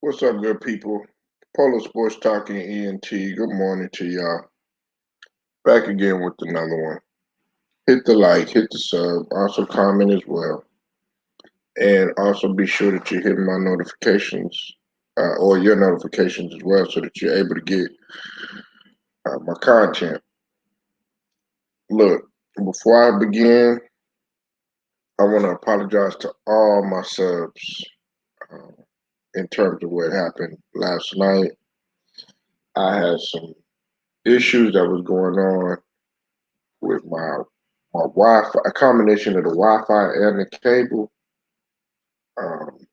What's up, good people? Polo Sports Talking ENT. Good morning to y'all. Back again with another one. Hit the like, hit the sub, also comment as well. And also be sure that you hit my notifications or your notifications as well so that you're able to get my content. Look, before I begin, I want to apologize to all my subs uh, in terms of what happened last night. I had some issues that was going on with my Wi-Fi, a combination of the Wi-Fi and the cable. Um,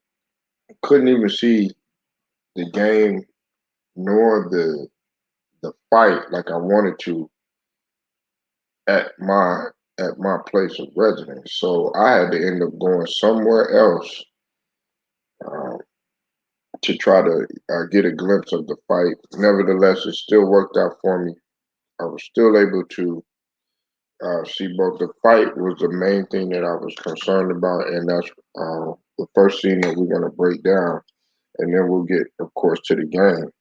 couldn't even see the game nor the fight like I wanted to at my at my place of residence. So I had to end up going somewhere else um, to try to get a glimpse of the fight. Nevertheless, it still worked out for me. I was still able to see both. The fight was the main thing that I was concerned about, and that's the first scene that we're going to break down, and then we'll get, of course, to the game.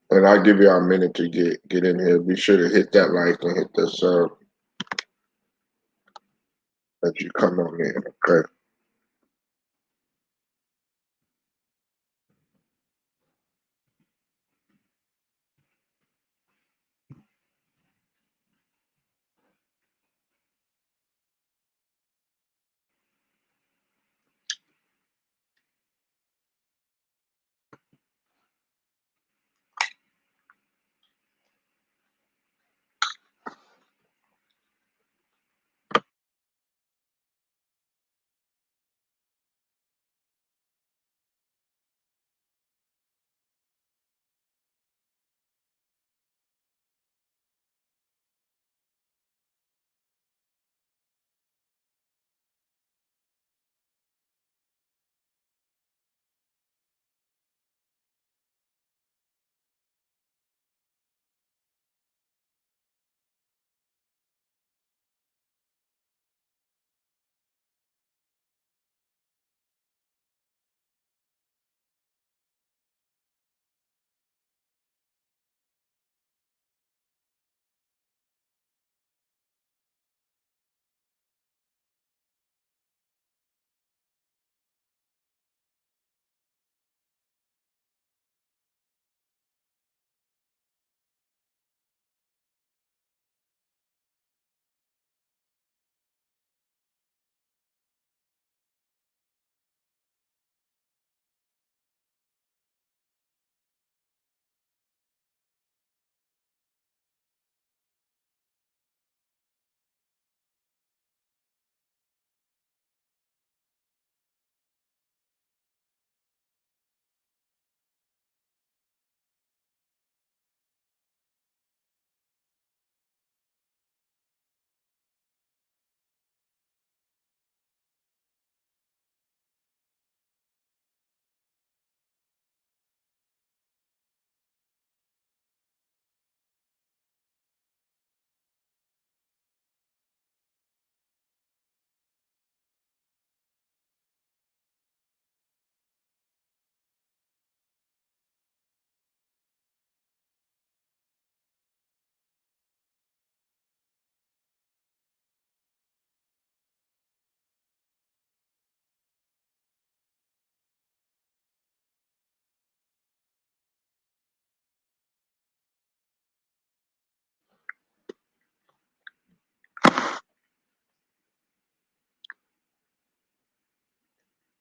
And I'll give you a minute to get in here. Be sure to hit that like and hit the sub as you come on in. Okay.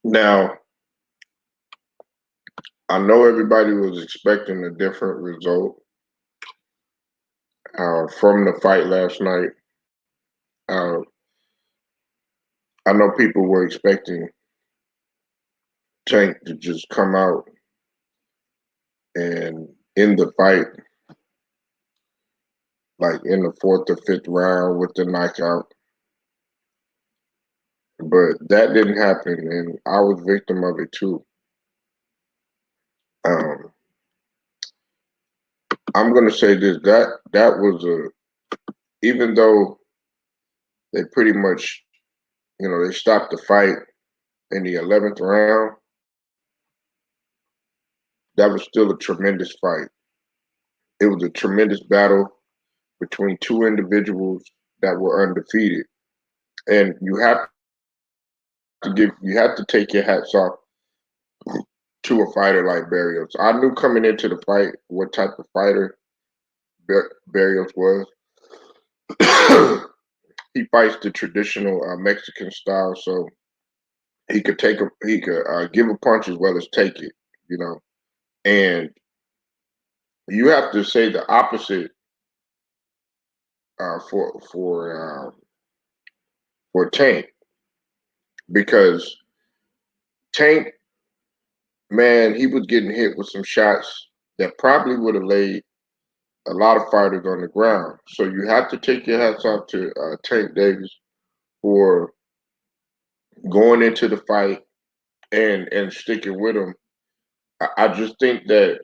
Now, I know everybody was expecting a different result from the fight last night. Uh, I know people were expecting Tank to just come out and end the fight like in the fourth or fifth round with the knockout. But that didn't happen, and I was victim of it too. Um, I'm gonna say this that was a even though they pretty much they stopped the fight in the 11th round. That was still a tremendous fight. It was a tremendous battle between two individuals that were undefeated, and you have to take your hats off to a fighter like Barrios. I knew coming into the fight what type of fighter Barrios was. He fights the traditional Mexican style, so he could give a punch as well as take it, you know. And you have to say the opposite uh, for for uh, for Tank, because Tank, man, he was getting hit with some shots that probably would have laid a lot of fighters on the ground. So you have to take your hats off to Tank Davis for going into the fight and sticking with him. I just think that,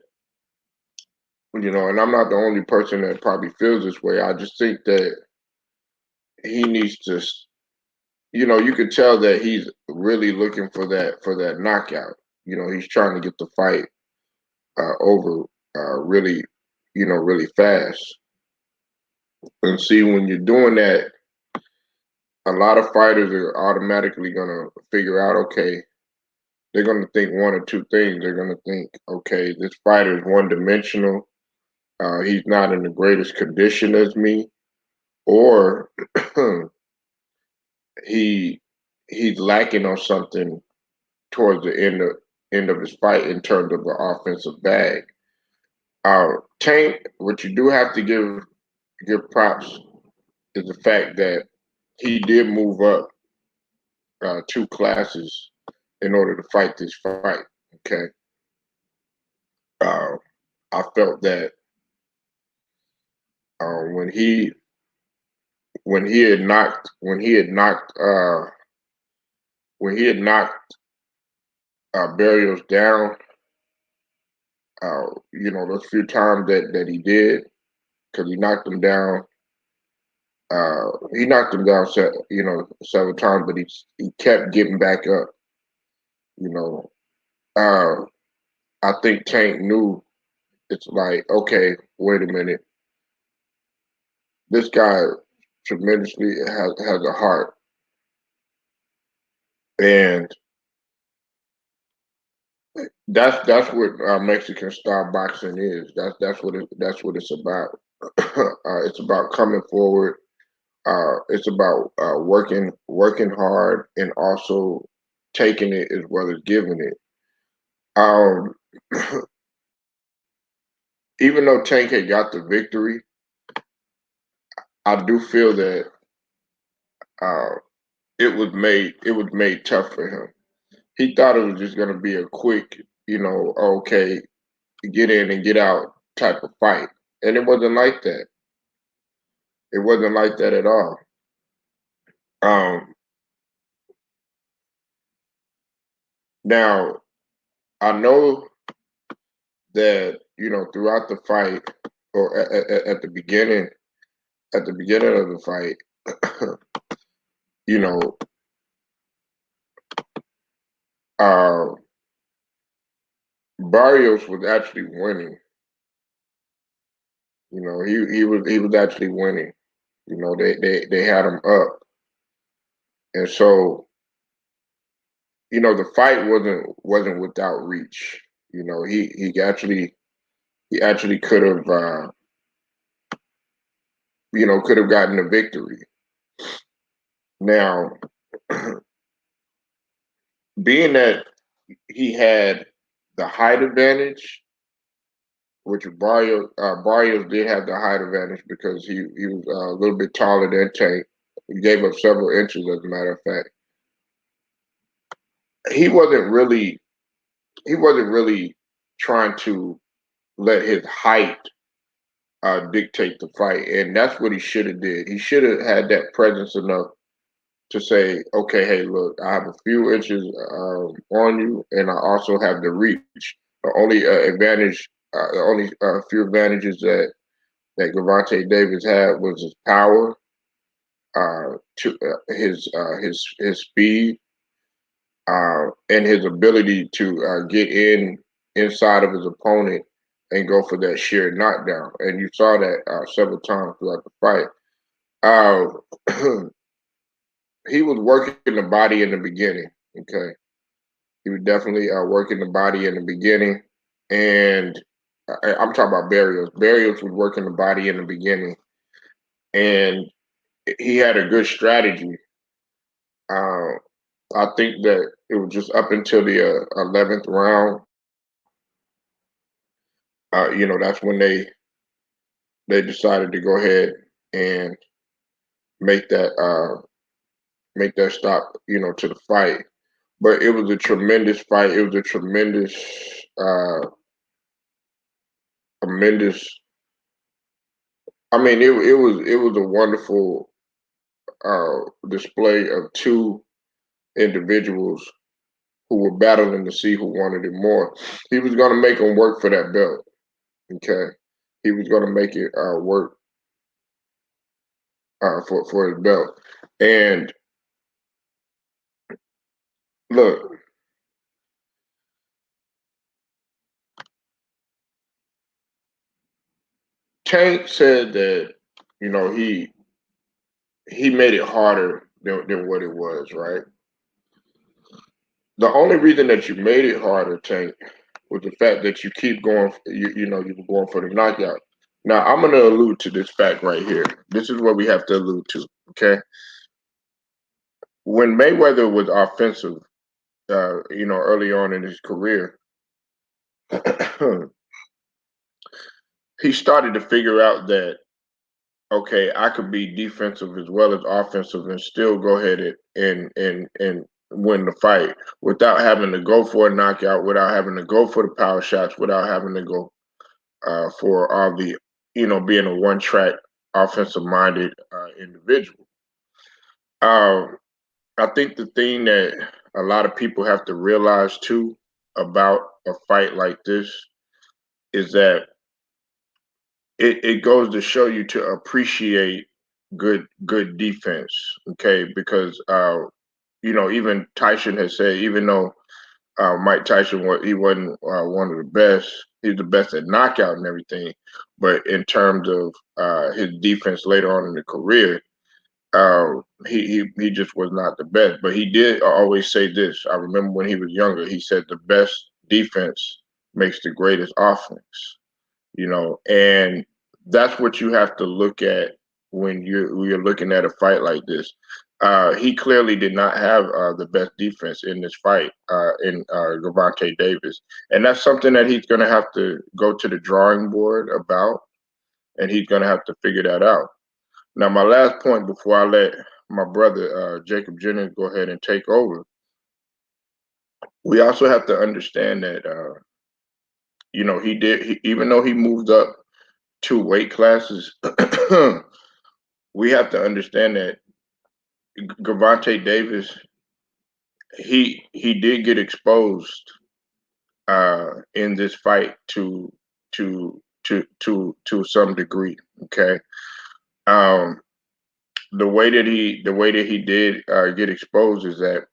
and I'm not the only person that probably feels this way. I just think that he needs to, you can tell that he's really looking for that knockout. He's trying to get the fight over really, really fast. And see, when you're doing that, a lot of fighters are automatically gonna figure out, okay, they're gonna think one or two things. They're gonna think, okay, this fighter is one dimensional. He's not in the greatest condition as me, or he he's lacking on something towards the end of his fight in terms of the offensive bag. Tank, what you do have to give props is the fact that he did move up two classes in order to fight this fight. Okay, uh, I felt that when he had knocked Barrios down, those few times that he did, because he knocked him down. He knocked him down, several times, but he kept getting back up. You know, uh, I think Tank knew, it's like, okay, wait a minute, this guy tremendously has a heart, and that's what Mexican style boxing is. That's what it's about. It's about coming forward. It's about working hard and also taking it as well as giving it. Um, Even though Tank had got the victory, I do feel that uh, it was made tough for him. He thought it was just going to be a quick, okay, get in and get out type of fight, and it wasn't like that. It wasn't like that at all. Um, Now I know that throughout the fight, or at the beginning of the fight, you know, uh, Barrios was actually winning. He was actually winning. They had him up, and so the fight wasn't without reach. He actually could have gotten the victory. Now, being that he had the height advantage, which Barrios did have the height advantage because he was a little bit taller than Tank. He gave up several inches, as a matter of fact. He wasn't really he wasn't really trying to let his height dictate the fight, and that's what he should have did. He should have had that presence enough to say, okay, hey, look, I have a few inches on you, and I also have the reach. The only few advantages that Gervonta Davis had was his power, to his speed, and his ability to get inside of his opponent and go for that sheer knockdown. And you saw that several times throughout the fight. He was working the body in the beginning. Okay, he was definitely working the body in the beginning, and I'm talking about Barrios. Barrios was working the body in the beginning, and he had a good strategy. Uh, I think that it was just up until the 11th round. That's when they decided to go ahead and make that make that stop. To the fight. But it was a tremendous fight. It was a tremendous. I mean, it was a wonderful display of two individuals who were battling to see who wanted it more. He was going to make them work for that belt. Okay, he was going to make it work for his belt. And look, Tank said that he made it harder than what it was, right? The only reason that you made it harder, Tank, was the fact that you keep going. You were going for the knockout. Now I'm going to allude to this fact right here. This is what we have to allude to. Okay, when Mayweather was offensive, early on in his career, he started to figure out that okay, I could be defensive as well as offensive and still go ahead and win the fight without having to go for a knockout, without having to go for the power shots, without having to go for all the, being a one track offensive minded individual. Um, I think the thing that a lot of people have to realize too about a fight like this is that it goes to show you to appreciate good defense. Okay, because even Tyson has said, even though Mike Tyson he wasn't one of the best, he's the best at knockout and everything, but in terms of his defense later on in the career, he just was not the best. But he did always say this. I remember when he was younger, he said the best defense makes the greatest offense. And that's what you have to look at when you're looking at a fight like this. He clearly did not have the best defense in this fight in Gervonta Davis, and that's something that he's going to have to go to the drawing board about, and he's going to have to figure that out. Now, my last point before I let my brother Jacob Jennings go ahead and take over, we also have to understand that even though he moved up two weight classes, we have to understand that Gervonta Davis, he did get exposed in this fight to some degree. Okay, um, the way that he did get exposed is that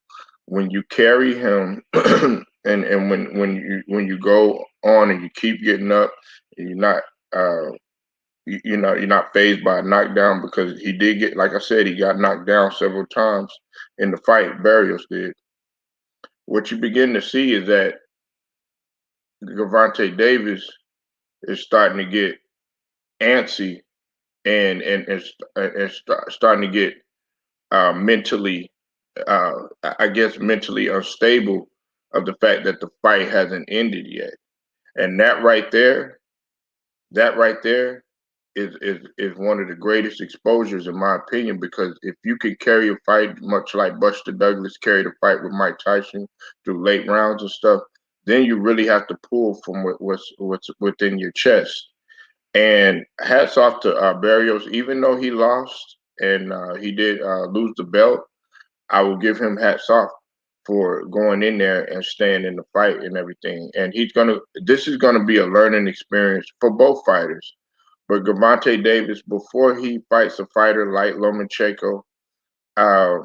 when you carry him and when you go on and you keep getting up, and you're not. You're not phased by a knockdown because he did get, like I said, he got knocked down several times in the fight. Barrios did. What you begin to see is that Gervonta Davis is starting to get antsy and starting to get mentally, I guess, mentally unstable of the fact that the fight hasn't ended yet. And that right there is one of the greatest exposures in my opinion, because if you can carry a fight much like Buster Douglas carried a fight with Mike Tyson through late rounds and stuff, then you really have to pull from what's within your chest. And hats off to Barrios, even though he lost and he did lose the belt, I will give him hats off for going in there and staying in the fight and everything. And this is gonna be a learning experience for both fighters. But Gervonta Davis, before he fights a fighter like Lomachenko, Uh,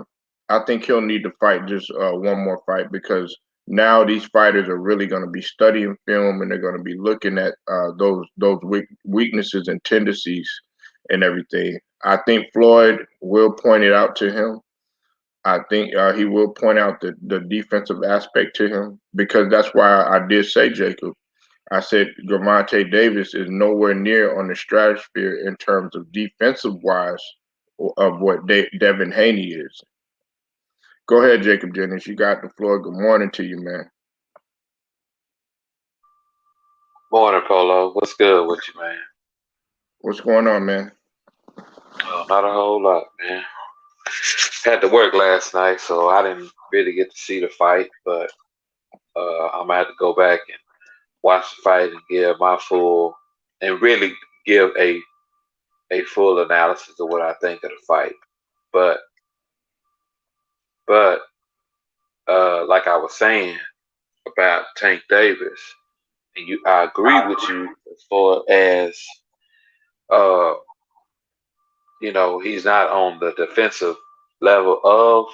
I think he'll need to fight just one more fight because now these fighters are really going to be studying film and they're going to be looking at those weaknesses and tendencies and everything. I think Floyd will point it out to him. I think he will point out the defensive aspect to him because that's why I did say, Jacob. I said Gervonta Davis is nowhere near on the stratosphere in terms of defensive wise of what Devin Haney is. Go ahead, Jacob Jennings. You got the floor. Good morning to you, man. Morning, Polo. What's good with you, man? What's going on, man? Oh, not a whole lot, man. Had to work last night, so I didn't really get to see the fight, but I'm gonna have to go back and watch the fight and give my full and really give a full analysis of what I think of the fight. But but like I was saying about Tank Davis, and I agree with you as far as uh he's not on the defensive level of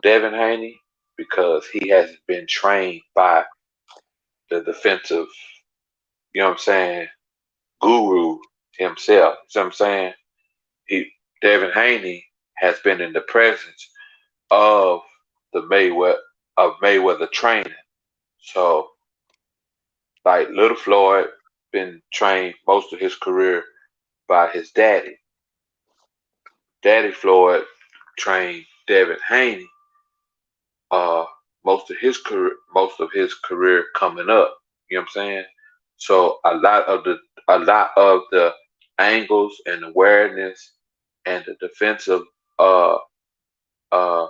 Devin Haney because he hasn't been trained by the defensive, you know what I'm saying, guru himself. You know what I'm saying? He Devin Haney has been in the presence of the Mayweather training. So like Little Floyd been trained most of his career by his daddy. Daddy Floyd trained Devin Haney uh most of his career coming up. You know what I'm saying? So a lot of the angles and awareness and the defensive uh uh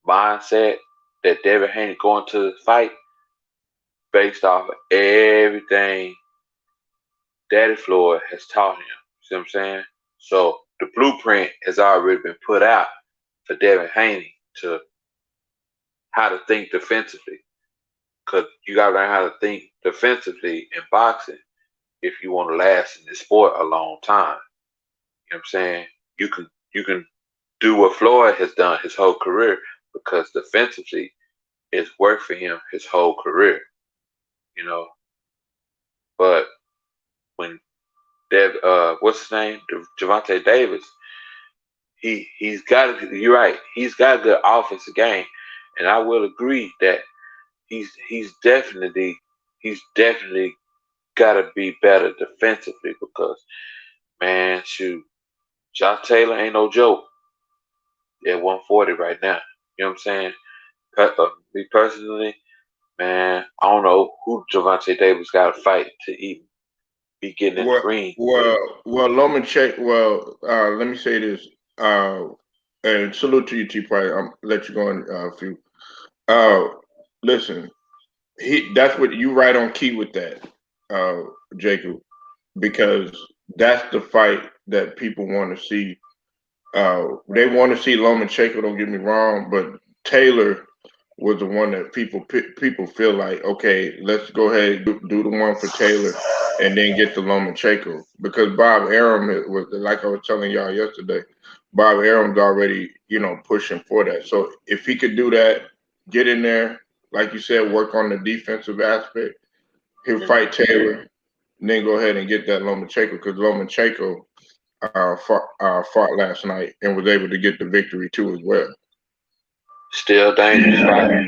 mindset that Devin Haney going to the fight based off of everything Daddy Floyd has taught him. See what I'm saying? So the blueprint has already been put out for Devin Haney to how to think defensively. Because you got to learn how to think defensively in boxing if you want to last in this sport a long time. You know what I'm saying? You can do what Floyd has done his whole career because defensively it's worked for him his whole career. You know, but when what's his name, Gervonta Davis, he's got you're right, he's got a good offensive game, and I will agree that he's he's definitely got to be better defensively because man, shoot, Josh Taylor ain't no joke at 140 right now. You know what I'm saying? Me personally, man, I don't know who Gervonta Davis got to fight to even be getting in the Well, ring. Lomachenko. Well, let me say this. Uh, and salute to you, T. Price. I'm let you go in a few. Uh, listen, that's what you right on key with that, uh, Jacob, because that's the fight that people want to see. They want to see Lomachenko. Don't get me wrong, but Taylor was the one that people feel like, okay, let's go ahead and do the one for Taylor, and then get the Lomachenko because Bob Arum was like I was telling y'all yesterday. Bob Arum's already pushing for that. So if he could do that, get in there, like you said, work on the defensive aspect. He'll Mhm. fight Taylor, and then go ahead and get that Lomachenko because Lomachenko fought last night and was able to get the victory too as well. Still dangerous fighter.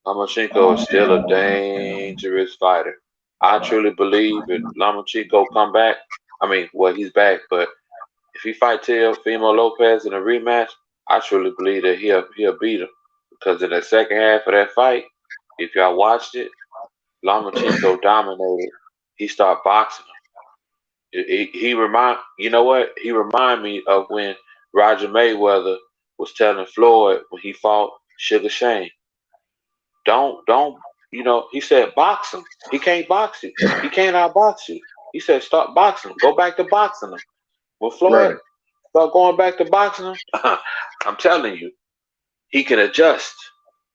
Lomachenko is still a dangerous fighter. I truly believe if Lomachenko come back, I mean, well, he's back, but if he fight Teofimo Lopez in a rematch, I truly believe that he'll beat him because in the second half of that fight, if y'all watched it, Lomachenko dominated. He started boxing him. He remind you know what? He remind me of when Roger Mayweather was telling Floyd when he fought Sugar Shane, don't he said box him. He can't box you. He can't outbox you. He said start boxing him. Go back to boxing him. When Floyd Right. start going back to boxing him, I'm telling you, he can adjust.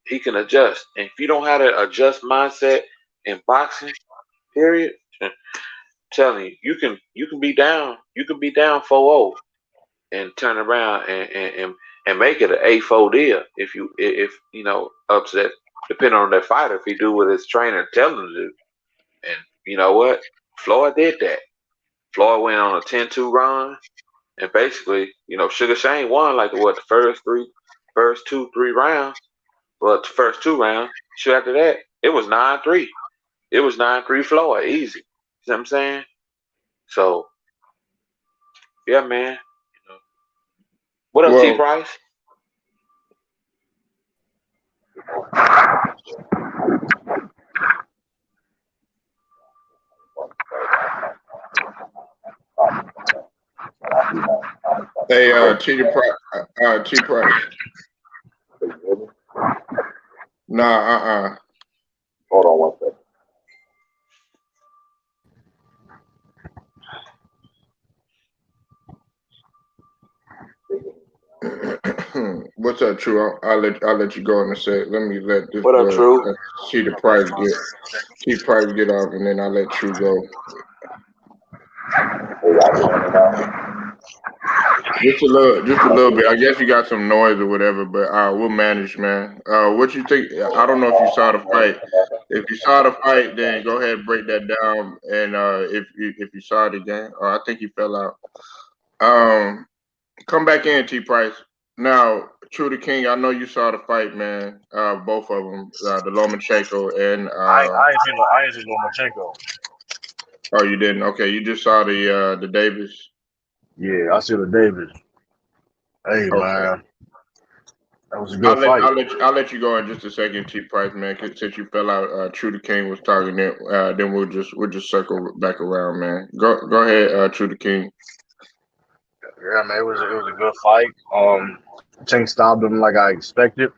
He can adjust. And if you don't have an adjust mindset in boxing, period, I'm telling you, you can be down. You can be down 4-0 and turn around and and make it an 8-4 deal. If you know upset, depending on that fighter, if he do what his trainer telling him to do, and you know what, Floyd did that. Floyd went on a 10-2 run, and basically, you know, Sugar Shane won like the first two, 3 rounds. But the first 2 rounds, shit after that, it was 9-3. It was 9-3 Floyd, easy. You know what I'm saying? So, yeah, man. You know. What up, T Well, Price? hey, T Price. Nah, Hold on one second. What's up, True? I'll let you go in a sec. Let me let this What up, True? T Price get off, and then I'll let True go. Just a little bit. I guess you got some noise or whatever, but we'll manage, man. What you think? I don't know if you saw the fight. If you saw the fight, then go ahead and break that down. And if you saw it again, I think you fell out. Come back in, T Price. Now, True the King, I know you saw the fight, man. Both of them, the Lomachenko and I ain't seen Lomachenko. oh, you didn't? Okay, you just saw the Davis. Yeah, I see the Davis. Hey Okay. man, that was a good fight. I'll let you go in just a second, T Price, man. Since you fell out, True the King was talking. Then we'll just circle back around, man. Go ahead, True the King. Yeah, man, it was a good fight. Tank stopped him like I expected.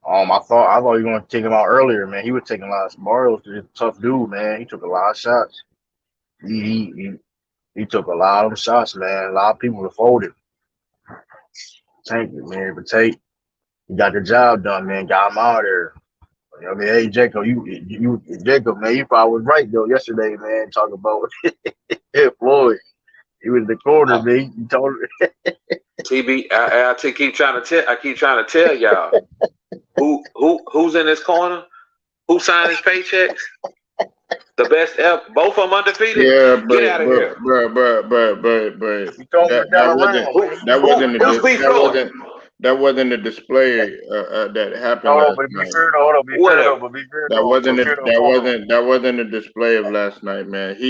I thought he was going to take him out earlier, man. He was taking a lot of Barrios. He's a tough dude, man. He took a lot of shots. He took a lot of shots, man. A lot of people were folded. Tank, man, but Tank, he got the job done, man. Got him out of there. I mean, hey, Jacob, Jacob, man, you probably was right though yesterday, man. Talking about Floyd. He was in the corner, man. He told him. TB, I keep trying to tell y'all who's in this corner, who signed his paychecks. The best ever. Both of them undefeated. Yeah, Get out of here. That wasn't the display that happened No, last but be night. fair though. Be fair though. But be fair though. That wasn't the display of last night, man. He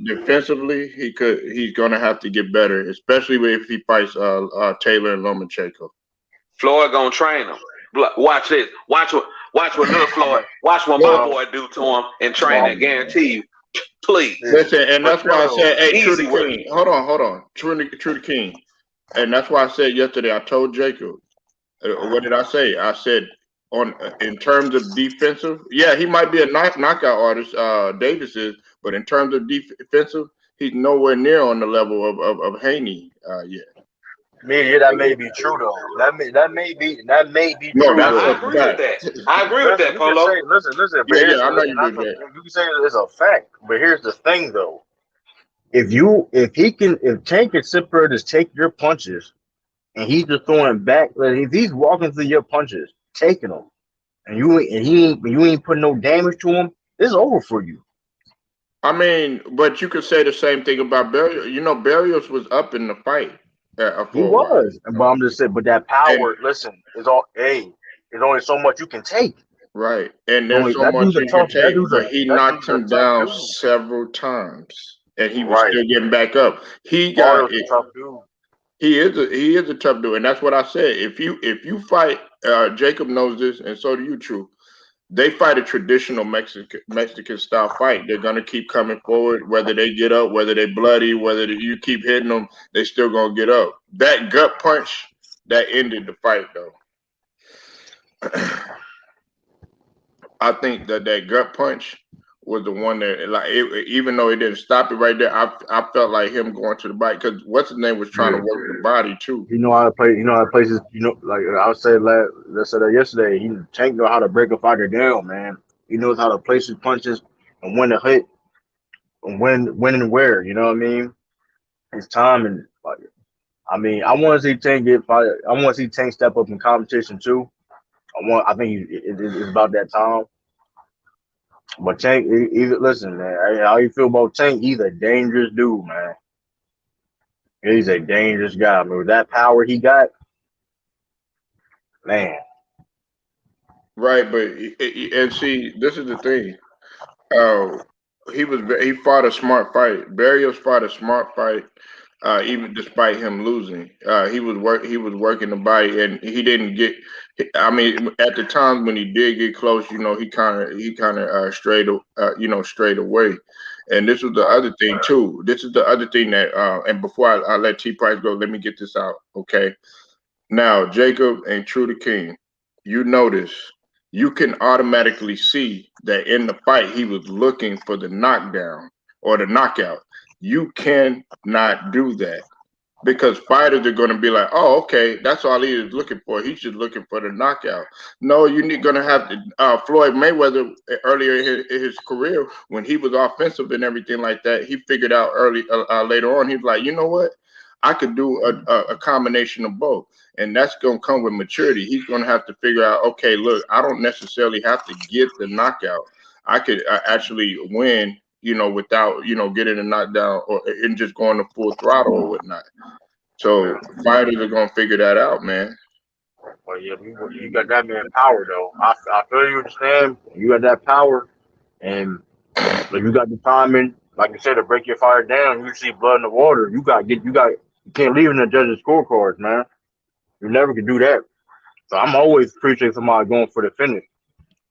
defensively he's gonna have to get better, especially if he fights Taylor and Lomachenko. Floyd gonna train him. Watch this. Watch what little Floyd. Watch what my boy do to him in training. Guarantee you. Please. Listen, and that's why I said, hey, True the King. Hold on. True the King. And that's why I said yesterday, I told Jacob, what did I say? I said, in terms of defensive, yeah, he might be a knockout artist, Davis is, but in terms of defensive, he's nowhere near on the level of Haney yet. Yeah, that may be true though. That may be no, true. That's I agree with that. I agree with that, Polo. Listen. Yeah, I know you do that. You can say it's a fact, but here's the thing though. If Tank can sit there just take your punches, and he's just throwing back, like if he's walking through your punches, taking them, and you ain't putting no damage to him, it's over for you. I mean, but you could say the same thing about Barrios. You know, Barrios was up in the fight. He was, but I'm just saying. But that power, listen, is all. Hey, there's only so much you can take. Right, and there's so much you can take, but he knocked him down several times, and he was still getting back up. He got it. Tough dude. He is a tough dude, and that's what I said. If you fight, Jacob knows this, and so do you, True. They fight a traditional Mexican style fight. They're gonna keep coming forward, whether they get up, whether they bloody, whether you keep hitting them, they still gonna get up. That gut punch that ended the fight, though. I think that gut punch was the one that, like, even though it didn't stop it right there, I felt like him going to the body because what's his name was trying to work the body too. You know how to play. You know how to places. You know, like I said yesterday. Tank know how to break a fighter down, man. He knows how to place his punches and when to hit, and when and where. You know what I mean? His time and like I mean, I want to see Tank get fired. I want to see Tank step up in competition too. I think it's about that time. But Tank, either listen, man. How you feel about Tank? He's a dangerous dude, man. He's a dangerous guy. I mean, with that power he got, man. Right, but and see, this is the thing. Uh, he fought a smart fight. Barrios fought a smart fight, even despite him losing. He was working the body, and he didn't get. I mean, at the times when he did get close, he kind of strayed away. And this was the other thing too. This is the other thing that. And before I let T Price go, let me get this out, okay? Now, Jacob and True the King, you notice you can automatically see that in the fight he was looking for the knockdown or the knockout. You cannot do that because fighters are going to be like, "Oh, okay, that's all he is looking for. He's just looking for the knockout." No, you're going to have to. Floyd Mayweather earlier in his career, when he was offensive and everything like that, he figured out later on. He's like, you know what? I could do a combination of both, and that's going to come with maturity. He's going to have to figure out, okay, look, I don't necessarily have to get the knockout. I could actually win, without, getting a knockdown and just going to full throttle or whatnot. So fighters are going to figure that out, man. Well, yeah, you got that man power though. I feel you understand. You got that power, and like you got the timing, like you said, to break your fire down. You see blood in the water. You can't leave in the judges' scorecards, man. You never can do that. So I'm always appreciating somebody going for the finish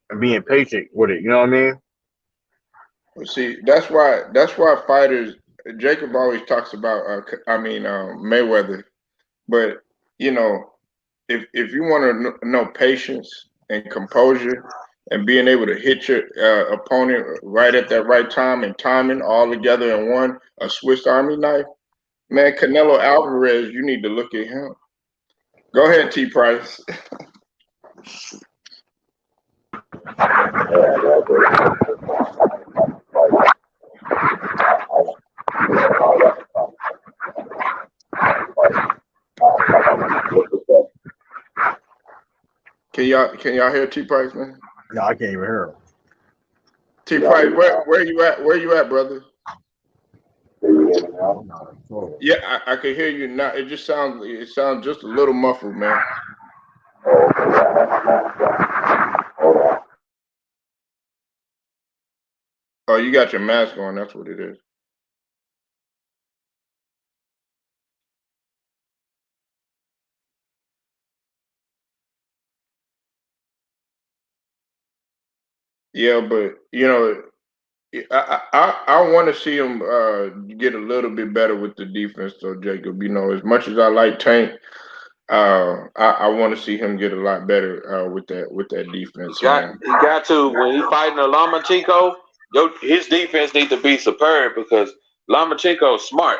and being patient with it. You know what I mean? See, that's why fighters. Jacob always talks about. Mayweather, but you know, if you want to know patience and composure and being able to hit your opponent right at that right time and timing all together in one, a Swiss Army knife, man, Canelo Alvarez, you need to look at him. Go ahead, T Price. Can y'all hear T Price, man? No, I can't even hear him. T Price, where you at? Where you at, brother? Yeah, I can hear you now. It sounds just a little muffled, man. Oh, you got your mask on. That's what it is. Yeah, but I want to see him get a little bit better with the defense, though, Jacob. As much as I like Tank, I want to see him get a lot better with that defense, man. He got to when he fighting a Lomachenko, his defense needs to be superb because Lomachenko's smart.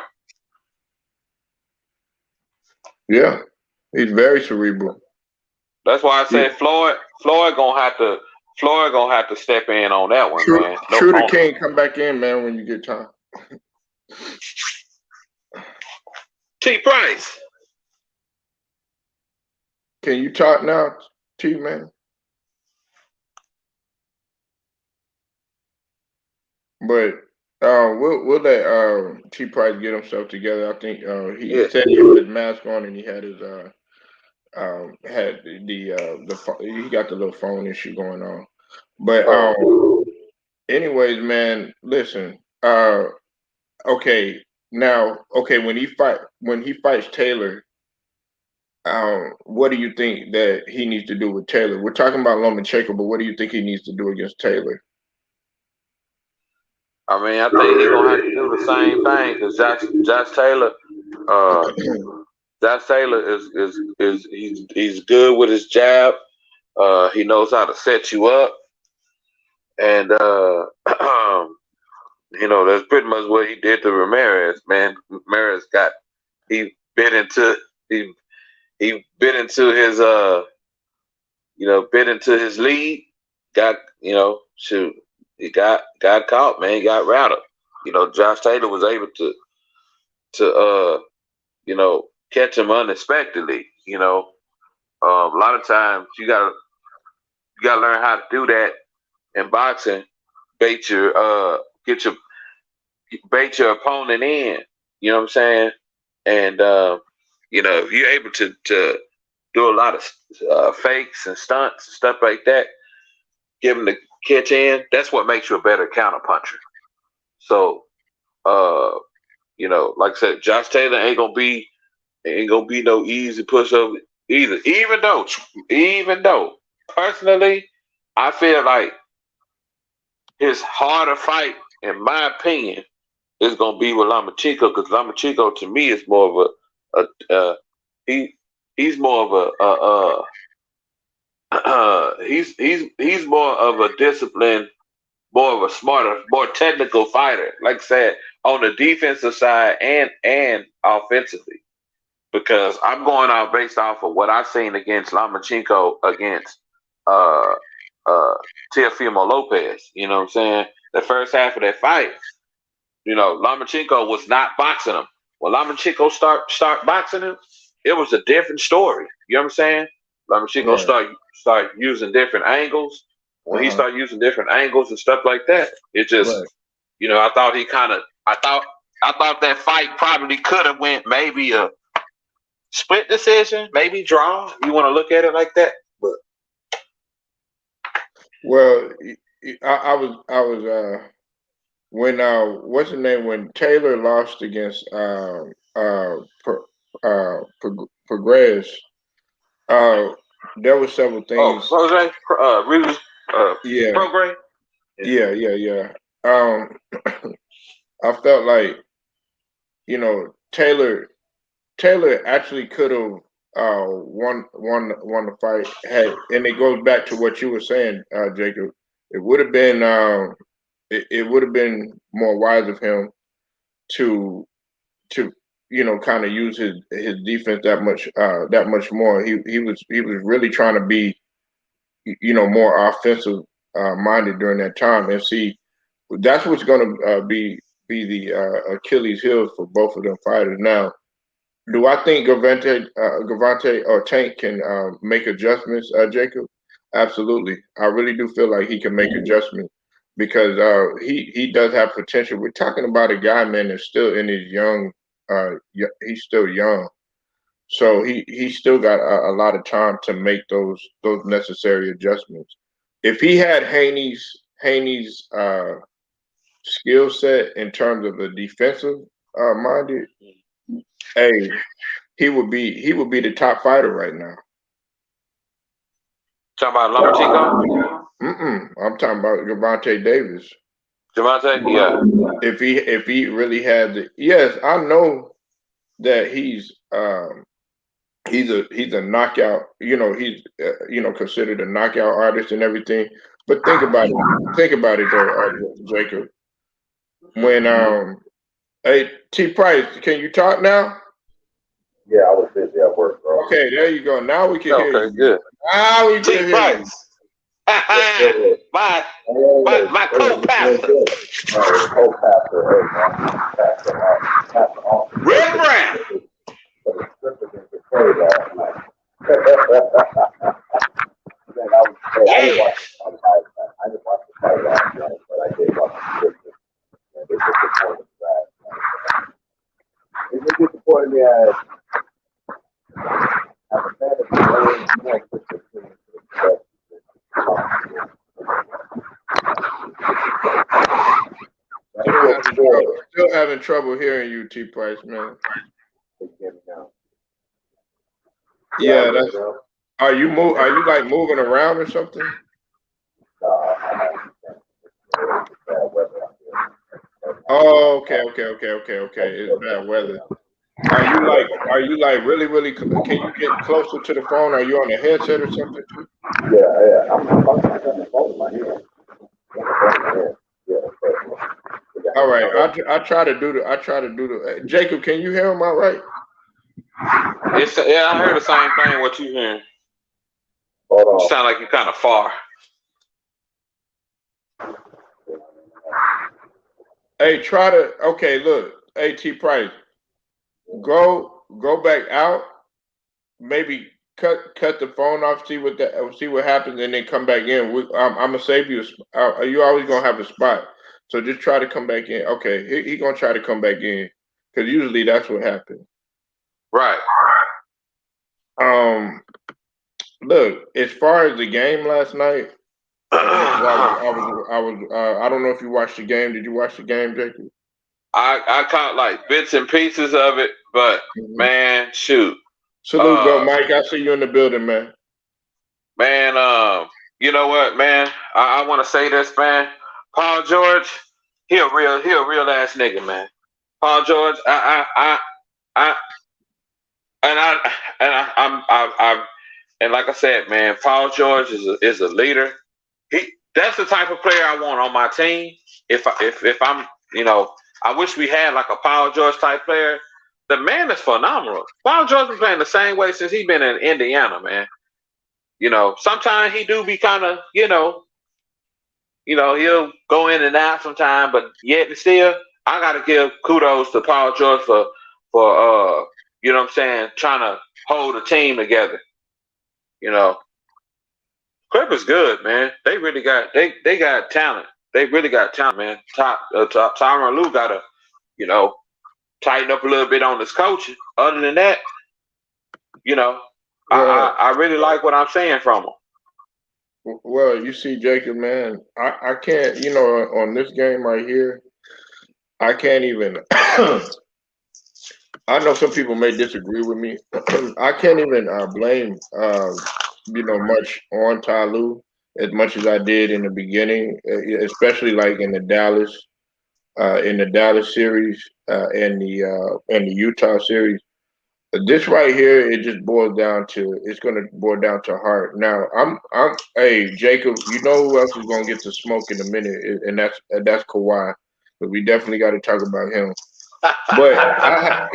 Yeah, he's very cerebral. That's why I said Floyd gonna have to step in on that one, man. True the King, come back in, man, when you get time. T Price. Can you talk now, T man? But we'll let T Price get himself together. I think he said he had his mask on and he had his had he got the little phone issue going on. But anyways, man, listen. Okay, now when he fights Taylor, what do you think that he needs to do with Taylor? We're talking about Lomachenko, but what do you think he needs to do against Taylor? I mean, I think he's gonna have to do the same thing because Josh Taylor, he's good with his jab. He knows how to set you up, and that's pretty much what he did to Ramirez. Man, Ramirez bit into his lead. He got caught, man. He got rattled. Josh Taylor was able to catch them unexpectedly. A lot of times you gotta learn how to do that in boxing. Bait your get your bait your opponent in. You know what I'm saying? And if you're able to do a lot of fakes and stunts and stuff like that, give them the catch in. That's what makes you a better counter puncher. So, like I said, Josh Taylor ain't gonna be no easy pushover either. Even though personally, I feel like his harder fight, in my opinion, is gonna be with Lomachenko, because Lomachenko to me is more of he's more of he's more of a disciplined, more of a smarter, more technical fighter. Like I said, on the defensive side and offensively, because I'm going out based off of what I've seen against Lomachenko against Teofimo Lopez. You know what I'm saying? The first half of that fight, Lomachenko was not boxing him. When Lomachenko start boxing him, it was a different story. You know what I'm saying? Lomachenko start using different angles. When he started using different angles and stuff like that, it just, I thought I thought that fight probably could have went maybe a split decision, maybe draw. You want to look at it like that, but Well, I was when what's the name, when Taylor lost against Progress, there were several things. Jose, really, Yeah, Progress. yeah. I felt like Taylor actually could have won the fight and it goes back to what you were saying, Jacob. It would have been it would have been more wise of him to kind of use his defense that much more. He was really trying to be more offensive minded during that time, and see that's what's going to be the Achilles heel for both of them fighters. Now, do I think Gavante or Tank can make adjustments, Jacob? Absolutely. I really do feel like he can make adjustments because he does have potential. We're talking about a guy, man, that's still in his young. He's still young, so he's still got a lot of time to make those necessary adjustments. If he had Haney's skill set in terms of the defensive minded, hey, he would be the top fighter right now. Talking about Lomachenko? I'm talking about Gervonta Davis. Gervonta, yeah. If he really had yes, I know that he's a knockout. He's considered a knockout artist and everything. But think about it. Think about it though, Jacob. When hey T Price, can you talk now? Yeah, I was busy at work, bro. Okay, there you go. Now we can hear you. Okay, good. Now we can hear you. my co-pastor. Co-pastor, Red Brown. I just watched the fight last night, but I did watch the scripture. And they disappointed that. They disappointed me as a fan of the game, more Still having trouble hearing you, T Price, man. Yeah, that's. Are you like moving around or something? Oh, okay. It's bad weather. Are you like really? Can you get closer to the phone? Are you on a headset or something? Yeah. I'm on the phone in my hand. Yeah. All right. I try to do the. Jacob, can you hear him all right? Yeah, I heard the same thing. What you hearing? Hold on. You sound like you're kind of far. Hey, try to. Okay, look. Hey, T Price. Go go back out, maybe cut the phone off, see what happens, and then come back in. I'm gonna save you. You always gonna have a spot, so just try to come back in. Okay, he gonna try to come back in because usually that's what happens. Right. Look, as far as the game last night, I don't know if you watched the game. Did you watch the game, Jacob? I caught like bits and pieces of it, but man, shoot. Salute, though, Mike. I see you in the building, man. Man, you know what, man? I want to say this, man. Paul George, he a real ass nigga, man. Paul George, and like I said, man, Paul George is a leader. That's the type of player I want on my team. If I'm, I wish we had like a Paul George type player. The man is phenomenal. Paul George been playing the same way since he been in Indiana, man. Sometimes he do be kind of, he'll go in and out sometime, but yet and still, I gotta give kudos to Paul George for you know what I'm saying, trying to hold a team together. Clippers good, man. They really got they got talent. They really got talent, man. Tyronn Lue gotta, tighten up a little bit on his coaching. Other than that, I really like what I'm saying from him. Well, you see, Jacob, man, I can't, on this game right here, I can't even. I know some people may disagree with me. I can't even blame, much on Ty Lue as much as I did in the beginning, especially like in the Dallas series and the Utah series. This right here, it just boils down to it's going to boil down to heart. Now, hey Jacob, you know who else is going to get the smoke in a minute, and that's Kawhi. But we definitely got to talk about him. But I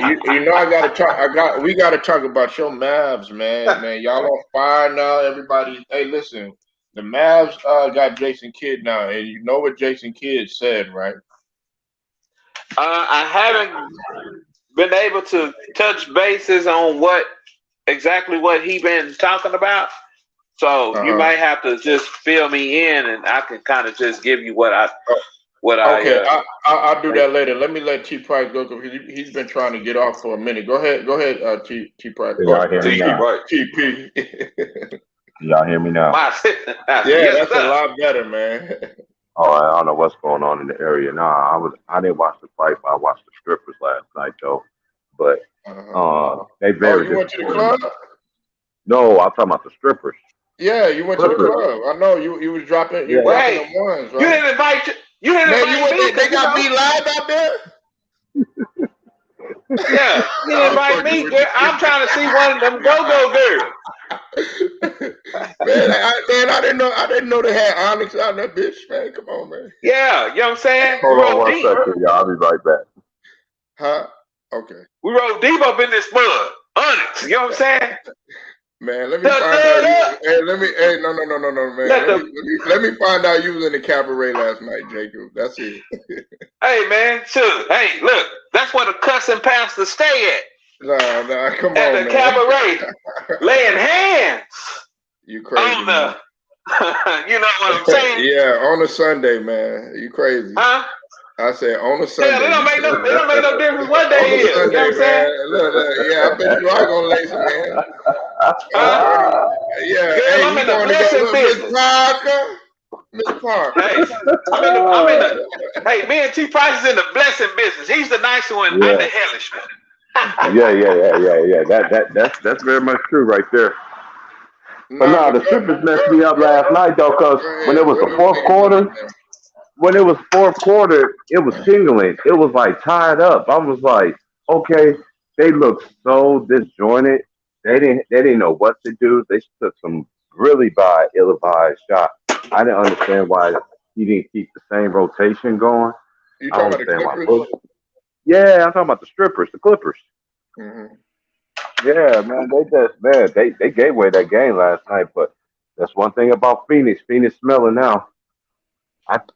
got to talk. We got to talk about your Mavs, man. Man, y'all on fire now. Everybody, hey, listen, the Mavs got Jason Kidd now, and you know what Jason Kidd said, right? I haven't been able to touch bases on exactly what he been talking about. So you might have to just fill me in, and I can kind of just give you what I. Okay, I'll do that later. Let me let T Price go because he's been trying to get off for a minute. Go ahead, T Price. Y'all hear me now? TP. Y'all hear me now? Yeah, yes, that's a lot better, man. Oh, I don't know what's going on in the area. I didn't watch the fight, but I watched the strippers last night though. But they very. You went to the club? No, I'm talking about the strippers. Yeah, you went to the club. I know you was dropping. You were dropping them ones, right? You didn't invite. You didn't invite me. They got me live out there. Yeah, you didn't invite me. Girl. I'm trying to see one of them go-go girls. Man, I didn't know they had Onyx out there, bitch. Man, come on, man. Yeah, you know what I'm saying? Hold on one second, y'all. I'll be right back. Huh? Okay. We rode deep up in this mud. Onyx, you know what I'm saying? Man, let me find out. No, man. Let me find out you was in the cabaret last night, Jacob. That's it. Hey, man, sure. Hey, look, that's where the cussing pastors stay at. Nah, come on, at the cabaret, laying hands. You crazy? On the, you know what I'm saying? Yeah, on a Sunday, man. You crazy? Huh? I said on a Sunday. Yeah, it don't make no difference what day it is. Sunday, you know what I'm saying? Look, I bet you are gonna lay some hands. Yeah. Girl, I'm in the blessing business. Miss Parker. Hey, I'm in the. Hey, me and T Price is in the blessing business. He's the nice one. I'm the hellish one. Yeah. That's very much true right there. But the strippers messed me up last night though, because when it was the fourth quarter. When it was fourth quarter, it was tingling. It was like tied up. I was like, okay, they looked so disjointed. They didn't know what to do. They took some really ill-advised shots. I didn't understand why he didn't keep the same rotation going. You talking about the Clippers? Yeah, I'm talking about the strippers, the Clippers. Mm-hmm. Yeah, man, they gave away that game last night. But that's one thing about Phoenix. Phoenix smelling now.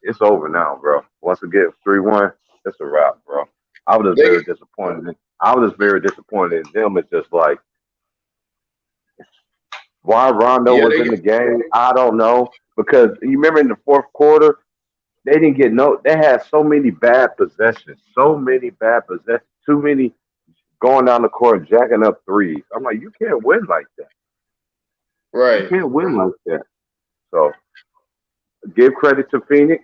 It's over now, bro. Once we get 3-1, it's a wrap, bro. I was very disappointed. I was just very disappointed in them. It's just like why Rondo Yeah, was in the game. I don't know because you remember in the fourth quarter they didn't get no. They had so many bad possessions, so many bad possessions, too many going down the court and jacking up threes. I'm like, you can't win like that. You right. can't win like that. So give credit to Phoenix.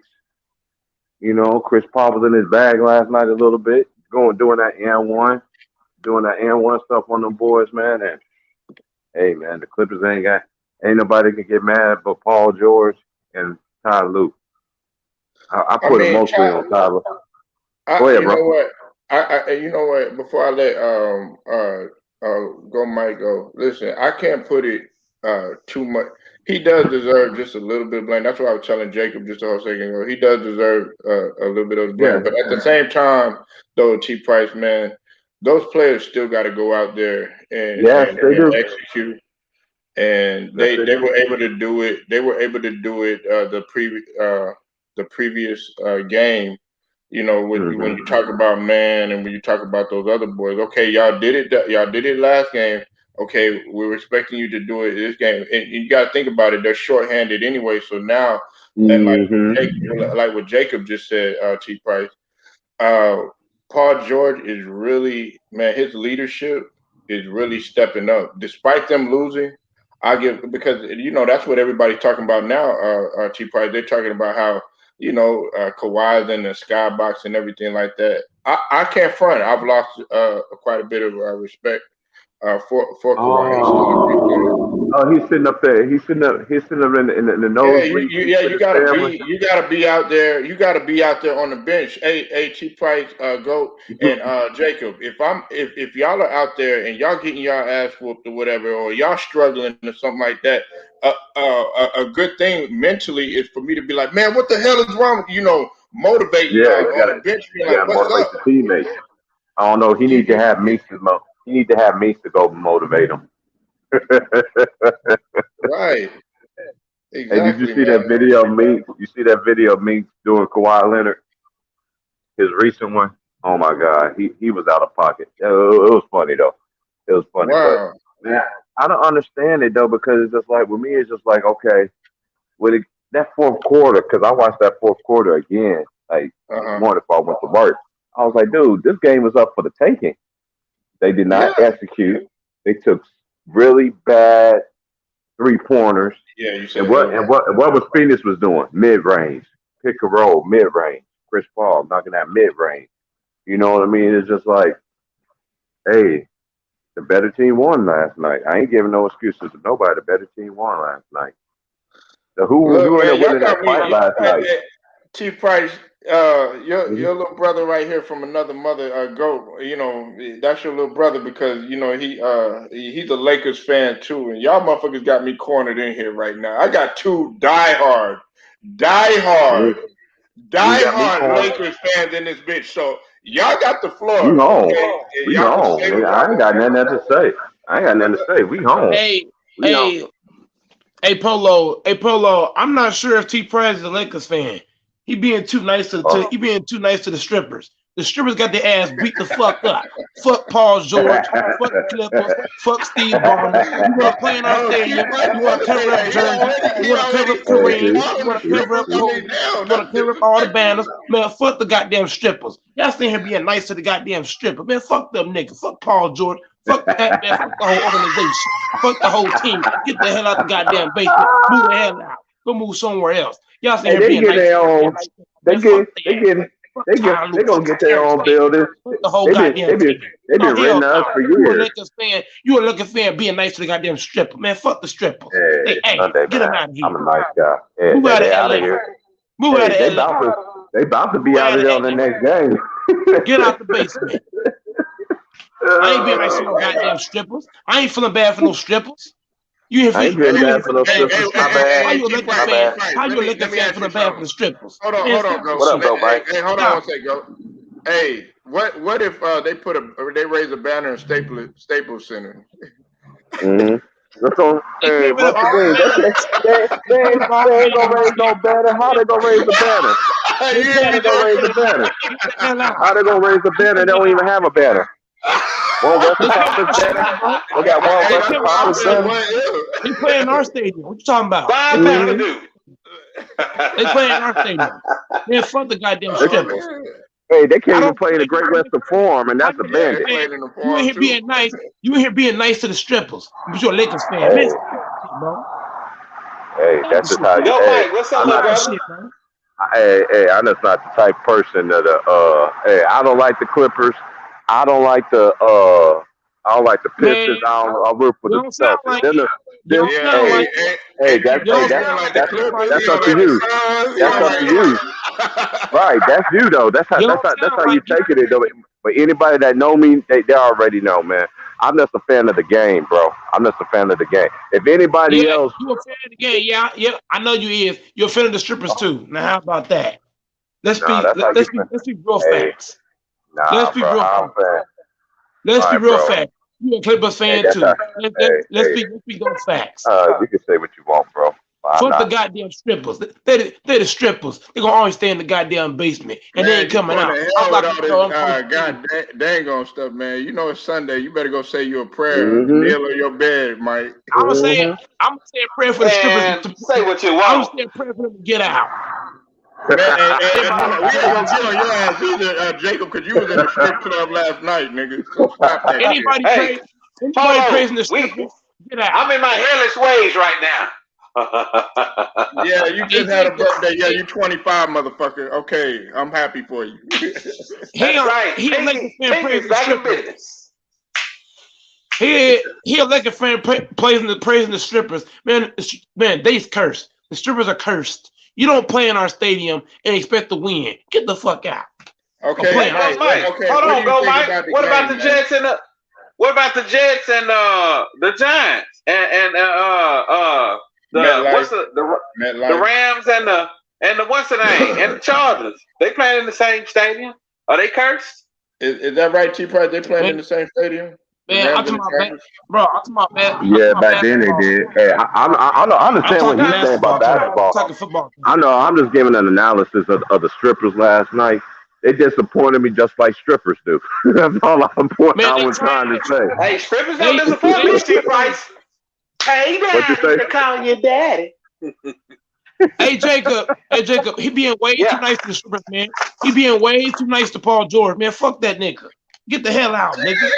You know, Chris Paul was in his bag last night a little bit, doing that and one stuff on them boys, man. And hey, man, the Clippers ain't nobody can get mad but Paul George and Ty Lue. I I put it mean, mostly on Tyler. Go I ahead, you know bro. what? You know what? Before I let go, Mike go. Listen, I can't put it too much. He does deserve just a little bit of blame. That's what I was telling Jacob just a whole second ago. He does deserve a little bit of Yeah, blame, but at the same time, though, T. Price, man, those players still got to go out there yes, they and do. execute. And Yes, they they do. were able to do it. They were able to do it the previous game. You know, when you Hmm. talk about man and when you talk about those other boys, okay, y'all did it. Y'all did it last game. Okay, we're expecting you to do it this game. And you got to think about it. They're shorthanded anyway. So now, and Hmm. like what Jacob just said, T. Price, uh, Paul George is really, man, his leadership is really stepping up. Despite them losing, I give because that's what everybody's talking about now. T. Price, they're talking about how Kawhi's in the skybox and everything like that. I can't front. I've lost quite a bit of respect for Kawhi. He's still a great player. Oh, he's sitting up there. He's sitting up in the Yeah, nosebleed seats with you his gotta family. be out there. You gotta be out there on the bench. Hey, T Price, Goat, and Jacob. If y'all are out there and y'all getting y'all ass whooped or whatever, or y'all struggling or something like that, a good thing mentally is for me to be like, man, what the hell is wrong with you? Motivating Yeah, on the bench, being you like, gotta what's motivate up? the teammates. I don't know. He You, need to you, have Meeks He need to have Meeks to go motivate him. right, Hey, did you exactly, see man. that video of me? You see that video of me doing Kawhi Leonard, his recent one? Oh my God, he was out of pocket. It was funny though. It was funny, but Wow. man, I don't understand it though because it's just like with me, it's just like okay, with it, that fourth quarter, because I watched that fourth quarter again, like Uh this huh. morning before I went to work. I was like, dude, this game was up for the taking. They did not Yeah. execute. They took really bad 3 pointers. Yeah. You And said what hell. and what and what was Phoenix was doing? Mid range, pick and roll, mid range. Chris Paul knocking that mid range. You know what I mean? It's just like, hey, the better team won last night. I ain't giving no excuses to nobody. The better team won last night. So Look, who ended man, up y'all winning got that me. fight last night? T Price, Mhm. your little brother right here from another mother. Go, that's your little brother because he's a Lakers fan too, and y'all motherfuckers got me cornered in here right now. I got two You diehard, you got me diehard calling. Lakers fans in this bitch. So y'all got the We floor, home. okay? And We y'all can home. say what Nigga, y'all I ain't want got to nothing say. else to say. I ain't got nothing to say. We home. Hey, We home. hey, hey, Polo. I'm not sure if T. Price is a Lakers fan. He being too nice Uh, he being too nice to the strippers. The strippers got their ass beat the fuck up. Fuck Paul George. Fuck the Clippers. Fuck Steve Ballmer. You want to play in our Oh, T stadium? Price, You want to cover up Jersey? You he want to cover already up he Kareem? already You calling the want to cover up strippers. I mean, Kobe? damn, You want that's to cover up all the disrespectful. banners? Man, fuck the goddamn strippers. Y'all sitting here being nice to the goddamn strippers. Man, fuck them niggas. Fuck Paul George. Fuck that man. Fuck the whole organization. Fuck the whole team. Get the hell out the goddamn basement. Move the hell out. Go move somewhere else. Y'all sitting Hey, here they being get nice to their the own. goddamn strippers. They Man, fuck get. the They ass. get. Fuck They get. Ty Lue. They gonna Fuck get their Terrence own Davis. building. Fuck the whole They been. goddamn team. They No, been renting hell us no. for You a years. Lakers fan. You a Lakers fan being nice to the goddamn stripper. Man, fuck the strippers. Hey, Hey, Sunday get them man. out of here. I'm a nice guy. Yeah, Move out of they out of LA. here. Move out Hey, of they LA. about to. They about to Move be out out of of there on the LA. next game. Get out the basement. I ain't being nice to no goddamn strippers. I ain't feeling bad for no strippers. I ain't You been ain't bad for feeling no bad for the strippers. My strippers. How bad. Hey, you a T Lakers Price, My T fan? bad. Price. How you a Let Lakers me fan ask you feeling bad for something. the strippers? Hold Man, on, stop go. this What up, shit. though, Mike? Hold on one second, go. Hey, what if they raise a banner in Staples Center? Mm-hmm. Let's go. They Hey, can't really what the all wing? the banners. They can't really all They the ain't banners gonna in my raise no stadium. banner. How they gonna raise the banner? You They hear can't How me, they really gonna all go? raise the the banners. banner? Get the hell out. How they gonna raise the Get banner? the They don't hell even out. have a banner. One Western They playing Conference our banner. stadium, bro. We got one Hey, Western that's what I'm Conference saying. banner. They playing our stadium. What you talking about? Find things to do. They playing our stadium. Man, fuck the goddamn Oh, strippers. man. Hey, they I can't even don't play in the think Great Western Forum, and I that's know a you Yeah, they bandit. played in the you in farm here too. being nice. You in here being nice to the strippers. But you're a Lakers fan. Man, Hey, stop that shit, bro. hey, Stop that's that just shit, how you. bro. Yo, Hey, Mike, what's up, I'm little Stop not. that brother? shit, bro. Hey, I'm just not the type of person that hey, I don't like the Clippers. I don't like I don't like the Pistons. Man, I root for you the don't sound Celtics. like it. You Then don't Yeah, sound hey, like it. hey, that's You T-Price, don't he that's don't sound like like the that's it, Clippers, Price. he that's up don't to like the you. Suns, he That's don't up like to none of you. Right, that's you though. You don't That's sound how you like it. take it though. But anybody that know me, they already know, man. I'm just a fan of the game, bro. I'm just a fan of the game. If anybody Yeah, else, you a fan of the game. Yeah, I know you is. You're a fan of the strippers too. Now how about that? Let's nah, be that's how you. let's be real Hey, facts. nah, Let's be bro. real I'm facts. fan. Let's All be right, real bro. facts. You a Clippers Hey, fan that's how. too. Hey, hey. Let's be those facts. You can say what you want, bro. I'm Fuck the not. goddamn strippers. They're the strippers. They're gonna always stay in the goddamn basement and they Man, ain't you coming going out. to I'm hell with locking all the door. I'm this closing the door. god dang on stuff, man. You know it's Sunday. You better go say you a prayer. Mm-hmm. Kneel on your bed, Mike. I'm gonna say Mm-hmm. a prayer for the strippers. Man, say what you I'm gonna want. say a prayer for them to get out. Man, Everybody we on ain't the gonna get on your ass either, Jacob, because you was in the strip club last night, nigga. So stop that shit. anybody Hey, pray anybody hold on. praising the strippers, get out. I'm in my hellish ways right now. Yeah, you Hey just had a Jacob, birthday. Yeah, you 25, motherfucker. Okay, I'm happy for you. he That's a right. he a Lakers fan Peyton's praising the back in strippers. business. He a Lakers fan praising the strippers. Man, they's cursed. The strippers are cursed. You don't play in our stadium and expect to win. Get the fuck out. Okay, play Hey, on go Mike. okay. Hold What do on, you go think Mike. about the What about game, the man? Jets and the Giants and MetLife, the MetLife. Rams and the what's the name and the Chargers? They playing in the same stadium. Are they cursed? Is that right, T-Price? They playing in Man, the same stadium? The man, I'm Rams talking and the about Chargers? bro. I'm talking about Yeah, I'm talking back then they basketball. did. Hey, I I'm understand what talking he's saying about basketball. I'm basketball. talking football. I know. I'm just giving an analysis of the strippers last night. They disappointed me just like strippers do. That's all I Man, they was trying to trash. say. Hey, strippers don't They disappoint me, T strippers. Price. Hey, What you daddy, say? they calling you daddy. Hey Jacob, he being way too Yeah. nice to the strippers, man. He being way too nice to Paul George, man. Fuck that nigga. Get the hell out, nigga.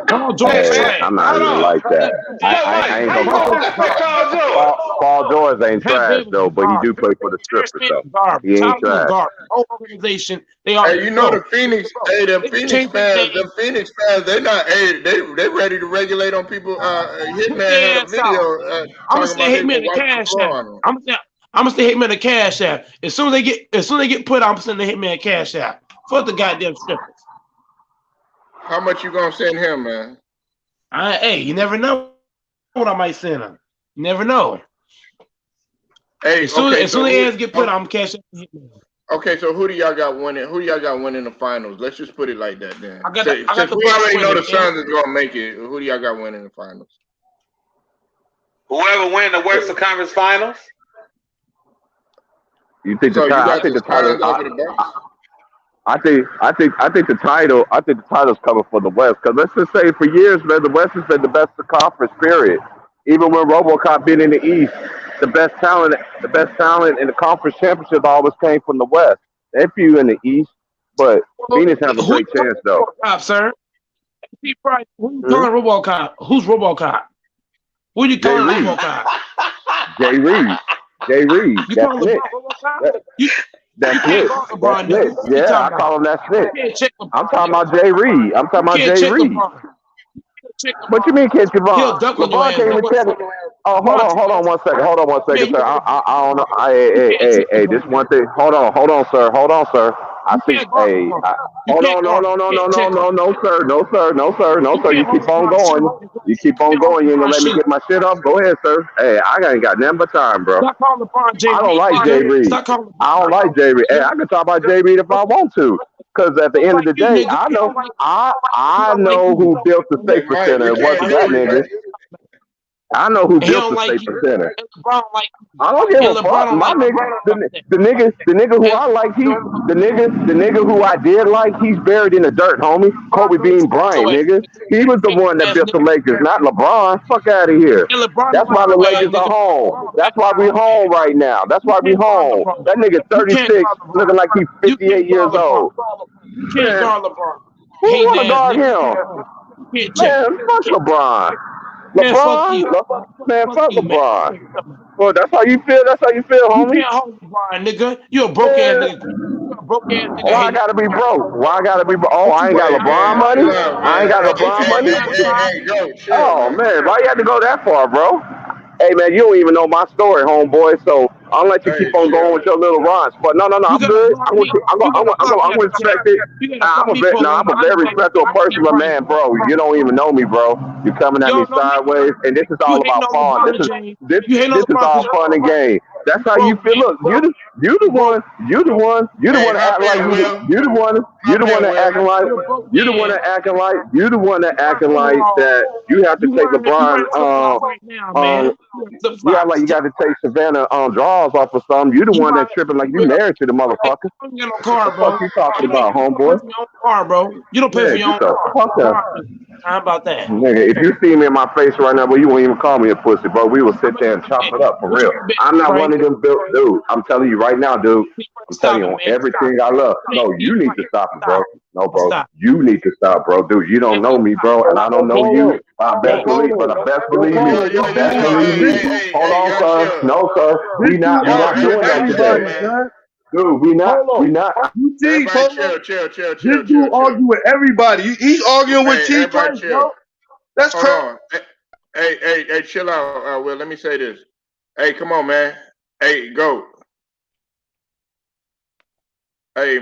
Paul George Hey, Hey, man, trash. I'm not hold even on. like that. Yo, Mike, I ain't how you gonna. gonna disrespect Carl George? Paul George ain't Pat trash Davis though, is but he do garbage. play for the Harris strippers Smith though. is garbage. He ain't Tyler is trash. garbage. The whole organization, they are. Hey, you know Bro, the Phoenix. Hey, them they Phoenix changed their fans. name. Them Phoenix fans. They not. Hey, they ready to regulate on people. Put Hitman had their a ass out. video I'm gonna talking say about they hit me in gonna the wipe the cash floor app. on them. I'm gonna say hit me in the cash app. As soon as they get put, I'm sending the hitman a cash app. Fuck the goddamn strippers. How much you gonna send him, man? Hey, you never know what I might send him. You never know. Hey, As soon okay, as so the ass get put, I'm cash app the hitman. okay, so who do y'all got winning? Who do y'all got winning the finals? Let's just put it like that, then. I got Since the we Bucks already know winning, the man. Suns is gonna make it, who do y'all got winning the finals? Whoever win the Western Conference Finals. You think So the you title? I got think the the title. Suns over the Bucks? I think the title. I think the title's coming for the West. Because let's just say for years, man, the West has been the best conference. Period. Even when RoboCop been in the East, the best talent in the conference championship always came from the West. They few in the East, but Phoenix have a Who you great chance though. calling RoboCop, sir? T. Price, who you Hmm? calling RoboCop? Who's RoboCop? Who you Jay calling Reed. RoboCop? Jay Reed. Jay Reed. You That's calling it. LeBron RoboCop? That, You that's can't it. call That's LeBron, nigga. it. What you Yeah, I talking about? call him that You snitch. can't check LeBron, I'm talking nigga. about Jay Reed. I'm talking You about can't Jay check Reed. LeBron. You can't check What you LeBron. mean, can't He'll Javon? dunk on your LeBron ass, can't even nigga. check it. Oh, LeBron, hold on one second. Hold on one man, second, you sir. can't I don't know. check Hey, this LeBron. one thing. Hold on, sir. I You see. can't guard Hey, LeBron. You hold can't on. No, guard. no, no, You no, can't no, check no, LeBron. no, sir. No, sir. No, sir. No, You sir. You can't hold keep on LeBron shit going. up. You keep You on can't hold going. You ain't gonna LeBron let me shit get up. my shit off. Go ahead, sir. Hey, I ain't got nothing but time, bro. Stop calling LeBron J. I don't Reed, like nigga. Jay Reed. Stop calling I don't LeBron. like Jay Reed. Hey, I can talk about Jay Reed if I want to. Because at the Don't end of like the you, day, nigga. I Don't like know you. who built the Hey, Staples Mike, Center. we It can't wasn't hear that you, nigga. man. I know who And he built don't the like Staples you. Center. And LeBron like you. I don't give And a LeBron fuck. don't My like nigga, you. the nigga who I like, the nigga who I did like, he's buried in the dirt, homie. Kobe Bean Bryant, nigga. He was the one that built the Lakers, not LeBron. Fuck out of here. And LeBron That's like why the your ass, Lakers are nigga. home. That's why we home right now. That's You why we can't guard home. LeBron. That nigga You can't 36, guard LeBron. looking like he's You 58 can't years guard LeBron. old. You can't Man, guard LeBron. who Hating want to ass guard nigga. him? You can't check. Man, fuck LeBron. Man, fuck you. Man, fuck You, man. LeBron. Well, that's how you feel. That's how you feel, You homie. can't hold LeBron, nigga. You a broke ass nigga. You a broke ass nigga. Why I gotta be broke? Why I gotta be broke? Oh, I ain't got LeBron money? I ain't got LeBron money? Go, chill, Oh, man. why you had to go that far, bro? Hey, man, you don't even know my story, homeboy, so I'll let you keep on going with your little runs. But no, I'm good. I'm gonna respect it. I'm a very respectful person, but man, bro, you don't even know me, bro. You coming at me sideways, and this is all about fun. This is all fun and game. That's how you feel. Look, you the one that act like you the one that acting like that you have to take LeBron you act like you got to take Savannah draws off of something. You the one that's tripping like you married to the motherfucker. You got no car, bro. What the fuck you talking about, homeboy? Car, bro. You don't pay for your own car. How about that? Nigga, if you see me in my face right now, boy, you won't even call me a pussy, bro. We will sit there and chop it up for real. I'm not one of them built dudes. I'm telling you right now, dude. I'm telling you on everything I love. No, you need to stop it, bro. No, bro. You need to stop, bro, dude. You don't know me, bro, and I don't know you. I best believe me. Hold on, sir. No, sir. We not doing that today. Dude, we not. You see, Chill. this dude argue with everybody. He's arguing with T Price, bro. That's crazy. Hold on. Hey, chill out, Will. Let me say this. Hey, come on, man. Hey, go. Hey,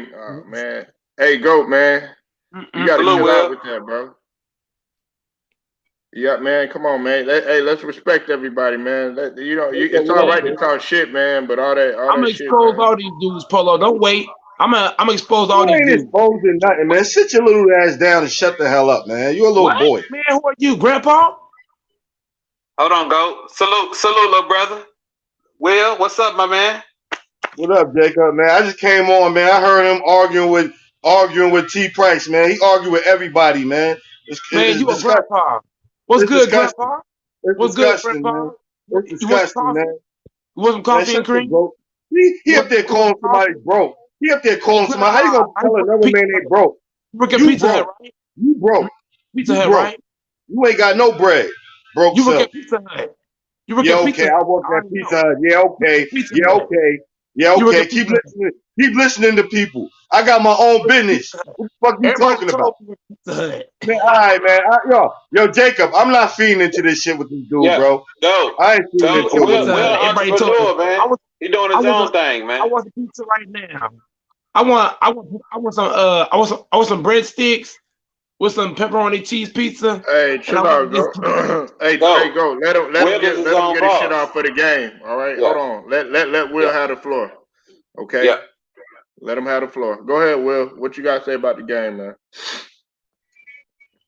man. Hey, GOAT, man. You gotta chill out with that, bro. Yeah, man. Come on, man. Let's respect everybody, man. It's all right to talk shit, man. But all that I'm gonna shit, expose man. all these dudes, Polo. Don't wait. I'm gonna expose all these dudes. You ain't exposing nothing, man. Sit your little ass down and shut the hell up, man. You're a little boy. Man, who are you, Grandpa? Hold on, GOAT. Salute, little brother. Will, what's up, my man? What up, Jacob, man? I just came on, man. I heard him arguing with T Price, man. He argued with everybody, man. Man, you a grandpa. What's good, Grandpa? What's good, Grandpa? It's disgusting, man. You want some coffee and cream? He up there calling somebody broke. He up there calling somebody. How you gonna tell another man they broke? You broke. You broke. Pizza Hut, right? You ain't got no bread. Broke you self. Work at Pizza Hut. You work yeah, at okay. Pizza I work at Pizza Hut. Yeah, okay. Yeah, okay. Keep listening to people. I got my own business. What the fuck you talking about? Man, all right, man. Yo, Jacob, I'm not feeding into this shit with this dude, bro. Go. I ain't feeding into it. Will entrepreneur, man. He doing his own thing, man. I want the pizza right now. I want some breadsticks with some pepperoni cheese pizza. Hey, chill out, go. Hey, go. Let him get his shit off for the game. All right, hold on. Let Will have the floor. Okay. Yeah. Let him have the floor. Go ahead, Will. What you gotta say about the game, man?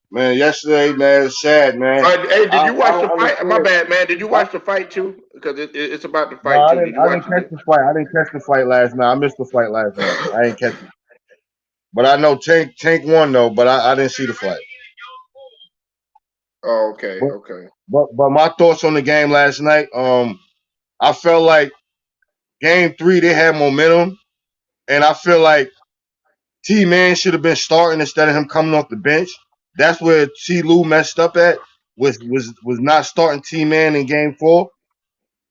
Man, yesterday, man, it's sad, man. Hey, did you watch the fight? My bad, man. Did you watch the fight too? Because it's about the fight too. I didn't catch the fight. I didn't catch the fight last night. I missed the fight last night. I didn't catch it. But I know Tank won though. But I didn't see the fight. Oh, okay, okay. But my thoughts on the game last night. I felt like game 3 they had momentum, and I feel like T-Man should have been starting instead of him coming off the bench. That's where T. Lou messed up at, was not starting T-Man in game 4,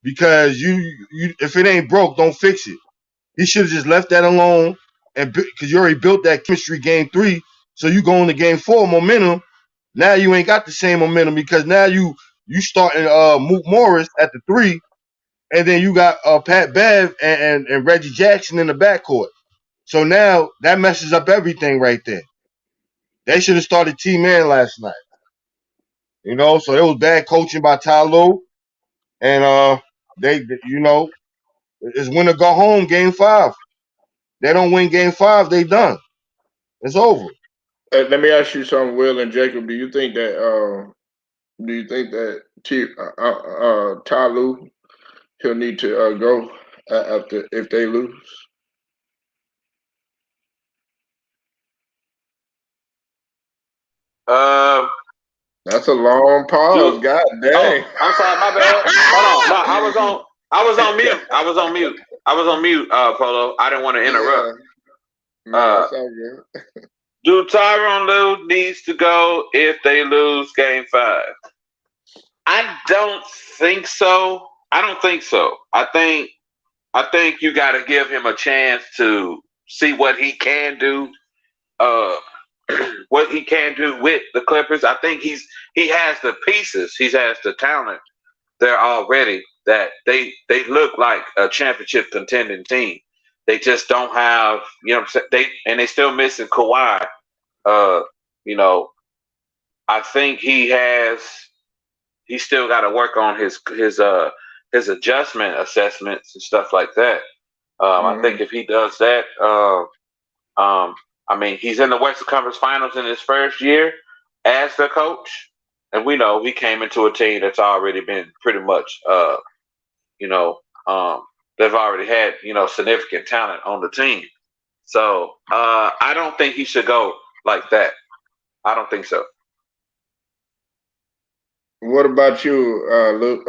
because you if it ain't broke, don't fix it. He should have just left that alone, and because you already built that chemistry game 3, so you go into game 4 momentum. Now you ain't got the same momentum because now you starting Mook Morris at the 3, and then you got Pat Bev and Reggie Jackson in the backcourt. So now that messes up everything right there. They should have started T-Man last night. You know, so it was bad coaching by Ty Lue. And they it's win or go home game 5. They don't win game 5, they done. It's over. Let me ask you something, Will and Jacob. Do you think that Do you think that Ty Lue, he'll need to go after if they lose? Uh, That's a long pause. dude. God dang. Oh, I'm sorry, my bad. Hold on. No, I was on mute. I was on mute. I was on mute, Polo. I didn't want to interrupt. Yeah. No, Uh, it's all good. do Tyronn Lue needs to go if they lose Game 5? I don't think so. I don't think so. I think you got to give him a chance to see what he can do. Uh, what he can do with the Clippers. I think he has the pieces. He has the talent there already that they look like a championship contending team. They just don't have, you know what I'm saying? They still missing Kawhi. You know, I think he's still got to work on his adjustment assessments and stuff like that. I think if he does that, I mean, he's in the Western Conference Finals in his first year as the coach, and we know he came into a team that's already been pretty much, you know, they've already had significant talent on the team. So I don't think he should go like that. I don't think so. What about you, Luke,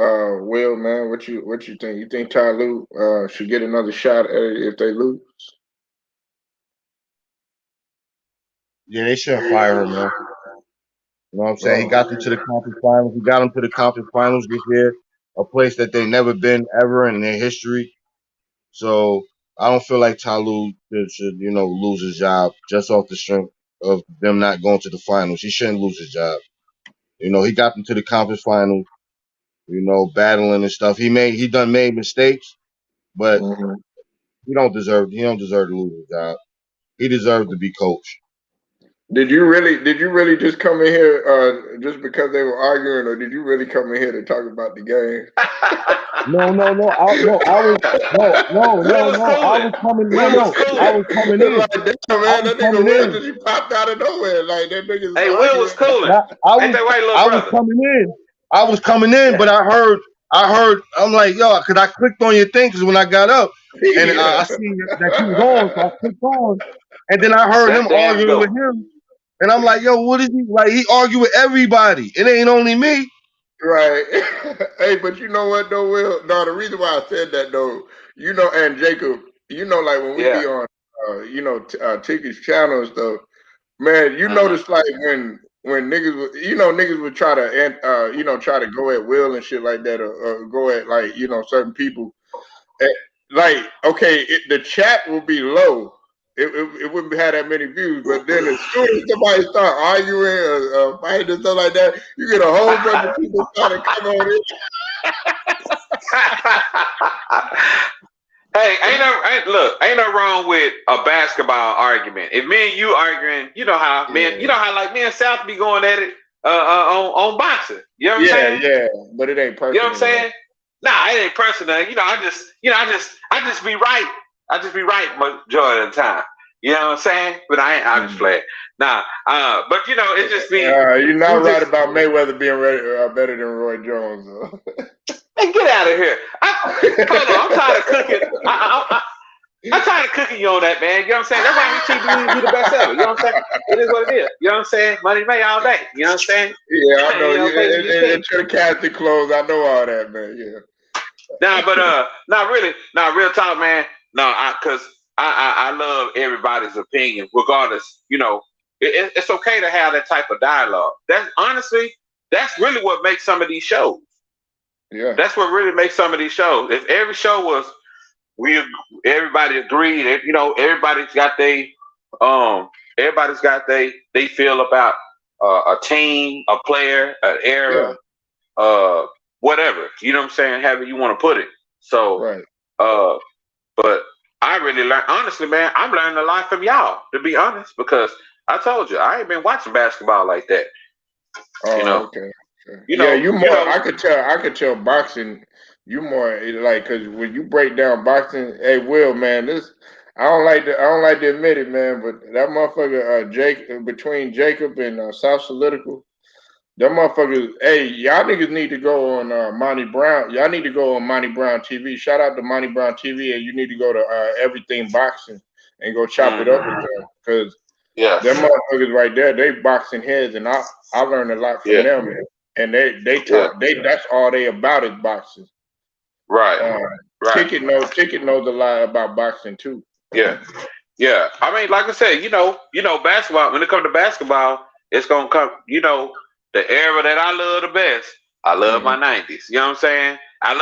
Will, man? What you think? You think Ty Lue should get another shot at it if they lose? Yeah, they shouldn't fire him, man. You know what I'm saying? He got them to the conference finals. He got them to the conference finals this year, a place that they've never been ever in their history. So I don't feel like Ty Lue should, lose his job just off the strength of them not going to the finals. He shouldn't lose his job. He got them to the conference finals, battling and stuff. He done made mistakes, but Mhm. he don't deserve to lose his job. He deserves to be coach. Did you really just come in here just because they were arguing, or did you really come in here to talk about the game? No. I was coming. I was coming in. Like, damn, man, that nigga Will just popped out of nowhere. Like that nigga's Hey, Will was cooling. Ain't that right, little I brother? was coming in, but I heard. I'm like, yo, because I clicked on your thing because when I got up and I seen that you was on, so I clicked on, and then I heard him arguing with him, and I'm like, yo, what is he like? He argue with everybody. It ain't only me. Right. Hey, but you know what though, Will? No, the reason why I said that though, and Jacob, like when we be on, Ticket's channel and stuff, man, notice like when niggas would, niggas would try to, try to go at Will and shit like that, or go at like, certain people. Like, okay, the chat will be low. It wouldn't have that many views, but then as soon as somebody start arguing or fighting and stuff like that, you get a whole bunch of people trying to come on in. Hey, ain't no wrong with a basketball argument. If me and you arguing, you know how me and South be going at it on boxing. You know what I'm saying? Yeah, but it ain't personal. You know what I'm saying? Nah, it ain't personal. I just be right. I just be right majority of the time. You know what I'm saying? But I'm just playing. Nah, but it just be. You're not right about Mayweather being better than Roy Jones. Hey, get out of here! I'm tired of cooking. I'm tired of cooking you on that, man. You know what I'm saying? That's why we keep you the best ever. You know what I'm saying? It is what it is. You know what I'm saying? Money made all day. You know what I'm saying? Yeah, I know. You're casting clothes. I know all that, man. Yeah. Nah, but not really. Nah, real talk, man. No, because I love everybody's opinion, regardless. It's okay to have that type of dialogue. That's really what makes some of these shows. Yeah. That's what really makes some of these shows. If every show was everybody agreed, everybody's got they feel about a team, a player, an era, whatever. You know what I'm saying? However you want to put it. So, right. But I really learned, honestly, man, I'm learning a lot from y'all, to be honest, because I told you, I ain't been watching basketball like that. Oh, okay. You more. I could tell boxing. You more like because when you break down boxing, hey, Will, man, I don't like to admit it, man, but that motherfucker, between Jacob and South Political, Them motherfuckers, hey, y'all niggas need to go on Monty Brown. Y'all need to go on Monty Brown TV. Shout out to Monty Brown TV, and you need to go to Everything Boxing and go chop it up with them because Yes. them motherfuckers right there, they boxing heads, and I learned a lot from Yeah. them. And they talk, that's all they about is boxing. Right. Right. Ticket knows a lot about boxing too. Yeah. Yeah. I mean, like I said, you know, basketball. When it comes to basketball, it's gonna come. You know, the era that I love the best. I love my '90s. You know what I'm saying? I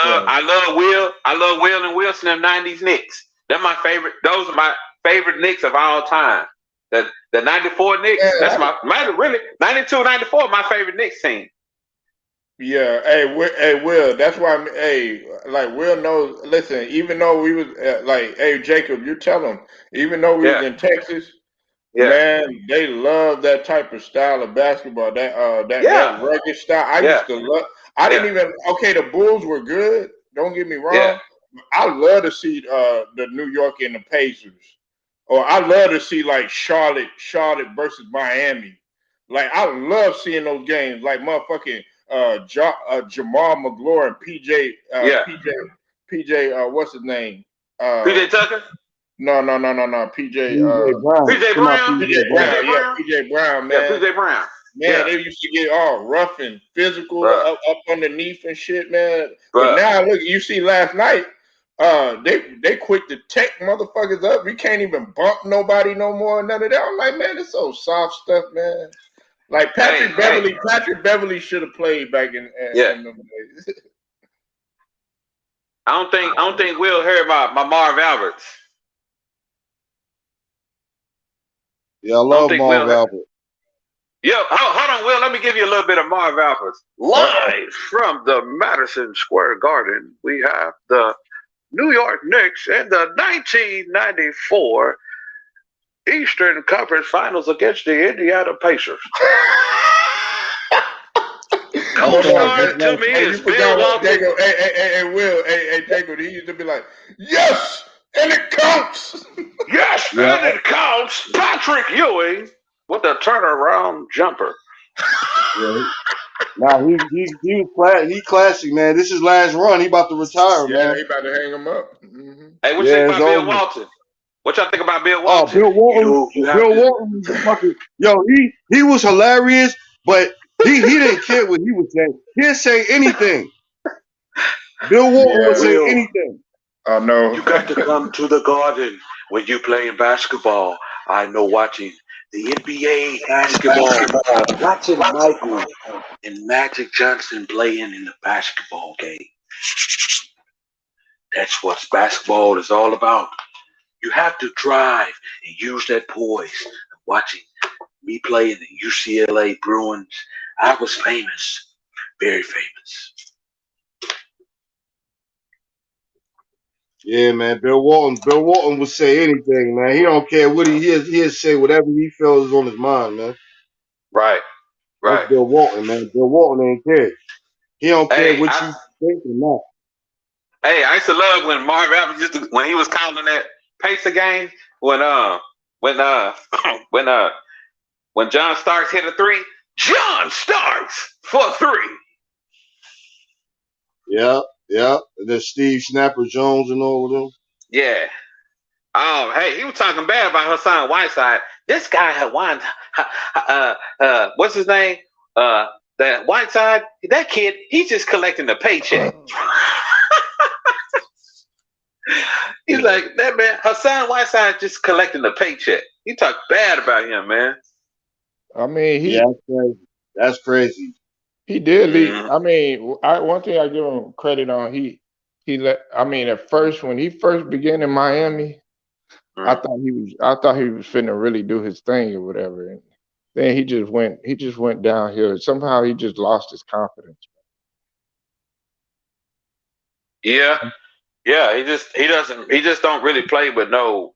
love Will and Wilson in '90s Knicks. They're my favorite. Those are my favorite Knicks of all time. The '94 Knicks. That's really '92, '94. My favorite Knicks team. Yeah, hey, Will. That's why, like Will knows. Listen, even though we was hey, Jacob, you tell him. Even though we was in Texas, man, they love that type of style of basketball. That rugged style. I used to love. I didn't even. Okay, the Bulls were good. Don't get me wrong. Yeah. I love to see the New York and the Pacers, or I love to see like Charlotte versus Miami. Like I love seeing those games. Like motherfucking. Jamal McGlory and PJ, what's his name? PJ Tucker? No. PJ Brown. PJ Brown. PJ Brown, man. Yeah, PJ Brown. Man, they used to get all rough and physical up underneath and shit, man. But now look, you see last night, they quick to tech motherfuckers up. We can't even bump nobody no more. None of that. I'm like, man, it's so soft stuff, man. Like Patrick Beverly should have played back in them days. I don't think Will heard my Marv Alberts. Yeah, I love Marv Alberts. Yo, hold on, Will. Let me give you a little bit of Marv Alberts. Live from the Madison Square Garden, we have the New York Knicks in the 1994 Eastern Conference Finals against the Indiana Pacers. Co-star to me is Bill Walton. Hey, Will. Hey, Jacob. He used to be like, yes, and it counts. Yes, and it counts. Patrick Ewing with a turnaround jumper. Now he classic, man. This is last run. He about to retire, man. Yeah, he about to hang him up. Mm-hmm. Hey, what you think about Bill Walton? What y'all think about Bill Walton? Bill Walton was fucking, he was hilarious, but he didn't care what he was saying. He didn't say anything. Bill Walton would say anything. I know. You got to come to the Garden when you playing basketball. I know watching the NBA basketball, watching Michael and Magic Johnson playing in the basketball game. That's what basketball is all about. You have to drive and use that poise. Watching me play in the UCLA Bruins, I was famous, very famous. Yeah, man. Bill Walton would say anything, man. He don't care what he'll say whatever he feels is on his mind, man. Right. That's Bill Walton, man. Bill Walton ain't care. He don't care what you think or not. Hey, I used to love when Marv Alberts when he was calling that Pacer game when John Starks hit a three. John Starks for three. Yeah. And then Steve Snapper Jones and all of them. Yeah. Oh, hey, he was talking bad about Hassan Whiteside. This guy had won. What's his name? That Whiteside. That kid. He's just collecting the paycheck. He's like that man. Hassan Whiteside just collecting the paycheck. He talked bad about him, man. I mean, that's crazy. He did leave. I mean, one thing I give him credit on, at first when he first began in Miami, I thought he was finna really do his thing or whatever. And then he just went downhill. Somehow he just lost his confidence. Yeah. He just don't really play with no.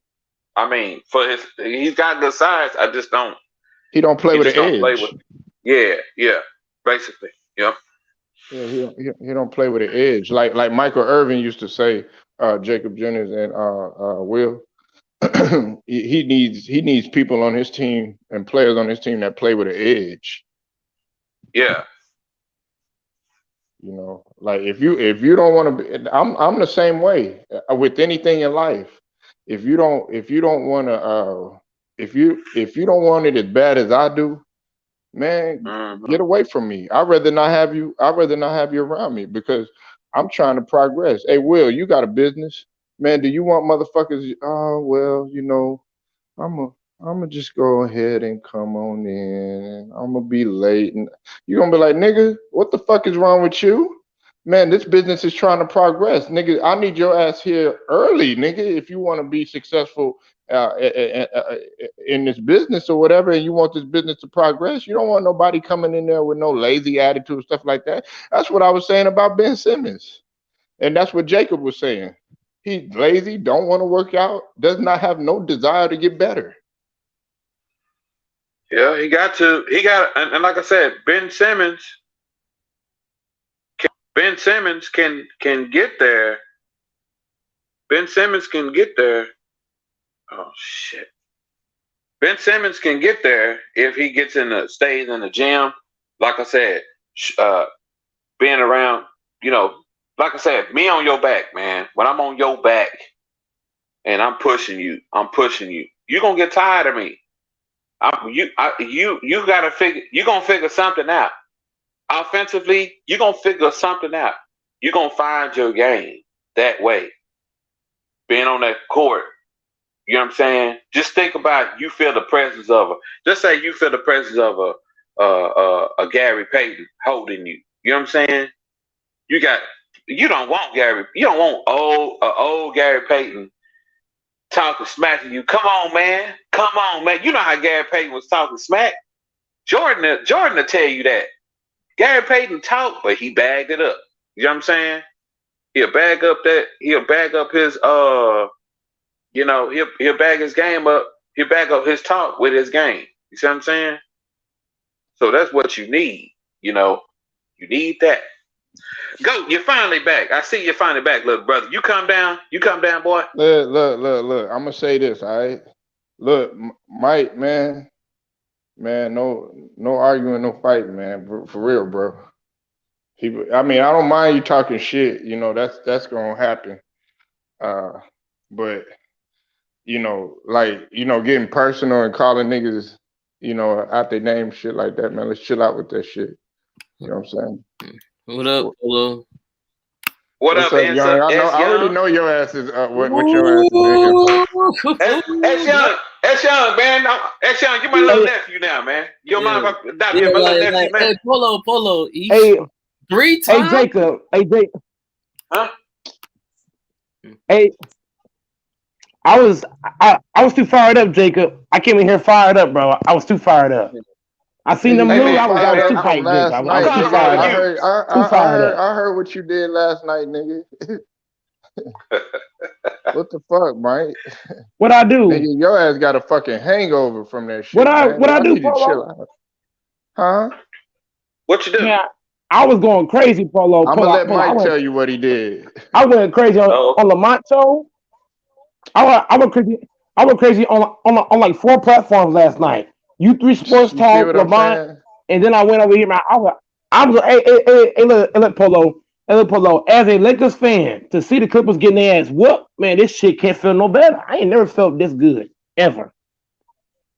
I mean, he's got good size. I just don't. He don't play with the edge. Yeah, basically, yep. Yeah, he don't play with the edge like Michael Irvin used to say. Jacob Jennings and Will. he needs people on his team and players on his team that play with an edge. Yeah. You know, like if you don't want to be, I'm the same way with anything in life. If you don't want to, if you don't want it as bad as I do, man, Mm-hmm. get away from me. I'd rather not have you. I'd rather not have you around me because I'm trying to progress. Hey, Will, you got a business, man? Do you want motherfuckers? Oh, well, you know, I'm a. I'm gonna just go ahead and come on in. I'm gonna be late, and you're gonna be like, nigga, what the fuck is wrong with you? Man, this business is trying to progress, nigga. I need your ass here early, nigga, if you want to be successful in this business or whatever, and you want this business to progress. You don't want nobody coming in there with no lazy attitude, stuff like that. That's what I was saying about Ben Simmons, and that's what Jacob was saying. He's lazy, don't want to work out, does not have no desire to get better. Yeah, he got, and like I said, Ben Simmons can get there. Ben Simmons can get there. Oh shit. Ben Simmons can get there if he stays in the gym. Like I said, being around, like I said, me on your back, man. When I'm on your back and I'm pushing you, you're gonna get tired of me. You gotta figure. You're gonna figure something out. Offensively, you're gonna figure something out. You're gonna find your game that way. Being on that court, you know what I'm saying? Just think about you feel the presence of just say you feel the presence of a Gary Payton holding you. You know what I'm saying? You don't want old Gary Payton talking smack to you. Come on, man. You know how Gary Payton was talking smack. Jordan will tell you that. Gary Payton talked, but he bagged it up. You know what I'm saying? He'll bag up his he'll bag his game up. He'll back up his talk with his game. You see what I'm saying? So that's what you need. You need that. Go, you're finally back. I see you're finally back, little brother. You come down, boy. Look. I'm gonna say this, all right? Look, Mike, man, no arguing, no fighting, man, for real, bro. I don't mind you talking shit. That's gonna happen. But getting personal and calling niggas, out their name, shit like that, man. Let's chill out with that shit. You know what I'm saying? What up, Polo? What's up, Young? I already know your ass is what your ass is in here for. That's young, man. That's young. You my little nephew now, man. You don't mind if I adopt you, my little nephew, man? Hey, Polo. Hey, 3 times. Hey, Jacob. Huh? Hey, I was too fired up, Jacob. I came in here fired up, bro. I was too fired up. I seen them move. I was too hyped, Jacob. I was too fired up. I heard what you did last night, nigga. What the fuck, Mike? What I do? Nigga, your ass got a fucking hangover from that shit. What I do, Polo? Huh? What you do? Yeah, I was going crazy, Polo. I'm gonna let Mike tell you what he did. I went crazy on Lamont show. I went crazy on like 4 platforms last night. U3 Sports Talk, Lamont, and then I went over here. I was look, Polo. As a Lakers fan, to see the Clippers getting their ass whooped, man, this shit can't feel no better. I ain't never felt this good ever.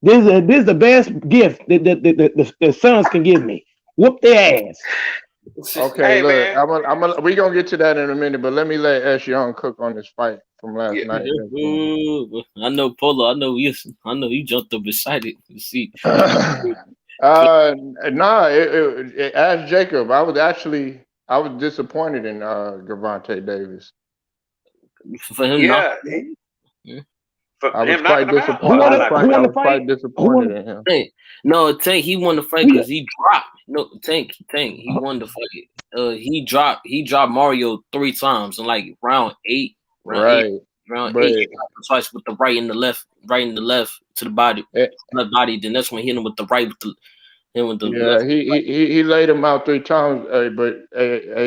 This is the best gift that the Suns can give me. Whoop their ass. Okay, look, we gonna get to that in a minute, but let S. Young cook on this fight from last night. I know Polo. I know you jumped up excited to see. Ask Jacob. I was disappointed in Gervonta Davis. For him, I was quite disappointed. I was quite disappointed in him. No, Tank, he won the fight because he dropped. No, Tank, he won the fight. He dropped Mario 3 times in like round 8. Round 8, twice with the right and the left to the body, the body. Then that's when he hit him with the right with the left. He laid him out 3 times. But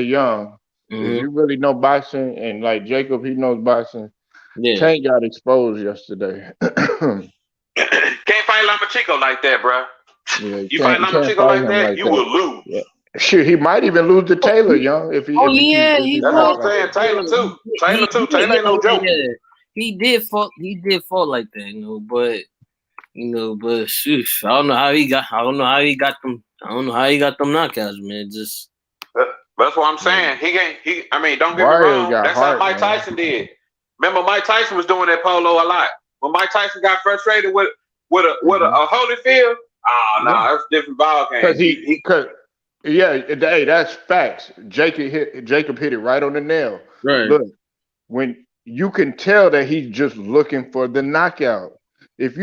Young, if you really know boxing, and like Jacob, he knows boxing. Yeah. Tank got exposed yesterday. Can't fight Lomachenko like that, bro. Yeah, You fight Lomachenko like that, you will lose. Yeah. Shit, he might even lose to Taylor, young. If he, Oh if he yeah, keeps, if he he That's fights what I'm like saying. that. Taylor too. Taylor ain't no joke. He did fall like that, you know, but shush, I don't know how he got them. I don't know how he got them knockouts, man. Just That's what I'm saying. I mean, don't get me Warriors wrong. got That's heart, how Mike man. Tyson did. Remember, Mike Tyson was doing that polo a lot. When Mike Tyson got frustrated with a Holyfield, no, that's a different ball game. Because hey, that's facts. Jacob hit it right on the nail. right. Look, when you can tell that he's just looking for the knockout. If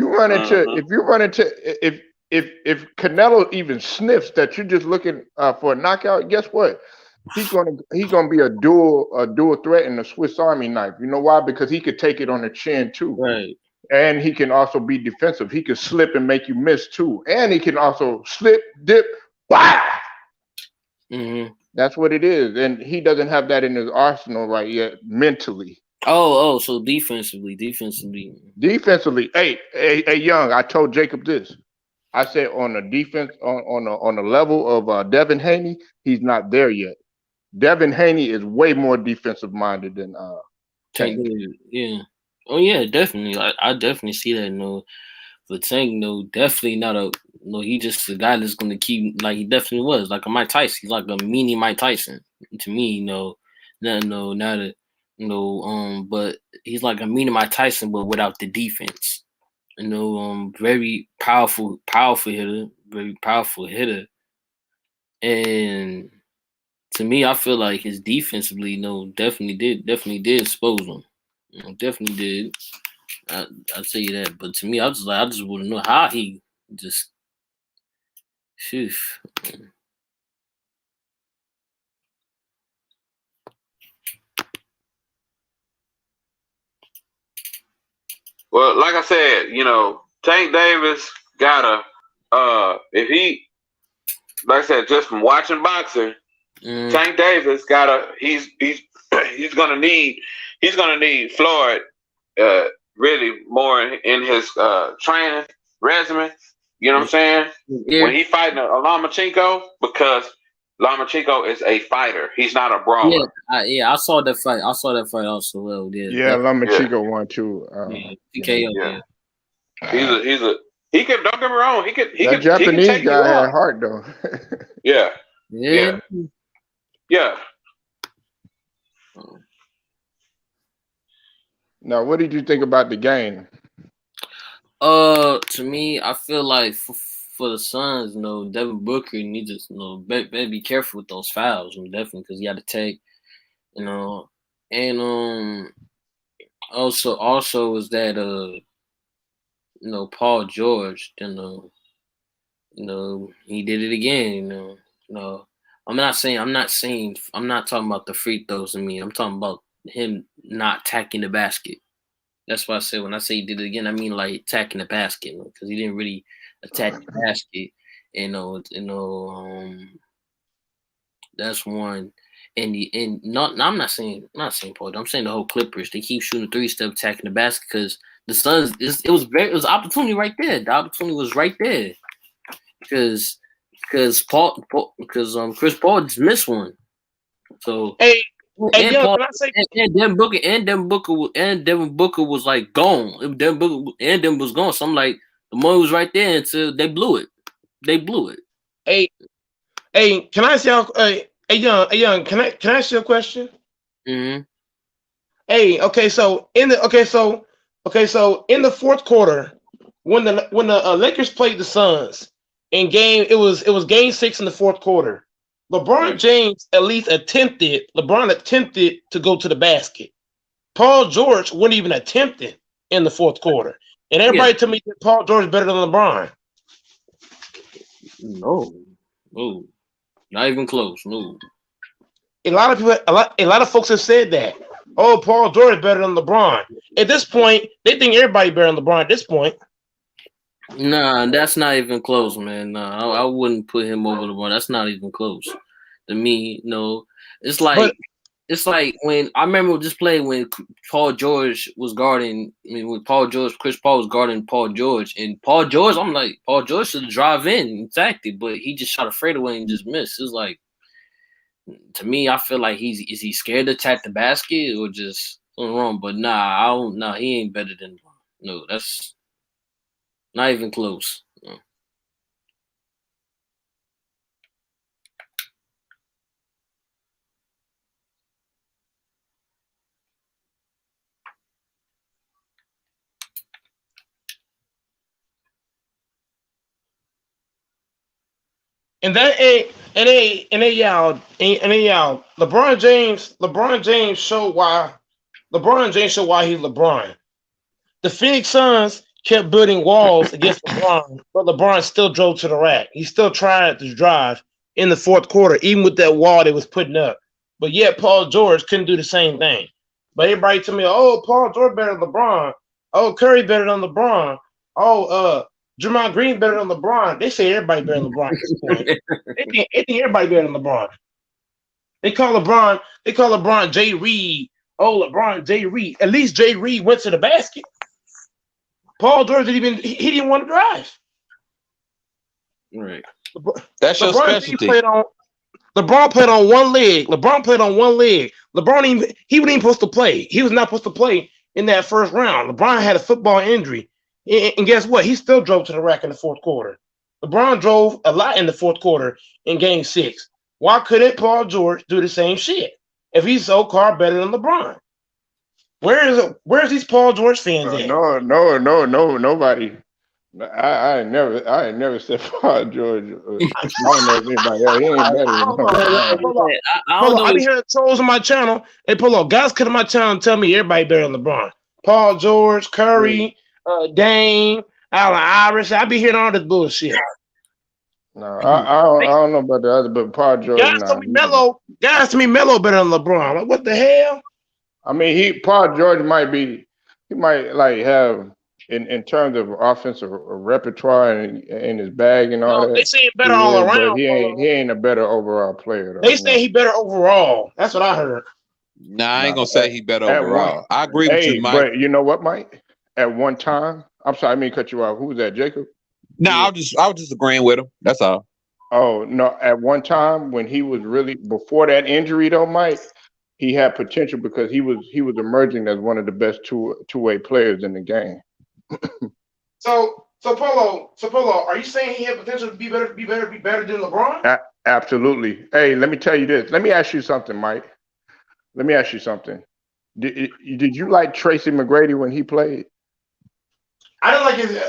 Canelo even sniffs that you're just looking for a knockout, guess what? He's gonna be a dual threat in the Swiss Army knife. You know why? Because he could take it on the chin too. Right. And he can also be defensive. He can slip and make you miss too. And he can also slip, dip, bah! Mm-hmm. That's what it is. And he doesn't have that in his arsenal right yet mentally. Oh, so defensively. Defensively, hey, Young, I told Jacob this. I said on the defense, on the level of Devin Haney, he's not there yet. Devin Haney is way more defensive minded than Tank. Yeah. Oh yeah, definitely. I definitely see that. No, but Tank, definitely not he just a guy that's gonna keep like he definitely was like a Mike Tyson. He's like a mini Mike Tyson to me. But he's like a mini Mike Tyson, but without the defense. Very powerful hitter, very powerful hitter, and to me, I feel like his defensively, definitely did expose him. Definitely did. I'll tell you that. But to me, I just want to know how he just. Sheesh. Well, like I said, Tank Davis gotta if he, like I said, just from watching boxing, Tank Davis he's gonna need Floyd really more in his training regimen. You know what I'm saying? Yeah. When he fighting a Lomachenko, because Lomachenko is a fighter. He's not a brawler. I saw that fight. I saw that fight also. Well, Lomachenko won too. TKO. He can, don't get me wrong. He can Japanese guy had heart though. Yeah. Now, what did you think about the game? To me, I feel like for the Suns, Devin Booker needs to, better be careful with those fouls, definitely, because he had to take, and also is that Paul George, he did it again, I'm not talking about the free throws. I'm talking about him not attacking the basket. That's why I said when I say he did it again, I mean like attacking the basket, because he didn't really attack the basket. That's one. I'm not saying Paul. I'm saying the whole Clippers. They keep shooting 3-step attacking the basket because the Suns. It was opportunity right there. The opportunity was right there because Chris Paul just missed one. So Devin Booker was like gone. Devin was gone. So I'm like, the money was right there until they blew it. Hey, can I ask y'all? Hey, Young, can I ask you a question? Mm-hmm. Hey, so in the fourth quarter, when the Lakers played the Suns it was game 6 in the fourth quarter. LeBron James attempted to go to the basket. Paul George wouldn't even attempt it in the fourth quarter. And everybody told me that Paul George is better than LeBron. No, not even close. No. A lot of folks have said that. Oh, Paul George is better than LeBron. At this point, they think everybody better than LeBron at this point. Nah, that's not even close, man. Nah, I wouldn't put him over LeBron. That's not even close to me. No, it's like it's like when I remember this play when Paul George was guarding. I mean, when Chris Paul was guarding Paul George, and Paul George, I'm like, Paul George should drive in and attacked it, but he just shot a fadeaway and just missed. It's like, to me, I feel like is he scared to attack the basket or just something wrong? But nah, I don't. Nah, he ain't better than. No, that's not even close. No. And they y'all. LeBron James showed why he's LeBron. The Phoenix Suns kept building walls against LeBron, but LeBron still drove to the rack. He still tried to drive in the fourth quarter, even with that wall they was putting up. But yet Paul George couldn't do the same thing. But everybody told me, oh, Paul George better than LeBron. Oh, Curry better than LeBron. Oh, Draymond Green better than LeBron. They say everybody better than LeBron at this point. They think everybody better than LeBron. They call LeBron Jay Reed. Oh, LeBron Jay Reed. At least Jay Reed went to the basket. Paul George didn't want to drive. Right. That's your specialty. LeBron played on one leg. LeBron wasn't even supposed to play. He was not supposed to play in that first round. LeBron had a football injury. And guess what? He still drove to the rack in the fourth quarter. LeBron drove a lot in the fourth quarter in Game 6. Why couldn't Paul George do the same shit if he's so called better than LeBron? Where's these Paul George fans at? No, nobody. I ain't never said Paul George. I don't know if anybody else. He ain't better than Polo, I be hearing trolls on my channel. Hey, Polo, guys come to my channel and tell me everybody better than LeBron. Paul George, Curry, Dame, Allen Iverson. I be hearing all this bullshit. No, I don't know about the other, but Paul George. Guys tell me Melo better than LeBron. Like, what the hell? I mean, Paul George might like have in terms of offensive repertoire and in his bag and all that. They say better all around. But he ain't a better overall player. Though, they say he better overall. That's what I heard. Nah, I ain't gonna say he better overall. I agree with you, Mike. But you know what, Mike? At one time, I'm sorry, I mean cut you off. Who was that, Jacob? No, I was just agreeing with him. That's all. Oh no! At one time, when he was really before that injury, though, Mike, he had potential because he was emerging as one of the best two-way players in the game. So Polo, are you saying he had potential to be better than LeBron? Absolutely. Hey, let me tell you this. Let me ask you something, Mike. Let me ask you something. Did you like Tracy McGrady when he played? I didn't like his.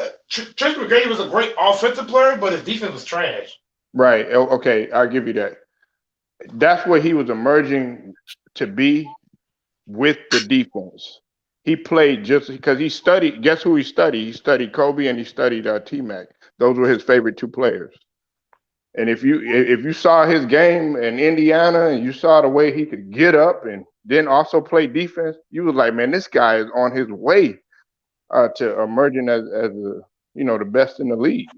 Tracy McGrady was a great offensive player, but his defense was trash. Right. Okay, I'll give you that. That's what he was emerging to be with the defense. He played just because he studied. Guess who he studied? He studied Kobe and he studied T-Mac. Those were his favorite two players. And if you saw his game in Indiana and you saw the way he could get up and then also play defense, you was like, man, this guy is on his way to emerging as the best in the league.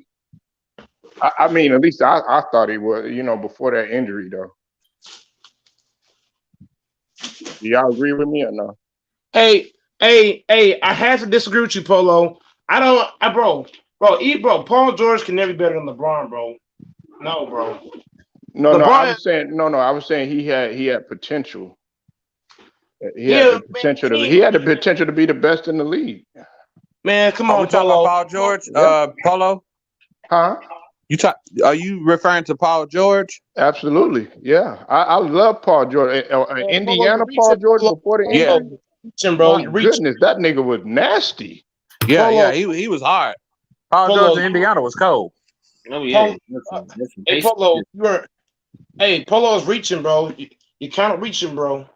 I mean, at least I thought he was, before that injury though. Do y'all agree with me or no? Hey, I have to disagree with you, Polo. Bro, Paul George can never be better than LeBron, bro. No, bro. No, I was saying he had potential. He had the potential to be the best in the league. Man, come on, we talking about Paul George? Yeah. Polo? Huh? Are you referring to Paul George? Absolutely, yeah. I love Paul George. Indiana Paul George before the injury. My goodness, that nigga was nasty. Yeah, he was hard. Paul George in Indiana was cold. Oh yeah. Hey, Polo, Polo's reaching, bro. You're kind of reaching, bro.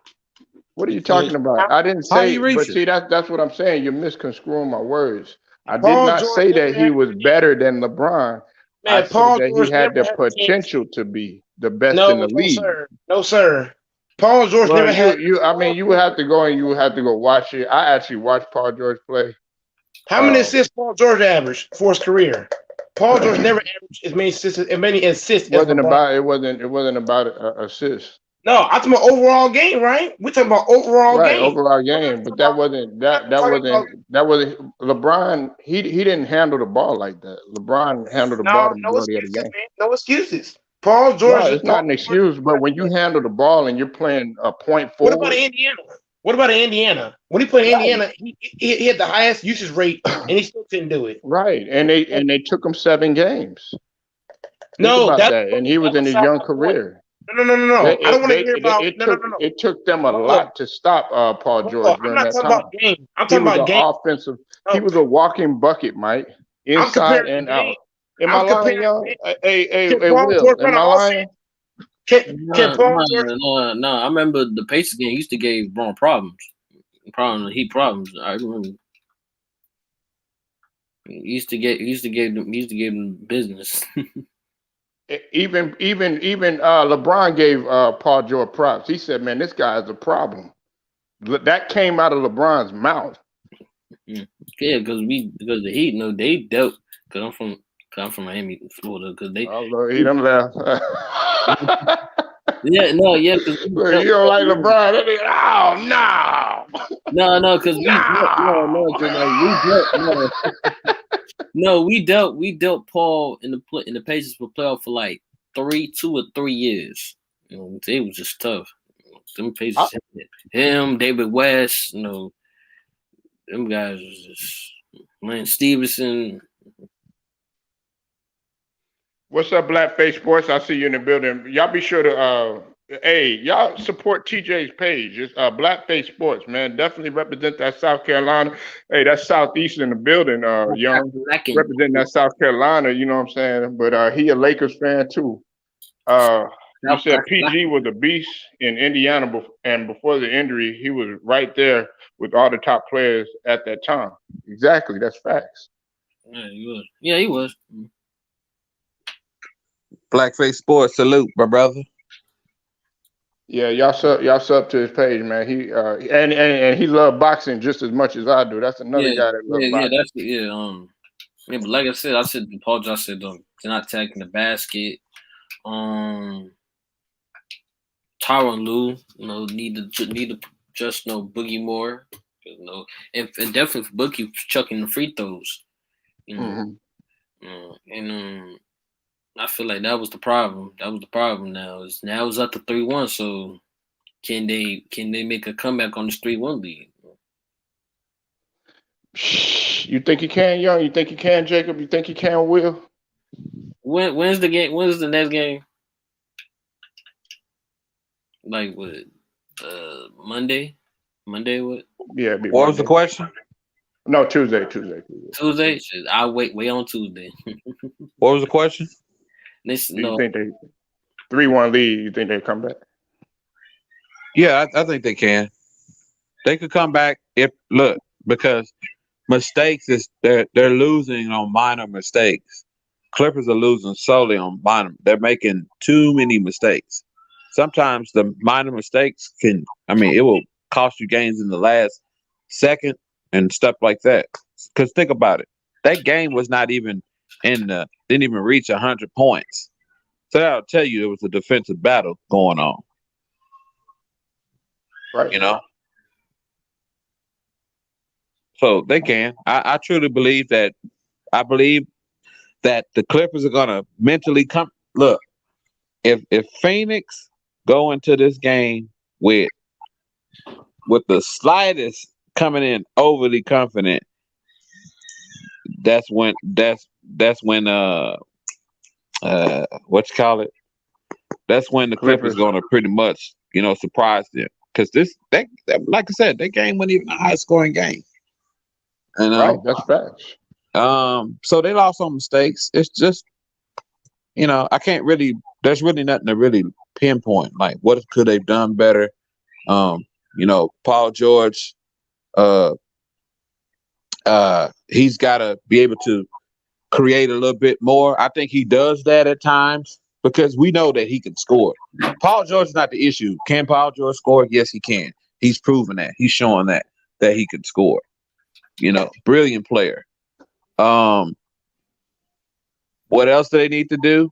What are you talking about? I didn't say, but see, that's what I'm saying. You're misconstruing my words. I did not say that he was better than LeBron. Man, I said that he had the potential to be the best in the league. No, sir. Paul George never had. You would have to go and you would have to go watch it. I actually watched Paul George play. How many assists Paul George averaged for his career? Paul George never averaged as many assists. It wasn't about assists. No, I'm talking about overall game, right? We're talking about overall Right, game. overall We're not game, talking but that about. wasn't We're not talking about. that wasn't LeBron. He didn't handle the ball like that. LeBron handled the ball No, the no majority of the excuses, game. man. No excuses. Paul No, George. it's Paul not an George. excuse, but when you handle the ball and you're playing a point What about forward, Indiana? What about Indiana? When he played right, Indiana, he had the highest usage rate, and he still couldn't do it. right, and they took him 7 games. Think No, about that's that, and he was that in his beside young my point. career. No. I don't want to hear about. It No, no, took no, no. it took them a Hold on, lot to stop Paul hold on. George I'm during not that talking time. about game. I'm He talking was about an game. offensive. He No, was a walking bucket, Mike, I'm inside comparing and game. out. Am I I'm lying, comparing y'all? game. Hey, Can Paul Will, George run am an I lying? offense? Can Paul George? No. I remember the Pacers game. He used to give LeBron problems. Problems. I remember. He used to give them business. Even LeBron gave Paul George props. He said, "Man, this guy is a problem." That came out of LeBron's mouth. Yeah, because the Heat, no, they dealt. Cause I'm from Miami, Florida. Because they, Oh, Lord, he done left. yeah, no, yeah, because Look, you don't like LeBron? Oh no, because we dealt Paul in the Pacers for playoff for like 2 or 3 years. You know, it was just tough. Them Pacers, him, David West, them guys was just Lance Stevenson. What's up, Blackface Sports? I see you in the building. Y'all be sure to y'all support TJ's page. It's Blackface Sports, man. Definitely represent that South Carolina. Hey, that's Southeast in the building, young. Representing that South Carolina, you know what I'm saying? But he a Lakers fan too. You said PG was a beast in Indiana, and before the injury, he was right there with all the top players at that time. Exactly, that's facts. Yeah, he was. Yeah, he was. Blackface Sports, salute, my brother. Yeah, y'all sub to his page, man. He and he loved boxing just as much as I do. That's another guy that loves boxing. Yeah, but like I said Paul George said to not attacking the basket. Tyronn Lue, need to just Boogie more, and definitely Boogie chucking the free throws, and I feel like that was the problem. Now it's up to 3-1. So can they make a comeback on this 3-1 lead? You think you can, Young? You think you can, Jacob? You think you can, Will? When's the game? When's the next game? Like what? Monday? Monday? What? Yeah. What was the question? No, Tuesday. Tuesday? I'll wait on Tuesday. What was the question? You think they 3-1 lead? You think they come back? Yeah, I think they can. They could come back because mistakes is they're losing on minor mistakes. Clippers are losing solely on minor. They're making too many mistakes. Sometimes the minor mistakes it will cost you games in the last second and stuff like that. Because think about it, that game was not even didn't even reach 100 points. So that'll tell you it was a defensive battle going on. Right. So they can. I truly believe that. I believe that the Clippers are gonna mentally come. Look, if Phoenix go into this game with the slightest coming in overly confident, that's when what you call it? That's when the Clippers gonna pretty much surprise them, because that like I said, that game wasn't even a high scoring game. Right, that's facts. So they lost on mistakes. It's just I can't really. There's really nothing to really pinpoint. Like, what could they've done better? Paul George, he's got to be able to create a little bit more. I think he does that at times because we know that he can score. Paul George is not the issue. Can Paul George score? Yes, he can. He's proven that. He's showing that he can score. Brilliant player. What else do they need to do?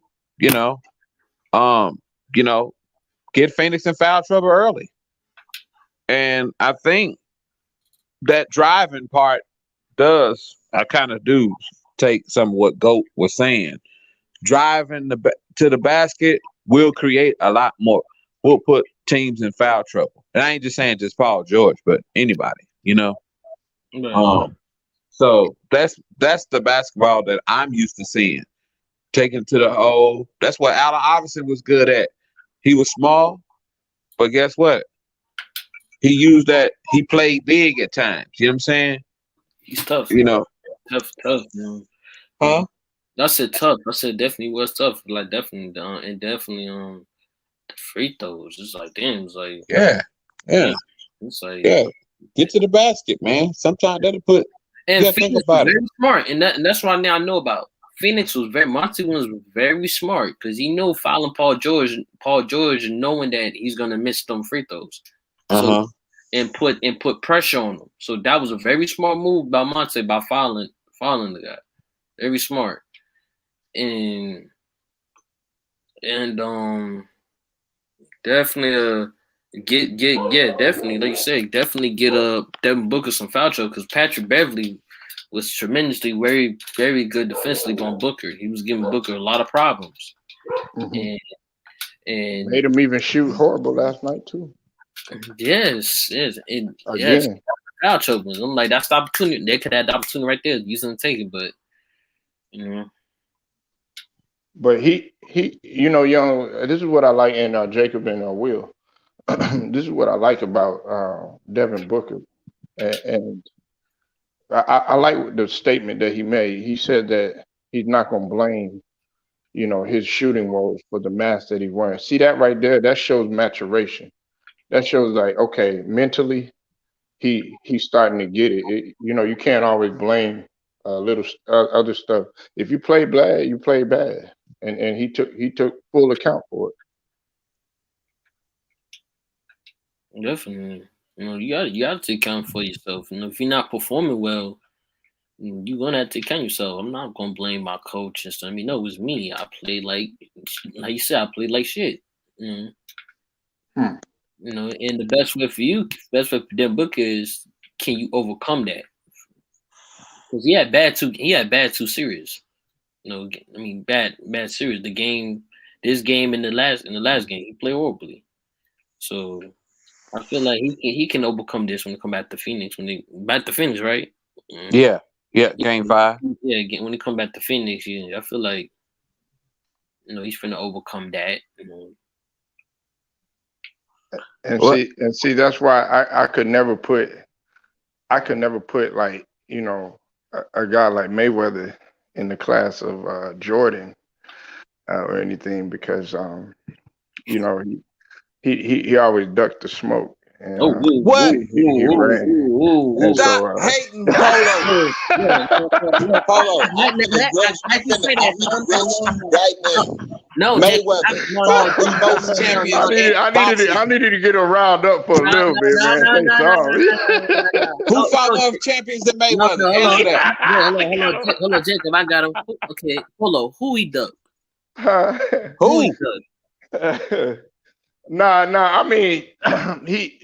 get Phoenix in foul trouble early. And I think that driving part I kind of do take some of what Goat was saying. Driving to the basket will create a lot more. Will put teams in foul trouble. And I ain't just saying just Paul George, but anybody, So that's the basketball that I'm used to seeing. Taken to the hole. That's what Allen Iverson was good at. He was small, but guess what? He used that. He played big at times. You know what I'm saying? He's tough. Tough, man. Huh? I said tough. I said definitely was tough. Like definitely, and definitely the free throws. It's like damn. It's like yeah. It's like Get to the basket, man. Sometimes that'll put. And Phoenix was very smart, and that's why now I know about. Phoenix was Monty was very smart because he knew fouling Paul George, knowing that he's gonna miss them free throws. So and put pressure on him. So that was a very smart move by Monty by fouling the guy. Very smart. And definitely definitely like you said, definitely get Devin Booker some foul trouble because Patrick Beverly was tremendously very, very good defensively on Booker. He was giving Booker a lot of problems. And made him even shoot horrible last night too. Yes. Foul trouble. I'm like, that's the opportunity. They could have the opportunity right there. You didn't take it, but But he young. This is what I like in Jacob and Will. This is what I like about Devin Booker, and I like the statement that he made. He said that he's not going to blame, his shooting woes for the mask that he's wearing. See that right there? That shows maturation. That shows like, okay, mentally, he's starting to get it. You can't always blame little other stuff. If you play bad, you play bad, and he took full account for it. Definitely. You gotta take account for yourself. If you're not performing well, you're gonna have to take account of yourself. I'm not gonna blame my coach and stuff. I mean, no, it was me. I played like you said, I played like shit. And the best way for Devin Booker is, can you overcome that? Because he had bad two series. Bad series. This game and the last game, he played horribly. So I feel like he can overcome this when they come back to Phoenix. Right? Yeah, game 5. Yeah, when they come back to Phoenix, I feel like he's finna overcome that. And see, that's why I could never put like a guy like Mayweather in the class of Jordan or anything because he always ducked the smoke. And, what? He ran. Stop hating Polo. Polo. No, Mayweather. I needed to get him round up for a little bit, man. Sorry. Who fought more champions than Mayweather? Hold on, Jacob. I got him. Okay, Polo. Who he ducked? Who he ducked? Nah. I mean, he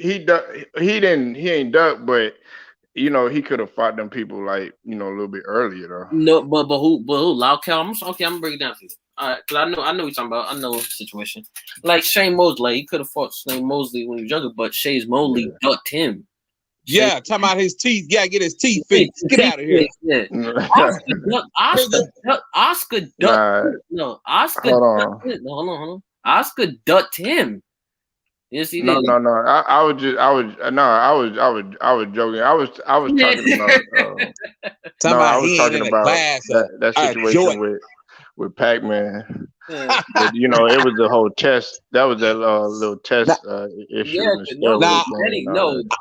ain't ducked, but he could have fought them people like a little bit earlier though. No, but who? Loud Cal. I'm gonna break it down for you. All right, because I know what you're talking about. I know the situation. Like Shane Mosley, he could have fought Shane Mosley when he was younger, but Shane Mosley ducked him. Yeah, talking about his teeth. Yeah, get his teeth fixed. Get out of here. Yeah. Oscar ducked. No, Oscar. Hold on. Oscar ducked him. Yes, he did. No. I was joking. I was talking about that situation with Pac-Man. But, it was the whole test. That was that little test issue.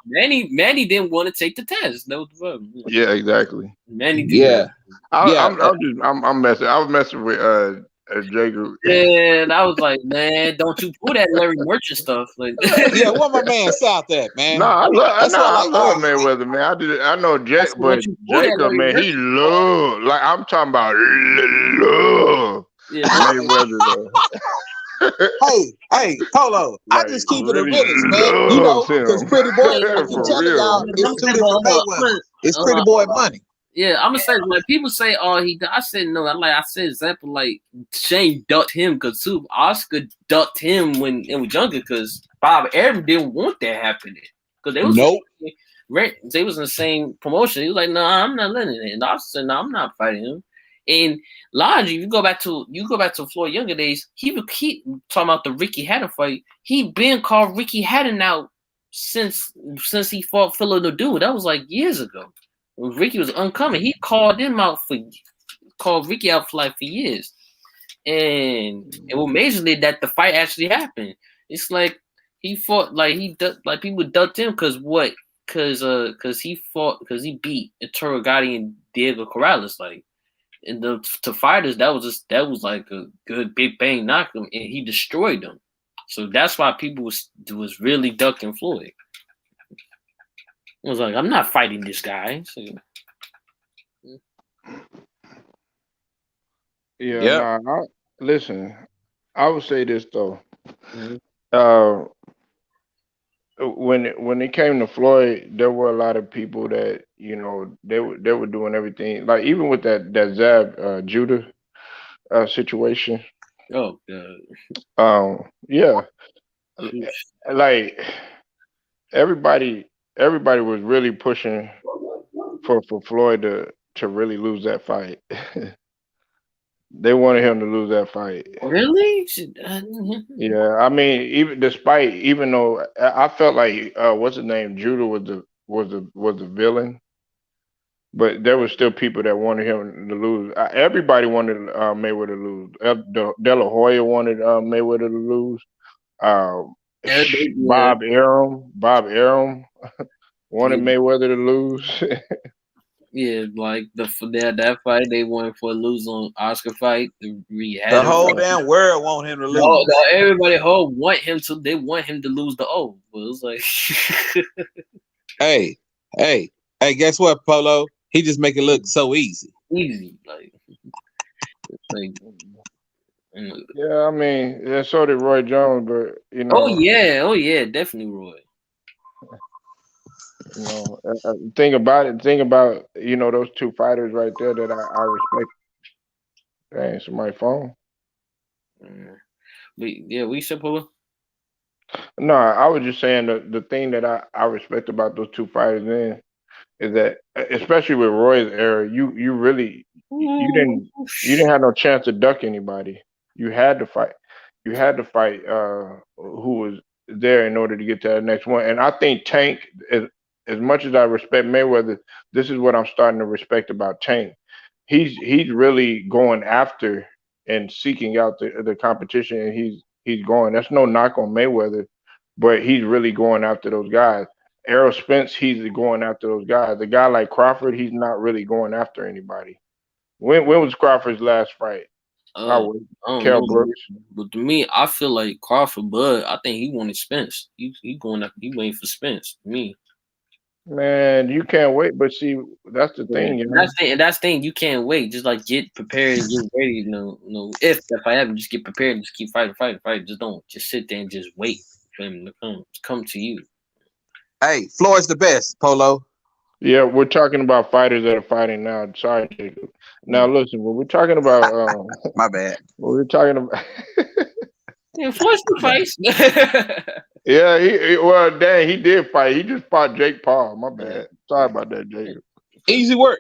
Manny didn't want to take the test. That was the problem. Yeah, exactly. Manny did. Yeah. I'm messing. I was messing with Jacob. And I was like, man, don't you pull that Larry Merchant stuff? Like, yeah, what my man South at, man? No, I love Mayweather, man. I know Jacob, but Jacob, man, he love. Like I'm talking about love. Yeah. Mayweather. Hey, Polo. I Like just keep it a really realist, man. You know, loves because him Pretty Boy, I keep for telling real. y'all, I'm it's gonna two say, different Mayweathers. It's Pretty Boy money. Yeah, I'm gonna say when people say, "Oh, he," I said no. I said example like Shane ducked him because too. Oscar ducked him when it was younger because Bob Arum didn't want that happening because they was they was in the same promotion. He was like, "No, I'm not letting it." And Oscar said, "No, I'm not fighting him." And largely, you go back to Floyd younger days. He talking about the Ricky Hatton fight. He been called Ricky Hatton out since he fought Philo Nadu. That was like years ago. When Ricky was uncommon, he called Ricky out for years. And what majorly that the fight actually happened. It's like he fought people ducked him because he beat Arturo Gatti and Diego Corrales and to fighters that was like a good big bang knock him and he destroyed them. So that's why people was really ducking Floyd. It was like, I'm not fighting this guy. So, Yeah, listen, I would say this though. mm-hmm. When it came to Floyd, there were a lot of people that they were doing everything. Like even with that Zab Judah situation. Oh God. Yeah, like everybody was really pushing for Floyd to really lose that fight. They wanted him to lose that fight. Really? Yeah, I mean, even though I felt like what's his name, Judah was the villain, but there was still people that wanted him to lose. Everybody wanted Mayweather to lose. De La Hoya wanted Mayweather to lose. Bob Arum wanted Mayweather to lose. Yeah, like that fight they wanted for a lose on Oscar fight. The whole damn world want him to lose. No, everybody want him to. They want him to lose the O. But it was like, hey, guess what, Polo? He just make it look so easy. Like yeah, I mean, so did Roy Jones, but Oh yeah, definitely Roy. Think about those two fighters right there that I respect. Dang, somebody's phone. We said Polo. No, I was just saying the thing that I respect about those two fighters then is that especially with Roy's era, you didn't have no chance to duck anybody. You had to fight. You had to fight who was there in order to get to the next one. And I think Tank, as much as I respect Mayweather, this is what I'm starting to respect about Tank. He's really going after and seeking out the competition, and he's going. That's no knock on Mayweather, but he's really going after those guys. Errol Spence, he's going after those guys. A guy like Crawford, he's not really going after anybody. When was Crawford's last fight? I don't Kell know, Brooks. But to me, I feel like Crawford, but I think he wanted Spence. He waiting for Spence. To me, man, you can't wait. But see, that's the thing. That's the thing. You can't wait. Just like get prepared and get ready. If I happen, just get prepared and just keep fighting. Just don't just sit there and just wait for him to come to you. Hey, Floyd's the best, Polo. Yeah, we're talking about fighters that are fighting now. Sorry, Jacob. Now listen, when we're talking about my bad. When we're talking about Floyd's the fights. Yeah, dang, he did fight. He just fought Jake Paul. My bad. Sorry about that, Jacob. Easy work.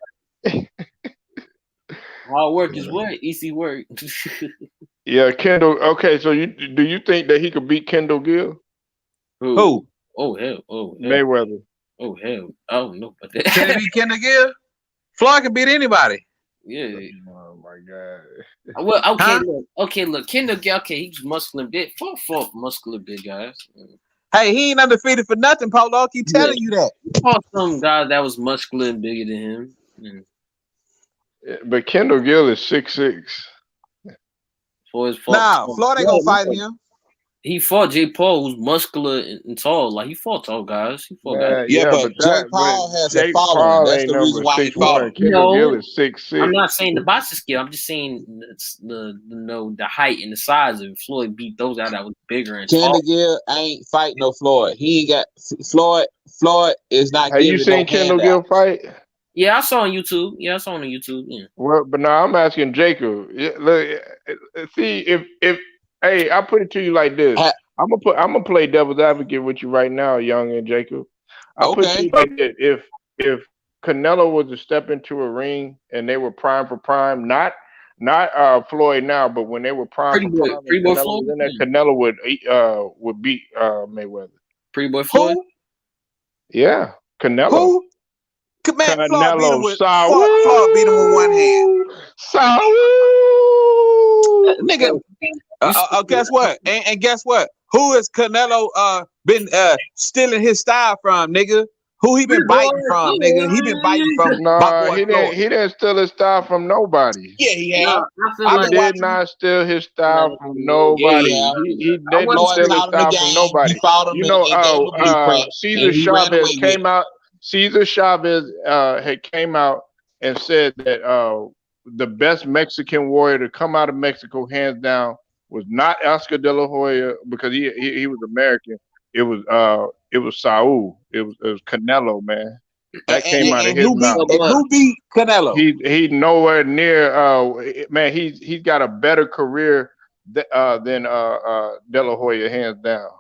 Hard work is what? Easy work. Yeah, Kendall. Okay, so do you think that he could beat Kendall Gill? Who? Oh hell. Mayweather. Oh hell. I don't know about that. Can he beat Kendall Gill? Floyd can beat anybody. Yeah. Oh my God. Well, okay, look, Kendall Gill, he's muscular big. Fought muscular big guys. Hey, he ain't undefeated for nothing, Polo. I keep telling you that. He fought some guy that was muscular and bigger than him. Yeah, but Kendall Gill is 6'6". Floyd ain't gonna fight him. He fought Jake Paul, who's muscular and tall. Like he fought tall guys. He fought guys. Yeah, but Jake Paul has a Jake following. Paul That's ain't the reason number why he fought 6'1". him. Kendall Gill No, is 6'6". I'm not saying the boxing skill. I'm just saying the height and the size of Floyd beat those out that was bigger and Kendall tall. Gill ain't fighting no Floyd. He ain't got Floyd. Floyd is not Have you giving seen no Kendall handout. Gill fight? Yeah, I saw on YouTube. Yeah, I saw on YouTube. Yeah. Well, but now I'm asking Jacob. Look, see if hey, I put it to you like this. I'm gonna play devil's advocate with you right now, Young and Jacob. I'll put it to you like this. If Canelo was to step into a ring and they were prime for prime, not Floyd now, but when they were prime for prime, Pretty boy Floyd, then that Canelo would beat Mayweather. Pretty boy Floyd. Who? Yeah, Canelo. Who? Man, Floyd beat him with Floyd beat him with one hand. Nigga, guess what? And guess what? Who is Canelo been stealing his style from, nigga? Who he been biting from, nigga? He been biting from. No, he didn't steal his style from nobody. Yeah, he had. He did not steal his style from nobody. He didn't steal his style from nobody. You know, Cesar Chavez came out. Cesar Chavez had came out and said that the best Mexican warrior to come out of Mexico, hands down, was not Oscar De La Hoya because he was American. It was Saul. It was Canelo, man. That came out of his mouth. Who beat Canelo? He nowhere near. Man, he's got a better career than De La Hoya, hands down.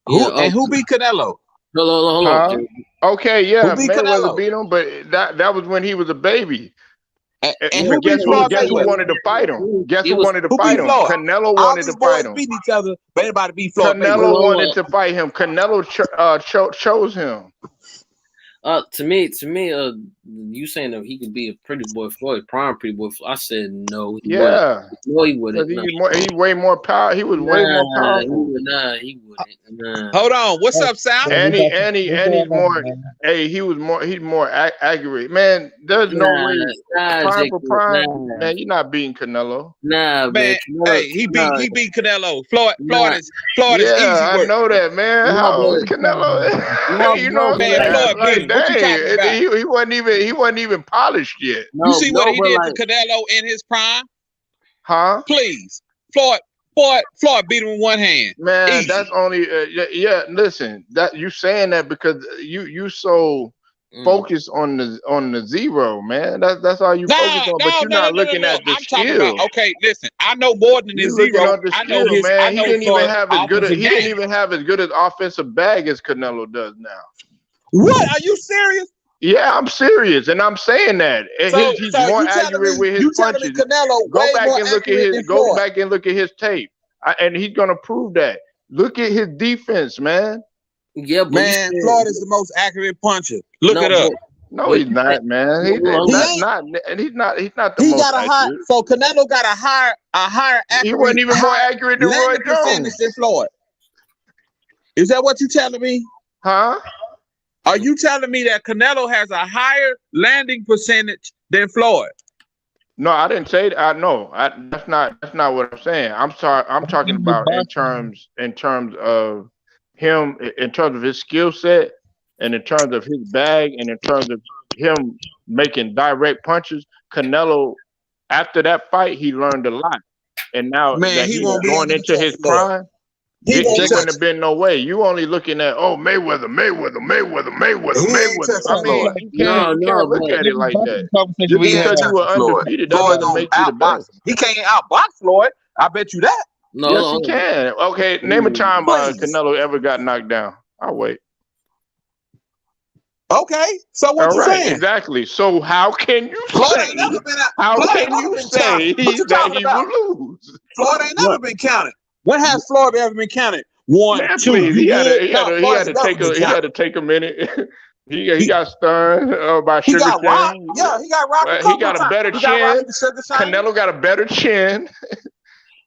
Who beat Canelo? Hold on. Okay, yeah, Mayweather Canelo beat him, but that was when he was a baby. And guess who wanted to fight him? Guess who wanted to fight him? Canelo wanted to fight him. Beat each other, but anybody beat Floyd. Canelo wanted to fight him. Canelo chose him. To me, you saying that he could be a pretty boy Floyd, prime pretty boy Floyd. I said no. No, he wouldn't. He way more power. He was way more powerful. He wouldn't. Hold on. What's up, Sal? And he's more. Hey, he's more accurate. Man, there's no way. Prime for prime, man. You're not beating Canelo. Man. Hey, he beat Canelo. Floyd is easy I work. know that, man. How old is Canelo? You know, man. Floyd beat him. What you talking about? He wasn't even polished yet. You see what he did to Canelo in his prime? Huh? Please, Floyd beat him with one hand. Man, easy. That's only listen, that you saying that because you so focused on the zero, man. That's all you focus on, but you're not looking at the skill. Okay, listen, I know more than the zero. I know his, man. He didn't even have as good as offensive bag as Canelo does now. What? Are you serious? Yeah, I'm serious, and I'm saying that he's more accurate with his punches. Go back and look at his tape, and he's gonna prove that. Look at his defense, man. Yeah, but man, Floyd is the most accurate puncher. Look it up. No, he's not, man. He's not the most accurate. So Canelo got a higher accurate. He wasn't even more accurate than Roy Jones. Than Floyd. Is that what you're telling me? Huh? Are you telling me that Canelo has a higher landing percentage than Floyd? No, I didn't say that. No, that's not what I'm saying. I'm sorry. I'm talking about in terms of him, in terms of his skill set, and in terms of his bag, and in terms of him making direct punches. Canelo, after that fight, he learned a lot, and now that he's going into his prime. There wouldn't have been no way. You only looking at Mayweather. I mean, you can't look at it like that. Just because you were undefeated doesn't make you the best. He can't outbox Floyd. I bet you that. No, yes, he can. Okay, name a time Canelo ever got knocked down. I'll wait. Okay, so what you saying? Exactly. So how can you say that he will lose? Floyd ain't never been counted. When has Floyd ever been counted? One, two. He had to take a minute. he got stunned by Sugar Shane. Yeah, he got robbed. He got a better chin. Canelo got a better chin.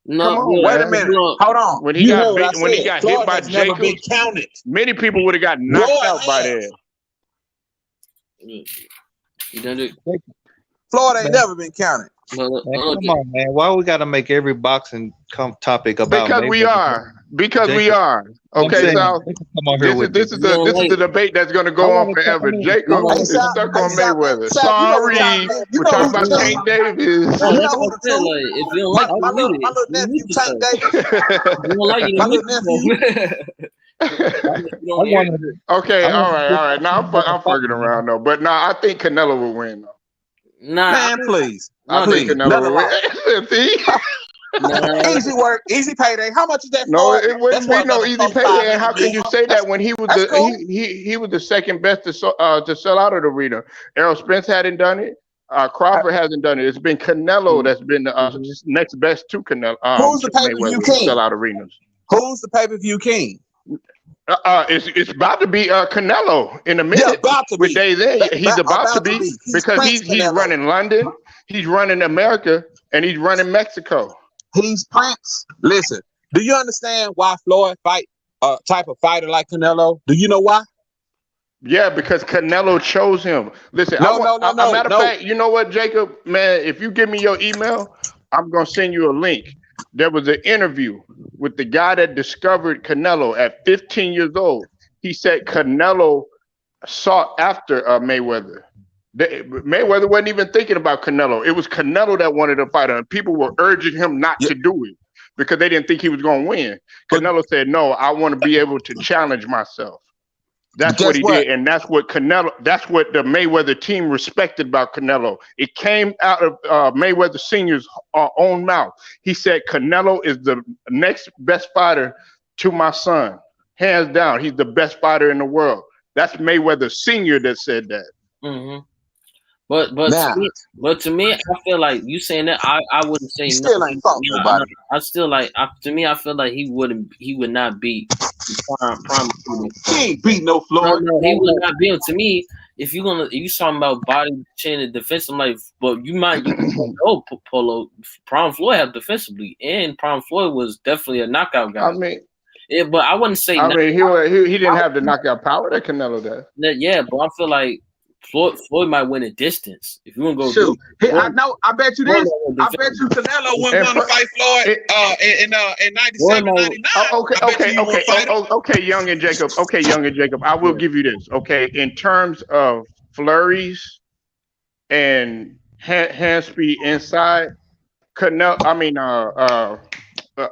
No, wait a minute. Hold on. When he got hit by Jacob, many people would have got knocked out by that. Floyd ain't never been counted. Man, come on, man. Why we gotta make every boxing topic about? Because we are. Because we Jacob, are. I'm Okay, saying so they can come on here with this is the debate that's gonna go on forever. Jacob Hey, is Sal, stuck hey, on Sal, Mayweather. Sal, you know what time Sorry, it is. You we're know talking who the about truth. Tank Davis. No, You that's know what who I the said. truth. Like, if you don't like it, My mute little it. Mute nephew Tank yourself. Davis. If you don't like it, My mute little nephew. yourself. You don't hear it. Okay, I all wanted right. Now I'm fucking around though, but nah, I think Canelo will win. Though. Nah, Man, please. I no, think Please. Canelo Let will alone. win. See? nah. Easy work, easy payday. How much is that No, for? it wouldn't That's for be no another easy close payday. 5 And how million. can you say that when he was That's cool. he was the second best to sell out of the arena? Errol Spence hadn't done it. Crawford hasn't done it. It's been Canelo that's been the next best to Canelo. Who's the To pay-per-view Mayweather to king? sell out arenas. Who's the pay-per-view king? It's about to be Canelo in a Yeah, minute about to with be. Days in. He's about to be He's because Prince he's Canelo. running London, he's running America, and he's running Mexico. He's Prince. Listen, do you understand why Floyd fight a type of fighter like Canelo? Do you know why? Yeah, because Canelo chose him. Listen, No. matter of fact, you know what, Jacob? Man, if you give me your email, I'm gonna send you a link. There was an interview with the guy that discovered Canelo at 15 years old. He said Canelo sought after Mayweather. Mayweather wasn't even thinking about Canelo. It was Canelo that wanted to fight him. And people were urging him not to do it because they didn't think he was going to win. Canelo said, "No, I want to be able to challenge myself." That's what he did, and that's what the Mayweather team respected about Canelo. It came out of Mayweather Sr.'s own mouth. He said, "Canelo is the next best fighter to my son, hands down. He's the best fighter in the world." That's Mayweather Sr. that said that. Mm-hmm. But to me, I feel like you saying that I wouldn't say still no. ain't fought nobody. I still like to me. I feel like he would not beat Prime. He ain't beat no Floyd. No, he would not be. To me, if you talking about body, chin, and defense, I'm like, but you might go Polo. Prime Floyd have defensively, and Prime Floyd was definitely a knockout guy. I mean, yeah, but I wouldn't say. I mean, he didn't have the knockout power that Canelo does. Yeah, but I feel like Floyd might win a distance. If you want to go, shoot. I know. I bet you this. I bet you Canelo wouldn't want to fight Floyd in 97, 99. Okay, Young and Jacob. I will give you this. Okay, in terms of flurries and hand speed inside,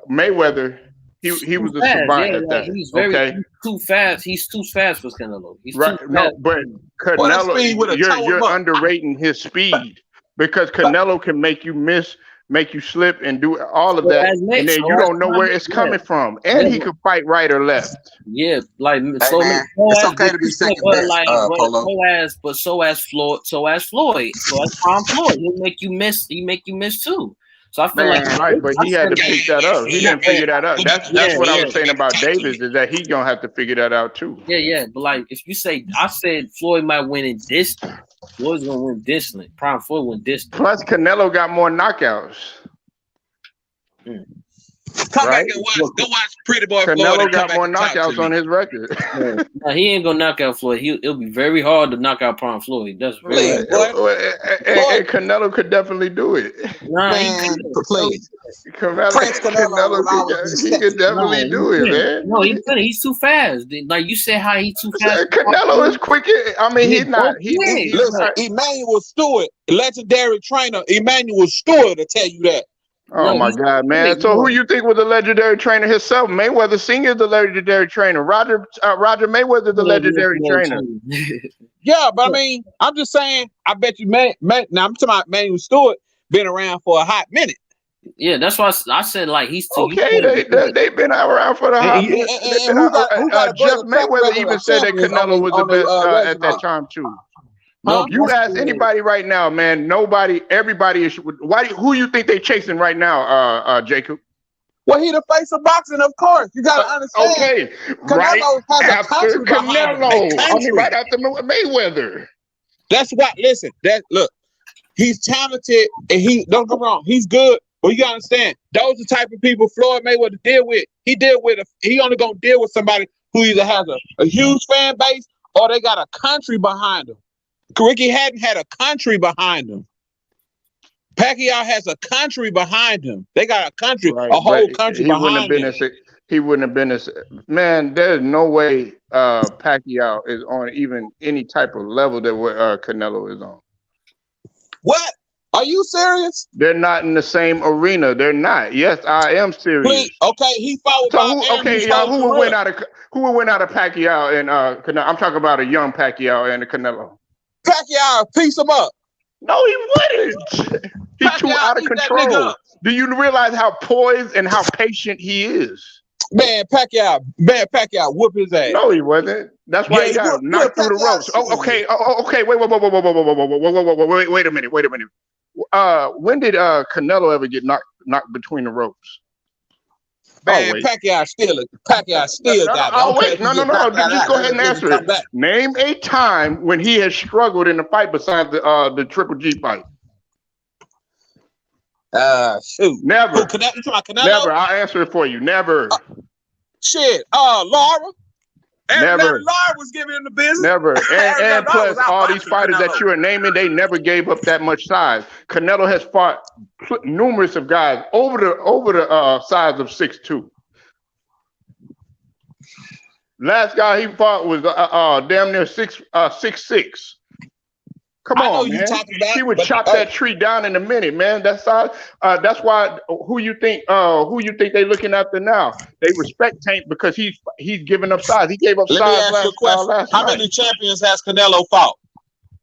Mayweather. He was a savant at that. He's he's too fast. He's too fast for Canelo. He's right. No, but Canelo, you're underrating his speed because Canelo can make you miss, make you slip, and do all of that, and then you don't know where it's coming from. And he can fight right or left. Yeah, like it's okay to be second best, Polo. So as Floyd. So as Prime Floyd, he'll make you miss. He make you miss too. So I feel right, but he had to pick that up. He didn't figure that out. That's what I was saying about Davis is that he's gonna have to figure that out too. Yeah. But like, if you say, I said Floyd might win in distance. Floyd's gonna win distance. Prime Floyd win distance. Plus, Canelo got more knockouts. Come back and watch. Go watch Pretty Boy Floyd. Canelo got more knockouts on his record. No, he ain't gonna knock out Floyd. It'll be very hard to knock out Prime Floyd. That's very and Canelo could definitely do it. Nah, please. Canelo he could definitely do it, man. No, he couldn't. He's too fast. Like you said, how he too fast. Canelo is quick. I mean, he's not. Listen, Emmanuel Stewart, legendary trainer, Emmanuel Stewart, will tell you that. Oh my God, man! So who you think was the legendary trainer himself? Mayweather Sr. is the legendary trainer. Roger Mayweather the legendary trainer. Yeah, but I mean, I'm just saying. I bet you, now I'm talking about Emmanuel Stewart been around for a hot minute. Yeah, that's why I said like he's too. Okay, they've been around for the hot minute. Jeff Mayweather even said that Canelo was the best at that time too. No, you ask anybody right now, man. Everybody is. Who you think they chasing right now, Jacob? Well, he the face of boxing, of course. You gotta understand. Okay, Canelo right after Canelo. Right after Mayweather. That's why. Listen, look. He's talented, and don't get me wrong. He's good, but you gotta understand. Those are the type of people Floyd Mayweather deal with. He only gonna deal with somebody who either has a huge fan base or they got a country behind them. Ricky Hatton had a country behind him. Pacquiao has a country behind him. They got a country, a whole country behind him. he wouldn't have been as man. There's no way Pacquiao is on even any type of level that what Canelo is on. What? Are you serious? They're not in the same arena. They're not. Yes, I am serious. Please, okay, he fought with So Bob Arum, who would win out of Pacquiao and Canelo? I'm talking about a young Pacquiao and a Canelo. Pacquiao, piece him up. No, he wouldn't. He's too out of control. Do you realize how poised and how patient he is? Man, Pacquiao whoop his ass. No, he wasn't. That's why he got knocked through the ropes. Oh, okay. Okay. Wait a minute. When did Canelo ever get knocked between the ropes? Man, Pacquiao still got it. Oh, wait. No. Just go ahead and answer it. Name a time when he has struggled in the fight besides the Triple G fight. Shoot. Never. You talking about Canelo? Never. I'll answer it for you. Never. Laura. Never. Laura was giving him the business. Never. And plus, all these fighters that you are naming, they never gave up that much size. Canelo has fought numerous of guys over the size of 6'2". Last guy he fought was damn near 6'6". Come on, man. He would chop that tree down in a minute, man. That's size. That's why who you think they looking after now? They respect Tank because he's giving up size. He gave up size last How many champions has Canelo fought?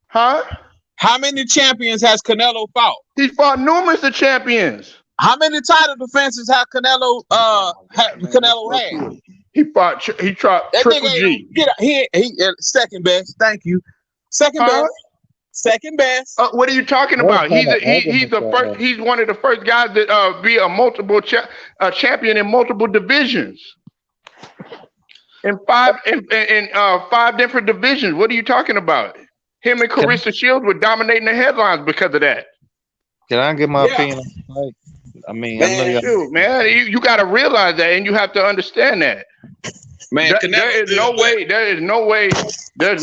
Huh? How many champions has Canelo fought? He fought numerous of champions. How many title defenses has Canelo had? He tried Triple G. He second best. Thank you. Second best. Second best. What are you talking about? He's the first. He's one of the first guys that be a multiple champion in multiple divisions. In five different divisions. What are you talking about? Him and Carissa Shields were dominating the headlines because of that. Can I get my opinion? I mean, you got to realize that, and you have to understand that. Man, there is no way that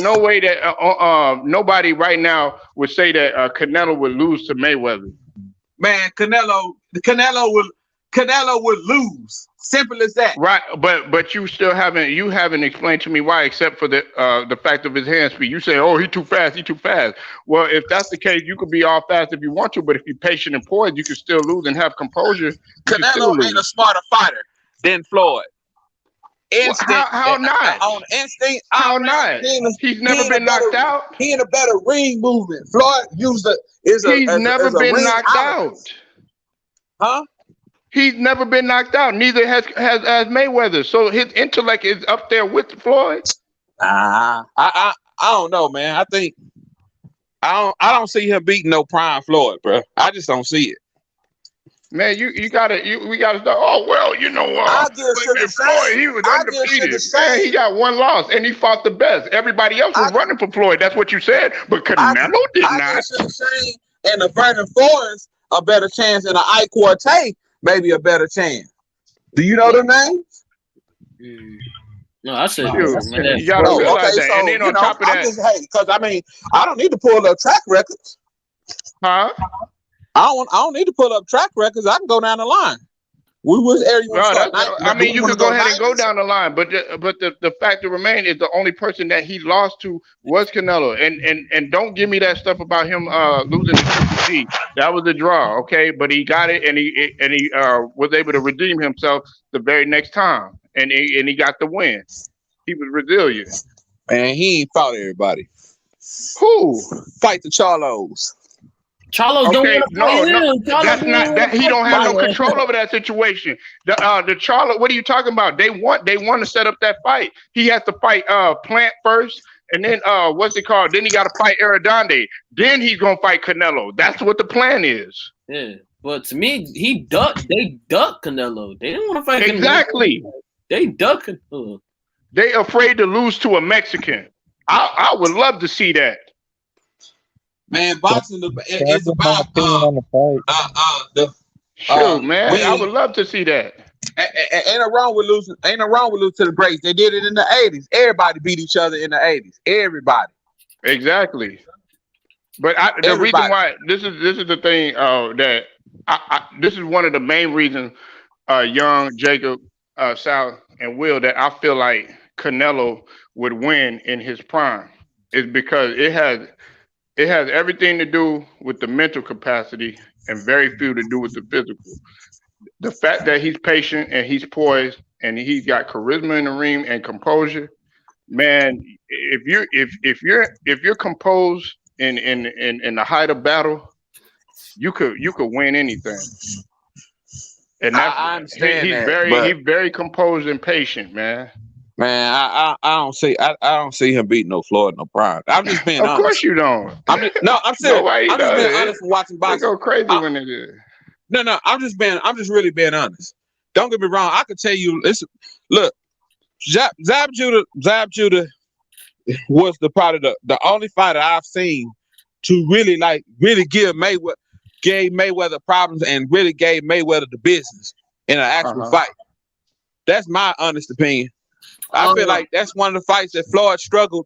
nobody right now would say that Canelo would lose to Mayweather. Man, Canelo would lose. Simple as that. Right, but you still haven't explained to me why, except for the fact of his hand speed. You say, oh, he's too fast. Well, if that's the case, you could be all fast if you want to, but if you're patient and poised, you can still lose and have composure. Canelo ain't a smarter fighter than Floyd. Instinct. How not? On instinct. How not? He's never been knocked out. He in a better ring movement. Floyd He's never been knocked out. Huh? He's never been knocked out. Neither has Mayweather. So his intellect is up there with Floyd. I don't know, man. I think I don't see him beating no prime Floyd, bro. I just don't see it. Man, we gotta start. Oh well, you know what? Floyd, he was undefeated. Man, he got one loss, and he fought the best. Everybody else was running for Floyd. That's what you said, but Canelo did not. And the Vernon Forrest a better chance, and an Ike Quartet maybe a better chance. Do you know the names? No, I said man. You gotta realize that. And then on top of that, because I don't need to pull up track records. Huh? I don't need to pull up track records. I can go down the line. You could go ahead and go down the line, but the fact of remain is the only person that he lost to was Canelo, and don't give me that stuff about him losing the Triple G. That was a draw, okay? But he got it, and he was able to redeem himself the very next time, and he got the win. He was resilient. Man, he ain't fought everybody. Who? Fight the Charlos. Charlo don't that's not that. He don't have no control over that situation. The Charlo, what are you talking about? They want to set up that fight. He has to fight Plant first, and then what's it called? Then he got to fight Arredondo. Then he's gonna fight Canelo. That's what the plan is. Yeah, but to me, they ducked Canelo. They didn't want to fight exactly. Canelo. They ducked Canelo. They afraid to lose to a Mexican. I would love to see that. Man, boxing is about man. I would love to see that. Ain't no wrong with losing. Ain't no wrong with losing to the greats. They did it in the 80s. Everybody beat each other in the 80s. Everybody. Exactly. But the reason why this is the thing that this is one of the main reasons young Jacob Sal and Will, that I feel like Canelo would win in his prime is because it has everything to do with the mental capacity and very few to do with the physical. The fact that he's patient and he's poised and he's got charisma in the ring and composure, man. If you're composed in the height of battle, you could win anything. And that's, I understand he's that, very composed and patient, man. Man, I don't see him beating no Floyd no prime. I'm just being honest. Of course you don't. I'm serious. I'm just being honest for watching boxing. They go crazy when it is. No, I'm just really being honest. Don't get me wrong. I could tell you, listen, look, Zab Judah was probably the only fighter I've seen to really gave Mayweather problems and really gave Mayweather the business in an actual fight. That's my honest opinion. I feel like that's one of the fights that Floyd struggled.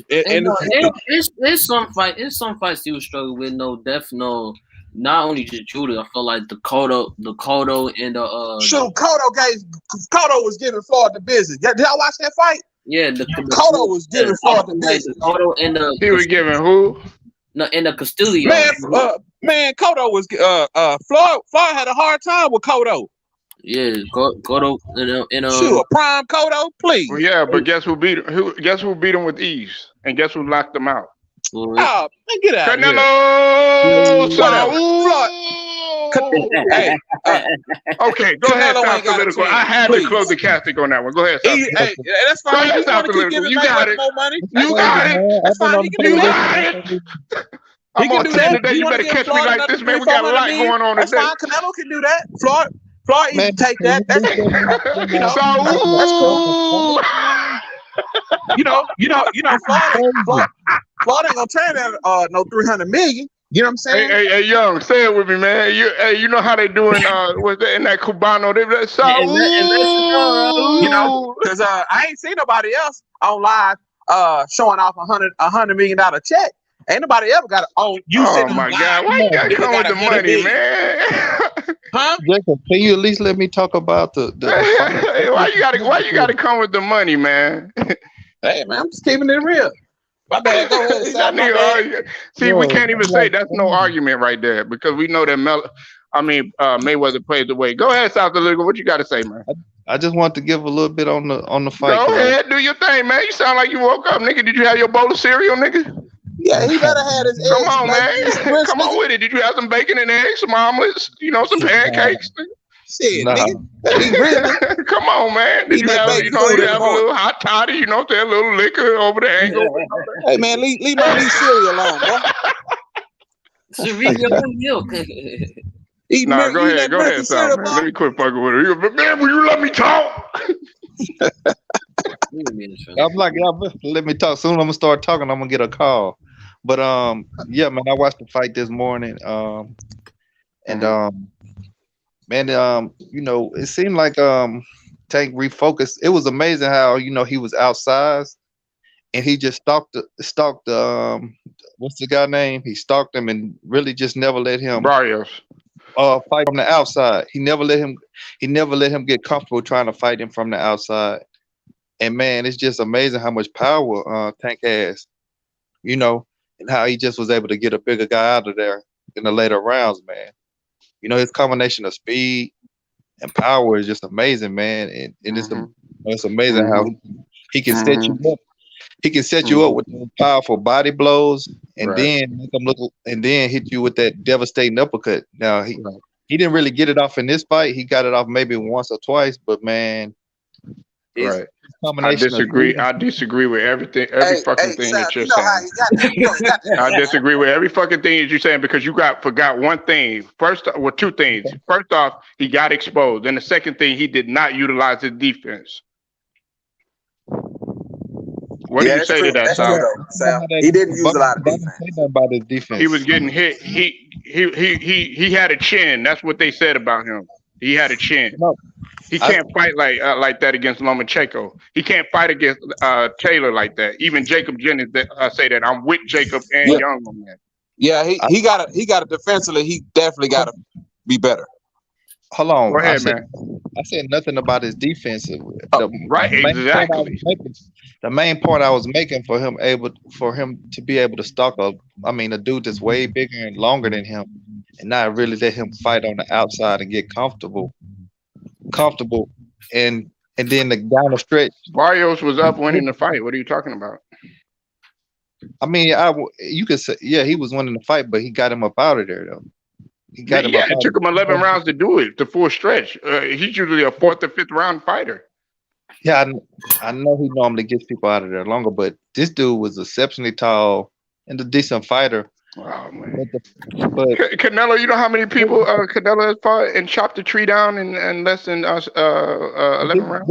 It's some fights he was struggling with. Not only just Judah. I feel like the Cotto and the Cotto was giving Floyd the business. Did y'all watch that fight? Yeah, Cotto was giving Floyd the business. Cotto and he was giving who? No, in the Castillo. Man, Cotto was Floyd had a hard time with Cotto. Yeah, Cotto Sure, prime Cotto, please. Well, yeah, but guess who beat him? Guess who beat him with ease? And guess who locked him out? Oh, man, get out Canelo Saul. Hey, okay, go ahead, South Political. I had to close the casting on that one. Go ahead, South. Hey, that's fine. Go ahead, South Political. You got it. More money. You got it. That's fine. You got it. I'm on 10 today. You better catch me like this, man. We got a lot going on today. That's fine. Canelo can do that. Floyd, you can take that. That's cool. Floyd ain't gonna turn that no 300 million. You know what I'm saying? Hey, Young, say it with me, man. You know how they doing in that Cubano? Because I ain't seen nobody else on live showing off $100 million check. Ain't nobody ever got it on you. Oh my God! Why you gotta come with the money, man? Huh? Jacob, can you at least let me talk about the hey, why you gotta come with the money, man? Hey, man, I'm just keeping it real. My bad. Go ahead. See, we can't even say that's no argument right there because we know that Mayweather plays the way. Go ahead, South Political. What you got to say, man? I just want to give a little bit on the fight. Go ahead, do your thing, man. You sound like you woke up, nigga. Did you have your bowl of cereal, nigga? Yeah, he better have his eggs. Come on, man. Come on with it. Did you have some bacon and eggs, some omelets, some pancakes? Shit, nigga. Come on, man. Did you have a little hot toddy, a little liquor over the angle? Hey, man, leave my cereal alone, bro. Cereal milk. Go ahead, Sal. Let me quit fucking with her. Man, will you let me talk? I'm like, let me talk. Soon I'm gonna start talking. I'm gonna get a call. But yeah, man, I watched the fight this morning. It seemed like Tank refocused. It was amazing how he was outsized and he just stalked what's the guy name? He stalked him and really just never let him Barrios fight from the outside. He never let him get comfortable trying to fight him from the outside. And man, it's just amazing how much power Tank has, and how he just was able to get a bigger guy out of there in the later rounds, man. His combination of speed and power is just amazing, man. And it's amazing how he can set you up. He can set you up with those powerful body blows and then make them look and then hit you with that devastating uppercut. Now he didn't really get it off in this fight. He got it off maybe once or twice, but man, right. I disagree with every fucking thing that you're saying. I disagree with every fucking thing that you're saying because you forgot one thing. Two things. First off, he got exposed. And the second thing, he did not utilize his defense. What do you say to that, Sal? He didn't use a lot of defense. About his defense. He was getting hit. He had a chin. That's what they said about him. He had a chin. No. He can't fight like that against Lomachenko. He can't fight against Taylor like that. Even Jacob Jennings say that. I'm with Jacob and Young on that. Yeah, he got it defensively. He definitely got to be better. hold on. Go ahead, man. I said nothing about his defense. Right, exactly. The main point I was making for him to be able to stalk a dude that's way bigger and longer than him, and not really let him fight on the outside and get comfortable, and then down the stretch. Barrios was up winning the fight. What are you talking about? I mean, you could say, yeah, he was winning the fight, but he got him up out of there though. It took him 11 rounds to do it, the full stretch. He's usually a 4th or 5th round fighter. Yeah, I know he normally gets people out of there longer, but this dude was exceptionally tall and a decent fighter. Oh man! But Canelo, you know how many people Canelo has fought and chopped the tree down in less than 11 rounds?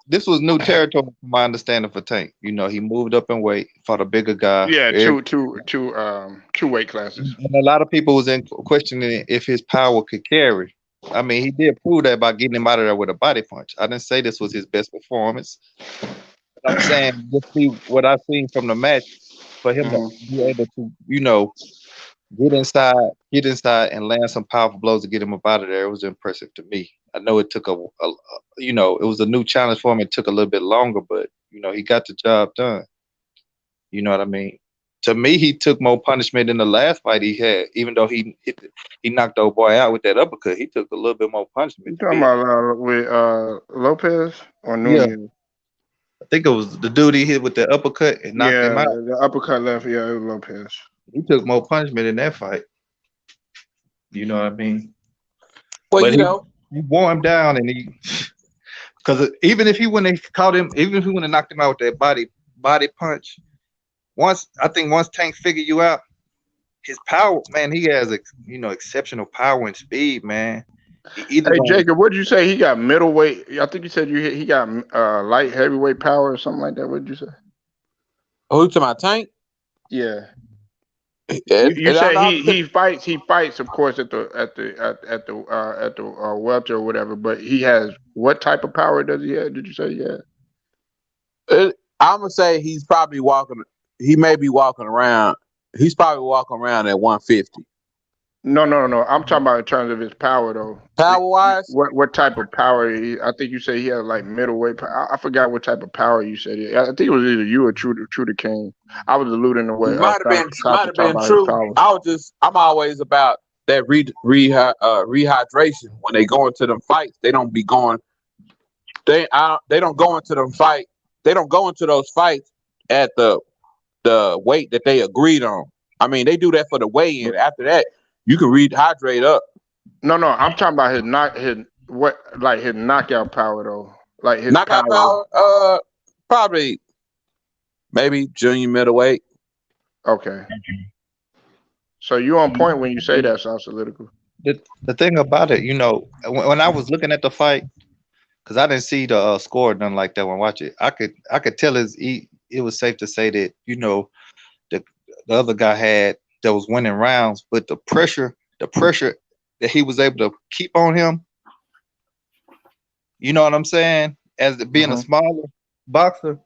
This was new territory from my understanding for Tank. You know, he moved up in weight, fought a bigger guy. Yeah, two weight classes. And a lot of people was questioning if his power could carry. I mean, he did prove that by getting him out of there with a body punch. I didn't say this was his best performance. But I'm saying just see what I've seen from the match. For him to be able to, you know, get inside and land some powerful blows to get him up out of there, it was impressive to me. I know it took it was a new challenge for him. It took a little bit longer, but you know, he got the job done. You know what I mean? To me, he took more punishment in the last fight he had, even though he knocked the old boy out with that uppercut. He took a little bit more punishment. You talking about with Lopez or Nunez? Yeah. I think it was the dude he hit with the uppercut and knocked him out. The uppercut left. Yeah, it was Lopez. He took more punishment in that fight. You know what I mean? Well, but he wore him down, and because even if he wouldn't have caught him, even if he wouldn't have knocked him out with that body punch, once Tank figured you out, his power, man, he has exceptional power and speed, man. Hey Jacob, what did you say? He got middleweight. I think you said he got light heavyweight power or something like that. What did you say? Oh, you talking about Tank? Yeah. You say he fights, of course, at the welter or whatever. But he has what type of power does he have? Did you say I'm gonna say he's probably walking. He may be walking around. He's probably walking around at 150. No. I'm talking about in terms of his power, though. Power wise, what type of power? I think you say he has like middleweight. I forgot what type of power you said. I think it was either you or True the King. I was alluding to what might have been true. I'm always about that rehydration. When they go into them fights, they don't be going. They don't go into them fight. They don't go into those fights at the weight that they agreed on. I mean, they do that for the weigh-in. After that, you can rehydrate up. No, I'm talking about his knockout power though. Like his knockout power. Probably maybe junior middleweight. Okay. So you on point when you say that, South Political. The thing about it, you know, when I was looking at the fight, because I didn't see the score nothing like that when I watched it, I could tell it was safe to say that, you know, the other guy that was winning rounds, but the pressure that he was able to keep on him, you know what I'm saying? As being a smaller boxer,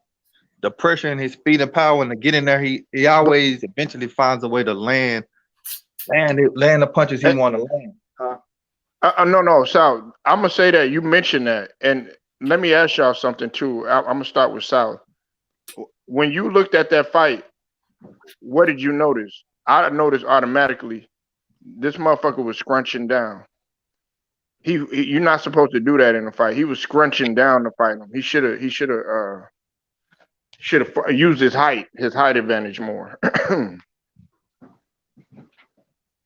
the pressure and his speed and power and to get in there, he always eventually finds a way to land the punches he want to land. No, Sal. I'm gonna say that you mentioned that, and let me ask y'all something too. I'm gonna start with Sal. When you looked at that fight, what did you notice? I noticed automatically this motherfucker was scrunching down. You're not supposed to do that in a fight. He was scrunching down to fight him. He should have used his height advantage more.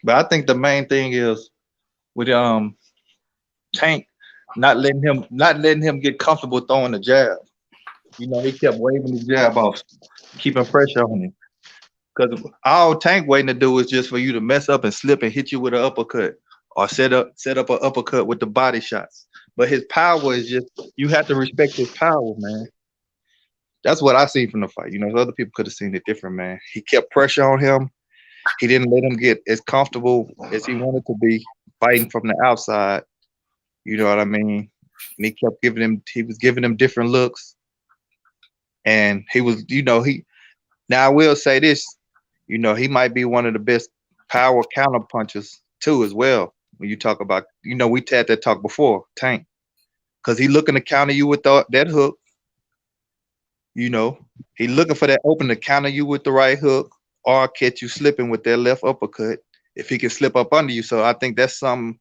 But I think the main thing is with Tank not letting him get comfortable throwing the jab. You know, he kept waving the jab off, keeping pressure on him. Because all Tank waiting to do is just for you to mess up and slip and hit you with an uppercut or set up an uppercut with the body shots. But his power is just, you have to respect his power, man. That's what I see from the fight. You know, other people could have seen it different, man. He kept pressure on him. He didn't let him get as comfortable as he wanted to be fighting from the outside. You know what I mean? And he was giving him different looks. And he was, you know, now I will say this, you know, he might be one of the best power counter punchers too as well. When you talk about, we had that talk before, Tank, because he looking to counter you with that hook. He looking for that open to counter you with the right hook or catch you slipping with that left uppercut if he can slip up under you. So I think that's something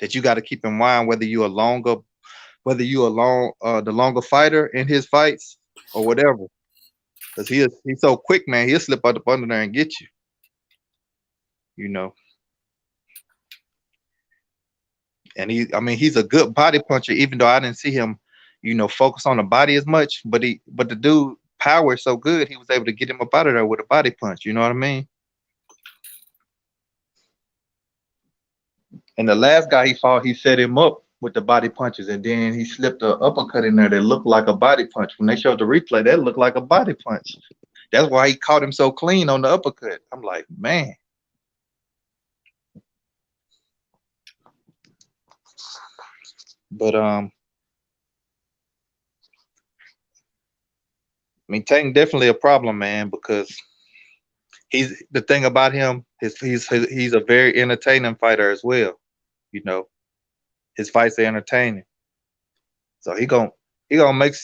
that you got to keep in mind, whether you the longer fighter in his fights or whatever. Because he's so quick, man. He'll slip up under there and get you. And he's a good body puncher, even though I didn't see him, focus on the body as much. But the dude power is so good, he was able to get him up out of there with a body punch. You know what I mean? And the last guy he fought, he set him up with the body punches, and then he slipped an uppercut in there that looked like a body punch. When they showed the replay, that looked like a body punch. That's why he caught him so clean on the uppercut. I'm like, man. But Tank definitely a problem, man, because the thing about him is he's a very entertaining fighter as well. His fights are entertaining. So he gonna make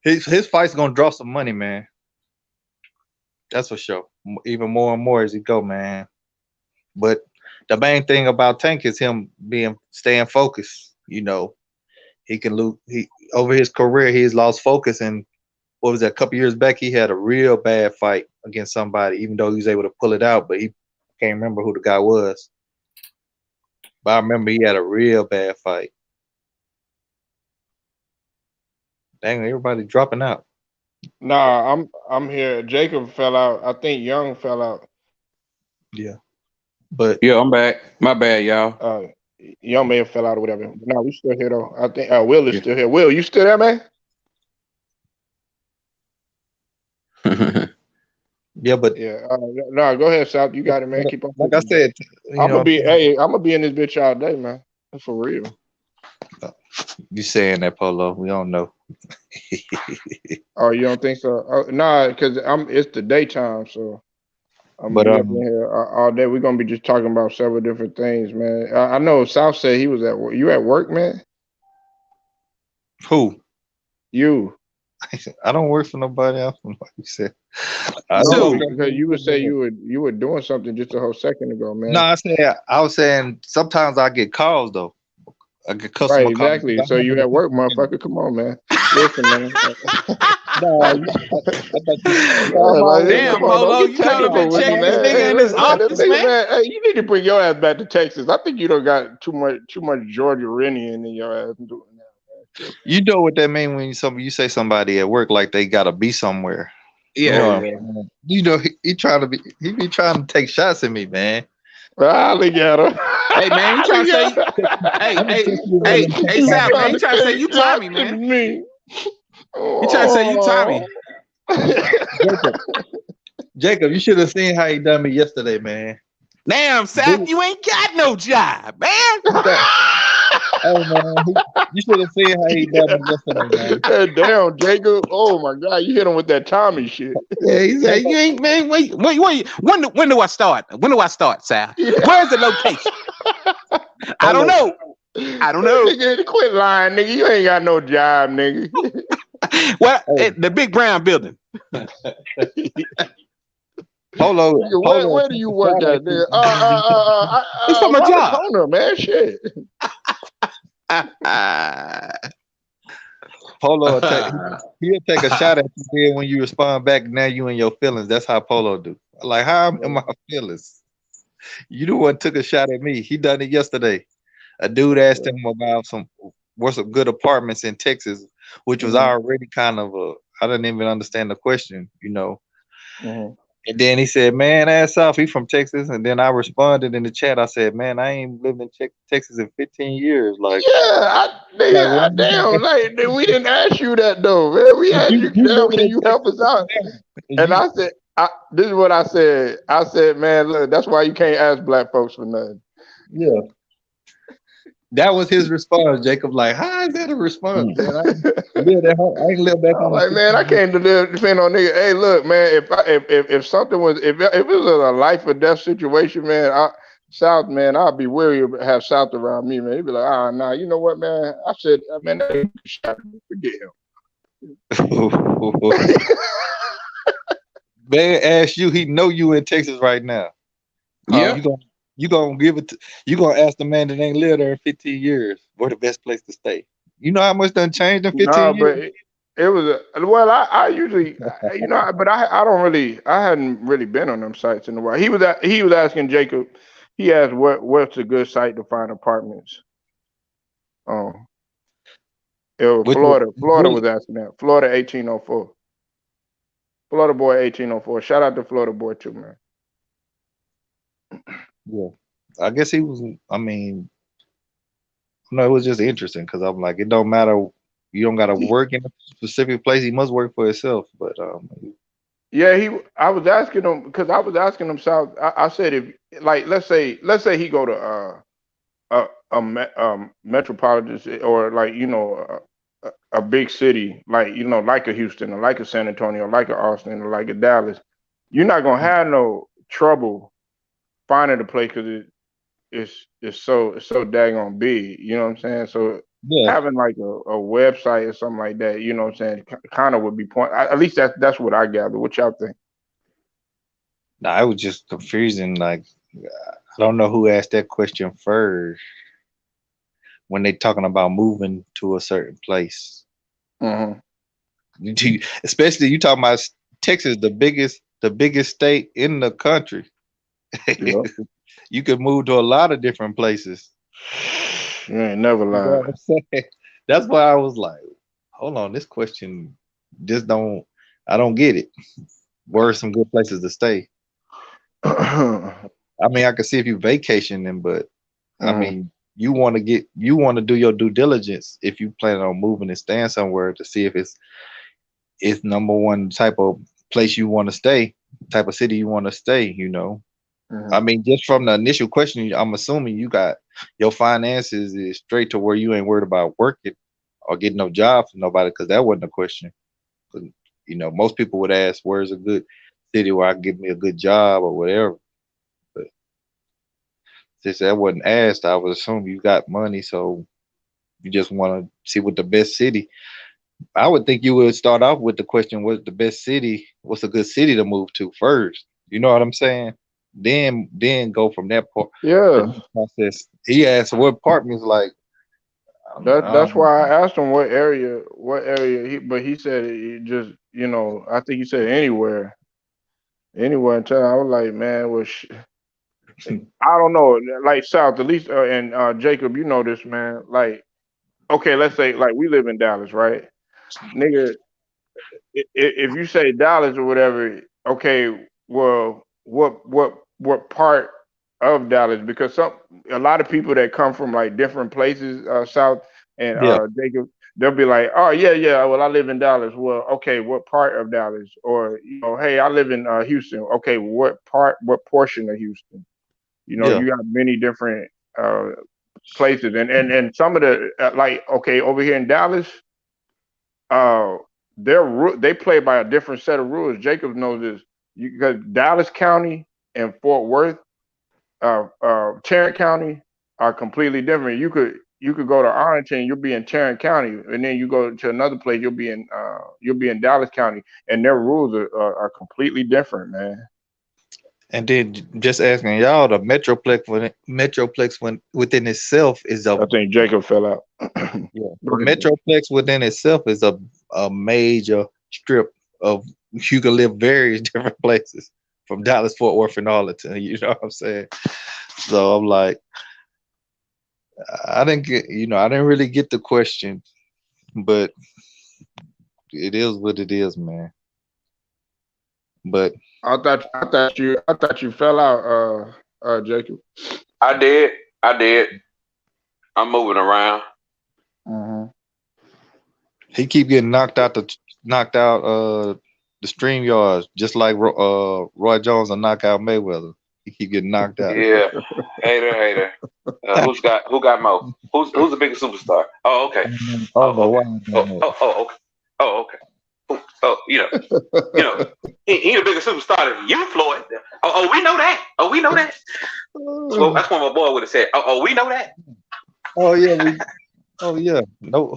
his fights gonna draw some money, man. That's for sure. Even more and more as he go, man. But the main thing about Tank is him staying focused. He can lose. Over his career, he's lost focus, and what was that? A couple years back, he had a real bad fight against somebody, even though he was able to pull it out, but he can't remember who the guy was. But I remember he had a real bad fight. Dang, everybody dropping out. Nah, I'm here. Jacob fell out. I think Young fell out. Yeah. But yeah, I'm back. My bad, y'all. Young may have fell out or whatever. No, we still here though. I think Will is still here. Will, you still there, man? Yeah, but no, go ahead, South. You got it, man. Keep on. Like I said, I'm gonna be in this bitch all day, man. That's for real. You saying that, Polo? We don't know. Oh, you don't think so? Nah, because it's the daytime, so I'm gonna be in here all day. We're gonna be just talking about several different things, man. I know South said he was at work. You at work, man? Who? You. I don't work for nobody else. Like you said. Because you would say you were doing something just a whole second ago, man. No, I was saying sometimes I get calls though. I get customer calls. Right, exactly. So you at work, motherfucker. Come on, man. Listen, man. Damn, Polo, you could have been checking this nigga in his office, man. Hey, you need to bring your ass back to Texas. I think you don't got too much Georgia Renian in your ass doing that. You know what that mean when you say somebody at work like they gotta be somewhere. Yeah. He be trying to take shots at me, man. Alligator. Hey man, you trying to say hey Sal, man, you trying to say you Tommy, man. You trying to say you Tommy. Jacob, you should have seen how he done me yesterday, man. Damn, Sal, you ain't got no job, man. Oh man, you should have seen how he done me yesterday, man. Damn, Jacob. Oh my God, you hit him with that Tommy shit. Yeah, he said, you ain't, man. Wait. When do I start? When do I start, Sal? Where's the location? I don't know. Nigga, quit lying, nigga. You ain't got no job, nigga. Well, the big brown building. Polo, where do you work at, nigga? It's for my job. Corner, man. Shit. Polo, he'll take a shot at you when you respond back. Now you in your feelings. That's how Polo do. Like, how am my feelings? You the one took a shot at me. He done it yesterday. A dude asked him about some good apartments in Texas, which was already kind of I didn't even understand the question, Mm-hmm. And then he said, man, ass off, he from Texas. And then I responded in the chat. I said, man, I ain't lived in Texas in 15 years. Like, damn, like, we didn't ask you that though, man. We asked you, can you help us out? And I said, this is what I said. I said, man, look, that's why you can't ask black folks for nothing. Yeah. That was his response, Jacob. Like, how is that a response? Man? I ain't live back on. Like, man, I came to depend on nigga. Hey, look, man, if something was, if it was a life or death situation, man, South, man, I'd be weary of have South around me, man. He'd be like, nah, you know what, man? I said, man, that ain't shot. Forget him. Man, ask you, he know you in Texas right now. Yeah. You gonna give it to, you gonna ask the man that ain't lived there in 15 years where the best place to stay. You know how much done changed in 15 No, but years? it was well. I usually, but I don't really. I hadn't really been on them sites in a while. He was asking Jacob. He asked what's a good site to find apartments. It was Florida. Florida was asking that. Florida 1804. Florida boy 1804. Shout out to Florida boy too, man. Yeah, I guess he was. I mean, no, it was just interesting because I'm like, it don't matter. You don't gotta work in a specific place. He must work for himself. But yeah, I was asking him because I was asking him South. I said if like let's say he go to metropolitan or like a big city like like a Houston or like a San Antonio or like a Austin or like a Dallas, you're not gonna have no trouble finding a place because it's so daggone big. You know what I'm saying? So yeah, having like a website or something like that, you know what I'm saying, kind of would be point. At least that's what I gather. What y'all think? nah, I was just confusing. Like, I don't know who asked that question first when they talking about moving to a certain place. Especially you talking about Texas, the biggest state in the country. Yeah. You could move to a lot of different places. You ain't never You know lied. what I'm saying? That's why I was like, hold on, this question just I don't get it. Where are some good places to stay? I mean, I could see if you vacationing, but I mean, you want to do your due diligence if you plan on moving and staying somewhere to see if it's number one type of place you want to stay, type of city you want to stay, I mean, just from the initial question, I'm assuming you got your finances is straight to where you ain't worried about working or getting no job from nobody, because that wasn't a question. Most people would ask, where's a good city where I can get me a good job or whatever. But since that wasn't asked, I would assume you got money, so you just want to see what the best city. I would think you would start off with the question, what's the best city? What's a good city to move to first? You know what I'm saying? Then go from that part. Yeah. Process. He asked what apartments like. That's why I asked him what area but he said it just I think he said anywhere in town. I was like, man, well, I don't know, like South at least, and Jacob, you know this, man. Like, okay, let's say like we live in Dallas, right, nigga? If you say Dallas or whatever, okay, well, what part of Dallas? Because a lot of people that come from like different places, South and Jacob, they'll be like, oh yeah, well I live in Dallas. Well, okay, what part of Dallas? Or hey, I live in Houston. Okay, what portion of Houston? You got many different places, and some of the like okay over here in Dallas, they play by a different set of rules. Jacob knows this because Dallas County and Fort Worth, Tarrant County are completely different. You could go to Arlington, you'll be in Tarrant County, and then you go to another place, you'll be in Dallas County, and their rules are completely different, man. And then just asking y'all, the Metroplex within itself is I think Jacob fell out. Yeah, the Metroplex within itself is a major strip of you can live various different places from Dallas, Fort Worth, and Arlington. You know what I'm saying? So I'm like, I didn't really get the question, but it is what it is, man. But I thought you fell out, Jacob. I did. I'm moving around. He keep getting knocked out the stream yards, just like Roy Jones will knock out Mayweather. He keep getting knocked out. Yeah, hater. Who got more? Who's the biggest superstar? Oh, okay. Okay. He the biggest superstar than you, Floyd. We know that. that's what my boy would have said. Oh, we know that. Oh yeah, no,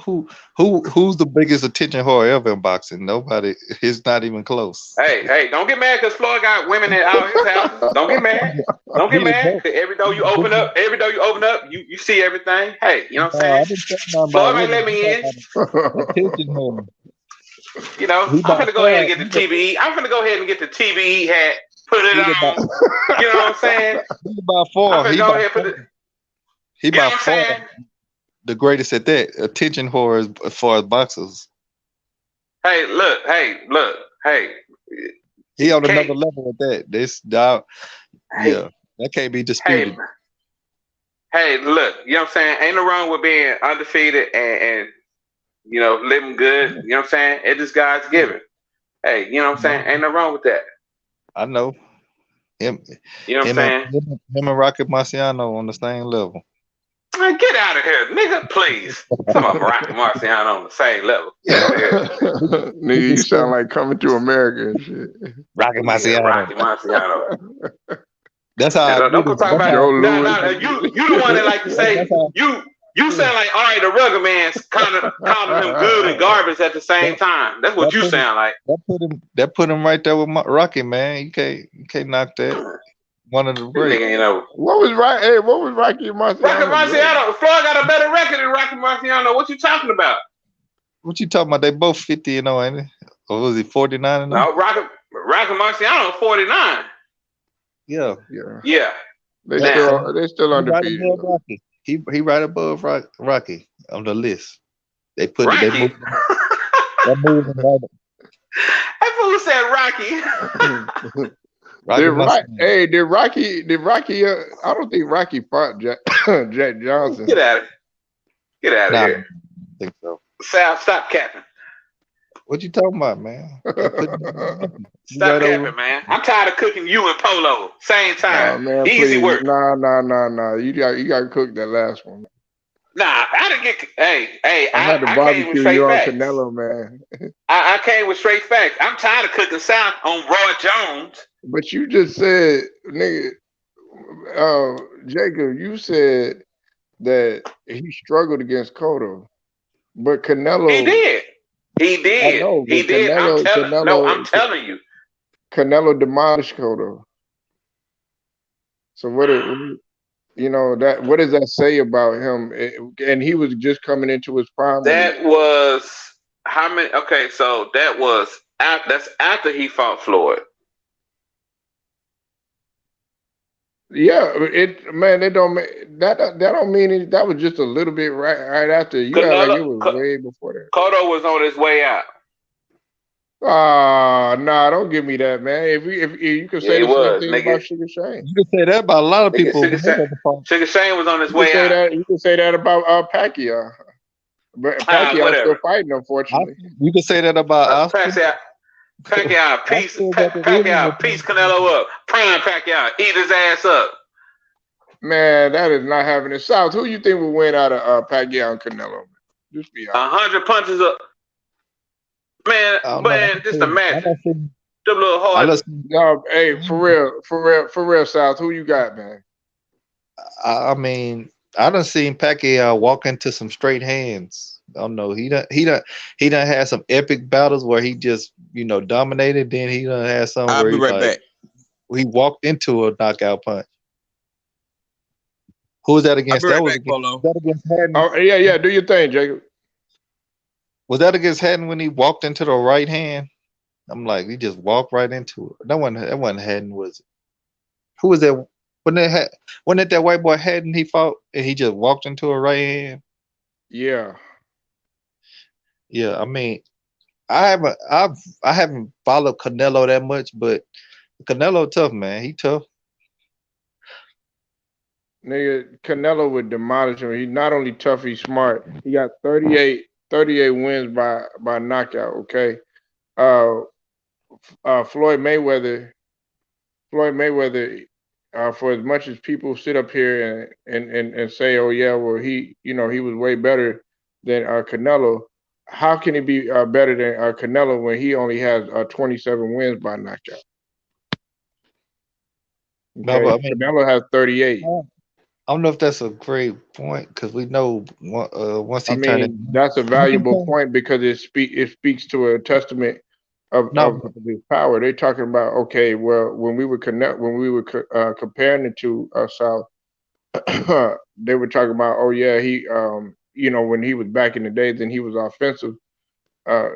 who's the biggest attention whore ever in boxing? Nobody. It's not even close. Hey, don't get mad because Floyd got women out his house. Don't get mad. Don't get mad. Every door you open up, you see everything. Hey, you know what I'm saying? Floyd ain't let me in. Attention whore. You know, I'm gonna go ahead and get the TBE. I'm gonna go ahead and get the TBE hat. Put it on. You know what I'm saying? He by far. He by far the greatest at that. Attention whore as far as boxers. Hey, look. He on another level with that. This dog, yeah, that can't be disputed. Hey, look, you know what I'm saying? Ain't no wrong with being undefeated and you know, living good. You know what I'm saying? It just God's given. Hey, you know what I'm saying? Ain't no wrong with that. I know. Him, you know what I'm saying? Him and Rocky Marciano on the same level. Man, get out of here, nigga, please. Some of Rocky Marciano on the same level. Get out of here. Nigga, you sound like Coming to America and shit. Rocky Marciano. Rocky Marciano. That's how. Don't go talk about you the one that like to say you sound like all the rugged man's kind of calling him good and garbage at the same time. That's what you sound like. That put him right there with Rocky, man. You can't knock that. One of the great. You know. What was Rocky Marciano? Rocky Marciano. Floyd got a better record than Rocky Marciano. What you talking about? What you talking about? They both 50 and 0, ain't it? Or was he 49 and 0? No, Rocky Marciano 49. Yeah. They still undefeated. He right above Rocky on the list. They put Rocky. They moved him right. That fool said Rocky. Did Rocky? I don't think Rocky fought Jack Johnson. Get out of here. I think so. Sal, stop capping. What you talking about, man? Stop capping, man. I'm tired of cooking you and Polo same time. Man, easy please. work. Nah. You got to cook that last one. Nah, I didn't get. Hey, I had to barbecue you on Canelo, man. I came with straight facts. I'm tired of cooking South on Roy Jones. But you just said, nigga, Jacob, you said that he struggled against Cotto, but Canelo. He did. I know, he did. I'm telling you. Canelo demolished Cotto. So what does that say about him? And he was just coming into his prime. That was how many? Okay, so that's after he fought Floyd. Yeah, it don't mean it. That was just a little bit right after. You got like it was way before that. Cotto was on his way out. Nah, don't give me that, man. If you could say the same thing about Sugar Shane. You can say that about a lot of people. Sugar Shane was on his way out. You can say that about Pacquiao. But Pacquiao's still fighting, unfortunately. You can say that about Pacquiao, piece Canelo up. Prime Pacquiao, eat his ass up. Man, that is not having it. South, who you think will win out of Pacquiao and Canelo? Just be honest. 100 punches up. Man, just imagine. Them little hard. No, hey, for real, South, who you got, man? I mean, I done seen Pacquiao walk into some straight hands. I don't know. He done had some epic battles where he just, dominated. Then he done had some I'll where be right back. He walked into a knockout punch. Who was that against? That was against Haddon. Oh, yeah. Do your thing, Jacob. Was that against Haddon when he walked into the right hand? I'm like, he just walked right into it. That wasn't Haddon, was it? Who was that? Wasn't it that white boy Haddon he fought and he just walked into a right hand? Yeah. Yeah, I mean, I haven't followed Canelo that much, but Canelo tough, man. He tough. Nigga, Canelo would demolish him. He's not only tough, he's smart. He got 38 wins by knockout, okay? Floyd Mayweather, for as much as people sit up here and say, oh yeah, well he was way better than Canelo. How can he be better than Canelo when he only has 27 wins by knockout? No, Okay, but I mean, Canelo has 38. I don't know if that's a great point because we know once I he turned mean, that's a valuable point because it speaks to a testament no, of his power. They're talking about, okay, well, when we were comparing the two, South, they were talking about, oh yeah, he when he was back in the days and he was offensive,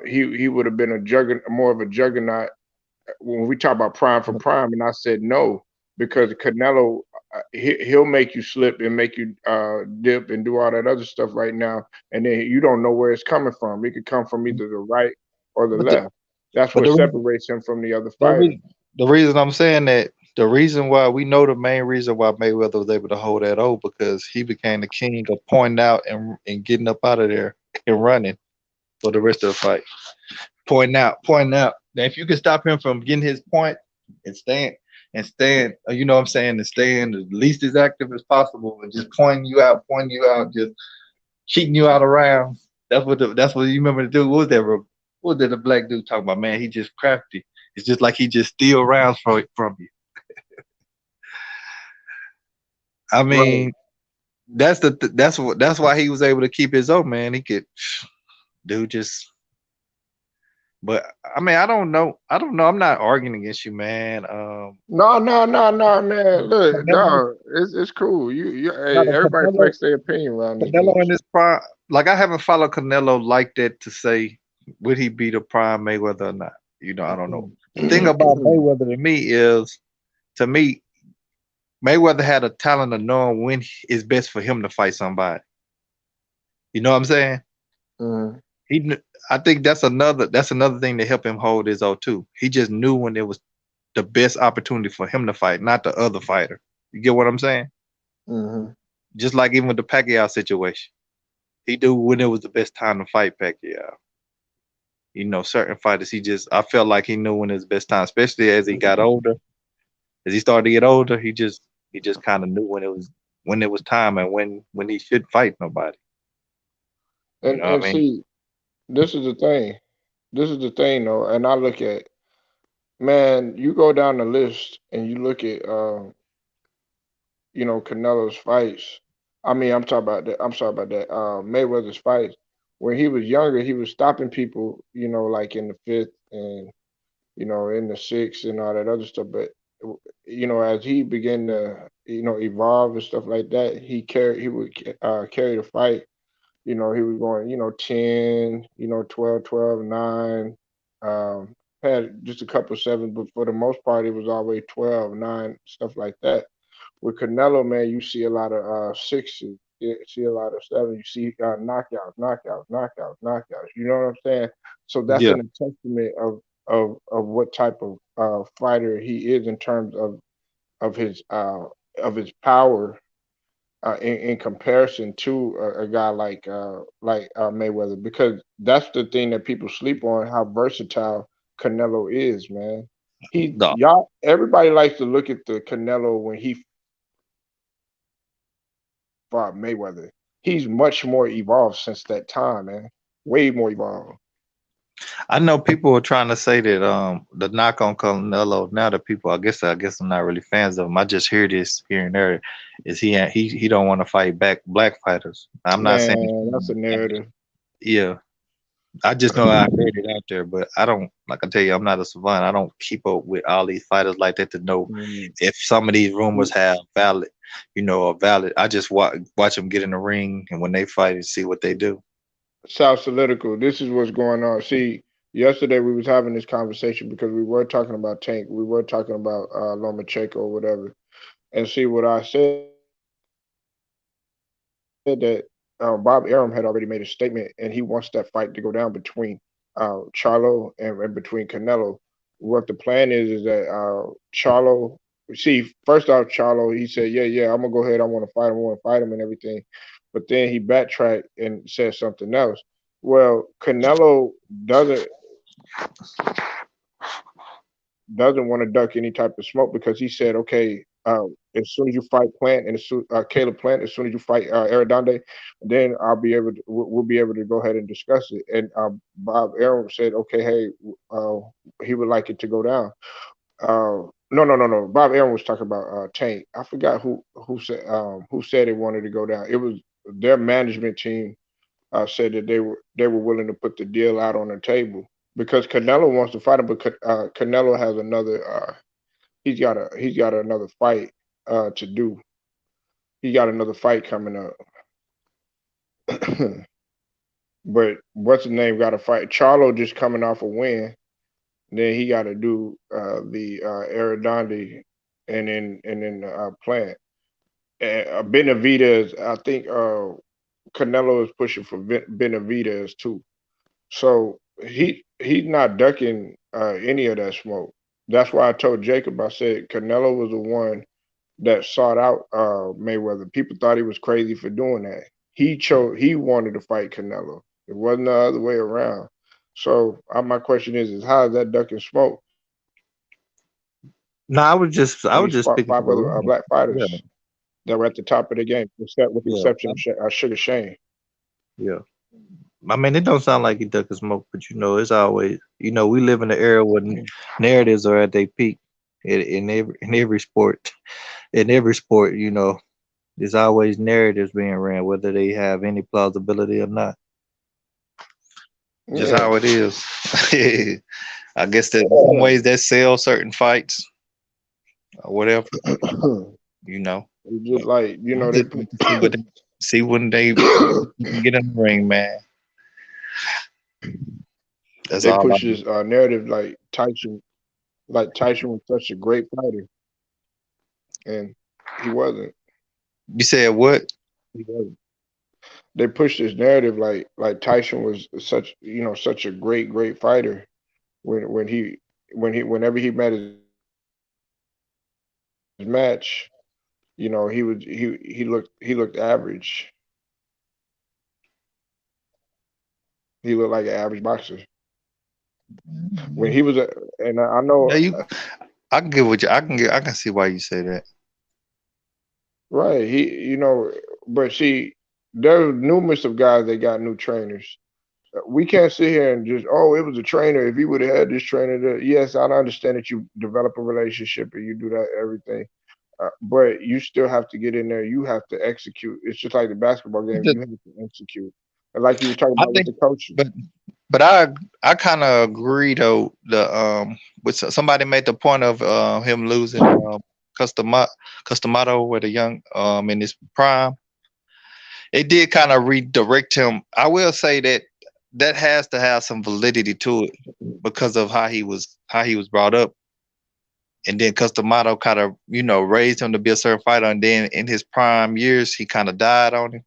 he would have been more of a juggernaut when we talk about prime for prime. And I said no, because Canelo, he'll make you slip and make you dip and do all that other stuff right now, and then you don't know where it's coming from. It could come from either the right or the but left. That's but what separates him from the other fighters. the reason I'm saying that, the reason why we know, the main reason why Mayweather was able to hold that O, because he became the king of pointing out and getting up out of there and running for the rest of the fight. Pointing out. Now, if you can stop him from getting his point and staying, you know what I'm saying, and staying at least as active as possible and just pointing you out, just cheating you out of rounds. That's what you remember to do. What was that the black dude talking about? Man, he just crafty. It's just like he just steal rounds from you. I mean, that's why he was able to keep his own, man. He could dude just. But I mean, I don't know. I'm not arguing against you, man. No, man. Look, no, it's cool. Hey, everybody flex their opinion around this Canelo bitch. in his prime, like I haven't followed Canelo like that to say would he be the prime Mayweather or not. I don't know. The thing about Mayweather to me, Mayweather had a talent of knowing when it's best for him to fight somebody. You know what I'm saying? I think that's another thing to help him hold his O2. He just knew when it was the best opportunity for him to fight, not the other fighter. You get what I'm saying? Just like even with the Pacquiao situation, he knew when it was the best time to fight Pacquiao. Certain fighters, I felt like he knew when it was the best time, especially as he got older. As he started to get older, he just kind of knew when it was time and when he should fight nobody. You know what I mean? See, this is the thing. This is the thing, though, and I look at, man, you go down the list and you look at Canelo's fights. I mean, I'm sorry about that. Mayweather's fights. When he was younger, he was stopping people, like in the fifth and in the sixth and all that other stuff. But as he began to evolve and stuff like that, he would carry the fight. He was going 10, 12, 12, 9. Had just a couple of sevens, but for the most part, it was always 12, 9, stuff like that. With Canelo, man, you see a lot of sixes, you see a lot of sevens, you see knockouts. You know what I'm saying? So that's Yeah. an testament of what type of fighter he is in terms of his power in comparison to a guy like Mayweather, because that's the thing that people sleep on, how versatile Canelo is, man. No. Everybody likes to look at the Canelo when he fought Mayweather. He's much more evolved since that time, man. Way more evolved. I know people are trying to say that the knock on Canelo now, that people, I guess I'm not really fans of him. I just hear this here and there, is he don't want to fight back black fighters. I'm not saying Man, that's a narrative. yeah. I just know I heard it out there, but I don't, like I tell you, I'm not a savant. I don't keep up with all these fighters like that to know if some of these rumors have valid, or valid. I just watch them get in the ring, and when they fight and see what they do. South Solitical, this is what's going on. See, yesterday we was having this conversation because we were talking about Tank. We were talking about Lomachenko or whatever. And see, what I said that Bob Arum had already made a statement, and he wants that fight to go down between Charlo and between Canelo. What the plan is that Charlo. See, first off, Charlo, he said, yeah, I'm gonna go ahead. I want to fight him, and everything. But then he backtracked and said something else. Well, Canelo doesn't want to duck any type of smoke, because he said, okay, as soon as you fight Plant and Caleb Plant, as soon as you fight Arredondo, then we'll be able to go ahead and discuss it. And Bob Arum said, okay, hey, he would like it to go down. No. Bob Aaron was talking about Tank. I forgot who said they wanted to go down. It was their management team said that they were willing to put the deal out on the table because Canelo wants to fight him, but Canelo has another he's got another fight to do. He got another fight coming up. But what's his name got to fight? Charlo just coming off a win. Then he got to do the Arredondo and then Plant. And Benavidez, I think Canelo is pushing for Benavidez too. So he's not ducking any of that smoke. That's why I told Jacob. I said Canelo was the one that sought out Mayweather. People thought he was crazy for doing that. He wanted to fight Canelo. It wasn't the other way around. So my question is how is that ducking smoke? No, I was just speaking Five for the other room. black Yeah, fighters that were at the top of the game, except with the yeah, exception of Sugar Shane. yeah. I mean, it don't sound like he ducking smoke, but it's always, we live in an era when narratives are at their peak in every sport. In every sport, there's always narratives being ran, whether they have any plausibility or not. Just Yeah. how it is. I guess that some ways that sell certain fights or whatever, It's just like they see when they get in the ring, man. That's they all. push this narrative like Tyson was such a great fighter, and he wasn't. You said what? He wasn't. They pushed this narrative like Tyson was such a great fighter whenever he met his match, he looked average. He looked like an average boxer. When he was and I know I can get what you. I can see why you say that. right. But see, there's numerous of guys that got new trainers. We can't sit here and just, it was a trainer. If he would have had this trainer, yes, I understand that you develop a relationship and you do that everything, but you still have to get in there. You have to execute. It's just like the basketball game. You have to execute. And like you were talking I about with think, the coaching. but I kind of agree though. With somebody made the point of him losing Customato with a young in his prime. It did kind of redirect him. I will say that has to have some validity to it because of how he was brought up, and then Customato kind of raised him to be a certain fighter, and then in his prime years he kind of died on him.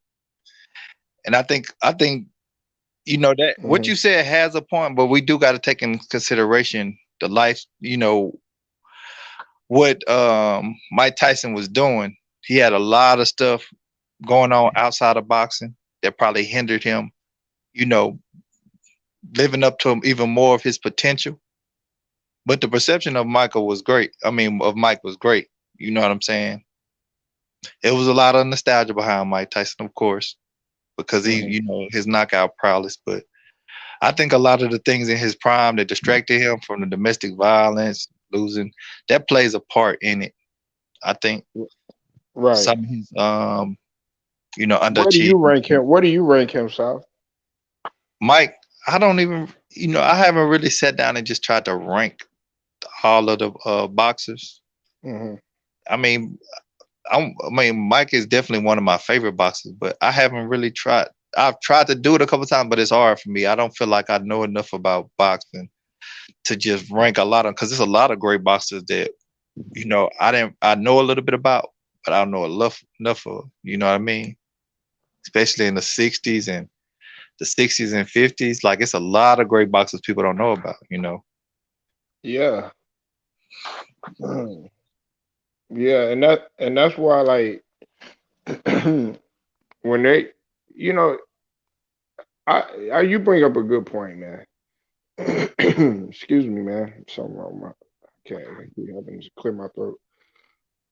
And I think that what you said has a point, but we do got to take in consideration the life. What Mike Tyson was doing. He had a lot of stuff going on outside of boxing that probably hindered him, living up to even more of his potential. But the perception of Mike was great. You know what I'm saying? It was a lot of nostalgia behind Mike Tyson, of course, because he, his knockout prowess. But I think a lot of the things in his prime that distracted him from the domestic violence, losing, that plays a part in it. I think. Right. Some of his, underachievement. Where do you rank him, Sal? Mike, I don't even, I haven't really sat down and just tried to rank all of the boxers. I mean, Mike is definitely one of my favorite boxers, but I haven't really tried. I've tried to do it a couple times, but it's hard for me. I don't feel like I know enough about boxing to just rank a lot of, because there's a lot of great boxers that, I know a little bit about, but I don't know enough of, you know what I mean? Especially in the 60s and 50s. Like, it's a lot of great boxers people don't know about, Yeah. Yeah, and that's why, like, when they, you bring up a good point, man. Excuse me, man. Something wrong with my, I keep having to clear my throat.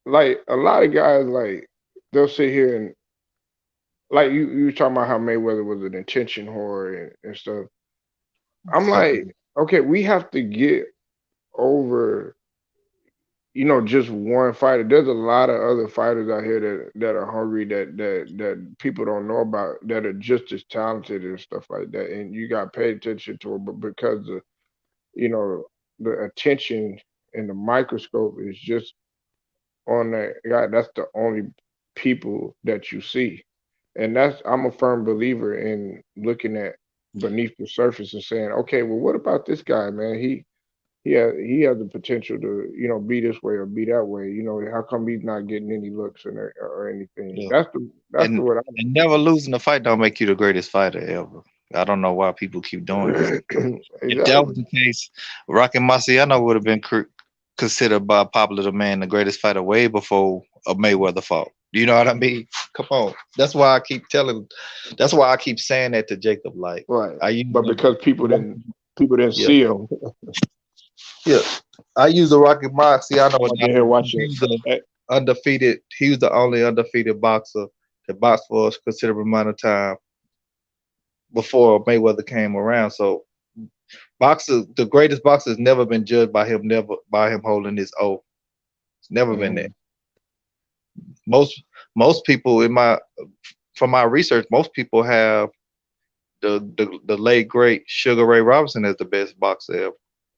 Like, a lot of guys, like, they'll sit here and, like, you were talking about how Mayweather was an attention whore and stuff. I'm like, okay, we have to get over just one fighter. There's a lot of other fighters out here that are hungry that people don't know about that are just as talented and stuff like that. And you got to pay attention to it, but because the attention and the microscope is just on that guy, that's the only people that you see. And I'm a firm believer in looking at beneath the surface and saying, okay, well, what about this guy, man? He has the potential to, be this way or be that way. How come he's not getting any looks or anything? Yeah. That's the what And never losing a fight don't make you the greatest fighter ever. I don't know why people keep doing this. If that was the case, Rocky Marciano would have been considered by popular demand the greatest fighter way before a Mayweather fought. You know what I mean? Come on. That's why I keep saying that to Jacob. Like, right. But because people didn't see him. Yeah. I use the Rocky Marciano. Here watching. He was undefeated. He was the only undefeated boxer that boxed for a considerable amount of time before Mayweather came around. So the greatest boxer has never been judged by him holding his oath. It's never been that. Most people from my research, most people have the late great Sugar Ray Robinson as the best boxer ever.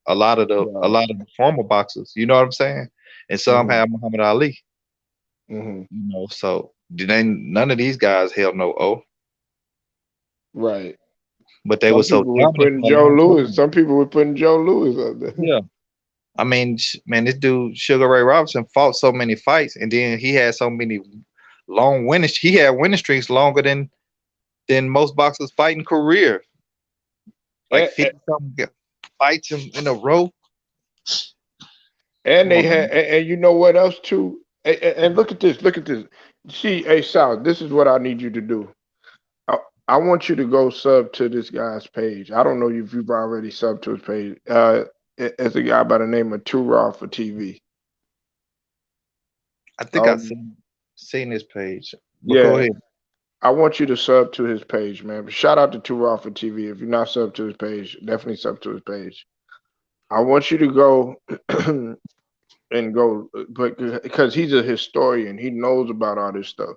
A lot of the former boxers, you know what I'm saying? And some have Muhammad Ali. So none of these guys held no oath. Right. But they were so putting Joe Louis. Some people were putting Joe Louis up there. Yeah. I mean, man, this dude Sugar Ray Robinson fought so many fights, and then he had so many long winning. He had winning streaks longer than most boxers fighting career. Like 50-something fights in a row. And they had, and you know what else too? And look at this. See, hey Sal, this is what I need you to do. I want you to go sub to this guy's page. I don't know if you've already subbed to his page. It's a guy by the name of Too Raw for TV. I think I've seen his page. But yeah. Go ahead. I want you to sub to his page, man. But shout out to Too Raw for TV. If you're not sub to his page, definitely sub to his page. I want you to go and go, because he's a historian. He knows about all this stuff.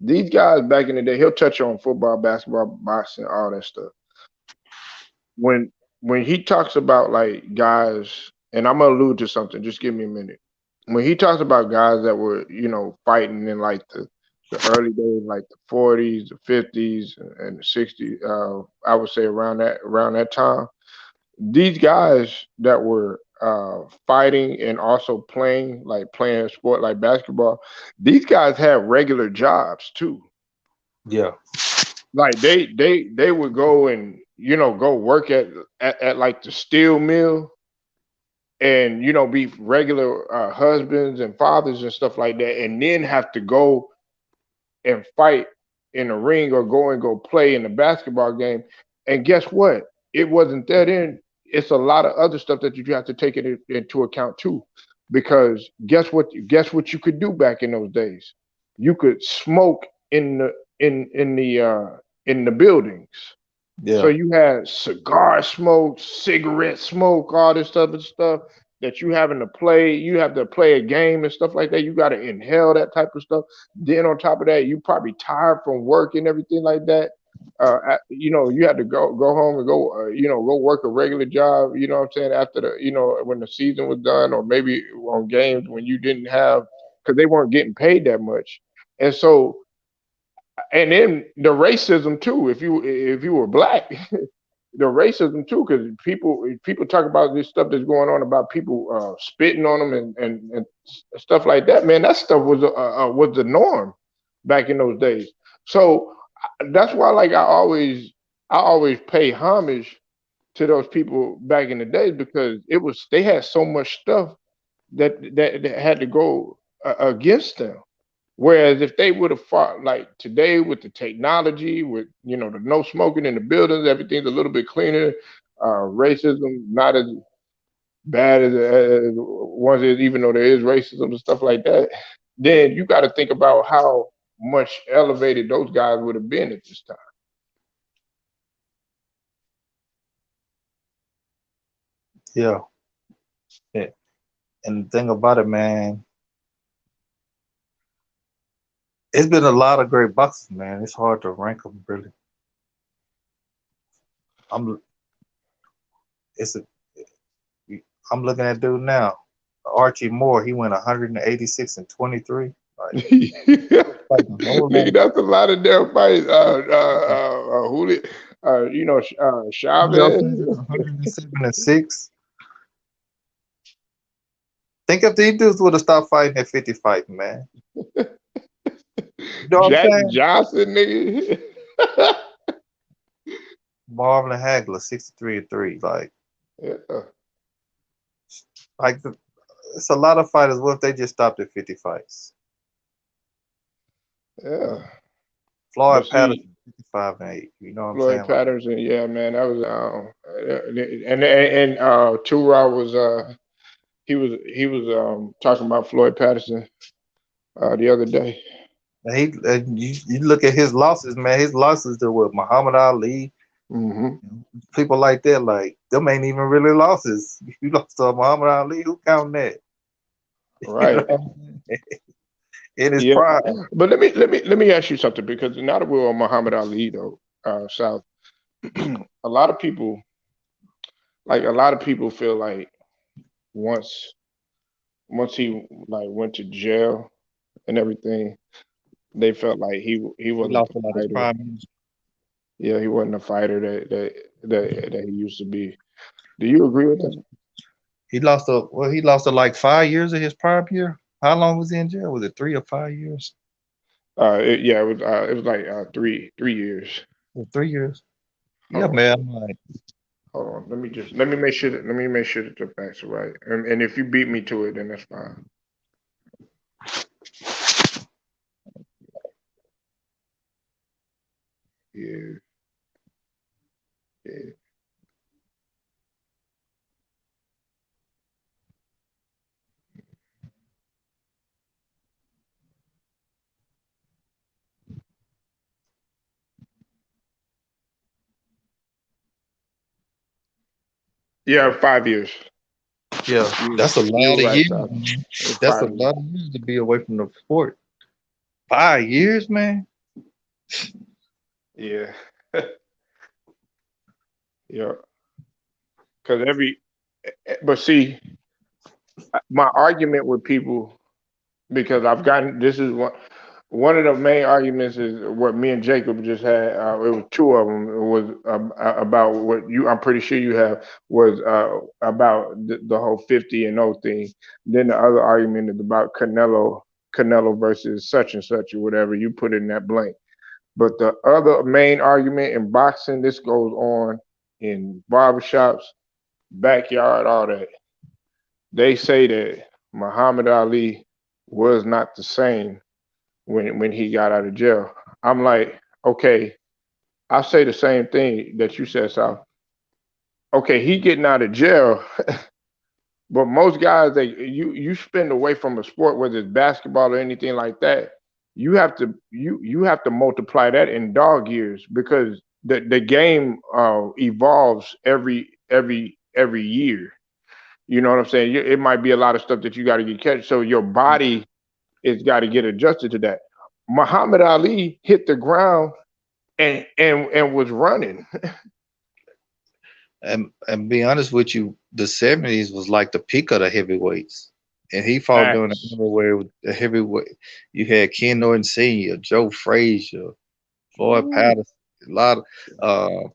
These guys back in the day, he'll touch on football, basketball, boxing, all that stuff. When he talks about like guys, and I'm gonna allude to something, just give me a minute. When he talks about guys that were, fighting in like the early days, like the 40s, the 50s, and the 60s, I would say around that time, these guys that were fighting and also playing a sport like basketball, these guys had regular jobs too. Yeah. Like they would go and go work at like the steel mill and be regular husbands and fathers and stuff like that, and then have to go and fight in the ring or go play in the basketball game. And guess what? It wasn't that in. It's a lot of other stuff that you have to take into account too, because guess what you could do back in those days? You could smoke in the buildings. Yeah. So you had cigar smoke, cigarette smoke, all this other stuff that you having to play. You have to play a game and stuff like that. You got to inhale that type of stuff. Then on top of that, you probably tired from work and everything like that. You had to go home and go, go work a regular job. You know what I'm saying? After when the season was done, or maybe on games when you didn't have, because they weren't getting paid that much. And so, and then the racism too. If you were black, the racism too, because people talk about this stuff that's going on about people spitting on them and stuff like that. Man, that stuff was the norm back in those days. So that's why, like, I always pay homage to those people back in the days, because they had so much stuff that had to go against them. Whereas if they would have fought like today with the technology, with the no smoking in the buildings, everything's a little bit cleaner. Racism not as bad as once is, even though there is racism and stuff like that. Then you got to think about how much elevated those guys would have been at this time. Yeah. And the thing about it, man, it's been a lot of great boxers, man. It's hard to rank them, really. I'm it's a I'm looking at dude now. Archie Moore, he went 186 and 23. Like, Nigga, that's a lot of damn fights. Chavez. 107 and 6. Think if these dudes would have stopped fighting at 50 fight, man. You know what Jack I'm saying? Johnson, nigga. Marvin Hagler, 63 and 3. It's a lot of fighters. What if they just stopped at 50 fights? Yeah. Floyd Patterson, 55 and 8. You know what I'm saying? Floyd Patterson, yeah, man, that was and Tura was he was talking about Floyd Patterson the other day. You look at his losses, man. His losses to what, Muhammad Ali, people like that. Like them ain't even really losses. You lost to Muhammad Ali. Who counting that? Right. In his prime. But let me ask you something, because now that we're on Muhammad Ali though, South, a lot of people feel like once he like went to jail and everything, they felt like he wasn't lost a a lot of his fighter. prime. Yeah, he wasn't a fighter that he used to be. Do you agree with that? He lost like 5 years of his prime year. How long was he in jail? Was it 3 or 5 years? It was like 3 years. 3 years. Hold Yeah, on. man. I'm like, Hold on. Let me make sure that the facts are right. And if you beat me to it, then that's fine. Yeah. Yeah. Yeah, 5 years. yeah, that's a lot of right, years. South. Man. It's That's a 5 years. lot of years to be away from the sport. 5 years, man. Yeah. Yeah. But see, my argument with people, because this is one of the main arguments is what me and Jacob just had. It was two of them. It was about what I'm pretty sure you have, was about the whole 50 and 0 thing. Then the other argument is about Canelo versus such and such or whatever you put in that blank. But the other main argument in boxing, this goes on in barbershops, backyard, all that. They say that Muhammad Ali was not the same when he got out of jail. I'm like, okay, I say the same thing that you said, Sal. Okay, he getting out of jail, but most guys, you spend away from a sport, whether it's basketball or anything like that, you have to multiply that in dog years, because the game evolves every year. You know what I'm saying? It might be a lot of stuff that you got to get catch, so your body has got to get adjusted to that. Muhammad Ali hit the ground and was running. And be honest with you, the 70s was like the peak of the heavyweights. And he fought during the era where the heavyweight, you had Ken Norton Sr., Joe Frazier, Floyd Patterson, a lot of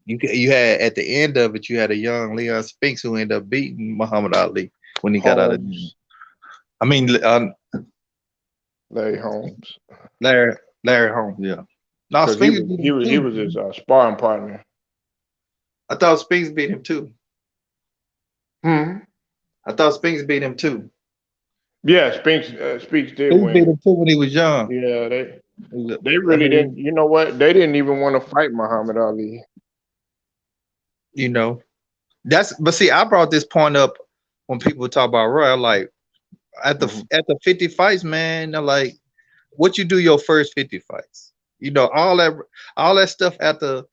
you had at the end of it, you had a young Leon Spinks who ended up beating Muhammad Ali when he got out of jail. I mean, Larry Holmes. Larry Holmes, yeah. No, Spinks he was his sparring partner. I thought Spinks beat him too. I thought Spinks beat him too. Yeah, Spinks did Spinks win. beat him too when he was young. Yeah, they really didn't. You know what? They didn't even want to fight Muhammad Ali. You know, but see, I brought this point up when people talk about Roy. Like at the 50 fights, man, they're like, what you do your first 50 fights? You know, all that stuff at the,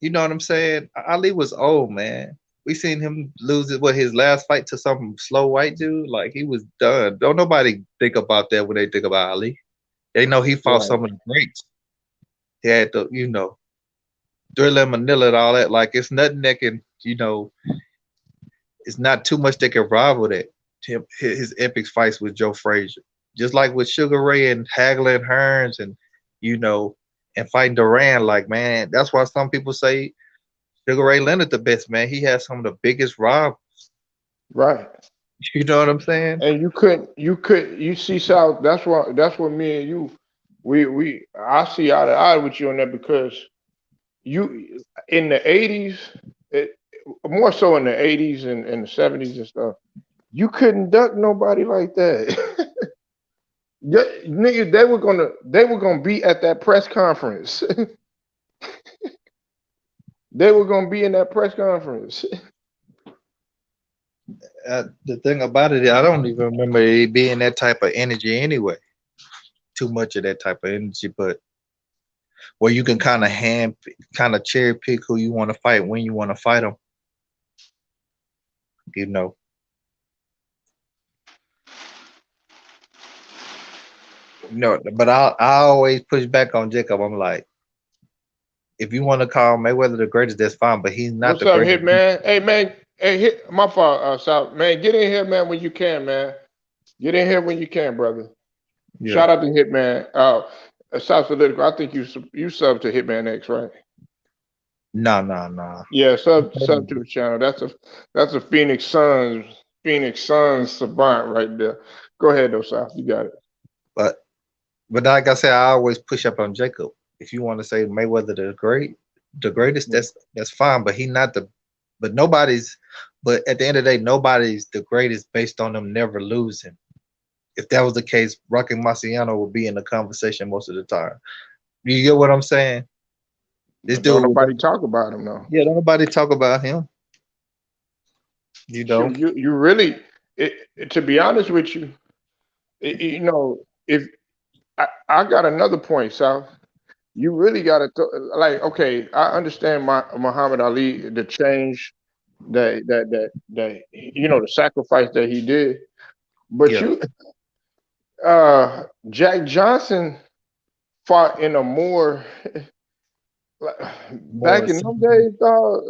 you know what I'm saying? Ali was old, man. We seen him lose his last fight to some slow white dude. Like he was done. Don't nobody think about that when they think about Ali. They know he fought some of the greats. He had to, Thriller Manila and all that. Like it's nothing that can, it's not too much that can rival that. His epic fights with Joe Frazier. Just like with Sugar Ray and Hagler and Hearns and, and fighting Duran. Like, man, that's why some people say Sugar Ray Leonard the best, man. He has some of the biggest rivals. Right. You know what I'm saying? And you see South, that's what me and you, I see eye to eye with you on that, because you, in the 80s, more so in the 80s and the 70s and stuff, you couldn't duck nobody like that. Niggas, they were gonna be at that press conference. They were gonna be in that press conference. The thing about it, I don't even remember it being that type of energy anyway. Too much of that type of energy, but where you can kind of cherry pick who you want to fight when you want to fight them. But I always push back on Jacob. I'm like, if you want to call Mayweather the greatest, that's fine, but he's not What's the up, greatest. Hitman? Hey, man. Hey, my fault, South. Man, get in here, man, when you can, man. Get in here when you can, brother. Yeah. Shout out to Hitman. South Political. I think you sub to Hitman X, right? No. Yeah, sub to the channel. That's a Phoenix Suns savant right there. Go ahead though, South. You got it. But like I said, I always push up on Jacob. If you want to say Mayweather the greatest, that's fine. But he's not but at the end of the day, nobody's the greatest based on them never losing. If that was the case, Rocky Marciano would be in the conversation most of the time. You get what I'm saying? Don't nobody talk about him though. Yeah, don't nobody talk about him. You really, to be honest with you, if I got another point, South. You really got to okay. I understand Muhammad Ali, the change that the sacrifice that he did, but Jack Johnson fought in a more back in those days, dog.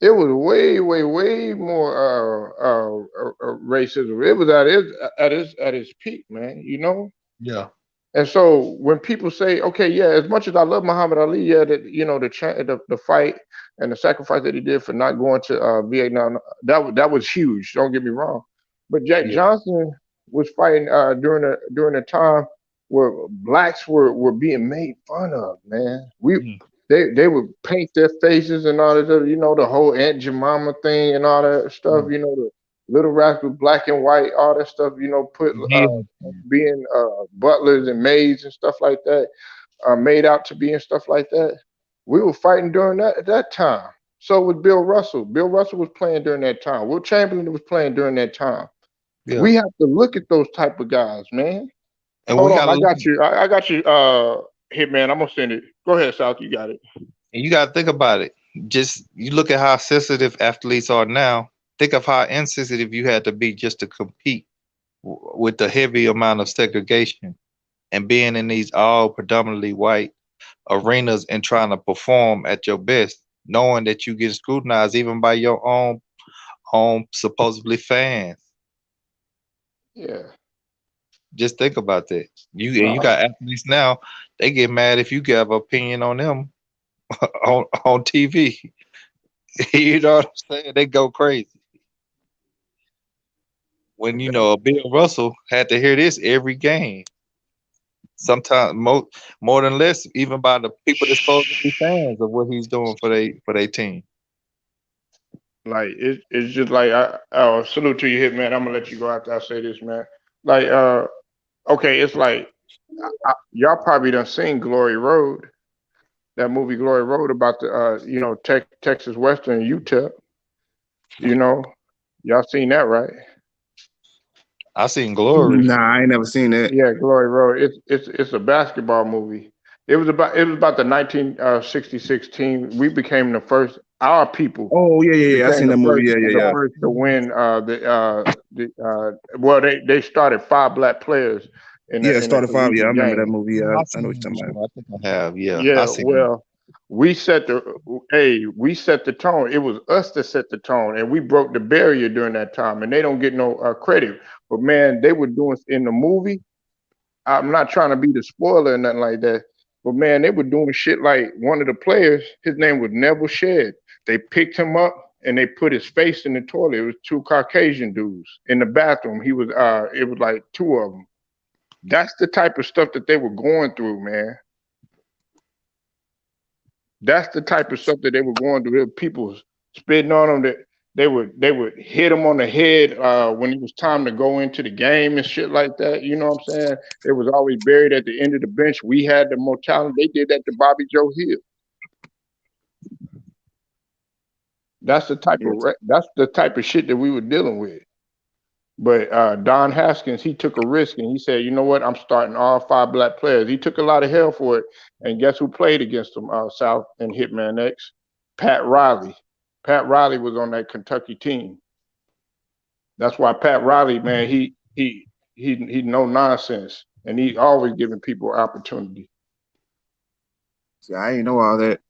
It was way more racism. It was at its peak, man. Yeah. And so when people say, okay, yeah, as much as I love Muhammad Ali, yeah, that the fight and the sacrifice that he did for not going to Vietnam, that was huge. Don't get me wrong, but Jack Johnson was fighting during a time where blacks were being made fun of. Man, they would paint their faces and all that, the whole Aunt Jemima thing and all that stuff. The Little Rascal, black and white, all that stuff, put being butlers and maids and stuff like that, made out to be and stuff like that. We were fighting during that time. So was Bill Russell. Bill Russell was playing during that time. Will Chamberlain was playing during that time. Yeah. We have to look at those type of guys, man. And hold on, I got you, Hitman. I'm gonna send it. Go ahead, South. You got it. And you got to think about it. Just you look at how sensitive athletes are now. Think of how insensitive you had to be just to compete with the heavy amount of segregation and being in these all predominantly white arenas and trying to perform at your best, knowing that you get scrutinized even by your own supposedly fans. Yeah. Just think about that. You got athletes now, they get mad if you give an opinion on them on TV. You know what I'm saying? They go crazy. When Bill Russell had to hear this every game, sometimes more than less, even by the people that's supposed to be fans of what he's doing for their team. Like it's just like I salute to you, Hitman. I'm gonna let you go after I say this, man. Like okay, it's like y'all probably done seen Glory Road, that movie Glory Road about the Texas Western UTEP. Y'all seen that, right? I seen Glory. Nah, I ain't never seen it. Yeah, Glory Road. It's a basketball movie. It was about the 1966 team. We became the first our people. Oh yeah. I seen that movie. The first to win well, they started 5 black players in the Started 5. Yeah, I remember game. that movie. Yeah, I know what you're talking about. I think I have. Yeah. Yeah, I see. well, we set the tone. It was us that set the tone, and we broke the barrier during that time. And they don't get no credit, but man, they were doing in the movie. I'm not trying to be the spoiler or nothing like that, but man, they were doing shit like one of the players. His name was Neville Shedd. They picked him up and they put his face in the toilet. It was 2 Caucasian dudes in the bathroom. He was it was like 2 of them. That's the type of stuff that they were going through, man. That's the type of stuff that they were going through. People spitting on them. That they would hit them on the head when it was time to go into the game and shit like that. You know what I'm saying? It was always buried at the end of the bench. We had the mortality. They did that to Bobby Joe Hill. That's the type of shit that we were dealing with. But Don Haskins, he took a risk and he said, you know what? I'm starting all 5 black players. He took a lot of hell for it. And guess who played against him, South and Hitman X? Pat Riley. Pat Riley was on that Kentucky team. That's why Pat Riley, man, he no nonsense. And he always giving people opportunity. See, I ain't know all that.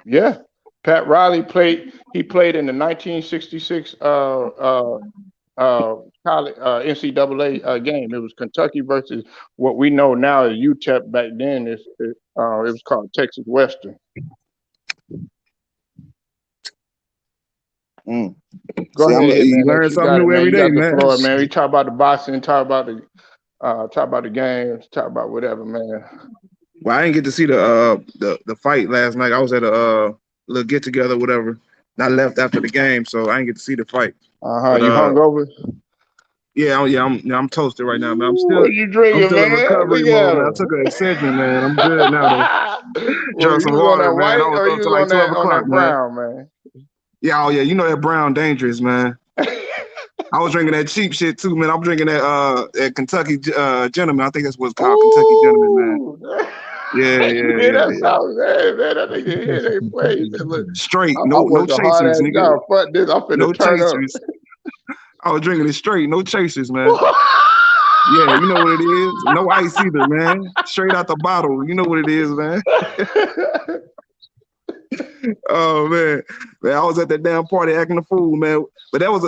Yeah. Pat Riley played in the 1966 NCAA game. It was Kentucky versus what we know now as UTEP. Back then, it was called Texas Western. Go ahead, you man. learn something new every day, man. Floor, man. We talk about the boxing, talk about the games, talk about whatever, man. Well, I didn't get to see the fight last night. I was at a little get together, whatever. And I left after the game, so I didn't get to see the fight. You hungover? Yeah, I'm toasted right now, man. I'm still, what you drinking, I'm still man? in recovery mode, man. I took an Excedrin, man. I'm good now, though. Drunk some water, man. I was up to like 12 o'clock, man. Yeah, you know that brown dangerous, man. I was drinking that cheap shit too, man. I'm drinking that Kentucky Gentleman. I think that's what's called. Kentucky Gentleman, man. Yeah. That sounds bad, man. I think they play. Straight, no chasers, nigga. Fuck this. I'm finna no turn chasers. up. I was drinking it straight, no chasers, man. Yeah, you know what it is. No ice either, man. Straight out the bottle. You know what it is, man. Oh man, I was at that damn party acting a fool, man. But that was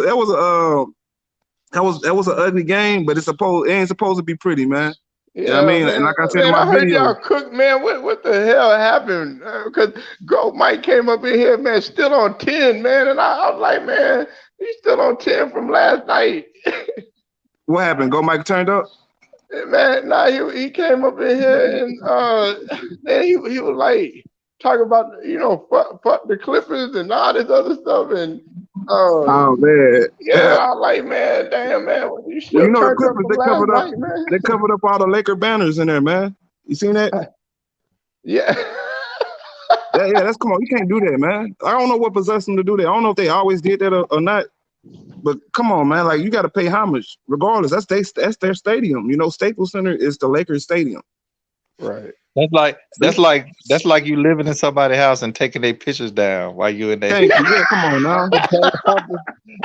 an ugly game. But it ain't supposed to be pretty, man. Yeah, you know what I mean? Man, and like I said in my I heard video, y'all cook, man. What the hell happened? Because Go Mike came up in here, man, still on 10, man. And I was like, man, he's still on 10 from last night. What happened? Go Mike turned up? Man, he came up in here and then he was like talking about, fuck the Clippers and all this other stuff. And oh man, yeah, I was like, man, damn, man, you still the Clippers, they covered up all the Laker banners in there, man. You seen that? Yeah. yeah, that's come on. You can't do that, man. I don't know what possessed them to do that. I don't know if they always did that or not. But come on, man. Like, you got to pay homage, regardless. That's their stadium. Staples Center is the Lakers stadium. Right. That's like you living in somebody's house and taking their pictures down while you in there. Yeah, come on now.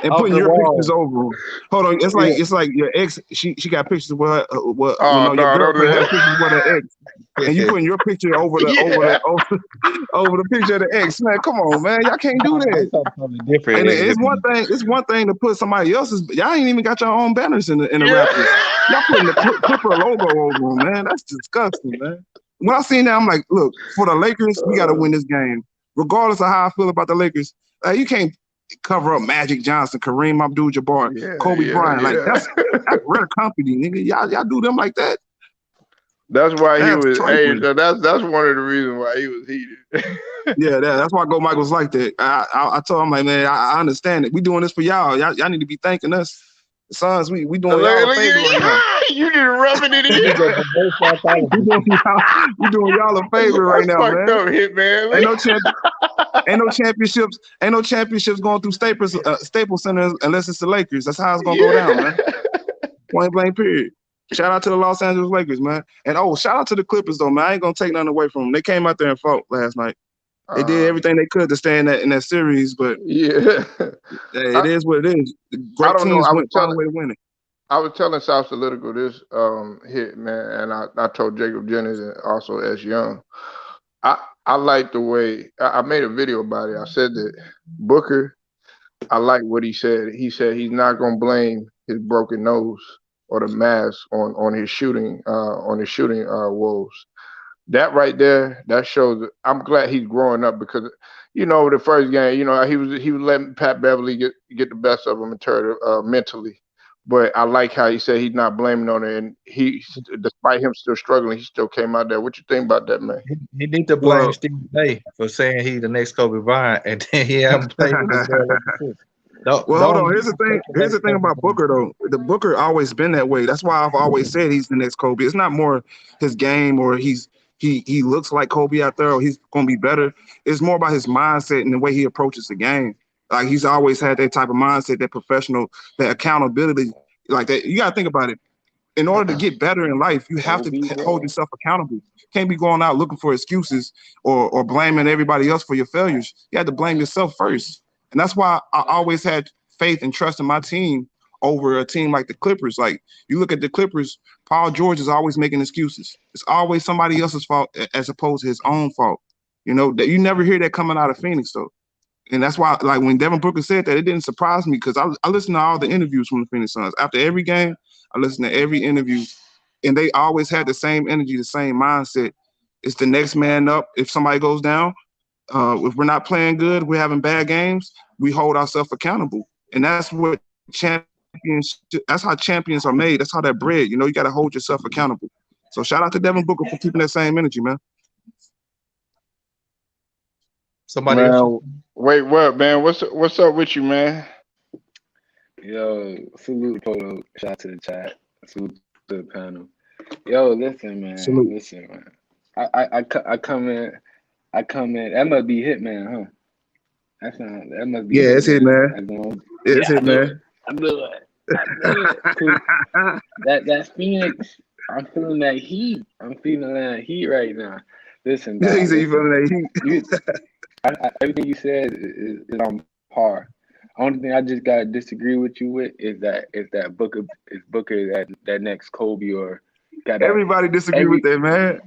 And putting your pictures over them. Hold on, it's like your ex. She got pictures with her. Your girlfriend has pictures with her ex, and you putting your picture over the picture of the ex. Man, come on, man, y'all can't do that. Different. And it's one thing to put somebody else's. Y'all ain't even got your own banners in the Raptors. Y'all putting the Clipper logo over them, man. That's disgusting, man. When I seen that, I'm like, look, for the Lakers, we got to win this game. Regardless of how I feel about the Lakers, you can't cover up Magic Johnson, Kareem Abdul-Jabbar, Kobe Bryant. Like, that's rare company, nigga. Y'all do them like that? That's why he was. Hey, that's one of the reasons why he was heated. Yeah, that's why Go Mike was like that. I told him, like, man, I understand it. We doing this for y'all. Y'all need to be thanking us. The Suns, we doing y'all a favor right now. You just rubbing it in. we doing y'all a favor right now, man. Up, Hitman. Ain't no championships going through Staples Center unless it's the Lakers. That's how it's gonna go down, man. Point blank, period. Shout out to the Los Angeles Lakers, man. And shout out to the Clippers though, man. I ain't gonna take nothing away from them. They came out there and fought last night. They did everything they could to stay in that series, but yeah, it is what it is. I Great don't know. teams find a way to win it. I was telling South Political this hit, man, and I told Jacob Jennings and also S. Young. I like the way I made a video about it. I said that Booker, I like what he said. He said he's not gonna blame his broken nose or the mask on his shooting woes. That right there, that shows. I'm glad he's growing up because, the first game, he was letting Pat Beverly get the best of him in terms of mentally. But I like how he said he's not blaming on it, and despite him still struggling, he still came out there. What you think about that, man? He need to blame Stephen A for saying he's the next Kobe Bryant, and then he haven't played with the Well, hold on. Here's the thing. Here's the thing about Booker, though. The Booker always been that way. That's why I've always said he's the next Kobe. It's not more his game or he looks like Kobe out there or he's gonna be better. It's more about his mindset and the way he approaches the game. Like he's always had that type of mindset, that professional, that accountability, like that. You gotta think about it. In order to get better in life, you have to hold yourself accountable. You can't be going out looking for excuses or blaming everybody else for your failures. You have to blame yourself first. And that's why I always had faith and trust in my team over a team like the Clippers. Like you look at the Clippers, Paul George is always making excuses. It's always somebody else's fault as opposed to his own fault. That you never hear that coming out of Phoenix though. And that's why, like when Devin Booker said that, it didn't surprise me because I listened to all the interviews from the Phoenix Suns. After every game, I listened to every interview, and they always had the same energy, the same mindset. It's the next man up. If somebody goes down, if we're not playing good, we're having bad games, we hold ourselves accountable. And that's what that's how champions are made. That's how they're bred. You got to hold yourself accountable. So shout out to Devin Booker for keeping that same energy, man. Somebody else? Wait, what, man? What's up with you, man? Yo, salute Polo. Shout out to the chat. Salute to the panel. Yo, listen, man. Salute. Listen, man. I come in. That must be Hitman, huh? That must be. Yeah, it's Hitman. It's Hitman. I knew it. That's Phoenix. I'm feeling that heat. I'm feeling that heat right now. Listen, dog, He's feeling that heat. Everything you said is on par. Only thing I just gotta disagree with you with is that Booker that next Kobe or got everybody disagree with that, man.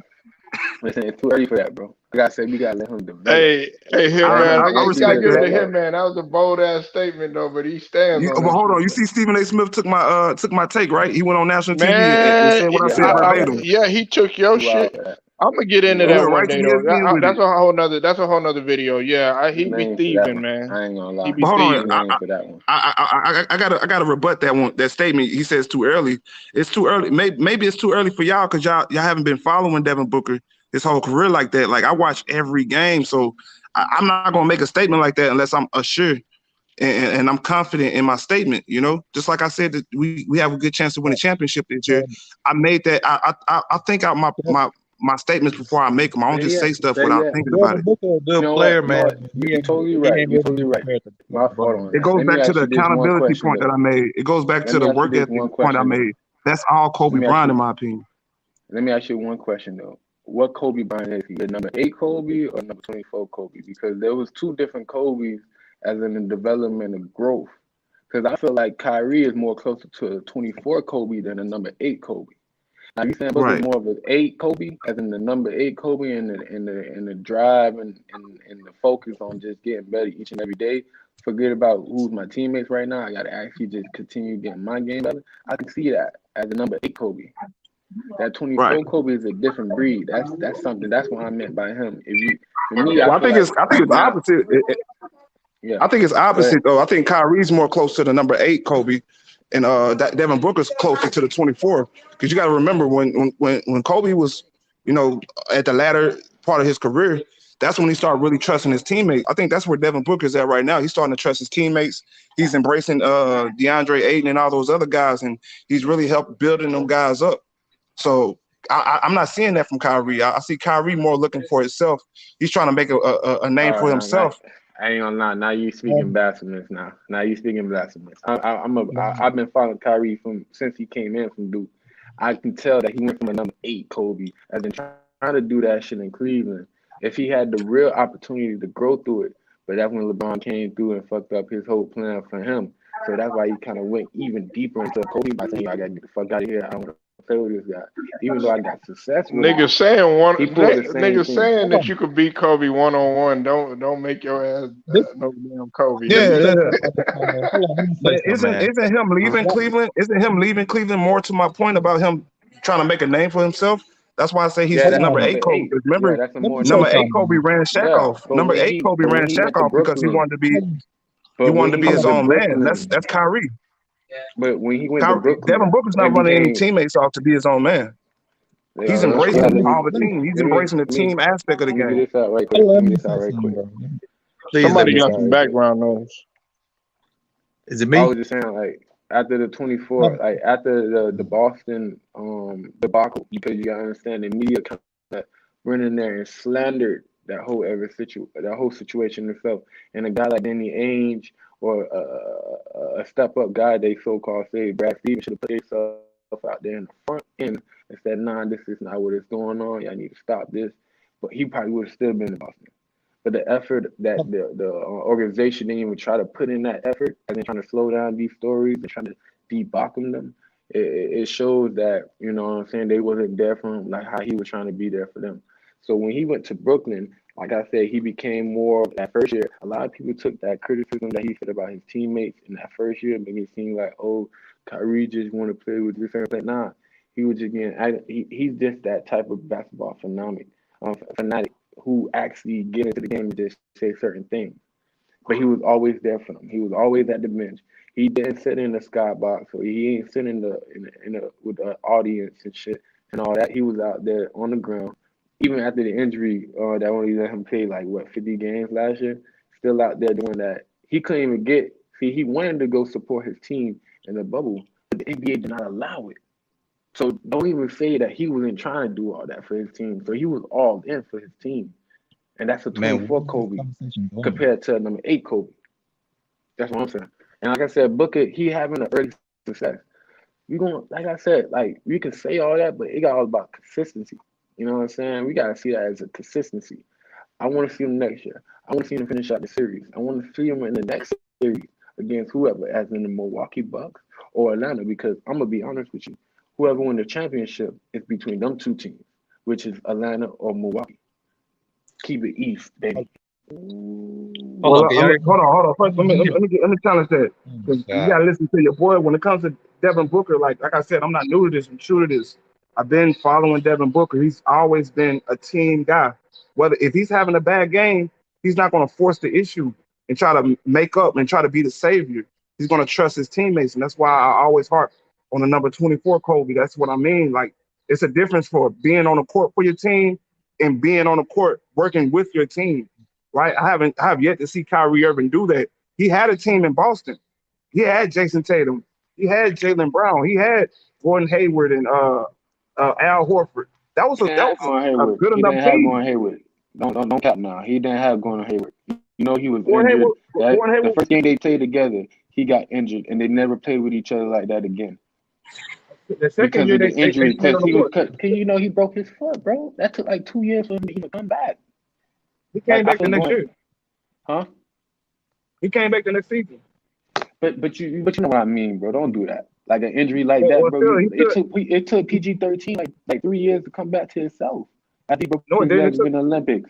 Listen, it's too early for that, bro. Like I said, we gotta let him develop. Hey, Hitman, I gotta give it to him, Hitman. That was a bold ass statement though, but he stands. But hold on, you see, Stephen A. Smith took my take, right? He went on national TV Man, and said what I said verbatim. Yeah, he took your shit. I'm gonna get into that one day though. That's a whole nother video. Yeah, he be thieving, man. I ain't gonna lie. He be But hold thieving. on, for that one. I gotta rebut that statement. He says too early. It's too early. Maybe it's too early for y'all because y'all haven't been following Devin Booker his whole career like that. Like I watch every game, so I'm not gonna make a statement like that unless I'm assured and I'm confident in my statement. Just like I said that we have a good chance to win a championship this year. I made that. I think out my statements before I make them. I don't just say stuff without thinking about it. Booker a good player, man. You're totally right. You're totally right. My fault on that. It goes back to the accountability point that I made. It goes back to the work ethic point I made. That's all Kobe Bryant, in my opinion. Let me ask you one question though. What Kobe Bryant is he? The number 8 Kobe or number 24 Kobe? Because there was two different Kobe's as in the development and growth. Because I feel like Kyrie is more closer to a 24 Kobe than a number 8 Kobe. Now you saying Booker more of an 8 Kobe, as in the number 8 Kobe, and the drive and the focus on just getting better each and every day. Forget about who's my teammates right now. I gotta actually just continue getting my game better. I can see that as a number 8 Kobe. That 24 Kobe is a different breed. That's something. That's what I meant by him. I think it's opposite. I think it's opposite though. I think Kyrie's more close to the number 8 Kobe. And Devin Booker's closer to the 24, because you got to remember when Kobe was, at the latter part of his career, that's when he started really trusting his teammates. I think that's where Devin Booker's at right now. He's starting to trust his teammates. He's embracing DeAndre Ayton and all those other guys, and he's really helped building them guys up. So I'm not seeing that from Kyrie. I see Kyrie more looking for himself. He's trying to make a name for himself. I ain't gonna lie. Now you speaking blasphemous. Now you speaking blasphemous. I've been following Kyrie since he came in from Duke. I can tell that he went from a number 8 Kobe, as in trying to do that shit in Cleveland. if he had the real opportunity to grow through it. But that's when LeBron came through and fucked up his whole plan for him. So that's why he kind of went even deeper into Kobe by saying, I got to get the fuck out of here. I don't want to play with this guy. Even though I got success with him, Niggas saying he pulled the same niggas thing. saying that you could beat Kobe 1-on-1. Don't make your ass no damn Kobe. Yeah. But But isn't him leaving Cleveland? Isn't him leaving Cleveland more to my point about him trying to make a name for himself? That's why I say he's Yeah, that's number the 8 Kobe. 8. Remember, Yeah, that's a more number number 8 Kobe ran Shaq Yeah, off. but Number when 8 Kobe but ran when he Shaq went to off because he Brooklyn, wanted to be but when he his went to own man. Brooklyn, That's Kyrie. but when he went to Devin Brooklyn Booker's not and running any became teammates off to be his own man. He's embracing all the team. He's embracing the team aspect of the Let me game. get this out right quick. Let me get this out right quick. Somebody got some background noise. Is it I me? was just saying, like, after the 24, like after the Boston debacle, because you gotta understand the media kind of went in there and slandered that whole situation itself. And a guy like Danny Ainge or a step up guy, they so called say Brad Stevens should have put himself out there in the front end and said, nah, this is not what is going on. Y'all need to stop this. But he probably would have still been in Boston. But the effort that the organization didn't even try to put in that effort, and then trying to slow down these stories and trying to debunk them, it shows that, you know what I'm saying, they wasn't there for him like how he was trying to be there for them. So when he went to Brooklyn, like I said, he became more that first year. A lot of people took that criticism that he said about his teammates in that first year, making it seem like, oh, Kyrie just want to play with this and that. Nah, he was just he's just that type of basketball fanatic who actually get into the game and just say certain things. But he was always there for them. He was always at the bench. He didn't sit in the skybox, or he ain't sitting in the with the audience and shit and all that. He was out there on the ground, even after the injury that only let him play like 50 games last year. Still out there doing that. He couldn't even get. See, he wanted to go support his team in the bubble, but the NBA did not allow it. So don't even say that he wasn't trying to do all that for his team. So he was all in for his team. And that's a 24 Kobe compared to number 8 Kobe. That's what I'm saying. And like I said, Booker, he having an early success. We going like I said, like we can say all that, but it got all about consistency. You know what I'm saying? We gotta see that as a consistency. I want to see him next year. I want to see him finish out the series. I want to see him in the next series against whoever, as in the Milwaukee Bucks or Atlanta, because I'm gonna be honest with you. Whoever won the championship is between them two teams, which is Atlanta or Milwaukee. Keep it East, baby. Well, hold on. First, let me challenge that, because you gotta listen to your boy. When it comes to Devin Booker, like I said, I'm not new to this. I'm true to this. I've been following Devin Booker. He's always been a team guy. Whether if he's having a bad game, he's not going to force the issue and try to make up and try to be the savior. He's going to trust his teammates, and that's why I always harp on the number 24 Kobe. That's what I mean. Like, it's a difference for being on the court for your team and being on the court working with your team. Right? I have yet to see Kyrie Irving do that. He had a team in Boston. He had Jason Tatum. He had Jaylen Brown. He had Gordon Hayward and Al Horford. That was a good enough He didn't have team. Gordon Hayward. Don't cap now. He didn't have Gordon Hayward. You know he was injured. The first game they played together, he got injured, and they never played with each other like that again. The second Because year of the injury, they played on the court. because you know he broke his foot, bro. That took like 2 years for him to even come back. He came back the next year. Huh? He came back the next season. But you know what I mean, bro. Don't do that. Like an injury like that, bro. It took PG-13 like 3 years to come back to himself. I think No, it didn't. in the Olympics.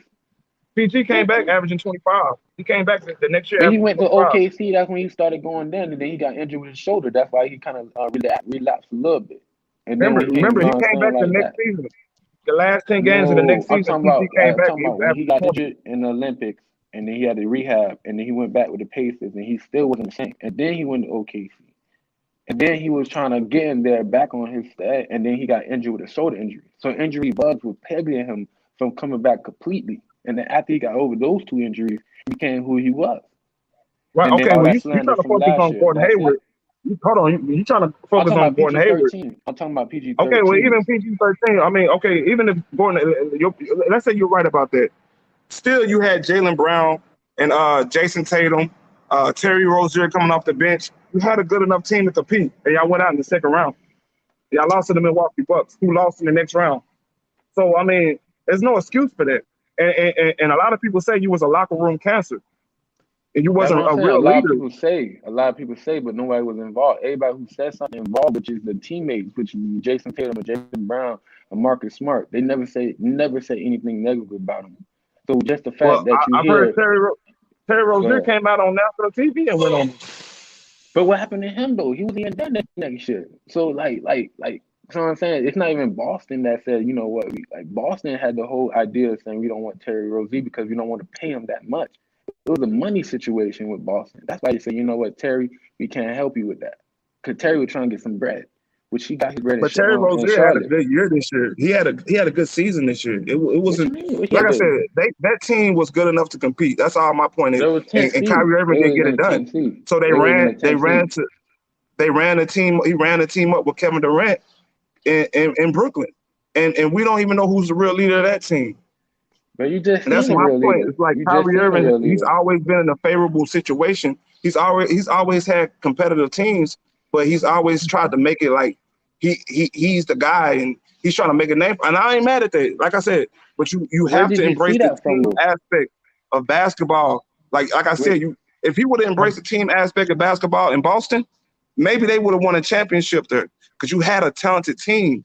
PG came back averaging 25. He came back the next year. When he went to 25. OKC, that's when he started going down, and then he got injured with his shoulder. That's why he kind of relapsed a little bit. And then remember, he came back the next season. The last 10 games of the next season, PG came back. When he got injured in the Olympics, and then he had to rehab, and then he went back with the Pacers, and he still wasn't the same. And then he went to OKC. And then he was trying to get in there back on his stat, and then he got injured with a shoulder injury. So injury bugs were pegging him from coming back completely. And then after he got over those 2 injuries, he became who he was. Right. Okay. Well, you trying to focus on Gordon Hayward. Hold on. You trying to focus on Gordon Hayward. I'm talking about PG-13. Okay. Well, even PG-13. I mean, okay. Even if Gordon, let's say you're right about that. Still, you had Jaylen Brown and Jason Tatum, Terry Rozier coming off the bench. You had a good enough team to compete, and y'all went out in the second round. Y'all lost to the Milwaukee Bucks, who lost in the next round. So, I mean, there's no excuse for that. And a lot of people say you was a locker room cancer, and you That's wasn't what I'm a saying. A real lot of leader. people say, but nobody was involved. Everybody who said something involved, which is the teammates, which is Jason Tatum, or Jason Brown, or Marcus Smart, they never say anything negative about him. So just the fact Well, that you I've heard hear, Terry go Rozier ahead. came out on national TV and went on. But what happened to him though? He was even done that next year. So like, so I'm saying it's not even Boston that said, you know what, Boston had the whole idea of saying we don't want Terry Rozier because we don't want to pay him that much. It was a money situation with Boston. That's why they said, you know what, Terry, we can't help you with that. Because Terry was trying to get some bread, which he got his bread But Terry in Rozier had a Charlotte. good year this year. He had a good season this year. It wasn't like I said. That team was good enough to compete. That's all my point is. There was 10 And Kyrie Irving didn't get it done. So they ran the team. He ran the team up with Kevin Durant in Brooklyn, and we don't even know who's the real leader of that team. But you just and that's seen a my real point. leader. It's like You just Kyrie seen a real Irving. He's leader. always been in a favorable situation. He's always had competitive teams, but he's always tried to make it like he's the guy, and he's trying to make a name. And I ain't mad at that. Like I said, but you Where have did to you embrace see the that from, team though? aspect of basketball. Like I said, if he would have embraced the team aspect of basketball in Boston, maybe they would have won a championship there because you had a talented team.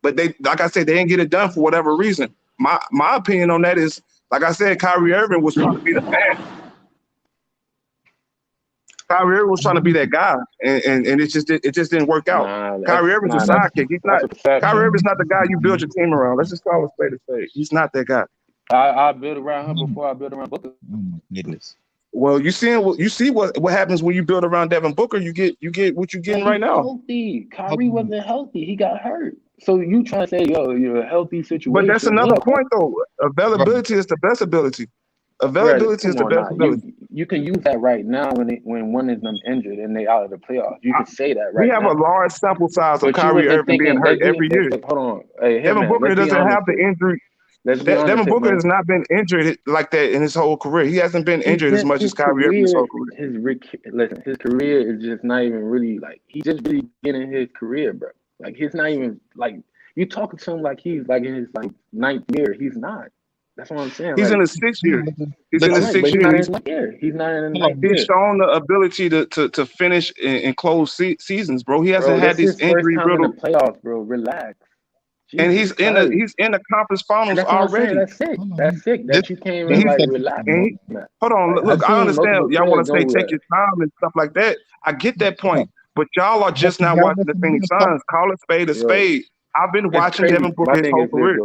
But they, like I said, they didn't get it done for whatever reason. My opinion on that is, like I said, Kyrie Irving was trying to be the man. Kyrie Irving was trying to be that guy, and it just didn't work out. Kyrie Irving's a sidekick. He's not. Kyrie Irving's not the guy you build your team around. Let's just call it spade a spade. He's not that guy. I build around him before I build around Booker. Goodness. Well, you see what happens when you build around Devin Booker. You get what you're getting right now. Healthy. Kyrie wasn't healthy. He got hurt. So you trying to say, yo, you're a healthy situation? But that's another point, though. Availability is the best ability. Availability is the best ability. You can use that right now when one of them injured and they out of the playoffs. You can say that right We have now. a large sample size of But you Kyrie wasn't Irving being thinking, hurt every year. hold on. Hey, Devin man, Booker let's be doesn't have honest the here. injury. Let's be honest Devin here, Booker man. has not been injured like that in his whole career. He hasn't been injured as much as Kyrie Irving his whole career. His career is just not even really like he's just really getting his career, bro. Like he's not even like you talking to him like he's like in his like 9th year. He's not. That's what I'm saying. He's like, in his 6th year. He's in his 6th year. He's not in his 9th year. He's shown the ability to finish and close seasons, bro. He hasn't had this these injury first time in the riddled. playoffs, bro. Relax. And he's in the conference finals That's what already. I'm saying. That's sick. That you can't even like relax. Hold on, Like, look, I've I seen understand multiple y'all want to say players go take your time and stuff like that. I get that point, but y'all are just not watching the Phoenix Suns. Call it spade a spade. I've been watching Devin Booker his whole career.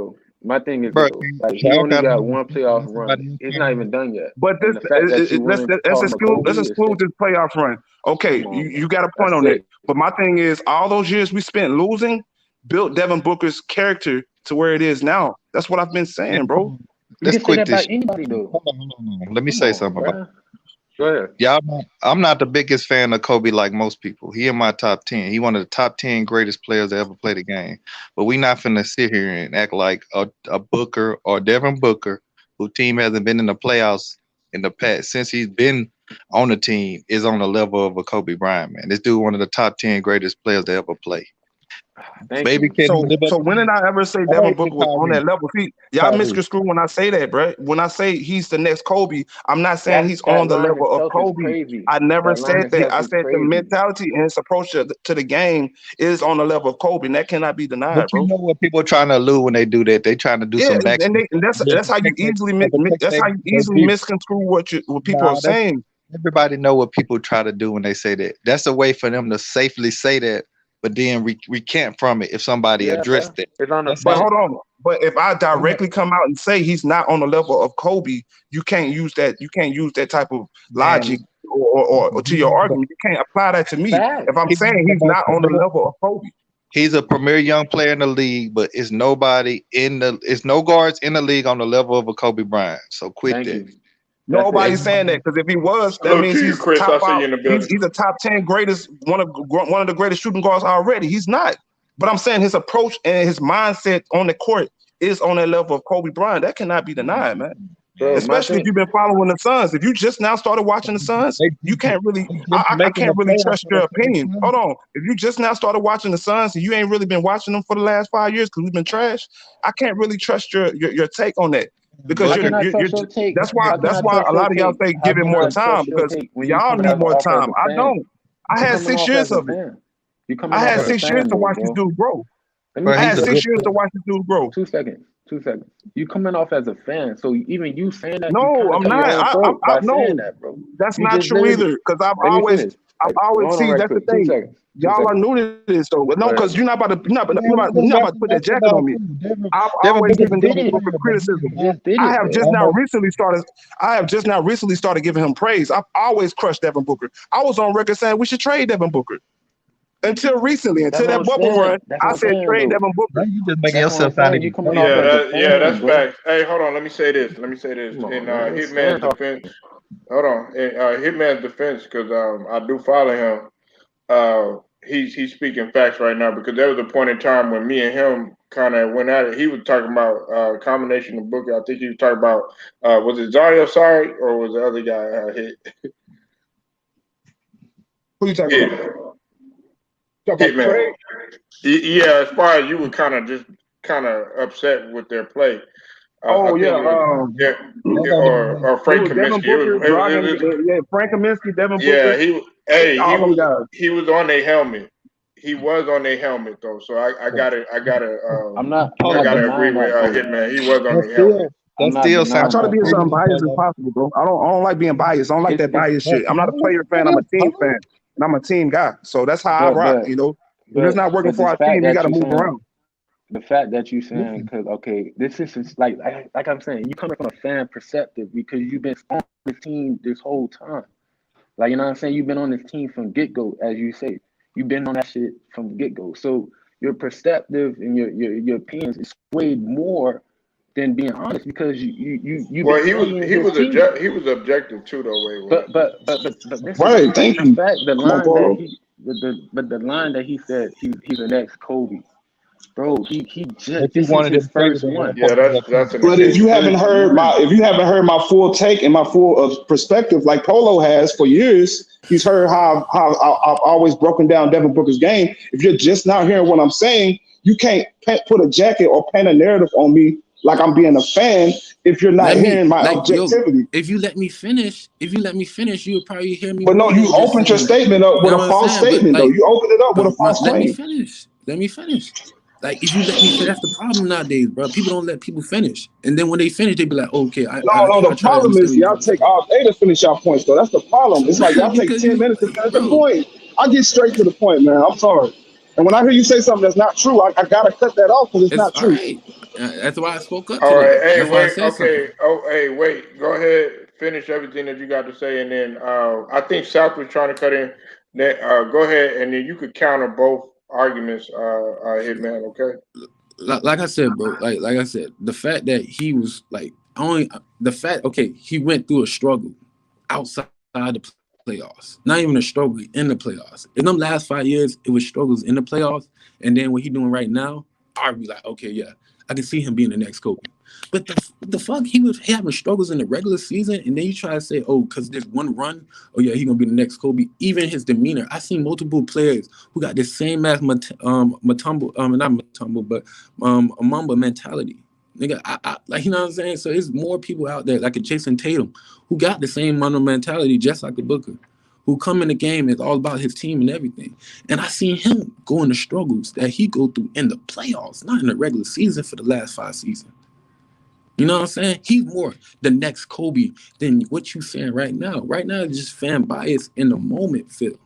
My thing is, like he only got one playoff run. It's not even done yet. But this, let's exclude this playoff run. Okay, you got a point on that. But my thing is, all those years we spent losing built Devin Booker's character to where it is now. That's what I've been saying, bro. Let's quit this. Anybody though. Let me say something about it. Go ahead. Yeah, I'm not the biggest fan of Kobe like most people. He in my top 10. He one of the top 10 greatest players to ever play the game. But we not finna sit here and act like a Booker or Devin Booker, who team hasn't been in the playoffs in the past since he's been on the team, is on the level of a Kobe Bryant, man. This dude one of the top 10 greatest players to ever play. So when did I ever say Devin Booker was on that level? See, y'all misconstrue when I say that, bro. When I say he's the next Kobe, I'm not saying he's on the level of Kobe. I never said that. I said the mentality and his approach to the game is on the level of Kobe, and that cannot be denied, but you know what people are trying to allude when they do that? They trying to do some back. And that's how you easily misconstrue what people are saying. Everybody know what people try to do when they say that. That's a way for them to safely say that, but then recant from it if somebody addressed it. But hold on. But if I directly come out and say he's not on the level of Kobe, you can't use that. You can't use that type of logic or to your argument. You can't apply that to me. If I'm saying he's not on the level of Kobe. He's a premier young player in the league, but it's no guards in the league on the level of a Kobe Bryant. So quit that. Nobody's saying that, because if he was, that means he's he's a top 10 greatest, one of the greatest shooting guards already. He's not. But I'm saying his approach and his mindset on the court is on that level of Kobe Bryant. That cannot be denied, man. Bro, especially if you've been following the Suns. If you just now started watching the Suns, you can't really. I can't really trust your opinion. Hold on. If you just now started watching the Suns and you ain't really been watching them for the last 5 years because we've been trash, I can't really trust your take on that. Because How you're, can I you're, trust your take? that's why How can I trust a your lot of y'all take? say How give him can more I time trust your because take when you y'all coming need more off as time. a I fan? don't. I You had coming 6 off years as a of it. fan. You I coming off had as a 6 years fan to though, watch this bro. dude grow. Let me But I say had he's a this. 6 good years to player. watch this dude grow. 2 seconds. 2 seconds. You coming off as a fan, so even you saying that, you No, kind of I'm cut not. your own throat by saying No, that, bro. that's You not just true literally. either. Because Let me finish. I've always Hold on, see. right That's the quick. 2 thing. seconds. 2 Y'all are seconds. new to this though. No, Go ahead. because you're not about to. You're Man, we not just about to watching put that jacket basketball on me. too. I've Devin always You Booker given just did Devin it. Booker criticism. You just did I it, have bro. just now recently started giving him praise. I've always crushed Devin Booker. I was on record saying we should trade Devin Booker. Until recently, That's until what that I'm bubble saying. run, That's I what I'm said saying, trade though. Devin Booker. Now you just making That's what I'm yourself sound saying. You even coming crazy. off as a That's fan, bro. facts. Hey, hold on. Let me say this. Come on, In man. Hitman's Talk. defense, hold on. In Hitman's defense, because I do follow him. He's speaking facts right now because there was a point in time when me and him kind of went at it. He was talking about a combination of Booker. I think he was talking about was it Zario Sorry or was the other guy hit? Who you talking about? Talk about Hitman. trade? Yeah, as far as you were kind of upset with their play. Oh I think yeah, it was or it Frank was Devin Kaminsky. Booker, Dragon, It was yeah, Frank Kaminsky, Devin yeah. Booker, He all them guys. was on their helmet. He was on their helmet though, so I gotta I'm not agree denying with that, though. Hitman. He was on That their helmet. I'm not still I denying sounds try to that, be as bro. unbiased as possible, bro. I don't like being biased. I don't like that biased shit. I'm not a player fan. I'm a team fan, and I'm a team guy. So that's how I rock. But You know, if it's not working for the our fact team, you that got to you move saying around. the fact that you saying because okay, this is just like I'm saying, you coming from a fan perspective because you've been on this team this whole time. Like, you know what I'm saying? You've been on this team from get go, as you say. You've been on that shit from get go. So your perspective and your opinions is swayed more than being honest because you've been Well, studying his team. he was objective too though. Wait. But this is Right. Thank the you. fact. The Come on, line that Polo. the line that he said he's the next Kobe. Bro, he But just you this is wanted his him traded first at one one. Yeah, point in your that's an opinion. But if you haven't opinion. heard my full take and my full perspective, like Polo has for years, he's heard how I've always broken down Devin Booker's game. If you're just not hearing what I'm saying, you can't put a jacket or paint a narrative on me like I'm being a fan if you're not hearing my objectivity. If you let me finish, you would probably hear me But no, more you than just opened your saying that. statement up You with know a what I'm false saying? But statement, though. You opened it up with a false let me claim. finish. Let me finish. Like, if you let me finish, that's the problem nowadays, bro. People don't let people finish, and then when they finish, they be like, "Okay, I The try to problem understand is what you're y'all trying to say." take all day to finish y'all points, though. That's the problem. It's like y'all take Because 10 you, minutes to finish the bro, point. I get straight to the point, man. I'm sorry. And when I hear you say something that's not true, I gotta cut that off because it's it's not all true. right. That's why I spoke up All today. right. Hey, That's why I wait. said something. Okay. Oh, hey, wait. Go ahead. Finish everything that you got to say, and then I think South was trying to cut in. Then go ahead, and then you could counter both arguments, Hitman. Okay. Like I said, bro. Like I said, the fact that he was like he went through a struggle outside the playoffs. Not even a struggle in the playoffs. In them last 5 years, it was struggles in the playoffs, and then what he doing right now, I'd be like, okay, yeah, I can see him being the next Kobe. But the fuck, he was having struggles in the regular season, and then you try to say, oh, because there's one run, oh yeah, he gonna be the next Kobe. Even his demeanor, I seen multiple players who got the same as Mamba mentality. Nigga, I like, you know what I'm saying? So there's more people out there like a Jason Tatum who got the same Mamba mentality just like the Booker, who come in the game, it's all about his team and everything. And I seen him go into struggles that he go through in the playoffs, not in the regular season for the last 5 seasons. You know what I'm saying? He's more the next Kobe than what you saying right now. Right now, it's just fan bias in the moment, Phil.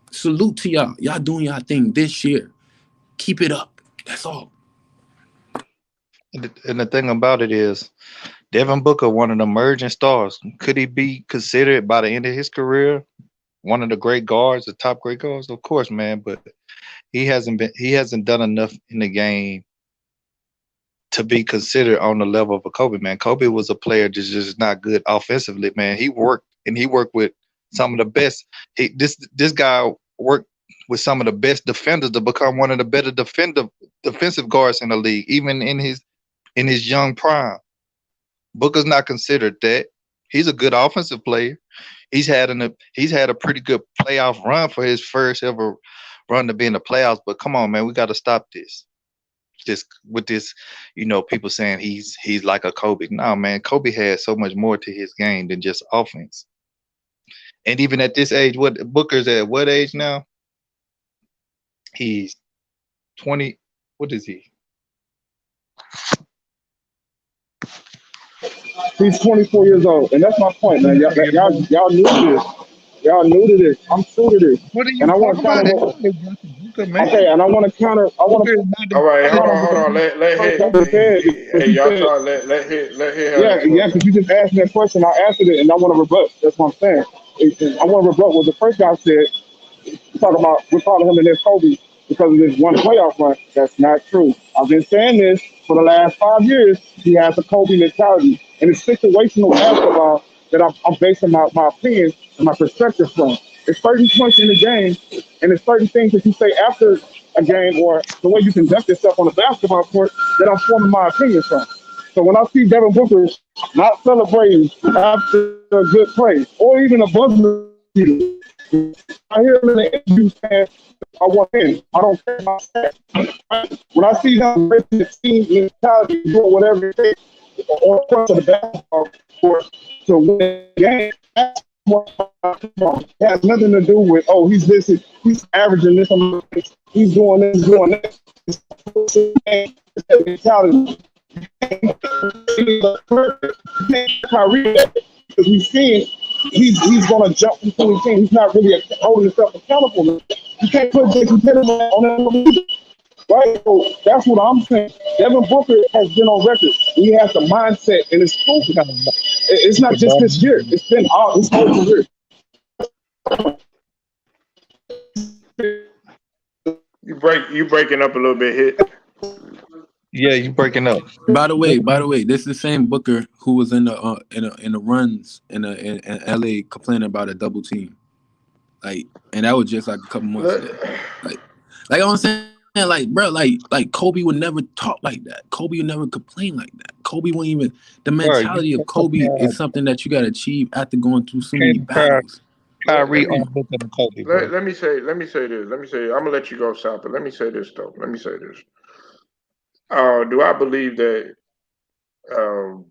Salute to y'all. Y'all doing y'all thing this year. Keep it up. That's all. And the thing about it is, Devin Booker, one of the emerging stars, could he be considered by the end of his career one of the great guards, the top great guards? Of course, man. But he hasn't done enough in the game to be considered on the level of a Kobe, man. Kobe was a player that's just not good offensively, man. He worked with some of the best. This guy worked with some of the best defenders to become one of the better defensive guards in the league, even in his young prime. Booker's not considered that. He's a good offensive player. He's had a pretty good playoff run for his first ever run to be in the playoffs. But come on, man, we got to stop this. just with this, people saying he's like a Kobe. No, man, Kobe had so much more to his game than just offense. And even at this age, what Booker's at what age now? He's 20. What is he? He's 24 years old, and that's my point, man. Y'all knew this. Y'all knew to this. I'm true to this. What are you And I want to talking counter. about? Okay, and I want to counter. I want to. All right, hold on. Let hit. Hey, y'all talk. Let hit. Yeah, because you just asked me that question. I answered it, and I want to rebut. That's what I'm saying. I want to rebut what the first guy said. We're calling him the next Kobe because of this one playoff run. That's not true. I've been saying this for the last 5 years. He has a Kobe mentality, and it's situational basketball that I'm basing my opinion and my perspective from. It's certain points in the game, and it's certain things that you say after a game or the way you conduct yourself on the basketball court that I'm forming my opinion from. So when I see Devin Booker not celebrating after a good play or even a buzzer, I hear him in the interview saying, I want in. I don't care about that. When I see him breaking the team mentality, doing whatever it takes on front of the basketball court to win the game, that's what it has nothing to do with, he's averaging this, he's doing this, doing that. It's the mentality. Kyrie, because we've seen he's going to jump between teams. He's not really holding himself accountable. You can't put Jason Tatum on that, right? So that's what I'm saying. Devin Booker has been on record. He has the mindset, and it's proven. It's not just this year. It's been all his whole career. You breaking up a little bit, hit. Yeah, you breaking up. By the way, this is the same Booker who was in the runs in LA complaining about a double team, and that was just like a couple months ago. Like I'm saying, bro, Kobe would never talk like that. Kobe would never complain like that. Kobe wouldn't even. The mentality of Kobe is something that you got to achieve after going through so many battles. Kyrie on Booker and Kobe. Let me say this. I'm gonna let you go, South, but let me say this though. Do I believe that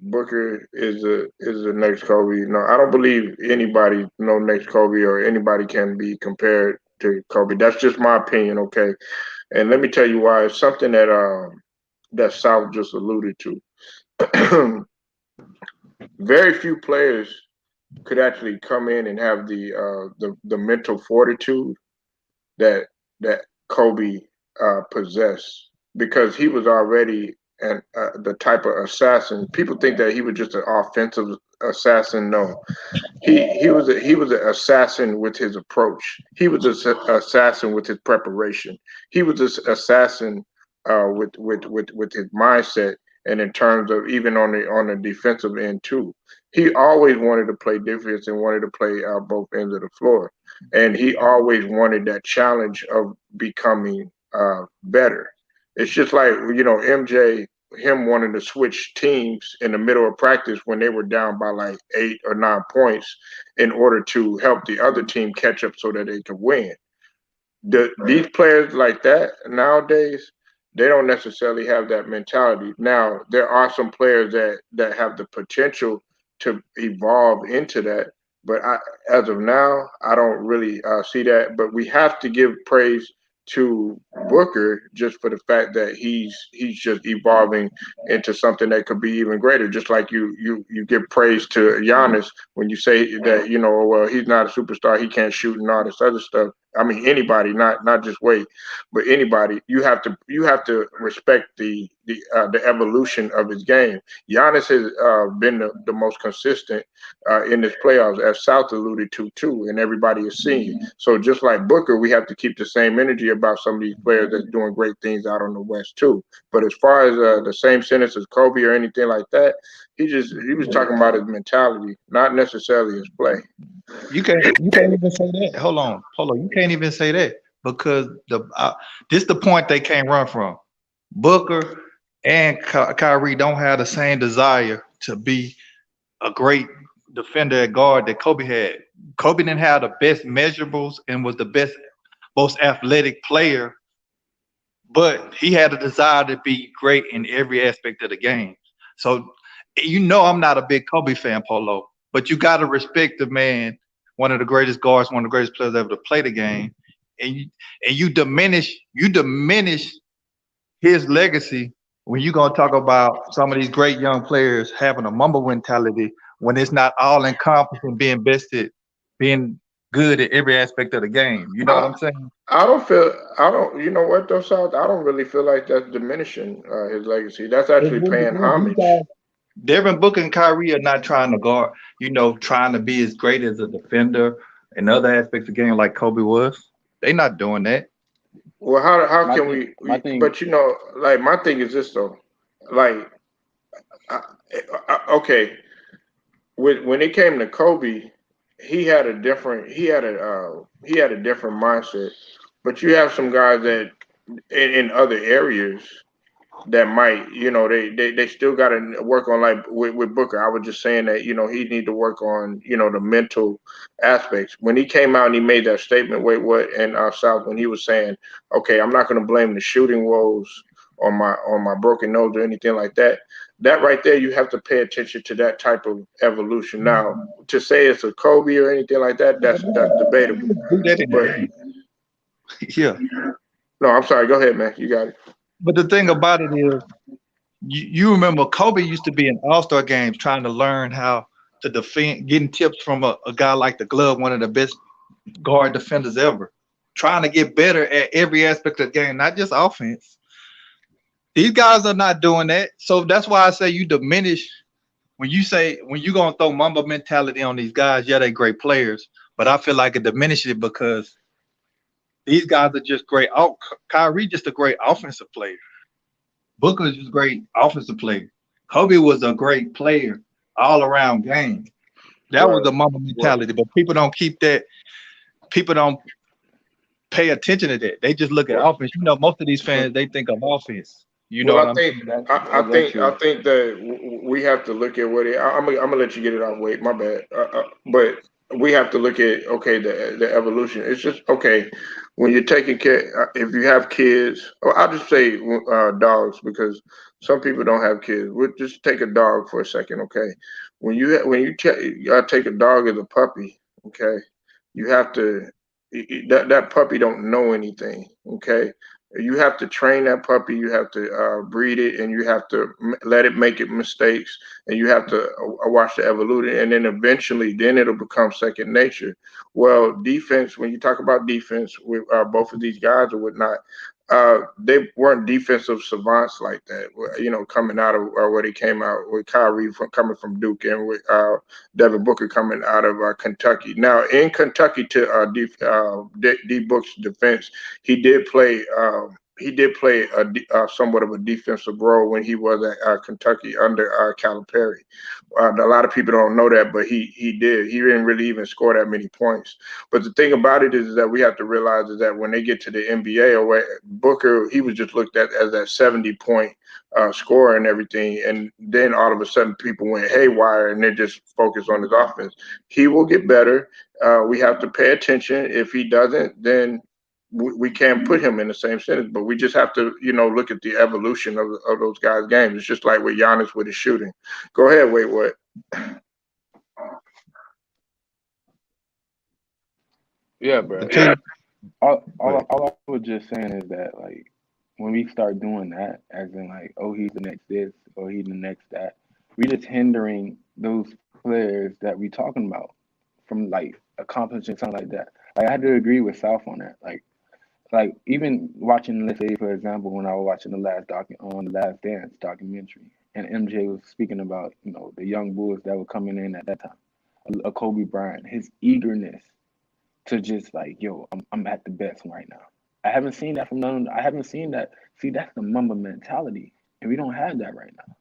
Booker is the next Kobe? No, I don't believe anybody next Kobe or anybody can be compared to Kobe. That's just my opinion, okay? And let me tell you why. It's something that South just alluded to. Very few players could actually come in and have the mental fortitude that Kobe possessed, because he was already the type of assassin. People think that he was just an offensive assassin. No, he was an assassin with his approach. He was an assassin with his preparation. He was an assassin with his mindset, and in terms of even on the defensive end too. He always wanted to play defense and wanted to play both ends of the floor, and he always wanted that challenge of becoming better. It's just like, MJ, him wanting to switch teams in the middle of practice when they were down by like 8 or 9 points in order to help the other team catch up so that they could win. These players like that nowadays, they don't necessarily have that mentality. Now, there are some players that have the potential to evolve into that, but as of now, I don't really see that. But we have to give praise to Booker just for the fact that he's just evolving into something that could be even greater. Just like you give praise to Giannis when you say that, well, he's not a superstar, he can't shoot and all this other stuff. I mean, anybody, not just Wade, but anybody. You have to respect the evolution of his game. Giannis has been the most consistent in this playoffs, as South alluded to too, and everybody is seeing. So just like Booker, we have to keep the same energy about some of these players that's doing great things out on the West too. But as far as the same sentence as Kobe or anything like that, he was talking about his mentality, not necessarily his play. You can't even say that. Hold on. You can't even say that because this the point they can't run from. Booker and Kyrie don't have the same desire to be a great defender at guard that Kobe had. Kobe didn't have the best measurables and was the best, most athletic player but he had a desire to be great in every aspect of the game. So I'm not a big Kobe fan, Polo, but you got to respect the man, one of the greatest guards, one of the greatest players ever to play the game, and you diminish his legacy when you're gonna talk about some of these great young players having a mumble mentality when it's not all encompassing being bested, being good at every aspect of the game. You know what I'm saying? You know what though, South? I don't really feel like that's diminishing his legacy. That's actually paying homage. Devin Booker and Kyrie are not trying to guard, trying to be as great as a defender and other aspects of the game like Kobe was. They're not doing that. Well, how can we? But like my thing is this though, like, okay, when it came to Kobe, he had a different mindset. But you have some guys that in other areas that might, they still got to work on, like with Booker. I was just saying that, he need to work on, the mental aspects. When he came out and he made that statement, and South, when he was saying, okay, I'm not going to blame the shooting woes on my broken nose or anything like that. That right there, you have to pay attention to that type of evolution. Now, to say it's a Kobe or anything like that, that's debatable. Yeah. No, I'm sorry. Go ahead, man. You got it. But the thing about it is, you remember Kobe used to be in All-Star games trying to learn how to defend, getting tips from a guy like the Glove, one of the best guard defenders ever, trying to get better at every aspect of the game, not just offense. These guys are not doing that. So that's why I say you diminish when you're going to throw Mamba mentality on these guys. Yeah, they're great players, but I feel like it diminishes it because these guys are just great. Kyrie just a great offensive player. Booker is just a great offensive player. Kobe was a great player all around game. That was the Mamba mentality, but people don't keep that. People don't pay attention to that. They just look at offense. Most of these fans, they think of offense. I think that we have to look at what I'm gonna let you get it out. Wait, my bad. But we have to look at the evolution. It's just okay when you're taking care. If you have kids, or I'll just say dogs because some people don't have kids. We'll just take a dog for a second, okay? When you take a dog as a puppy, okay, you have to that puppy don't know anything, okay. You have to train that puppy. You have to breed it, and you have to let it make mistakes, and you have to watch the evolution, and then eventually, then it'll become second nature. Well, defense. When you talk about defense with both of these guys or whatnot, they weren't defensive savants like that. Coming out of where they came out with Kyrie coming from Duke, and with Devin Booker coming out of Kentucky. Now in Kentucky, to D Book's defense, he did play somewhat of a defensive role when he was at Kentucky under Calipari. A lot of people don't know that, but he did. He didn't really even score that many points. But the thing about it is that we have to realize is that when they get to the NBA, or where Booker, he was just looked at as that 70-point scorer and everything, and then all of a sudden people went haywire and they just focused on his offense. He will get better. We have to pay attention. If he doesn't, then we can't put him in the same sentence, but we just have to, look at the evolution of those guys' games. It's just like with Giannis with his shooting. Go ahead, wait, what? Yeah, bro. All I was just saying is that, like, when we start doing that, as in, like, oh, he's the next this, or he's the next that, we just hindering those players that we talking about from, like, accomplishing something like that. Like, I had to agree with South on that. Like even watching, let's say, for example, when I was watching the Last Dance documentary, and MJ was speaking about, the young Bulls that were coming in at that time, a Kobe Bryant, his eagerness to just like, yo, I'm at the best right now. I haven't seen that from none. I haven't seen that. See, that's the Mamba mentality, and we don't have that right now.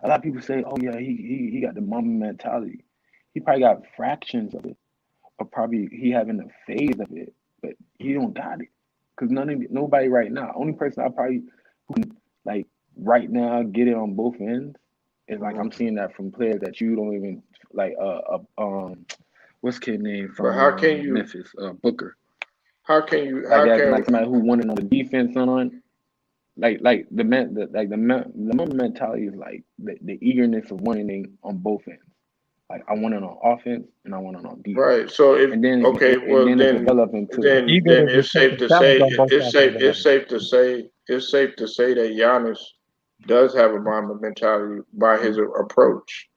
A lot of people say, oh yeah, he got the Mamba mentality. He probably got fractions of it, or probably he having a phase of it, but he don't got it. Because nobody right now, only person I probably who can, like, right now get it on both ends is, like, I'm seeing that from players that you don't even like. What's kid name from Memphis? Booker. How can you? Like somebody who won it on the defense on, like the Mamba mentality is like the eagerness of wanting on both ends. Like I want it on offense and I want it on defense. Right. So if And then okay, well it then develop into then Ego then is it's safe reflecting to talent say on both it's sides of safe the it's ball. safe to say it's safe to say that Giannis does have a Mamba mentality by his approach.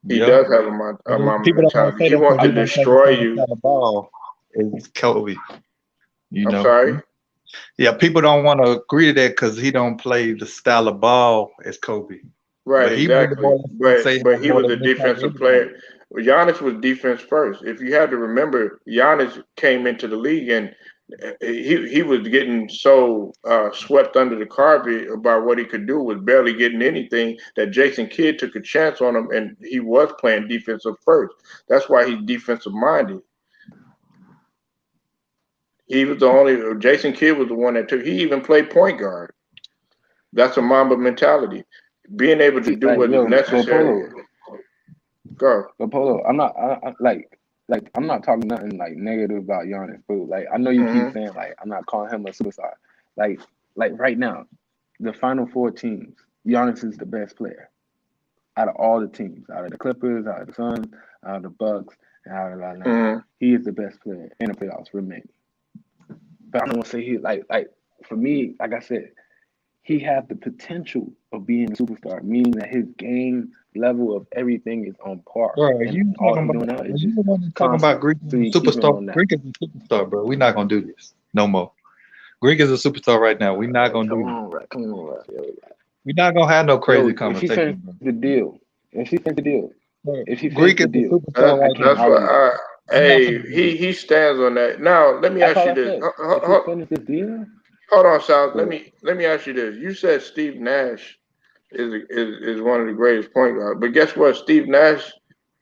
He Yeah. does have a Mamba People don't want to mentality. say He that wants because to he don't play the destroy same you. style of ball as Kobe. You I'm know. sorry. Yeah, people don't want to agree to that because he don't play the style of ball as Kobe. Right, But he really exactly. more or less say But have he more was than a mentality defensive everybody. player. Giannis was defense first. If you had to remember, Giannis came into the league and he was getting so swept under the carpet about what he could do, was barely getting anything, that Jason Kidd took a chance on him, and he was playing defensive first. That's why he's defensive minded. He was the only. Jason Kidd was the one that took. He even played point guard. That's a Mamba mentality. Being able to do like what is yo, necessary. Go. But Polo, I'm not like I'm not talking nothing like negative about Giannis, but like I know you keep saying like I'm not calling him a superstar. Like right now, the final four teams, Giannis is the best player out of all the teams, out of the Clippers, out of the Suns, out of the Bucks, and out of the Atlanta. He is the best player in the playoffs remaining. But I'm gonna say he like for me, like I said, he has the potential of being a superstar, meaning that his game level of everything is on par. Bro, And you all talking he's doing about now is you just the one that's talking about constant. Greek So is you a keep him superstar. on that. Greek is a superstar, bro. We're not gonna do this no more. Greek is a superstar right now. We're not gonna do this. Come on, yo. We're not gonna have no crazy If she conversation. finished the deal, if she finished the deal, Greek is a superstar right now. That's what he stands on that. Now let me That's ask all you I this. said. If he finished this deal, Hold on, Sal. Let me ask you this. You said Steve Nash is one of the greatest point guards, but guess what? Steve Nash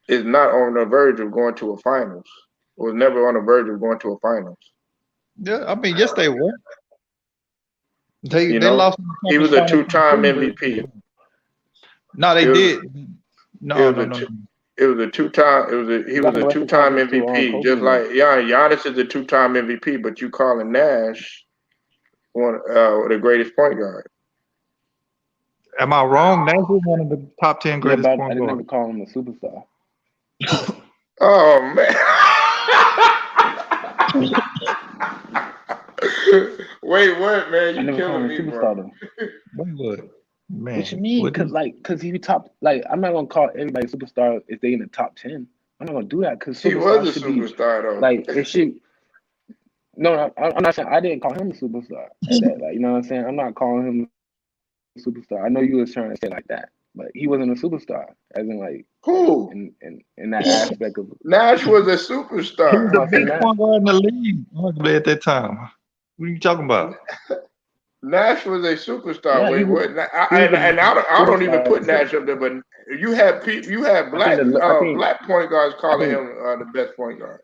is not on the verge of going to a finals. Was never on the verge of going to a finals. Yeah, I mean, yes, they were. They know, lost. He was a two-time MVP. No, they did. No. It was a two-time. He was a two-time MVP, just like Giannis is a two-time MVP. But you calling Nash one the greatest point guard? Am I wrong? Nash is one of the top 10 greatest but point I didn't guards. ever call him a superstar. Oh man! Wait, what, man? You killing me, bro? What? Man, what you mean? Cause he top. Like, I'm not gonna call everybody superstar if they in the top 10. I'm not gonna do that because he was a superstar though. Like, it should. No, I'm not saying I didn't call him a superstar. Like, you know what I'm saying? I'm not calling him a superstar. I know you was trying to say it like that, but he wasn't a superstar. As in, like, who in that aspect of Nash was a superstar. He was the best point guard in the league, arguably, at that time. What are you talking about? Nash was a superstar. Yeah, Wait, what? I don't even put Nash up there, but you have black point guards calling him the best point guard.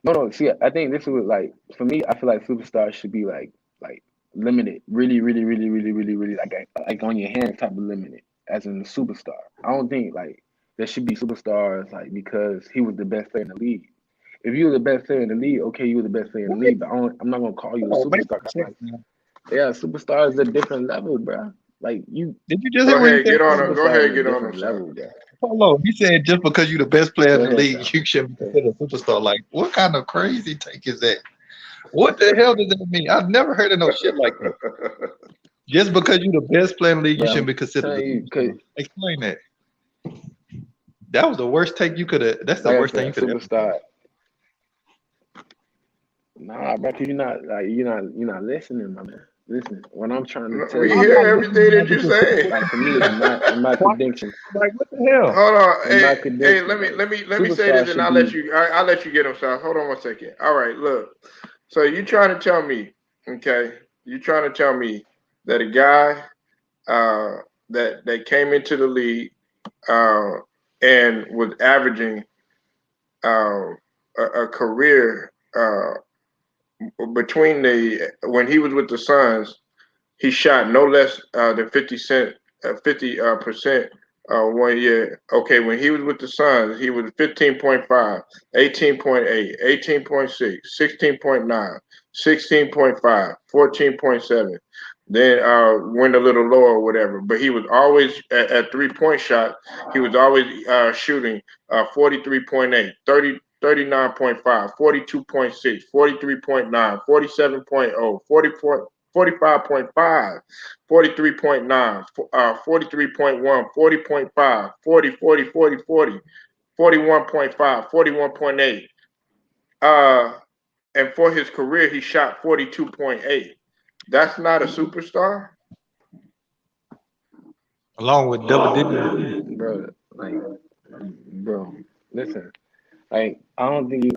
No. See, I think this was like, for me, I feel like superstars should be like limited, really like on your hands type of limited, as in the superstar. I don't think like there should be superstars like because he was the best player in the league. If you were the best player in the league, okay, you were the best player in the league, but I'm not gonna call you a superstar. Yeah, superstar is a different level, bro. Like you. Did you just hear what he said? Go ahead, get on him, level, bro. Hello, he said just because you're the best player in the league, you should be considered a superstar. Like, what kind of crazy take is that? What the hell does that mean? I've never heard of no shit like that. Just because you're the best player in the league, you shouldn't be considered a superstar. Explain that. That was the worst take you could have. That's the worst thing you could have ever. Nah, bro, cause you're not listening, my man. Listen, when I'm trying to tell we you, hear everything that you say. Like for me, in my prediction. Like what the hell? Hold on, hey, let me say this, and I'll let you get him, Sal. Hold on 1 second. All right, look. So you trying to tell me, okay? You trying to tell me that a guy that came into the league and was averaging a career between when he was with the Suns, he shot no less than 50% 1 year. Okay, when he was with the Suns, he was 15.5, 18.8, 18.6, 16.9, 16.5, 14.7. Then went a little lower or whatever. But he was always at 3-point shot. He was always shooting 43.8, 39.5, 42.6, 43.9, 47.0, 44. 45.5, 43.9, 43.1, 40.5, 40, 40, 40, 40, 41.5, 41.8. And for his career, he shot 42.8. That's not a superstar? Along with double digits. Bro, listen. Like I don't think you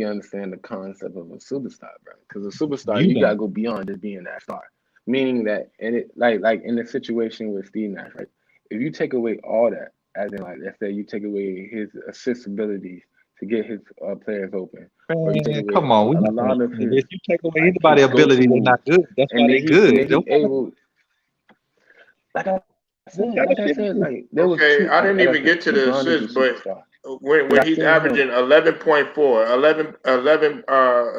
understand the concept of a superstar, bro. Because a superstar, you gotta go beyond just being that star. Meaning that, and it like in the situation with Steve Nash, right? If you take away all that, as in like let's say you take away his assist abilities to get his players open, or you take Man, away come on. a lot of his If you take away like anybody's his ability, go-to they're not moves, good. That's why and they then he good. able like I said, like there was Okay, two I like didn't I even said, get to the LeBron is a assists, but superstar. when Because I he's seen him. averaging 11.4, 11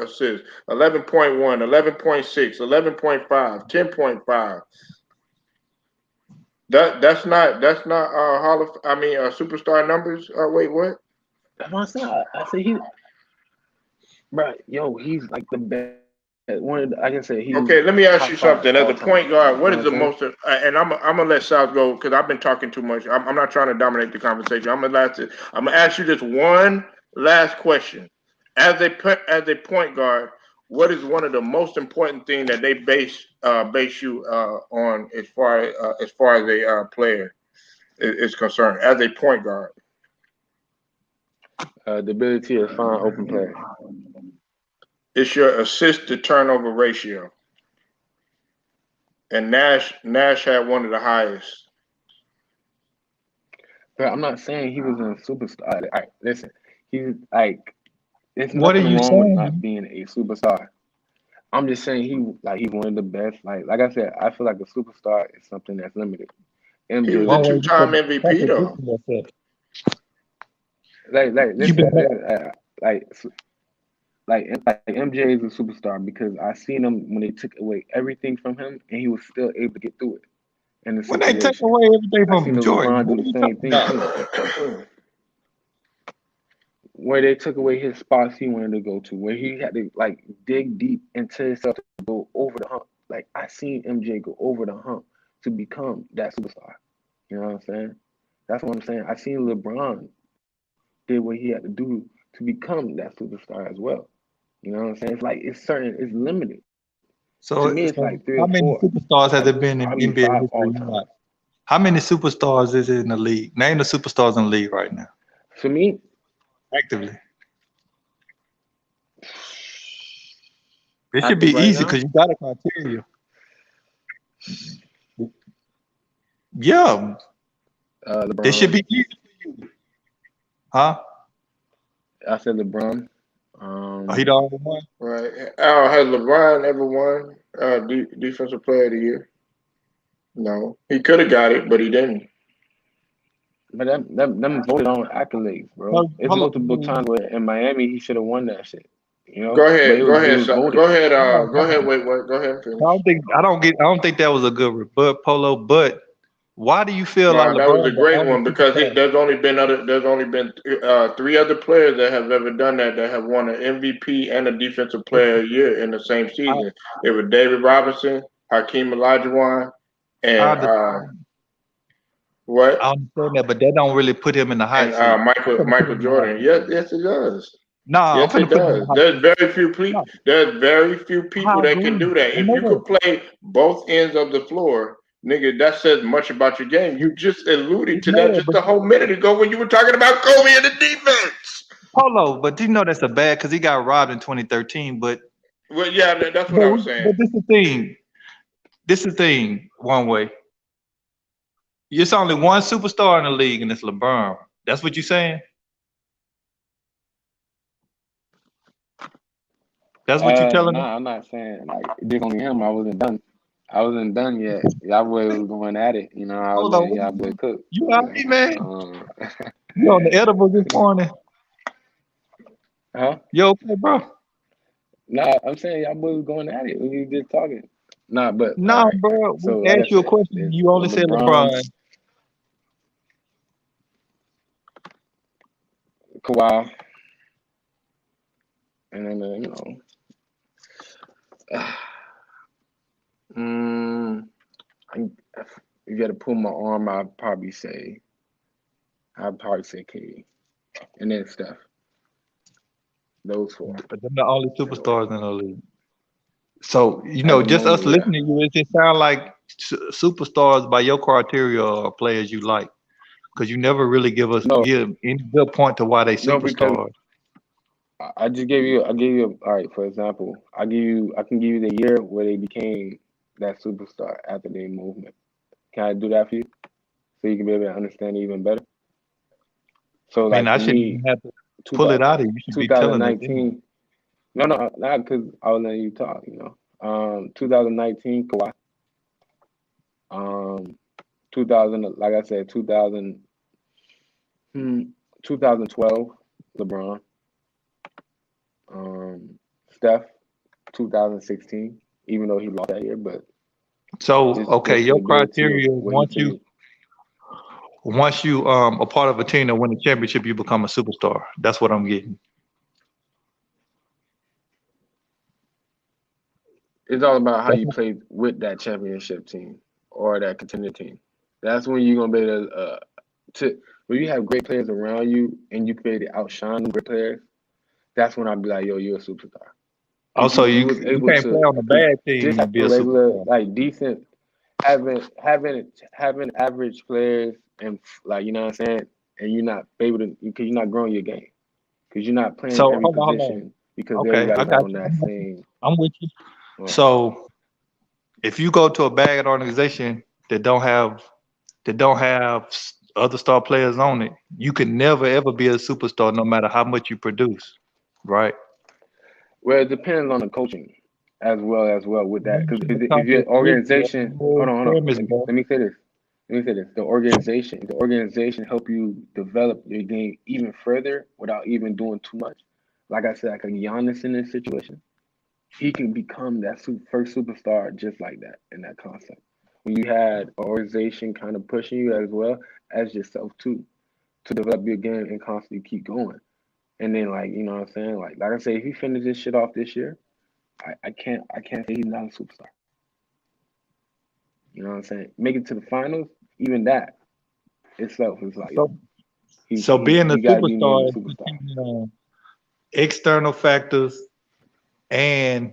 assists, 11.1, 11.6, 11.5, 10.5. That's not Hall of superstar numbers. Wait, what? That's what I said. I said he, bro. Yo, he's like the best. One of the, like I said, he's Okay, let me ask you top five something. As all a time. point guard, You what know is what the I'm saying? most? And I'm gonna let South go because I've been talking too much. I'm not trying to dominate the conversation. I'm gonna ask you just one last question. As a point guard, what is one of the most important thing that they base you on as far as a player is concerned as a point guard? The ability to find open players. It's your assist to turnover ratio. And Nash had one of the highest. But I'm not saying he was a superstar. All right, listen, he's like, there's What are nothing you wrong with saying? not being a superstar. I'm just saying he's one of the best. Like I said, I feel like a superstar is something that's limited. MJ He was was a a two-time superstar. MVP though. Like MJ is a superstar because I seen him when they took away everything from him and he was still able to get through it in the When they take situation. away everything I from seen him, Jordan, LeBron what do are the you same talking thing about? too. Where they took away his spots he wanted to go to, where he had to like dig deep into himself to go over the hump. Like I seen MJ go over the hump to become that superstar. You know what I'm saying? That's what I'm saying. I seen LeBron did what he had to do to become that superstar as well. You know what I'm saying? It's like it's limited. To me, So, it's like so 3 how or many 4, superstars has like there been in probably NBA 5 history? all time. How many superstars is in the league? Name the superstars in the league right now. For me, actively. It should active be right easy now. because you got a criteria. Yeah, it should LeBron. be easy for you. Huh? I said LeBron. He the only one. Right. Has LeBron ever won Defensive Player of the Year? No. He could have got it, but he didn't. But them voted on accolades, bro. It's Hold multiple on. times where in Miami he should have won that shit. You know, Go but ahead. it was voted. Go ahead. Wait. Go ahead and finish. I don't think that was a good rebut, Polo. But why do you feel like No, that was a LeBron the great only one because superstar? there's only been 3 other players that have ever done that have won an MVP and a Defensive Player of the Year in the same season. It was David Robinson, Hakeem Olajuwon, I and understand. what? I understand that, but that don't really put him in the hot And seat. Michael Jordan. Yes, it does. Nah, I'm Yes, finna it put him in does. the hot There's seat. very few people. There's very few people I that can agree. do that. I If know you could play both ends of the floor, nigga, that says much about your game. You just alluded to that just but a whole minute ago when you were talking about Kobe and the defense. Polo, but you know that's a bad because he got robbed in 2013. But Well, yeah, that's what I was saying. this is the thing. This is the thing. One way. It's only one superstar in the league, and it's LeBron. That's what you're saying. That's what you're telling us. Nah, I'm not saying like there's only him. I wasn't done. I wasn't done yet. Y'all boy was going at it. You know, I was Hold on, letting y'all boy cook. you all right, man? Um, You on the edible this morning? huh? You okay, bro? Nah, I'm saying y'all boys was going at it when you just talking. Nah, but all Nah, right. bro. So We like I asked you a said, question. it's You only said LeBron, LeBron. Kawhi, and then you know, if you got to pull my arm, I'd probably say KD, and then Steph. Those four. But they're the only superstars in the league. So, At the just us moment, yeah. listening to you, it just sound like superstars by your criteria are players you like. Because you never really give any good point to why they No, because superstars. I gave you all right, for example, I can give you the year where they became that superstar after their movement. Can I do that for you? So you can be able to understand it even better? So Man, like I for shouldn't me, even have to pull it out of you. You should be telling us. 2019. No, not because I was letting you talk, 2019 Kawhi. 2000, like I said, 2012 LeBron. Steph, 2016, even though he lost that year, but So, okay, just the your ability of criteria is what he can. once you a part of a team that win a championship, you become a superstar. That's what I'm getting. It's all about how you play with that championship team or that contender team. That's when you're gonna be able to when you have great players around you and you play to outshine great players. That's when I'd be like, yo, you're a superstar. Also, You you was able can't play to, on a bad team just and be a regular, superstar. like decent, having average players and like, you know what I'm saying, and you're not able to because you're not growing your game because you're not playing So every hold on. position because Okay, I everybody's not got on you. that same. I'm with you. Well, So if you go to a bad organization that don't have other star players on it, you can never ever be a superstar no matter how much you produce, right? well, it depends on the coaching as well with that because if your Your organization, hold whole on, premise, bro. let me say this. The organization help you develop your game even further without even doing too much. Like I said, like a Giannis in this situation, he can become that first superstar just like that in that concept. When you had an organization kind of pushing you as well as yourself too to develop your game and constantly keep going. And then like, you know what I'm saying? Like I say, if he finishes this shit off this year, I can't say he's not a superstar. You know what I'm saying? Make it to the finals, even that itself is like, yo, So being a he got to be named superstar a is superstar. dependent on external factors and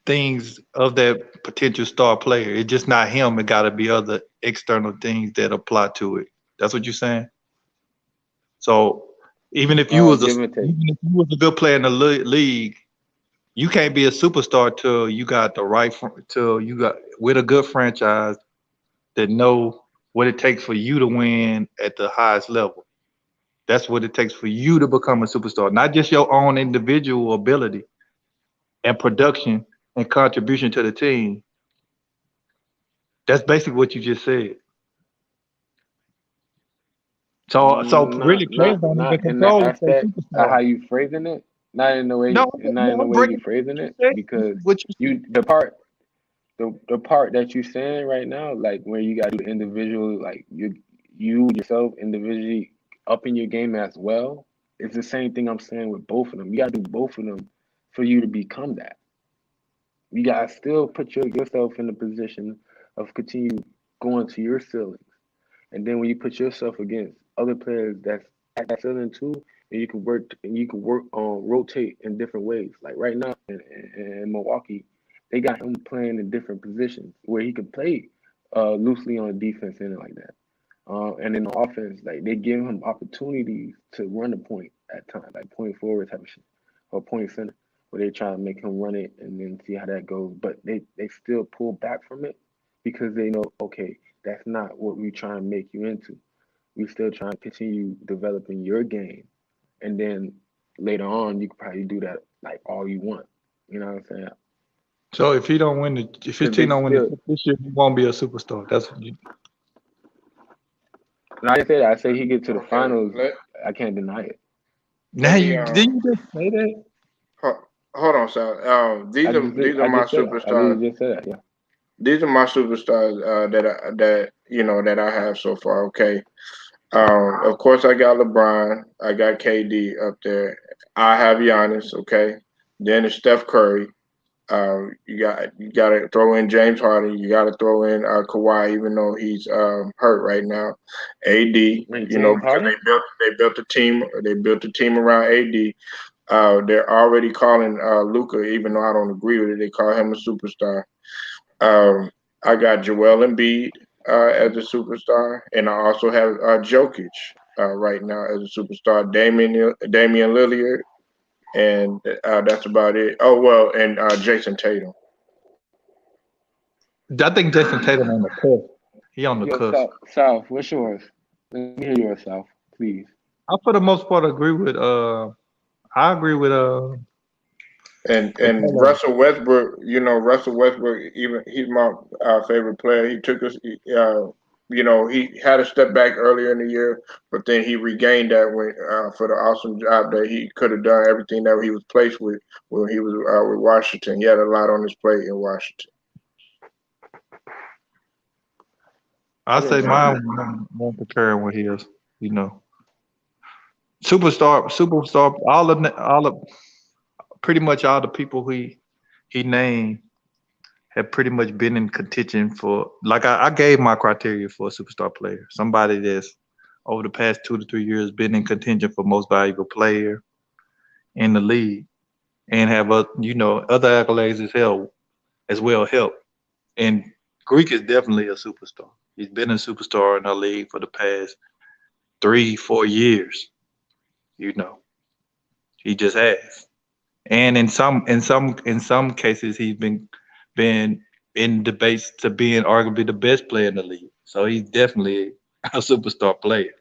things of that potential star player. It's just not him. It got to be other external things that apply to it. That's what you're saying. So even if you was Give or take. a good player in the league, you can't be a superstar till you got with a good franchise that know what it takes for you to win at the highest level. That's what it takes for you to become a superstar, not just your own individual ability and production and contribution to the team. That's basically what you just said. So really players don't even Not in that control if they aspect of superstar. how you phrasing it. Not in the way, No, not in the I'm way you bringing phrasing it, what because you the part that you're saying right now, like where you got to do the individual, like you yourself individually upping your game as well. It's the same thing I'm saying with both of them. You got to do both of them for you to become that. You got to still put yourself in the position of continue going to your ceilings. And then when you put yourself against other players that's at that ceiling too, and you can work on rotate in different ways. Like right now in Milwaukee, they got him playing in different positions where he could play loosely on the defense and like that. And in the offense, like they give him opportunities to run the point at times, like point forward type of shit, or point center, where they try to make him run it and then see how that goes. But they still pull back from it because they know, okay, that's not what we trying to make you into. We still trying to continue developing your game, and then later on you can probably do that like all you want. You know what I'm saying? So if he don't win if his Because team they don't win the still. chip this year, he won't be a superstar. That's what you. And I didn't say that. I say he get to the Okay, finals. I can't deny it. Now let me you didn't you just say that? hold on, Sal. These are I my just said that. I superstars. literally just said that. Yeah. These are my superstars that I have so far. Okay. Of course, I got LeBron. I got KD up there. I have Giannis. Okay. Then it's Steph Curry. You got to throw in James Harden. You got to throw in Kawhi, even though he's hurt right now. AD, Wait, James because Harden? they built a team. They built a team around AD. They're already calling Luka, even though I don't agree with it. They call him a superstar. I got Joel Embiid as a superstar, and I also have Jokic right now as a superstar. Damian Lillard, and that's about it. Oh well, and Jason Tatum. I think Jason Tatum on the cusp. He on the Yo, cusp. South, what's yours? Let me hear yours, South, please. I for the most part agree with I agree with And Pele. Russell Westbrook, Russell Westbrook, even he's my favorite player. He took us, he had a step back earlier in the year, but then he regained that for the awesome job that he could have done everything that he was placed with when he was with Washington. He had a lot on his plate in Washington. I say mine won't compare with his, Superstar, all of pretty much all the people he named have pretty much been in contention for. Like I gave my criteria for a superstar player, somebody that's over the past 2 to 3 years been in contention for most valuable player in the league, and have other accolades as well help. And Greek is definitely a superstar. He's been a superstar in the league for the past 3-4 years. He just has. And in some cases, he's been in debates to being arguably the best player in the league. So he's definitely a superstar player.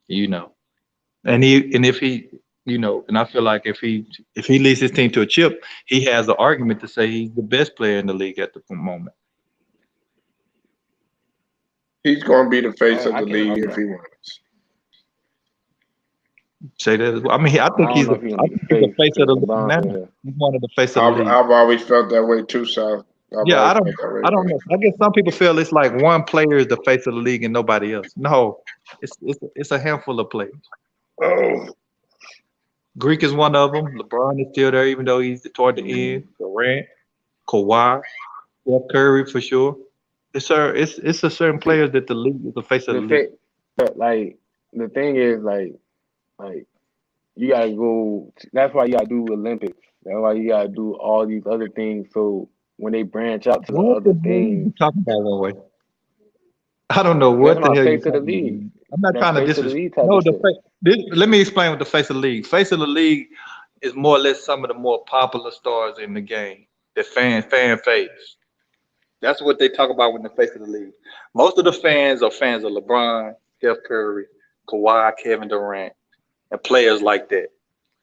And if he and I feel like if he leads his team to a chip, he has an argument to say he's the best player in the league at the moment. He's going to be the face of the league if he wins. Say that as well. I mean, I think he's the face of the league now. He's one of the face of the league. I've always felt that way too, Sal. Yeah, I don't know. I guess some people feel it's like one player is the face of the league and nobody else. No, it's a handful of players. Oh, Greek is one of them. LeBron is still there, even though he's toward the end. Durant, Kawhi, Steph Curry for sure. It's a certain players that the league is the face of the league. But like the thing is like you gotta go. That's why you gotta do Olympics. That's why you gotta do all these other things. So when they branch out to the other things, you talking about one way? I don't know what the hell you're talking about. I'm not trying to disrespect. No, let me explain what the face of the league. Face of the league is more or less some of the more popular stars in the game. The fan face. That's what they talk about when the face of the league. Most of the fans are fans of LeBron, Steph Curry, Kawhi, Kevin Durant, and players like that.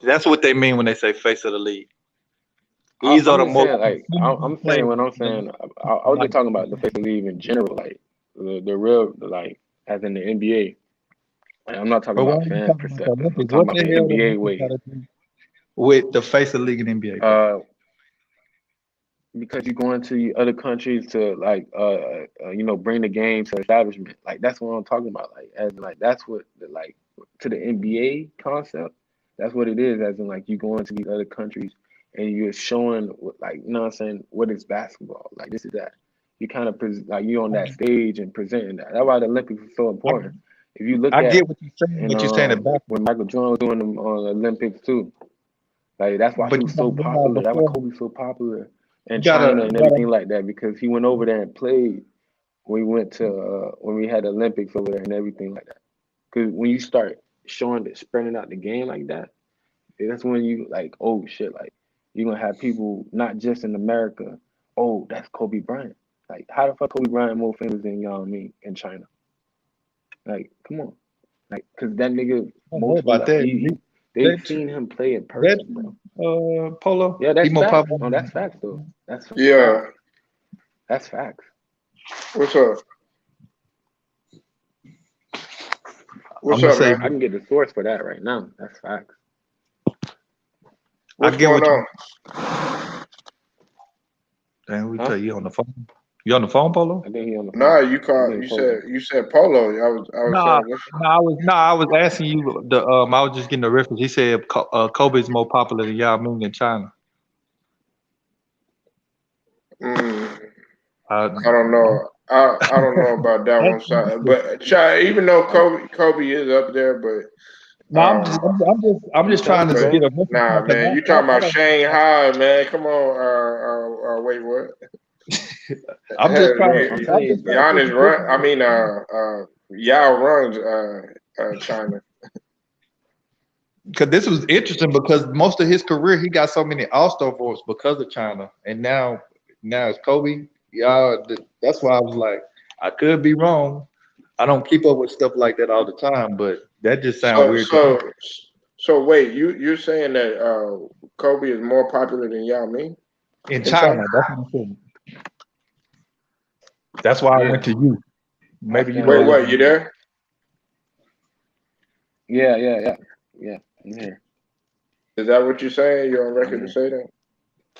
That's what they mean when they say face of the league. These are the most. I'm saying what I'm saying. I was just talking about the face of the league in general, like the real, like as in the NBA. Like, I'm not talking about fan perspective. I'm talking about the NBA way. With the face of the league in NBA. Because you're going to other countries to bring the game to establishment. Like that's what I'm talking about. That's what to the NBA concept. That's what it is. As in like you going to these other countries and you're showing what is basketball. Like this is that. You kind of you're on that stage and presenting that. That's why the Olympics is so important. If you look, I get what you're saying. What you're saying about when Michael Jordan was doing them on the Olympics too. Like that's why he was so popular. That's why Kobe's so popular. And China and everything like that, because he went over there and played when we went to when we had the Olympics over there and everything like that. Because when you start spreading out the game like that, that's when you like, oh shit, like you're gonna have people not just in America. Oh, that's Kobe Bryant. Like, how the fuck Kobe Bryant more famous than in China? Like, come on, like, cause that nigga They've seen him play in person, bro. Polo. Yeah, that's He more facts. popular. No, that's facts though. That's Yeah. That's facts. What's up? What's I'm gonna up, say man? I can get the source for that right now. That's facts. What's I get going what on? you. Dang, we Huh? tell you on the phone. You on the phone, Polo? I think he on the phone. Nah, you I called. think You Polo. said Polo. I was Nah, saying what's I was asking you. I was just getting the reference. He said Kobe's more popular than Yao Ming in China. I don't know. I don't know about that one side, but even though Kobe is up there, but No, I'm just trying to get a reference. nah, man, you talking about Shanghai, man? Come on, wait, what? I'm just trying Giannis run. I mean, Yao runs China. Because this was interesting because most of his career he got so many All-Star votes because of China, and now it's Kobe. Yeah, that's why I was like, I could be wrong. I don't keep up with stuff like that all the time, but that just sounds weird to me. So wait, you're saying that Kobe is more popular than Yao Ming In China? That's what I'm saying. That's why I went to you. Maybe you. Wait, what? You there? Yeah. I'm here. Is that what you're saying? You're on record to say that?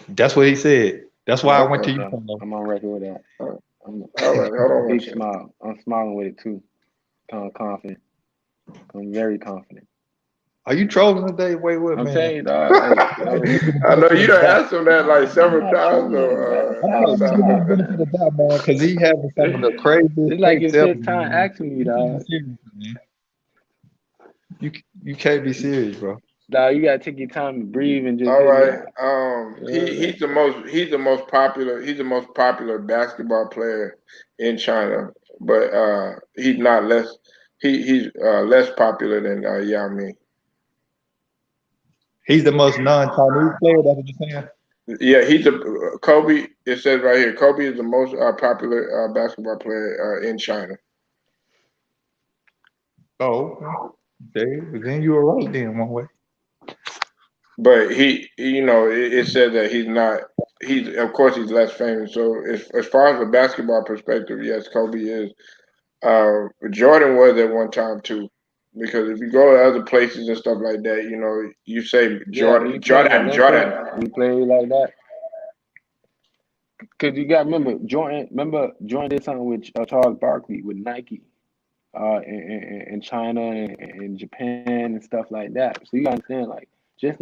That's what he said. That's why I went to you. I'm on record with that. All right, hold on. Big smile. I'm smiling with it too. I'm confident. I'm very confident. Are you trolling today? Wait, what, I'm man? telling you, dog. I know you done asked him that like several times. Man, because he having some of the craziest. It's like it's his time asking me, dog. You can't be serious, bro. Dog, you gotta take your time to breathe and just. All right. He's the most popular basketball player in China, but he's not less. He's less popular than Yao Ming. He's the most non-Chinese player. That's what you're saying. Yeah, Kobe. It says right here, Kobe is the most popular basketball player in China. Oh, okay. Then you were right then, one way. But it said that he's not. Of course he's less famous. So as far as the basketball perspective, yes, Kobe is. Jordan was at one time too, because if you go to other places and stuff like that, you say Jordan. We play like that. Cause you gotta remember Jordan did something with Charles Barkley with Nike, in China and Japan and stuff like that. So you understand, like, it's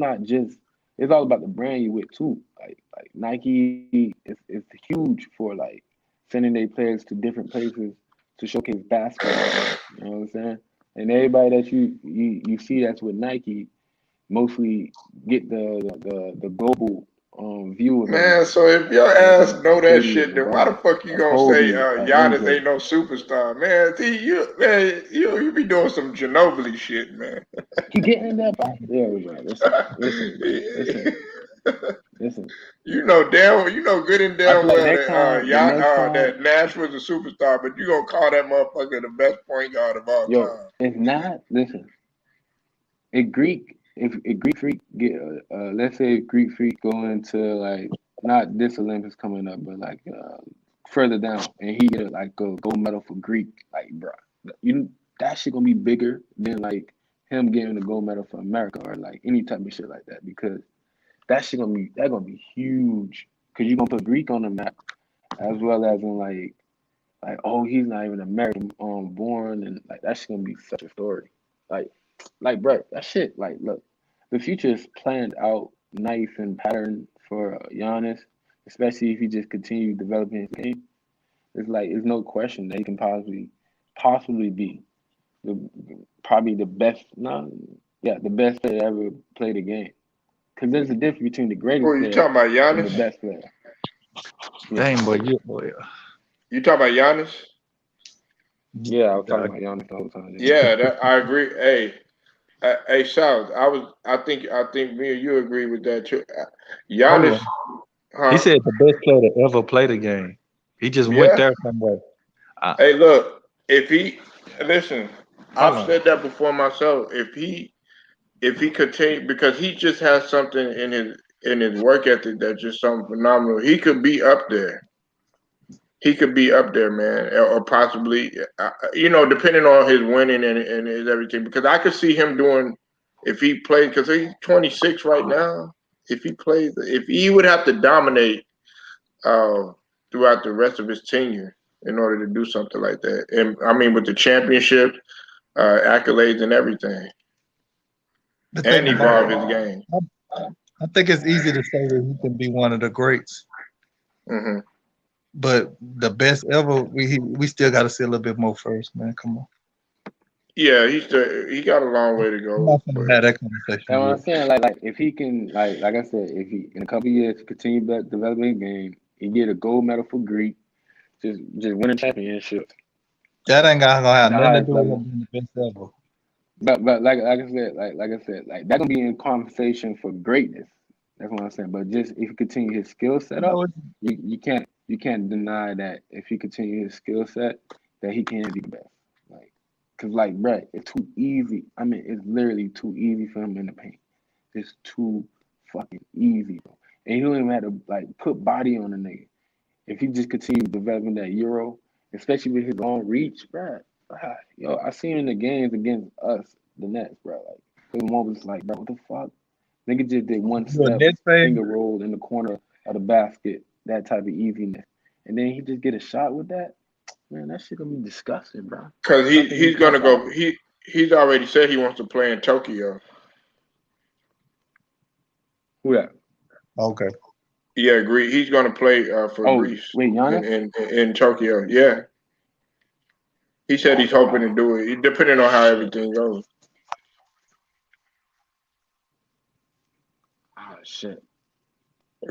all about the brand you with too. Like Nike is huge for like sending their players to different places to showcase basketball. You know what I'm saying? And everybody that you see that's with Nike mostly get the global view of Man, so if your ass know that shit, then why the fuck you gonna say Giannis ain't no superstar, man? You be doing some Ginobili shit, man. You getting that back? Yeah, listen. You know good and damn well that Nash was a superstar, but you gonna call that motherfucker the best point guard of all time. It's not. Listen, if Greek Freak get let's say Greek Freak go into like not this Olympics coming up, but like further down, and he get like a gold medal for Greek, like bro, that shit gonna be bigger than like him getting a gold medal for America or like any type of shit like that, because that shit gonna be huge, because you're gonna put Greek on the map, as well as in like oh, he's not even American born, and like that shit gonna be such a story, like bro, that shit, like, look, the future is planned out nice and patterned for Giannis, especially if he just continue developing his game. It's no question that he can possibly be probably the best, the best player to ever play the game. Because there's a difference between the greatest player you talking about Giannis? and the best player. Dang, boy, you talking about Giannis? Yeah, I was talking about Giannis the whole time. Yeah, I agree. Hey, South. I think me and you agree with that too. Giannis. He said the best player to ever play the game. He just went there somewhere. Hey, look. If he listen, I've said that before myself. If he if he continue, because he just has something in his work ethic that's just something phenomenal. He could be up there. He could be up there, man, or possibly, depending on his winning and his everything. Because I could see him doing, if he played, because he's 26 right now. If he would have to dominate throughout the rest of his tenure in order to do something like that. And I mean, with the championship, accolades and everything, and evolve his game. I think it's easy to say that he can be one of the greats. Mm-hmm. But the best ever, we still got to see a little bit more first, man. Come on. Yeah, he got a long way to go. Had that conversation. That's what I'm saying. Like if he can, like I said, if he in a couple of years continue developing his game, he get a gold medal for Greek, just win a championship. That ain't gonna have nothing to do with him being the best ever. But like I said, that's gonna be in conversation for greatness. That's what I'm saying. But just if you continue his skill set up, you can't deny that if he continue his skill set, that he can be the best. Cause bruh, it's too easy. I mean, it's literally too easy for him in the paint. It's too fucking easy, bro. And he don't even have to put body on the nigga. If he just continues developing that Euro, especially with his long reach, bruh. Yo, I seen in the games against us, the Nets, bro. There were moments bro, what the fuck? Nigga just did one step, finger roll in the corner of the basket, that type of easiness. And then he just get a shot with that. Man, that shit gonna be disgusting, bro. Because he's gonna go. He's already said he wants to play in Tokyo. Who that? Okay. Yeah, Greece. He's gonna play for Greece. Wait, Giannis? in Tokyo. Yeah. He said he's hoping to do it, depending on how everything goes. Oh shit.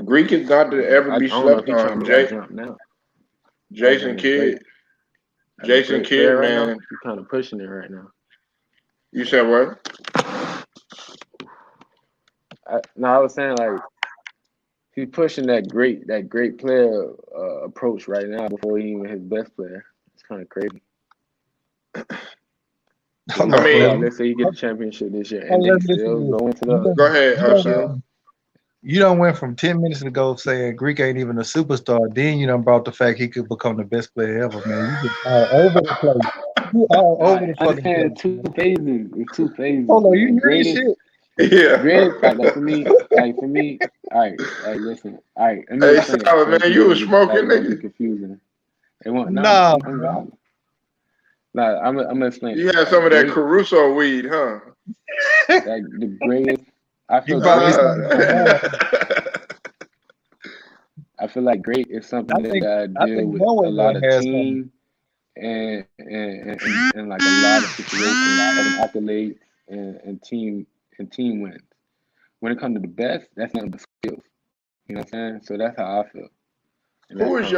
Greek is not to ever be slept on. Jason Kidd. Jason Kidd, right man. Now, he's kind of pushing it right now. You said what? I was saying he's pushing that great player approach right now before he even his best player. It's kind of crazy. I mean, let's say he get the championship this year and then still go into the. Go ahead, You done went from 10 minutes ago saying Greek ain't even a superstar. Then you done brought the fact he could become the best player ever, man. You just all over the place. You all over the fucking place. Two phases. It's 2 phases. Hold on, you hear this shit? Yeah. Greatest, for me, all right, listen. All right. Hey, Solid, man, you was smoking, nigga. Confusing. It won't, nah. I'm gonna explain. You had some of that Caruso weed, huh? The greatest. I feel like great is something that gotta deal with a lot of team and like a lot of situations, accolades and team wins. When it comes to the best, that's nothing but skills. You know what I'm saying? So that's how I feel. Who is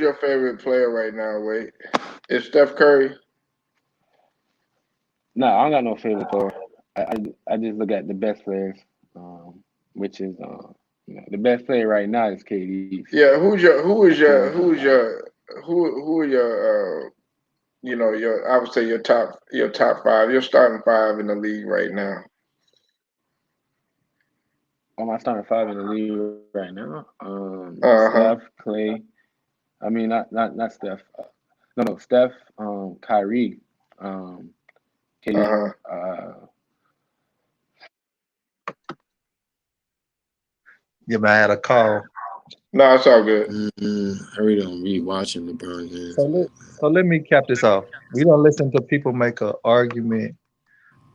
your favorite player right now? Wait, is Steph Curry? No, I don't got no favorite player. I just look at the best players, which is the best player right now is KD. Yeah, who are your I would say your top 5, your starting 5 in the league right now. My starting 5 in the league right now. Steph, Clay. I mean not Steph. No, Steph, Kyrie, KD. Yeah, man, I had a call. No, it's all good. I really don't be watching LeBron games. So let me cap this off. We don't listen to people make an argument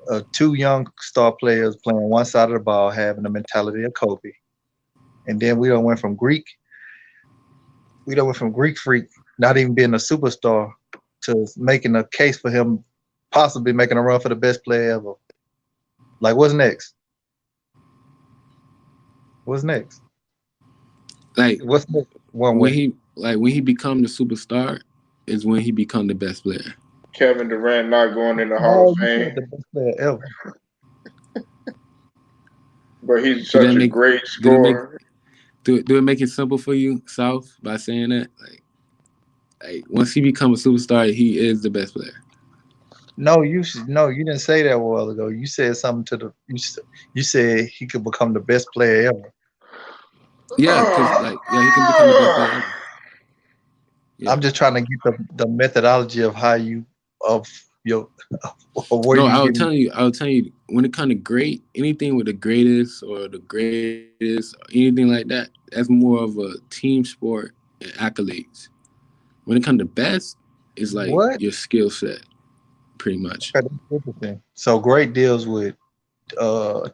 of 2 young star players playing one side of the ball having the mentality of Kobe. And then we went from Greek freak not even being a superstar to making a case for him possibly making a run for the best player ever. Like, what's next? What's next? Like, what's next? When he become the superstar is when he become the best player. Kevin Durant not going in the Hall of Fame. The best player ever. But he's such a great scorer. Do it make it simple for you, South, by saying that? Like once he becomes a superstar, he is the best player. No, you didn't say that a while ago. You said something to the. You said he could become the best player ever. Yeah, because he can become the best player ever. Yeah. I'm just trying to get the methodology of how you of your of where No, you I'll getting. tell you when it comes to great, anything with the greatest or the greatest, anything like that, that's more of a team sport and accolades. When it comes to best, it's like What? your skill set, pretty much. Okay, that's interesting. So great deals with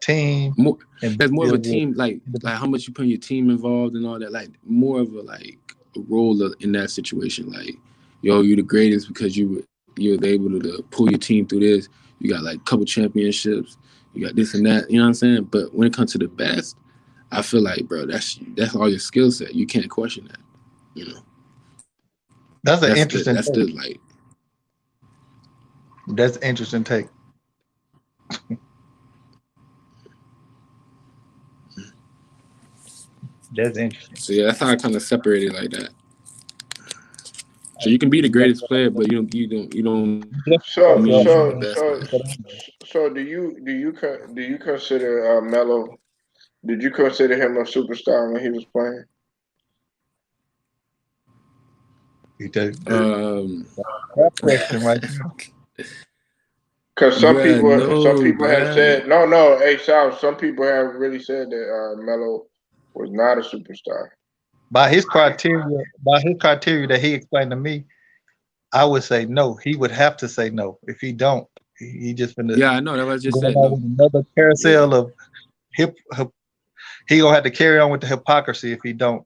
team More, and there's more of a deals with team, like how much you put your team involved and all that. Like more of a role in that situation. Like, yo, you're the greatest because you were able to pull your team through this. You got like a couple championships. You got this and that. You know what I'm saying? But when it comes to the best, I feel like, bro, that's all your skill set. You can't question that. You know. That's an interesting. That's take. like. That's an interesting take. That's interesting. So yeah, that's how I kind of separate it like that. So you can be the greatest player, but you don't. So mean you're the best. so do you consider Melo? Did you consider him a superstar when he was playing? That question right there. Because some people have bruh. said no. Hey, Sal, some people have really said that Melo was not a superstar. By his criteria that he explained to me, I would say no. He would have to say no. If he don't, he just finna. Yeah, I know. That's what I just said. No. Another carousel of hip. He gonna have to carry on with the hypocrisy if he don't.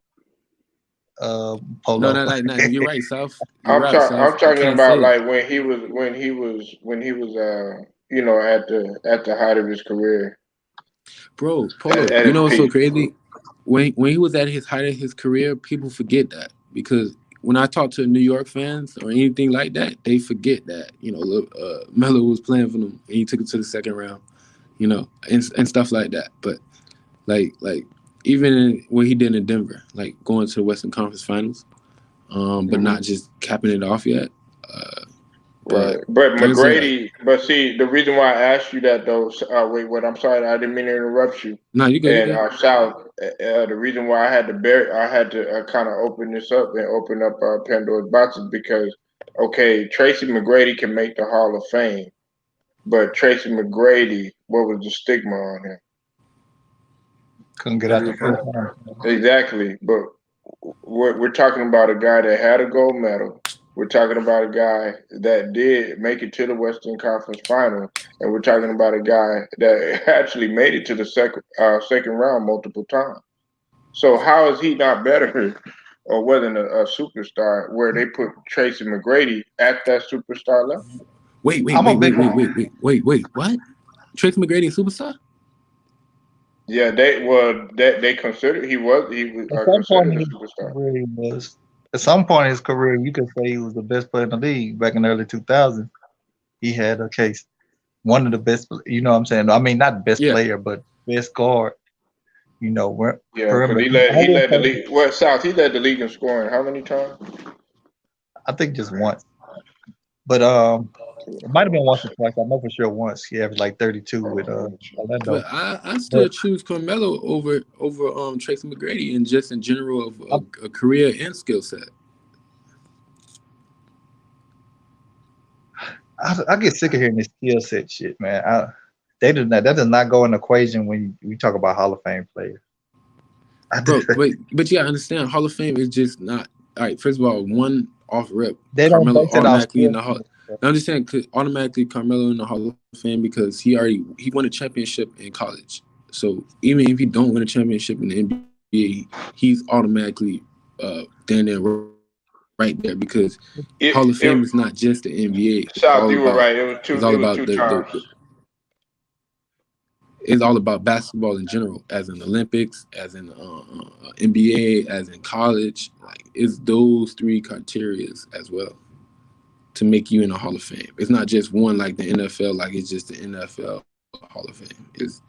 Polo. No, you're right, South. I'm talking about like when he was at the height of his career. Bro, Polo, you know what's so crazy? When he was at his height of his career, people forget that, because when I talk to New York fans or anything like that, they forget that, Melo was playing for them and he took it to the second round, and stuff like that. But like even what he did in Denver, like going to the Western Conference Finals, but not just capping it off yet. Right, but McGrady. But see, the reason why I asked you that though, I'm sorry, I didn't mean to interrupt you. No, you good. And South, the reason why I had to kind of open this up and open up Pandora's box is because, okay, Tracy McGrady can make the Hall of Fame, but Tracy McGrady, what was the stigma on him? Couldn't get out the first time. Exactly, but we're talking about a guy that had a gold medal. We're talking about a guy that did make it to the Western Conference Final, and we're talking about a guy that actually made it to the second round multiple times. So how is he not better or wasn't a superstar where they put Tracy McGrady at that superstar level? Wait, what? Tracy McGrady a superstar? Yeah, they considered he was considered a superstar. At some point in his career, you could say he was the best player in the league back in the early 2000s. He had a case, one of the best. You know what I'm saying? I mean, not best player, but best guard. He led the league. Well, South, he led the league in scoring. How many times? I think just once. But it might have been once or twice. I know for sure once. He averaged like 32 with Orlando. But I still choose Carmelo over Tracy McGrady, and just in general of a career and skill set. I get sick of hearing this skill set shit, man. That does not go in the equation when we talk about Hall of Fame players. Bro, but you gotta understand, Hall of Fame is just not all right. First of all, one off rip, they Carmelo don't base it automatically off in the Hall. I'm just saying, automatically Carmelo in the Hall of Fame because he won a championship in college. So even if he don't win a championship in the NBA, he's automatically down there right there because Hall of Fame is not just the NBA. South, you were right. It was two. It's all about two times. It's all about basketball in general, as in Olympics, as in NBA, as in college. Like, it's those three criteria as well to make you in the Hall of Fame. It's not just one like the NFL, like it's just the NFL Hall of Fame. It's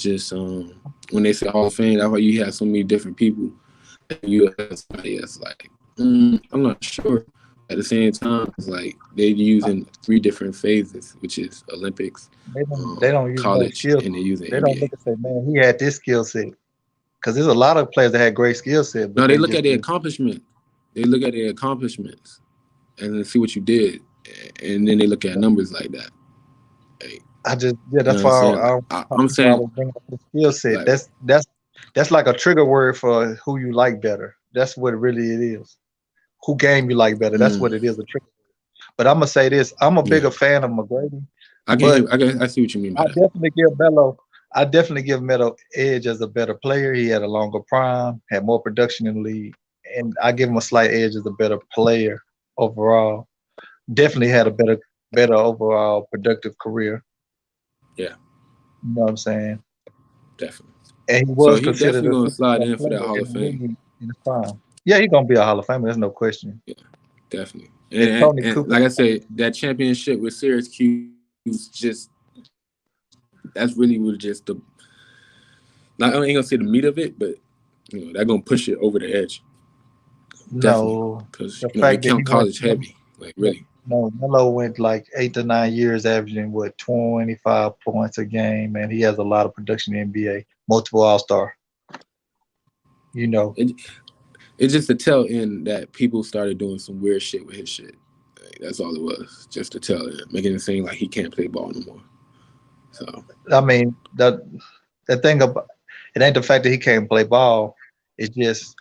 just when they say Hall of Fame, that's why you have so many different people. And you have somebody that's like, I'm not sure, at the same time, it's like they're using 3 different phases, which is Olympics, They don't use no college, skill. and they're using They don't NBA. look and say, man, he had this skill set. Because there's a lot of players that had great skill set, but No, they they look just at their accomplishment. They look at their accomplishments and then see what you did, and then they look at numbers like that. Like, that's you know why what I'm saying? I I'm saying, was bringing up the skill set. like, That's like a trigger word for who you like better. That's what really it is. Who game you like better. That's what it is, a trigger. But I'm gonna say this: I'm a bigger fan of McGrady. I see what you mean by that. I definitely give Melo edge as a better player. He had a longer prime, had more production in the league, and I give him a slight edge as a better player overall. Definitely had a better overall productive career. Yeah. You know what I'm saying? Definitely. And he was so he's considered definitely a going to slide superstar in for that player Hall in of the Fame. league in his prime. Yeah, he's gonna be a Hall of Famer. There's no question. Yeah, definitely. And Tony And Cooper, like I said, that championship with Syracuse, that's really just the. I ain't gonna say the meat of it, but they're gonna push it over the edge. Definitely, because the they fact that count college heavy, like really. No, Melo went like 8 to 9 years, averaging 25 points a game, and he has a lot of production in the NBA, multiple All-Star. It's just to tell in that people started doing some weird shit with his shit. Like, that's all it was, just to tell it, making it seem like he can't play ball no more. So I mean, the thing about it ain't the fact that he can't play ball. It's just,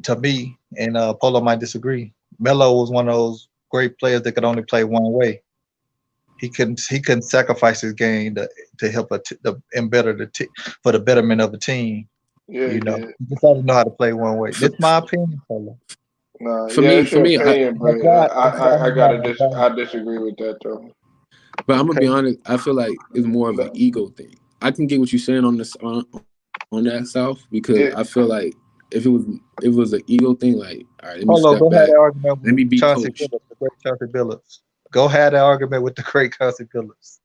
to me, and Polo might disagree, Melo was one of those great players that could only play one way. He couldn't sacrifice his game to help and better for the betterment of the team. Yeah, he just doesn't know how to play one way. That's my opinion, Polo. No, For yeah, me, it's your opinion, but I I disagree with that though. But I'm gonna be honest. I feel like it's more of an ego thing. I can get what you're saying on this on that South, because I feel like if it was an ego thing, like, all right, let me Polo, step go back. have that argument Let me with be Chauncey coached. Billups, the great Chauncey Billups. Go have that argument with the great Chauncey Billups.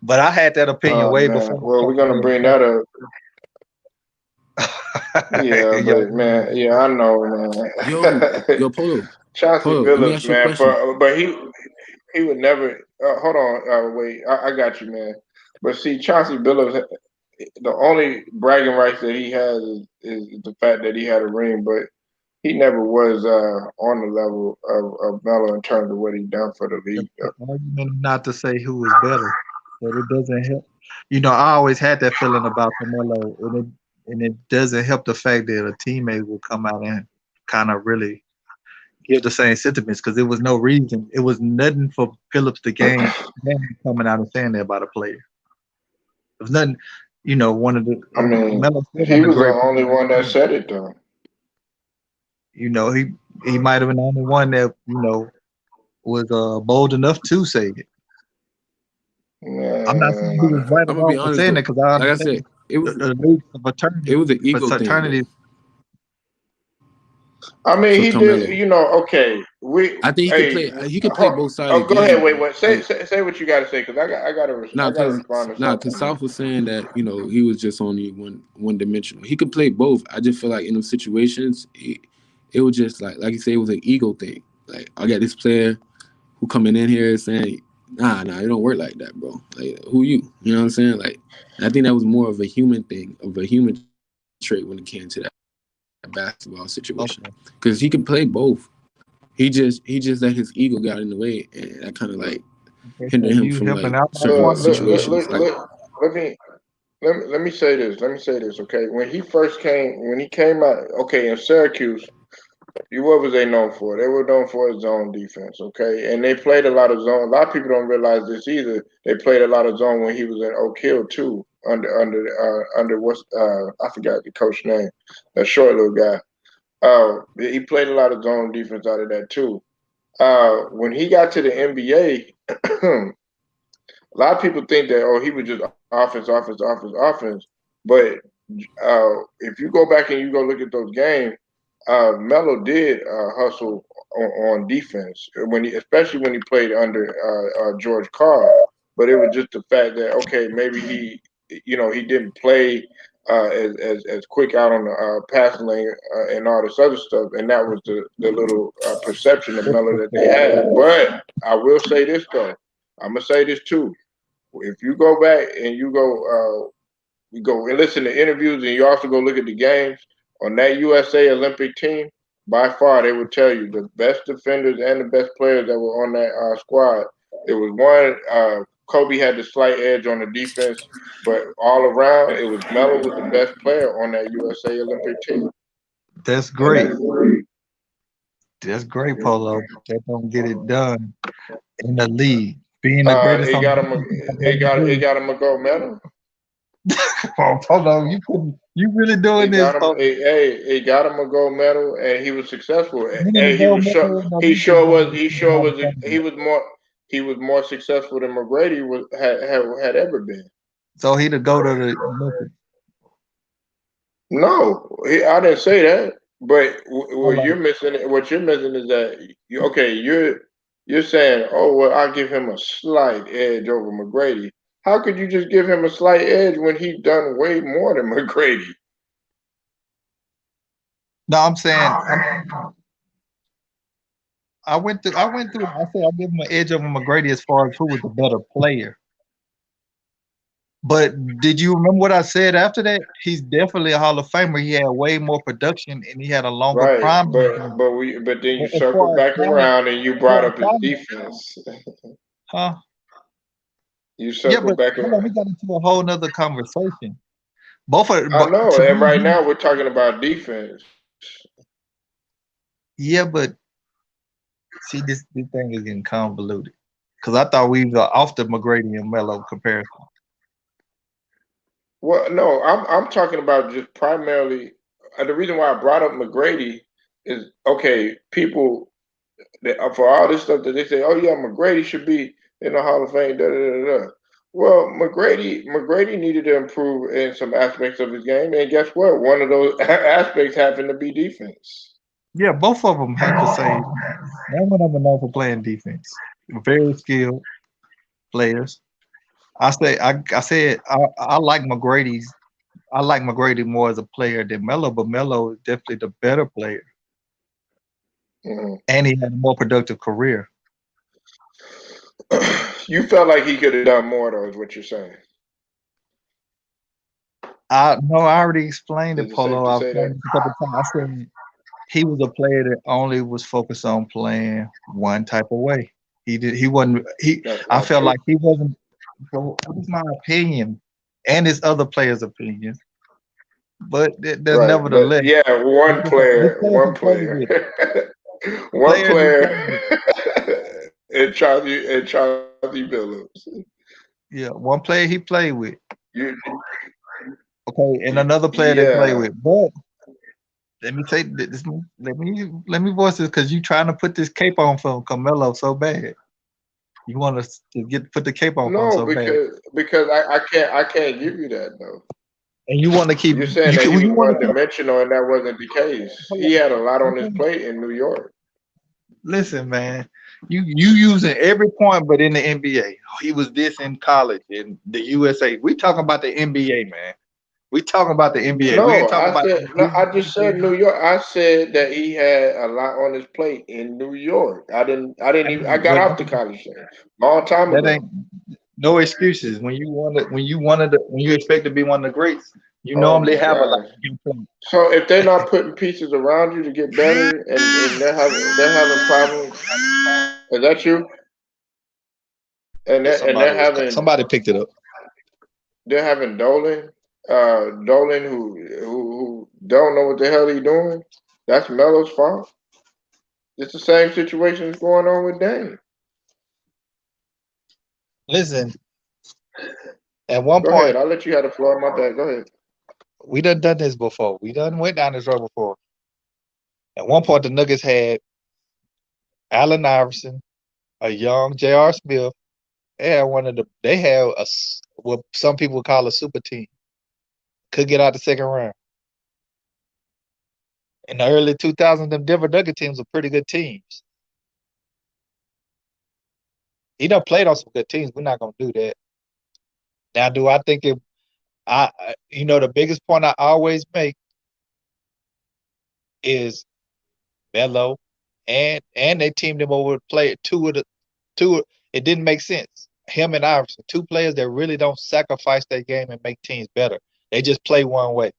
But I had that opinion way before. Well, we're gonna bring that up. Yeah, but man, yeah, I know, man. Yo, Polo. Chauncey Let me ask Billups, you a man, question. but he would never. Hold on, wait, I got you, man. But see, Chauncey Billups, the only bragging rights that he has is the fact that he had a ring, but he never was on the level of Melo in terms of what he done for the league. The argument not to say who was better, but it doesn't help. I always had that feeling about Melo, and it doesn't help the fact that a teammate will come out and kind of really give the same sentiments, because there was no reason. It was nothing for Phillips to gain coming out and saying that about a player. It was nothing. One of the. I mean, Melo he was the only one that said it though. He might have been the only one that was bold enough to say it. I'm not saying he was right I'm or gonna be wrong for honest, saying though. it, because Like I said, it was an ego thing. I mean, For he Carmelo. did. Okay, I think he could play both sides of the go game. ahead. Wait. Say what you got to say, because I gotta respond to something. Because South was saying that he was just only one dimensional. He could play both. I just feel like in those situations, it was just like you say, it was an ego thing. Like, I got this player who coming in here saying, nah, it don't work like that, bro. Like, who you? You know what I'm saying? Like, I think that was more of a human thing, of a human trait when it came to that basketball situation. Because he can play both. He just let his ego got in the way, and that kind of like hindered him from like certain situations. Let me say this. Okay, when he came out, okay, in Syracuse, what was they known for? They were known for zone defense, okay, and they played a lot of zone. A lot of people don't realize this either. They played a lot of zone when he was at Oak Hill too, under what's I forgot the coach name, that short little guy. He played a lot of zone defense out of that too. When he got to the NBA, a lot of people think that he was just offense. But if you go back and you go look at those games, Melo did hustle on defense especially when he played under George Karl. But it was just the fact that maybe he didn't play as quick out on the passing lane and all this other stuff, and that was the little perception of Melo that they had. But I will say this though, I'm gonna say this too. If you go back and you go and listen to interviews, and you also go look at the games on that USA Olympic team, by far they would tell you the best defenders and the best players that were on that squad. It was one. Kobe had the slight edge on the defense, but all around it was Melo was the best player on that USA Olympic team. That's great. That's great, Polo. That don't get it done in the league. Being the greatest. It got him a gold medal. Polo, you really doing this? It got him a gold medal, and he was successful. And he was more successful than McGrady had ever been. So he the GOAT of the Olympics. No, I didn't say that. But what you're missing is that you're saying, oh well, I'll give him a slight edge over McGrady. How could you just give him a slight edge when he done way more than McGrady? No, I'm saying I went through. I said I give him an edge over McGrady as far as who was the better player. But did you remember what I said after that? He's definitely a Hall of Famer. He had way more production and he had a longer prime. But then you circle back around and you brought up his defense. Huh? You circle back around. We got into a whole nother conversation. I know, and right now we're talking about defense. Yeah, but see, this thing is getting convoluted. Because I thought we were off the McGrady and Melo comparison. Well, no, I'm talking about just primarily. The reason why I brought up McGrady is people for all this stuff that they say, oh yeah, McGrady should be in the Hall of Fame. Da, da, da, da. Well, McGrady needed to improve in some aspects of his game, and guess what? One of those aspects happened to be defense. Yeah, both of them have to say. None of them are known for playing defense. Very skilled players. I said I like McGrady's. I like McGrady more as a player than Melo, but Melo is definitely the better player, and he had a more productive career. You felt like he could have done more, though, is what you're saying. I already explained it, Polo. I said he was a player that only was focused on playing one type of way. I felt like he wasn't. So that's my opinion, and his other players' opinions. But nevertheless, one player, and Charlie Billups. Yeah, one player he played with. Okay, and another player they played with. But let me say this. Let me voice this because you trying to put this cape on for Carmelo so bad. You want us to put the cape on so bad. No, because I can't give you that though. And you want to keep. You're saying that he was one-dimensional, and that wasn't the case. He had a lot on his plate in New York. Listen, man, you using every point, but in the NBA, he was this in college in the USA. We talking about the NBA, man. We talking about the NBA. No, we ain't talking I just said New York. I said that he had a lot on his plate in New York. I got off the college thing long time ago. Ain't no excuses. When you expect to be one of the greats, you normally have a lot. So if they're not putting pieces around you to get better, and they're having problems, is that you? And they're having somebody picked it up. They're having Dolan who don't know what the hell he's doing. That's Melo's fault. It's the same situation that's going on with Dame. Listen, at one point, go ahead. I'll let you have the floor. My bad. Go ahead. We done this before. We done went down this road before. At one point, the Nuggets had Allen Iverson, a young J.R. Smith. They had what some people call a super team. Could get out the second round. In the early 2000s, them Denver Nuggets teams were pretty good teams. He done played on some good teams. We're not gonna do that. Now, do I think The biggest point I always make is Melo and they teamed him over to play two. It didn't make sense. Him and Iverson, two players that really don't sacrifice their game and make teams better. They just play one way.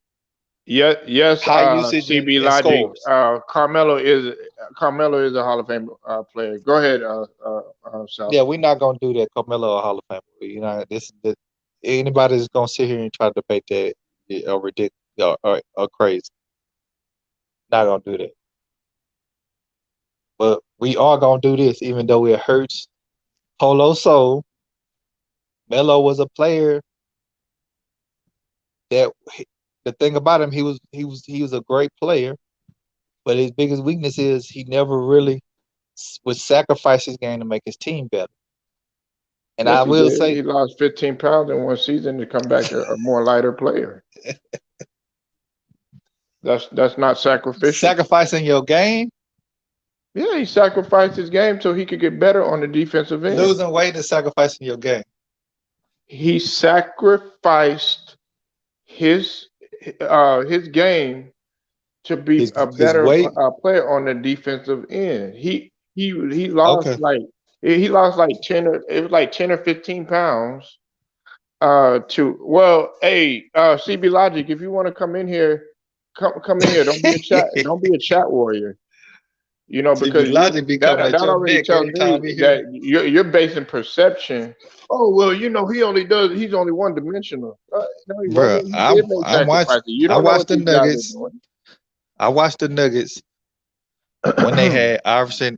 Yes. High usage CB and Logic. scores. Carmelo is a Hall of Fame player. Go ahead, Sal. Yeah, we're not gonna do that. Carmelo a Hall of Fame. Anybody that's gonna sit here and try to debate that are ridiculous or crazy. Not gonna do that. But we are gonna do this, even though it hurts Polo Soul. Melo was a player that the thing about him, he was a great player, but his biggest weakness is he never really would sacrifice his game to make his team better. And Yes, I will he say lost 15 pounds in one season to come back a more lighter player. That's not sacrificial. Sacrificing your game? Yeah, he sacrificed his game so he could get better on the defensive end. Losing weight is sacrificing your game. He sacrificed his game to be a better player on the defensive end. He lost he lost like 10 or 15 pounds CB Logic, if you want to come in here, come in here. Don't be a chat warrior. Because that already tells me that you're basing perception. Oh well, he's only one dimensional. Bro, I watched the Nuggets. I watched the Nuggets when they had Iverson,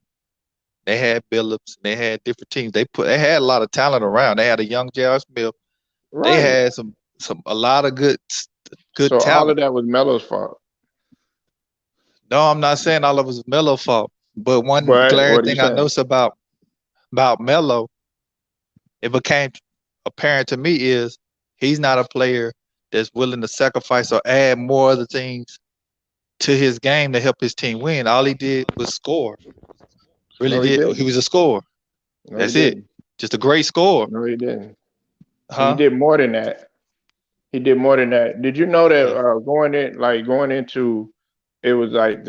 they had Billups, they had different teams. They had a lot of talent around. They had a young J.R. Smith. Right. They had a lot of good so talent. All of that was Melo's fault. No, I'm not saying all of it was Melo's fault. But one glaring thing I noticed about Melo, it became apparent to me is he's not a player that's willing to sacrifice or add more other things to his game to help his team win. All he did was score. He was a scorer. No, that's it. Just a great scorer. No, he didn't. He did more than that. Did you know that going into it was like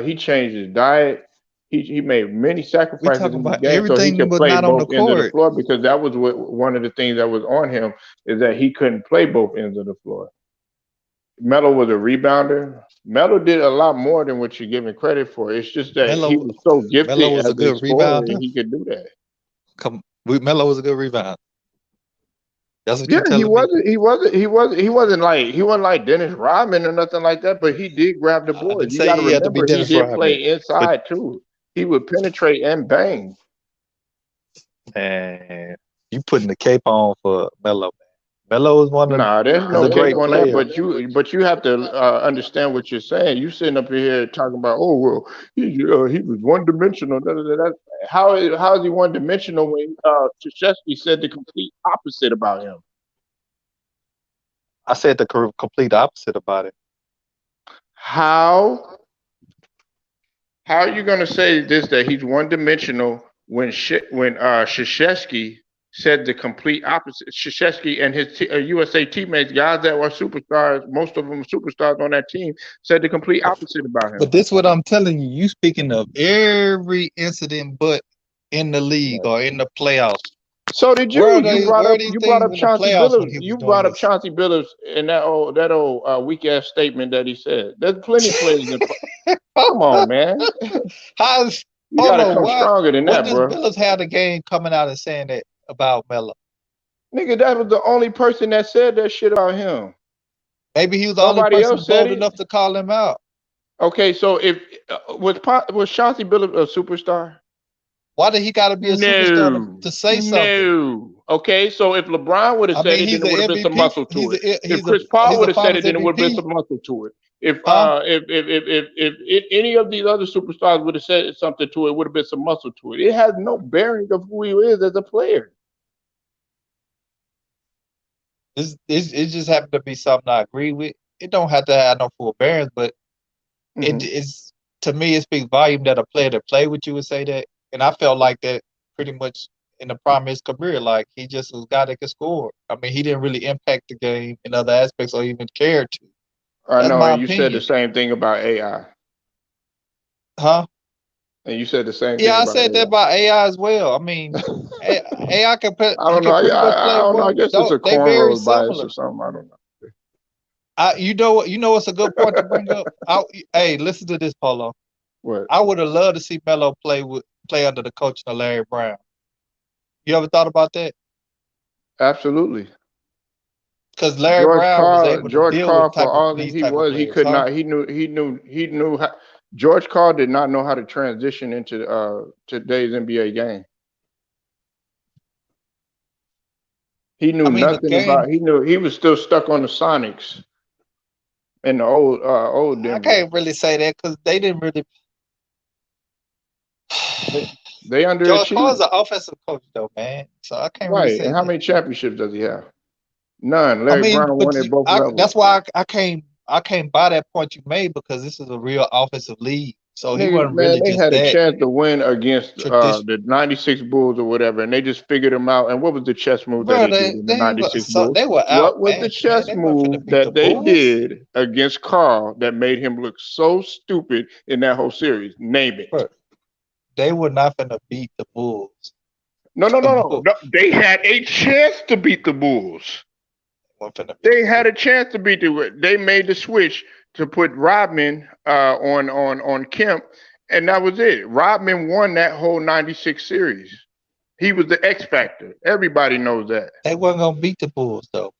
he changed his diet. He made many sacrifices in the game so he could play both ends of the floor, because that was one of the things that was on him, is that he couldn't play both ends of the floor. Melo was a rebounder. Melo did a lot more than what you're giving credit for. It's just that he was so gifted as a good rebounder. He could do that. Melo was a good rebounder. That's what you're telling me. He wasn't like Dennis Rodman or nothing like that, but he did grab the board. You gotta remember, he did play inside too. He would penetrate and bang. And you putting the cape on for Melo. Melo is one of there's no cape on that, but you have to understand what you're saying. You sitting up here talking about, he was one dimensional. How is he one dimensional when Krzyzewski said the complete opposite about him? I said the complete opposite about it. How are you going to say this, that he's one dimensional when Krzyzewski said the complete opposite? Krzyzewski and his USA teammates, guys that were superstars, most of them superstars on that team, said the complete opposite about him. But this is what I'm telling you. You speaking of every incident but in the league or in the playoffs. So did you? You brought up Chauncey Billups. You brought up Chauncey Billups in that old weak ass statement that he said. There's plenty of players. Come on, man. You gotta come stronger than that, bro. Billups had a game coming out and saying that about Melo. Nigga, that was the only person that said that shit about him. Maybe he was the only person bold enough to call him out. Okay, so if was Chauncey Billups a superstar? Why did he got to be a superstar to say something? No. Okay, so if LeBron would have said it, then there would have been some muscle to it. If Chris Paul would have said it, then there would have been some muscle to it. If any of these other superstars would have said something to it, would have been some muscle to it. It has no bearing of who he is as a player. It just happened to be something I agree with. It don't have to have no full bearings, but it's, to me, it speaks volume that a player that played with you would say that. And I felt like that pretty much in the prime of his career. Like he just was a guy that could score. I mean, he didn't really impact the game in other aspects or even care to. I That's know, my and you said the opinion. same thing about AI. Huh? And you said the same Yeah, thing I about said that AI. about AI as well. I mean, AI can put I he don't know. can pretty much I play don't know. I both. guess it's a They very cornrows bias similar. or something. I don't know. You know what's a good point to bring up? Hey, listen to this, Polo. What? I would have loved to see Melo play under the coaching of Larry Brown. You ever thought about that? Absolutely. Because Larry Brown was able to deal Carr, with for all these he type of was, he players, could huh? not. He knew how. George Carr did not know how to transition into today's NBA game. He knew I mean, the nothing game. about. He was still stuck on the Sonics in the old I Denver. can't really say that because they didn't really. They George Carr's underachieved. an offensive coach, though, man. So I can't really Right. say And how that. many championships does he have? None. I Larry mean, Brown but won at both levels. that's why I can't buy that point you made because this is a real offensive league. So he wasn't Man, really they just had a that chance to win against traditional. the 96 Bulls or whatever, and they just figured them out. And what was the chess move that Bro, they did in the 96 Bulls? they were What was the outmatched, man. chess They weren't finna move beat the that they Bulls. did against Carl that made him look so stupid in that whole series? Name it. Bro, they were not finna beat the Bulls. No. They had a chance to beat the Bulls. They had a chance to beat the. They made the switch to put Rodman on Kemp, and that was it. Rodman won that whole 96 series. He was the X factor. Everybody knows that. They wasn't gonna beat the Bulls though.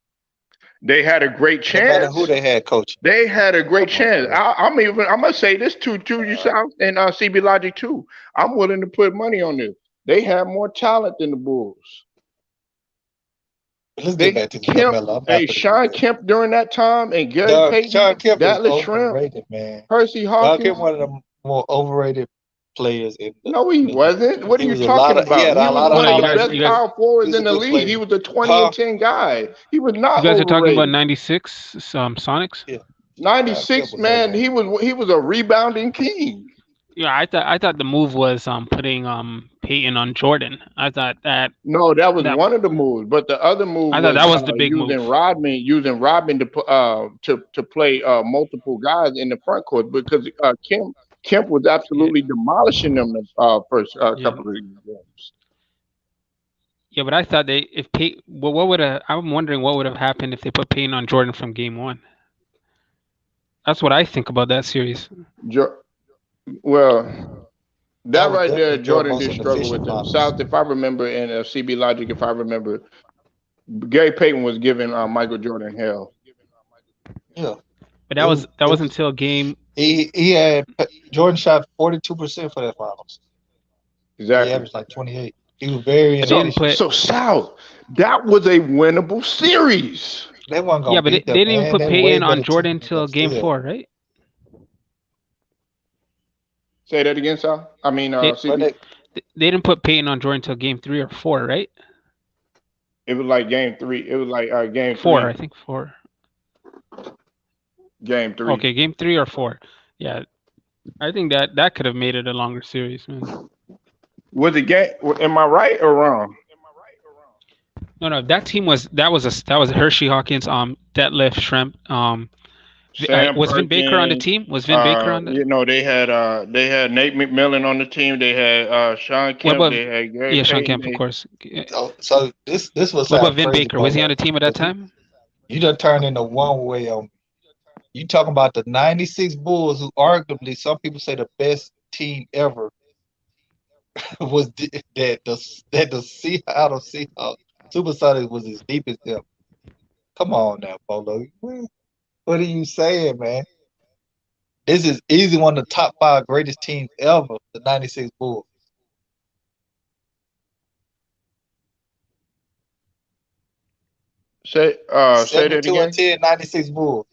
They had a great chance. No matter who they had coaching. They had a great chance. I'm gonna say this to you, South, and CB Logic too. I'm willing to put money on this. They had more talent than the Bulls. Let's get back to Melo. Sean Kemp during that time and Gary Payton, Sean Kemp is Dallas Shrimp, overrated, man. Percy Sean Hawkins. Kemp one of the more overrated players in the No, he wasn't. What are you was a talking lot of- about? he had He a was lot of one of the highlights. best power forwards in the good league. player. He was a 20 and 10 guy. He was not You guys are talking about overrated. 96 Sonics? Yeah. 96, man. He was a rebounding king. Yeah, I thought the move was putting Peyton on Jordan. I thought that No, that was one of the moves, but the other move I thought that was the big using move. Rodman to play multiple guys in the front court because Kemp was absolutely demolishing them the first couple of games. Yeah, but I thought I'm wondering what would have happened if they put Peyton on Jordan from game one. That's what I think about that series. Well, that right there, definitely Jordan most did struggle inefficient with them. offense. South, if I remember, and CB Logic, if I remember, Gary Payton was giving Michael Jordan hell. Yeah. But that was until game. He had Jordan shot 42% for that finals. Exactly. He averaged like 28. He was very inefficient. So South, that was a winnable series. They weren't gonna Yeah, but beat they them, didn't even man. put They were Peyton way on better Jordan team until than game still. 4, right? Say that again, Sal. I mean, CB. They didn't put Peyton on Jordan until game 3 or 4, right? It was like game 3. It was like game 4, 3. I think 4. Game 3. Okay, game 3 or 4. Yeah, I think that could have made it a longer series, man. Was it game? Am I right or wrong? No, that team was Hershey Hawkins, Detlef Schrempf, was Vin Baker on the team? Was Vin Baker on the? You know, they had Nate McMillan on the team. They had Sean Kemp. They had Gary Sean Payton. Kemp, of course. So this was What about Vin crazy, Baker? Was he Polo. on the team at that time? You done turned into one way on me. You talking about the 96 Bulls, who arguably some people say the best team ever was that the Seahawks Supersonics was as deep as them. Come on now, Polo. What are you saying, man? This is easily one of the top 5 greatest teams ever, the 96 Bulls. Say that again. 72-10, 96 Bulls.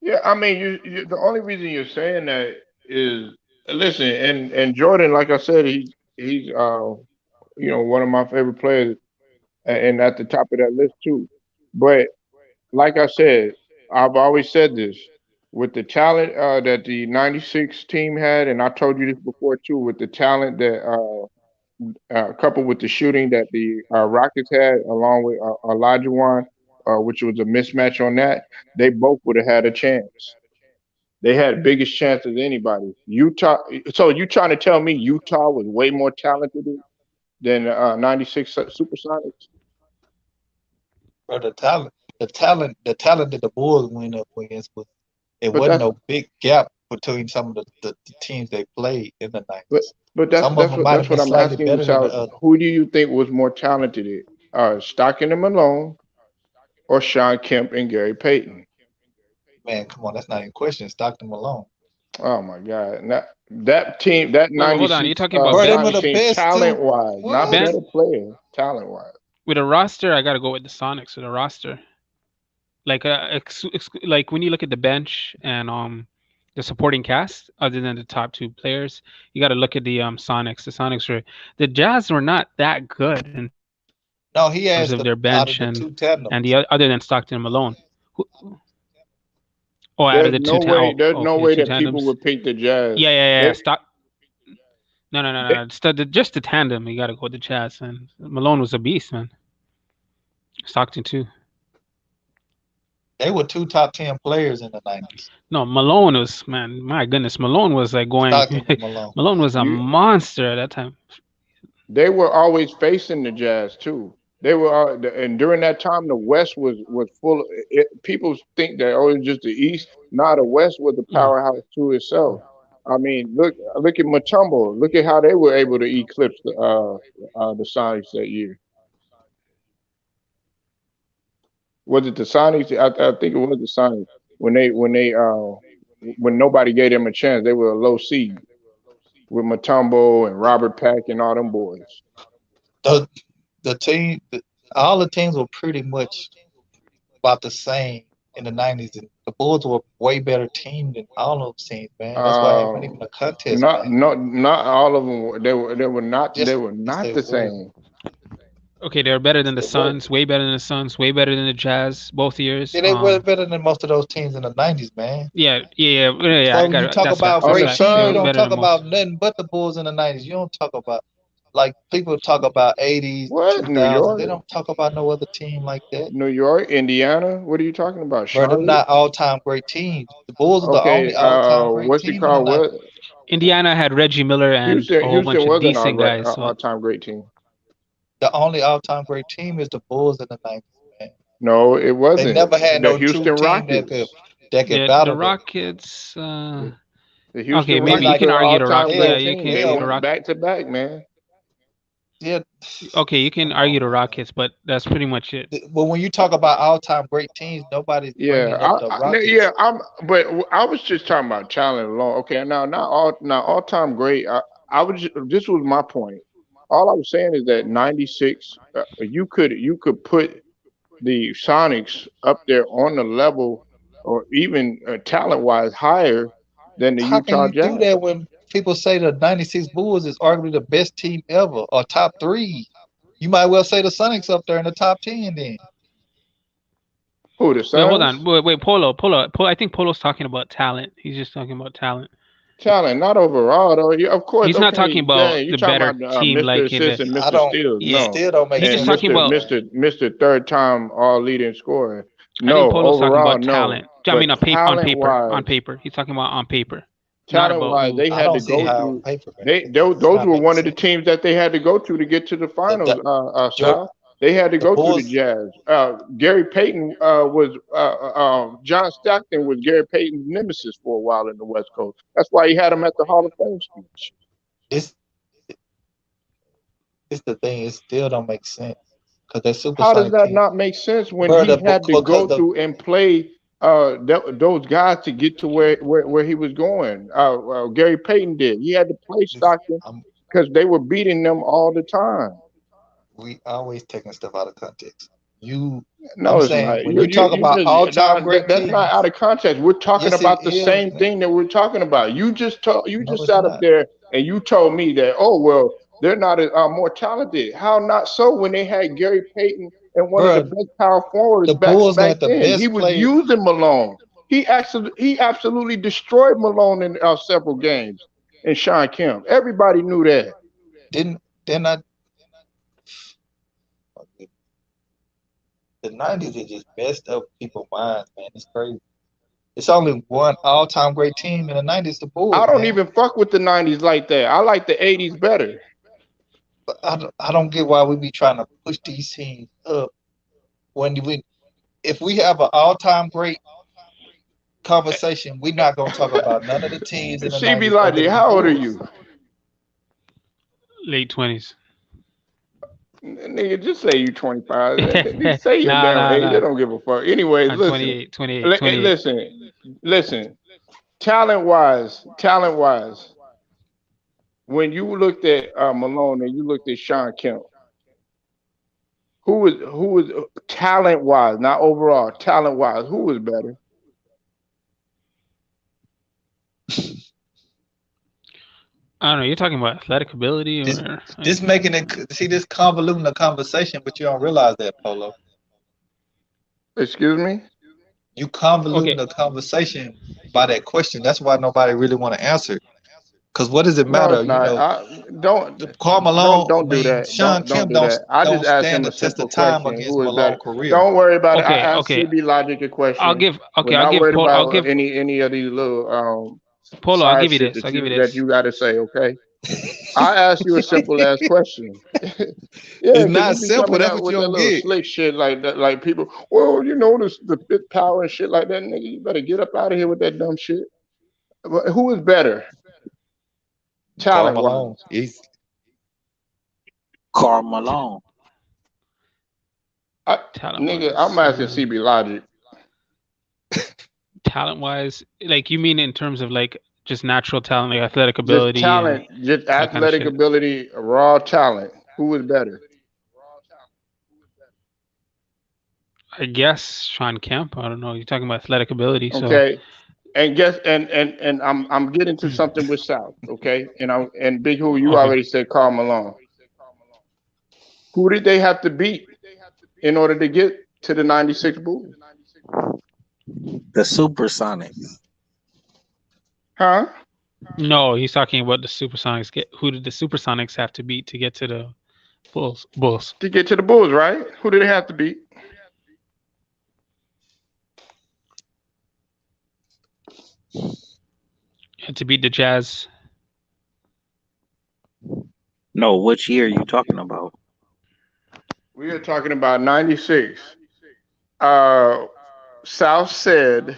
Yeah, I mean, you the only reason you're saying that is listen, and Jordan, like I said, he's one of my favorite players, and at the top of that list too. But like I said, I've always said this with the talent that the '96 team had, and I told you this before too, with the talent coupled with the shooting that the Rockets had, along with Olajuwon, which was a mismatch on that, they both would have had a chance. They had biggest chance of anybody. Utah. So you trying to tell me Utah was way more talented than 96 Supersonics? Bro, the talent that the Bulls went up against was it But wasn't that's no big gap between some of the teams they played in the but 90s. but that's Some of them might that's have what been I'm slightly asking you, better than the Sal. other. Who do you think was more talented? Stockton and Malone, or Sean Kemp and Gary Payton? Man, come on, that's not even a question. Stockton Malone. Oh my God! That team, that Wait, hold on. You're 96 talking about Bro, them were Sonic the bench? team, best two. talent wise, not What? better player, talent wise. With a roster, I gotta go with the Sonics with a roster. Like like when you look at the bench and the supporting cast, other than the top two players, you got to look at the Sonics. The Jazz were not that good in No, he terms asked of their out bench of the two and tandems. other than Stockton and Malone. Oh, out of There's the no way. There's no okay, the way two that people tandems. would pick the Jazz. Yeah. They, No. Just the tandem. You got to go with the Jazz. And Malone was a beast, man. Stockton too. They were two top 10 players in the 90s. No, Malone was, man. My goodness, Malone was like going. Stockton and Malone. Malone was a you, monster at that time. they were always facing the Jazz too. They were, and during that time, the West was full. People think that it's just the East. Nah, the West was the powerhouse to itself. I mean, look at Mutombo. Look at how they were able to eclipse the Sonics that year. Was it the Sonics? I think it was the Sonics when nobody gave them a chance. They were a low seed with Mutombo and Robert Pack and all them boys. All the teams were pretty much about the same in the 90s. And the Bulls were a way better team than all those teams, man. That's why it wasn't even a contest, man. Not all of them. They were not Yes, the were. same. Okay, they're better than the Suns. Way better than the Suns. Way better than the Jazz. Both years. Yeah, they were better than most of those teams in the 90s, man. Yeah. So when you talk about great teams, you don't talk about nothing but the Bulls in the 90s. You don't talk about, like, people talk about 80s, What? 2000s. New York? They don't talk about no other team like that. New York, Indiana. What are you talking about? Bro, Charlotte? them not all-time great teams. The Bulls are the Okay. only all-time great What's team it called? in the 90s. What? Indiana had Reggie Miller and a whole bunch Houston of wasn't decent guys. So. all-time great team. The only all-time great team is the Bulls in the 90s, man. No, it wasn't. They never had The no Houston true team Rockets. that could The battle them. Rockets. The Houston Okay, maybe you Rockets can were argue the all-time Rockets. great Yeah, you team. can They argue the went Rockets. back to back, man. Yeah. Okay, you can argue the Rockets, but that's pretty much it. But when you talk about all-time great teams, nobody's bringing up the Rockets. But I was just talking about talent alone. Okay, now all-time great. This was my point. All I was saying is that 96, you could put the Sonics up there on the level, or even talent-wise higher than the How Utah can you Jazz. do that when people say the 96 Bulls is arguably the best team ever, or top 3? You might well say the Sonics up there in the top 10 then. Who, the Wait, hold Suns? on. Wait, Polo. I think Polo's talking about talent. He's just talking about talent. Talent, not overall though. Of course, He's not talking about you're the talking better about team Mr. like in Assist the. and Mr. Steals. Yeah. No, Still don't make He's sense. just talking about. Mr. Third time all leading scorer. I think Polo's talking overall, about talent. I But mean, on paper. talent-wise- On paper. He's talking about on paper. Not about Talent-wise, who. they had to go through. Those not were making one of the teams that they had to go to get to the finals. Sal. They had to go through the Jazz. Gary Payton was John Stockton was Gary Payton's nemesis for a while in the West Coast. That's why he had him at the Hall of Fame speech. It's the thing, it still don't make sense. Because they're super How does Sonic that team. not make sense when Bro, he had to go through and play those guys to get to where he was going? Gary Payton did. He had to play Stockton because they were beating them all the time. We always taking stuff out of context. No, I'm it's saying, not. when you talk about all-time great That's teams, not out of context. We're talking yes, about it the is, same man. thing that we're talking about. You just No, sat up not. there and you told me that, oh well, they're not more talented. How not so when they had Gary Payton and one of the best power forwards the Bulls back had the then? best He was player. using Malone. He absolutely destroyed Malone in several games. And Sean Kemp. Everybody knew that. they're not. The '90s is just messed up people's minds, man. It's crazy. It's only one all-time great team in the '90s, the Bulls. I don't man. even fuck with the '90s like that. I like the '80s better. But I don't get why we be trying to push these teams up if we have an all-time great conversation, we're not gonna talk about none of the teams in the CB 90s. Logic, how old are you? Late 20s. Nigga, just say you 25. Say your damn age. They don't give a fuck. Anyways, I'm listen. 28. Listen. Talent wise, when you looked at Malone and you looked at Sean Kemp, who was talent wise, not overall, talent wise, who was better? I don't know. You're talking about athletic ability, or This making it this convoluting the conversation, but you don't realize that, Polo. Excuse me? You convoluting the conversation by that question. That's why nobody really want to answer. Because what does it matter? No, it's not. Karl Malone, don't do that. Sean Kemp do that. I just asked him stand a the test simple of time question. against Who is Malone's better? career. Don't worry about it. I Okay, asked okay. CB Logic a question. I'll give any of these little Polo. I'll side give you shit this. that I'll give you that this. you got to say. Okay. I asked you a simple ass question. It's not simple. That's what you don't get. Slick shit like that, like people. Well, you know the bit power and shit like that. Nigga, you better get up out of here with that dumb shit. But who is better? Karl Talent Malone. wise. He's Karl Malone. Nigga, I'm asking CB Logic. Talent wise, like you mean in terms of like just natural talent, like athletic ability, Just talent, just that kind of athletic shit? ability, raw talent. Who is better? I guess Sean Kemp. I don't know. You're talking about athletic ability, so Okay. And guess and I'm getting to something with South, okay? And Big Who, you already said Karl Malone. Who did they have to beat in order to get to the '96 Bulls? The Supersonics. Huh? no, he's talking about the Supersonics. Who did the Supersonics have to beat to get to the Bulls? To get to the Bulls, right? Who did they have to beat? Had to beat the Jazz. No, which year are you talking about? We are talking about '96. South said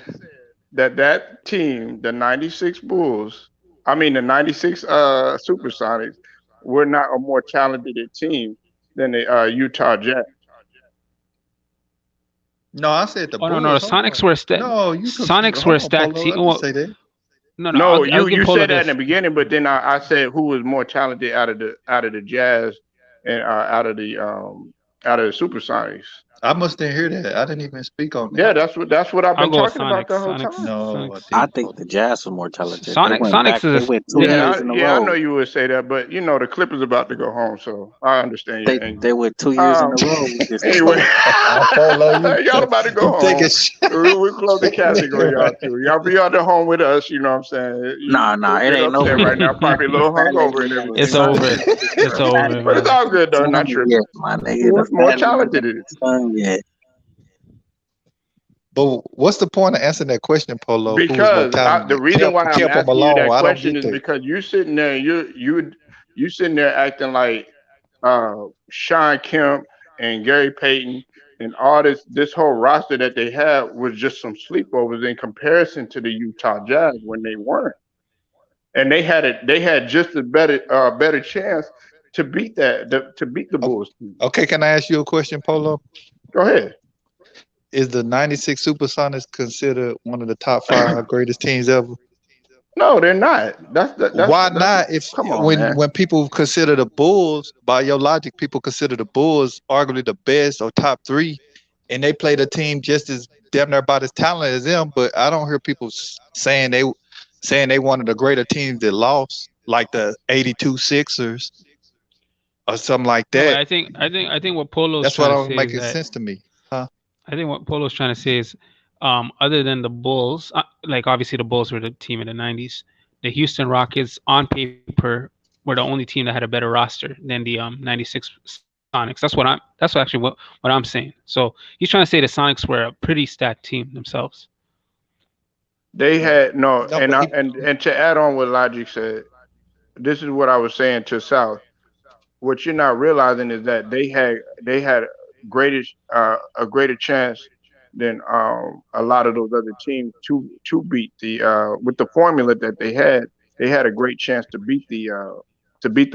that team, the '96 Bulls, the '96 Supersonics, were not a more talented team than the Utah Jazz. No, I said the Oh no, Bulls. no, the Sonics were stacked. No, Sonics were a stacked team. I didn't say that. No, No, I'll you give Polo said that this. in the beginning, but then I said who was more talented out of the Jazz and out of the Supersonics. I must didn't hear that. I didn't even speak on that. Yeah, that's what I've I'll been go with talking about the whole Sonics. time. No, I think the Jazz were more talented. Sonics They is went 2 years in a Yeah, I row. know you would say that, but you know the Clippers about to go home, so I understand your anger. They went 2 years in a row. With this Anyway, Polo, y'all about to go home. take a shot. We close the category, y'all too. Y'all be out there home with us, you know what I'm saying? Nah, it ain't over. Right now, probably a little hungover and everything. It's over. It's over. But it's all good though, not tripping. Yeah, my nigga. Who's more talented it is? Yeah. But what's the point of answering that question, Polo? Who was more Because talented? the reason why I'm Kemp or asking you Malone? that I don't question get is that. because you sitting there, you sitting there acting like Sean Kemp and Gary Payton and all this whole roster that they had was just some sleepovers in comparison to the Utah Jazz when they weren't, and they had just a better chance to beat the Bulls. Okay, can I ask you a question, Polo? Go ahead. Is the '96 Supersonics considered one of the top 5 greatest teams ever? No, they're not. Why not? If come on, man. when people consider the Bulls, by your logic, people consider the Bulls arguably the best or top 3, and they played a team just as damn near about as talented as them. But I don't hear people saying they one of the greater teams that lost, like the '82 Sixers or something like No, that. I think what Polo's That's what trying to don't say make is that sense to me. Huh? I think what Polo's trying to say is, other than the Bulls, like obviously the Bulls were the team in the '90s. The Houston Rockets, on paper, were the only team that had a better roster than the 96 Sonics. That's actually what I'm saying. So he's trying to say the Sonics were a pretty stacked team themselves. They had and to add on what Logic said, this is what I was saying to South. What you're not realizing is that they had a greater chance than a lot of those other teams to beat the with the formula that they had a great chance to beat the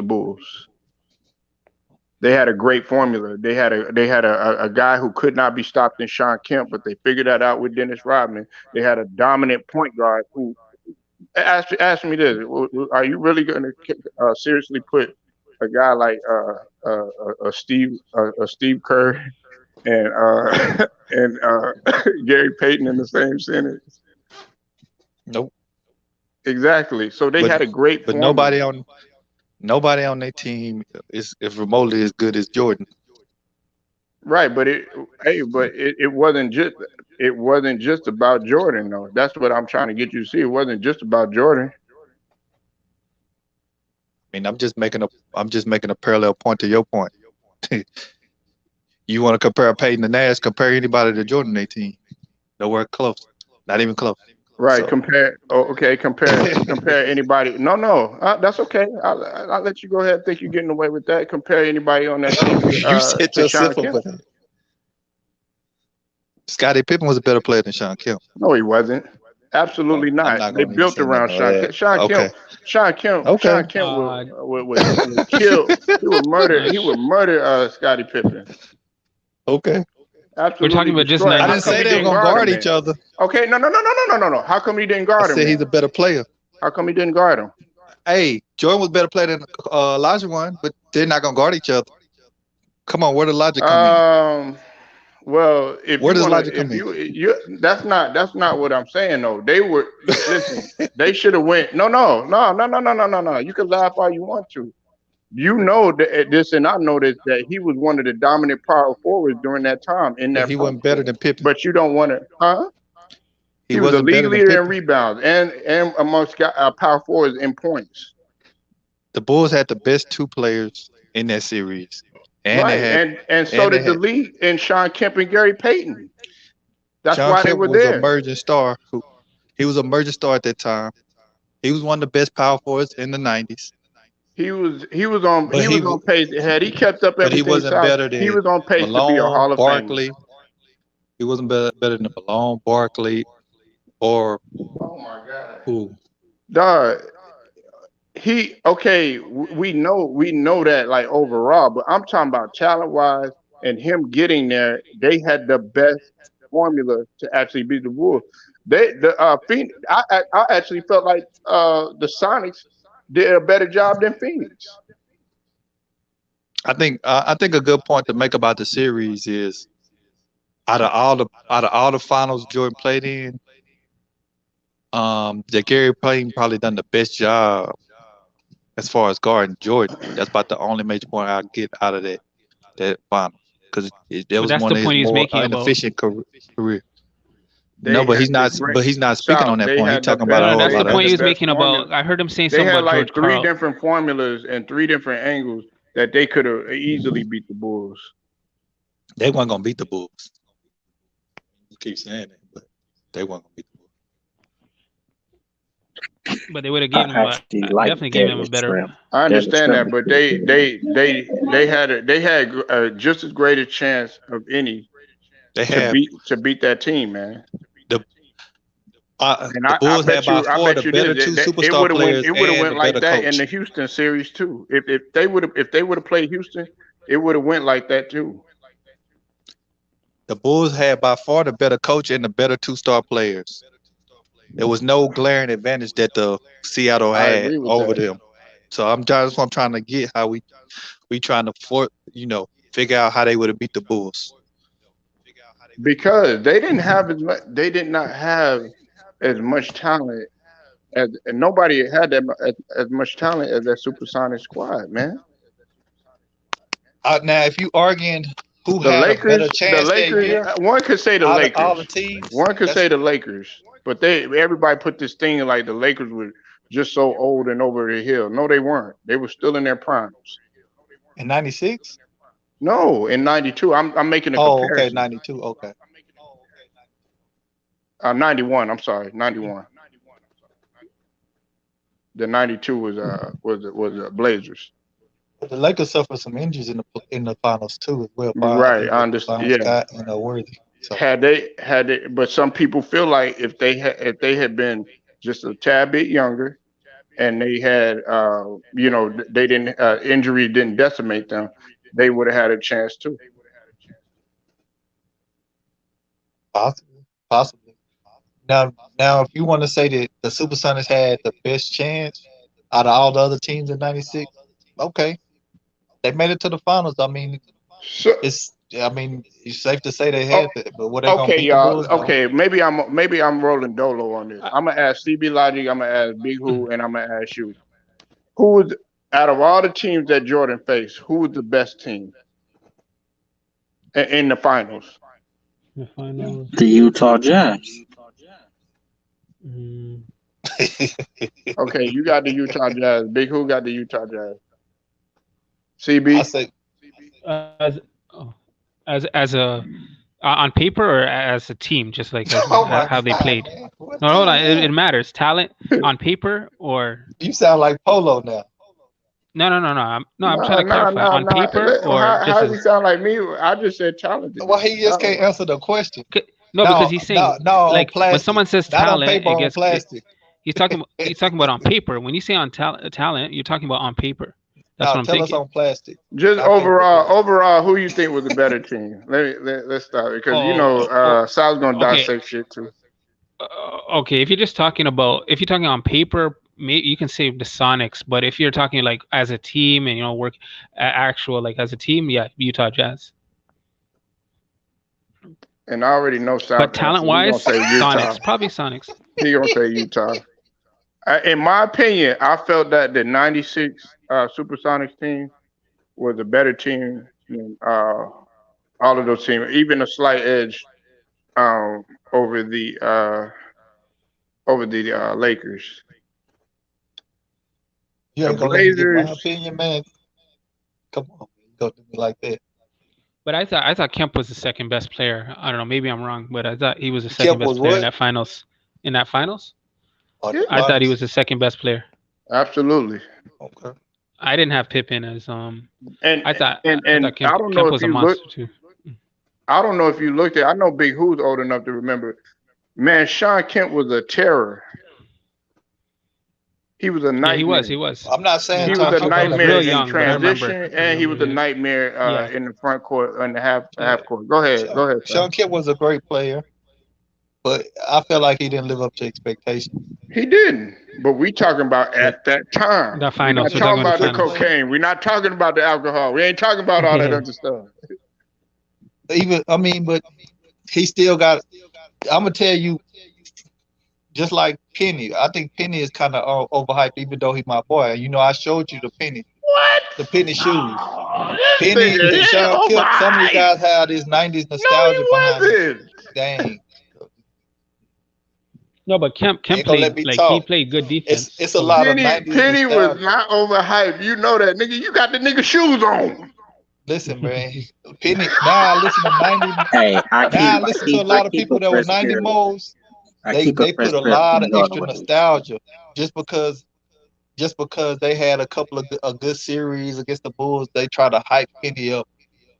Bulls. They had a great formula. They had a guy who could not be stopped in Shawn Kemp, but they figured that out with Dennis Rodman. They had a dominant point guard who ask me this: are you really going to seriously put a guy like a Steve Kerr and Gary Payton in the same sentence? Nope. Exactly. So they had a great but formula. nobody on their team is remotely as good as Jordan. Right, but it wasn't just about Jordan though. That's what I'm trying to get you to see. It wasn't just about Jordan. I mean, I'm just making a parallel point to your point. You want to compare Peyton to Nash? Compare anybody to Jordan 18? Nowhere close. Not even close. Right. So, Compare anybody. No. That's okay. I'll let you go ahead and think you're getting away with that. Compare anybody on that team. you set to Shawn yourself up Kemp. for that. Scottie Pippen was a better player than Shawn Kemp. No, he wasn't. Absolutely not. They built around Shawn Kemp. Shawn Kemp would kill. He would murder Scottie Pippen. Okay. Absolutely. We're talking about just destroyed. I didn't say they were going to guard each other. Okay, no. How come he didn't guard him? I said he's a better player. How come he didn't guard him? Hey, Jordan was a better player than Elijah one, but they're not going to guard each other. Come on, where does logic come in? Well, if where you does wanna, logic come in? that's not what I'm saying though. They were listen. They should have went. No. You can laugh all you want to. You know this, and I know this, that he was one of the dominant power forwards during that time. He wasn't better than Pippen. But you don't want to, huh? He was a league leader in rebounds and amongst power forwards in points. The Bulls had the best two players in that series. And so did the league and Shawn Kemp and Gary Payton. That's why they were there. Emerging star. He was an emerging star at that time. He was one of the best power forwards in the 90s. He was on pace. Had he kept up everything, but he wasn't better than he was on pace Malone, to be a Hall of Barkley. Famer. He wasn't better than Malone, Barkley, or who? Dog. We know that like overall, but I'm talking about talent wise and him getting there. They had the best formula to actually beat the Bulls. Phoenix. I actually felt like the Sonics did a better job than Phoenix. I think a good point to make about the series is out of all the finals Jordan played in, that Gary Payton probably done the best job as far as guarding Jordan. That's about the only major point I get out of that final, because that was one of his more inefficient career. But he's not speaking on that point. He's talking about a whole lot of. That's the point he was making about. I heard him saying something about like George three Karl. different formulas and three different angles that they could have easily beat the Bulls. They weren't gonna beat the Bulls. You keep saying that, but they weren't gonna beat the Bulls. But they would have given him definitely gave him a better. I understand that, but they had just as great a chance of any to beat that team, man. The Bulls had by far the better two superstar players. It would have went and like the that better in the coach. Houston series too. If they would have played Houston, it would have went like that too. The Bulls had by far the better coach and the better two-star players. There was no glaring advantage that the Seattle had over them. So that's what I'm trying to get, how we trying to figure out how they would have beat the Bulls. Because they did not have as much talent and nobody had as much talent as that Supersonic squad, man. Now, if you arguing who had a better chance that year, one could say the Lakers. All the teams, one could say the Lakers, but everybody put this thing like the Lakers just so old and over the hill. No, they weren't. They were still in their primes. In '96? No, in '92. I'm making a Oh, okay, comparison. '92. Okay. 91. I'm sorry, 91. The 92 was Blazers. But the Lakers suffered some injuries in the finals too as well. Right, I understand. Yeah, Scott and Worthy. So. Had they, but some people feel like if they had been just a tad bit younger, and they had, they didn't injury didn't decimate them, they would have had a chance too. Possibly. Now, if you want to say that the Supersonics had the best chance out of all the other teams in '96, okay, they made it to the finals. I mean, it's safe to say they had it, but what they gonna beat y'all. the Bulls, okay, maybe I'm rolling Dolo on this. I'm gonna ask CB Logic, I'm gonna ask Big Who, and I'm gonna ask you, who was out of all the teams that Jordan faced, who was the best team in the finals? The Utah Jazz. Okay, you got the Utah Jazz. Big Who got the Utah Jazz. CB. I say as a on paper or as a team, just like how they played. No, hold on. It matters. Talent on paper or you sound like Polo now. No. I'm trying to clarify on paper or how just does he sound like me? I just said talented. Well, he just can't answer the question. No, because he's saying like when someone says talent, paper, it gets plastic. He's talking about on paper. When you say on talent, you're talking about on paper. That's what I'm tell thinking. us on plastic. Just overall, who you think was the better team? Let's start because Sal's gonna dissect shit too. Okay, if you're talking on paper, maybe you can say the Sonics. But if you're talking like as a team and work as a team, yeah, Utah Jazz. And I already know Sal. But talent-wise, Sonics, probably Sonics. He gonna say Utah. In my opinion, I felt that the '96 Supersonics team was a better team than all of those teams, even a slight edge over the Lakers. You ain't gonna let me give my opinion, man. Come on, go to me like that. But I thought Kemp was the second best player. I don't know, maybe I'm wrong, but I thought he was the second best player in that finals. In that finals, I thought he was the second best player. Absolutely. Okay. I didn't have Pippen as And I thought Kemp was a monster too. I don't know if you looked at. I know Big Who's old enough to remember. Man, Shawn Kemp was a terror. He was a nightmare. Yeah, he was. I'm not saying he was a nightmare in young, transition, and he was a nightmare in the front court and the half court. Go ahead. Shawn Kemp was a great player, but I felt like he didn't live up to expectations. He didn't. But we talking about at that time. The finals. We're not talking about the cocaine. We're not talking about the alcohol. We ain't talking about all that other stuff. But he still got. I'm gonna tell you. Just like Penny, I think Penny is kind of overhyped, even though he's my boy. I showed you the Penny. What? The Penny shoes. Penny, Shawn Kemp. Some of you guys have this '90s nostalgia behind it. Dang. No, but Kemp played he played good defense. It's a lot of '90s. Penny was not overhyped. You know that, nigga. You got the nigga shoes on. Listen, man. Penny. Now I listen to '90s. Hey, I listen to a lot of people that were '90s modes. They put a lot of extra nostalgia just because they had a good series against the Bulls. They try to hype Penny up.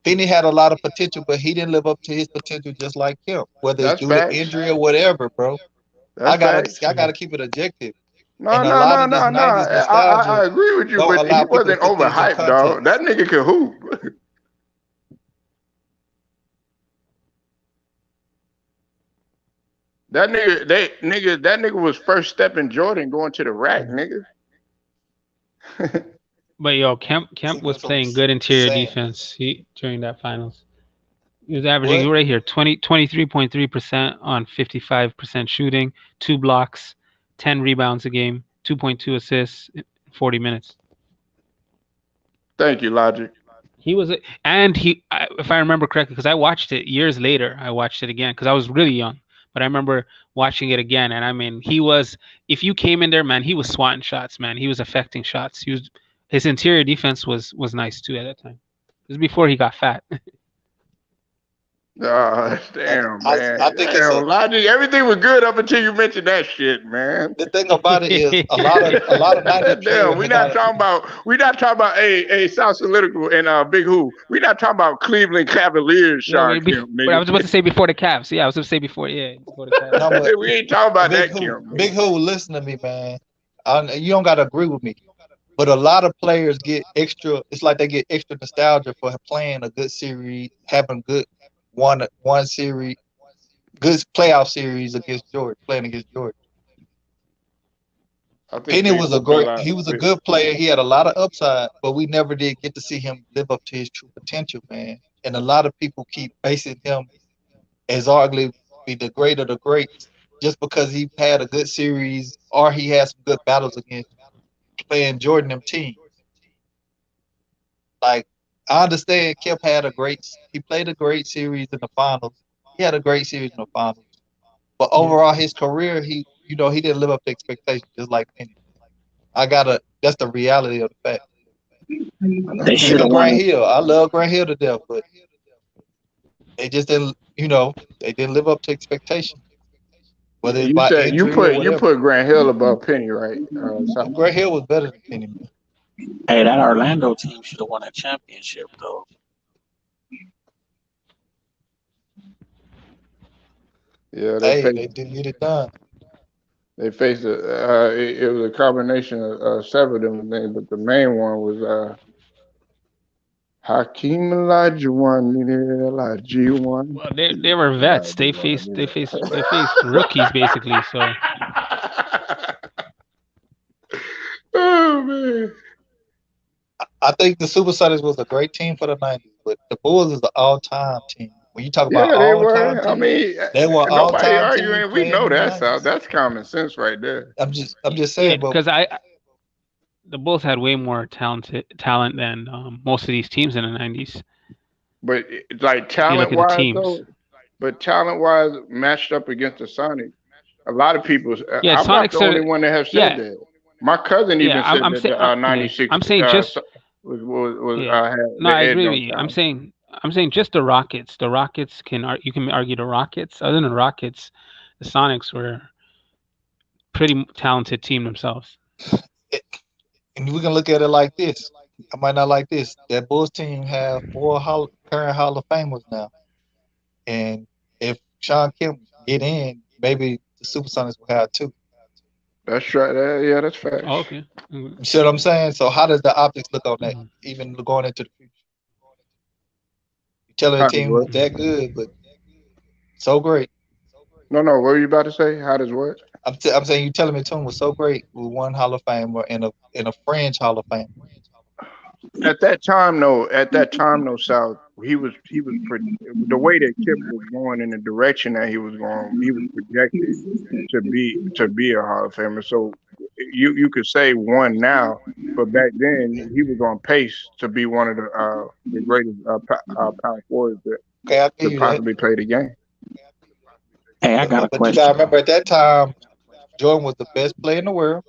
Penny had a lot of potential, but he didn't live up to his potential just like him, whether it's due to injury or whatever, bro. I gotta keep it objective. No. I agree with you, but he wasn't overhyped, dog. That nigga could hoop. That nigga was first stepping Jordan going to the rack, nigga. But Kemp was playing good interior defense during that finals. He was averaging right here 23.3% on 55% shooting, 2 blocks, 10 rebounds a game, 2.2 assists, 40 minutes. Thank you, Logic. If I remember correctly, because I watched it years later, I watched it again because I was really young. but I remember watching it again, and I mean, if you came in there, man, he was swatting shots, man. He was affecting shots. His interior defense was nice too at that time. It was before he got fat. Damn, man. I think Damn, Logic, everything was good up until you mentioned that shit, man. the thing about it is a lot of 90s Damn, we're not talking about a South Political and Big Who. We're not talking about Cleveland Cavaliers, Sean Kemp, But I was about to say before the Cavs. Yeah, I was going to say before the Cavs. We ain't talking about Big that, Kemp. Big Who, listen to me, man. You don't gotta agree with me, but a lot of players get extra. It's like they get extra nostalgia for playing a good series, having good one series, good playoff series against Georgia, playing against Georgia. Penny was he was a good player. He had a lot of upside, but we never did get to see him live up to his true potential, man. And a lot of people keep basing him as arguably be the great of the greats just because he had a good series or he had some good battles against playing Jordan them teams. Like, I understand Kemp he played a great series in the finals. He had a great series in the finals. But overall, his career, he didn't live up to expectations, just like Penny. That's the reality of the fact. They should have Grant Hill. I love Grant Hill to death, but they just didn't, they didn't live up to expectations. Whether it's by injury you put Grant Hill above Penny, right? Grant Hill was better than Penny. Hey, that Orlando team should have won a championship, though. Yeah, they didn't get it done. They faced it was a combination of several different things, but the main one was Hakeem Olajuwon, Olajuwon. Well, they were vets. They faced rookies basically. So. Oh man. I think the Supersonics was a great team for the 90s, but the Bulls is the all-time team. When you talk about all-time team, they were all-time arguing. We know that's common sense right there. I'm just saying, because the Bulls had way more talent than most of these teams in the 90s. But like talent-wise, matched up against the Sonics, a lot of people. Yeah, I'm not the only one that have said that. My cousin even said that 96. I'm saying just. No, I agree with you. I'm saying just the Rockets. The Rockets you can argue the Rockets. Other than the Rockets, the Sonics were pretty talented team themselves. And we can look at it like this. I might not like this. That Bulls team have 4 current Hall of Famers now, and if Sean Kemp get in, maybe the Supersonics will have 2. That's right. Yeah, that's fact. Oh, okay. You see what I'm saying? So how does the optics look on that, even going into the future? You telling the team was that good, but so great. No, what were you about to say? How does what? I'm saying you telling me the team was so great with 1 Hall of Famer and a fringe Hall of Fame. At that time, South, he was the way that Kip was going in the direction that he was going, he was projected to be a Hall of Famer. So you could say 1 now, but back then he was on pace to be one of the greatest power forwards that could possibly play the game. Hey, I got a question. You gotta remember at that time, Jordan was the best player in the world,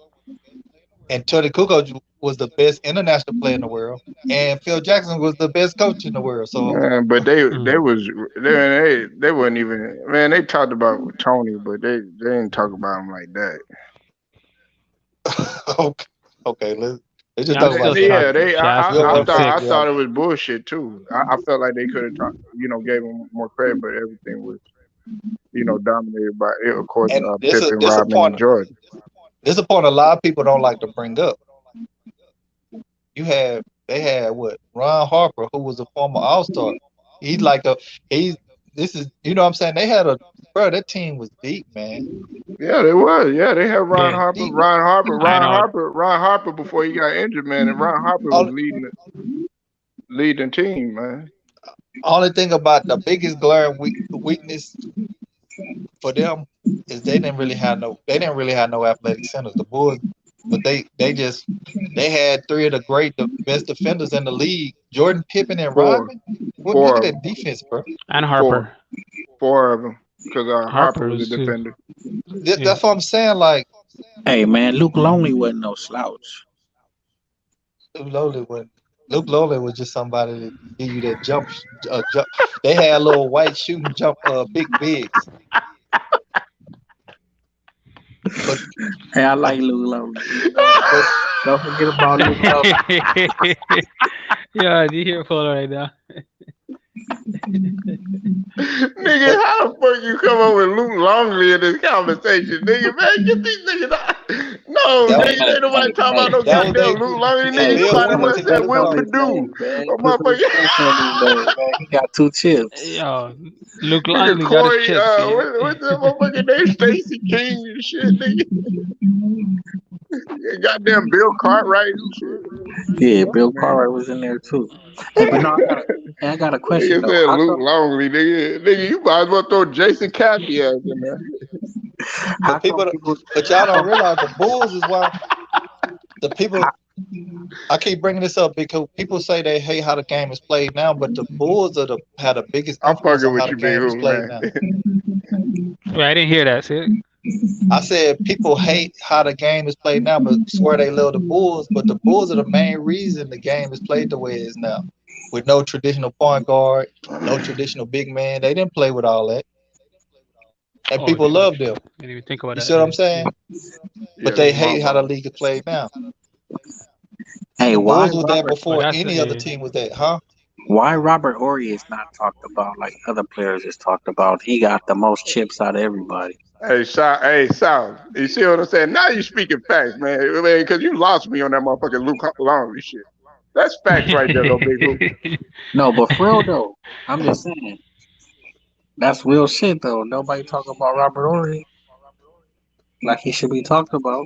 and Tony Kukoc was the best international player in the world, and Phil Jackson was the best coach in the world. So, but they weren't even, man. They talked about Tony, but they didn't talk about him like that. Okay, let's just talk about I thought it was bullshit too. I felt like they could have gave him more credit, but everything was, dominated by, of course, Pippen, Rodman, and Jordan. This is a point a lot of people don't like to bring up. They had Ron Harper, who was a former All-Star. This is, what I'm saying? They had that team was deep, man. Yeah, they was. Yeah, they had Ron Harper. Deep. Ron Harper before he got injured, man. And Ron Harper was leading team, man. Only thing about the biggest glaring weakness for them is they didn't really have no athletic centers. The Bulls, but they had 3 of the best defenders in the league: Jordan, Pippen, and Rodman. Look at that defense, bro. And Harper. 4 of them. because Harper Harper was a was too. defender. Yeah. That's what I'm saying. Like Hey man, Luke Longley wasn't no slouch. Luke Lowley was just somebody that give you that jump. They had little white shooting jump, big bigs. But Hey, I like Luke Longley. Don't forget about Luke Longley. Yeah, I do hear Polo right now. Nigga, how the fuck you come up with Luke Longley in this conversation, nigga? Man, get these niggas out. No, That nigga, ain't nobody talking about no that was goddamn Luke Longley, Hey, nigga. Bill Somebody Wennington must said Will got Perdue. Man, Oh, put some motherfucker. respect on his name, man. He got 2 chips. Yo, Luke Nigga, Longley got Corey, his chips. Yeah. what's that motherfucking name? Stacey King and shit, nigga. Goddamn Bill Cartwright and shit. Yeah, Bill Man. Cartwright was in there too. Hey, but no, I got a question Nigga though. said How Luke come, Longley, nigga. Nigga, you might as well throw Jason Cappy ass in there. how come people? But y'all don't realize the Bulls is why the people. I keep bringing this up because people say they hate how the game is played now, but the Bulls had the biggest I'm influence fucking on with how the you, big game is hoop, played man. now. Wait, I didn't hear that. See it? I said people hate how the game is played now, but swear they love the Bulls. But the Bulls are the main reason the game is played the way it is now, with no traditional point guard, no traditional big man. They didn't play with all that, and Oh, people true. love them. Didn't even think about You that. see what I'm saying? But Yeah, they Lamar hate how the Ball. league is played now. Hey, The why Bulls was that Robert? before That's any other team was that, huh? Why Robert Horry is not talked about like other players is talked about? He got the most chips out of everybody. Hey, Sal, you see what I'm saying? Now you speaking facts, man. Because you lost me on that motherfucking Luke Longley shit. That's facts right there, though, big hoop. No, but for real though, I'm just saying that's real shit though. Nobody talk about Robert Horry like he should be talked about.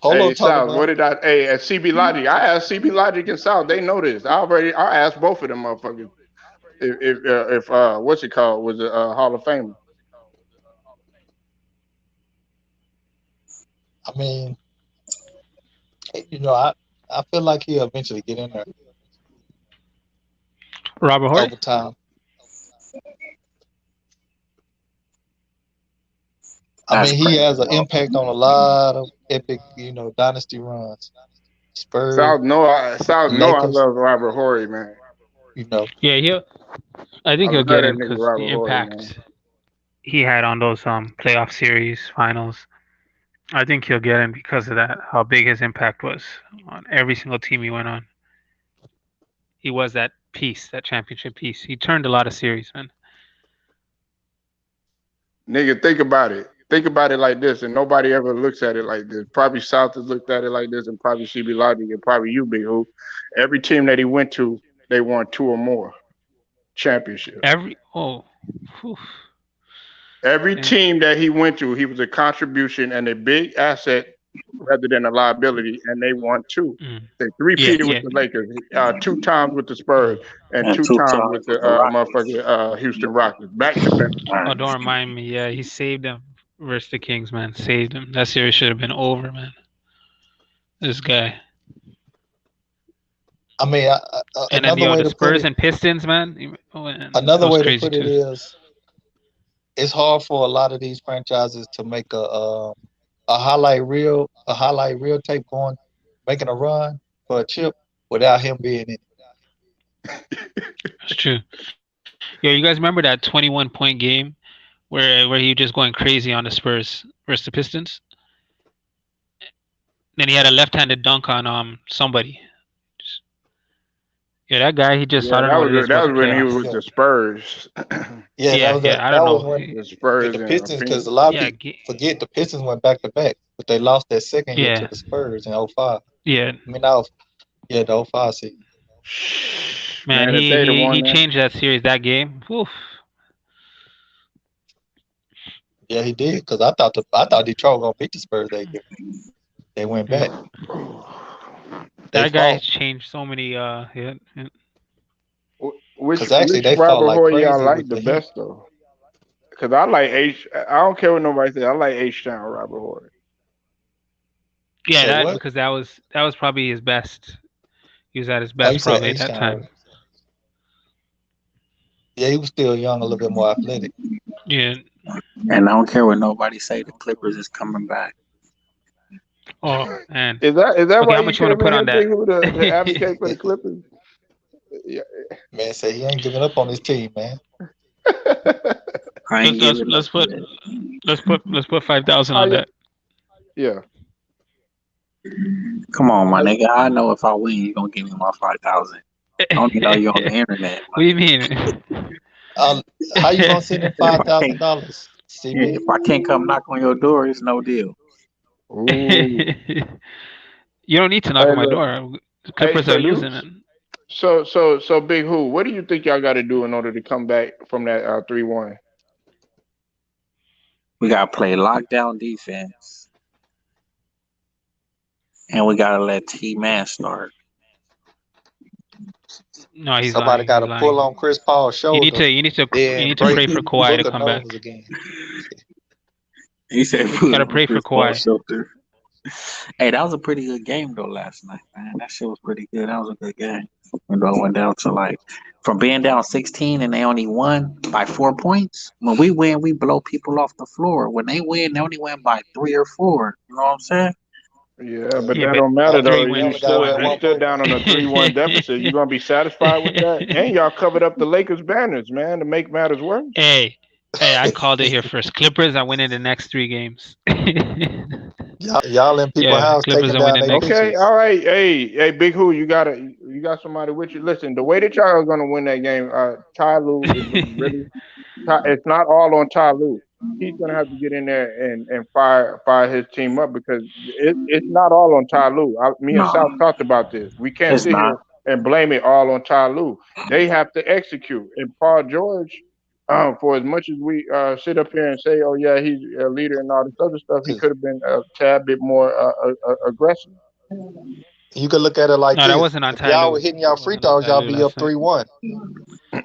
Polo Hey, talk Sal, about what it. did I? Hey, at CB Logic, I asked CB Logic and Sal. They know this. I asked both of them motherfuckers if what's it called was a Hall of Famer. I mean, you know, I feel like he'll eventually get in there Robert Horry? over time. I That's mean, he crazy, has an bro. impact on a lot of epic, dynasty runs. Spurs, Sal know I Lakers, love Robert Horry, man. Yeah, I think I he'll love get that in nigga because Robert the Horry, man. impact he had on those playoff series finals. I think he'll get in because of that. How big his impact was on every single team he went on. He was that piece, that championship piece. He turned a lot of series, man. Nigga, think about it. Think about it like this, and nobody ever looks at it like this. Probably South has looked at it like this, and probably CB Logic, and probably you, Big Hoop. Every team that he went to, they won 2 or more championships. Every team that he went to, he was a contribution and a big asset rather than a liability, and they won 2. They three-peated with the Lakers, 2 times with the Spurs, and 2 times with the motherfucking Houston Rockets, back to back. Oh, don't remind me. Yeah, he saved them versus the Kings, man. Saved them. That series should have been over, man. This guy. I mean, And then another way the to put Spurs it, and Pistons, man. another way to crazy put it too. is, it's hard for a lot of these franchises to make a highlight reel tape making a run for a chip without him being in it. That's true. Yo, you guys remember that 21-point game where he was just going crazy on the Spurs versus the Pistons? Then he had a left-handed dunk on somebody. Yeah, that guy, he just, I don't know what it is That about was the when he playoffs. was with the Spurs. Yeah, I don't know. The Spurs the and Pistons, because Phoenix. a lot of people forget the Pistons went back to back, but they lost that second year to Yeah. the Spurs in 05. Yeah. I mean, the 05 season. Man, if they'd have won he that. changed that series, that game. Oof. Yeah, he did, because I thought Detroit was gonna beat the Spurs that year. They went back. That guy changed so many. Which actually they fought Robert like Horry y'all crazy like with the the Heat. best though? Because I like H. I don't care what nobody says. I like H-Town Robert Horry. Yeah, Say what? because that was probably his best. He was at his Oh, best you said probably at that H-Town, time. right? Yeah, he was still young, a little bit more athletic. Yeah. And I don't care what nobody say. The Clippers is coming back. Oh man. Is that Okay, why how you much you want to came put in on here, Big that? Who, to advocate for the Clippers? Yeah. Man, say he ain't giving up on his team, man. I ain't Let's giving let's up put yet. let's put 5,000 How on you? that. Yeah. Come on, my How you? nigga. I know if I win, you gonna give me my 5,000. I don't even know you on the internet. What do you mean? How you gonna send him If I $5,000, can't, CB? if I can't come knock on your door, it's no deal. Ooh. You don't need to knock Hey, on my look. door. The Hey, Clippers so are you, losing, man. so Big Who, what do you think y'all got to do in order to come back from that 3-1? We gotta play lockdown defense, and we gotta let T-Man start. No, he's Somebody lying. got He's to pull lying. on Chris Paul's You need shoulder, to then pray break for Kawhi to Booker come back. nose again. He said, You "Put gotta on pray for Chris Paul Kawhi. shelter." Hey, that was a pretty good game though last night, man. That shit was pretty good. That was a good game. When I went down to like from being down 16 and they only won by 4 points. When we win, we blow people off the floor. When they win, they only win by 3 or 4. You know what I'm saying? Yeah, but Yeah, that but don't matter after though. they He win, You only you got still won, you one right? still more down on a 3-1 deficit. You gonna be satisfied with that? And y'all covered up the Lakers banners, man, to make matters worse. Hey, I called it here first. Clippers are winning the next 3 games. Y'all in people's Yeah, house Clippers taking are down winning their next. Okay, pictures. all right. Hey, Big Who, you got somebody with you. Listen, the way that y'all are gonna win that game, Ty Lue is really. It's not all on Ty Lue. He's gonna have to get in there and fire his team up because it's not all on Ty Lue. Me and South No, talked about this. We can't it's sit not. here and blame it all on Ty Lue. They have to execute. And Paul George, for as much as we sit up here and say, "Oh yeah, he's a leader" and all this other stuff, he 'Cause could have been a tad bit more aggressive. you could look at it like No, that this: wasn't on if Ty y'all were Lue. hitting y'all That free wasn't on throws, Ty y'all Lue be up last night. 3-1.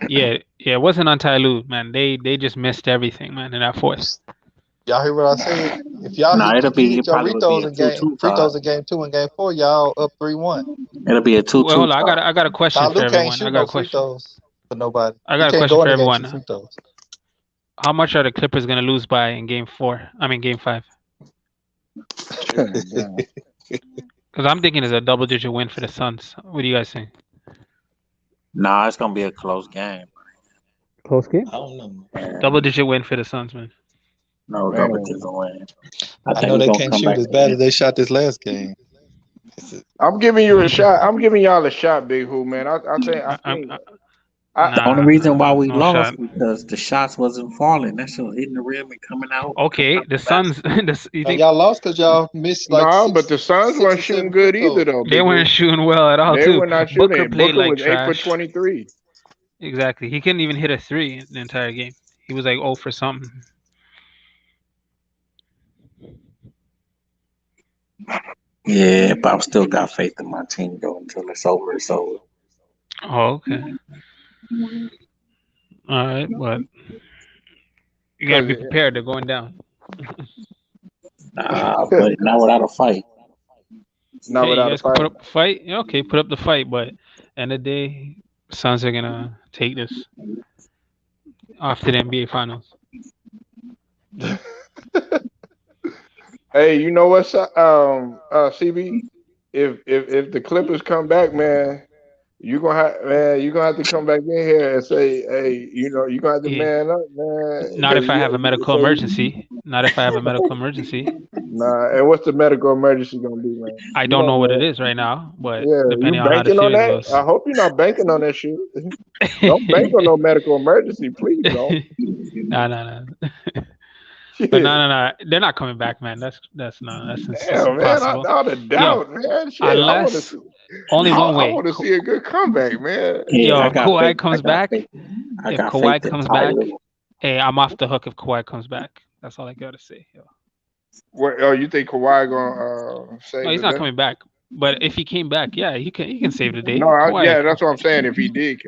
Yeah, it wasn't on Ty Lue, man. They just missed everything, man, in that fourth. Y'all hear what I said? If y'all No, if you it hit your probably free would be throws a in game 2-2 free tie. throws in game 2 and game 4, y'all up 3-1. It'll be a Well, 2-2 hold on. tie. I got a question for Ty Lue can't everyone. I shoot got a no free question. throws for nobody. I He got a can't question go for in against you everyone. free throws. How much are the Clippers gonna lose by in game 4? I mean game 5? Because I'm thinking it's a double-digit win for the Suns. What do you guys think? Nah, it's gonna be a close game. Close game? I don't know. Yeah, Double-digit win for the Suns, man. no double digit win. I I think know we're they gonna can't come shoot back as and bad win. as they shot this last game. I'm giving you a shot. I'm giving y'all a shot, Big Who, man. I think. The only Nah, reason why we no lost shot. because the shots wasn't falling. That shit was hitting the rim and coming out. Okay, the Suns. You think Y'all lost because y'all missed like No, but the Suns six weren't or shooting 7 free good either, throws. though, they Big weren't Who. shooting well at all, They too? were not Booker shooting. played Booker like was 8 for trash. 23. Exactly. He couldn't even hit a 3 in the entire game. He was like 0 for something. Yeah, but I still got faith in my team though. Until it's over, it's over. Oh, okay. All right, but you gotta be prepared. They're going down. Nah, but not without a fight. Not Hey, you without a guys can fight. put up a fight. Yeah, okay, put up the fight, but end of the day, Suns are gonna take this off to the NBA Finals. Hey, you know what's CB? If the Clippers come back, man, you're gonna have to come back in here and say, hey, you're gonna have to Yeah. man up, man. Not if I have a medical emergency. Not if I have a medical emergency. Nah, and what's the medical emergency gonna be, man? I You don't know what it know. is right now, but Yeah, you depending on how the banking on series that? goes. I hope you're not banking on that shit. Don't bank on no medical emergency, please don't. No. But no. They're not coming back, man. That's just Damn, man, impossible. all the doubt, man. Shit, I want to Unless see. only one I way. want to see a good comeback, man. Yeah, If Kawhi comes back, if Kawhi faith in comes Ty back, Lue. hey, I'm off the hook if Kawhi comes back. That's all I gotta say. Yo. Oh, you think Kawhi gonna save No, he's the not day? coming back. But if he came back, yeah, he can save the day. No, Kawhi, that's what I'm saying. If he did,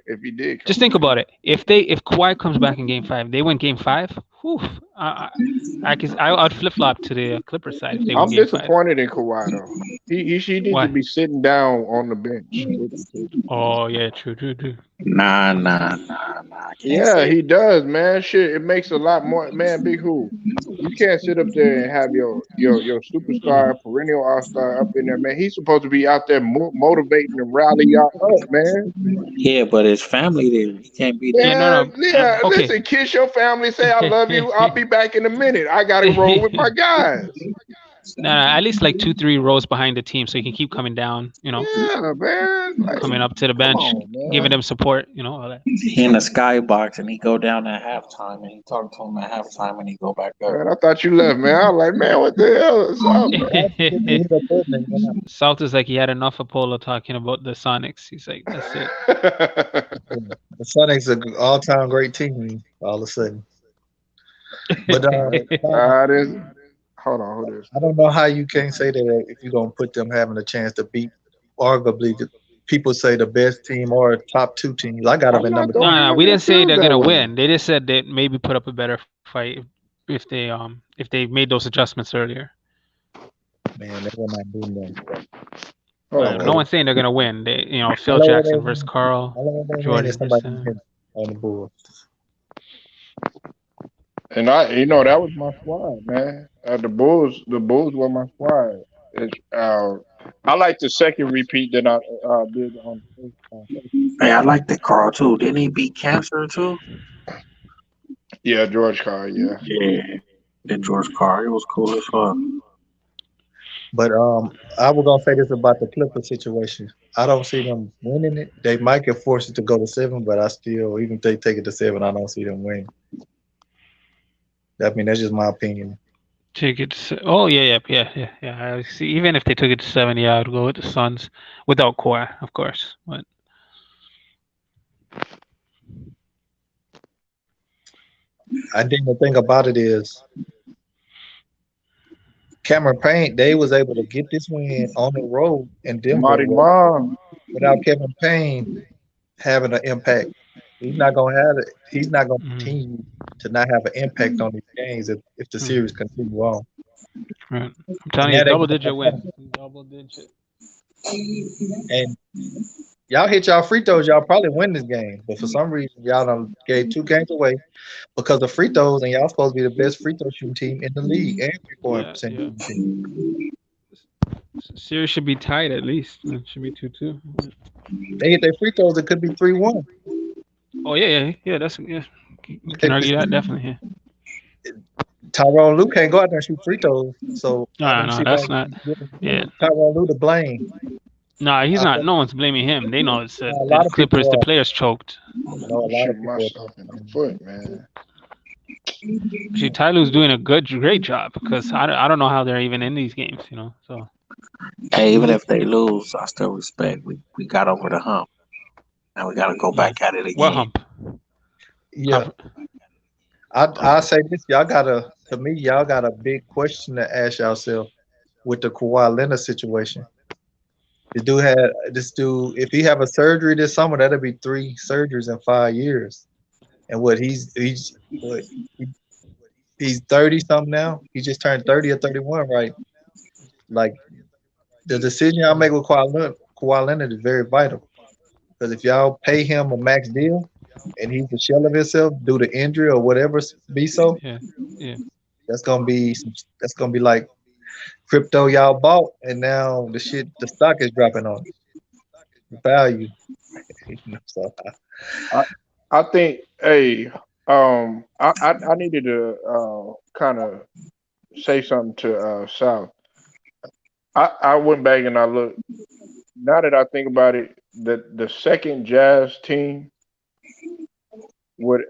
just think about it. If Kawhi comes back in Game 5, they win Game 5. whew, I'd flip flop to the Clippers side if they win I'm Game 5. disappointed in Kawhi though. He needs to Why? be sitting down on the bench. Oh yeah, true. Nah. I can't Yeah, say he does, man. Shit, it makes a lot more. Man, Big Who, you can't sit up there and have your superstar, perennial all-star up in there, man. He's supposed to be out there motivating and rally y'all up, man. Yeah, but his family there. He can't be there. Yeah, okay. listen, kiss your family, say I love you. I'll be back in a minute. I gotta roll with my guys. Nah, at least like 2-3 rows behind the team, so he can keep coming down. You know. Yeah, man. Like, coming up to the bench, giving them support. You know all that. He in the skybox and he go down at halftime and he talk to him at halftime and he go back up. Man, I thought you left, man. I was like, man, what the hell is up, man? South is like he had enough of Polo talking about the Sonics. He's like, that's it. The Sonics are an all-time great team. All of a sudden, but hold on, who this? I don't know how you can't say that if you're gonna put them having a chance to beat arguably people say the best team or top 2 teams. I got them at number 2. No, we didn't say they're gonna win. They just said they maybe put up a better fight if they made those adjustments earlier. Man, they were not doing that. No one's saying they're gonna win. They, Phil Jackson versus Carl Jordan. On the board. And that was my squad, man. The Bulls were my squad. I like the second repeat that I did on the first time. Hey, I like the Carl too. Didn't he beat Cancer too? Yeah, George Carl, yeah. Yeah, the George Carl. It was cool as fuck. But I was gonna say this about the Clippers situation. I don't see them winning it. They might get forced to go to 7, but I still, even if they take it to 7, I don't see them winning. I mean, that's just my opinion. Take it. Oh yeah. I see. Even if they took it to 7, yeah, I'd go with the Suns without Kawhi, of course. But I think the thing about it is Cameron Payne. They was able to get this win on the road in Denver without Kevin Payne having an impact. He's not gonna have it. He's not gonna continue to not have an impact on these games if the series continue on. Right. I'm telling you, double-digit win. Double-digit. And y'all hit y'all free throws, y'all probably win this game. But for some reason, y'all done gave 2 games away because of free throws, and y'all supposed to be the best free throw shooting team in the league and 3-point percent team. Series should be tied at least. It should be 2-2. They hit their free throws, it could be 3-1. Oh yeah. That's You can argue that definitely. Yeah. Tyronn Lue can't go out there and shoot free throws, so no, that's not. Yeah, Tyronn Lue to blame. No, he's not. No one's blaming him. They know it's the Clippers. The players choked. Shoot myself in the foot, man. See, Ty Lue's doing a great job because I don't know how they're even in these games. So. Hey, even if they lose, I still respect. We got over the hump. Now we got to go back at it again. What hump? Yeah. I say this, y'all got a big question to ask yourself with the Kawhi Leonard situation. This dude, if he have a surgery this summer, that'll be 3 surgeries in 5 years. And he's 30 something now. He just turned 30 or 31, right? Like the decision y'all make with Kawhi Leonard is very vital. Because if y'all pay him a max deal and he's a shell of himself due to injury or whatever be so, yeah, that's gonna be like crypto y'all bought and now the stock is dropping on it. The value. So, I think, I needed to kind of say something to South. I went back and I looked. Now that I think about it, the second Jazz team would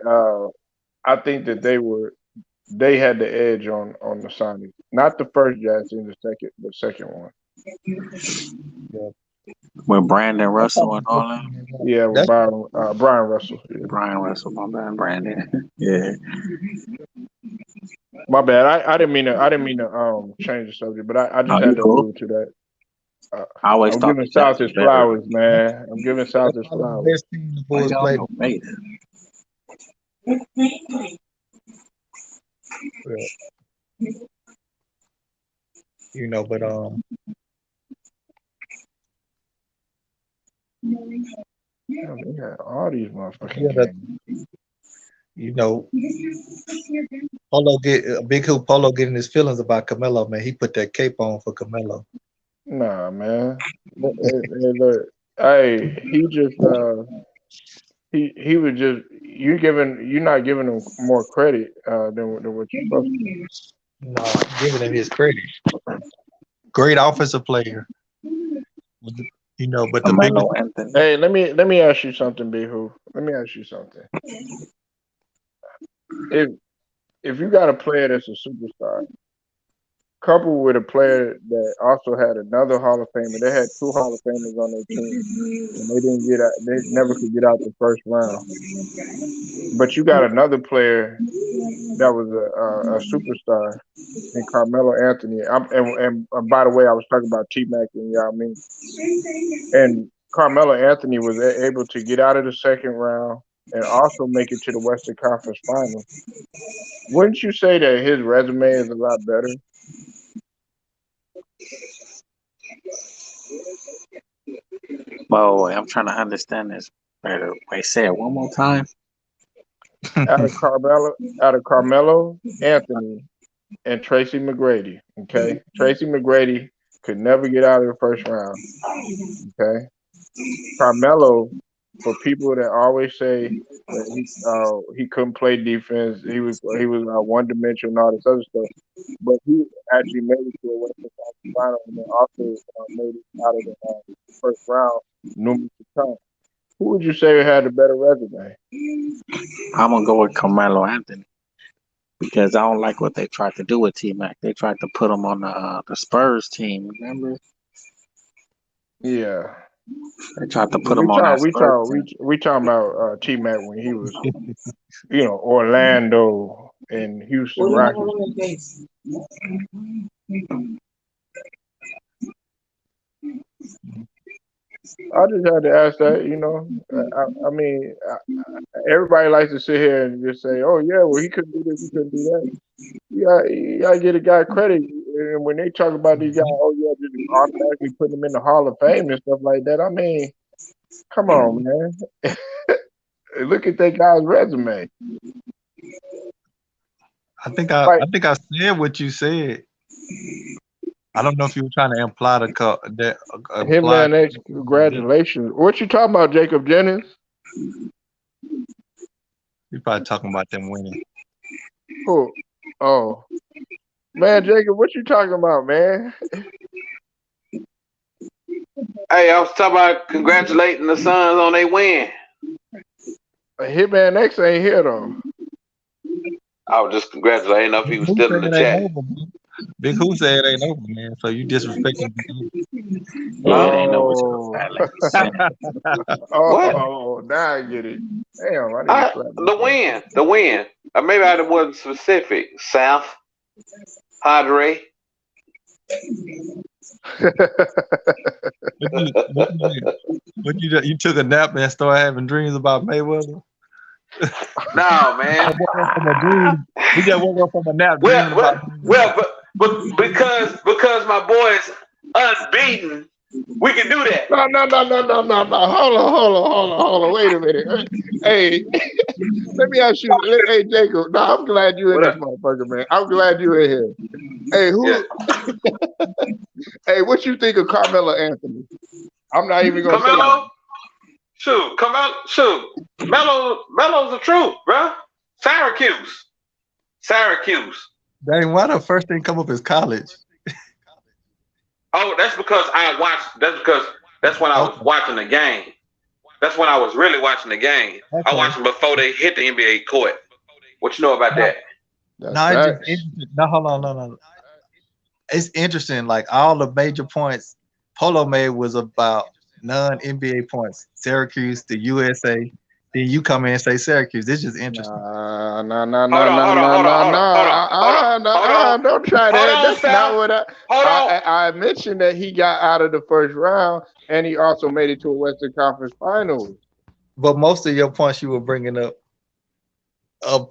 I think that they had the edge on the Sonics. Not the first Jazz team, the second one. Yeah. With Brandon Russell and all that. Yeah, with Brian Russell. Yeah. Brian Russell, my bad, Brandon. Yeah. My bad. I didn't mean to change the subject, but I just had to allude to that. I'm giving South his flowers, man. I'm giving South his flowers. Best team the Bulls played. Yeah. You know, but Yeah, they had all these motherfucking yeah, that games. you know, Big Hoop Polo getting his feelings about Camelo, man. He put that cape on for Camelo. Nah, man. Look, hey, he just he was just you're not giving him more credit than what you're supposed to. No, I'm giving him his credit. Great offensive player. You know, but the biggest Carmelo Anthony. Hey, let me ask you something, Bihu. Let me ask you something. If you got a player that's a superstar, coupled with a player that also had another Hall of Famer, they had two Hall of Famers on their team, and they didn't get out. They never could get out the first round. But you got another player that was a superstar in Carmelo Anthony. And by the way, I was talking about T-Mac and Yao Ming. And Carmelo Anthony was able to get out of the second round and also make it to the Western Conference Finals. Wouldn't you say that his resume is a lot better? Whoa, I'm trying to understand this better. Wait, say it one more time. Out of Carmelo Anthony and Tracy McGrady. Okay, Tracy McGrady could never get out of the first round. Okay, Carmelo, for people that always say that he couldn't play defense, he was one dimensional and all this other stuff, but he actually made it to a Western Conference final and then also made it out of the first round numerous times. Who would you say had a better resume? I'm gonna go with Carmelo Anthony because I don't like what they tried to do with T-Mac. They tried to put him on the Spurs team. Remember? Yeah. They tried to put him on that Spurs team. We talking about T-Mac when he was, Orlando and Houston Rockets. I just had to ask that, I mean, everybody likes to sit here and just say, "Oh yeah, well he couldn't do this, he couldn't do that." You gotta give a guy credit. And when they talk about these guys, oh yeah, just automatically putting them in the Hall of Fame and stuff like that. I mean, come on, man. Look at that guy's resume. I think I said what you said. I don't know if you were trying to imply that. Hitman X, congratulations. What you talking about, Jacob Jennings? You're probably talking about them winning. Who? Oh, man, Jacob, what you talking about, man? Hey, I was talking about congratulating the Suns on their win. Hitman X ain't here though. I was just congratulating. Enough he was still in the chat. Big Who said it ain't over, man. So you disrespecting Yeah, it ain't over. Oh, now I get it. Damn, the win. Or maybe I wasn't specific. South, Padre. You took a nap and started having dreams about Mayweather? No, man. We just woke up from a nap. But because my boy's unbeaten, we can do that. No. Hold on. Wait a minute. Hey, let me ask you. Hey, Jacob. No, I'm glad you in this motherfucker, man. I'm glad you in here. Hey, who? Hey, what you think of Carmelo Anthony? I'm not even gonna say that. Shoot. Melo's the truth, bro. Syracuse. Dang, why the first thing come up is college? Oh, that's because that's when I was watching the game. That's when I was really watching the game. Okay. I watched them before they hit the NBA court. What you know about that? No, hold on, no. It's interesting. Like all the major points Polo made was about non-NBA points. Syracuse, the USA. Then you come in and say Syracuse. This is just interesting. No. Don't try that. That's not what I mentioned that he got out of the first round and he also made it to a Western Conference Finals. But most of your points you were bringing up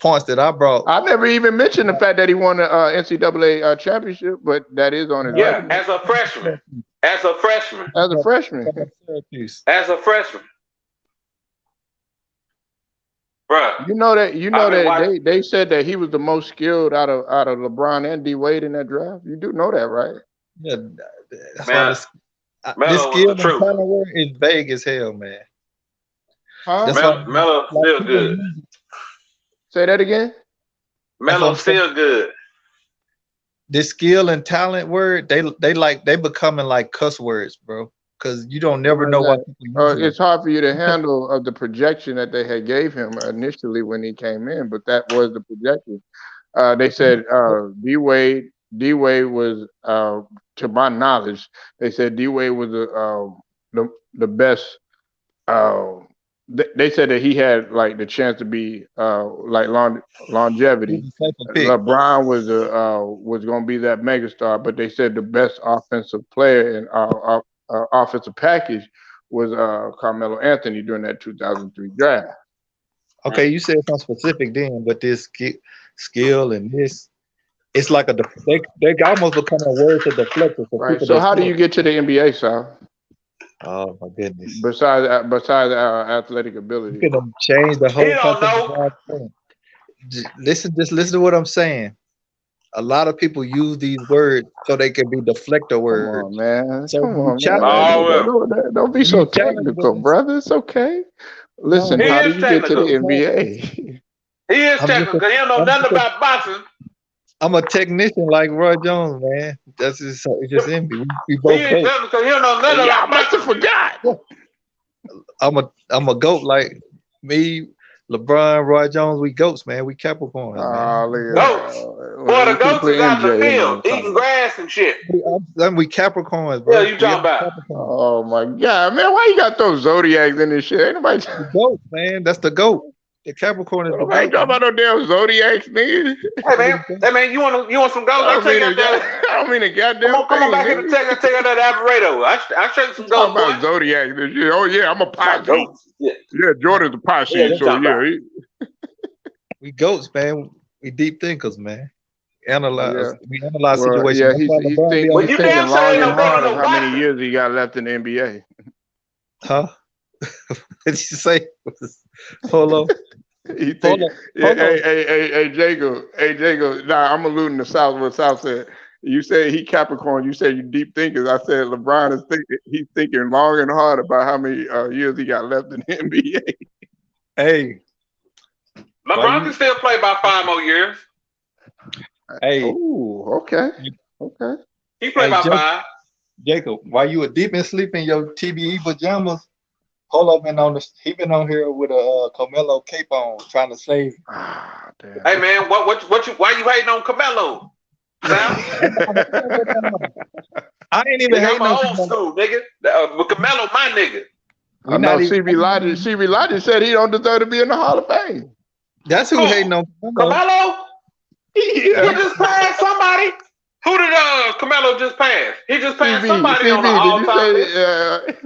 points that I brought. I never even mentioned the fact that he won the NCAA championship, but that is on his Yeah, resume. as a freshman. As a freshman. As a freshman. As a freshman. Bruh. You know that they said that he was the most skilled out of LeBron and D Wade in that draft. You do know that, right? Yeah, that's Man, why Melo this was skill the and truth. talent word is vague as hell, man. Huh? That's why Melo still good. Say that again. Melo still good. This skill and talent word, they becoming like cuss words, bro. Because you don't never know what people use It's hard for you to handle of the projection that they had gave him initially when he came in, but that was the projection. They said D Wade was, to my knowledge, they said D Wade was the best. They said that he had like the chance to be like longevity. LeBron was going to be that megastar, but they said the best offensive player and offensive package was Carmelo Anthony during that 2003 draft. Okay, you said something specific then, but this skill and this, it's like they almost become a word to deflect it. Right. So how do you get to the NBA, Sal? Oh my goodness! Besides our athletic ability, You can change the whole concept of thing. Just listen to what I'm saying. A lot of people use these words so they can be deflector words. Come on, man. So Come on, you man. Don't be so technical, brother. It's okay. Listen, He how do is you get to the technical. NBA? He is technical because he don't know nothing about boxing. I'm a technician like Roy Jones, man. It's just in me. We He both is goat. technical because he don't know nothing Yeah, I about must have boxing. forgot. I'm a goat like me, LeBron, Roy Jones. We goats, man. We Capricorns, man. Goats. Boy, the goats is out in the field eating grass and shit. We Capricorns, bro. Yeah, you talking about? Oh my God, man! Why you got those zodiacs in this shit? Ain't nobody The goat, man. That's the goat. The Capricorn is the Nobody goat. talking about no damn zodiacs, nigga. Hey man, you want some goats? I'll take you out there. I don't mean a goddamn Come on back here to take out that Alvarado. I'll show you some goats, talking about boy. zodiacs and shit. Oh yeah, I'm a Pisces. Goats. Yeah. Jordan's a Pisces, Yeah, so yeah. We goats, man. We deep thinkers, man. We analyze Well, situations. yeah, That's he's why LeBron be on thinking the long field. and hard of how many years he got left in the NBA. Huh? What did you say? Hold on. He think, hey, Jacob. Nah, I'm alluding to South. What South said. You said he Capricorn. You said you deep thinkers. I said LeBron is thinking. He's thinking long and hard about how many years he got left in the NBA. Hey, LeBron can still play about 5 more years. Hey. Oh, okay. He play about 5. Jacob, while you were deep in sleep in your TBE pajamas, Polo been he been on here with a Carmelo cape on, trying to save. Hey man, why you hating on Carmelo? I ain't even hating I'm on old school, nigga. But Carmelo, my nigga. I know CB Logic said he don't deserve to be in the Hall of Fame. That's who hating on Carmelo? He just passed somebody. Who did Carmelo just pass? He just passed somebody on the all-time list.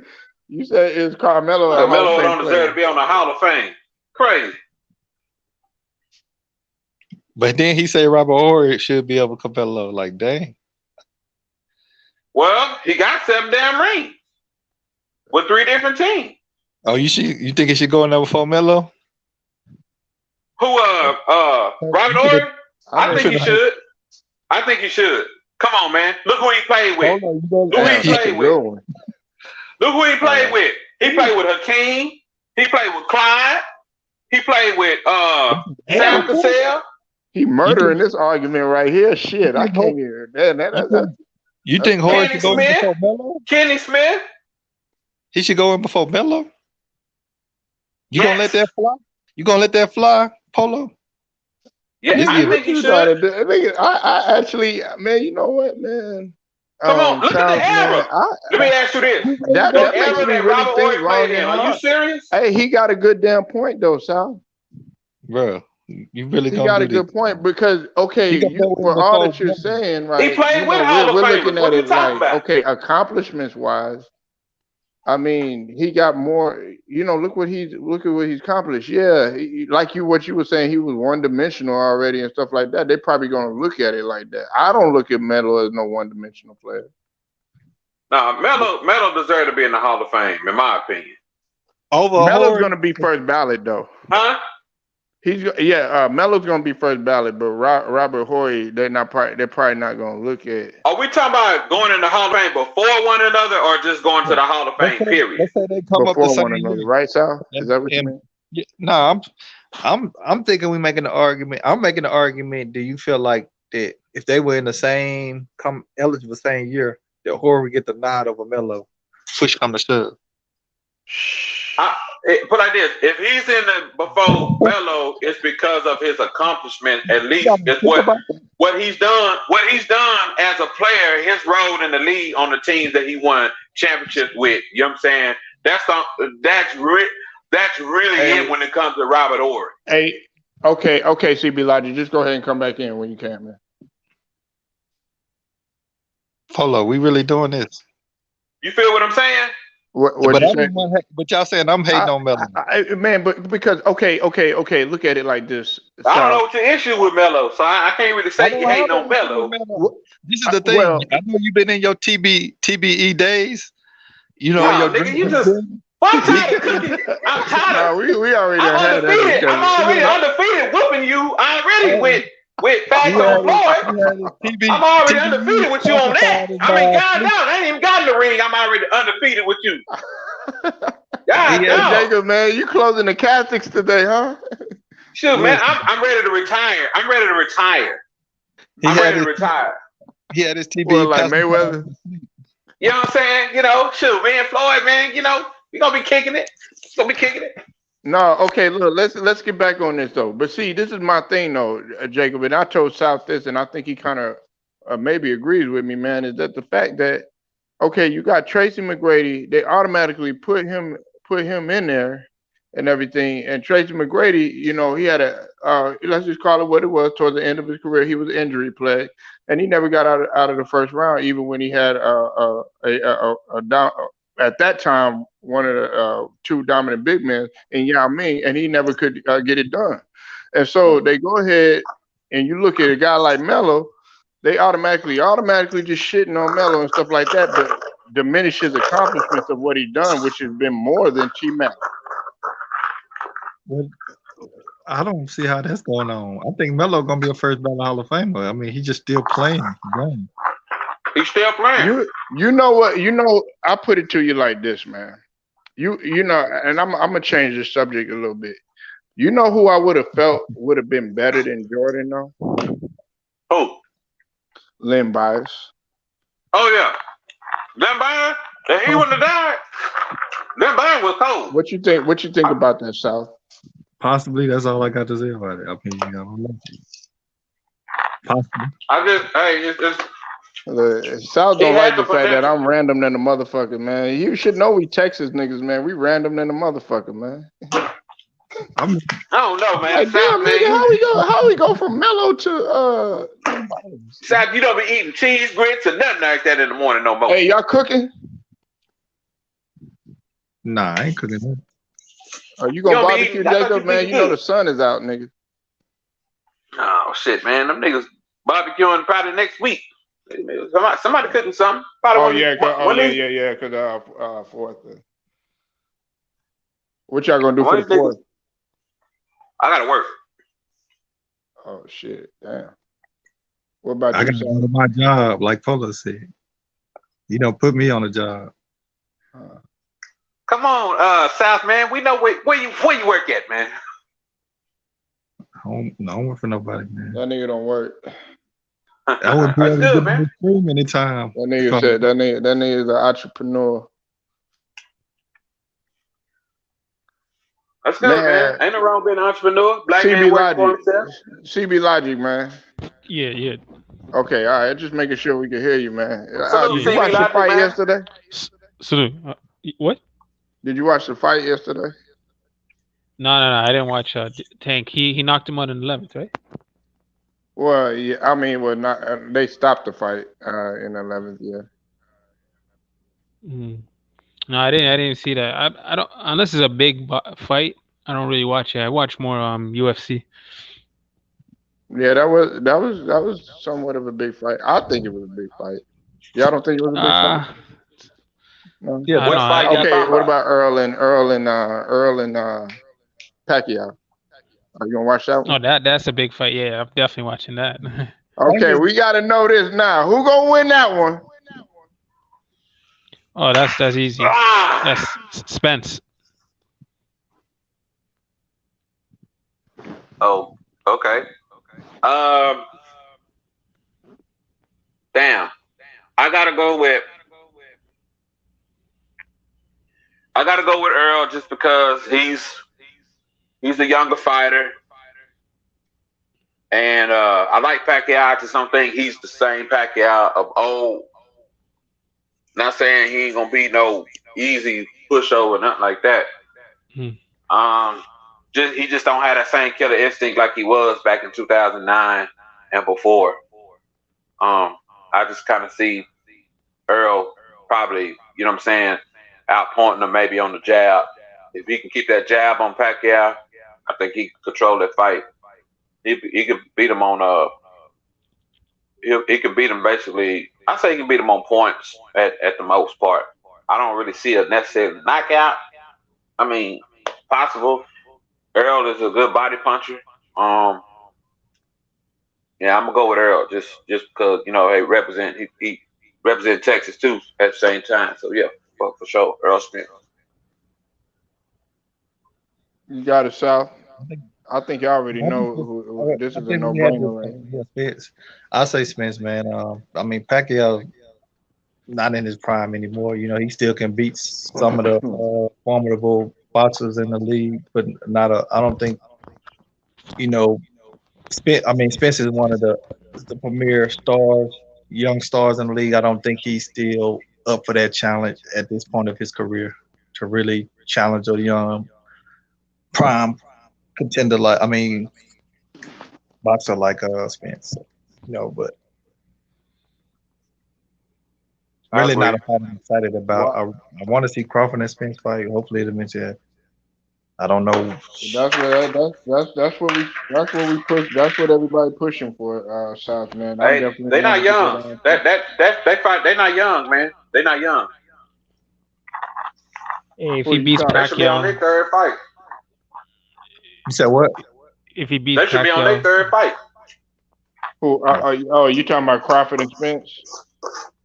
You said it's Carmelo. Carmelo don't deserve to be on the Hall of Fame. Crazy. But then he said Robert Horry should be over Carmelo. Like, dang. Well, he got 7 damn rings with 3 different teams. Oh, you think he should go in there before Melo? Who Robert Horry? I think he should. I think he should. Come on, man. Look who he played with. Look who he played with. Look who he played with. He played with Hakeem. He played with Clyde. He played with Sam Cassell. He murdering this argument right here. Shit, I can't hear that. You think Horry should go in before Melo? Kenny Smith? He should go in before Melo? You gonna let that fly? You gonna let that fly, Polo? Yeah, I think he should. I actually, man, you know what, man? Come on, look at the era. Let me ask you this. That the makes era me that really Robert Horry think long played in. and Are you hard. serious? Hey, he got a good damn point though, Sal. Bro, you really He got a good point because for all that you're saying, right? He played with Hall of we're Famers. looking What at are you it talking like about? okay, accomplishments wise. I mean, he got more. Look at what he's accomplished. Yeah, what you were saying, he was one dimensional already and stuff like that. They're probably gonna look at it like that. I don't look at Melo as no one dimensional player. Nah, Melo deserves to be in the Hall of Fame, in my opinion. Melo's gonna be first ballot though. Huh? Melo's gonna be first ballot, but Robert Horry, they're probably not gonna look at. Are we talking about going in the Hall of Fame before one another, or just going to the Hall of Fame? Period. Let's say they come up the Before same one another, year. right, Sal? Is that what you mean? Yeah, no, I'm thinking we making an argument. I'm making an argument. Do you feel like that if they were in the same eligible same year, that Horry would get the nod over Melo? Push come to shove. Put like this: if he's in the before Melo, it's because of his accomplishment. At least it's what he's done. What he's done as a player, his role in the league on the teams that he won championships with. You know what I'm saying? That's really it when it comes to Robert Horry. Hey, okay, CB Logic, just go ahead and come back in when you can, man. Polo, we really doing this? You feel what I'm saying? But y'all saying I'm hating on Melo. Man, but because okay, look at it like this. I don't know what your issue with Melo, so I can't really say you hating on Melo. This is the thing. I know you've been in your TBE days. You know, I'm tired of cooking. I'm tired. We already had that. I'm already undefeated whooping you already with Fatso Floyd. I'm already undefeated with you on that. I mean, goddamn, I ain't even got in the ring. I'm already undefeated with you. Jacob, man, you closing the Catholics today, huh? Shoot, man, I'm ready to retire. I'm ready to retire. He had his TBE. Well, like Mayweather. You know what I'm saying? Shoot, man, Floyd, man, we gonna be kicking it. No, okay, look, let's get back on this though. But see, this is my thing though, Jacob, and I told South this, and I think he kind of maybe agrees with me, man, is that the fact that you got Tracy McGrady, they automatically put him in there and everything. And Tracy McGrady, he had let's just call it what it was, towards the end of his career, he was injury plagued, and he never got out of the first round, even when he had at that time, one of the two dominant big men in Yao Ming, and he never could get it done. And so they go ahead and you look at a guy like Melo, they automatically just shitting on Melo and stuff like that, but diminish his accomplishments of what he done, which has been more than T-Mac. Well, I don't see how that's going on. I think Melo gonna be a first ballot Hall of Famer. I mean, he's just still playing the game. He's still playing. You know what? I put it to you like this, man. And I'm gonna change the subject a little bit. You know who I would have felt would have been better than Jordan though? Who? Len Bias. Oh yeah, Len Bias. If he wouldn't have died, Len Bias was cold. What you think about that, South? Possibly. That's all I got to say about it. I mean, I don't know. Possibly. South don't like the fact that I'm random than a motherfucker, man. You should know we Texas niggas, man. We random than a motherfucker, man. I don't know, man. Like, damn, nigga, how we go from Melo to South, you don't be eating cheese grits or nothing like that in the morning no more. Hey, y'all cooking? Nah, I ain't cooking that. Are you gonna barbecue, Jacob, man? You know the sun is out, nigga. Oh shit, man. Them niggas barbecuing probably next week. Somebody cooking something. Probably yeah, because 4th. What y'all gonna do for the 4th? I gotta work. Oh shit, damn. What about you? I gotta go to my job, like Polo said. You don't put me on a job. Come on, South, man. We know where you work at, man. I don't work for nobody, man. That nigga don't work. I wouldn't be able to get stream anytime. That nigga said that nigga is an entrepreneur. That's good, man. Ain't no wrong being an entrepreneur. Black man working for himself. CB Logic, man. Yeah. Okay, all right. Just making sure we can hear you, man. Salute, Did you watch the fight yesterday? Salute. What? Did you watch the fight yesterday? No. I didn't watch Tank. He knocked him out in the 11th, right? Well, yeah. I mean, they stopped the fight in the 11th. Yeah. No, I didn't see that. I don't unless it's a big fight. I don't really watch it. I watch more UFC. Yeah, that was somewhat of a big fight. I think it was a big fight. Y'all don't think it was a big fight? No. Yeah, I don't know. Okay, what about Earl and Pacquiao? Are you gonna watch that one? Oh, that's a big fight. Yeah, I'm definitely watching that. Okay, we gotta know this now. Who gonna win that one? Oh, that's easy. That's Spence. Oh, okay. Damn. I gotta go with Earl just because he's a younger fighter. And I like Pacquiao. I just don't think he's the same Pacquiao of old. Not saying he ain't gonna be no easy pushover, nothing like that. He just don't have that same killer instinct like he was back in 2009 and before. I just kind of see Earl probably, you know what I'm saying, outpointing him maybe on the jab. If he can keep that jab on Pacquiao, I think he can control that fight. He could beat him on he can beat him basically. I say he can beat him on points at the most part. I don't really see a necessary knockout. I mean, possible. Earl is a good body puncher. Yeah, I'm gonna go with Earl just because he represent Texas too at the same time. So yeah, for sure, Earl Spence. You got it, Sal. I think you already know who this is a no-brainer, right? Yeah, Spence. I say Spence, man. I mean Pacquiao not in his prime anymore. He still can beat some of the formidable boxers in the league, but I don't think. Spence is one of the premier stars, young stars in the league. I don't think he's still up for that challenge at this point of his career to really challenge a young prime contender boxer like Spence. But really not a fight I'm excited about. I want to see Crawford and Spence fight. Hopefully it'll mention. I don't know. That's what we push. That's what everybody pushing for, South man. Hey, they not young. That fight. They not young, man. They not young. Hey, if he beats Pacquiao, they should be on their third fight. You said what? If he beats they should be on their third fight. Who are you? You talking about Crawford and Spence?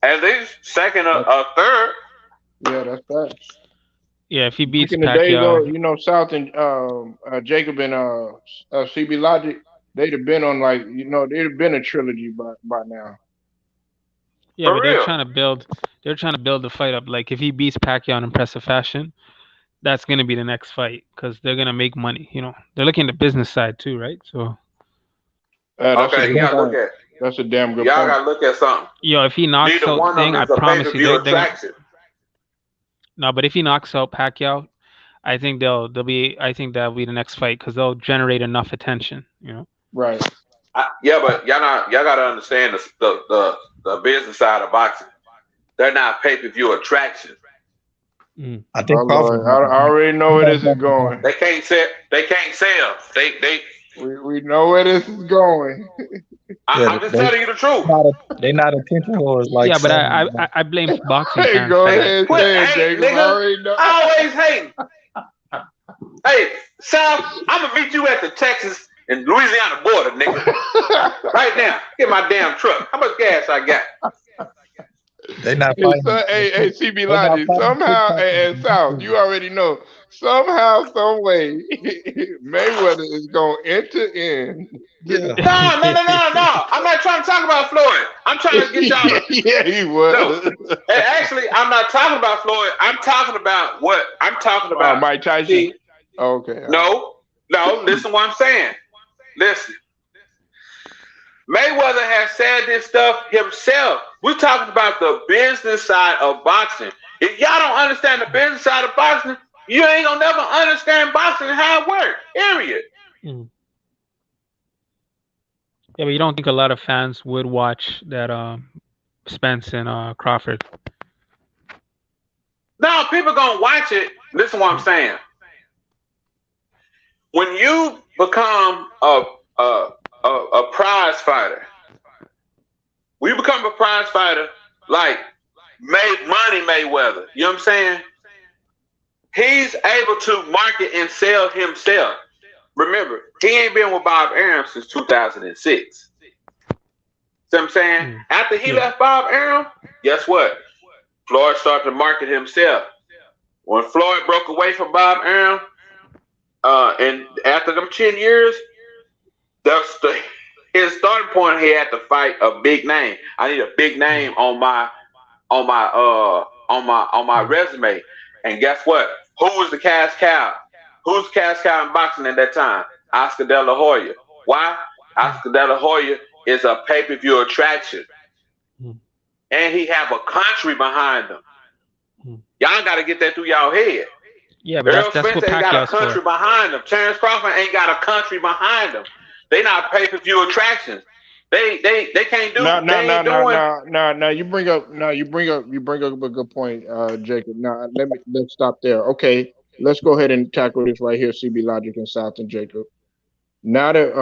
At least second or third. Yeah, that's that. Yeah, if he beats Back in the Pacquiao, day, though, South and Jacob and CB Logic, they'd have been on they'd have been a trilogy by now. yeah, but they're trying to build the fight up. Like if he beats Pacquiao in impressive fashion, that's gonna be the next fight because they're gonna make money. They're looking at the business side too, right? So Okay, you gotta look at. That's a damn good Y'all point. gotta look at something. if he knocks Neither out one the thing, of I them is a promise pay-per-view you, attraction. no. But if he knocks out Pacquiao, I think that'll be the next fight because they'll generate enough attention. Right. Yeah, but y'all gotta understand the business side of boxing. They're not pay-per-view attraction. I think Lord, I already know where this is going. They can't sell. We know where this is going. I'm just telling you the truth. They're not attention whores like. Yeah, but I blame boxing Hey, fans. go for that. ahead, Quit say it, hating, Jacob. I already nigga. know. Always hating. Hey, South, I'm gonna meet you at the Texas and Louisiana border, nigga. Right now. Get my damn truck. How much gas I got? They're not Hey, fighting. hey, CB Logic. Somehow, and South, you already know. Somehow, some way, Mayweather is gonna enter in. Yeah. No. I'm not trying to talk about Floyd. I'm trying to get y'all. Yeah, he was. No. And actually, I'm not talking about Floyd. I'm talking about what? I'm talking about Mike Tyson. Okay. No. Listen to what I'm saying. Listen. Mayweather has said this stuff himself. We're talking about the business side of boxing. If y'all don't understand the business side of boxing, you ain't gonna never understand boxing and how it works. Period. Yeah, but you don't think a lot of fans would watch that Spence and Crawford? No, people gonna watch it. Listen to what I'm saying. When you become a prize fighter, when you become a prize fighter, like Money Mayweather, you know what I'm saying? He's able to market and sell himself. Remember, he ain't been with Bob Arum since 2006. See what I'm saying? After he left Bob Arum, guess what? Floyd started to market himself. When Floyd broke away from Bob Arum, and after them 10 years, his starting point, he had to fight a big name. I need a big name on my resume. And guess what? Who was the cash cow? Who's the cash cow in boxing at that time? Oscar De La Hoya. Why? Oscar De La Hoya is a pay-per-view attraction. And he have a country behind him. Y'all got to get that through y'all head. Yeah, but Earl that's what Spence ain't got a Pacquiao's country for. behind him. Terrence Crawford ain't got a country behind him. They not pay-per-view attractions. They can't do. No. You bring up a good point, Jacob. Now let's stop there. Okay, let's go ahead and tackle this right here. CB Logic and South and Jacob. Now that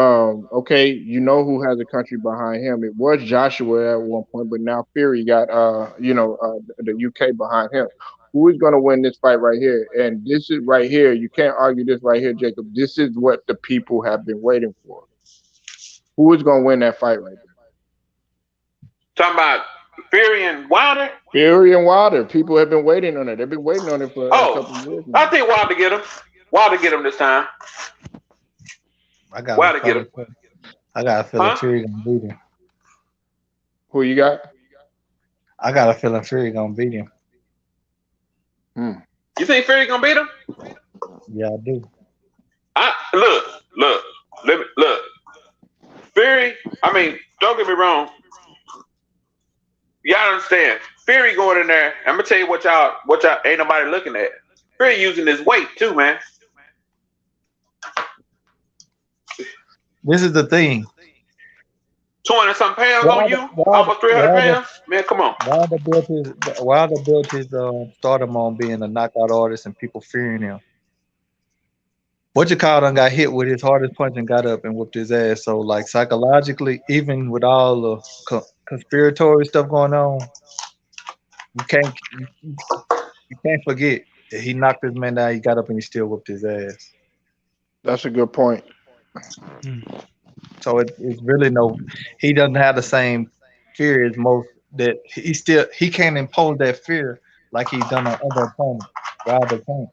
okay, you know who has a country behind him. It was Joshua at one point, but now Fury got the UK behind him. Who is going to win this fight right here? And this is right here. You can't argue this right here, Jacob. This is what the people have been waiting for. Who is going to win that fight right there? Talking about Fury and Wilder? Fury and Wilder. People have been waiting on it. They've been waiting on it for a couple of years now. I think Wilder get him. Wilder get him this time. Wilder get him. I got a feeling Fury gonna beat him. Who you got? I got a feeling Fury gonna beat him. You think Fury gonna beat him? Yeah, I do. Look. Fury, I mean, don't get me wrong. Y'all understand? Fury going in there. I'm gonna tell you what y'all ain't nobody looking at. Fury using his weight too, man. This is the thing. 20-something pounds on you, almost 300 pounds. Man, come on. Wilder built his stardom on being a knockout artist and people fearing him. Done got hit with his hardest punch and got up and whooped his ass. So, like, psychologically, even with all the conspiratory stuff going on, you can't forget that he knocked this man down. He got up and he still whooped his ass. That's a good point. So it's really he doesn't have the same fear as most. That he can't impose that fear like he's done on other opponents. Wilder can't.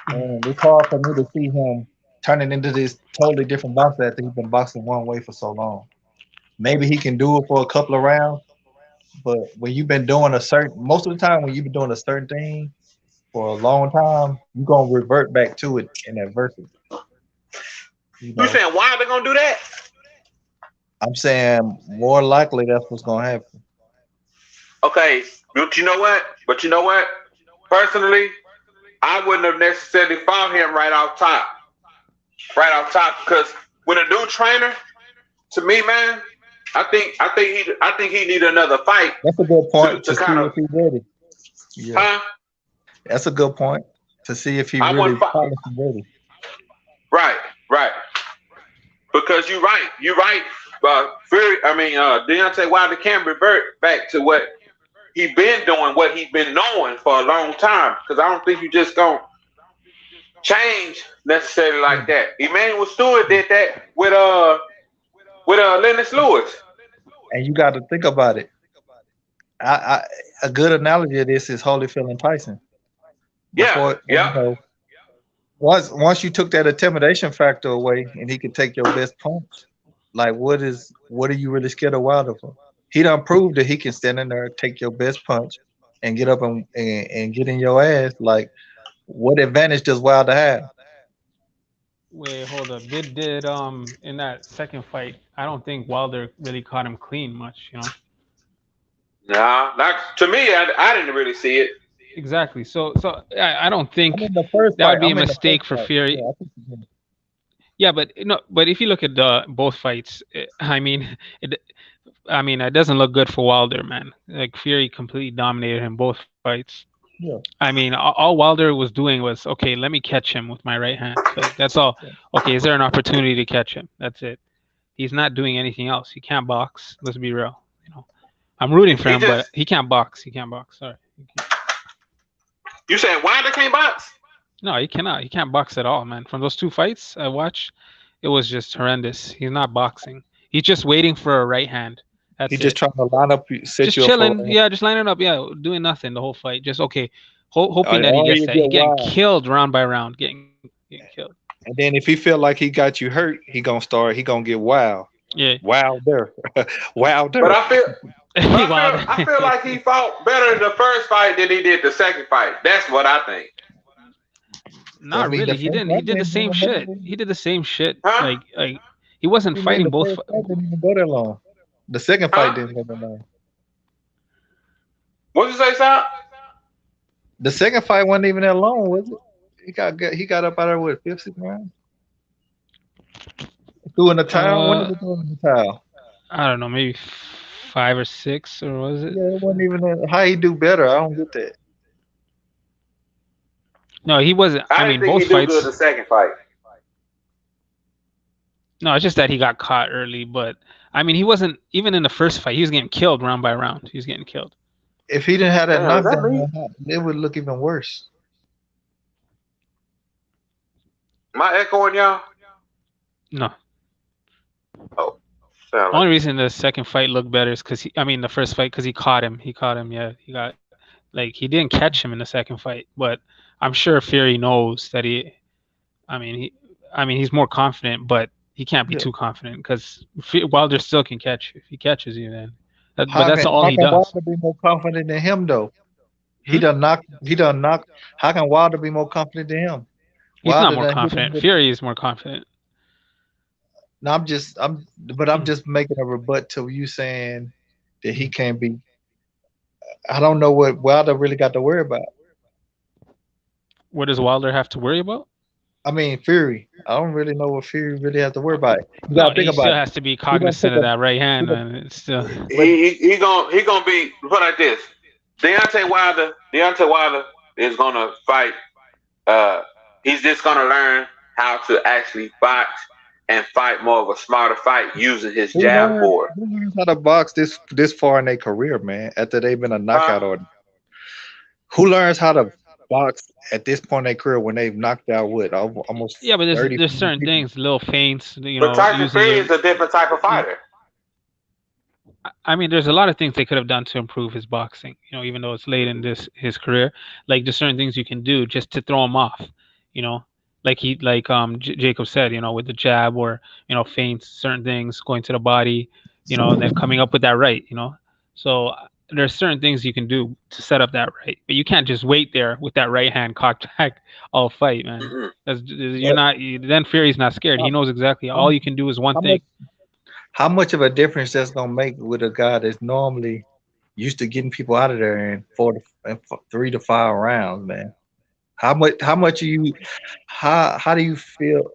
And it's hard for me to see him turning into this totally different boxer after he's been boxing one way for so long. Maybe he can do it for a couple of rounds, but when you've been doing most of the time when you've been doing a certain thing for a long time, you're gonna revert back to it in adversity. You saying why they gonna do that? I'm saying more likely that's what's gonna happen. Okay, but you know what? Personally, I wouldn't have necessarily fought him right off top, because when a new trainer, to me, man, I think he need another fight. That's a good point to see kind of, if he's ready. Yeah. That's a good point to see if he really ready. Right. Because you're right. Deontay Wilder can revert back to what he been doing, what he been knowing for a long time. Because I don't think you just gonna change necessarily like that. Emmanuel Stewart did that with Lennox Lewis. And you got to think about it. A good analogy of this is Holyfield and Tyson. Once you took that intimidation factor away and he could take your best punch, like what are you really scared of Wilder for? He done proved that he can stand in there, take your best punch, and get up and get in your ass. Like, what advantage does Wilder have? Wait, hold up. Did in that second fight, I don't think Wilder really caught him clean much, you know? Nah, to me, I didn't really see it. Exactly. So I don't think the first that would be fight, a mistake for Fury. Yeah, but if you look at both fights, it doesn't look good for Wilder, man. Like Fury completely dominated him both fights. Yeah. I mean, all Wilder was doing was, okay, let me catch him with my right hand. Like, that's all. Okay, is there an opportunity to catch him? That's it. He's not doing anything else. He can't box. Let's be real. You know, I'm rooting for him, but he can't box. He can't box. Sorry. You saying Wilder can't box? No, he cannot. He can't box at all, man. From those two fights I watched, it was just horrendous. He's not boxing. He's just waiting for a right hand. That's He just it. trying to line up, set Just you up for chilling. Yeah, just lining up. Yeah, doing nothing the whole fight. Just okay, hoping that he or gets you that. He get getting wild. killed round by round. Getting killed. And then if he feel like he got you hurt, he gonna get wild. Yeah. Wilder. Wilder. But I feel like he fought better in the first fight than he did the second fight. That's what I think. Not I mean, really. the He first didn't. He fight did the didn't same even shit. go- He did the same shit. Huh? Like he wasn't He made fighting the both. first fight didn't even go that long. The second fight didn't go that long. What'd you say, Sam? The second fight wasn't even that long, was it? He got up out of what, 5th, 6th round? Threw in the towel? When did he throw in the towel? I don't know, maybe 5 or 6, or was it? Yeah, it wasn't even that. How he do better? I don't get that. No, he wasn't. I mean, didn't both think he do fights. good the second fight. No, it's just that he got caught early. But I mean, he wasn't even in the first fight. He was getting killed round by round. He was getting killed. If he didn't have that Damn, is that knockdown, it would look even worse. Am I echoing y'all? No. Oh. The only reason the second fight looked better is because the first fight, because he caught him. He caught him. Yeah, he got he didn't catch him in the second fight, but I'm sure Fury knows that he's more confident, but he can't be too confident because Wilder still can catch you if he catches you. Then, but that's all he How can does. Wilder be more confident than him though? He done knock. How can Wilder be more confident than him? He's Wilder not more done hit him confident. with- Fury is more confident. No, I'm just making a rebut to you saying that he can't be. I don't know what Wilder really got to worry about. What does Wilder have to worry about? I mean, Fury. I don't really know what Fury really has to worry about. You No, gotta he think about still it. has to be cognizant of that right hand, he gonna- man. It's still. He gonna be put like this. Deontay Wilder is gonna fight. He's just gonna learn how to actually box and fight more of a smarter fight using his jab board. Who learns how to box this far in their career, man? After they've been a knockout order, who learns how to box at this point in their career when they've knocked out almost? Yeah, but 30 there's certain things, little feints, But Tyson using Fury your- is a different type of fighter. I mean, there's a lot of things they could have done to improve his boxing. Even though it's late in his career, like there's certain things you can do just to throw him off. Like Jacob said, with the jab or feints, certain things going to the body, and then coming up with that right. So there's certain things you can do to set up that right, but you can't just wait there with that right hand cocked back all fight, man. Then Fury's not scared. He knows exactly all you can do is one thing. How much of a difference that's gonna make with a guy that's normally used to getting people out of there in 3 to 5 rounds, man? How do you feel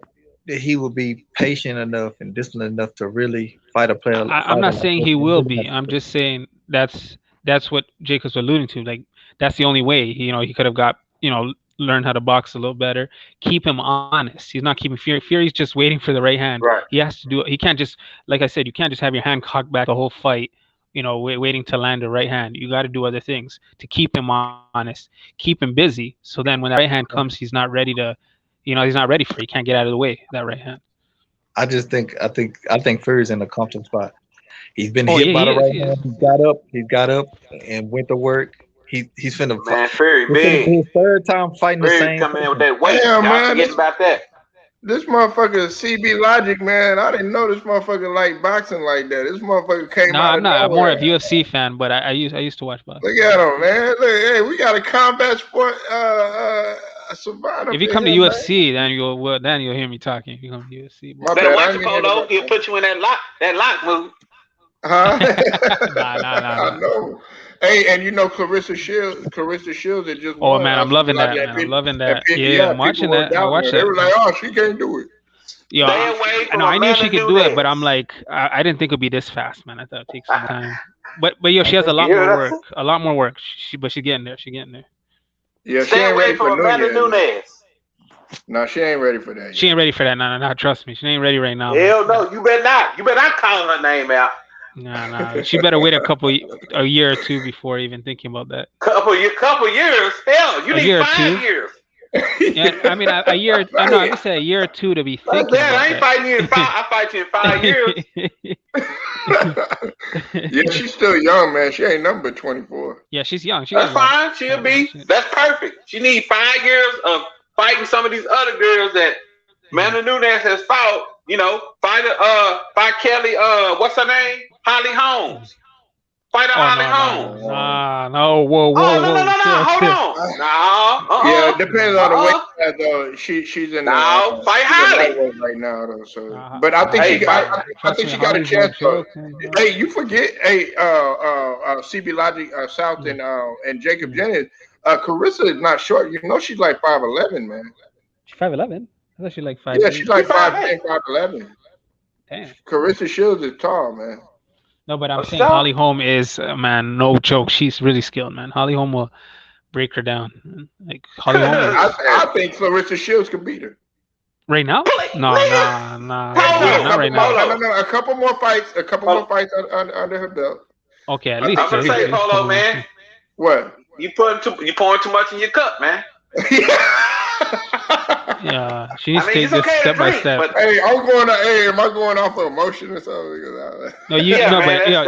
that he will be patient enough and disciplined enough to really fight a player? I'm not saying he will be. I'm just saying that's what Jacob's alluding to. Like that's the only way. He could have got learn how to box a little better. Keep him honest. He's not keeping Fury. Fury's just waiting for the right hand. Right. He has to do it. He can't just, like I said, you can't just have your hand cocked back the whole fight. Waiting to land the right hand. You got to do other things to keep him honest, keep him busy. So then when that right hand comes, he's not ready to, he's not ready for it. He can't get out of the way, that right hand. I think Fury's in a comfortable spot. He's been hit by the right hand. He got up and went to work. He's finna Man, Fury this big. is his third time fighting the Fury same. coming in with that weight. Damn, Y'all man, forgetting about that. This motherfucker is CB Logic, man. I didn't know this motherfucker liked boxing like that. This motherfucker came No, out I'm of not. I'm more nowhere. of a UFC fan, but I used to watch boxing. Look at him, man. Look, hey, we got a combat sport survivor. If you come to UFC, then you'll hear me talking. If you come to UFC, My Better bad, I watch ain't your hear polo. about He'll put you in that lock move. Huh? Nah. I know. Hey, and Clarissa Shields had just Oh won. man, I'm loving that. Man. I'm loving that. Yeah, I'm watching that. I watch They that. were like, "Oh, she can't do it." Yo, I knew she could do it, but I'm like, I didn't think it'd be this fast, man. I thought it'd take some time. But yo, she has a lot more work. But she's getting there. She's getting there. Yeah, she Stay ain't away ready for from Amanda Nunez. Nunes. No, she ain't ready for that. She ain't ready for that. No, trust me. She ain't ready right now. Hell no, you better not. You better not call her name out. Nah. She better wait a year or two before even thinking about that. Couple years. Hell, you A need year or 5 two? years. Yeah, I mean a year. I know. I would say a year or two to be That's thinking that. about I ain't that. fighting you in 5. I fight you in 5 years. Yeah, she's still young, man. She ain't number 24. Yeah, she's young. That's fine. She'll be. That's perfect. She needs 5 years of fighting some of these other girls that Amanda Nunes has fought. You know, fight Kelly. What's her name? Holly Holmes. Fight Holly Holmes. No. Whoa. Hold on. No. Yeah, it depends on the weight class, though. She's in No, fight she's Holly. in lightweight right now, though. So, but I think I think she got a chance. Hey, you forget? Hey, CB Logic, South, and Jacob Jennings. Carissa is not short. You know, she's like 5'11", man. She's 5'11". I thought she like 5'8". Yeah, she's like 5'10", 5'11". Damn. Carissa Shields is tall, man. No, but I'm saying Holly Holm is man, no joke. She's really skilled, man. Holly Holm will break her down. Like Holly Holm is, I think Clarissa Shields could beat her. right now? No, not right now. No, a couple more fights under her belt. Okay, at least. I'm gonna say, Polo, man. What? You pouring too much in your cup, man. Yeah, she needs to take this step by step. Hey, am I going off of emotion or something? No,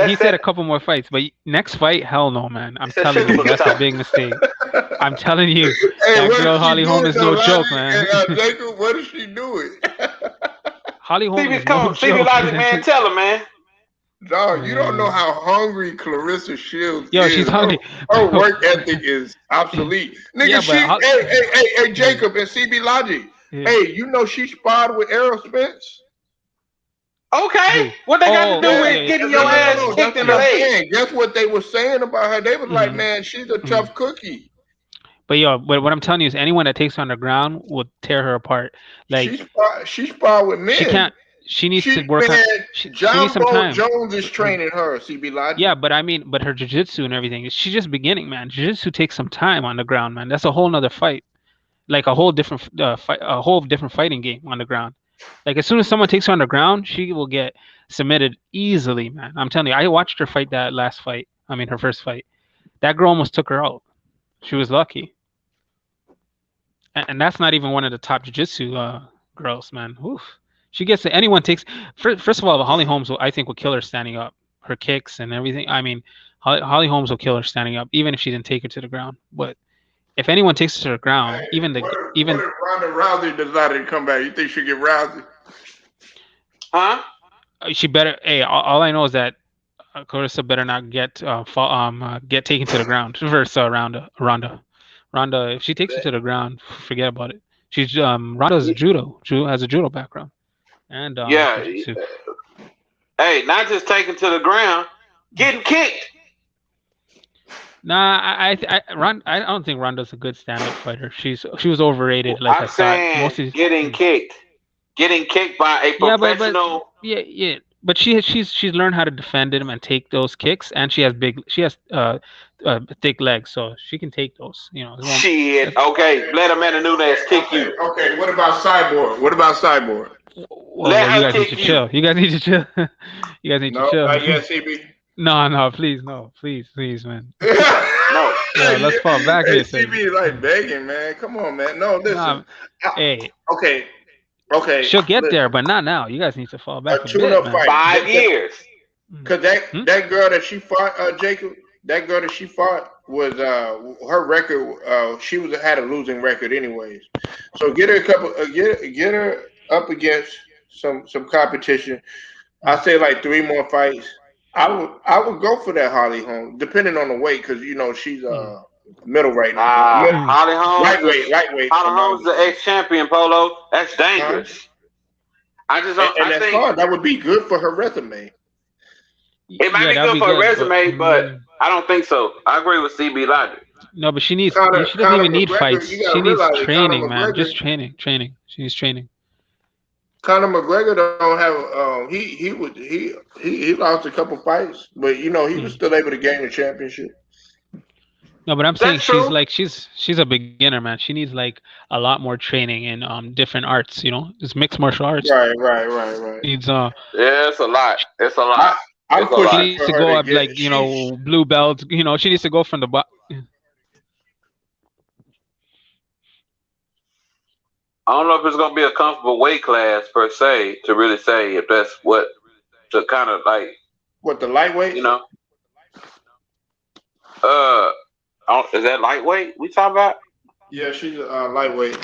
he said a couple more fights, but next fight, hell no, man. I'm telling you, that's a big mistake. I'm telling you, that girl Holly Holm is no joke, man. Jacob, what is she doing? Holly Holm is no joke. CB Logic, man, tell her, man. Dog, you don't know how hungry Clarissa Shields is. Yo, she's hungry. Her work ethic is obsolete. Nigga, hey, Jacob and CB Logic. Yeah. Hey, you know she sparred with Errol Spence? Okay. What they got to do with getting your ass kicked in the leg? Guess what they were saying about her? They was like, man, she's a tough cookie. But what I'm telling you is anyone that takes her on the ground will tear her apart. Like she sparred with men. She can't. She needs to work on. She needs some time. Jones is training her. CB Logic. Yeah, but I mean, her jiu-jitsu and everything. She's just beginning, man. Jiu-jitsu takes some time on the ground, man. That's a whole nother fight. Like a whole different fighting game on the ground. Like as soon as someone takes her on the ground, she will get submitted easily, man. I'm telling you, I watched her fight that last fight. I mean, her first fight. That girl almost took her out. She was lucky. And that's not even one of the top jiu-jitsu girls, man. Oof. She gets to anyone takes. First of all, Holly Holmes, I think, will kill her standing up. Her kicks and everything. I mean, Holly Holmes will kill her standing up, even if she didn't take her to the ground. But if anyone takes her to the ground, What if Ronda Rousey decided to come back? You think she'll get Rousey? Huh? She better. Hey, all I know is that Clarissa better not get taken to the ground versus Ronda. Ronda, if she takes her to the ground, forget about it. She's Ronda's judo has a judo background, and Hey, not just taken to the ground, getting kicked. Nah, I don't think Ronda's a good stand-up fighter. She was overrated. Like I'm saying, getting kicked by a professional. Yeah. But she's learned how to defend him and take those kicks, and she has thick legs, so she can take those. You know. Shit. Okay, let Amanda Nunes kick you. Okay. What about Cyborg? Well, you guys need to chill. You guys need to chill. You guys need to chill. Not yet, CB. No, please, man. No. Yeah, let's fall back here. CB like begging, man. Come on, man. No, listen. Hey. Okay. She'll get there, but not now. You guys need to fall back a bit, man. 5 years. Because that girl that she fought, Jacob, that girl that she fought was her record. She had a losing record, anyways. So get her get her up against some competition. I say like 3 more fights. I would go for that Holly Holm, depending on the weight, because you know she's middle right now. Holly Holmes, lightweight. Holly Holmes is the ex-champion, Polo. That's dangerous. I think fun. That would be good for her resume. It might be good for her resume, but I don't think so. I agree with CB Logic. No, but she doesn't even need fights. She needs training, man. Just training. She needs training. Conor McGregor don't have. He lost a couple fights, but you know he was still able to gain a championship. No, but I'm saying That's true. she's a beginner, man. She needs like a lot more training in different arts. It's mixed martial arts. Right. Needs Yeah, it's a lot. It's a lot. I'm It's a she lot. pushing needs for to her go to up like get. blue belt. She needs to go from the I don't know if it's gonna be a comfortable weight class per se to really say if that's what to kind of like. What, the lightweight? Is that lightweight we talking about? Yeah, she's lightweight.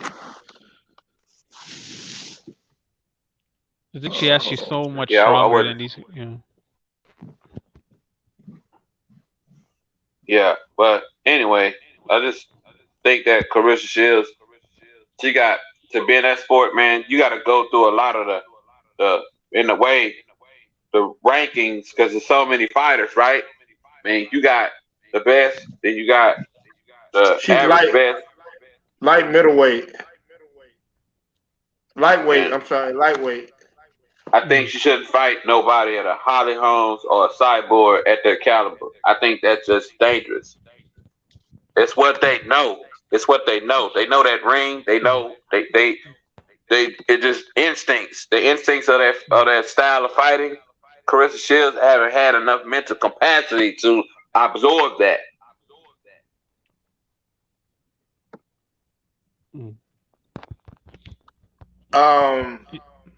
I think she has. She's so much Yeah, I stronger would. than these. Yeah, but anyway, I just think that Clarissa Shields, she got to be in that sport, man. You got to go through a lot of the rankings because there's so many fighters, right? I mean, you got the best, then you got the She's average best. light middleweight. Lightweight. And I'm sorry, lightweight. I think she shouldn't fight nobody at a Holly Holmes or a Cyborg at their caliber. I think that's just dangerous. It's what they know. It's what they know. They know that ring. They know it just instincts. The instincts of that style of fighting. Clarissa Shields haven't had enough mental capacity to absorb that.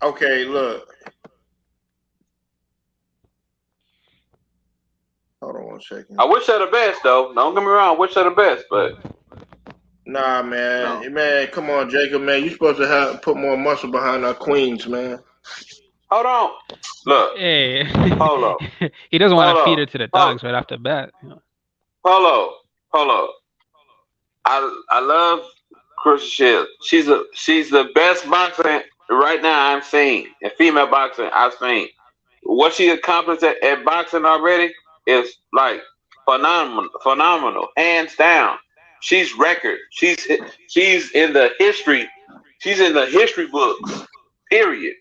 Okay, look. Hold on 1 second. I wish her the best, though. Don't get me wrong. I wish her the best, but Nah, man. Man, come on, Jacob, man. You supposed to put more muscle behind our queens, man. Hold on. Look. Hey. Hold on. He doesn't want to Hold feed on. her to the dogs right off the bat. Hold on. I love Clarissa Shields. She's the best boxer right now I'm seeing. In female boxing I've seen. What she accomplished at boxing already is like phenomenal, hands down. She's record. She's in the history. She's in the history books. Period.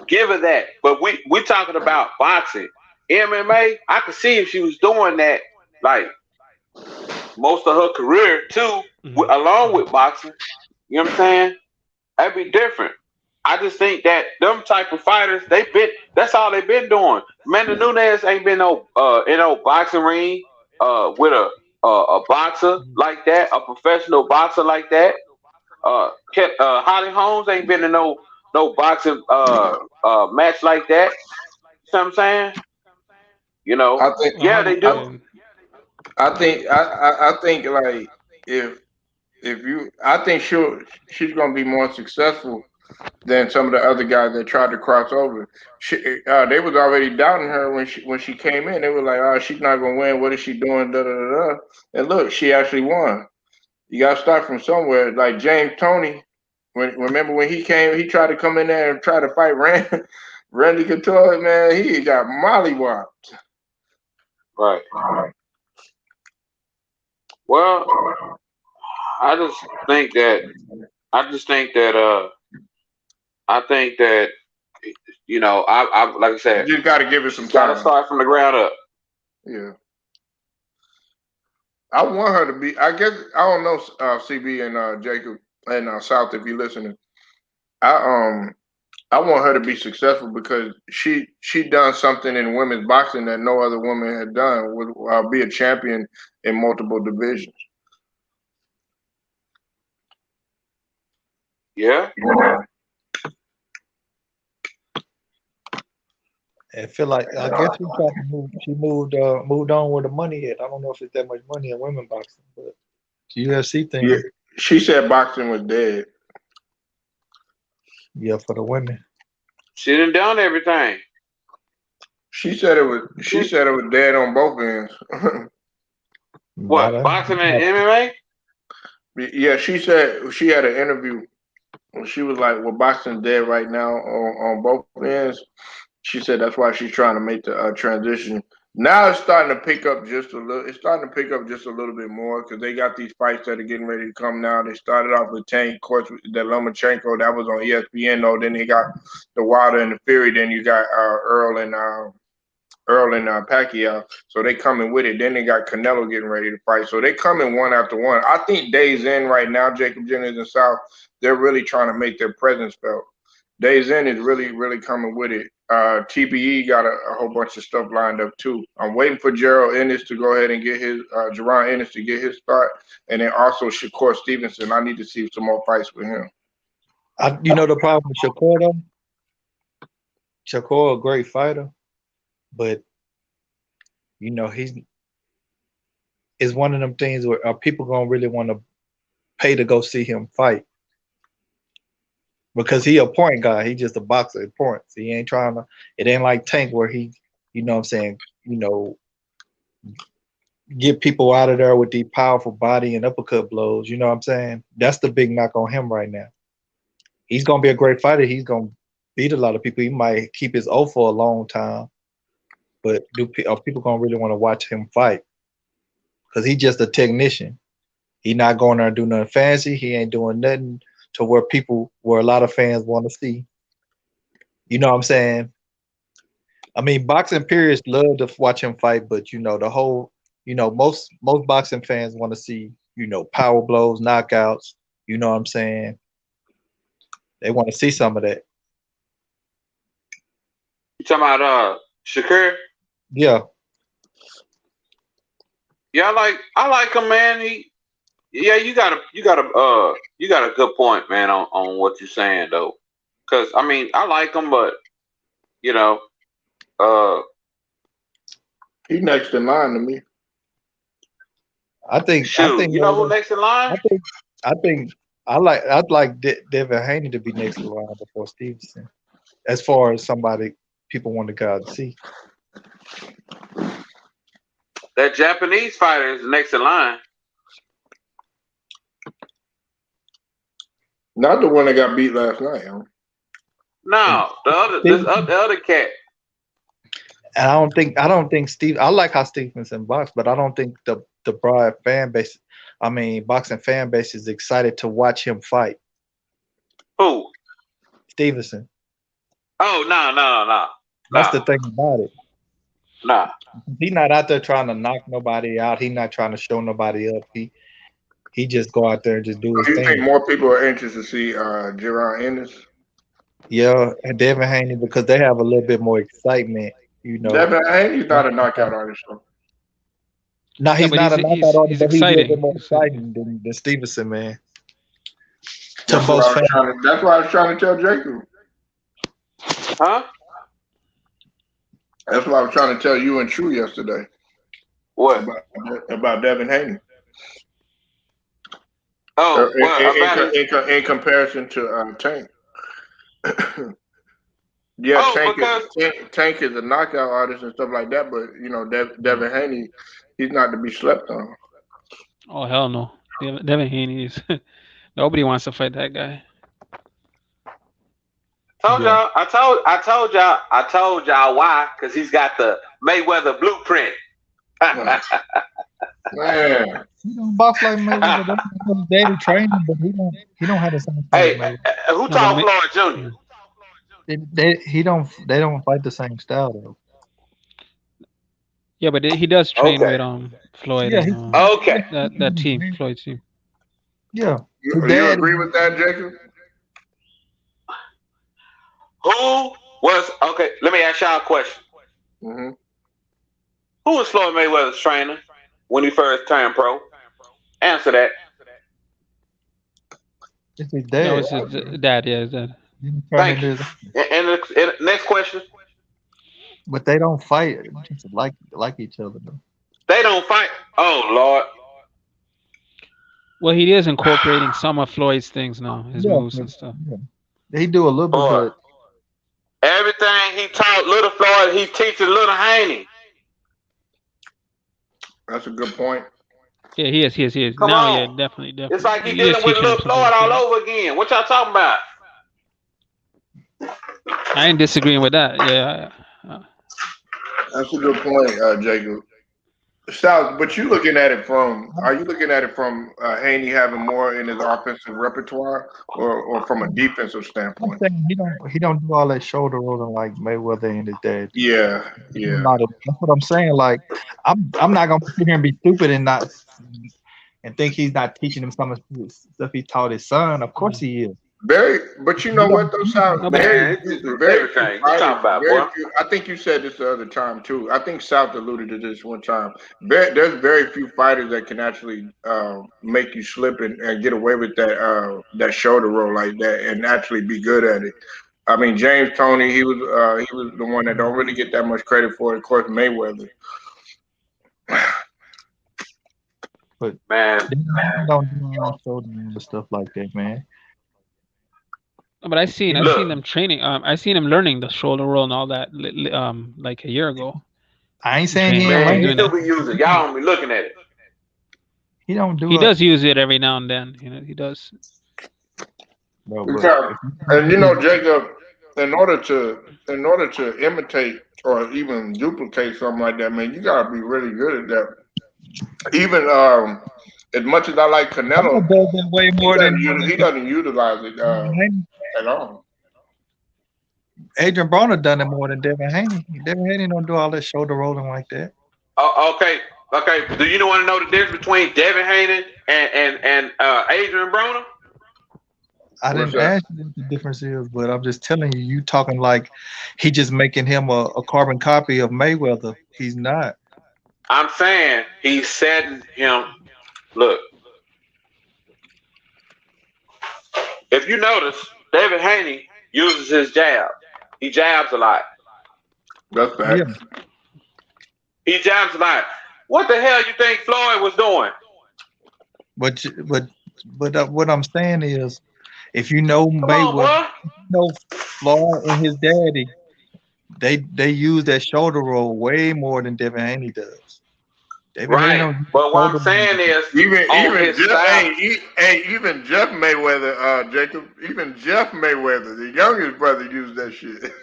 Give her that. But we talking about boxing. MMA, I could see if she was doing that like most of her career too, along with boxing. You know what I'm saying? That'd be different. I just think that them type of fighters, that's all they've been doing. Amanda Nunes ain't been in no boxing ring with a boxer like that, a professional boxer like that. Holly Holmes ain't been in no boxing match like that. You know what I'm saying? I think. They do. I think like if I think she's gonna be more successful than some of the other guys that tried to cross over. They was already doubting her when she came in. They were like, "Oh, she's not gonna win. What is she doing?" Da da da da. And look, she actually won. You gotta start from somewhere. Like James Toney, remember when he came, he tried to come in there and try to fight Randy Couture. Man, he got mollywopped. Right. Well, I just think that I like I said, you just got to give it some time. Got to start from the ground up. Yeah. I want her to be. I guess I don't know, CB and Jacob and South, if you're listening. I want her to be successful because she done something in women's boxing that no other woman had done. With be a champion in multiple divisions. Yeah. I feel like I guess she moved on where the money is. I don't know if it's that much money in women boxing, but the UFC thing. Yeah, she said boxing was dead. Yeah, for the women. She done everything. She said it was. She said it was dead on both ends. What, boxing and MMA? Yeah, she said she had an interview. She was like, "Well, boxing's dead right now on both ends." She said that's why she's trying to make the transition. Now it's starting to pick up just a little. It's starting to pick up just a little bit more because they got these fights that are getting ready to come now. They started off with Tank, of course, that Lomachenko, that was on ESPN though. Then they got the Wilder and the Fury. Then you got Earl Earl and Pacquiao. So they coming with it. Then they got Canelo getting ready to fight. So they coming one after one. I think Days In right now, Jacob Jennings and South, they're really trying to make their presence felt. Days In is really, really coming with it. TBE got a whole bunch of stuff lined up too. I'm waiting for Gerald Ennis to go ahead and get his Jerron Ennis to get his start, and then also Shakur Stevenson. I need to see some more fights with him. You know the problem with Shakur though? Shakur a great fighter, but you know it's one of them things where people gonna really want to pay to go see him fight. Because he a point guy, he just a boxer at points. He ain't trying to. It ain't like Tank where he, you know what I'm saying, you know, get people out of there with these powerful body and uppercut blows. You know what I'm saying? That's the big knock on him right now. He's gonna be a great fighter. He's gonna beat a lot of people. He might keep his O for a long time, but are people gonna really want to watch him fight? Because he's just a technician. He not going there and do nothing fancy. He ain't doing nothing to where a lot of fans want to see. You know what I'm saying? I mean, boxing purists love to watch him fight, but you know, most boxing fans want to see, you know, power blows, knockouts. You know what I'm saying? They want to see some of that. You talking about Shakur? Yeah. Yeah, I like him, man. You got a good point, man, on what you're saying though. Cause I mean, I like him, but you know, he next in line to me. I think you know who next in line? I'd like Devin Haney to be next in line before Stevenson, as far as somebody people want to go out and see. That Japanese fighter is next in line. Not the one that got beat last night, huh? No, the other cat. And I don't think Steve. I like how Stevenson boxed, but I don't think the broad fan base. I mean, boxing fan base is excited to watch him fight. Who? Stevenson. Oh no. That's the thing about it. Nah. He's not out there trying to knock nobody out. He's not trying to show nobody up. He just go out there and just do his Do you thing. think more people are anxious to see Jerron Ennis? Yeah, and Devin Haney, because they have a little bit more excitement, you know. Devin Haney's not a knockout artist, though. No, he's not a knockout artist, but he's a little bit more exciting than Stevenson, man. That's what I was trying to tell Jacob. Huh? That's what I was trying to tell you and True yesterday. What? About Devin Haney. Oh, in comparison to Tank. Yeah, Tank is a knockout artist and stuff like that, but you know, Devin Haney, he's not to be slept on. Oh hell no, Devin Haney is. Nobody wants to fight that guy. I told y'all why, because he's got the Mayweather blueprint. Man. He don't box like Mayweather. That's daily training, but he don't have the same. Hey, who taught Floyd Jr.? They don't fight the same style though. Yeah, but he does train with Floyd. Yeah, and, okay. That team, Floyd's team. Yeah. You agree with that, Jacob? Who was okay? Let me ask y'all a question. Mm-hmm. Who was Floyd Mayweather's trainer when he first turned pro? Answer that. It's his dad. No, it's his dad. Yeah, his dad. Thank you. And next question. But they don't fight just like each other though. They don't fight. Oh Lord. Well, he is incorporating some of Floyd's things now, his moves and stuff. Yeah. He do a little bit. But everything he taught Little Floyd, he teaches Little Haney. That's a good point. Yeah, he is. Come now, on. yeah, definitely. It's like he dealing with Little Floyd all over again. What y'all talking about? I ain't disagreeing with that. Yeah. That's a good point, Jacob. South, but you looking at it from? Are you looking at it from Haney having more in his offensive repertoire, or from a defensive I'm standpoint? saying he don't do all that shoulder rolling like Mayweather and his dad. Yeah, yeah. That's what I'm saying. Like I'm not gonna sit here and be stupid and think he's not teaching him some of the stuff he taught his son. Of course he is. But you know what though, South? Man, it's everything. You talking about, boy? I think you said this the other time too. I think South alluded to this one time. There's very few fighters that can actually make you slip and get away with that shoulder roll like that and actually be good at it. I mean, James Toney, he was the one that don't really get that much credit for it. Of course, Mayweather. But man, they don't do all shoulder and stuff like that, man. But I've seen them training. I seen him learning the shoulder roll and all that. Like a year ago. I ain't saying he ain't man, learning he it. still be using. Y'all don't be looking at it. He don't do He it. does use it every now and then. You know, he does. Bro, Yeah. And you know, Jacob, in order to imitate or even duplicate something like that, man, you gotta be really good at that. Even as much as I like Canelo, does that way more than he doesn't utilize it at all. Adrian Broner done it more than Devin Haney. Devin Haney don't do all that shoulder rolling like that. Oh, okay. Do you want to know the difference between Devin Haney and Adrian Broner? I didn't ask you what the difference is, but I'm just telling you, you talking like he just making him a carbon copy of Mayweather. He's not. I'm saying he's setting him. Look, if you notice, David Haney uses his jab. He jabs a lot. That's fact. Yeah. He jabs a lot. What the hell you think Floyd was doing? But what I'm saying is, if you know Mayweather, you know Floyd and his daddy, they use that shoulder roll way more than Devin Haney does. Devin Haney Right. don't But what I'm shoulder saying roll. is, even Jeff Mayweather, Jacob, even Jeff Mayweather, the youngest brother, used that shit.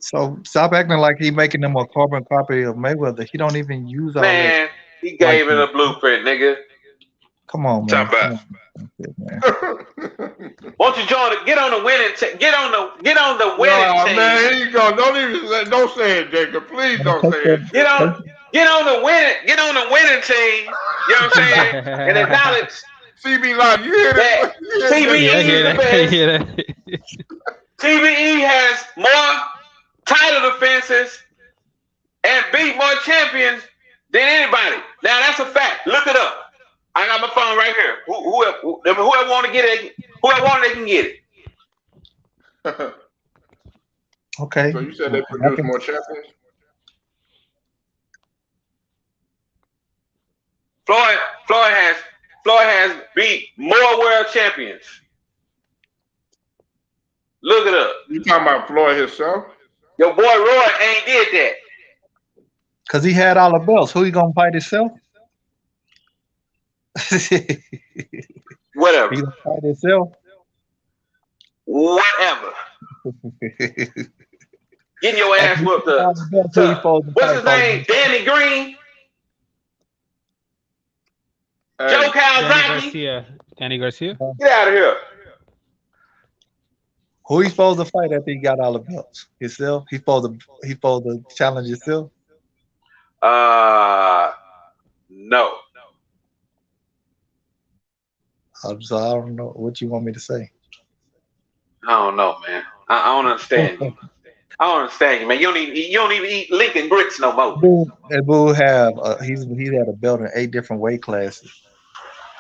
So stop acting like he making them a carbon copy of Mayweather. He don't even use all that. man, he gave it a blueprint, nigga. Come on, man. Come on. Won't you join get on the winning get on the winning team. Man, here you go. Don't say it, Jacob. Please don't say it. Get on the winning team. You know what I'm saying? And acknowledge CB Live. You hear that? TBE is the best. TBE has more title defenses and beat more champions than anybody. Now that's a fact. Look it up. I got my phone right here. Whoever want to get it, whoever want it, they can get it. Okay. So you said they produce more champions? Floyd has beat more world champions. Look it up. You talking about Floyd himself? Your boy Roy ain't did that. Cause he had all the belts. Who he gonna fight himself? Whatever. He gonna fight himself? Whatever. Getting your ass whooped up. What's his name? Danny Green? Joe Calzaghe? Danny Garcia. Get out of here. Who he supposed to fight after he got all the belts? Himself? He supposed to challenge himself? No. So I don't know what you want me to say. I don't know, man. I don't understand you. I don't understand you, man. You don't even eat Lincoln grits no more. That Boo have he's had a belt in 8 different weight classes.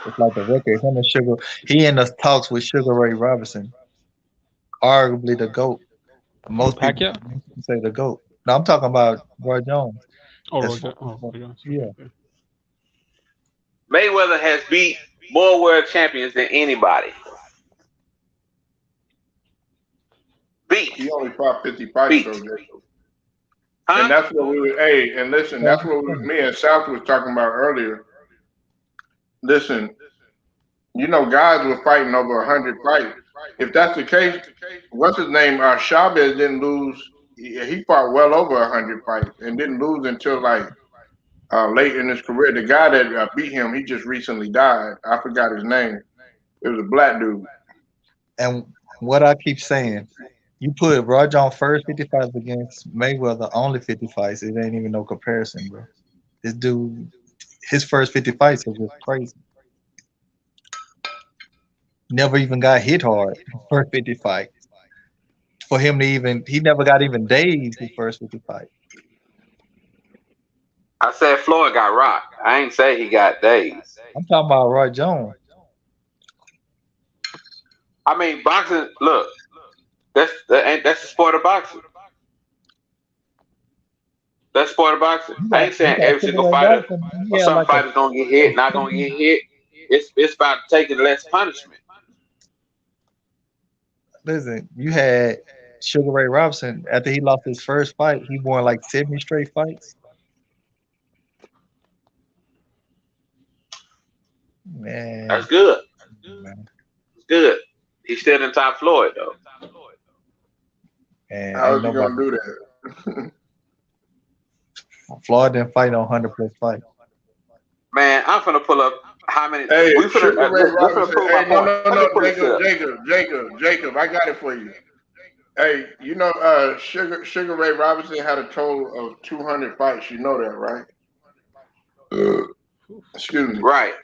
It's like a record. Him and Sugar. He in the talks with Sugar Ray Robinson, arguably the GOAT. Most people say the GOAT. No, I'm talking about Roy Jones. Roy Jones. Yeah. Mayweather has beat more world champions than anybody. He only fought 50 fights, though, Jacob. And that's what we were. Hey, and listen, that's what me and South was talking about earlier. Listen, you know, guys were fighting over 100 fights. If that's the case, what's his name? Chavez didn't lose. He fought well over 100 fights and didn't lose until like late in his career. The guy that beat him, he just recently died. I forgot his name. It was a black dude. And what I keep saying, you put Roy Jones first 50 fights against Mayweather only 50 fights. It ain't even no comparison, bro. This dude, his first 50 fights was just crazy. Never even got hit hard first 50 fights. For him to even, he never got even dazed his first 50 fights. I said Floyd got rocked. I ain't say he got dazed. I'm talking about Roy Jones. I mean, boxing. Look, that's the sport of boxing. That's sport of boxing. I ain't saying every single fighter or some fighters gonna get hit, not gonna get hit. It's about taking less punishment. Listen, you had Sugar Ray Robinson after he lost his first fight. He won like 70 straight fights. Man, That's good. man. It's good. He's still in top Floyd though. And How ain't is he gonna nobody. do that? Floyd didn't fight on 100+ fights. Man, I'm finna pull up how many. Hey, We finna Sugar Ray we're finna Robinson. prove Hey, my point. Let me pull this up. Jacob, I got it for you. Hey, you know, Sugar Ray Robinson had a total of 200 fights. You know that, right? Excuse me. Right.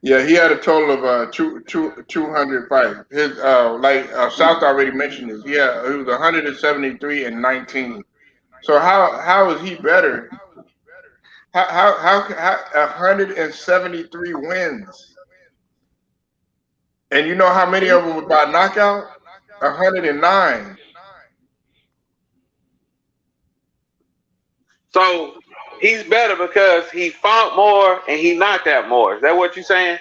Yeah, he had a total of 200 fights. His South already mentioned this. Yeah, it was 173 and 19. So how is he better? How 173 wins? And you know how many of them were by knockout? 109. So he's better because he fought more and he knocked out more. Is that what you're saying?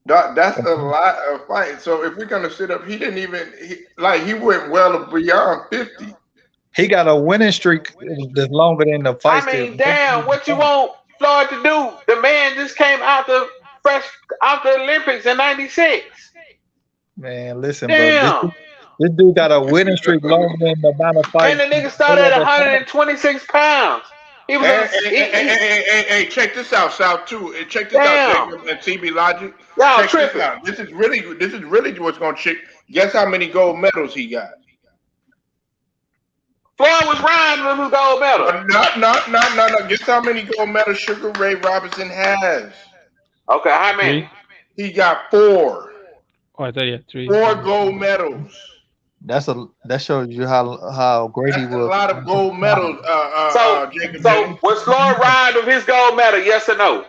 That's a lot of fights. So if we're gonna sit up, he didn't even he went well beyond 50. He got a winning streak that's longer than the I fights. mean, damn, what you want Floyd to do? The man just came out the Olympics in '96. Man, listen, Damn. bro. This dude got a winning streak longer than the amount of fights. And the nigga started at 126 pounds. He was Hey, check this out, South too. Check this out, Jacob and TB Logic. Y'all Check tripping. this out. This is really what's gonna check. Guess how many gold medals he got? Floyd was riding with his gold medal. No. Guess how many gold medals Sugar Ray Robinson has? Okay, how many? He got 4. Oh, I thought you had 3. 4 gold medals. That shows you how great he was. A lot of gold medals. Jacob. So was Floyd riding with his gold medal? Yes or no?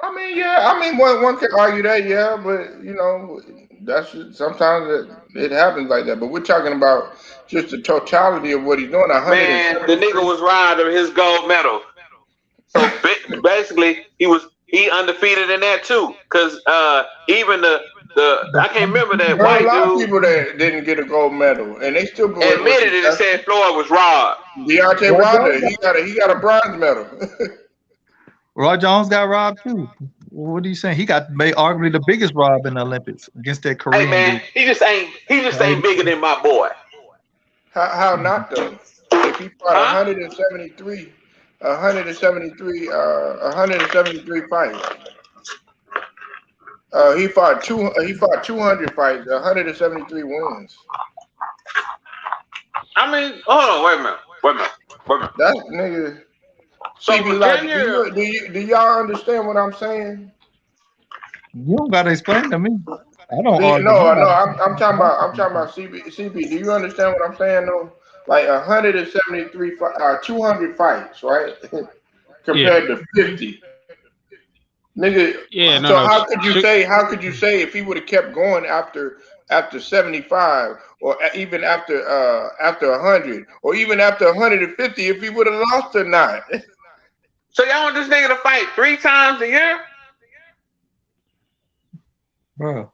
I mean, yeah. I mean, one can argue that, yeah, but you know, sometimes it happens like that. But we're talking about just the totality of what he's doing. Man, the nigga was riding with his gold medal. So basically, he undefeated in that too. Cause even the I can't remember that white a lot of dude people that didn't get a gold medal, and they still admitted it and said Floyd was robbed. Deontay Wilder, he got a bronze medal. Roy Jones got robbed too. What are you saying? He got arguably the biggest rob in the Olympics against that Korean Hey man, dude. he just ain't bigger than my boy. How not though? If he fought 173 fights. He fought 200 fights, 173 wins. I mean, hold on, wait a minute. That nigga. So CB Logic, do y'all understand what I'm saying? You don't gotta explain to me. I don't argue. No, I'm talking about CB. Do you understand what I'm saying though? Like 173, 200 fights, right? Compared to 50. Nigga, Yeah, no, so no. how could you say if he would have kept going after 75 or even after 100 or even after 150 if he would have lost or not? So y'all want this nigga to fight 3 times a year? Bro,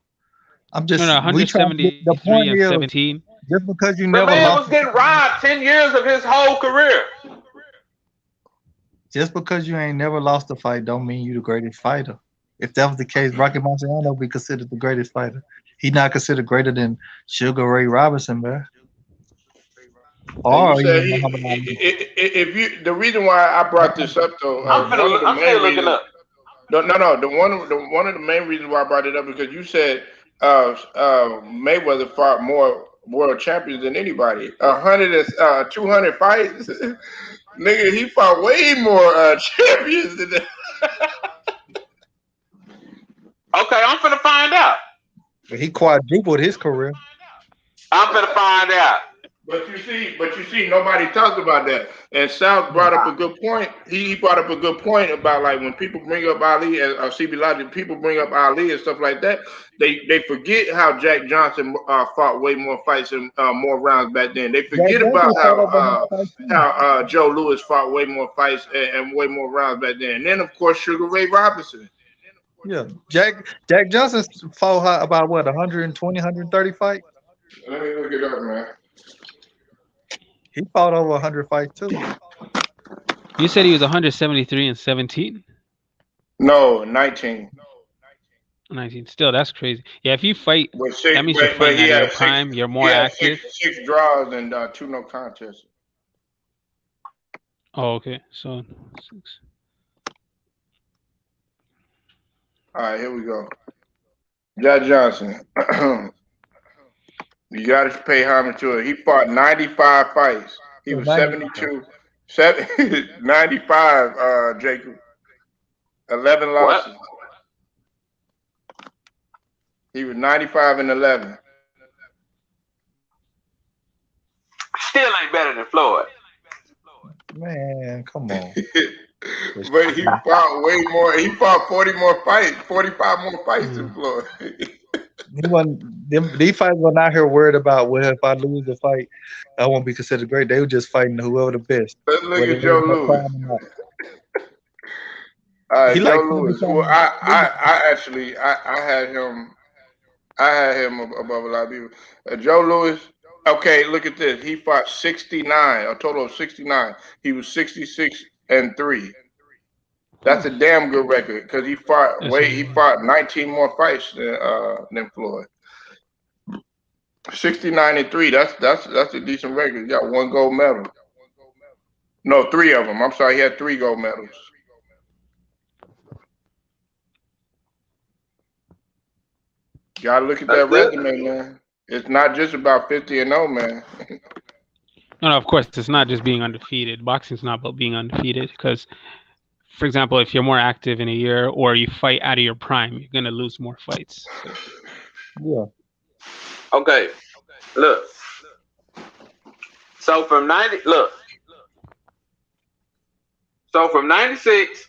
I'm just No, we trying to get the 173 point and is 17. just because you The never man lost was getting robbed 10 years of his whole career. just because you ain't never lost a fight don't mean you the greatest fighter. If that was the case, Rocky Marciano would be considered the greatest fighter. He's not considered greater than Sugar Ray Robinson, man. And you said if you the reason why I brought this up though, I'm still looking up. No, the one of the main reasons why I brought it up because you said Mayweather fought more world champions than anybody. 200 fights, nigga. He fought way more champions than that. Okay, I'm finna find out. He quadrupled his career. I'm finna find out. But you see, nobody talks about that. And South brought up a good point. He brought up a good point about like when people bring up Ali and CB Logic, people bring up Ali and stuff like that. They forget how Jack Johnson fought way more fights and more rounds back then. They forget about how Joe Louis fought way more fights and way more rounds back then. And then of course Sugar Ray Robinson. Yeah, Jack Johnson fought about what 120, 130 fights. Let me look it up, man. He fought over 100 fights too. You said he was 173 and 17? No, 19. 19. Still, that's crazy. Yeah, if you fight, that means you're but fighting he at had your prime. You're more active. Six draws and 2 no contests. Oh, okay. So 6. All right, here we go. Jack Johnson. You got to pay homage to it. He fought 95 fights. He was 72. 95, Jacob. 11 losses. What? He was 95 and 11. Still ain't better than Floyd. Man, come on. But he fought way more. He fought 40 more fights, 45 more fights than Floyd. These fights were not here worried about, well, if I lose the fight, I won't be considered great. They were just fighting whoever the best. Let's look at Joe Louis. All right, Joe Louis. Well, I had him above a lot of people. Joe Louis. Okay, look at this. He fought 69, a total of 69. He was 66 and 3. That's a damn good record because he fought 19 more fights than Floyd. 69 and 3. That's a decent record. He got 1 gold medal. No, 3 of them. I'm sorry, he had 3 gold medals. Gotta look at that resume, man. It's not just about 50 and 0, man. No, of course, it's not just being undefeated. Boxing's not about being undefeated because, for example, if you're more active in a year or you fight out of your prime, you're going to lose more fights. Yeah. Okay, look. So from 96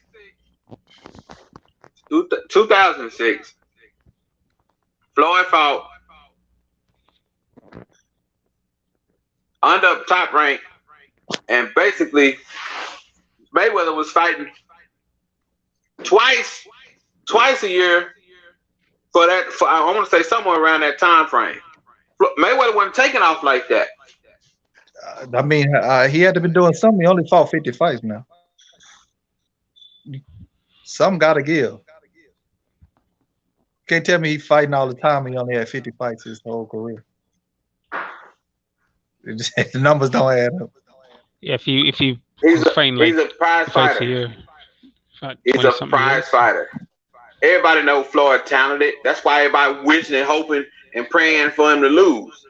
to 2006, Floyd fought under top rank, and basically Mayweather was fighting twice a year for that. I want to say somewhere around that time frame. Mayweather wasn't taking off like that. I mean, he had to be doing something. He only fought 50 fights now. Some got to give. Can't tell me he's fighting all the time. He only had 50 fights his whole career. The numbers don't add up. Yeah, if you he's fighting like a prize fighter. a year, he's a prize fighter. Everybody knows Floyd talented. That's why everybody wishing and hoping and praying for him to lose.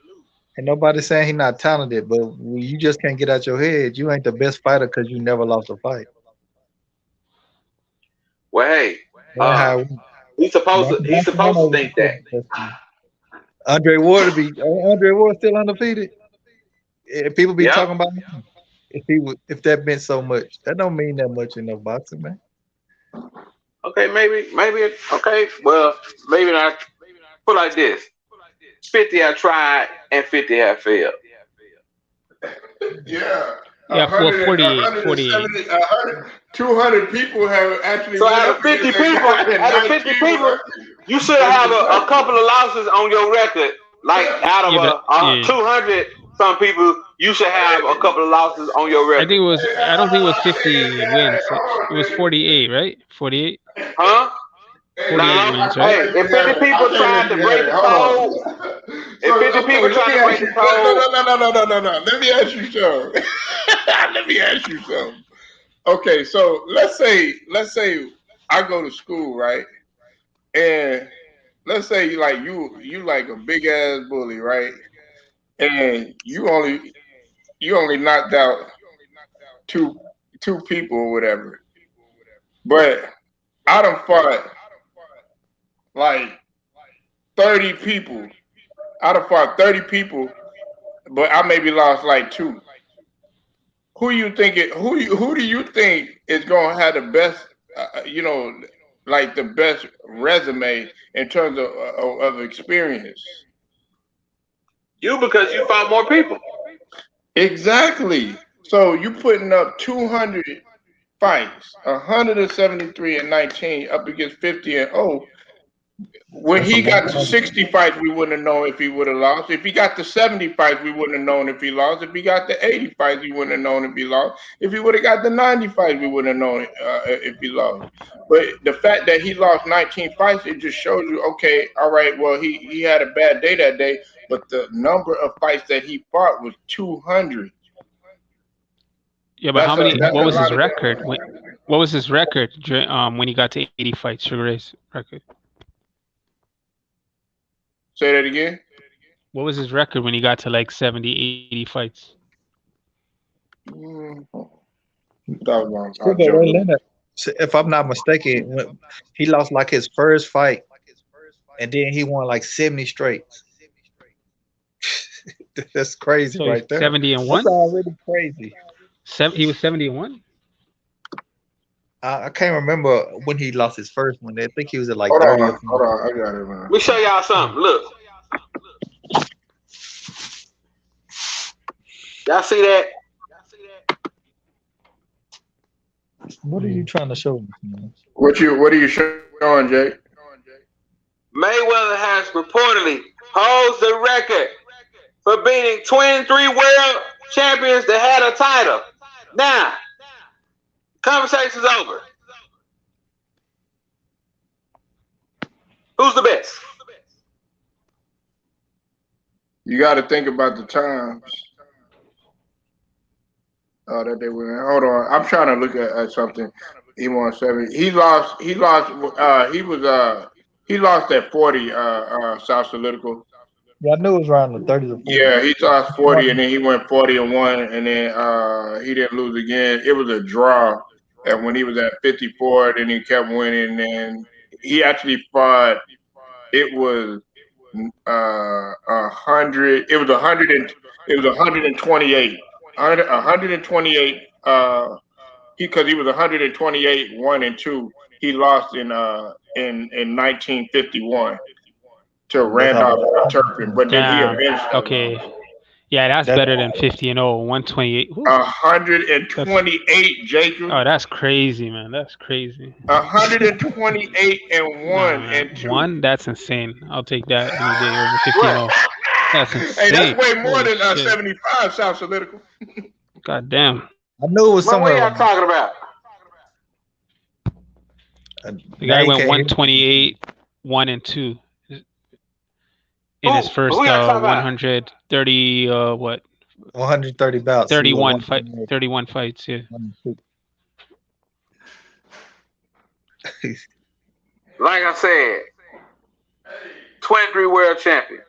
And nobody's saying he's not talented, but you just can't get out your head. You ain't the best fighter because you never lost a fight. Well, hey, he's supposed to think that. Andre Ward still undefeated. People be talking about him. If that meant so much, that don't mean that much in no boxing, man. Okay, maybe. Okay, well, maybe not. Put like this: 50 have tried and 50 have failed. Yeah. Yeah, 48. 200 people have actually. So out of 50 people, you should have a couple of losses on your record. Like out of 200 some people, you should have a couple of losses on your record. I don't think it was 50 wins. It was 48, right? 48. Huh? 48 wins, right? Hey, if 50 people tried to break the code, If 50 people trying to break the code, no. Let me ask you something. Let me ask you something. Okay, so let's say I go to school, right? And let's say you like a big ass bully, right? And you only knocked out two people or whatever. But I done fought like 30 people. I done fought 30 people, but I maybe lost like 2. Who do you think is gonna have the best, like the best resume in terms of experience? you because you fought more people. Exactly. So you putting up 200 fights, 173 and 19 up against 50 and 0. When he got to 60 fights, we wouldn't have known if he would have lost. If he got to 70 fights, we wouldn't have known if he lost. If he got to 80 fights, we wouldn't have known if he lost. If he would have got to 90 fights, we wouldn't have known if he lost. But the fact that he lost 19 fights, it just shows you, okay, all right, well, he had a bad day that day, but the number of fights that he fought was 200. Yeah, but how many? What was his record? What was his record when he got to 80 fights? Sugar Ray's record. Say that again. What was his record when he got to like 70, 80 fights? If I'm not mistaken, he lost like his first fight, and then he won like 70 straight. That's crazy, So right there. 70 and 1. That's already crazy. He was 70 and 1. I can't remember when he lost his first one. I think he was at like Hold 30. on, I got it, man. Let me show y'all something. Look. Y'all see that? What are you trying to show me, man? What are you showing, Jake? Mayweather has reportedly holds the record for beating 23 world champions that had a title. Now, conversation's over. Who's the best? You got to think about the times. That they were. Hold on, I'm trying to look at something. He won 70. He lost. He lost at 40. South Solitical. Yeah, I knew it was around the 30 to 40. Yeah, he lost 40, and then he went 40 and 1, and then he didn't lose again. It was a draw, and when he was at 54, then he kept winning, and he actually fought. It was 100. It was 100 and it was 128. 128. Because he was 128 1 and 2. He lost in 1951 to Randolph Turpin, but then he eventually. Okay. Yeah, that's better than 50 and 0. 128. 128, Jacob. Oh, that's crazy, man. That's crazy. 128 and 1 and 2. 1? That's insane. I'll take that any day over 50 and 0. That's insane. Hey, that's way more than 75 South Solitical. God damn. I knew it was somewhere. What y'all talking about? The guy went 128, 1 and 2 in his first 130 what? 130 bouts. 31 fights, yeah. Like I said, 23 world champion.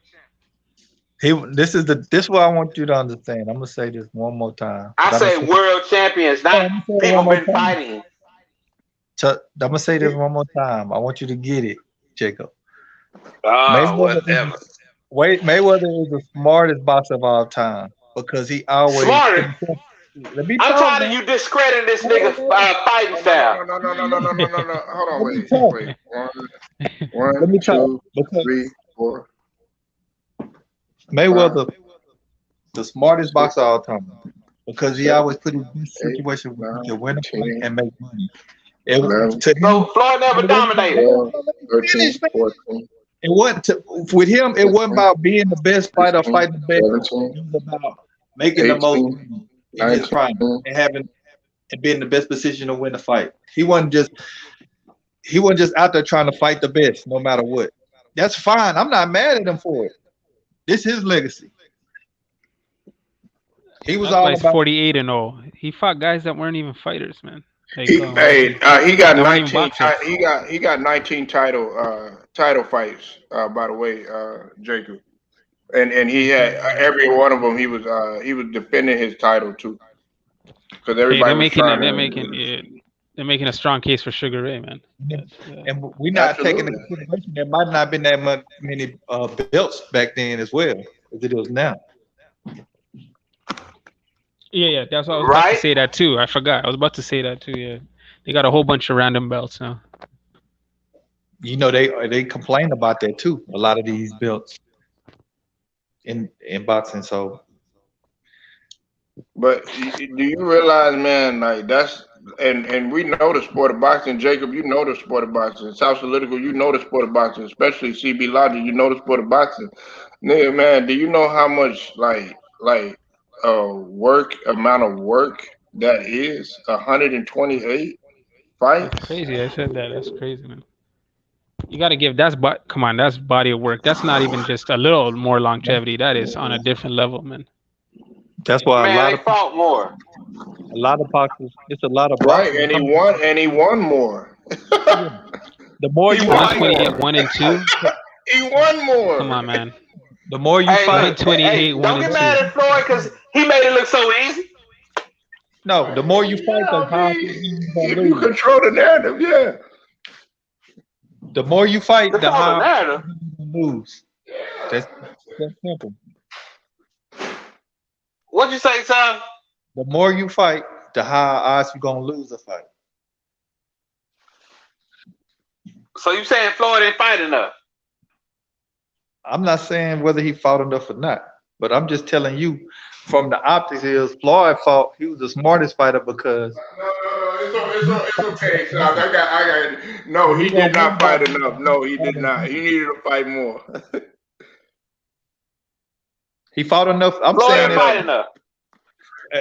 This is what I want you to understand. I'm gonna say this one more time. I say world champions, not people been fighting. I'm gonna say this one more time. I want you to get it, Jacob. Whatever. Mayweather is the smartest boxer of all time because he always smarter. I'm tired of you discrediting this nigga fighting style. No. Hold on, wait. One, Let me two, 3, 4. Mayweather, the smartest boxer of all time, because he always put in this situation where he can win a fight and make money. So Floyd never dominated. 13, 14. It wasn't with him. It wasn't about being the best fighter, fighting the best. It was about making the most in his fight and being in the best position to win the fight. He wasn't just out there trying to fight the best, no matter what. That's fine. I'm not mad at him for it. This his legacy. He was That all guy's about 48-0. He fought guys that weren't even fighters, man. Like, He he got that weren't even 19. boxers. He got 19 title fights. By the way, Jacob, and he had every one of them. He was defending his title too, because Hey, everybody they're was making trying they're making a strong case for Sugar Ray, man. and we're not taking Absolutely. into consideration there might not been that many belts back then as well as it is now. Yeah, that's what I was about to say that too. I forgot. I was about to say that too. Yeah, they got a whole bunch of random belts now. You know, they complain about that too. A lot of these belts in boxing. So, But do you realize, man, like that's and we know the sport of boxing. Jacob, you know the sport of boxing. South Political, you know the sport of boxing. Especially CB Logic, you know the sport of boxing. Nigga, man, do you know how much amount of work that is? 128 fights. That's crazy. I said that. That's crazy, man. You got to give come on, that's body of work. That's not even just a little more longevity. That is on a different level, man. that's why Man, they fought more. a lot of boxers. It's a lot of Right, boxers. and he won more. The more you fight, 128, 1 and 2. He won more. Come on, man. the more you Hey, fight. look, 128, hey, 1 don't and get 2. mad at Floyd because he made it look so easy. No, the more you fight, the higher you If gonna you lose. control the narrative, yeah. The more you fight, the Control the higher narrative. you gonna lose. That's simple. What'd you say, son? The more you fight, the higher odds you're gonna lose a fight. So you saying Floyd didn't fight enough? I'm not saying whether he fought enough or not, but I'm just telling you from the optics is Floyd fought. He was the smartest fighter because It's okay, son. I got. No, he did not fight enough. No, he did not. He needed to fight more. he fought enough. I'm Floyd saying didn't fight enough.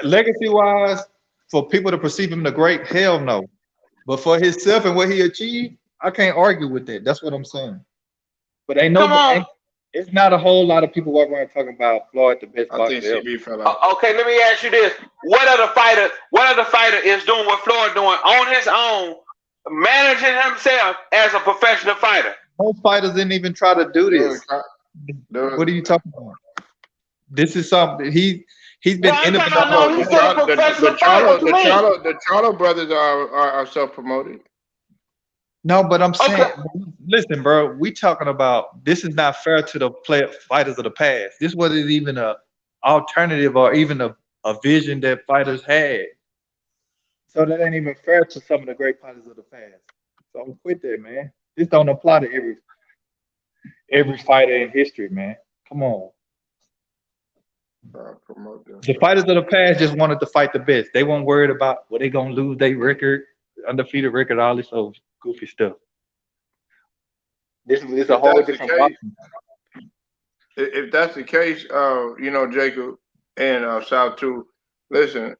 legacy wise, for people to perceive him the great, hell no. But for himself and what he achieved, I can't argue with that. That's what I'm saying. But it's not a whole lot of people walking around talking about Floyd the best boxer ever. CB fell out. Okay, let me ask you this: What other fighter is doing what Floyd doing on his own, managing himself as a professional fighter? Most fighters didn't even try to do this. What are you talking about? This is something he's been independent. The Charlo brothers are self-promoted. No, but I'm saying, listen, bro, we talking about this is not fair to the fighters of the past. This wasn't even a alternative or even a vision that fighters had. So that ain't even fair to some of the great fighters of the past. So quit that, man. This don't apply to every fighter in history, man. Come on. The fighters of the past just wanted to fight the best. They weren't worried about what they gonna lose their record, undefeated record, all this old goofy stuff. This is a whole different boxing. If that's the case, Jacob and South too. Listen,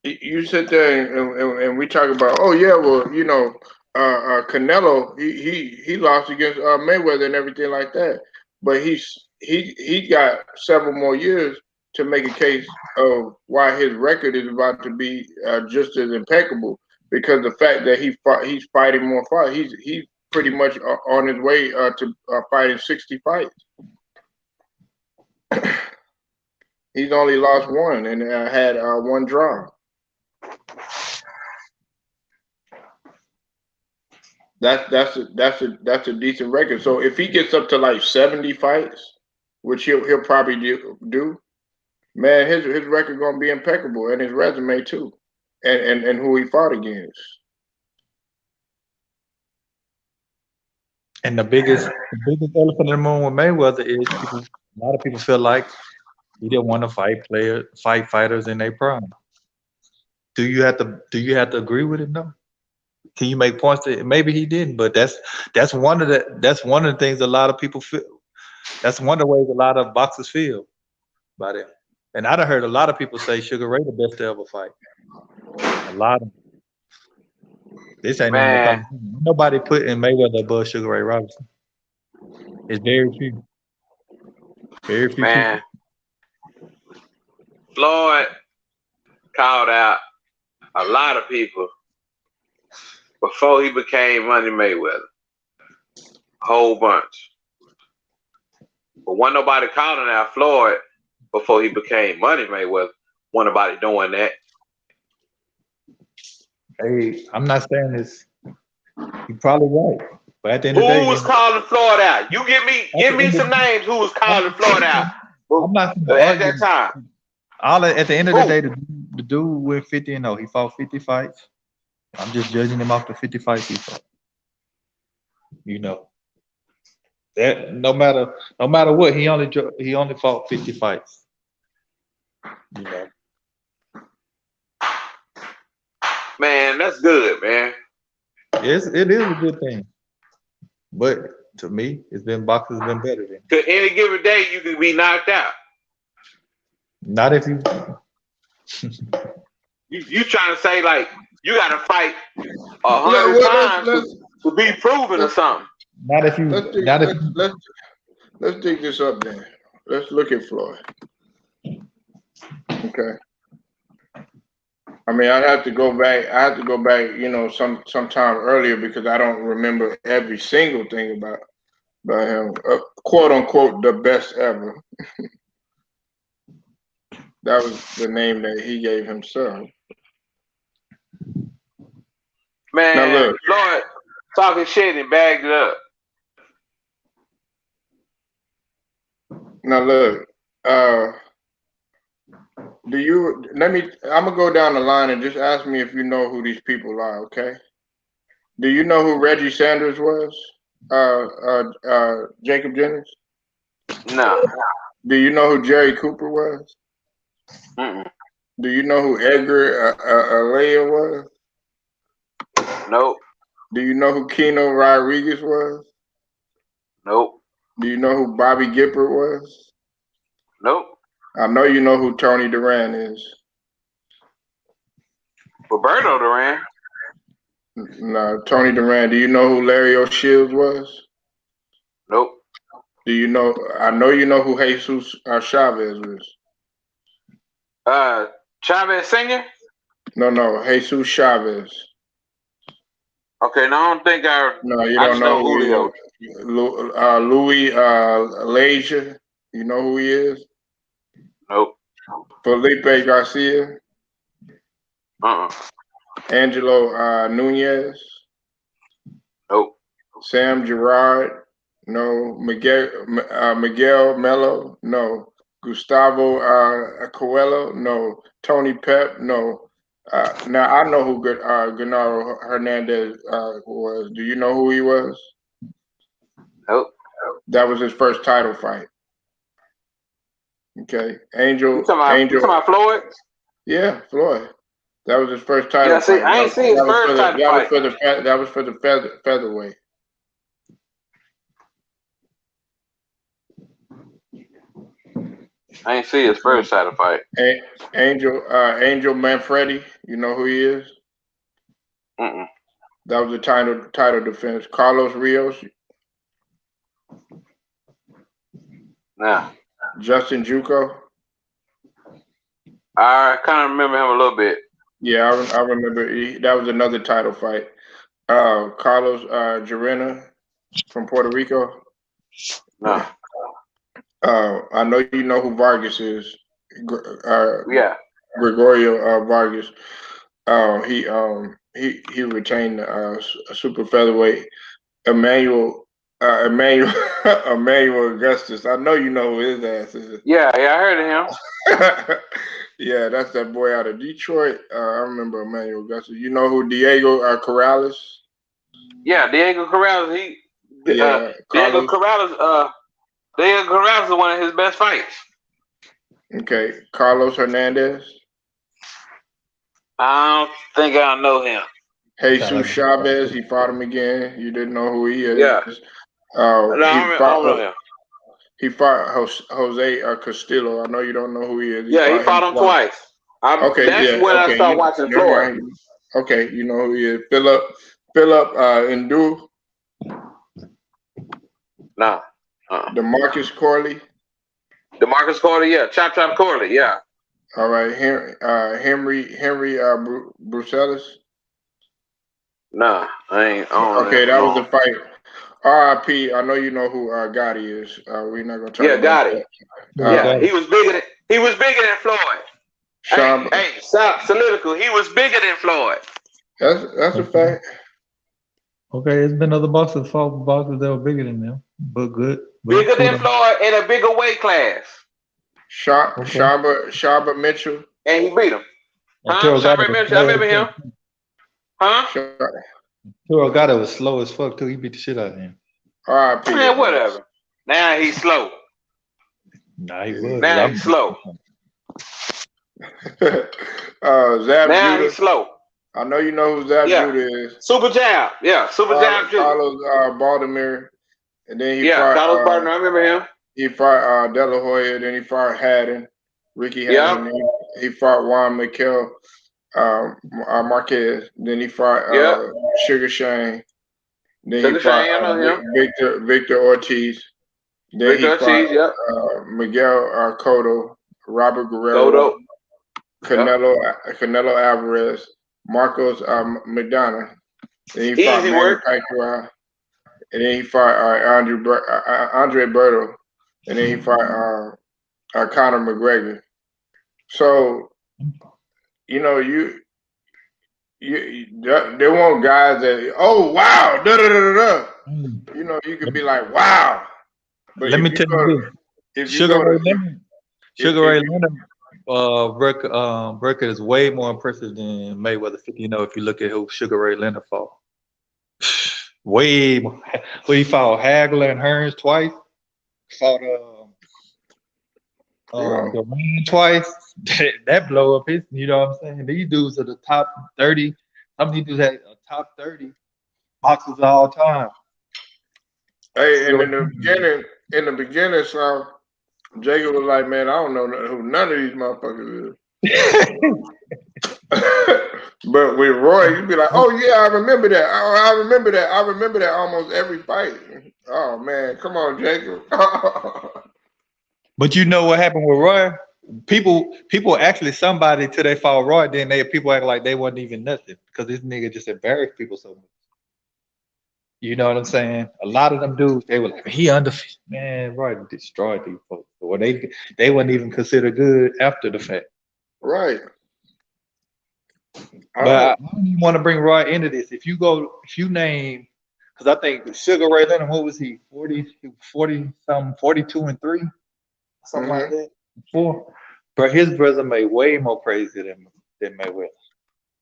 you sit there and we talk about, Canelo, he lost against Mayweather and everything like that, but he got several more years to make a case of why his record is about to be just as impeccable, because the fact that he's fighting more fights, he's pretty much on his way to fighting 60 fights. He's only lost one and had one draw. That's a decent record. So if he gets up to like 70 fights, which he'll probably do, man, his record gonna be impeccable, and his resume too, and who he fought against. And the biggest elephant in the room with Mayweather is a lot of people feel like he didn't want to fight fighters in their prime. Do you have to agree with it? No. Can you make points that maybe he didn't? But that's one of the things a lot of people feel. That's one of the ways a lot of boxers feel about it. And I've heard a lot of people say Sugar Ray the best to ever fight. A lot of them. This ain't even nobody putting Mayweather above Sugar Ray Robinson. It's very few. Very few Man, Floyd called out a lot of people before he became Money Mayweather. A whole bunch. But wasn't nobody calling out Floyd before he became Money Mayweather. Wasn't nobody doing that. Hey, I'm not saying this. You're probably right. But at the end of the day, Who was calling Floyd out? You give me some names who was calling Floyd out I'm not at that time. at the end of the day, the dude went 50-0. He fought 50 fights. I'm just judging him off the 50 fights he fought. You know. That no matter what, he only fought 50 fights. You know. Man, that's good, man. It is a good thing. But to me, boxing's been better than. Cause any given day you can be knocked out. Not if you You trying to say like you gotta fight 100 times to be proven or something. Not if you Let's dig this up then. Let's look at Floyd. Okay. I mean, I have to go back, you know, sometime earlier because I don't remember every single thing about him. Quote unquote, the best ever. That was the name that he gave himself. Man, now look, Floyd talking shit and bagged it up. Now look, I'm gonna go down the line and just ask me if you know who these people are, okay? Do you know who Reggie Sanders was? Jacob Jennings? No. Do you know who Jerry Cooper was? Mm-mm. Do you know who Edgar Alea was? Nope. Do you know who Keno Rodriguez was? Nope. Do you know who Bobby Gippert was? Nope. I know you know who Tony Duran is. Roberto Duran. No, Tony Duran. Do you know who Larry O'Shields was? Nope. Do you know? I know you know who Jesus Chavez was. Chavez Sr.? No, Jesus Chavez. Okay, no, I don't think No, you I don't just know who Julio. he is. Louis Leja. You know who he is? Nope. Felipe Garcia. Angelo Nunez. Nope. Sam Gerard. No. Miguel Melo. No. Gustavo Coelho. No. Tony Pep. No. Now I know who Gennaro Hernandez was. Do you know who he was? Nope. That was his first title fight. Okay, You talking about Floyd? Yeah, Floyd. That was his first title Yeah, see, fight. I ain't seen his first title fight. That was for the featherweight. I ain't see his first title fight. Angel Manfredi. You know who he is? Mm-mm. That was the title defense. Carlos Rios. Nah. Justin Juco. I kind of remember him a little bit. Yeah, I remember. That was another title fight. Carlos Jarena from Puerto Rico. No. I know you know who Vargas is. Yeah. Gregorio Vargas. He retained a super featherweight. Emmanuel Augustus. I know you know who his ass is. Yeah, I heard of him. Yeah, that's that boy out of Detroit. I remember Emmanuel Augustus. You know who Diego Corrales? Yeah, Diego Corrales. Diego Corrales is one of his best fights. Okay, Carlos Hernandez. I don't think I know him. Jesus Chavez. He fought him again. You didn't know who he is. Yeah. I don't know him. He fought Jose Castillo. I know you don't know who he is. He fought him twice. That's when I started watching Floyd. Okay, you know who he is. Philip Ndu. Nah. DeMarcus Corley. DeMarcus Carter, yeah. Chop Carter, yeah. All right, Henry Brucelis. Nah, I don't Okay, that was know. the fight. R.I.P. I know you know who Gotti is. We're not gonna talk Yeah, about got it. that. Yeah, he was bigger than Floyd. Sean, Hey, stop, Solidical. He was bigger than Floyd. That's a fact. Okay, it's been other boxers fought boxers that were bigger than them, but good. Bigger than Floyd in a bigger weight class. Shabba Mitchell. And he beat him. Huh? Shabba Mitchell, I remember him. Huh? Turo Gata was slow as fuck too. He beat the shit out of him. R.I.P. Man, whatever. Now he's slow. Nah, he was. Now he's slow. Zab now Judah. He's slow. I know you know who Zab Judah is. Super Jab. Yeah, Super Jab Judah. Carlos Baltimore. And then he fought Carlos Baltimore. I remember him. He fought De La Hoya. Then he fought Haddon. Ricky Haddon. He fought Juan Mikel Marquez. Then he fought Sugar Shane. Then he fought Victor Ortiz. Then he fought Miguel Cotto, Robert Guerrero, Canelo Alvarez, Marcos Maidana. Then he fought Manny Pacquiao. And then he fought Andre Berto. And then he fought Conor McGregor. So, you know, there weren't guys that, oh, wow, da-da-da-da-da. You know, you could be like, wow. But let me tell you this. Sugar Ray Leonard record is way more impressive than Mayweather 50. You know, if you look at who Sugar Ray Leonard fought. Way more. Well, he fought Hagler and Hearns twice. Fought Duran twice. That blow up his, you know what I'm saying? These dudes are the top 30. Some of these dudes had a top 30 boxers of all time. Hey, and in the beginning, so Jacob was like, man, I don't know who none of these motherfuckers is. But with Roy, you'd be like, oh yeah, I remember that. I remember that almost every fight. Oh man, come on, Jacob. But you know what happened with Roy? People actually somebody till they fought Roy, then people act like they wasn't even nothing because this nigga just embarrassed people so much. You know what I'm saying? A lot of them dudes, they were like, he undefeated. Man, Roy destroyed these folks. Or they weren't even considered good after the fact. Right. But I don't even want to bring Roy into this. If you name, because I think Sugar Ray Leonard, what was he? 40 something, 42-3? Something like that. 4. But his resume way more crazy than Mayweather.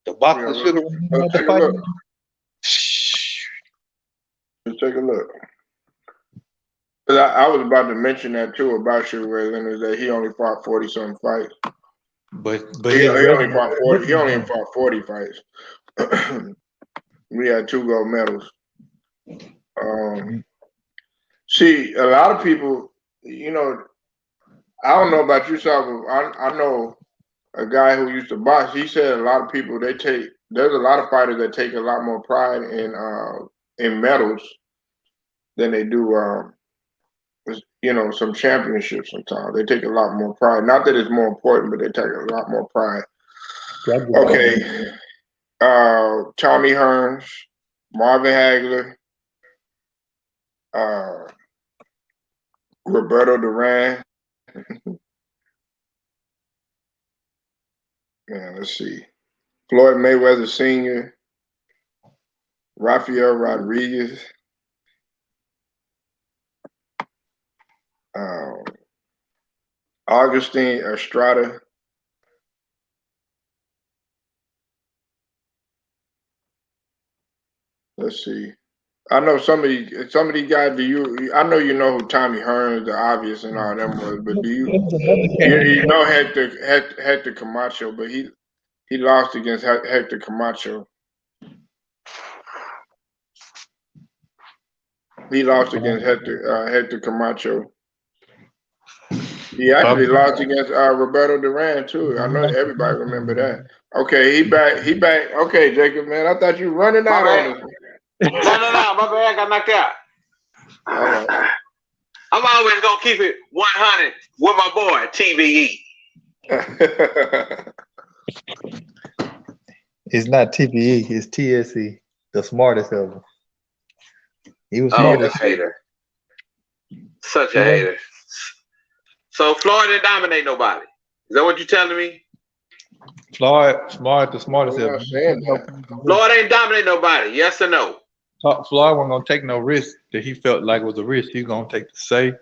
The boxing Sugar Ray Leonard had to fight. Let's take a look. I was about to mention that too about Sugar Ray Leonard, that he only fought 40-something fights. But he only fought 40. He only fought 40 fights. We had 2 gold medals. See, a lot of people, you know, I don't know about you, Sal, I know a guy who used to box. He said a lot of people there's a lot of fighters that take a lot more pride in medals than they do you know, some championships sometimes. They take a lot more pride. Not that it's more important, but they take a lot more pride. Okay. Tommy Hearns, Marvin Hagler, Roberto Duran. Man, let's see. Floyd Mayweather Sr., Rafael Rodriguez, Augustine Estrada, let's see. I know some of these guys. I know you know who Tommy Hearns, the obvious, and all them was, but do you know Hector Camacho? But he lost against Hector Camacho. He lost against Hector Camacho. He actually lost against Roberto Duran too. I know everybody remember that. Okay, he back. Okay, Jacob, man, I thought you running out on this. No, my bad. I got knocked out. All right. I'm always gonna keep it 100 with my boy TVE. It's not TVE, it's TSE, the smartest of them. He was Oh, smart a as shit. hater. Such a hater. So Florida didn't dominate nobody. Is that what you're telling me? Florida, smart, the smartest of them. Florida ain't dominate nobody. Yes or no? Florida wasn't gonna take no risk that he felt like was a risk. He's gonna take the safe.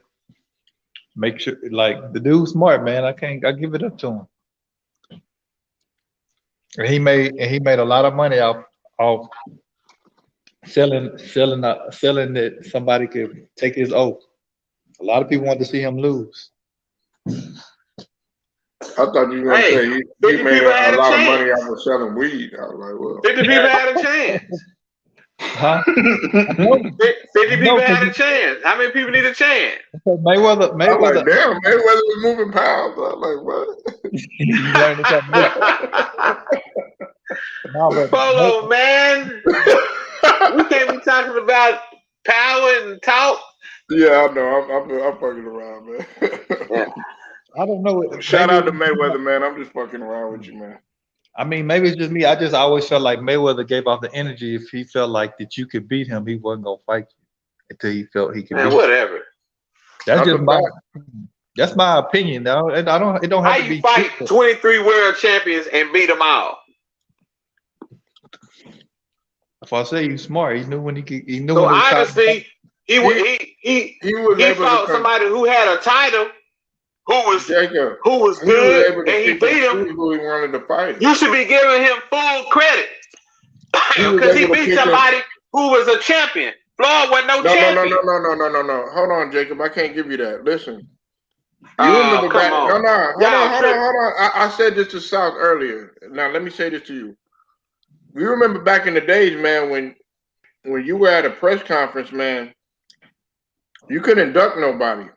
Make sure, like the dude's smart, man. I give it up to him. And he made a lot of money off selling that somebody could take his oath. A lot of people want to see him lose. I thought you were going to say he made a lot of money off of selling weed. I was like, well. 50 people had a chance. Huh? 50 people had a chance. How many people need a chance? Mayweather. I'm like, damn, Mayweather was moving pounds. I was like, what? Polo, man. We can't be talking about power and talk. Yeah, I know. I'm fucking around, man. Yeah. I don't know. Shout out to Mayweather, man. I'm just fucking around with you, man. I mean, maybe it's just me. I just always felt like Mayweather gave off the energy. If he felt like that you could beat him, he wasn't gonna fight you until he felt he could. Man, beat whatever. You. That's my opinion, though. And it don't have How to you be. fight 23 world champions and beat them all? If I say he's smart, he knew when he knew. So when honestly, he was fought somebody who had a title, who was good, and he beat him. Who he wanted to fight. You should be giving him full credit because he beat somebody who was a champion. Floyd was no champion. No. Hold on, Jacob. I can't give you that. Listen. You remember back? on. Hold on. I said this to South earlier. Now let me say this to you. You remember back in the days, man, when you were at a press conference, man, you couldn't duck nobody.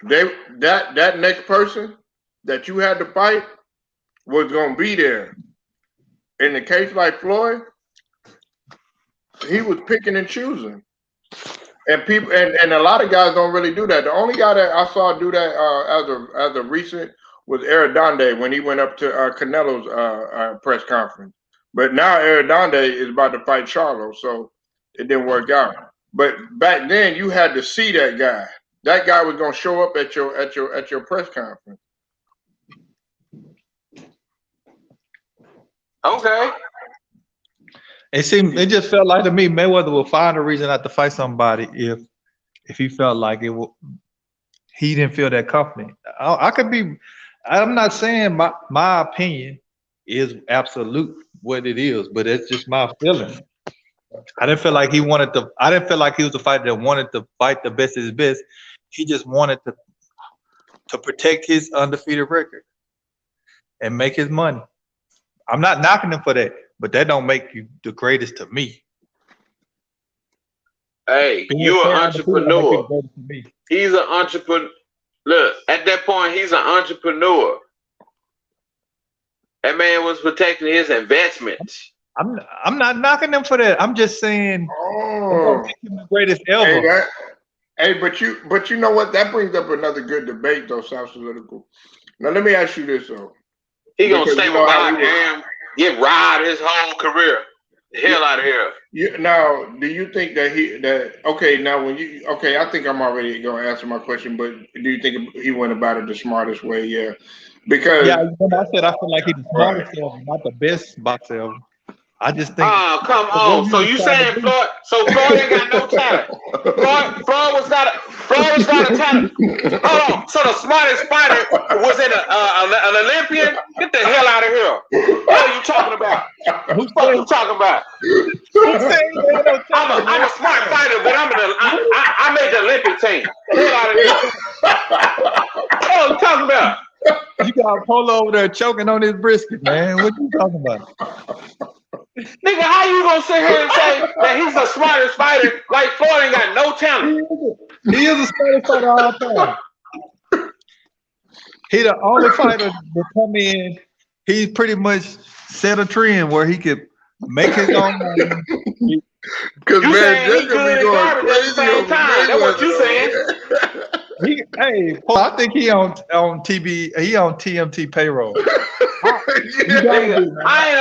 That next person that you had to fight was gonna be there. In the case like Floyd, he was picking and choosing. And people and a lot of guys don't really do that. The only guy that I saw do that as a recent was Arredondo when he went up to Canelo's press conference. But now Arredondo is about to fight Charlo, so it didn't work out. But back then you had to see that guy. That guy was gonna show up at your press conference. Okay. It just felt like to me Mayweather would find a reason not to fight somebody if he felt like he didn't feel that confident. I'm not saying my opinion is absolute what it is, but it's just my feeling. I didn't feel like he was a fighter that wanted to fight the best of his best. He just wanted to protect his undefeated record and make his money. I'm not knocking him for that, but that don't make you the greatest to me. Hey, you're an entrepreneur. He's an entrepreneur. Look, at that point, he's an entrepreneur. That man was protecting his investments. I'm not knocking him for that. I'm just saying make him the greatest ever. But you know what? That brings up another good debate, though, South Political. Now let me ask you this though. He gonna stay with goddamn get robbed his whole career. The hell out of here. Now, do you think that I think I'm already gonna answer my question, but do you think he went about it the smartest way? Yeah. Because I said I feel like he's the smartest ever, not the best boxer ever. I just think. Oh, come on. So you saying Floyd? So Floyd ain't got no talent. Floyd was not a talent. Hold on. So the smartest fighter was an Olympian? Get the hell out of here. What are you talking about? Who the fuck are you talking about? I'm a smart fighter, but I made the Olympic team. Hell out of here. What are you talking about? You got Polo over there choking on his brisket, man. What you talking about? Nigga, how you gonna sit here and say that he's the smartest fighter like Floyd ain't got no talent? He is the smartest fighter of all time. He the only fighter that come in. He pretty much set a trend where he could make his own money. Because man, he good and garbage at the same time. That's what you saying. Hey, Paul, I think he on TB. He on TMT payroll. Nigga, I ain't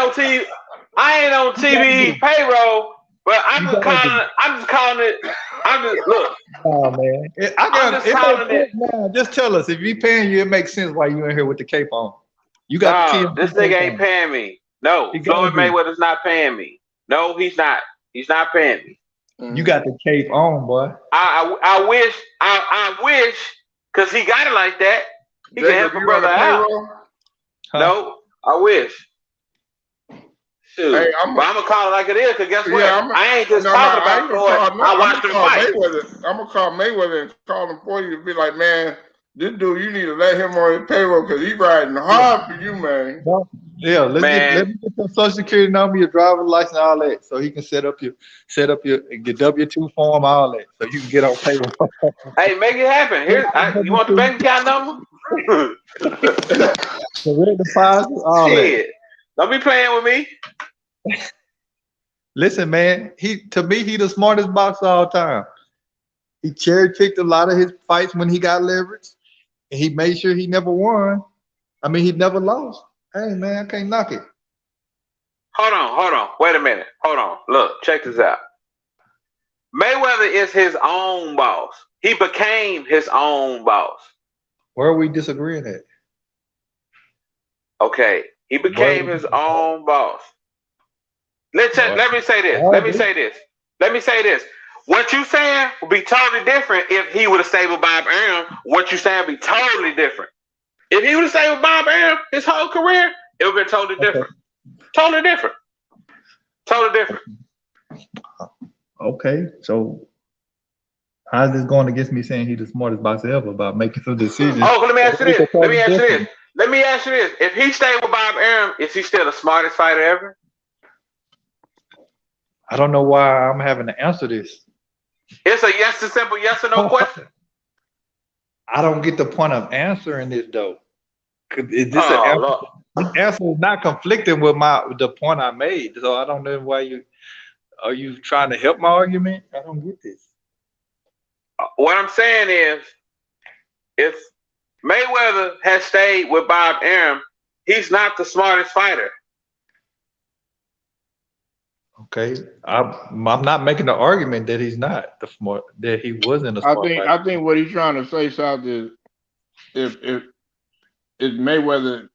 on TV payroll, but I'm just calling it. Look. Oh man, just tell us if he paying you, it makes sense why you in here with the cape on. You got the TMT this nigga ain't paying me. No, Floyd Mayweather's not paying me. No, he's not. He's not paying me. You got the cape on, boy. I wish, cause he got it like that. He can help a brother out. No, I wish. Shoot. Hey, I'm gonna call it like it is, cause guess what? I ain't just talking about Floyd. I watched him fight. I'm gonna call Mayweather and call him for you to be like, man, this dude, you need to let him on his payroll because he riding hard for you, man. Yeah, let me get your social security number, your driver's license, all that, so he can set up your W-2 form, all that, so you can get on payroll. Hey, make it happen. Here, you want the bank account number? Direct deposit, all that. Don't be playing with me. Listen, man, to me, he the smartest boxer all time. He cherry-picked a lot of his fights when he got leverage, and he made sure he never won. I mean, he never lost. Hey, man, I can't knock it. Hold on. Wait a minute. Hold on. Look, check this out. Mayweather is his own boss. He became his own boss. Where are we disagreeing at? Okay, he became his own boss. Let me say this. What you saying would be totally different if he would have stayed with Bob Arum. What you saying would be totally different. If he would have stayed with Bob Arum his whole career, it would have been totally different. Totally different. Okay, so how's this going against me saying he's the smartest boxer ever about making some decisions? Oh, let me ask you this. If he stayed with Bob Arum, is he still the smartest fighter ever? I don't know why I'm having to answer this. It's a simple yes or no question. I don't get the point of answering this though. This answer is not conflicting with the point I made. So I don't know why are you trying to help my argument? I don't get this. What I'm saying is, if Mayweather has stayed with Bob Arum, he's not the smartest fighter. Okay, I'm not making the argument that he's not that he wasn't a smart fighter. I think what he's trying to say, South, is if Mayweather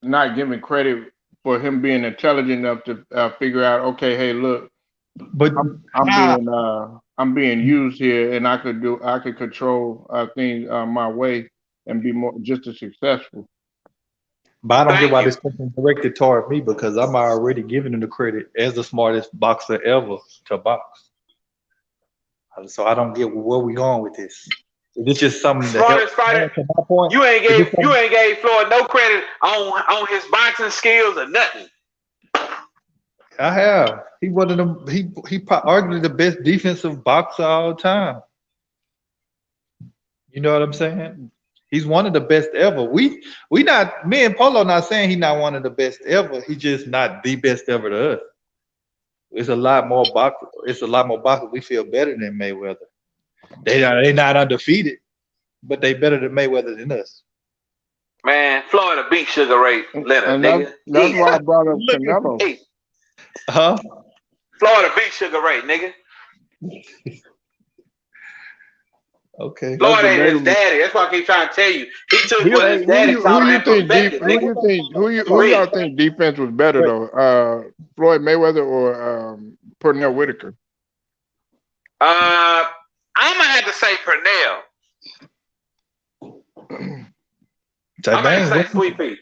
not giving credit for him being intelligent enough to figure out, okay, hey, look, but I'm being used here, and I could control things my way and be just as successful. But I don't get why this question is directed toward me because I'm already giving him the credit as the smartest boxer ever to box. So I don't get where we going with this. It's just something smartest fighter. To my point. You ain't gave Floyd no credit on his boxing skills or nothing. I have. He wasn't he arguably the best defensive boxer all time. You know what I'm saying? He's one of the best ever. Me and Polo not saying he's not one of the best ever. He's just not the best ever to us. It's a lot more boxers. We feel better than Mayweather. They not undefeated, but they better than Mayweather than us. Man, Florida beat Sugar Ray Leonard, nigga. That's why I brought up Canelo. Hey. Huh? Florida beat Sugar Ray, nigga. Okay. Floyd ain't his daddy. That's why I keep trying to tell you. He took what his daddy taught him. Who y'all think defense was better though? Floyd Mayweather or Pernell Whitaker? I'm gonna have to say Pernell. I'm gonna say Sweet Pea.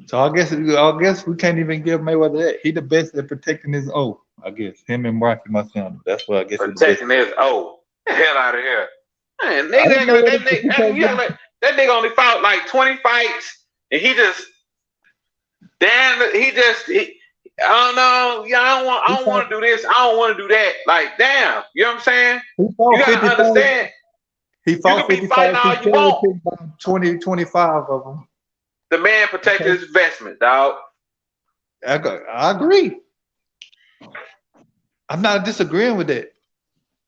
So I guess we can't even give Mayweather that. He the best at protecting his O. I guess him and Rocky Marciano. That's what I guess. Protecting his O. Hell out of here. Man, that nigga only fought like 20 fights, and I don't know. Yeah, I don't want to do this. I don't want to do that. Like, damn, you know what I'm saying? You gotta understand. He fought 55 all you want. 20, 25 of them. The man protected his investment, dog. I agree. I'm not disagreeing with that.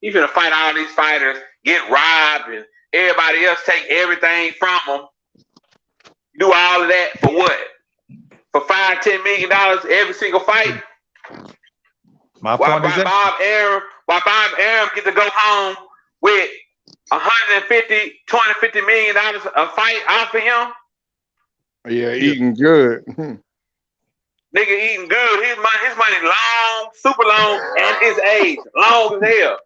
You finna fight all these fighters, get robbed, everybody else take everything from them. Do all of that for what? For $5-10 million every single fight? My Why point is that Bob Arum get to go home with $250 million a fight off of him? Yeah, eating good. Nigga eating good. His money long, super long, and his age long as hell.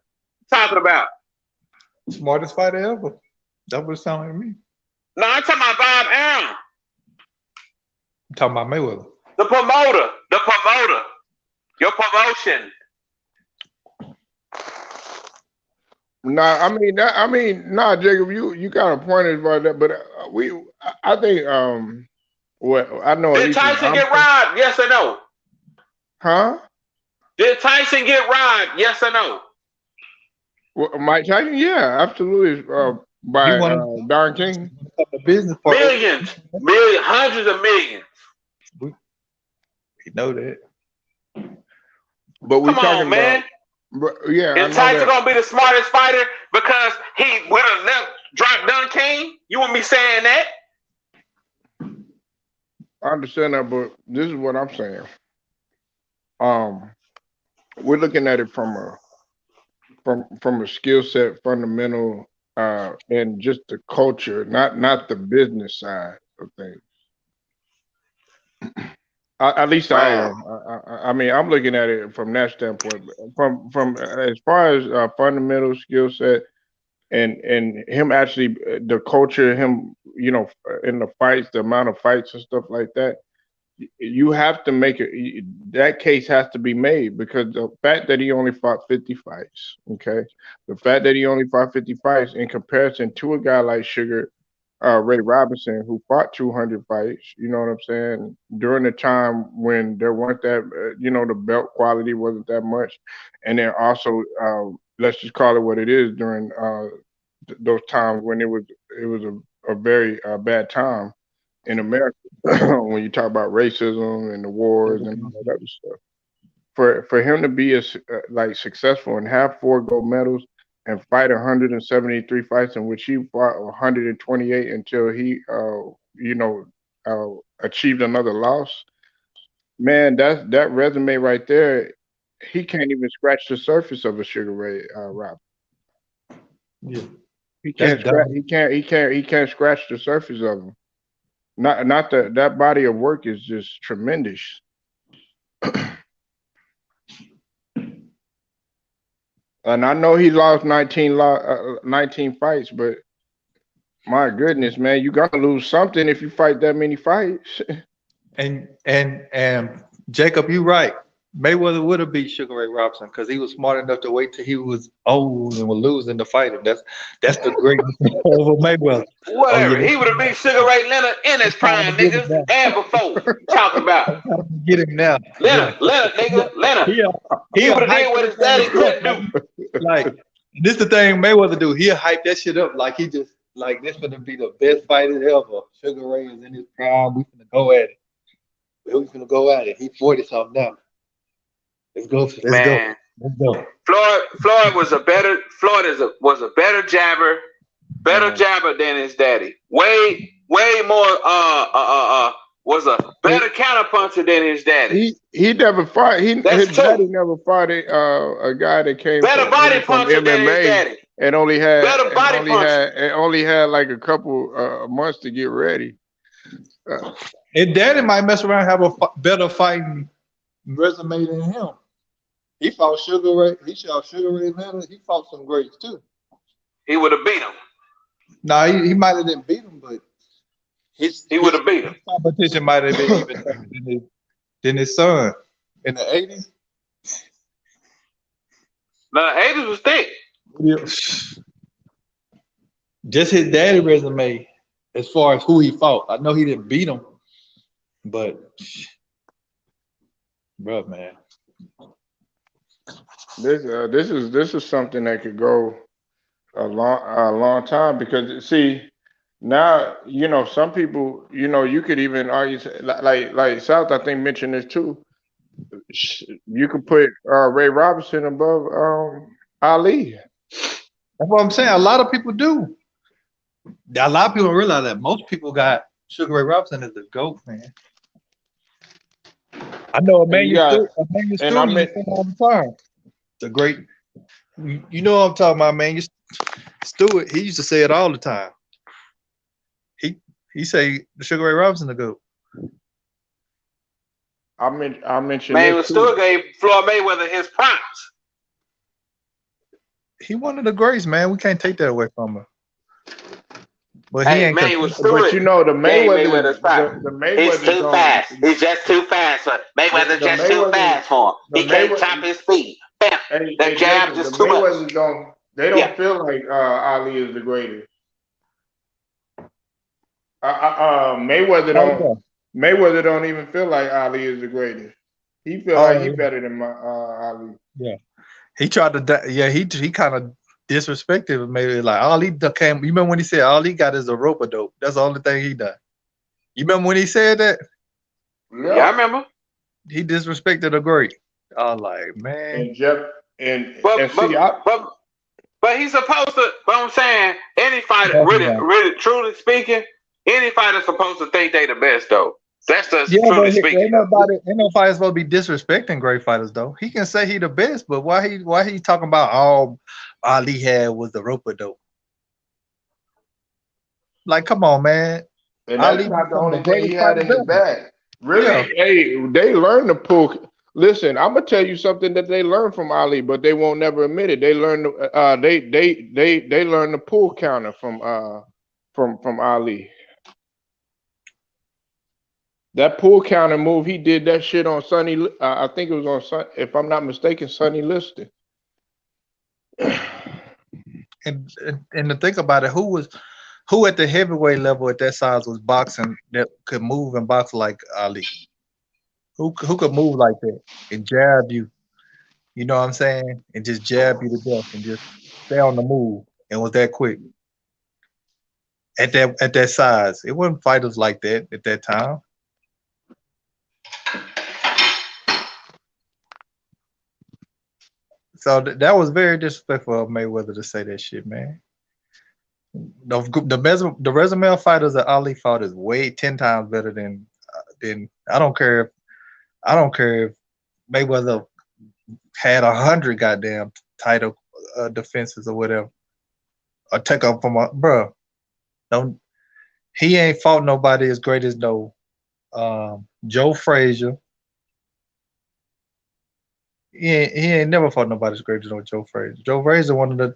Talking about. smartest fighter ever. That would sound like me. No, I'm talking about Bob Arum. I'm talking about Mayweather. The promoter. Your promotion. Nah, Jacob, you got a point about that, but I think well, I know. Did Tyson get robbed? Yes or no? Huh? Did Tyson get robbed? Yes or no? Well, Mike Tyson, yeah, absolutely. By Don King. Business millions, hundreds of millions. We know that. But we Come on, man. Yeah, is Tyson gonna be the smartest fighter because he would have dropped Don King? You want me saying that? I understand that, but this is what I'm saying. We're looking at it from a skill set, fundamental, and just the culture, not the business side of things. At least I am. I mean, I'm looking at it from that standpoint. From as far as fundamental skill set and him actually the culture, him in the fights, the amount of fights and stuff like that. You have to make it. That case has to be made because the fact that he only fought 50 fights, okay, the fact that he only fought 50 fights in comparison to a guy like Sugar Ray Robinson who fought 200 fights, you know what I'm saying? During the time when there weren't that, the belt quality wasn't that much, and then also let's just call it what it is during those times when it was a very bad time in America when you talk about racism and the wars and all that other stuff. For him to be successful and have 4 gold medals and fight 173 fights in which he fought 128 until he achieved another loss, man, that resume right there, he can't even scratch the surface of a Sugar Ray Robinson. Yeah. He can't scratch the surface of him. Not that body of work is just tremendous. And I know he lost 19 fights, but my goodness, man, you gotta lose something if you fight that many fights. And Jacob, you right. Mayweather would have beat Sugar Ray Robinson because he was smart enough to wait till he was old and was losing to fight him. That's the greatness of Mayweather. Whatever. He would have beat Sugar Ray Leonard in his prime, niggas, and before. Talking about. Get him now. Leonard, nigga. He would have did what his daddy couldn't do. Like, this the thing Mayweather do. He'll hype that shit up like he just, like, this gonna be the best fighter ever. Sugar Ray is in his prime. We finna go at it. We finna go at it. He 40-something now. Let's go. Man. Floyd was a better jabber, jabber than his daddy. Way more was a better counterpuncher than his daddy. He never fought. His daddy never fought a guy that came better body puncher than his daddy. And only had better had like a couple months to get ready. And daddy might mess around and have a better fighting resume than him. He fought Sugar Ray. He fought Sugar Ray Leonard. He fought some greats too. He would have beat him. No, he might have didn't beat him, but he would have beat him. Competition might have been even tougher than his son in the 80s. No, the 80s was thick. Yeah. Just his daddy resume, as far as who he fought. I know he didn't beat him, but bro, man. This is something that could go a long time because see now some people you could even argue like South I think mentioned this too. You could put Ray Robinson above Ali. That's what I'm saying. A lot of people do. A lot of people don't realize that. Most people got Sugar Ray Robinson as the GOAT, man. I know Emmanuel Stewart used to say all the time. The great, you know what I'm talking about, man. Stewart, he used to say it all the time. He say the Sugar Ray Robinson the GOAT. I mentioned Emmanuel Stewart gave Floyd Mayweather his props. He one of the greats, man. We can't take that away from him. But Hey, he ain't. Emmanuel Stewart. But you know the Mayweather's props. the Mayweather's He's too fast. He's just too fast. Mayweather's just too fast for him. He can't top his speed. That jab just too much. They don't feel like Ali is the greatest. Mayweather don't even feel like Ali is the greatest. He feel like he better than Ali. Yeah, he tried to. Yeah, he kind of disrespected maybe like Ali came. You remember when he said all he got is a rope a dope? That's the only thing he done. You remember when he said that? Yeah, I remember. He disrespected a great. I was like, man. And Jeff and but he's supposed to. But I'm saying any fighter, really, truly speaking, any fighter's supposed to think they the best though. That's just truly speaking. Ain't no fighter supposed to be disrespecting great fighters though. He can say he the best, but why he talking about all Ali had was the rope-a-dope? Like, come on, man. And that's Ali not the only thing he had in his bag. Really, hey, they learned to pull. Listen, I'm gonna tell you something that they learned from Ali, but they won't never admit it. They learned they learned the pull counter from Ali. That pull counter move, he did that shit on Sonny. I think it was on, if I'm not mistaken, Sonny Liston. And to think about it, who at the heavyweight level at that size was boxing that could move and box like Ali? Who could move like that and jab you? You know what I'm saying? And just jab you to death and just stay on the move and was that quick. At that size. It wasn't fighters like that at that time. So that was very disrespectful of Mayweather to say that shit, man. The resume of fighters that Ali fought is way 10 times better than I don't care if Mayweather had 100 goddamn title defenses or whatever. Or take up from bro. He ain't fought nobody as great as Joe Frazier. He ain't never fought nobody as great as Joe Frazier. Joe Frazier one of the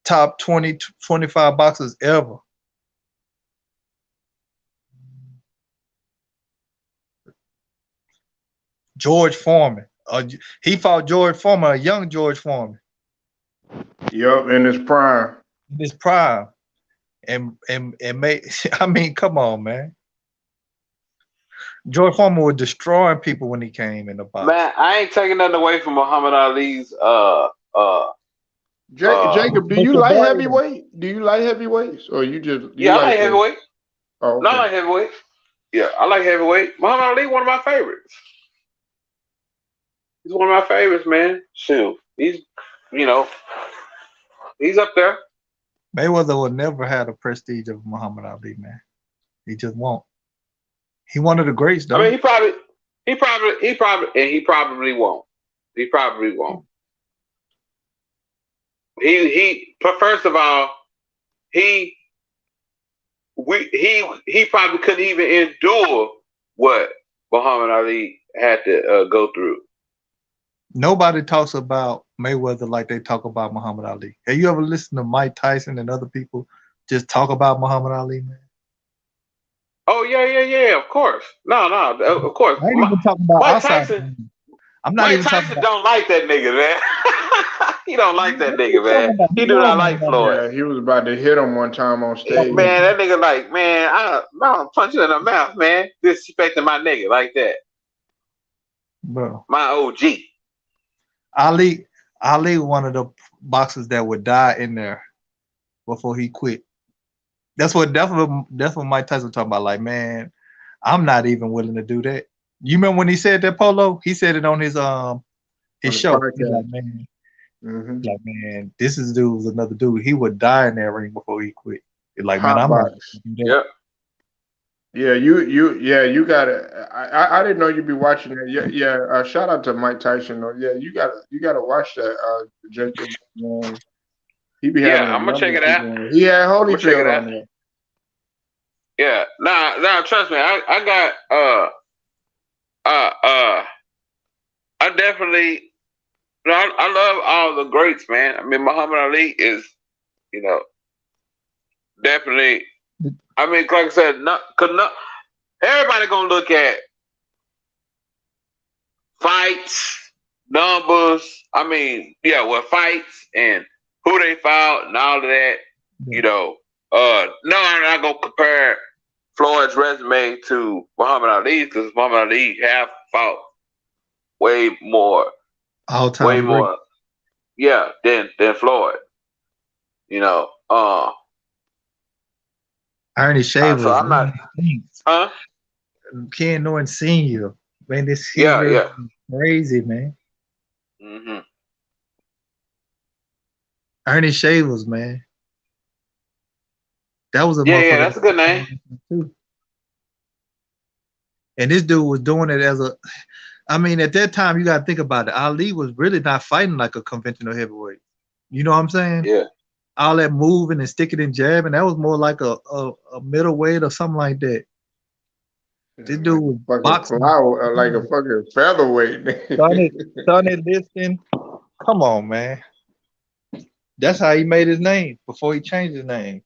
top 20, 25 boxers ever. George Foreman. He fought George Foreman, a young George Foreman. Yup, in his prime. In his prime. And I mean, come on, man. George Foreman was destroying people when he came in the box. Man, I ain't taking nothing away from Muhammad Ali's Jacob, do you like heavyweight? Do you like heavyweights? Or you just I like heavyweight. Oh, okay. No, I like heavyweight. Yeah, I like heavyweight. Muhammad Ali, one of my favorites. He's one of my favorites, man. Shoot. He's up there. Mayweather will never have the prestige of Muhammad Ali, man. He just won't. He one of the greats, though. I mean, he probably won't. He probably won't. But first of all, he probably couldn't even endure what Muhammad Ali had to go through. Nobody talks about Mayweather like they talk about Muhammad Ali. Have you ever listened to Mike Tyson and other people just talk about Muhammad Ali, man? Oh yeah, of course. No, of course. I ain't even talking about Mike outside. Tyson. I'm not Mike even Tyson talking about. don't like that nigga, man. He don't like that nigga, man. He do not like Floyd. Yeah, he was about to hit him one time on stage. Man, that nigga like, man, I'll punch you in the mouth, man. Disrespecting my nigga like that. Bro. My OG. Ali, one of the boxers that would die in there before he quit. That's what Mike Tyson talking about. Like, man, I'm not even willing to do that. You remember when he said that, Polo? He said it on his show. He's like, man, this is dude's another dude. He would die in that ring before he quit. It's like, man, Hot I'm not box. gonna do that. Yep. You gotta. I didn't know you'd be watching it. Yeah. Shout out to Mike Tyson. Though. Yeah, you gotta watch that. Jacob. He be having Yeah, a I'm gonna number check of it out. people on. He had I'm gonna check it Holyfield out. on there. Yeah. Nah, trust me. I got I definitely I love all the greats, man. I mean Muhammad Ali is, definitely I mean, like I said, everybody gonna look at fights, numbers. I mean, fights and who they fought and all of that. No, I'm not gonna compare Floyd's resume to Muhammad Ali because Muhammad Ali have fought way more, All-time great. than Floyd. Ernie Shavers. So I'm not, huh? Ken Norton Sr. Man, this Yeah. is crazy, man. Mm-hmm. Ernie Shavers, man. That was a Yeah, that's a good name. too. And this dude was doing it at that time, you got to think about it. Ali was really not fighting like a conventional heavyweight. You know what I'm saying? Yeah. All that moving and sticking and jabbing, that was more like a middleweight or something like that. This dude was Fucking boxing. flower, like a fucking featherweight. Sonny Liston. Come on, man. That's how he made his name before he changed his name.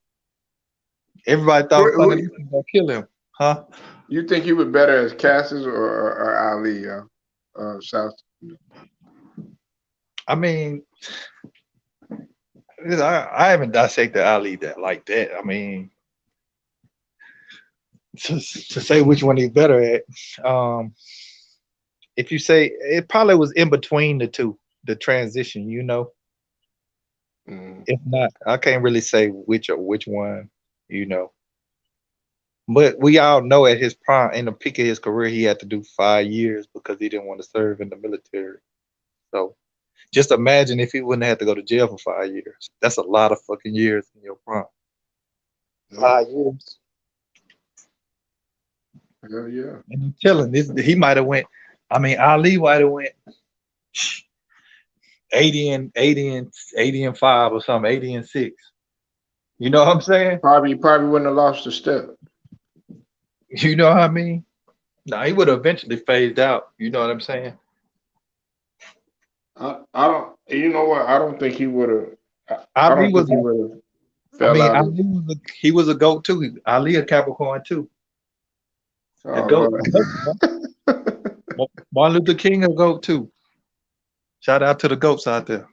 Everybody thought Sonny Liston was gonna kill him, huh? You think he was better as Cassius or Ali? South. I mean, I haven't dissected Ali like that. I mean, to say which one he's better at, if you say it probably was in between the two, the transition, If not, I can't really say which one, But we all know at his prime, in the peak of his career, he had to do 5 years because he didn't want to serve in the military. So just imagine if he wouldn't have to go to jail for 5 years. That's a lot of fucking years in your prime. 5 years. Hell yeah. And I'm telling this, he might have went. I mean, Ali might have went 80 and 5 or something, 80 and 6. You know what I'm saying? Probably wouldn't have lost a step. You know what I mean? No, he would have eventually phased out. You know what I'm saying? I don't. You know what? I don't think he would have. Ali was. Fell out. He was a GOAT too. Ali a Capricorn too. A GOAT. Martin Luther King a GOAT too. Shout out to the GOATs out there.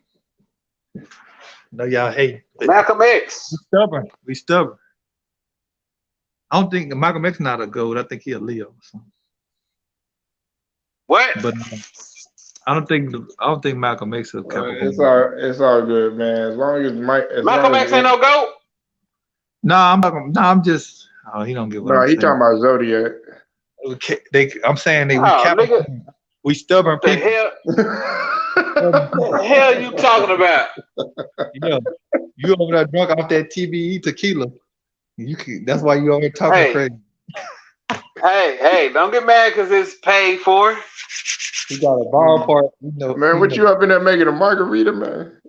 No, y'all hate Malcolm X. We stubborn. I don't think Malcolm X not a GOAT. I think he a Leo. What? But I don't think Malcolm X is a Capricorn. It's all good, man. As long as Malcolm X ain't no GOAT. I'm just. Oh, he don't get what I'm he saying. talking about Zodiac. I'm saying we Capricorn. We stubborn people. The hell you talking about? You over there drunk off that TBE tequila. That's why you over here talking crazy. Hey, don't get mad because it's paid for. He got a ballpark. Man, what you up in there making a margarita, man?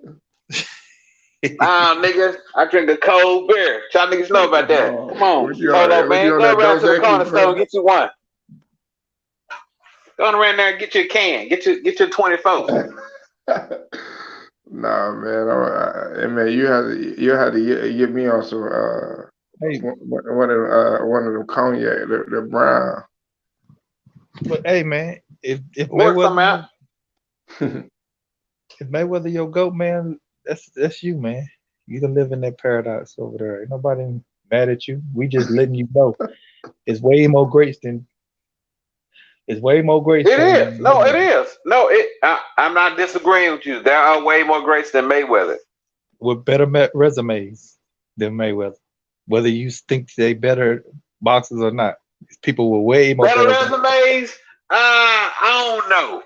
Nigga, I drink a cold beer. Y'all niggas know about that. Come on. Hold on, man. Go around to the corner store and get you one. Go around there and get you a can. Get your 24. Nah, man. Man, you have to get me on some one of them cognac, the brown. But hey, man, if Mayweather your GOAT, man, that's you, man. You can live in that paradise over there. Ain't nobody mad at you. We just letting you know. It's way more greats than. It's way more greats. It is. No, it is. No, I'm not disagreeing with you. There are way more greats than Mayweather. With better resumes than Mayweather. Whether you think they better boxers or not. People with way more better resumes. I don't know.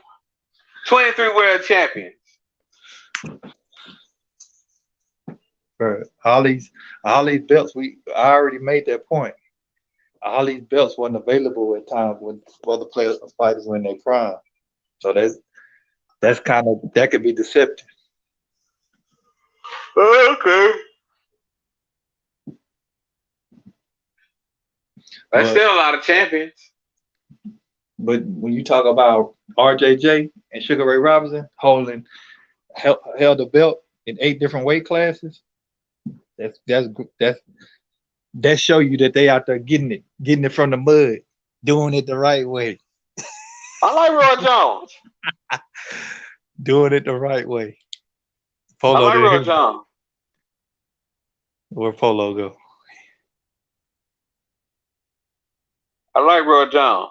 23 world champions. Bro, all these belts, I already made that point. All these belts wasn't available at times when other fighters were in their prime. So that's kind of, that could be deceptive. Okay. There's still a lot of champions. But when you talk about RJJ and Sugar Ray Robinson held the belt in 8 different weight classes, that show you that they out there getting it from the mud, doing it the right way. I like Roy Jones. Doing it the right way. I like Roy Jones. Where Polo go? I like Roy Jones.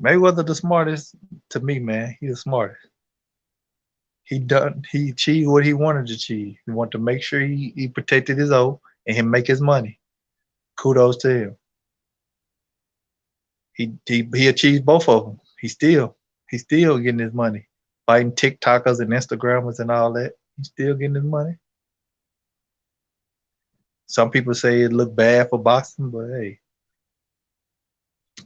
Mayweather the smartest to me, man. He the smartest. He achieved what he wanted to achieve. He wanted to make sure he protected his oath and him make his money. Kudos to him. He achieved both of them. He's still getting his money. Fighting TikTokers and Instagrammers and all that. He's still getting his money. Some people say it looked bad for boxing, but hey,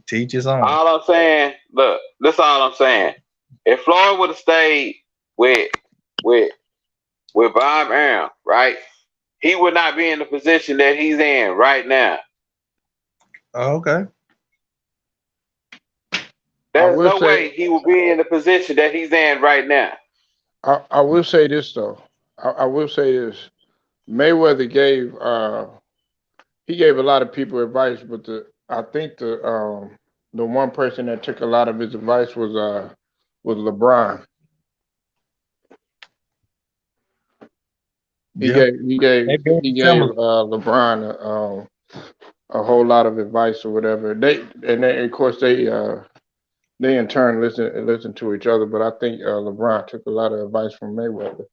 teach his own. All I'm saying, look, this is all I'm saying. If Floyd would have stayed with Bob Arum, right, he would not be in the position that he's in right now. Oh, okay. There's no way he will be in the position that he's in right now. I will say this though. I will say this. Mayweather gave a lot of people advice, but I think the one person that took a lot of his advice was LeBron. He gave LeBron a whole lot of advice or whatever. They of course they in turn listen to each other, but I think LeBron took a lot of advice from Mayweather.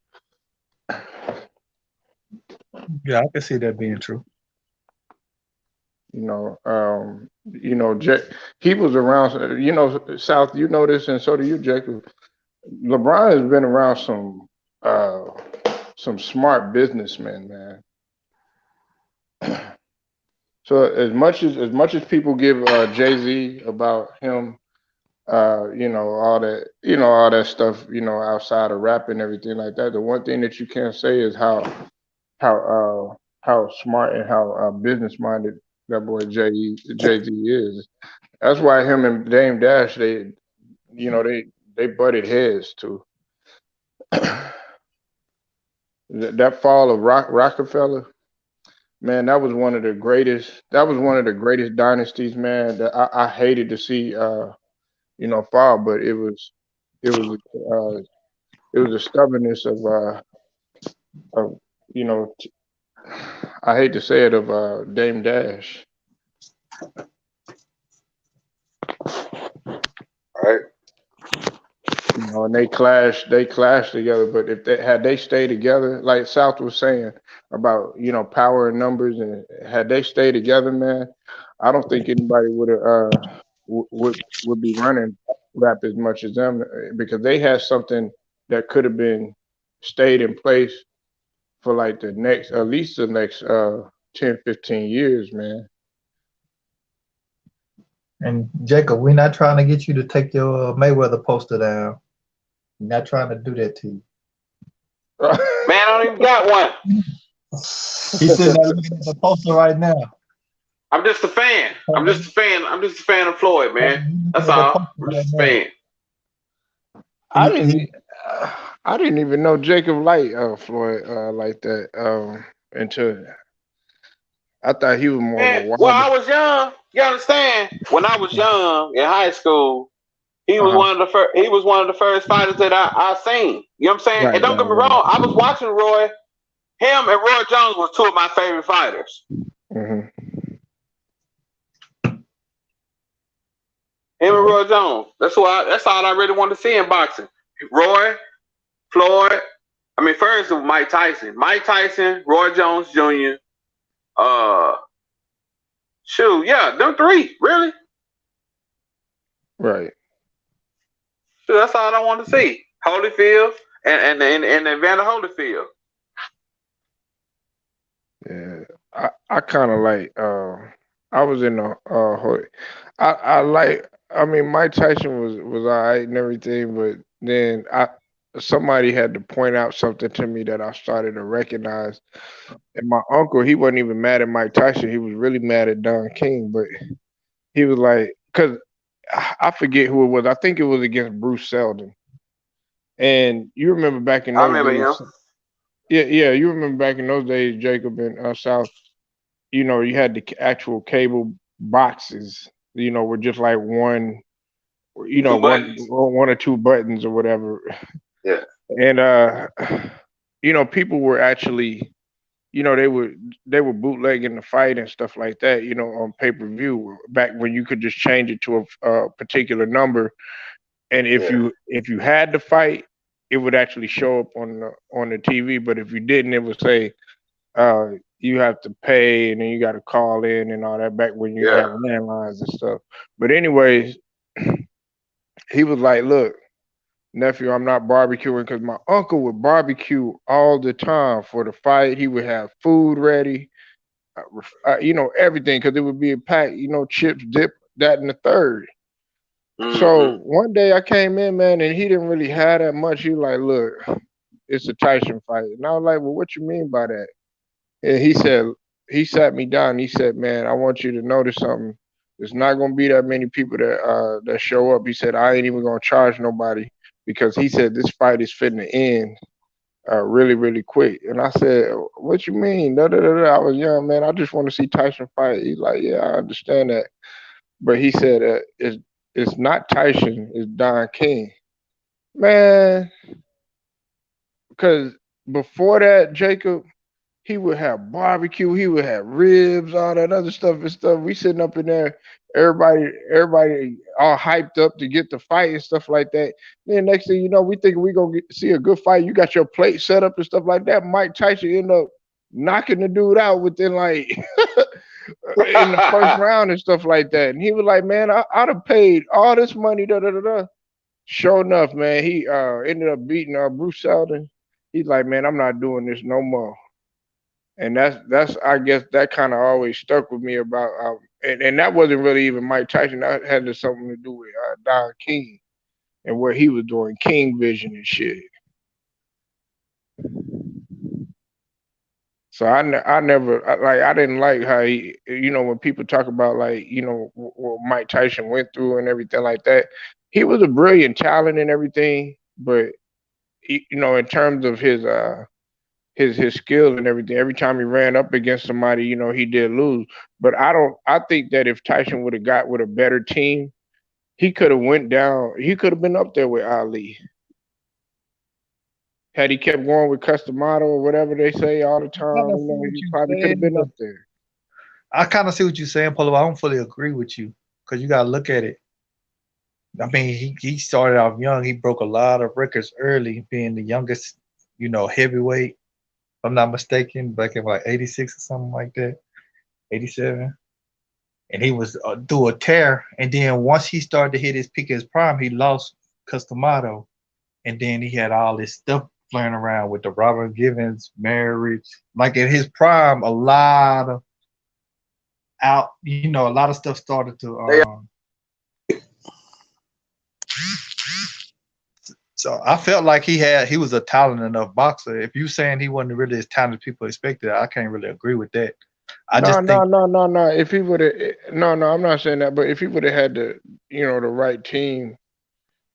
Yeah, I can see that being true. He was around. South. You know this, and so do you, Jacob. LeBron has been around some smart businessmen, man. So as much as people give Jay-Z about him, all that stuff, outside of rap and everything like that, the one thing that you can't say is how smart and how business minded that boy Jay-Z is. That's why him and Dame Dash, they butted heads too. That fall of Rockefeller, man, that was one of the greatest dynasties, man, that I hated to see fall, but it was the stubbornness of I hate to say it, of Dame Dash. Right. And they clashed together, but if they stayed together, like South was saying about, power and numbers, and had they stayed together, man, I don't think anybody would be running rap as much as them, because they had something that could have been stayed in place for at least the next 10, 15 years, man. And Jacob, we're not trying to get you to take your Mayweather poster down. We're not trying to do that to you. Man, I don't even got one. He's sitting there looking at the poster right now. I'm just a fan. I'm just a fan of Floyd, man. That's all. I'm just a fan. I didn't even know Jacob liked Floyd like that until I thought he was more of a wild. Well, I was young. You understand? When I was young in high school, he was one of the first. He was one of the first fighters that I seen. You know what I'm saying? Right, and don't get me wrong, I was watching Roy. Him and Roy Jones was two of my favorite fighters. Mm-hmm. Him and Roy Jones. That's all I really wanted to see in boxing. Roy, Floyd. I mean, first it was Mike Tyson. Mike Tyson, Roy Jones Jr. Them three, really. Right. So that's all I wanted to see. Holyfield and Evander Holyfield. Yeah, I kind of like. I was in the. I like. I mean, Mike Tyson was all right and everything, but then somebody had to point out something to me that I started to recognize. And my uncle, he wasn't even mad at Mike Tyson. He was really mad at Don King, but he was like, because I forget who it was. I think it was against Bruce Seldon. And you remember back in I those remember him. days. Yeah, you remember back in those days, Jacob, in South. You know, you had the actual cable boxes. You know, with just like one. You know, Two buttons. one or two buttons or whatever. Yeah. And you know, people were actually, you know, they were bootlegging the fight and stuff like that. You know, on pay per view back when you could just change it to a particular number, and if Yeah. you had the fight, it would actually show up on the TV. But if you didn't, it would say you have to pay, and then you got to call in and all that. Back when you had Yeah. landlines and stuff. But anyways, he was like, "Look, nephew, I'm not barbecuing because my uncle would barbecue all the time for the fight. He would have food ready, you know, everything because it would be a pack, you know, chips, dip, that, and the third. So Mm-hmm. one day I came in, man, and he didn't really have that much. He was like, look, it's a Tyson fight. And I was like, well, what you mean by that? And he said, he sat me down. And he said, man, I want you to notice something. There's not gonna be that many people that show up. He said, I ain't even gonna charge nobody because he said this fight is fitting to end really, really quick. And I said, what you mean? Da, da, da, da. I was young, man. I just want to see Tyson fight. He's like, yeah, I understand that. But he said, it's not Tyson, it's Don King. Man, because before that, Jacob, he would have barbecue, he would have ribs, all that other stuff and stuff. We sitting up in there, everybody all hyped up to get the fight and stuff like that. Then next thing you know, we think we gonna see a good fight. You got your plate set up and stuff like that. Mike Tyson end up knocking the dude out within like in the first round and stuff like that. And he was like, man, I'd have paid all this money, da da da da. Sure enough, man, he ended up beating Bruce Seldon. He's like, man, I'm not doing this no more. And that's I guess that kind of always stuck with me about and that wasn't really even Mike Tyson. That had something to do with Don King and what he was doing, King Vision and shit. So I never I didn't like how he, you know, when people talk about like, you know, what Mike Tyson went through and everything like that. He was a brilliant talent and everything, but you know, in terms of his skill and everything, every time he ran up against somebody, you know, he did lose. But I think that if Tyson would have got with a better team, he could have went down. He could have been up there with Ali. Had he kept going with Customato or whatever they say all the time, you know, he probably could have been up there. I kind of see what you're saying, Polo. I don't fully agree with you because you got to look at it. I mean, he started off young. He broke a lot of records early, being the youngest, you know, heavyweight. If I'm not mistaken, back in like 86 or something like that, 87. And he was through a tear. And then once he started to hit his peak of his prime, he lost Customato. And then he had all this stuff flying around with the Robert Givens marriage. Like in his prime, a lot of stuff started to so I felt like he was a talented enough boxer. If you saying he wasn't really as talented as people expected, I can't really agree with that. No. If he would have, no, I'm not saying that. But if he would have had the, you know, the right team,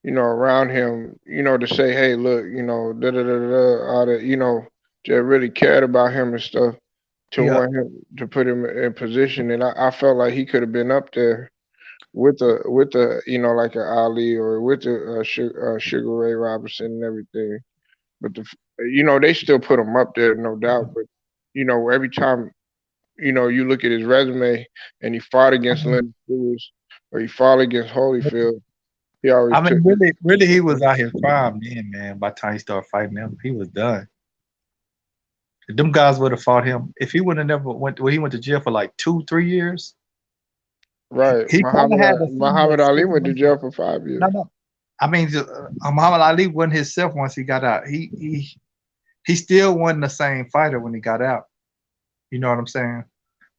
you know, around him, you know, to say, hey, look, you know, da da da da, all that, you know, that really cared about him and stuff, to want him to put him in position, and I felt like he could have been up there with the you know, like an Ali or with the Sugar Ray Robinson and everything. But you know, they still put him up there, no doubt. But you know, every time, you know, you look at his resume and he fought against Leonard Lewis or he fought against Holyfield, he always I mean, took. really, he was out his prime then, man. By the time he started fighting him, he was done. If them guys would have fought him, if he would have never he went to jail for like 2-3 years. Right. He probably had the Muhammad Ali went to jail for 5 years. No. I mean, Muhammad Ali wasn't himself once he got out. He still wasn't the same fighter when he got out. You know what I'm saying?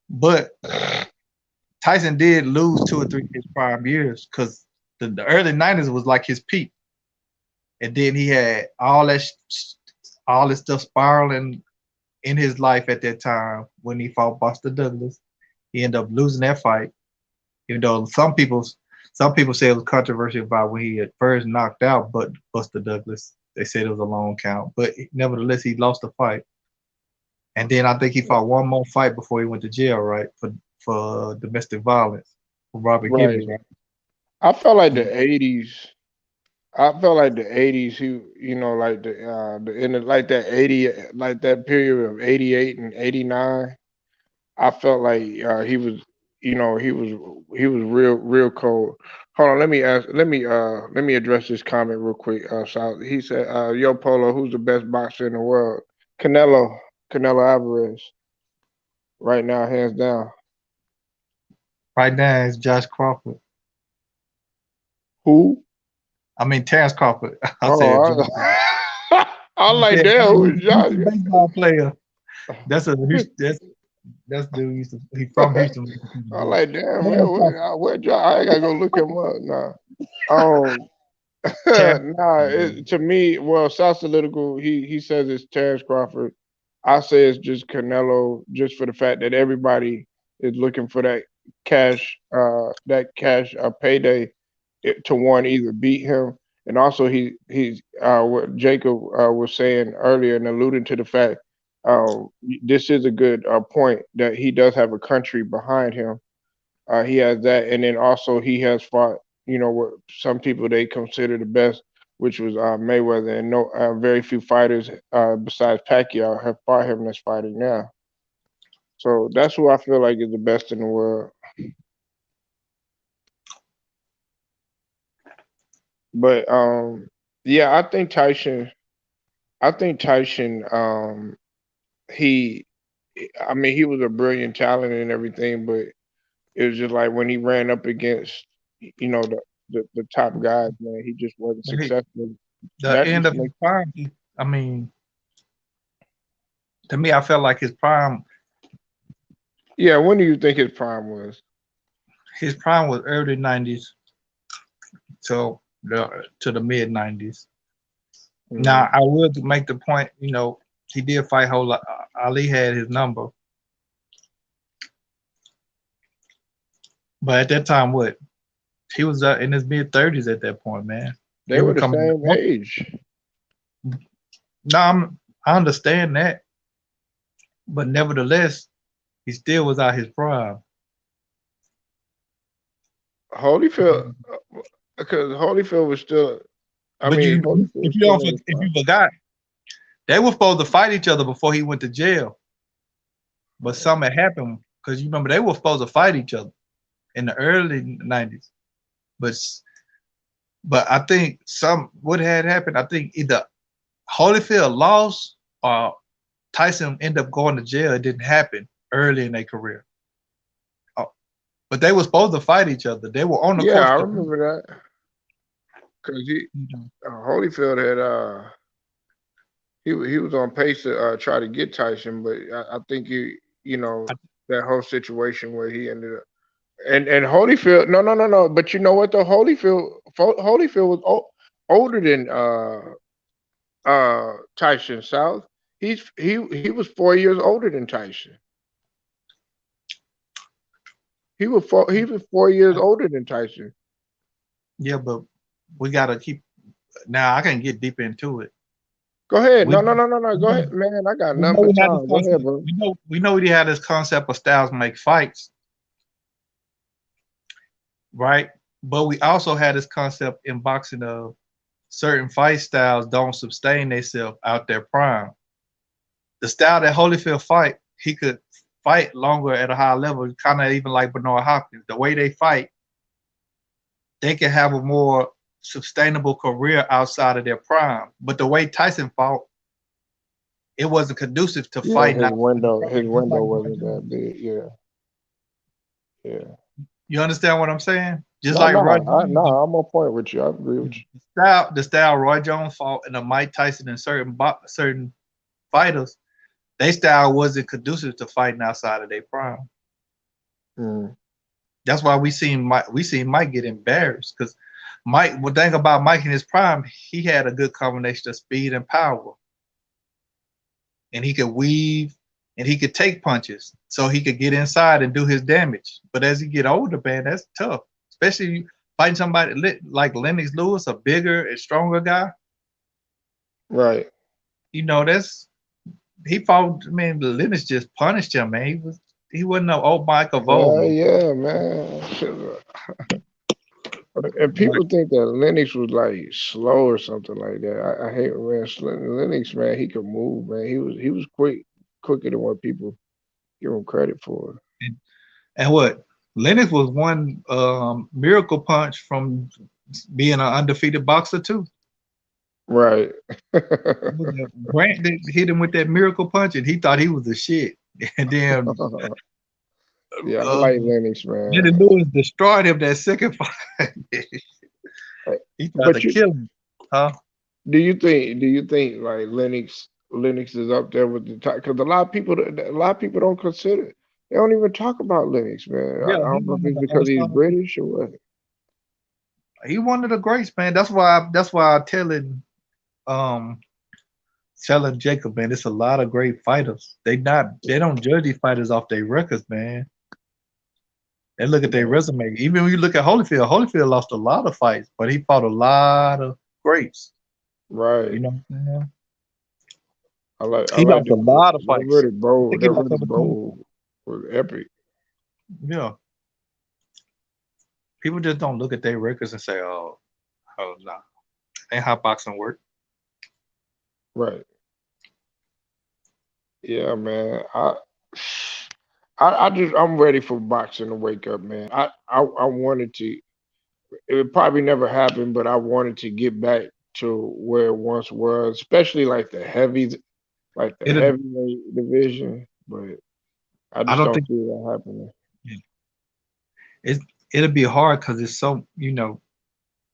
But Tyson did lose 2 or 3 of his prime years because the early 90s was like his peak. And then he had all this stuff spiraling in his life at that time when he fought Buster Douglas. He ended up losing that fight, even though some people say it was controversial about when he had first knocked out Buster Douglas. They said it was a long count, but nevertheless he lost the fight. And then I think he fought one more fight before he went to jail, right, for domestic violence for Robert Gibbons, right? I felt like the '80s. He, like like that 80, like that period of '88 and '89. I felt like he was, he was real cold. Hold on, let me address this comment real quick. So he said, "Yo, Polo, who's the best boxer in the world?" Canelo Alvarez, right now, hands down. Right now, it's Josh Crawford. Who? I mean, Terrence Crawford. I'm like, damn, who is Josh? He's a baseball player. That's dude. He's from Houston. I'm like, damn, where Josh? I gotta go look him up now. To me, well, South Political, he says it's Terrence Crawford. I say it's just Canelo, just for the fact that everybody is looking for that cash payday to one, either beat him, and also he's what Jacob was saying earlier and alluding to the fact this is a good point that he does have a country behind him. He has that, and then also he has fought, what some people they consider the best, which was Mayweather, and very few fighters besides Pacquiao have fought him that's fighting now. So that's who I feel like is the best in the world. But yeah, I think Tyson, he was a brilliant talent and everything, but it was just like when he ran up against, the top guys, man, he just wasn't successful. The end of his prime, to me, I felt like his prime. Yeah, when do you think his prime was? His prime was early 90s to the mid 90s. Mm-hmm. Now, I would make the point, he did fight Ali had his number. But at that time, he was in his mid 30s at that point, man. They were the same age. No, I understand that. But nevertheless, he still was out his prime. Holyfield, because Holyfield was still. If you forgot, they were supposed to fight each other before he went to jail. But something happened because you remember they were supposed to fight each other in the early 90s. But I think what had happened, I think either Holyfield lost or Tyson ended up going to jail. It didn't happen early in their career. But they were supposed to fight each other. They were on the course. Yeah, I remember that. Because Holyfield had he was on pace to try to get Tyson, but I think that whole situation where he ended up and Holyfield no. But you know what though? Holyfield was older than Tyson South. He was 4 years older than Tyson. He was 4 years older than Tyson. Yeah, but we gotta keep. Now I can get deep into it. Go ahead. No. Go ahead, man. I got nothing but time. Go ahead, bro. We know he had this concept of styles make fights, right? But we also had this concept in boxing of certain fight styles don't sustain themselves out their prime. The style that Holyfield fight, he could fight longer at a high level, kind of even like Bernard Hopkins. The way they fight, they can have a more sustainable career outside of their prime. But the way Tyson fought, it wasn't conducive to fighting. His window wasn't that big. Yeah. You understand what I'm saying? Just I'm on point with you. I agree with you. The style Roy Jones fought and the Mike Tyson and certain fighters, their style wasn't conducive to fighting outside of their prime. That's why we seen Mike get embarrassed, because Mike. One thing about Mike in his prime, he had a good combination of speed and power, and he could weave and he could take punches, so he could get inside and do his damage. But as he get older, man, that's tough, especially fighting somebody like Lennox Lewis, a bigger and stronger guy. Right. You know, he fought. I mean, Lennox just punished him, man. He wasn't no old Michael Vole. Yeah, man. And people think that Lennox was like slow or something like that. I hate man. Lennox, man, he could move, man. He was quicker than what people give him credit for. And what Lennox was one miracle punch from being an undefeated boxer too. Right. Grant hit him with that miracle punch, and he thought he was the shit. And then yeah, I like Lennox, man. Lennox Lewis destroyed him that second fight. He tried to kill him. Huh? Do you think like Lennox is up there with the top? Because a lot of people don't consider. They don't even talk about Lennox, man. Yeah, I don't know if it's because he's British or what. He one of the greats, man. That's why I'm telling Jacob, man, it's a lot of great fighters. They don't judge these fighters off their records, man. They look at their resume. Even when you look at Holyfield lost a lot of fights, but he fought a lot of greats. Right. You know what I'm saying? He lost a lot of fights. That really bold was epic. Yeah. People just don't look at their records and say, oh no. Ain't how boxing work. Right. Yeah, man. I'm ready for boxing to wake up, man. I wanted to. It would probably never happen, but I wanted to get back to where it once was, especially like the heavies, like the heavyweight division. But I just don't see that happening. It'll be hard because it's so, in the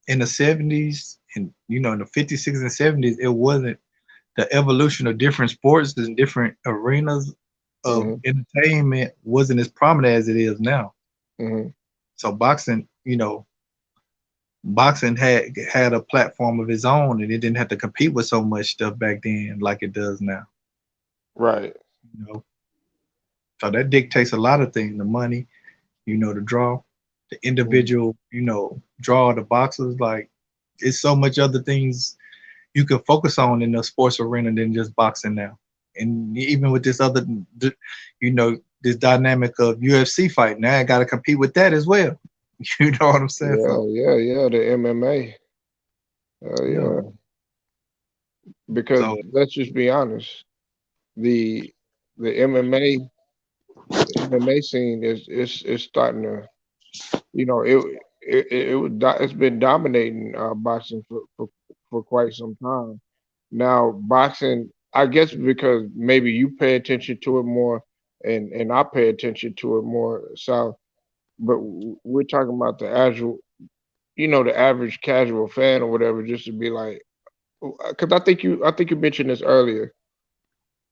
70s and in the 50s, 60s, and 70s, it wasn't the evolution of different sports and different arenas of entertainment wasn't as prominent as it is now. So boxing, boxing had a platform of its own, and it didn't have to compete with so much stuff back then like it does now. Right. So that dictates a lot of things: the money, the draw, the individual, draw the boxers. Like, it's so much other things you can focus on in the sports arena than just boxing now. And even with this other, this dynamic of UFC fight, now I got to compete with that as well. You know what I'm saying? Yeah, the MMA. Yeah. Because let's just be honest, the MMA scene is starting to, it's been dominating boxing for quite some time. Now boxing, I guess because maybe you pay attention to it more and I pay attention to it more, so but we're talking about the the average casual fan or whatever, just to be like, because I think you mentioned this earlier.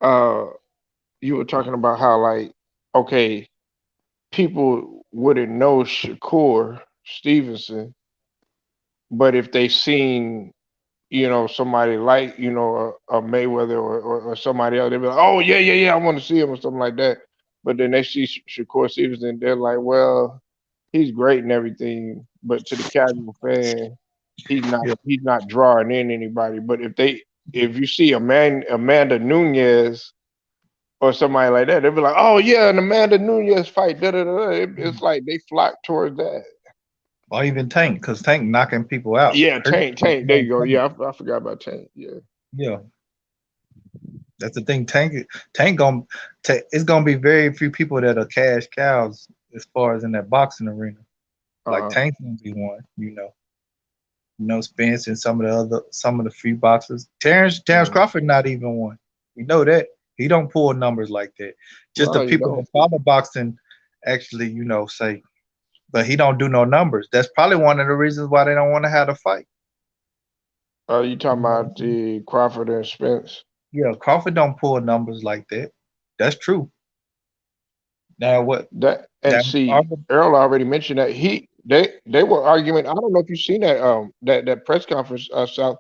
You were talking about how, like, okay, people wouldn't know Shakur Stevenson, but if they seen, somebody like, a Mayweather or somebody else, they'd be like, oh yeah, I want to see him or something like that. But then they see Shakur Stevenson, they're like, well, he's great and everything, but to the casual fan, he's not drawing in anybody. But if you see Amanda Nunes or somebody like that, they'll be like, oh yeah, an Amanda Nunes fight. It's like they flock towards that. Or even Tank, because Tank knocking people out. Yeah, Tank. There you go. Yeah, I forgot about Tank. Yeah. That's the thing. Tank it's gonna be very few people that are cash cows as far as in that boxing arena. Like Tank's gonna be one, Spence and some of the few boxers. Terrence Crawford not even one. You know that. He don't pull numbers like that. Just the people that follow boxing actually, say, but he don't do no numbers. That's probably one of the reasons why they don't want to have a fight. You talking about the Crawford and Spence? Yeah, Crawford don't pull numbers like that. That's true. Now what? That Now, and see, Earl already mentioned that they were arguing. I don't know if you've seen that that press conference, South.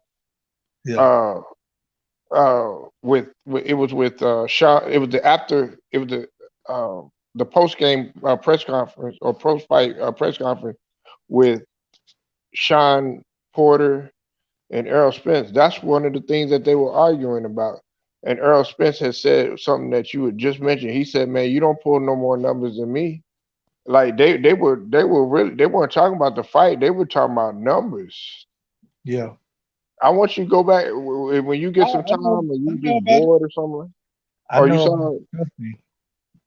yeah. With it was with Sean. It was the post game press conference or post fight press conference with Sean Porter and Errol Spence. That's one of the things that they were arguing about. And Errol Spence has said something that you had just mentioned. He said, "Man, you don't pull no more numbers than me." Like they were really, they weren't talking about the fight. They were talking about numbers. Yeah. I want you to go back when you get some time or you just bored or something. I Or you know. saw Trust me.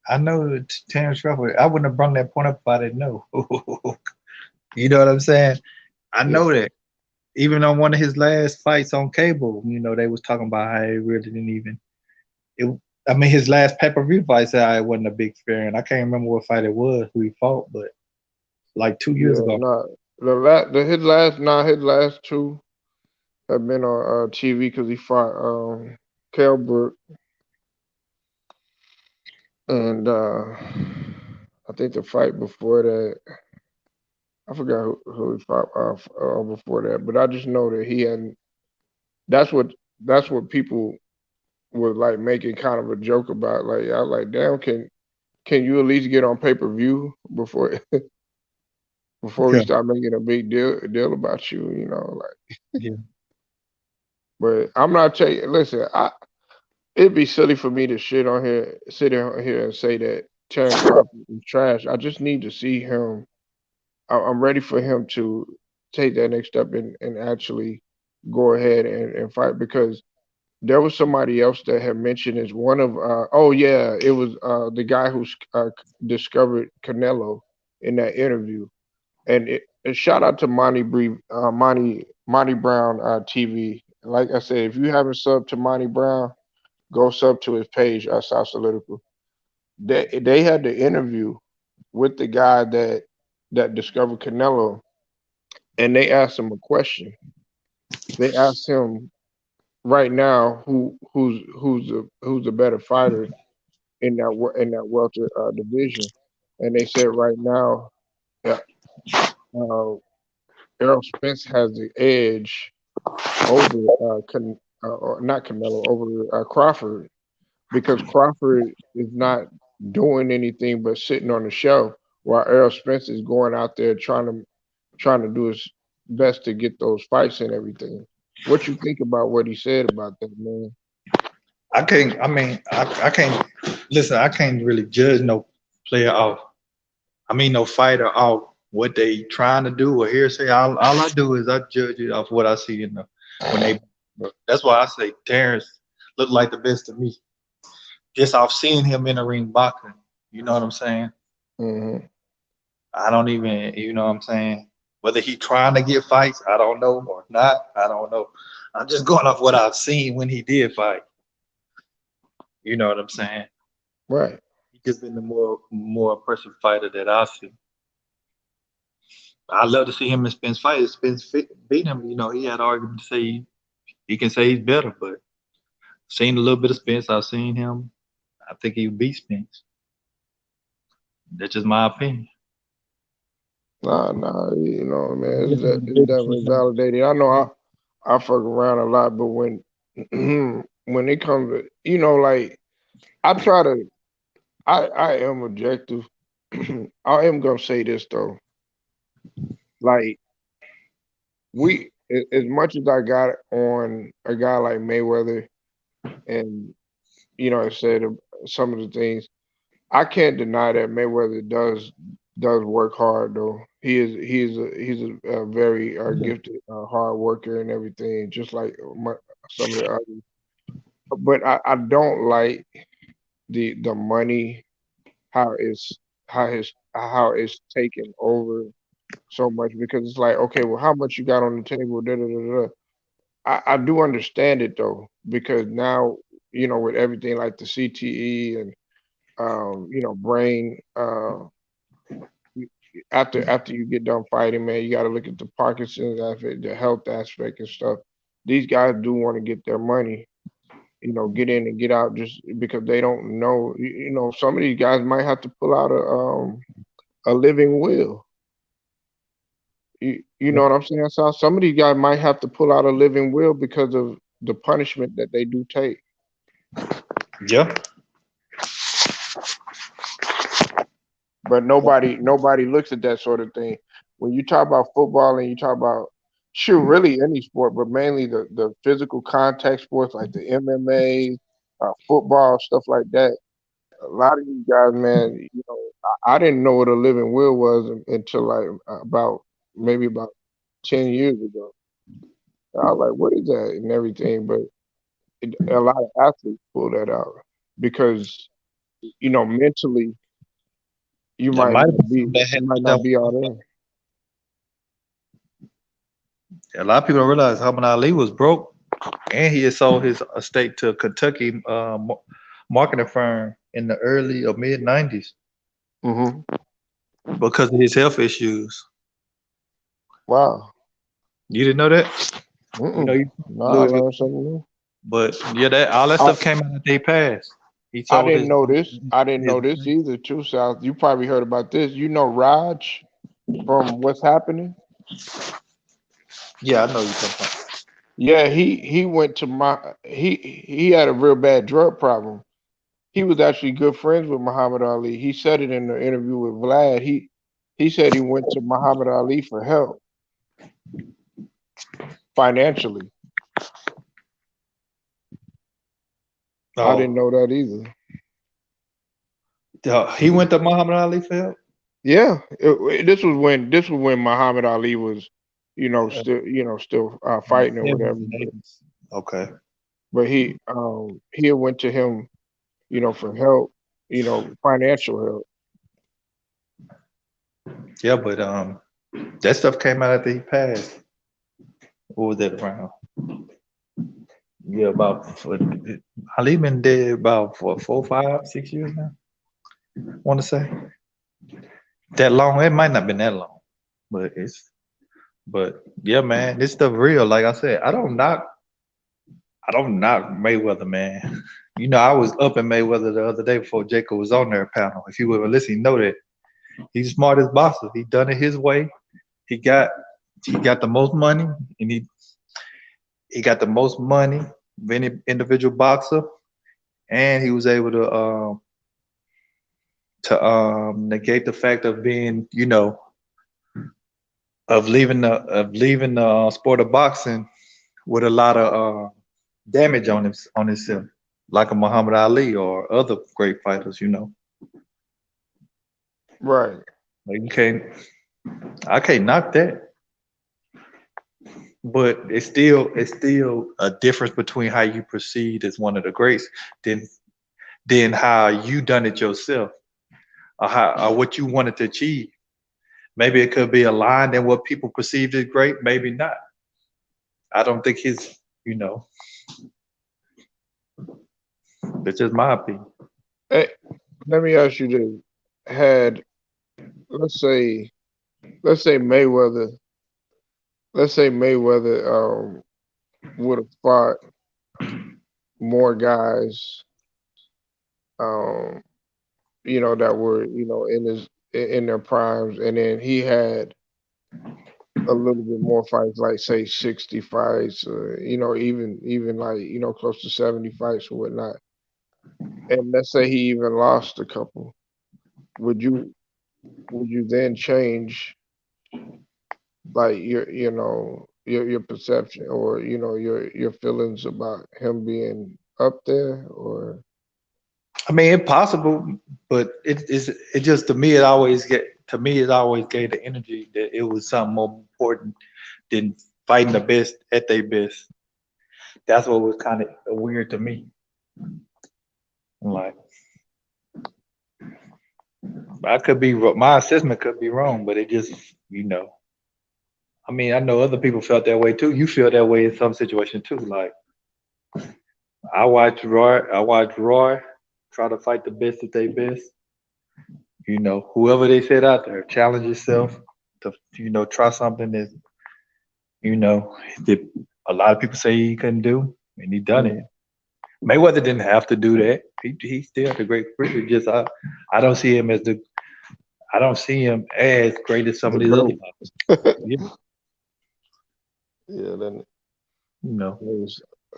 I know that Terrence Crawford. I wouldn't have brought that point up if I didn't know. You know what I'm saying? I know that. Even on one of his last fights on cable, they was talking about how he really didn't even. I mean, his last pay-per-view fight said I wasn't a big fan. I can't remember what fight it was, who he fought, but like 2 years ago. his last two have been on TV because he fought Kell Brook and I think the fight before that, I forgot who he fought before that, but I just know that he hadn't. That's what people were like making kind of a joke about. Like I was like, damn, can you at least get on pay-per-view before we start making a big deal about you? Like. Yeah. But I'm not taking. Listen, it'd be silly for me to sit on here and say that Terrence Crawford is trash. I just need to see him. I'm ready for him to take that next step and actually go ahead and fight, because there was somebody else that had mentioned as one of it was the guy who discovered Canelo in that interview, and shout out to Monty Brown TV. Like I said, if you haven't subbed to Monty Brown, go sub to his page, South Solitical. They had the interview with the guy that discovered Canelo, and they asked him a question. They asked him right now who's a better fighter in that welter division, and they said right now, Errol Spence has the edge over not Canelo, over Crawford, because Crawford is not doing anything but sitting on the shelf, while Errol Spence is going out there trying to do his best to get those fights and everything. What you think about what he said about that, man? I can't listen. I can't really judge no player off. No fighter off what they trying to do or hearsay. All I do is I judge it off what I see when they. That's why I say Terrence looked like the best to me. Just off seeing him in the ring boxing. You know what I'm saying? Mm-hmm. I don't even, what I'm saying? Whether he trying to get fights, I don't know, or not, I don't know. I'm just going off what I've seen when he did fight. You know what I'm saying? Right. He's just been the more impressive fighter that I've seen. I love to see him and Spence fight. Spence beat him. He had an argument to say he can say he's better, but seen a little bit of Spence. I've seen him. I think he beat Spence. That's just my opinion. Nah, man, it's definitely validated. I know I fuck around a lot, but when it comes to, like, I am objective. I am gonna say this though, like, as much as I got on a guy like Mayweather, and I said some of the things, I can't deny that Mayweather does work hard though. He's a very gifted hard worker and everything, just like some of the others. But I don't like the money, how it's taken over so much, because it's like, okay, well, how much you got on the table? Da, da, da, da. I do understand it though, because now with everything like the CTE and brain, after you get done fighting, man, you got to look at the Parkinson's aspect, the health aspect and stuff. These guys do want to get their money, get in and get out just because they don't know. Some of these guys might have to pull out a living will. You know what I'm saying? So some of these guys might have to pull out a living will because of the punishment that they do take. Yeah. But nobody looks at that sort of thing. When you talk about football and you talk about really any sport, but mainly the physical contact sports like the MMA, football, stuff like that. A lot of these guys, man, I didn't know what a living will was until like maybe about 10 years ago. I was like, what is that and everything? But a lot of athletes pull that out because, mentally you That might might not be have that had all there. a lot of people don't realize Muhammad Ali was broke, and he had sold his estate to a Kentucky marketing firm in the early or mid '90s because of his health issues. Wow. You didn't know that? No, I learned something new. But yeah, all that stuff came out after they passed. He I sold didn't his. know this. I didn't know this either, too, South. You probably heard about this. You know Raj from What's Happening? Yeah, I know you talking about. Yeah, he went to he had a real bad drug problem. He was actually good friends with Muhammad Ali. He said it in the interview with Vlad. He said he went to Muhammad Ali for help financially. I didn't know that either. He went to Muhammad Ali for help? Yeah, this was when Muhammad Ali was, still fighting or whatever. Okay. But he went to him, for help, financial help. Yeah, but that stuff came out after he passed. What was that around? Yeah, Ali been dead about 4, 5, 6 years now. Want to say that long? It might not been that long, but yeah, man, this stuff real. Like I said, I don't knock Mayweather, man. I was up in Mayweather the other day before Jacob was on their panel. If you would listen, you know that he's the smartest boxer. He done it his way. He got the most money, and he got the most money of any individual boxer, and he was able to negate the fact of being, of leaving the sport of boxing with a lot of damage on himself, like a Muhammad Ali or other great fighters, Right. Like I can't knock that. But it's still a difference between how you proceed as one of the greats than how you done it yourself, or what you wanted to achieve. Maybe it could be aligned in what people perceived as great, maybe not. I don't think it's just my opinion. Hey, let me ask you this: let's say Mayweather would have fought more guys, that were in their primes, and then he had a little bit more fights, like say 60 fights, even like close to 70 fights or whatnot. And let's say he even lost a couple. Would you then change like your perception or your feelings about him being up there? Or I mean, it's possible, but it just to me it always gave the energy that it was something more important than fighting the best at their best. That's what was kind of weird to me. Like, my assessment could be wrong, but it just I mean, I know other people felt that way too. You feel that way in some situations too. Like, I watched Roy try to fight the best at their best. Whoever they set out there, challenge yourself to, try something that, that a lot of people say he couldn't do, and he done it. Mayweather didn't have to do that. He still had a great career. Just I don't see him as I don't see him as great as some of these other guys. Yeah, then No.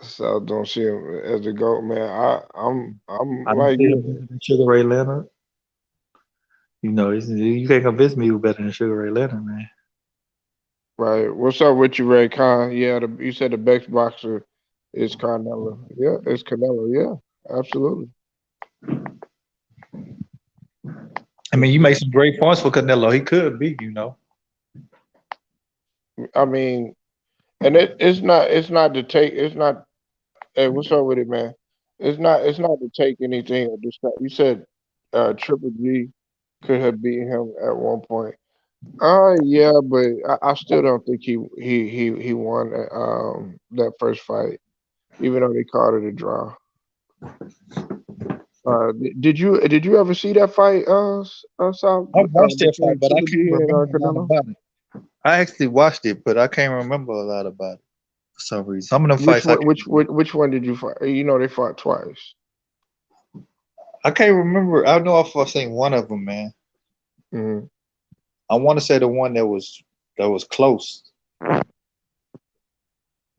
So I don't see him as the GOAT, man. I'm I don't like see him you. better than Sugar Ray Leonard. You can't convince me who's better than Sugar Ray Leonard, man. Right. What's up with you, Ray Khan? Yeah, you said the best boxer is Canelo. Yeah, it's Canelo. Yeah, absolutely. I mean, you make some great points for Canelo. He could be, I mean, and it's not to take. It's not. Hey, what's up with it, man? It's not to take anything or discuss. You said Triple G could have beat him at one point. Yeah, but I still don't think he won that first fight, even though they called it a draw. Did you ever see that fight? South, I watched that between fight, but I Triple G can't and remember a lot Canelo? about it. I actually watched it, but I can't remember a lot about it for some reason. Some of them fights Which one did you fight? You know they fought twice. I can't remember. I know I've seen one of them, man. Mm-hmm. I want to say the one that was close. Yeah,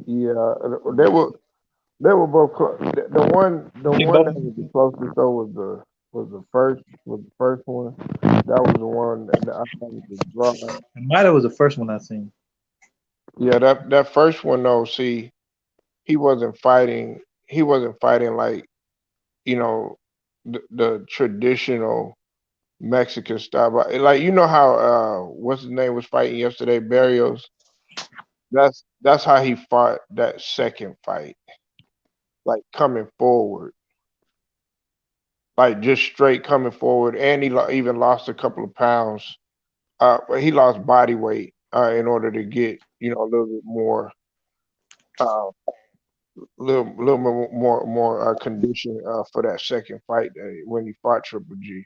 they were both close. The one that was the closest though was the first one. That was the one that I thought was the draw. That was the first one I seen. Yeah, that first one though. See, he wasn't fighting. He wasn't fighting like the traditional Mexican style. But like how what's his name was fighting yesterday, Barrios. That's how he fought that second fight. Like coming forward, like just straight coming forward, and he even lost a couple of pounds. But he lost body weight in order to get a little bit more, little bit more condition for that second fight when he fought Triple G.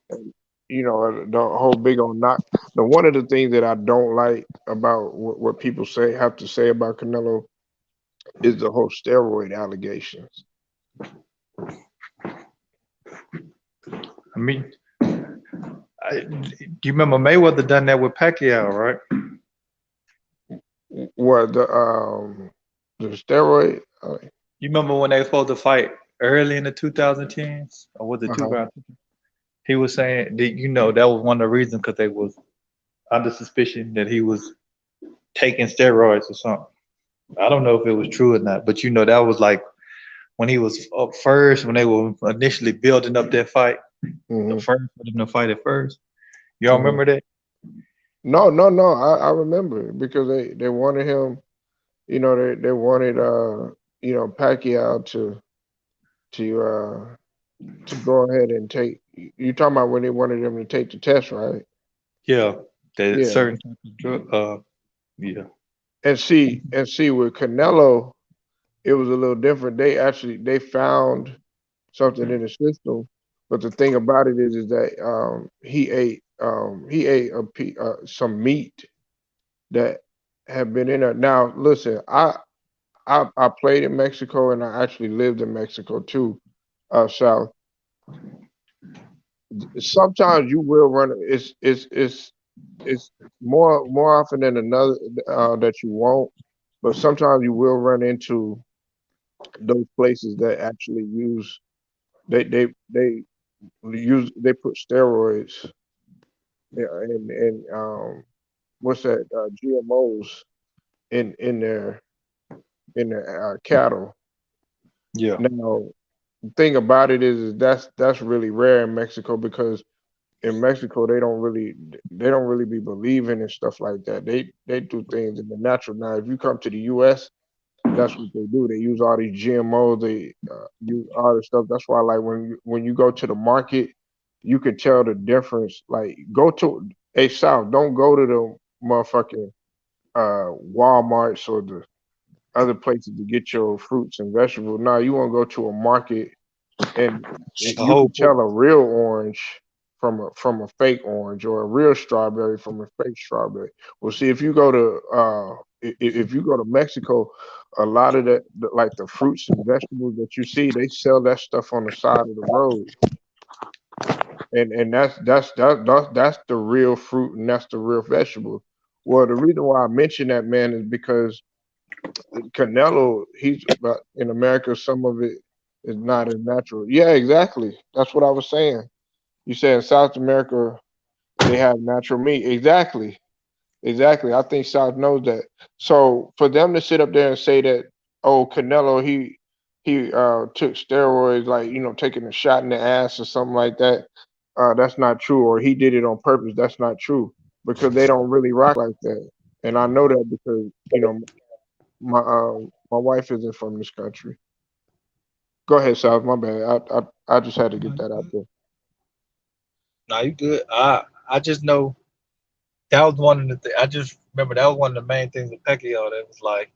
And, the whole big on knock. One of the things that I don't like about what people have to say about Canelo is the whole steroid allegations. I mean, do you remember Mayweather done that with Pacquiao, right? What the steroid? You remember when they were supposed to fight early in the 2010s, or was it 2000? He was saying that that was one of the reasons because they was under suspicion that he was taking steroids or something. I don't know if it was true or not, but that was like when he was up first, when they were initially building up that fight, the first for them to fight at first. Y'all remember that? No. I remember it because they wanted him. They wanted Pacquiao to go ahead and take. You talking about when they wanted him to take the test, right? Yeah, that certain type of drug. Yeah. And see with Canelo, it was a little different. They found something in the system, but the thing about it is that he ate some meat that had been in there. Now listen, I played in Mexico and I actually lived in Mexico too, South. Sometimes you will run. It's more often than another that you won't, but sometimes you will run into those places that actually use they put steroids and what's that GMOs in their cattle. Yeah. Now the thing about it is that's really rare in Mexico because in Mexico they don't really be believing in stuff like that. They do things in the natural. Now if you come to the US, that's what they do. They use all these GMOs. They use all this stuff. That's why, like, when you go to the market, you can tell the difference. Like, South. Don't go to the motherfucking Walmarts or the other places to get your fruits and vegetables. No, you want to go to a market and you can tell a real orange from a fake orange or a real strawberry from a fake strawberry. Well, see, if you go to if you go to Mexico, a lot of like the fruits and vegetables that you see, they sell that stuff on the side of the road, and that's the real fruit and that's the real vegetable. Well, the reason why I mention that, man, is because Canelo, in America, some of it is not as natural. Yeah, exactly. That's what I was saying. You said in South America they have natural meat. Exactly. Exactly. I think South knows that. So for them to sit up there and say that, oh, Canelo, he took steroids, like, taking a shot in the ass or something like that, that's not true. Or he did it on purpose. That's not true, because they don't really rock like that. And I know that because my wife isn't from this country. Go ahead, South. My bad. I just had to get that out there. No, you good. I just know that was one of the I just remember that was one of the main things with Pacquiao. That was like,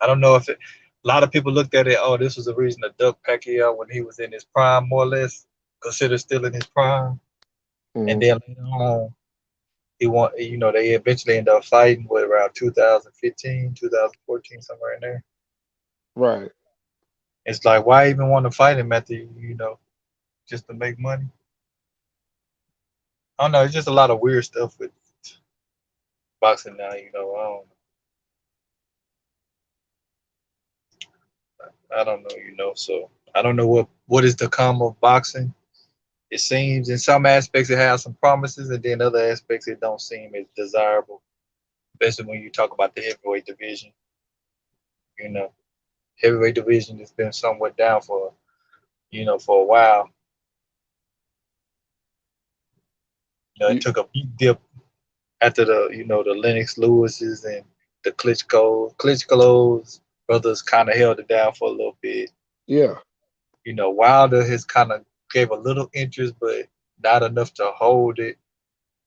I don't know if a lot of people looked at it. Oh, this was the reason to duck Pacquiao when he was in his prime, more or less, considered still in his prime. And then later on, they eventually ended up fighting around 2015, 2014, somewhere in there. Right. It's like, why even want to fight him after just to make money? I don't know. It's just a lot of weird stuff with boxing now. I don't know. So I don't know what is the come of boxing. It seems in some aspects it has some promises, and then other aspects it don't seem as desirable, especially when you talk about the heavyweight division. Heavyweight division has been somewhat down for a while. It took a big dip after the Lennox Lewis's and the Klitschko's brothers kind of held it down for a little bit. Yeah. Wilder has kind of gave a little interest, but not enough to hold it.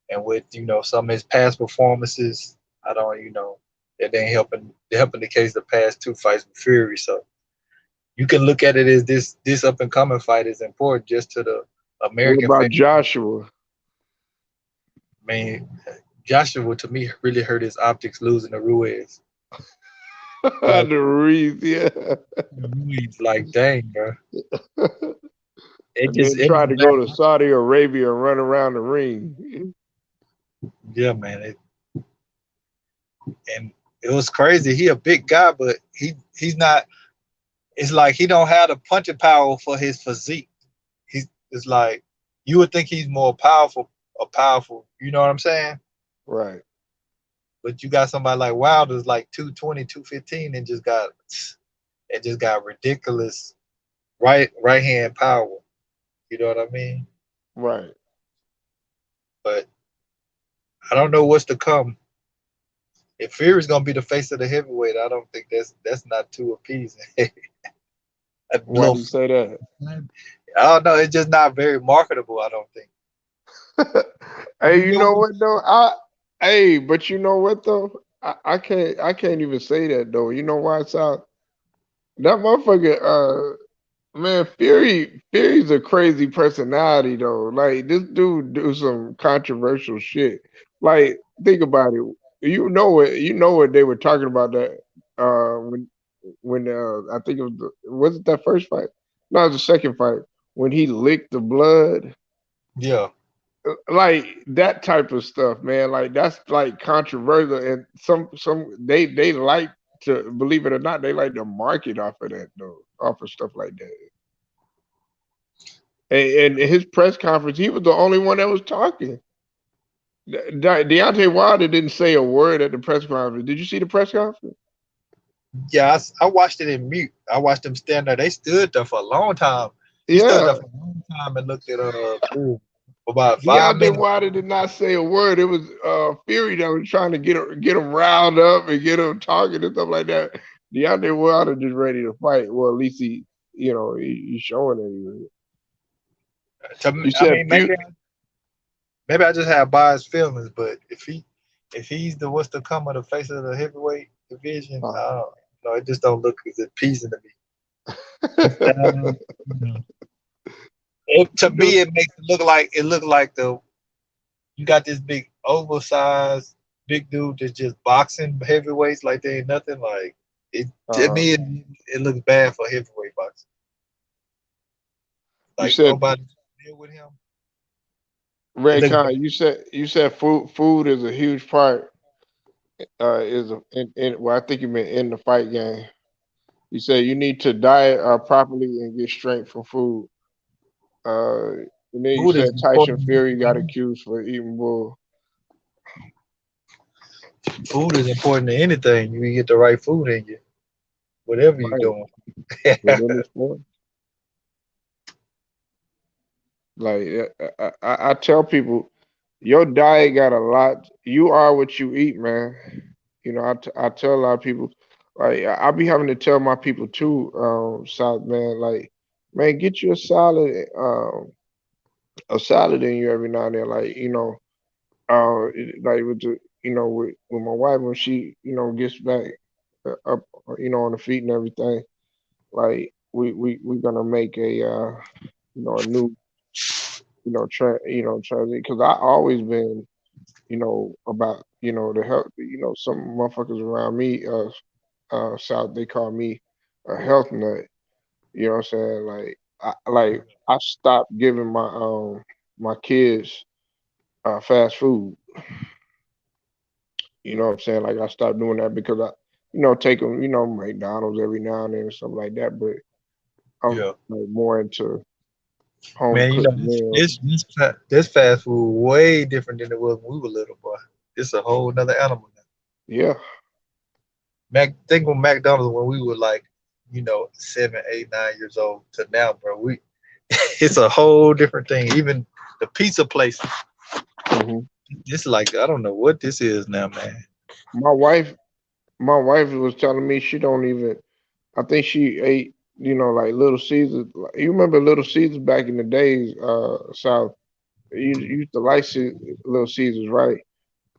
And with some of his past performances, it ain't helping. They're helping the case the past two fights with Fury. So you can look at it as this up and coming fight is important just to the American. What about Joshua? I mean, Joshua to me really hurt his optics losing to Ruiz. The Ruiz, yeah. Ruiz, like, dang, bro. It tried to go to Saudi Arabia and run around the ring. Yeah, man. And it was crazy. He a big guy, but he's not. It's like he don't have the punching power for his physique. It's like you would think he's more powerful. You know what I'm saying? Right. But you got somebody like Wilder's like 220, 215 and just got ridiculous right hand power. You know what I mean? Right. But I don't know what's to come. If Fury's gonna be the face of the heavyweight, I don't think that's not too appeasing. Why do you say that? I don't know. It's just not very marketable, I don't think. Hey, you know what though? But you know what though? I can't even say that though. You know why it's out? That motherfucker, man, Fury's a crazy personality though. Like, this dude do some controversial shit. Like, think about it. You know what they were talking about that when I think was it that first fight? No, it was the second fight when he licked the blood. Yeah. Like that type of stuff, man. Like, that's like controversial, and some they like to, believe it or not, they like to market off of that though, off of stuff like that. And in his press conference, he was the only one that was talking. Deontay Wilder didn't say a word at the press conference. Did you see the press conference? Yeah, I watched it in mute. I watched them stand there. They stood there for a long time. He stood there for a long time and looked at about 5 minutes. Deontay Wilder did not say a word. It was Fury that was trying to get him riled up and get him talking and stuff like that. Deontay Wilder just ready to fight. Well, at least he's showing it. Maybe I just have biased feelings, but if he's the what's to come of the face of the heavyweight division, I don't know. It just don't look as appeasing to me. To me, it makes it look like you got this big oversized big dude that's just boxing heavyweights like they ain't nothing. Like it to me, it looks bad for heavyweight boxing. You Like said nobody deal with him. It Red looks Con. bad. You said food is a huge part. Well, I think you meant in the fight game. You said you need to diet properly and get strength from food. And then you Food is said Tyson important. Fury got accused for eating bull. Food is important to anything. You get the right food in you, whatever you're Right. doing. Within the sport. Like I tell people, your diet got a lot. You are what you eat, man. You know, I tell a lot of people, like I be having to tell my people too, South man, like, man, get you a salad in you every now and then, like like with with my wife when she gets back up on the feet and everything, like we gonna make a new transit because I always been about the health. Some motherfuckers around me South, they call me a health nut. You know what I'm saying? I stopped giving my kids fast food. You know what I'm saying? Like I stopped doing that because I take them McDonald's every now and then or something like that. But I'm Yeah. like more into home Man, cooked meals. this fast food way different than it was when we were little, boy. It's a whole nother animal now. Yeah. Think of McDonald's when we were like, 7, 8, 9 years old to now, bro. It's a whole different thing. Even the pizza place, it's like I don't know what this is now, man. My wife was telling me she don't even. I think she ate, like Little Caesars. You remember Little Caesars back in the days, South? You used to like Little Caesars, right?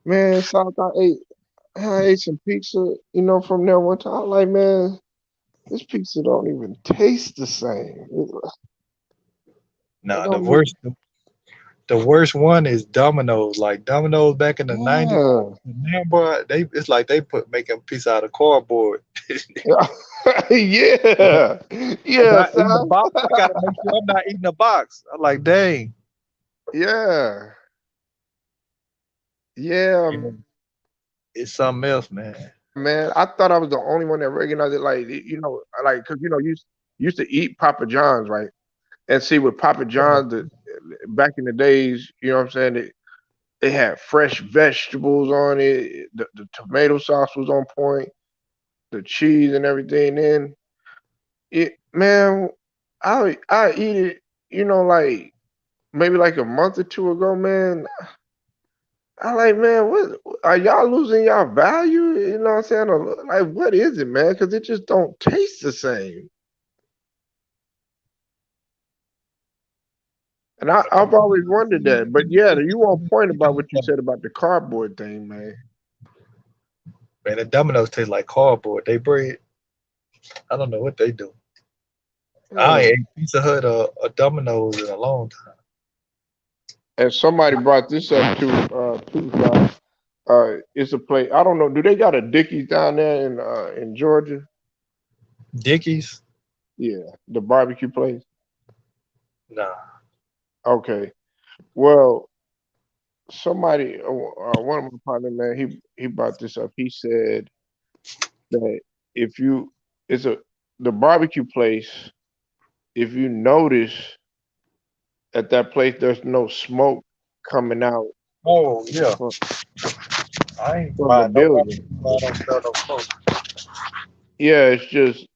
Man, South, I ate some pizza, from there one time. I'm like, man, this pizza don't even taste the same. It Nah, don't even. the worst one is Domino's. Like Domino's back in the 90s. Yeah. Now, bro, it's like they making a piece out of cardboard. Yeah. Yeah, Not eating the South. box. I gotta make sure I'm not eating the box. I'm like, dang. Yeah. Yeah. It's something else, man. Man, I thought I was the only one that recognized it. Like, because you used to eat Papa John's, right? And see, with Papa John's, back in the days, you know what I'm saying? They had fresh vegetables on it. The tomato sauce was on point. The cheese and everything. Then man, I eat it. Like maybe like a month or two ago, man. I like, man, what are y'all losing y'all value? You know what I'm saying? Or, like, what is it, man? Because it just don't taste the same. And I've always wondered that. But yeah, you on point about what you said about the cardboard thing, man. Man, the Domino's taste like cardboard. They bread. I don't know what they do. I ain't ate Pizza Hut or Domino's in a long time. And somebody brought this up too, guys. It's a place. I don't know. Do they got a Dickies down there in Georgia? Dickies? Yeah, the barbecue place. Nah. Okay. Well, somebody, one of my partners, man, he brought this up. He said that the barbecue place, if you notice at that place, there's no smoke coming out. Oh yeah. I ain't From the buying no building. barbecue. I don't smell no smoke. Yeah, it's just,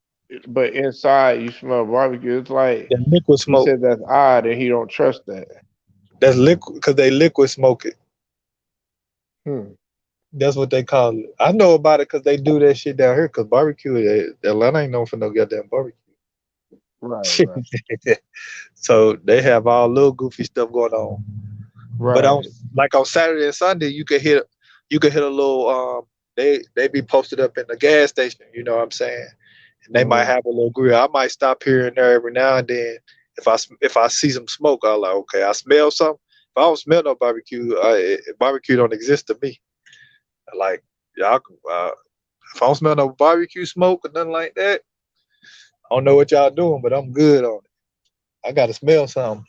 but inside you smell barbecue. It's like That liquid he smoke. said that's odd, and he don't trust that. That's liquid because they liquid smoke it. Hmm. That's what they call it. I know about it because they do that shit down here. Because barbecue, Atlanta ain't known for no goddamn barbecue. Right. So they have all little goofy stuff going on. Right. But on Saturday and Sunday, you could hit a little. They be posted up in the gas station. You know what I'm saying? And they might have a little grill. I might stop here and there every now and then. If I see some smoke, I'm like, okay, I smell something. If I don't smell no barbecue, barbecue don't exist to me. Like y'all, if I don't smell no barbecue smoke or nothing like that, I don't know what y'all doing, but I'm good on it. I gotta smell something.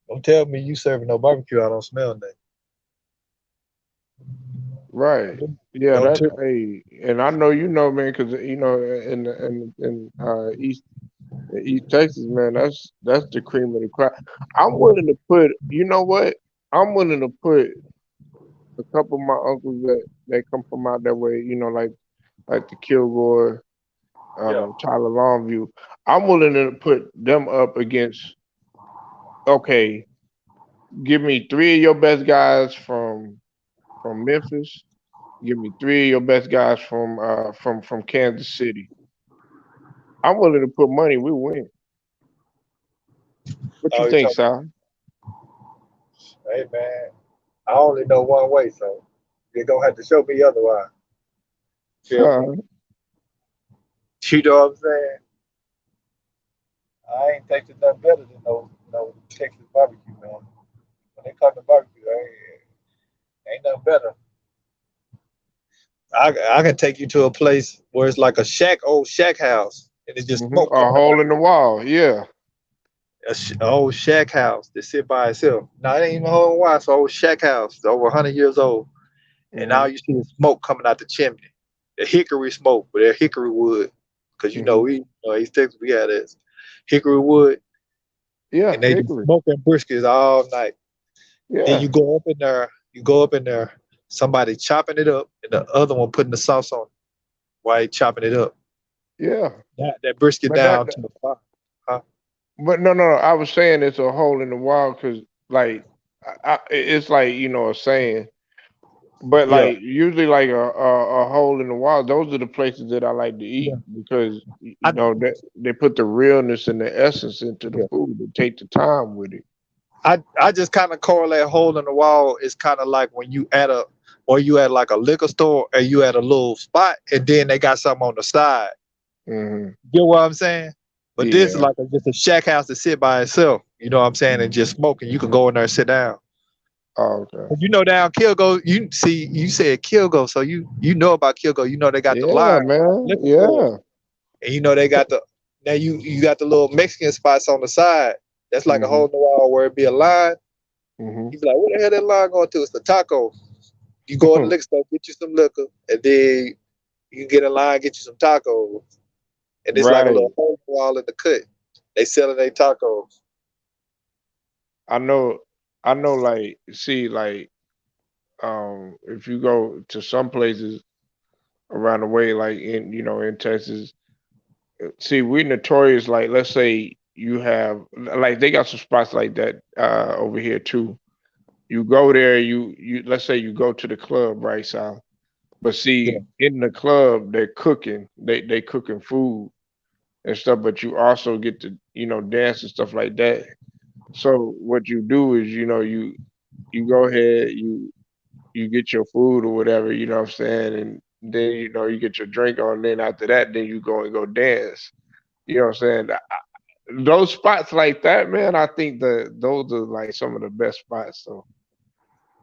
Don't tell me you serving no barbecue. I don't smell nothing. Right. Yeah, Don't that tell. hey, and I know you know, man, because you know, in East Texas, man, that's the cream of the crop. I'm willing to put, you know what? I'm willing to put a couple of my uncles that come from out that way, you know, like the Kilgore, Yeah. Tyler Longview. I'm willing to put them up against. Okay, give me 3 of your best guys from Memphis. Give me 3 of your best guys from Kansas City. I'm willing to put money. We win. What you Oh, you think, talking? Sal? Hey man, I only know one way, so you're gonna have to show me otherwise. Feel me? You know what I'm saying? I ain't tasted nothing better than no Texas barbecue, man. When it comes to barbecue, ain't nothing better. I can take you to a place where it's like a old shack house, and it's just smoke A coming out. hole in the wall. Yeah. A old shack house that sit by itself. No, it ain't even a whole while. It's an old shack house. It's over 100 years old. And now you see the smoke coming out the chimney. The hickory smoke, but they're hickory wood. Because East Texas, we had this hickory wood. Yeah, And they just hickory. smoking briskets all night. Yeah. Then you go up in there, somebody chopping it up, and the other one putting the sauce on it while he chopping it up. Yeah. That brisket But down to the fire. Huh? But no, I was saying it's a hole in the wall because, like, it's like a saying. But Yeah. like usually, like a hole in the wall. Those are the places that I like to eat because they put the realness and the essence into the food. They take the time with it. I just kind of correlate hole in the wall is kind of like when you at like a liquor store and you at a little spot and then they got something on the side. Mm-hmm. You know what I'm saying? But this is Yeah. like just a shack house to sit by itself. You know what I'm saying? And just smoking. You can go in there and sit down. Oh, okay. But down Kilgo, you said Kilgo, so you know about Kilgo. You know they got the Yeah, line. man. Liquor Yeah. store. And they got you got the little Mexican spots on the side. That's like a hole in the wall where it be a line. Mm-hmm. You be like, where the hell that line going to? It's the taco. You go in the liquor store, get you some liquor, and then you get in line, get you some tacos. And it's like a Right. little hole in the wall in the cut. They selling their tacos. I know. Like, see, like, if you go to some places around the way, like in Texas, see, we're notorious. Like, let's say you have, like, they got some spots like that over here too. You go there, let's say you go to the club, right, Sal? But see, in the club, they're cooking. They cooking food and stuff. But you also get to dance and stuff like that. So what you do is you go ahead, you get your food or whatever, you know what I'm saying, and then you get your drink on. Then after that, then you go dance. You know what I'm saying? Those spots like that, man, I think those are like some of the best spots. So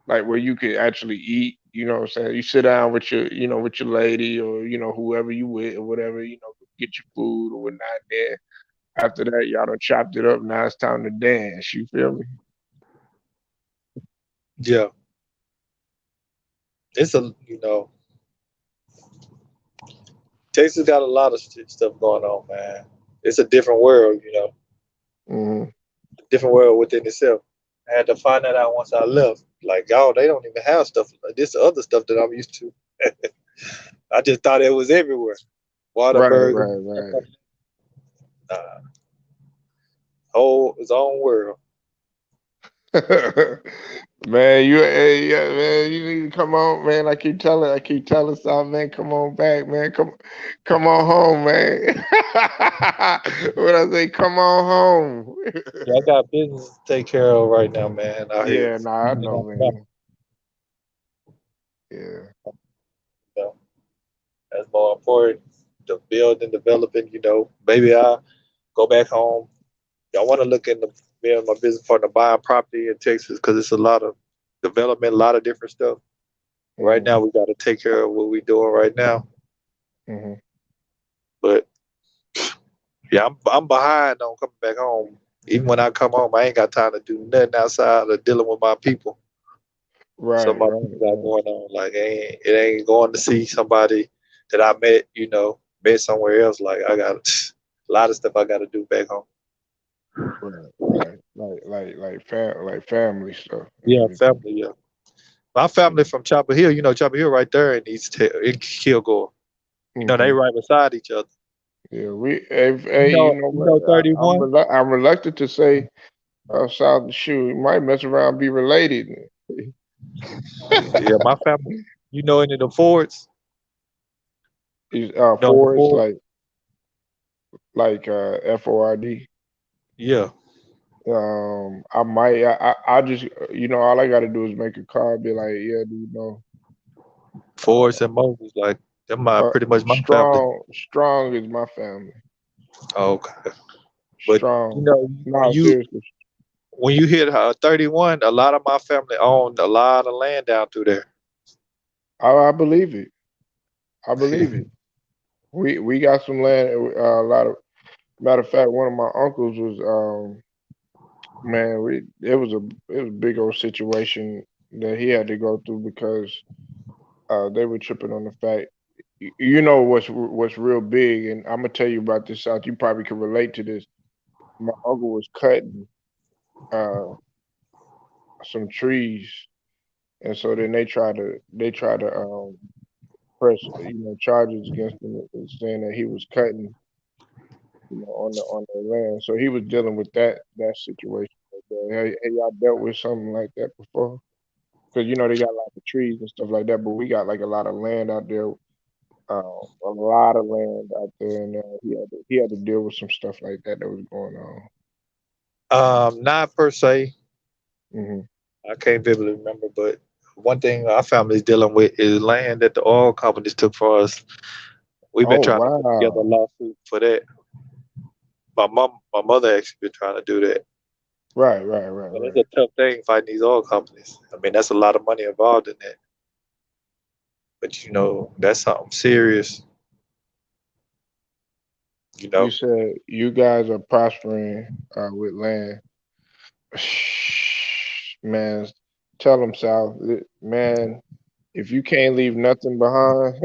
like where you could actually eat. You know what I'm saying? You sit down with your lady or whoever you with or whatever. Get your food or whatnot. Then after that, y'all done chopped it up. Now it's time to dance. You feel me? Yeah. It's Texas got a lot of stuff going on, man. It's a different world, Mm-hmm. different world within itself. I had to find that out once I left. Like, y'all, they don't even have stuff like this other stuff that I'm used to. I just thought it was everywhere. Waterburger, Right. whole its own world. Man, yeah, man, you need to come on, man. I keep telling Sal, man, come on back, man. Come on home, man. What I say, come on home. Yeah, I got business to take care of right now, man. Out here. Yeah, nah, I know, man. Yeah. That's more important. The building, developing, maybe I'll go back home. I want to look into being my business partner buying property in Texas because it's a lot of development, a lot of different stuff. Right now, we got to take care of what we doing right now. Mm-hmm. But yeah, I'm behind on coming back home. Even when I come home, I ain't got time to do nothing outside of dealing with my people. Right, So my people got going on. Like it ain't going to see somebody that I met somewhere else. Like I got a lot of stuff I got to do back home. Right. Like family stuff. Yeah, family. Yeah, my family from Chapel Hill. You know, Chapel Hill right there in Kilgore. You know, they right beside each other. Yeah, you know what? 31. I'm reluctant to say South Shoe. You might mess around and be related. Yeah, my family. You know any of the Fords? Fords like Ford. Yeah. I might. I just all I got to do is make a call. Be like, yeah, do you know? Fords and Moses, like them pretty much my family. Strong is my family. Okay. But Strong. Seriously. When you hit 31, a lot of my family owned a lot of land down through there. I believe it. We got some land. A lot of matter of fact, one of my uncles was it was a big old situation that he had to go through because they were tripping on the fact. You know what's real big, and I'm gonna tell you about this, South. You probably can relate to this. My uncle was cutting some trees, and so then they try to press charges against him, saying that he was cutting on the land. So he was dealing with that situation. Hey, y'all dealt with something like that before? Because they got a lot of trees and stuff like that, but we got like a lot of land out there. A lot of land out there, and he had to deal with some stuff like that was going on. Not per se. Mm-hmm. I can't vividly remember, but one thing our family is dealing with is land that the oil companies took for us. We've been trying to put together a lawsuit for that. My mother actually been trying to do that. Right. But it's a tough thing fighting these oil companies. I mean, that's a lot of money involved in that. But that's something serious. You said you guys are prospering with land. Man, tell them, South. Man, if you can't leave nothing behind,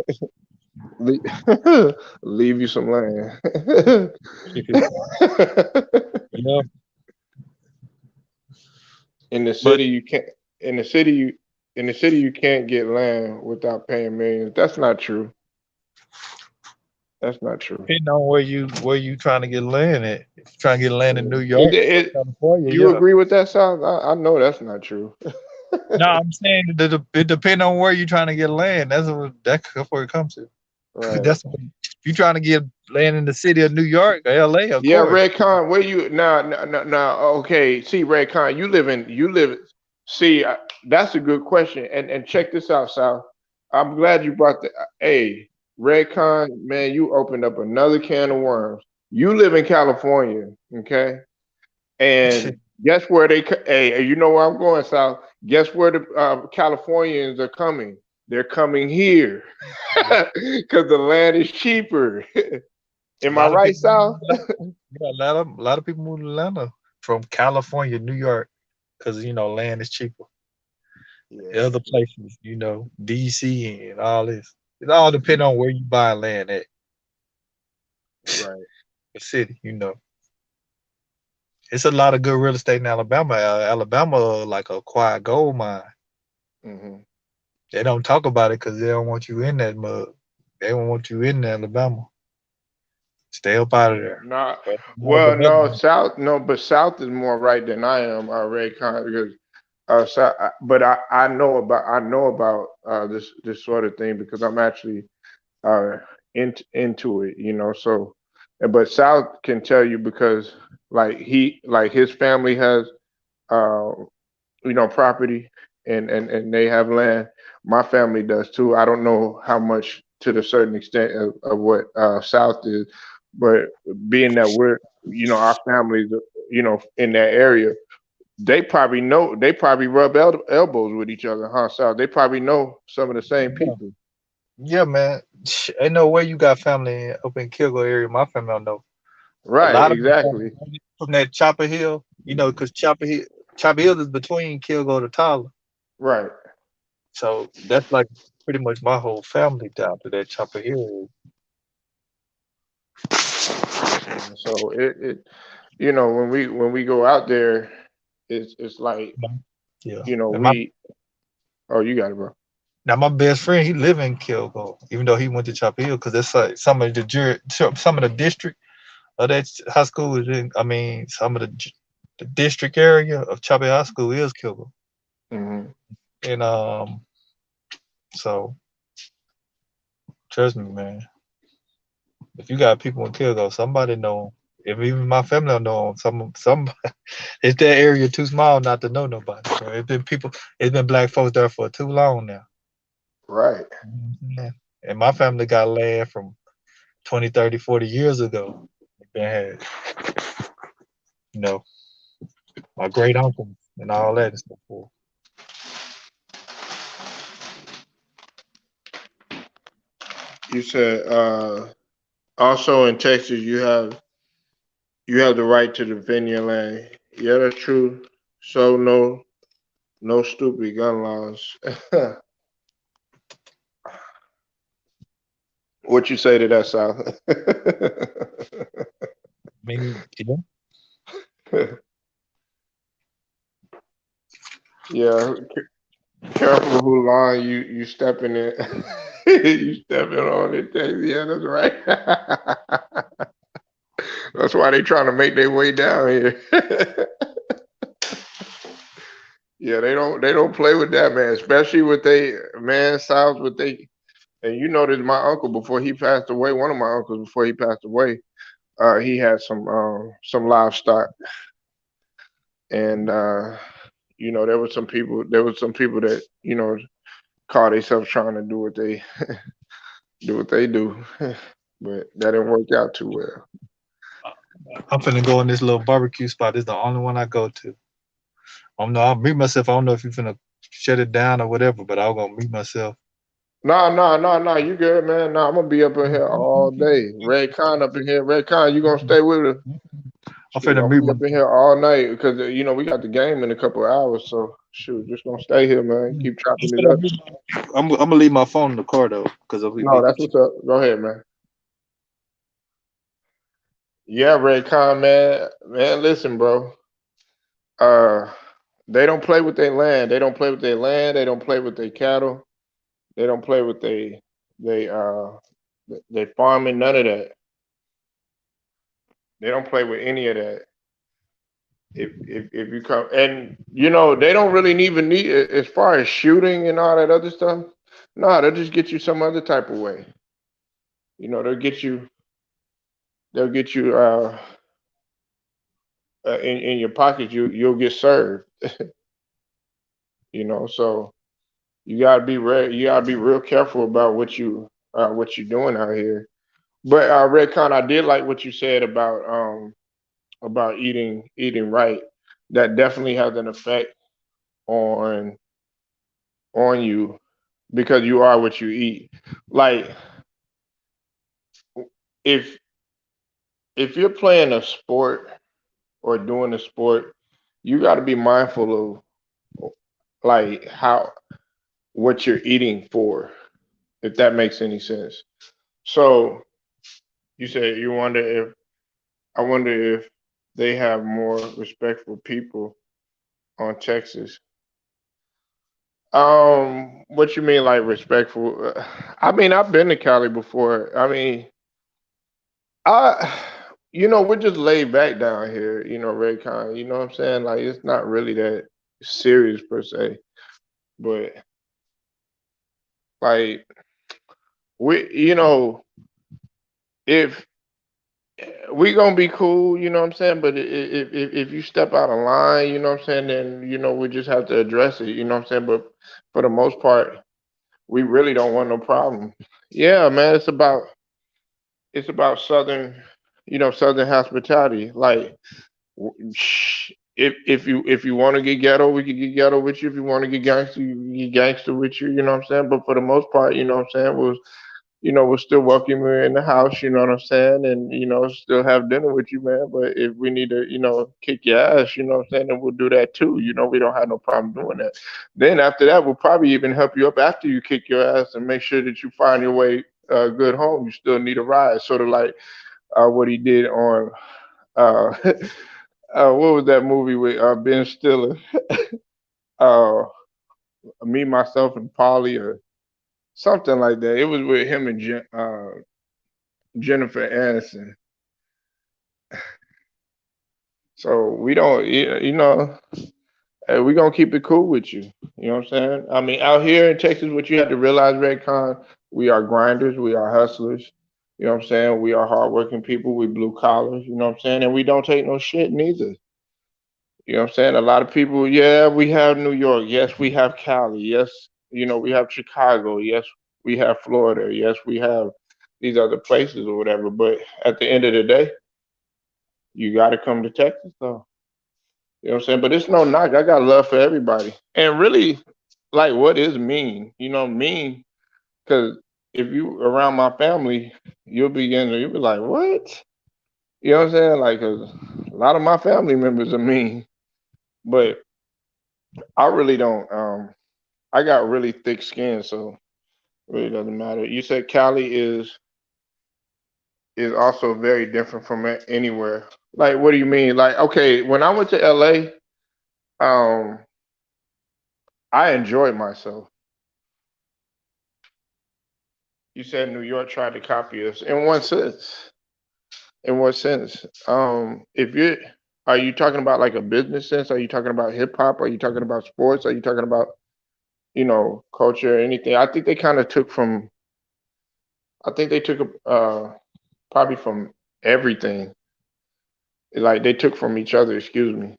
leave you some land. In the city, you can't. In the city, you can't get land without paying millions. That's not true. That's not true. Depending on where you trying to get land at. If you're trying to get land in New York, California, you agree with that, South? I know that's not true. No, I'm saying that it depends on where you're trying to get land. That's where it comes to. Right. If you're trying to get land in the city of New York or LA, of course. Red Con, where you now? Okay, see, Red Con, you live. See, that's a good question. And check this out, Sal. I'm glad you brought the. Hey, Red Con, man, you opened up another can of worms. You live in California, okay? And guess where hey, you know where I'm going, Sal? Guess where the Californians are coming? They're coming here because the land is cheaper. Am I right, Sal? Yeah, a lot of people move to Atlanta from California, New York, because land is cheaper. Yeah. Other places, DC and all this. It all depends on where you buy land at. Right. The city, It's a lot of good real estate in Alabama. Alabama, like a quiet gold mine. Mm-hmm. They don't talk about it because they don't want you in that mud. They don't want you in Alabama. Stay up out of there. But South is more right than I am, Ray Con, because but I know about this sort of thing because I'm actually into it, So, but South can tell you because his family has property and they have land. My family does too. I don't know how much to the certain extent of what South is, but being that we're our families in that area, they probably know. They probably rub elbows with each other, huh? So they probably know some of the same people. Yeah, man. Ain't no way you got family up in Kilgore area. My family don't know. A Right, lot of my family exactly. from that Chopper Hill, because Chopper Hill is between Kilgore to Tyler. Right. So that's like pretty much my whole family down to that Chopper Hill. So it when we go out there, it's like Yeah. we. Oh, you got it, bro. Now my best friend, he live in Kilgore, even though he went to Chapel Hill, because it's like some of the district of that high school is in. I mean, some of the district area of Chapel High School is Kilgore, Mm-hmm. and so trust me, man. If you got people in Kilgore, somebody know 'em. If even my family don't know 'em, some it's that area too small not to know nobody. So it's been black folks there for too long now. Right. And my family got land from 20, 30, 40 years ago. They had, my great uncle and all that and stuff. You said also in Texas you have the right to defend your land. Yeah, that's true. So no stupid gun laws. What you say to that, Sal? Yeah, careful who line you stepping in. You stepping on it. Yeah, that's right. That's why they trying to make their way down here. Yeah, they don't play with that, man. Especially with Styles with they. And you know, this my uncle before he passed away. One of my uncles before he passed away, he had some livestock, and there was some people that call themselves trying to do what they do, but that didn't work out too well. I'm finna go in this little barbecue spot. This is the only one I go to. I'll meet myself. I don't know if you're finna shut it down or whatever, but I'm gonna meet myself. No, you good, man. No, I'm gonna be up in here all day. Red Con up in here. Red Con, you gonna stay with us? I'm finna meet be up in here all night because we got the game in a couple of hours. So shoot, just gonna stay here, man. Keep chopping it up. I'm gonna leave my phone in the car though, because No, that's what's up. Go ahead, man. Yeah, Red Con, man. Man, listen, bro. They don't play with their land. They don't play with their land. They don't play with their cattle. They don't play with they farming. None of that. They don't play with any of that. If you come and they don't really even need as far as shooting and all that other stuff. No, they'll just get you some other type of way. They'll get you in your pocket. You'll get served. So you gotta be real careful about what you're doing out here. But Redcon, I did like what you said about eating right. That definitely has an effect on you because you are what you eat. Like if you're playing a sport or doing a sport, you got to be mindful of like what you're eating for, if that makes any sense. So you said I wonder if they have more respectful people on Texas. What you mean, like respectful? I mean, I've been to Cali before. I mean, we're just laid back down here, Raycon. You know what I'm saying? Like, it's not really that serious per se, but like if we gonna be cool, you know what I'm saying? But if you step out of line, you know what I'm saying, then we just have to address it, you know what I'm saying? But for the most part, we really don't want no problem. Yeah, man, it's about southern, southern hospitality. Like if you want to get ghetto, we can get ghetto with you. If you want to get gangster, you can get gangster with you. You know what I'm saying? But for the most part, you know what I'm saying, we'll still welcome you in the house. You know what I'm saying? And still have dinner with you, man. But if we need to, kick your ass, you know what I'm saying, then we'll do that too. We don't have no problem doing that. Then after that, we'll probably even help you up after you kick your ass and make sure that you find your way good home. You still need a ride, sort of like what he did on. Uh, what was that movie with Ben Stiller? uh, Me, Myself, and Polly, or something like that. It was with him and Jennifer Aniston. So we don't, we're gonna keep it cool with you. You know what I'm saying? I mean, out here in Texas, what you have to realize, Redcon, we are grinders, we are hustlers. You know what I'm saying? We are hardworking people, we blue collars, you know what I'm saying? And we don't take no shit neither. You know what I'm saying? A lot of people, yeah, we have New York. Yes, we have Cali. Yes, we have Chicago. Yes, we have Florida. Yes, we have these other places or whatever. But at the end of the day, you got to come to Texas, though. You know what I'm saying? But it's no knock. I got love for everybody. And really, like, what is mean? Mean, because if you around my family, you'll be like, what? You know what I'm saying? Like, 'cause a lot of my family members are mean. But I really don't. I got really thick skin, so it really doesn't matter. You said Cali is also very different from anywhere. Like, what do you mean? Like, okay, when I went to LA, um, I enjoyed myself. You said New York tried to copy us. In what sense? In what sense? If you Are you talking about like a business sense? Are you talking about hip hop? Are you talking about sports? Are you talking about culture, anything? I think they kind of took from. I think they took probably from everything. Like they took from each other. Excuse me.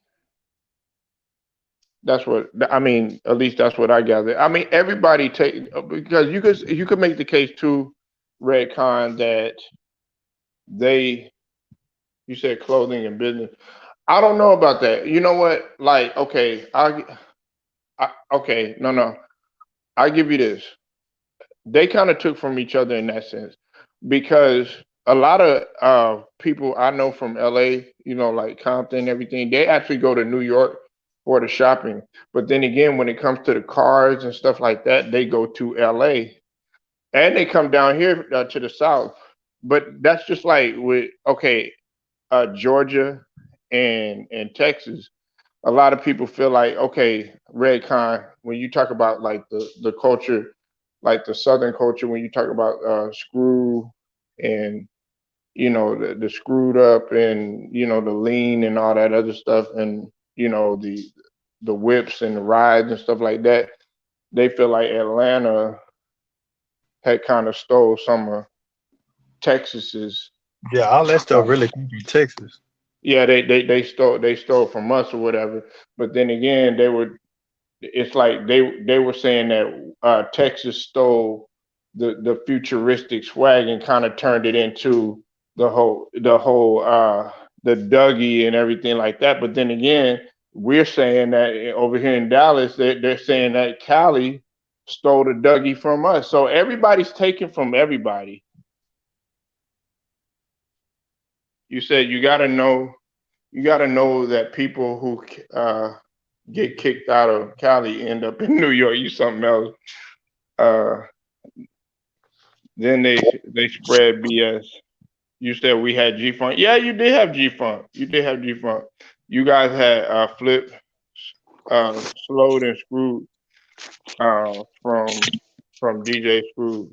That's what I mean. At least that's what I gather. I mean, everybody take because you could make the case too, Redcon, that they. You said clothing and business. I don't know about that. You know what? Like, okay, okay, no. I give you this. They kind of took from each other in that sense because a lot of people I know from LA, like Compton and everything, they actually go to New York for the shopping. But then again, when it comes to the cars and stuff like that, they go to LA and they come down here to the South. But that's just like with okay, Georgia and Texas. A lot of people feel like okay, Redcon, when you talk about like the culture, like the Southern culture, when you talk about screw and the screwed up and the lean and all that other stuff and the whips and the rides and stuff like that, they feel like Atlanta had kind of stole some of Texas's. Yeah, all that stuff really came from Texas. Yeah, they stole from us or whatever. But then again, it's like they were saying that Texas stole the futuristic swag and kind of turned it into the Dougie and everything like that. But then again, we're saying that over here in Dallas, they're saying that Cali stole the Dougie from us. So everybody's taking from everybody. You said you got to know that people who get kicked out of Cali end up in New York. You something else. Then they spread BS. You said we had G Funk. Yeah, you did have G Funk. You did have G Funk. You guys had Flip, Slowed and Screwed from DJ Screwed.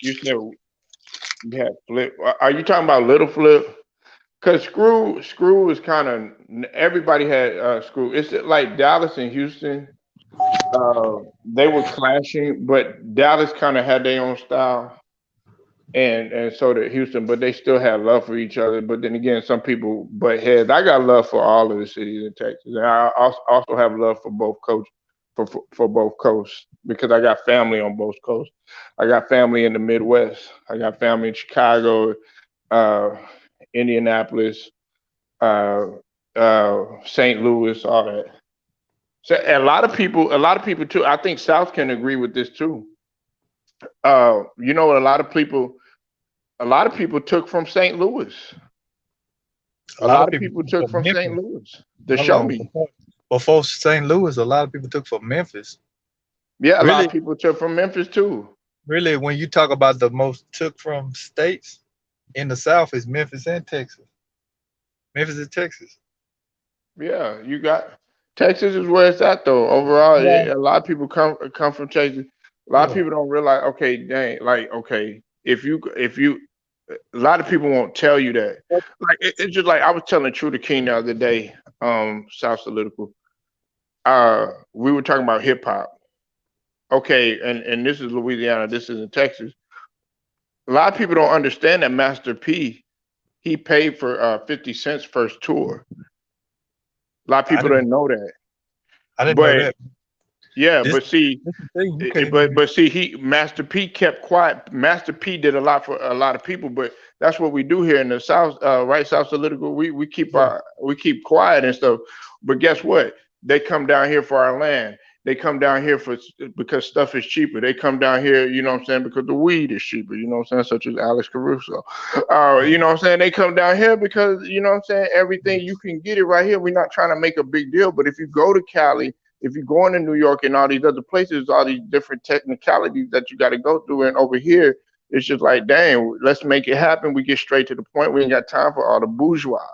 You said you had Flip. Are you talking about Little Flip? Cause Screw was kind of everybody had Screw. It's like Dallas and Houston. They were clashing, but Dallas kind of had their own style, and so did Houston. But they still had love for each other. But then again, some people butt heads. I got love for all of the cities in Texas, and I also have love for both for both coasts because I got family on both coasts. I got family in the Midwest. I got family in Chicago, Indianapolis, St. Louis, all that. So a lot of people too. I think South can agree with this too. You know what? A lot of people took from St. Louis. A lot of people took from St. Louis. The Hold show on. me. Before St. Louis, a lot of people took from Memphis. Yeah, a lot Really, of people took from Memphis too. really, when you talk about the most took from states in the South, is Memphis and Texas. Memphis and Texas. Yeah, you got Texas is where it's at though. Overall, Yeah. a lot of people come from Texas. A lot of Yeah. people don't realize. Okay, dang, like okay, if you, a lot of people won't tell you that. Like it's just like I was telling True the King the other day. South Political. We were talking about hip hop. Okay, and this is Louisiana. This is in Texas. A lot of people don't understand that Master P, he paid for 50 Cent's first tour. A lot of people didn't know that. I didn't know that. Yeah, This- but see, this is the thing, you can't but see, Master P kept quiet. Master P did a lot for a lot of people, but that's what we do here in the South, right? South Political, we keep quiet and stuff. But guess what? They come down here for our land. They come down here because stuff is cheaper. They come down here, you know what I'm saying, because the weed is cheaper, you know what I'm saying, such as Alex Caruso. You know what I'm saying? They come down here because, you know what I'm saying, everything you can get it right here. We're not trying to make a big deal, but if you go to Cali, if you're going to New York and all these other places, all these different technicalities that you got to go through, and over here, it's just like, dang, let's make it happen. We get straight to the point. We ain't got time for all the bourgeois.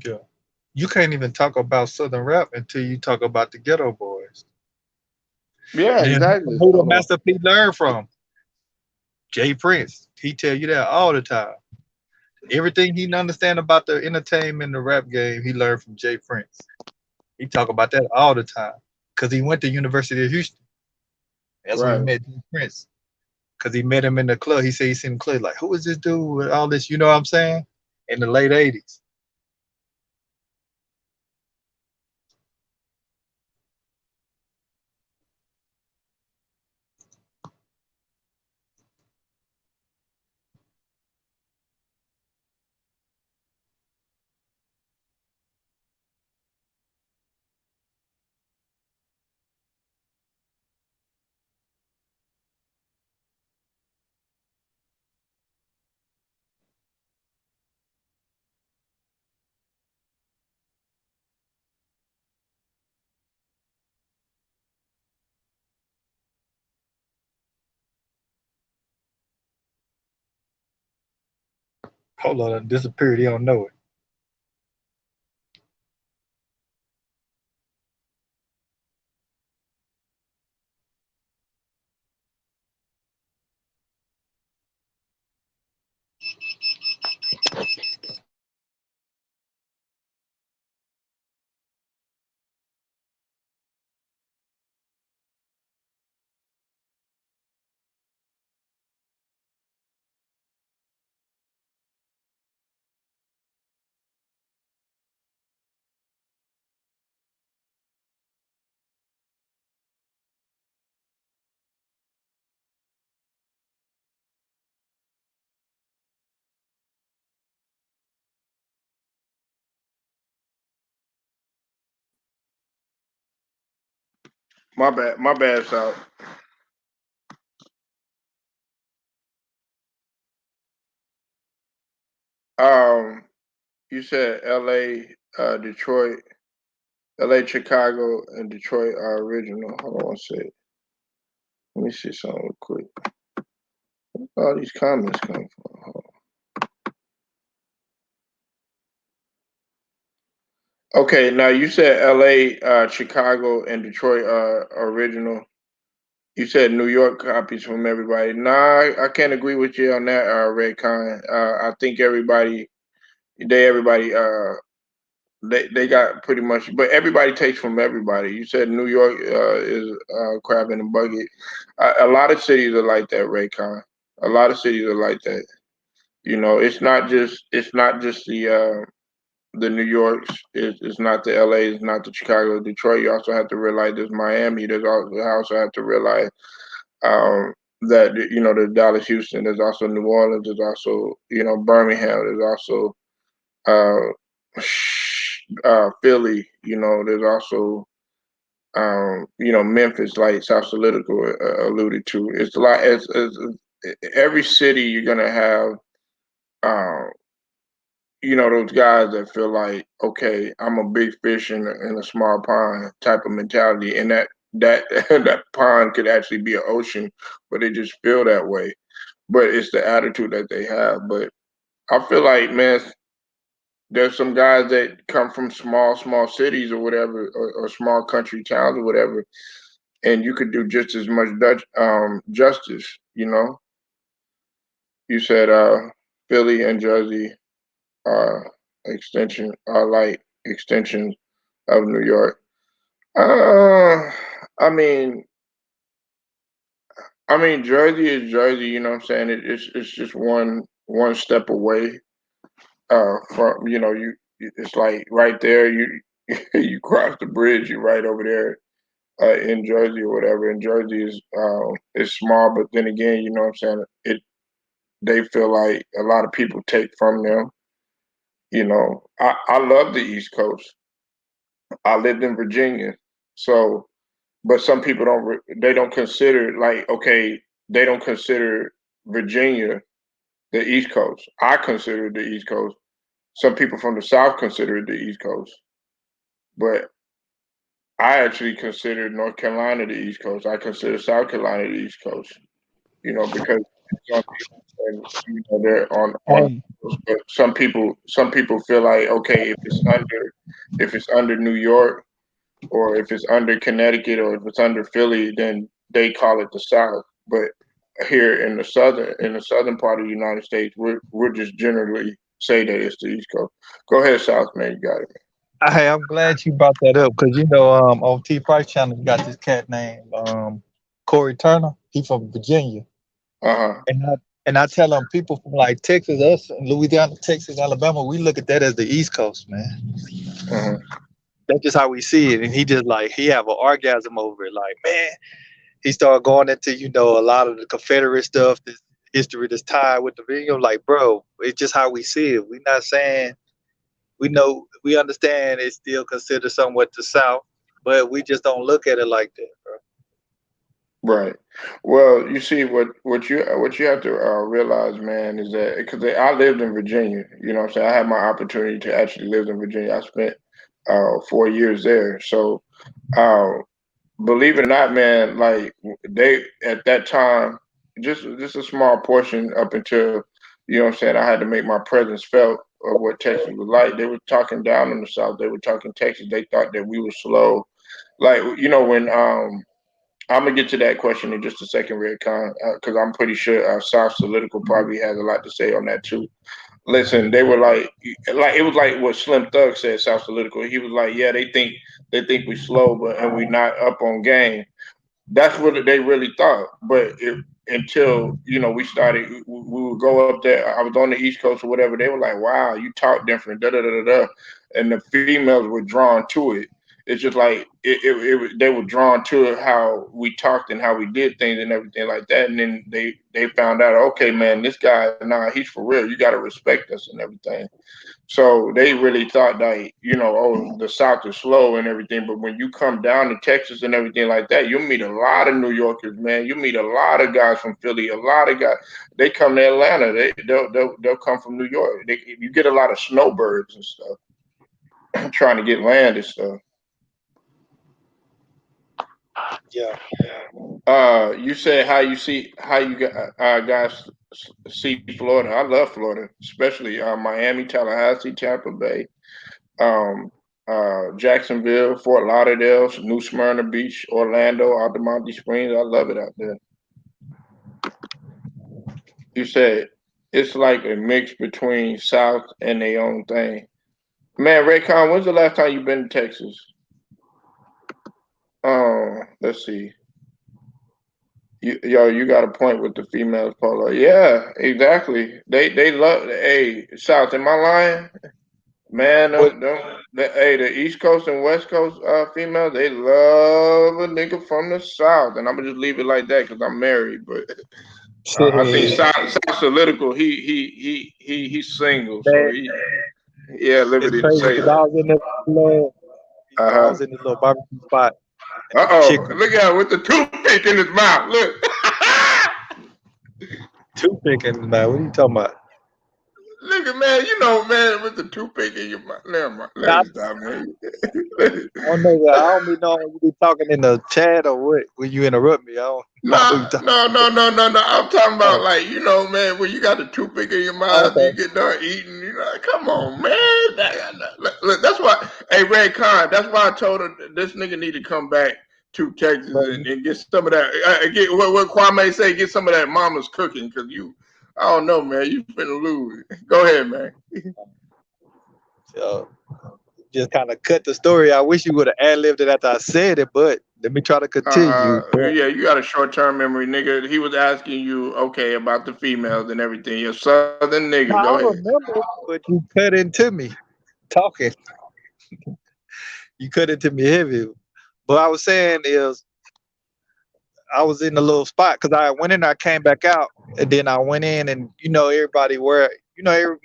Yeah. You can't even talk about Southern rap until you talk about the Ghetto Boys. Yeah, Then exactly. who the Master P learned from? Jay Prince. He tell you that all the time. Everything he understand about the entertainment, the rap game, he learned from Jay Prince. He talk about that all the time because he went to University of Houston. That's when he Right. met Jay Prince. Because he met him in the club. He said he seen the club like, who is this dude with all this? You know what I'm saying? In the late 80s. Hold on, it disappeared. He don't know it. My bad, South. You said L.A., Detroit, L.A., Chicago, and Detroit are original. Hold on one sec. Let me see something real quick. Where all these comments come from? Hold on. Okay, now you said L.A., Chicago, and Detroit are original. You said New York copies from everybody. Nah, I can't agree with you on that, Red Con. I think everybody they got pretty much, but everybody takes from everybody. You said New York is crab in a bucket. A lot of cities are like that, Raycon. A lot of cities are like that. You know, it's not just the New Yorks. It's not the LA. It's not the Chicago, Detroit. You also have to realize there's Miami. I also have to realize that the Dallas, Houston. There's also New Orleans. There's also Birmingham. There's also Philly. There's also Memphis, like South Political alluded to. It's a lot. It's every city you're gonna have. Those guys that feel like, okay, I'm a big fish in a small pond type of mentality, and that that pond could actually be an ocean, but they just feel that way. But it's the attitude that they have. But I feel like, man, there's some guys that come from small cities or whatever, or small country towns or whatever, and you could do just as much justice. You said Philly and Jersey are like extensions of New York. I mean, Jersey is Jersey. You know what I'm saying? It's just one step away from you. It's like right there. You cross the bridge, you're right over there in Jersey or whatever. And Jersey is small, but then again, you know what I'm saying? They feel like a lot of people take from them. I love the East Coast. I lived in Virginia, so but some people don't consider, like, okay, they don't consider Virginia the East Coast. I consider it the East Coast. Some people from the South consider it the East Coast, but I actually consider North Carolina the East Coast. I consider South Carolina the East Coast. Because they're on. But some people feel like, okay, if it's under New York, or if it's under Connecticut, or if it's under Philly, then they call it the South. But here in the southern part of the United States, we're just generally say that it's the East Coast. Go ahead, South, man, you got it. Hey, I'm glad you brought that up because on T Price channel you got this cat named Corey Turner. He from Virginia. And I tell them, people from like Texas, us, Louisiana, Texas, Alabama, we look at that as the East Coast, man. That's just how we see it. And he just like, he have an orgasm over it. Like, man, he started going into, a lot of the Confederate stuff, this history that's tied with the video. Like, bro, it's just how we see it. We're not saying, we understand it's still considered somewhat the South, but we just don't look at it like that, bro. Right. Well, you see, what you have to realize, man, is that because I lived in Virginia, you know what I'm saying? I had my opportunity to actually live in Virginia. I spent 4 years there. So, believe it or not, man, like they at that time, just a small portion up until, you know what I'm saying, I had to make my presence felt of what Texas was like. They were talking down in the South. They were talking Texas. They thought that we were slow. Like, when I'm gonna get to that question in just a second, Redcon, because I'm pretty sure South Political probably has a lot to say on that too. Listen, they were like it was like what Slim Thug said. South Political, he was like, yeah, they think we slow, and we not up on game. That's what they really thought. But until we started, we would go up there. I was on the East Coast or whatever. They were like, wow, you talk different, da da da da da, and the females were drawn to it. It's just like they were drawn to how we talked and how we did things and everything like that. And then they found out, okay, man, this guy, he's for real. You got to respect us and everything. So they really thought that, the South is slow and everything. But when you come down to Texas and everything like that, you'll meet a lot of New Yorkers, man. You meet a lot of guys from Philly, a lot of guys. They come to Atlanta. They'll come from New York. You get a lot of snowbirds and stuff trying to get land and stuff. Yeah. You said how you guys see Florida. I love Florida, especially Miami, Tallahassee, Tampa Bay, Jacksonville, Fort Lauderdale, New Smyrna Beach, Orlando, Altamonte Springs. I love it out there. You said it's like a mix between South and their own thing. Man, Raycon, when's the last time you've been to Texas? Let's see. You got a point with the females, Polo. Yeah, exactly. They love. Hey, South, am I lying? Man, the East Coast and West Coast females, they love a nigga from the South, and I'm gonna just leave it like that because I'm married. But I think South Political, he's single, so he. Yeah, It's liberty to crazy say because I that. was in this little, I was in this little barbecue spot. And this chick Look at him with the toothpick in his mouth. Look. toothpick in his mouth. What are you talking about? Look at man, you know, man, with the toothpick in your mouth. Never mind. Let Nah, me stop, man. I don't know. I don't be knowing when you be talking in the chat or what when you interrupt me. I don't know who you talking. No. I'm talking about like, you know, man, when you got the toothpick in your mouth after Okay. you get done eating, you know, come on, man. Look, that's why, hey, Ray Khan, that's why I told her this nigga need to come back to Texas and get some of that. Get what Kwame say, get some of that mama's cooking, because I don't know, man, you finna lose. Go ahead, man. So just kind of cut the story. I wish you would have ad-libbed it after I said it, but let me try to continue. Yeah, you got a short-term memory, nigga. He was asking you, okay, about the females and everything. You're a southern nigga. Go I ahead. remember, but you cut into me talking. You cut into me heavy. But I was saying is I was in a little spot because I went in, I came back out, and then I went in, and you know everybody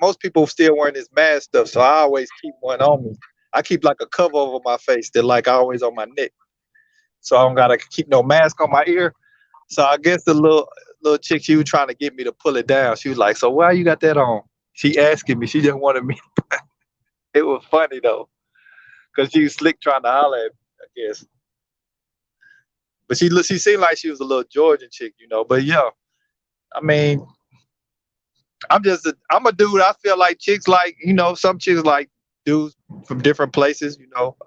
most people still wearing this mask stuff, so I always keep one on me. I keep like a cover over my face that like always on my neck, so I don't gotta keep no mask on my ear. So I guess the little chick, she was trying to get me to pull it down. She was like, "So why you got that on?" She asking me. She just wanted me. It was funny though, cause she was slick trying to holler at me, I guess. But she seemed like she was a little Georgian chick, you know. But yeah, I mean, I'm a dude. I feel like chicks like, you know, some chicks like dudes from different places, you know.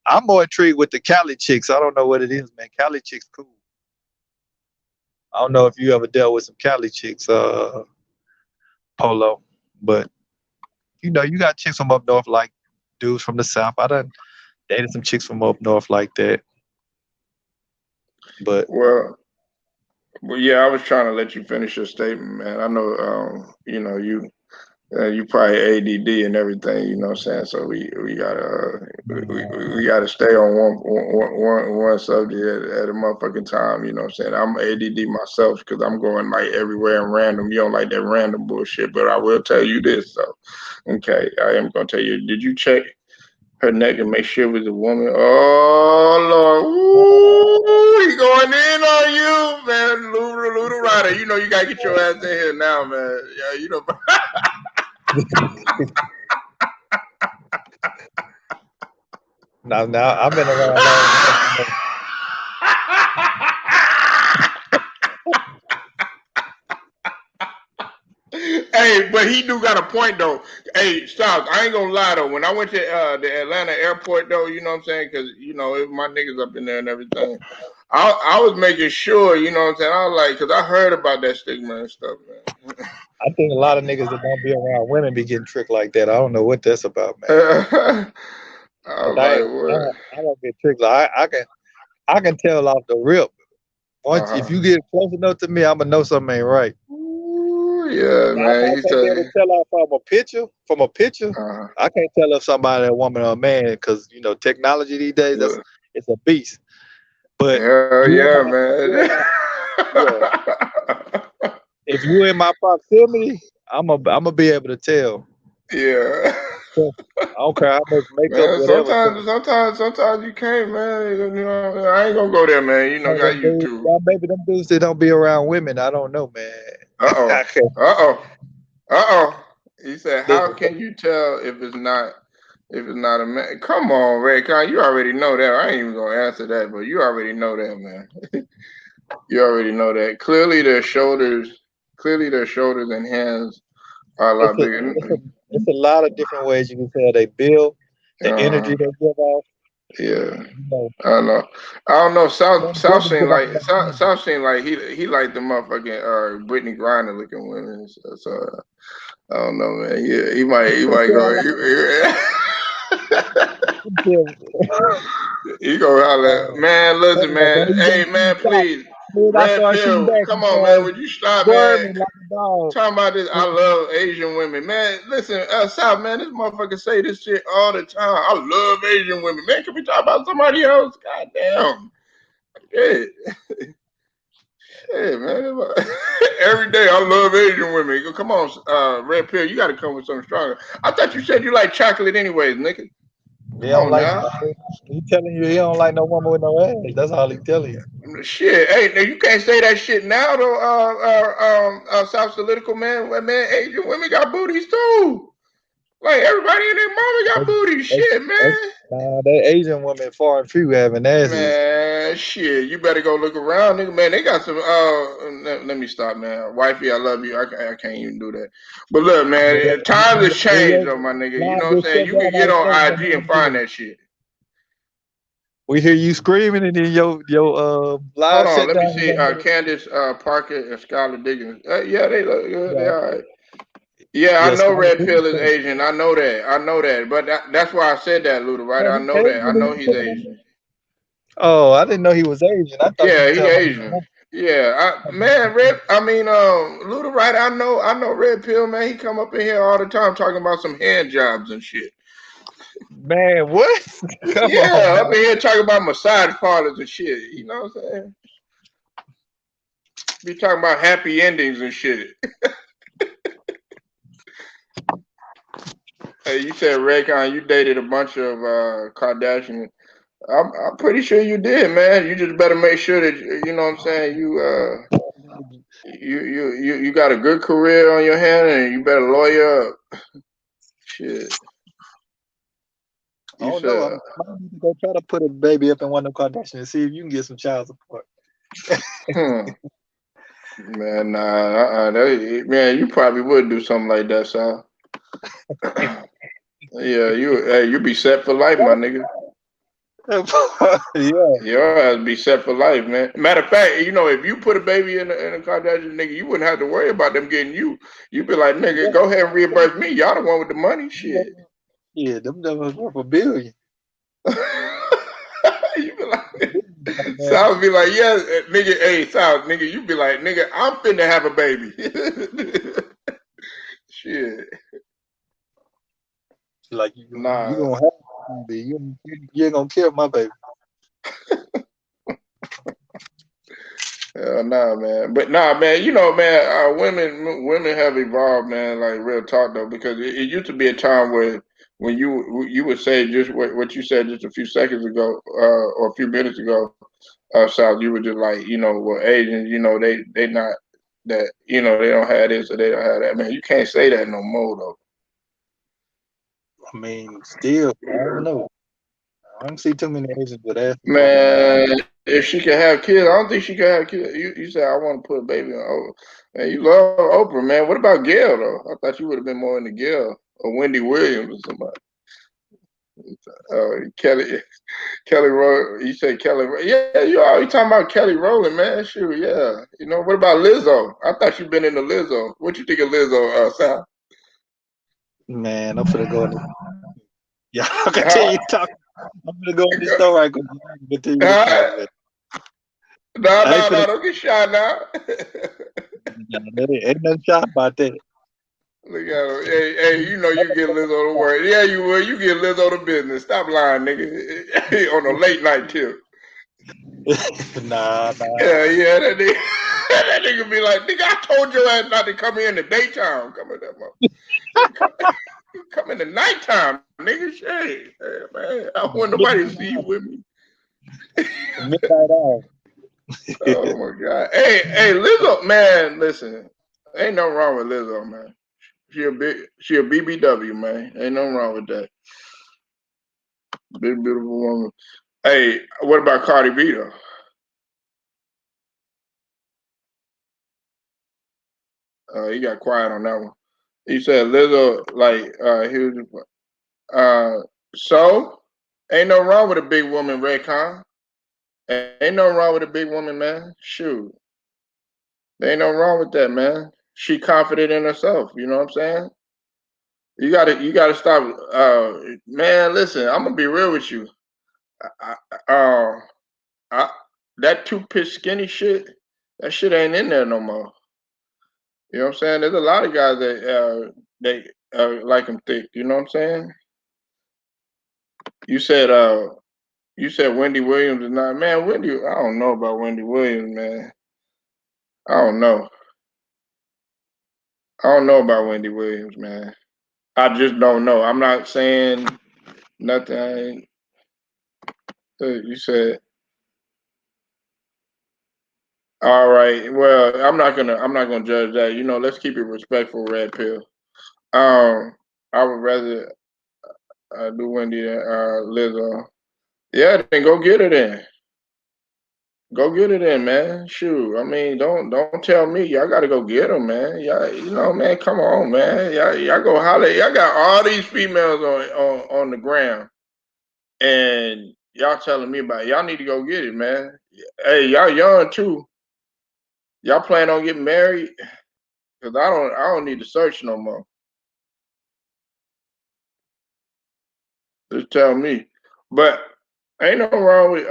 I'm more intrigued with the Cali chicks. I don't know what it is, man. Cali chicks cool. I don't know if you ever dealt with some Cali chicks, Polo, but you know, you got chicks from up north like dudes from the South. I done dated some chicks from up north like that. But Well, yeah, I was trying to let you finish your statement, man. I know, you know, you probably ADD and everything, you know what I'm saying? So we gotta stay on one subject at a motherfucking time, you know what I'm saying? I'm ADD myself because I'm going like everywhere and random. You don't like that random bullshit, but I will tell you this, so okay, I am gonna tell you. Did you check her neck and make sure it was a woman? Oh Lord, ooh, he going in on you, man. Luda Ryder. You know you gotta get your ass in here now, man. Yeah, you know. now I've been around long enough. Hey, but he do got a point though. Hey, Styles, I ain't gonna lie though. When I went to the Atlanta airport though, you know what I'm saying? Because you know it was my niggas up in there and everything. I was making sure, you know what I'm saying. I was like, because I heard about that stigma and stuff, man. I think a lot of niggas that don't be around women be getting tricked like that. I don't know what that's about, man. I don't get tricked. I can tell off the rip. Once if you get close enough to me, I'ma know something ain't right. Ooh, yeah, man. I can't be able to tell off from a picture. I can't tell if somebody a woman or a man because you know technology these days it's a beast. But hell yeah, man. If you in my proximity, I'm a be able to tell. Yeah. I don't care how much makeup, Man, whatever. sometimes you can't, man. You know, I ain't gonna go there, man. You know, got you too. Y'all maybe them dudes that don't be around women. I don't know, man. He said, "How can you tell if it's not a man?" Come on, Ray Khan, you already know that. I ain't even gonna answer that, but you already know that, man. You already know that. Clearly, their shoulders and hands are a lot bigger. It's a lot of different ways you can tell they build, the energy they give off. Yeah, I know. I don't know. South seemed like he liked the motherfucking Brittany Griner looking women. So I don't know, man. Yeah, he might go. He go holler, man. Listen, man. Hey, man, please. Red pill. Come on, man. Would you stop, man? Talking about this. I love Asian women, man. Listen, South, man. This motherfucker say this shit all the time. I love Asian women, man. Can we talk about somebody else? God damn. Shit. Hey man, every day I love Asian women. Come on, Red Pill, you got to come with something stronger. I thought you said you like chocolate anyways, nigga. He Come don't on like. now. He telling you he don't like no woman with no ass. That's all he telling you. Shit, hey, now you can't say that shit now though. South Political man, Asian women got booties too. Like everybody and their mama got booties. Shit, man. Nah, that Asian women far and few having asses. Man, shit, you better go look around, nigga. Man, they got some. Let me stop, man. Wifey, I love you. I can't even do that. But look, man, times has changed, though, my nigga. You know what I'm saying? You can get on IG and find that shit. We hear you screaming, and then your live Hold on, shut let me down. see. Candace Parker and Skylar Diggins. Yeah, they look good. They all right. Yeah, I know Red Pill is Asian. I know that. But that's why I said that, Luda, right? I know that. I know he's Asian. Oh, I didn't know he was Asian. I thought Yeah, you he were telling Asian. Yeah, Luda, right? I know Red Pill, man. He come up in here all the time talking about some hand jobs and shit. Man, what? Come Yeah, on, up in here talking about massage parlors and shit. You know what I'm saying? Be talking about happy endings and shit. Hey, you said Raycon, you dated a bunch of Kardashian. I'm pretty sure you did, man. You just better make sure that you know what I'm saying. You got a good career on your hand, and you better lawyer up. Shit. I don't know. I might need to go try to put a baby up in one of them Kardashians and see if you can get some child support. Man, nah, man, you probably would do something like that, Sal. Yeah, you be set for life, my nigga. Yeah. Your ass be set for life, man. Matter of fact, you know, if you put a baby in a Kardashian, nigga, you wouldn't have to worry about them getting you. You'd be like, nigga, go ahead and reimburse me. Y'all the one with the money, shit. Yeah, them numbers worth $1 billion. Sal be like, yeah, nigga, hey, Sal, nigga, you be like, nigga, I'm finna have a baby. Shit. Like you gonna have a baby. You ain't gonna kill my baby. Hell nah, man. But nah, man, you know, man, women have evolved, man, like real talk though, because it used to be a time where when you would say just what you said just a few seconds ago, or a few minutes ago, South, you were just like, you know, well, Asians, you know, they not that, you know, they don't have this or they don't have that. Man, you can't say that no more though. I mean, still, I don't know. I don't see too many Asians with ass. Man, if she can have kids, I don't think she can have kids. You said I want to put a baby on Oprah. Man, you love Oprah, man. What about Gail though? I thought you would have been more into Gail or Wendy Williams or somebody. Kelly Rowland. You say Kelly? Yeah, you always talking about Kelly Rowland, man. Shoot, yeah. You know what about Lizzo? I thought you'd been into Lizzo. What you think of Lizzo, Sal? Man, I'm finna go in the yeah, I can tell you talk. I'm gonna go in the store right quick. No, don't get shot now. Ain't nothing shy about that. Look at him. Hey, you know you get Lizzo to work. Yeah, you will. You get Lizzo to business. Stop lying, nigga. On a late night tip. Nah. Yeah, that nigga, that nigga be like, nigga, I told your ass not to come here in the daytime. Come in that motherfucker. Come in the nighttime, nigga. Shit, hey, man. I want nobody to see you with me. Midnight hour. Oh my god. Hey, Lizzo, man. Listen, ain't nothing wrong with Lizzo, man. She a BBW, man. Ain't nothing wrong with that. Big beautiful woman. Hey, what about Cardi B though? He got quiet on that one. He said Lizzo, like, he was, so ain't no wrong with a big woman, Raycon. Ain't no wrong with a big woman, man. Shoot. There ain't no wrong with that, man. She confident in herself, you know what I'm saying? You gotta stop, man, listen, I'm gonna be real with you. That two-pitch skinny shit, that shit ain't in there no more. You know what I'm saying? There's a lot of guys that they like them thick. You know what I'm saying? You said Wendy Williams is not, man. I don't know about Wendy Williams, man. I don't know. I don't know about Wendy Williams, man. I just don't know. I'm not saying nothing. You said, all right. Well, I'm not gonna judge that. You know, let's keep it respectful, Red Pill. I would rather do Wendy than Lizzo. Yeah, then go get her then. Go get it in, man. Shoot, I mean, don't tell me. Y'all gotta go get them, man. Y'all, you know, man. Come on, man. Y'all go holler. Y'all got all these females on the ground, and y'all telling me about it. Y'all need to go get it, man. Hey, y'all young too. Y'all plan on getting married? Cause I don't need to search no more. Just tell me. But ain't no wrong with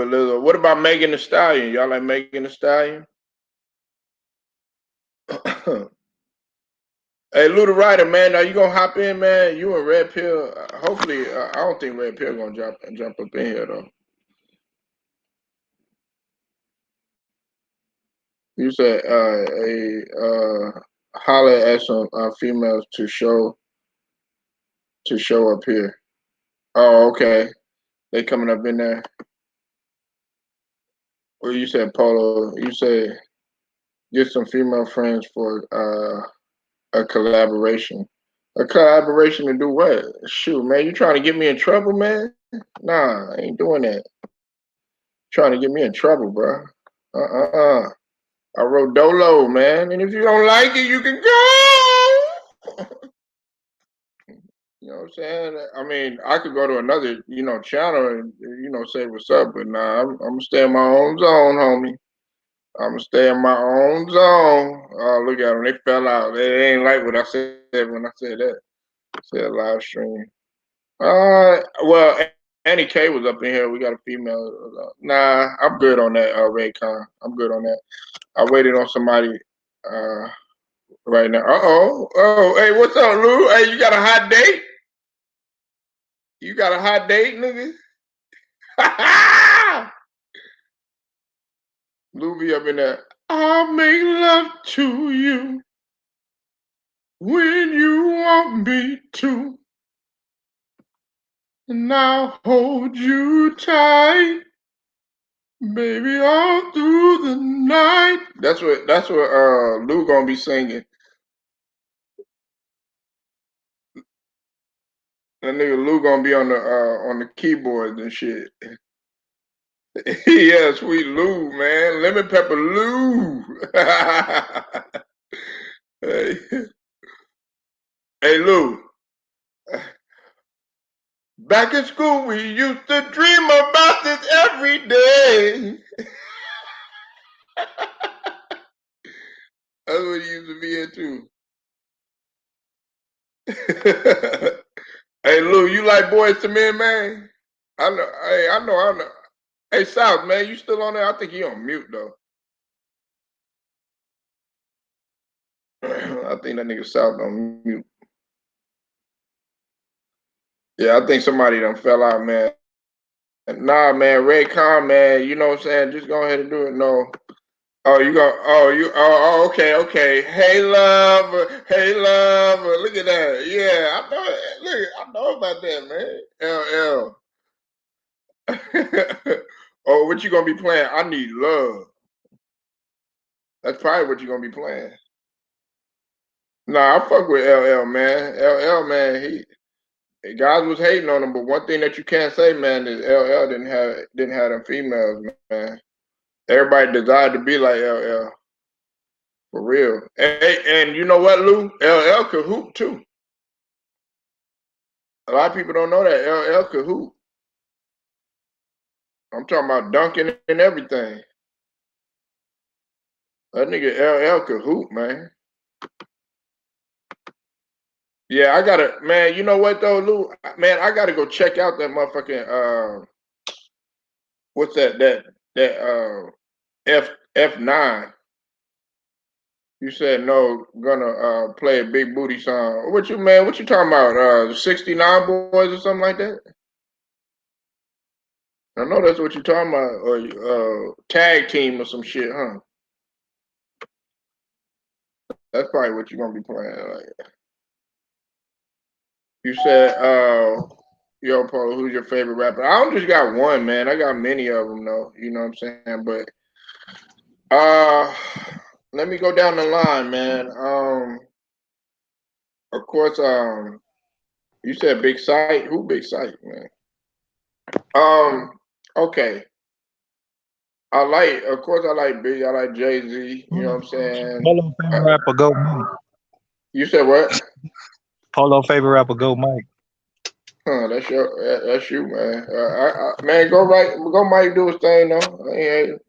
Lizzo. What about Megan Thee Stallion? Y'all like Megan Thee Stallion? Hey, Lou the Rider, man, are you gonna hop in, man? You and Red Pill. Hopefully, I don't think Red Pill gonna jump up in here though. You said holler at some females to show up here. Oh, okay. They coming up in there. Well, you said Polo. You said get some female friends for a collaboration. A collaboration to do what? Shoot, man, you trying to get me in trouble, man? Nah, I ain't doing that. Trying to get me in trouble, bro. I wrote Dolo, man, and if you don't like it, you can go. You know what I'm saying? I mean, I could go to another, channel and, say what's up, but nah, I'm gonna stay in my own zone, homie. I'm gonna stay in my own zone. Oh, look at them, they fell out. They ain't like what I said when I said that. Said live stream. Well, Annie K was up in here. We got a female. Nah, I'm good on that, Raycon. I'm good on that. I waited on somebody right now. Oh, hey, what's up, Lou? Hey, you got a hot date? You got a hot date, nigga? Lou be up in there. I'll make love to you when you want me to, and I'll hold you tight, baby, all through the night. That's what Lou gonna be singing. That nigga Lou gonna be on the keyboard and shit. Yeah, sweet Lou, man. Lemon pepper Lou. Hey Lou. Back in school, we used to dream about this every day. That's what he used to be into. Hey Lou, you like Boys to Men, man? I know. Hey, I know. Hey South, man, you still on there? I think he on mute though. I think that nigga South on mute. Yeah, I think somebody done fell out, man. Nah, man, Raycon, man, you know what I'm saying? Just go ahead and do it. No. Oh, okay. Hey love, look at that. Yeah, I know about that, man. LL. Oh, what you gonna be playing? I Need Love. That's probably what you gonna be playing. Nah, I fuck with LL, man. LL, man, guys was hating on him, but one thing that you can't say, man, is LL didn't have them females, man. Everybody desired to be like LL. For real. And you know what, Lou? LL could hoop too. A lot of people don't know that LL could hoop. I'm talking about dunking and everything. That nigga LL could hoop, man. Yeah, I gotta, man, you know what though, Lou? Man, I gotta go check out that motherfucking what's that F9. You said no, gonna play a big booty song. What you talking about? The 69 Boys or something like that? I know that's what you're talking about, or tag team or some shit, huh? That's probably what you're gonna be playing. Like you said, yo, Paul, who's your favorite rapper? I don't just got one, man. I got many of them, though. You know what I'm saying? But let me go down the line, man. Of course, you said Big Sight. Who Big Sight, man? Okay. Of course, I like Big. I like Jay-Z. You know what I'm saying? Polo favorite rapper, go Mike. You said what? Polo favorite rapper, go Mike. Huh, that's you, man. Man, go Mike do his thing though. I ain't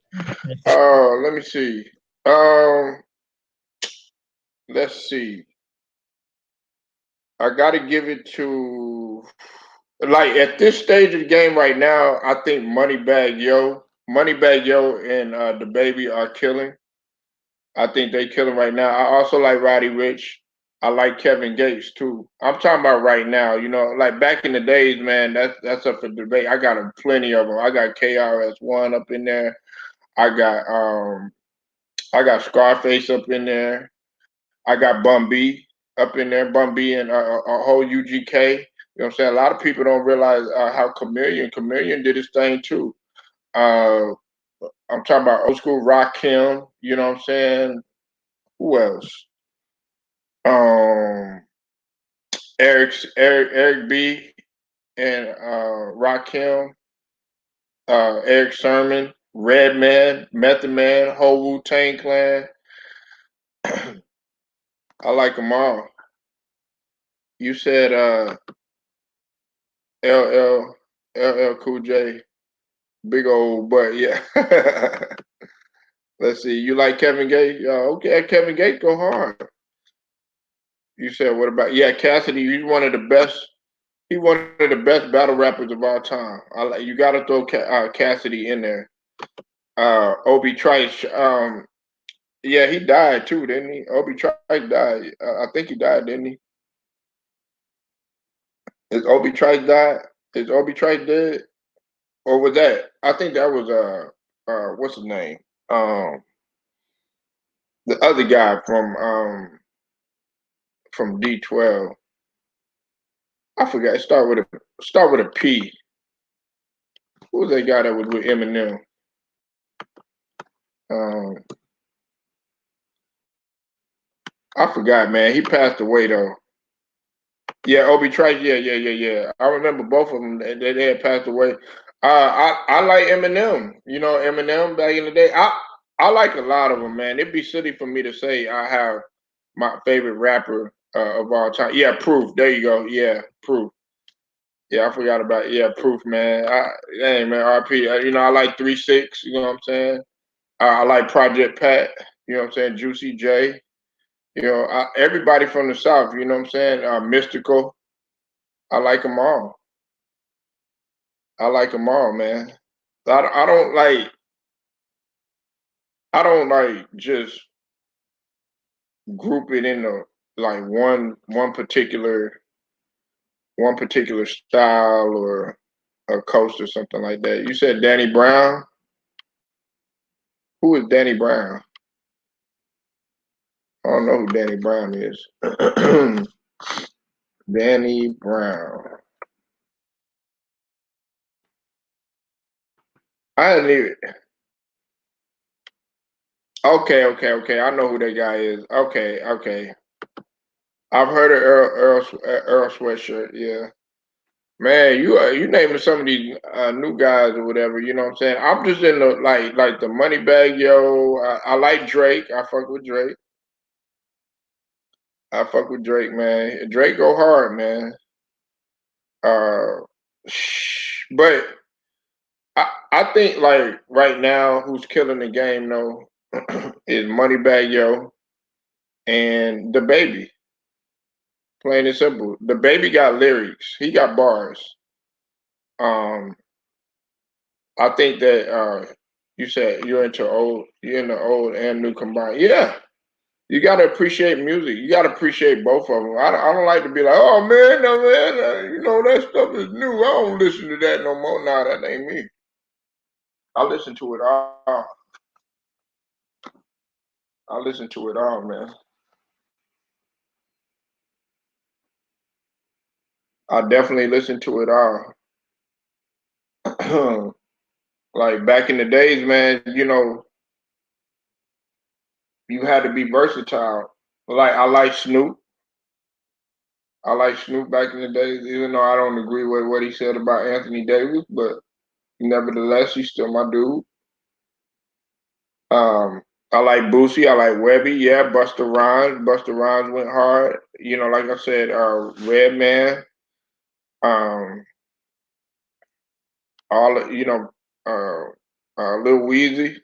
hating. Let me see. Let's see. I gotta give it to like at this stage of the game right now, I think Moneybagg Yo and the Baby are killing. I think they killing right now. I also like Roddy Ricch. I like Kevin Gates too. I'm talking about right now. You know, like back in the days, man. That's up for debate. I got plenty of them. I got KRS-One up in there. I got Scarface up in there. I got Bun B up in there. Bun B and a whole UGK. You know what I'm saying? A lot of people don't realize how Chameleon did his thing too. I'm talking about old school Rakim. You know what I'm saying? Who else? Eric B and Rakim, Eric Sermon, Redman, Method Man, whole Wu-Tang Clan. I like them all. You said LL Cool J, big old butt, yeah. Let's see. You like Kevin Gates? Okay, Kevin Gates go hard. You said what about Cassidy? He's one of the best. He's one of the best battle rappers of all time. You got to throw Cassidy in there. Obi Trice. Yeah, he died too, didn't he? Obi Trice died. I think he died, didn't he? Is Obi Trice died? Is Obi Trice dead? Or was that? I think that was what's his name? The other guy from D12. I forgot. Start with a P. Who was that guy that was with Eminem? I forgot, man. He passed away though. Yeah, Obi Trice. Yeah. I remember both of them. They had passed away. I like Eminem. You know, Eminem back in the day. I like a lot of them, man. It'd be silly for me to say I have my favorite rapper of all time. Yeah, Proof. There you go. Yeah, Proof. Yeah, I forgot about Proof, man. Man, RP. You know, I like 3 6. You know what I'm saying? I like Project Pat. You know what I'm saying? Juicy J. You know, everybody from the South. You know what I'm saying? Mystical. I like them all. I like them all, man. I don't like just group it into like one particular style or a coast or something like that. You said Danny Brown. Who is Danny Brown? I don't know who Danny Brown is. Danny Brown. I didn't even. Okay. I know who that guy is. Okay. I've heard of Earl Sweatshirt. Yeah, man. You naming some of these new guys or whatever. You know what I'm saying? I'm just in the like the Moneybagg Yo. I like Drake. I fuck with Drake. Man. Drake go hard, man. But I think like right now, who's killing the game though is Moneybagg Yo and the Baby. Plain and simple. The Baby got lyrics. He got bars. I think that you said you're in the old and new combined. Yeah. You gotta appreciate music. You gotta appreciate both of them. I don't like to be like, oh man, no man, you know that stuff is new. I don't listen to that no more. Nah, that ain't me. I listen to it all. I listen to it all, man. I definitely listen to it all. Like back in the days, man, you had to be versatile. Like I like Snoop. I like Snoop back in the days, even though I don't agree with what he said about Anthony Davis, but nevertheless, he's still my dude. I like Boosie. I like Webby. Yeah, Busta Rhymes. Busta Rhymes went hard. Like I said, Redman. Um, all Lil Weezy,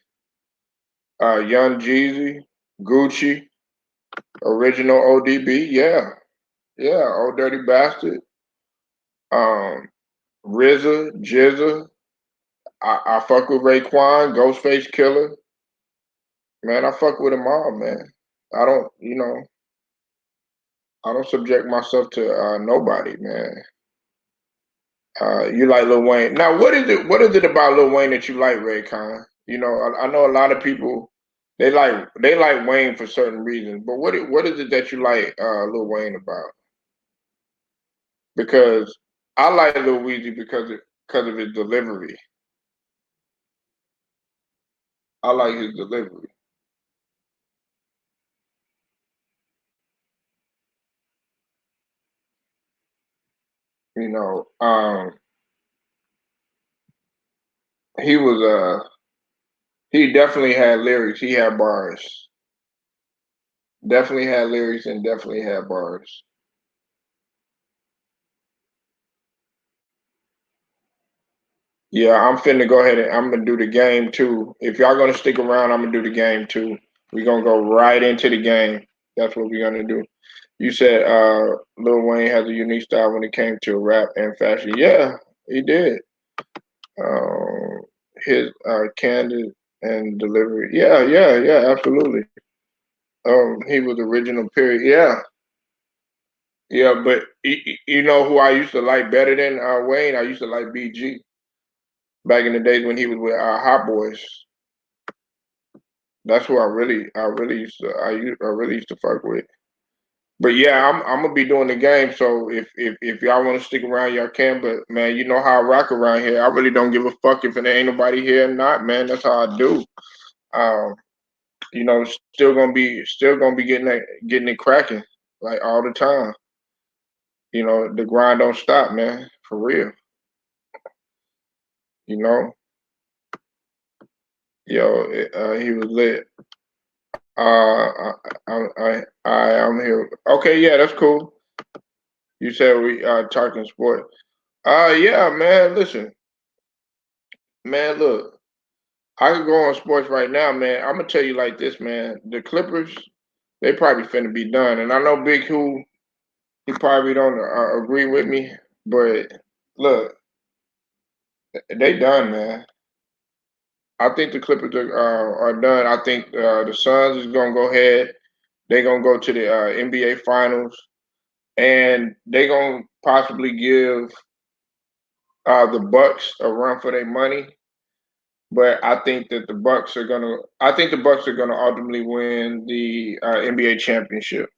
Young Jeezy, Gucci, original ODB. Yeah, Old Dirty Bastard. RZA, Jizza. I fuck with Raekwon, Ghostface Killer. Man, I fuck with them all, man. I don't, I don't subject myself to nobody, man. You like Lil Wayne. Now, what is it? What is it about Lil Wayne that you like, Raycon? I know a lot of people they like Wayne for certain reasons, but what is it that you like Lil Wayne about? Because I like Lil Weezy because of his delivery. I like his delivery. You know, he was he definitely had lyrics. He had bars. Definitely had lyrics and definitely had bars. Yeah, I'm finna go ahead and I'm gonna do the game too. If y'all gonna stick around, I'm gonna do the game too. We're gonna go right into the game. That's what we're gonna do. You said Lil Wayne has a unique style when it came to rap and fashion. Yeah, he did. Um, his candid and delivery. Yeah, absolutely. He was original. Period. Yeah. But you know who I used to like better than Wayne? I used to like BG back in the days when he was with Hot Boys. That's who I really used to I really used to fuck with. But yeah, I'm gonna be doing the game. So if y'all want to stick around, y'all can. But man, you know how I rock around here. I really don't give a fuck if there ain't nobody here or not, man. That's how I do. Um, still gonna be getting it cracking like all the time. The grind don't stop, man. For real. You know, he was lit. I'm here. Okay, yeah, that's cool. You said we talking sport. Yeah, man. Listen, man. Look, I could go on sports right now, man. I'm gonna tell you like this, man. The Clippers, they probably finna be done, and I know Big Who, he probably don't agree with me, but look, they done, man. I think the Clippers are done. I think the Suns is gonna go ahead. They're gonna go to the NBA Finals, and they're gonna possibly give the Bucks a run for their money. But I think that the Bucks are gonna. I think the Bucks are gonna ultimately win the NBA championship.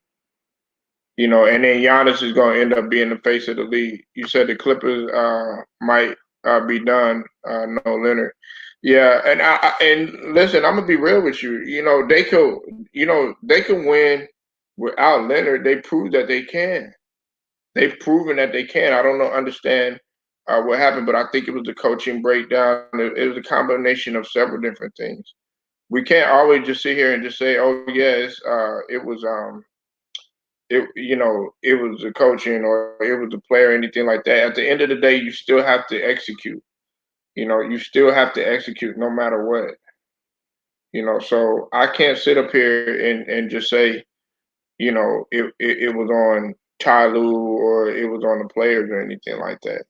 And then Giannis is gonna end up being the face of the league. You said the Clippers might be done. No Leonard. Yeah, and listen, I'm gonna be real with you. They could. They can win without Leonard. They proved that they can. They've proven that they can. I don't know, understand what happened, but I think it was the coaching breakdown. It was a combination of several different things. We can't always just sit here and just say, "Oh, yes, it was the coaching or it was the player, or anything like that." At the end of the day, you still have to execute. You still have to execute no matter what. So I can't sit up here and just say, it was on Ty Lue or it was on the players or anything like that.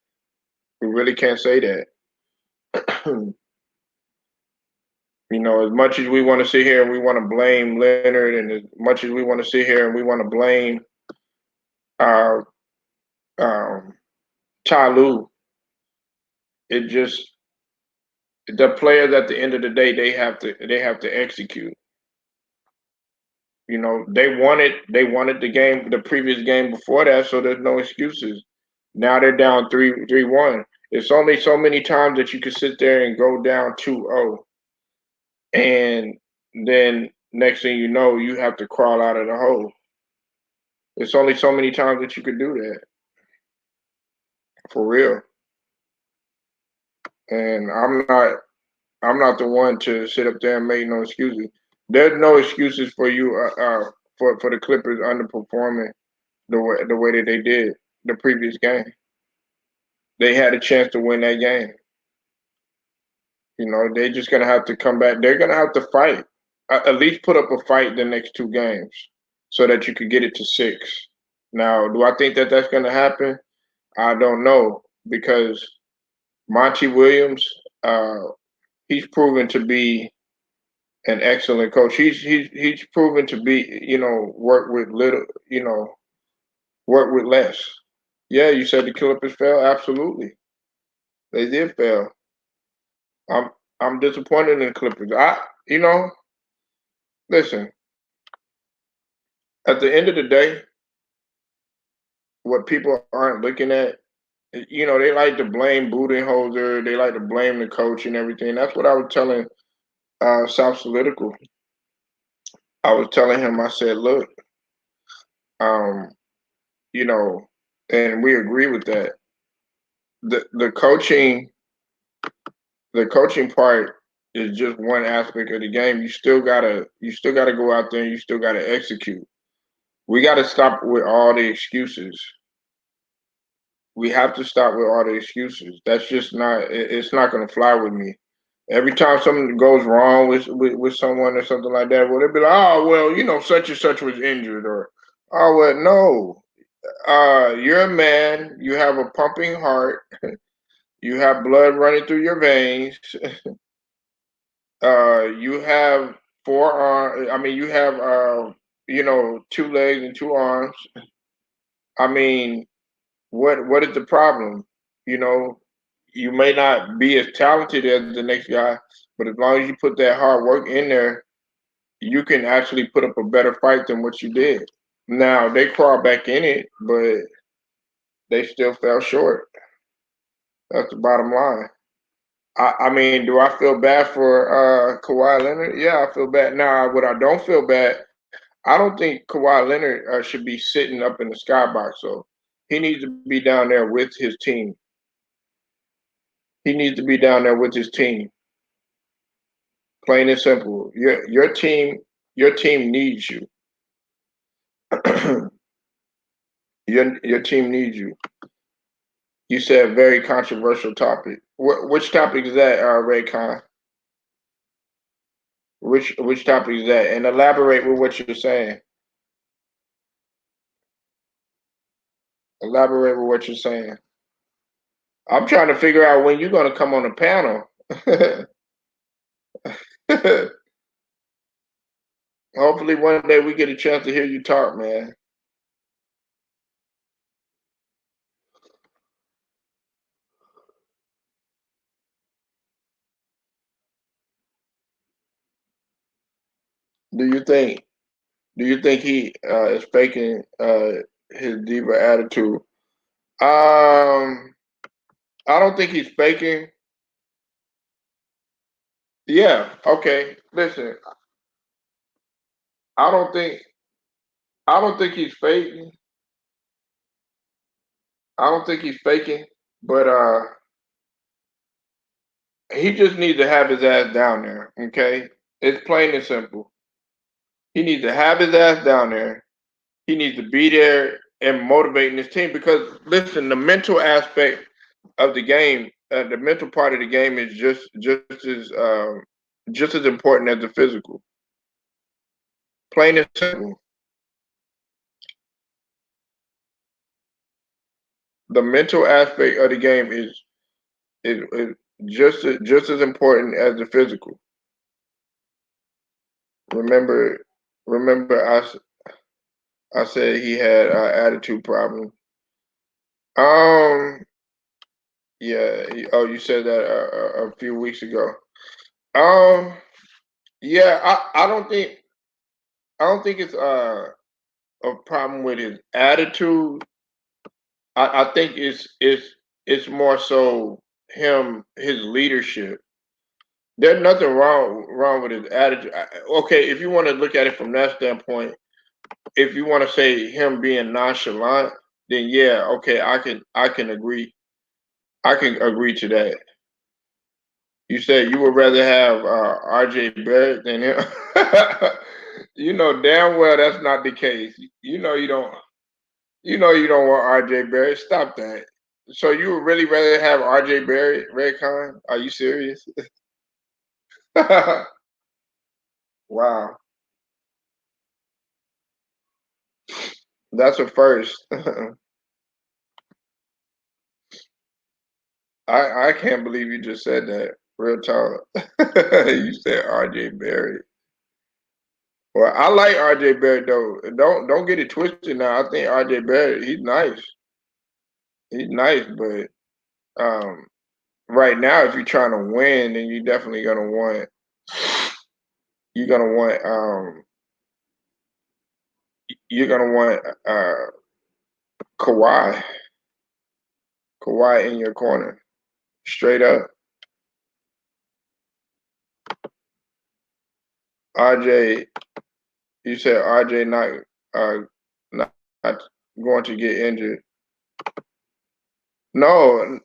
We really can't say that. As much as we want to sit here and we want to blame Leonard, and as much as we want to sit here and we want to blame uh, um, Ty Lue, it just the players at the end of the day, they have to execute. You know, they wanted the previous game before that, so there's no excuses. Now they're down 3-1. It's only so many times that you can sit there and go down 2-0, and then next thing you know, you have to crawl out of the hole. It's only so many times that you could do that. For real. And I'm not the one to sit up there and make no excuses. There's no excuses for you for the Clippers underperforming the way that they did the previous game. They had a chance to win that game. You know, they're just gonna have to come back. They're gonna have to fight. At least put up a fight the next 2 games so that you could get it to 6. Now, do I think that that's gonna happen? I don't know, because Monty Williams, he's proven to be an excellent coach. He's proven to be, you know, work with less. Yeah, you said the Clippers fell. Absolutely, they did fail. I'm disappointed in the Clippers. Listen. At the end of the day, what people aren't looking at, you know, they like to blame Budenholzer, they like to blame the coach and everything. That's what I was telling South Political. I was telling him, I said, look, you know, and we agree with that. The coaching part is just one aspect of the game. You still gotta go out there and you still gotta execute. We gotta stop with all the excuses. We have to stop with all the excuses. That's just not. It's not going to fly with me. Every time something goes wrong with someone or something like that, well, they'll be like, "Oh, well, you know, such and such was injured," or, "Oh, well, no, you're a man. You have a pumping heart. You have blood running through your veins. You have 4 arms. I mean, you have you know, 2 legs and 2 arms. I mean, what is the problem? You know, you may not be as talented as the next guy, but as long as you put that hard work in there, you can actually put up a better fight than what you did. Now they crawled back in it, but they still fell short. That's the bottom line. I mean, do I feel bad for Kawhi Leonard? Yeah, I feel bad. Now, what I don't feel bad, I don't think Kawhi Leonard should be sitting up in the skybox. So he needs to be down there with his team. He needs to be down there with his team. Plain and simple. Your team needs you. Your team needs you. You said a very controversial topic. Which topic is that, Raycon? Which topic is that? And elaborate with what you're saying. Elaborate with what you're saying. I'm trying to figure out when you're going to come on the panel. Hopefully one day we get a chance to hear you talk, man. Do you think he is faking his diva attitude? I don't think he's faking. Yeah, okay. Listen, I don't think he's faking. I don't think he's faking, but he just needs to have his ass down there, okay? It's plain and simple. He needs to have his ass down there. He needs to be there and motivating his team, because listen, the mental aspect of the game, the mental part of the game is just as important as the physical. Plain and simple. The mental aspect of the game is just as important as the physical. Remember, I said he had attitude problems. Yeah. You said that a few weeks ago. Yeah. I don't think it's a problem with his attitude. I think it's more so his leadership. There's nothing wrong with his attitude. Okay, if you want to look at it from that standpoint, if you want to say him being nonchalant, then yeah, okay, I can agree. I can agree to that. You said you would rather have R.J. Barrett than him. You know damn well that's not the case. You know you don't. You know you don't want R.J. Barrett. Stop that. So you would really rather have R.J. Barrett, Redcon? Are you serious? Wow, that's a first. I can't believe you just said that. Real talk. You said R.J. Barrett. Well, I like R.J. Barrett though. Don't get it twisted now. I think R.J. Barrett, he's nice. He's nice, but um, right now, if you're trying to win, then you're definitely gonna want you're gonna want Kawhi in your corner, straight up. RJ, you said RJ not going to get injured. No,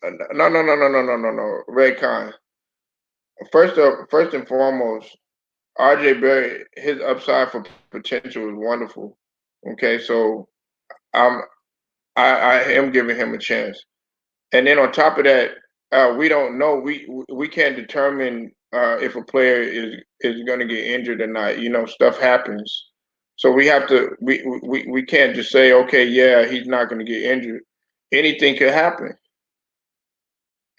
Redcon. First and foremost, RJ Barrett, his upside for potential is wonderful. Okay, so I'm I am giving him a chance. And then on top of that, we don't know. We can't determine if a player is going to get injured or not. You know, stuff happens, so we have to. We can't just say, okay, yeah, he's not going to get injured. Anything could happen.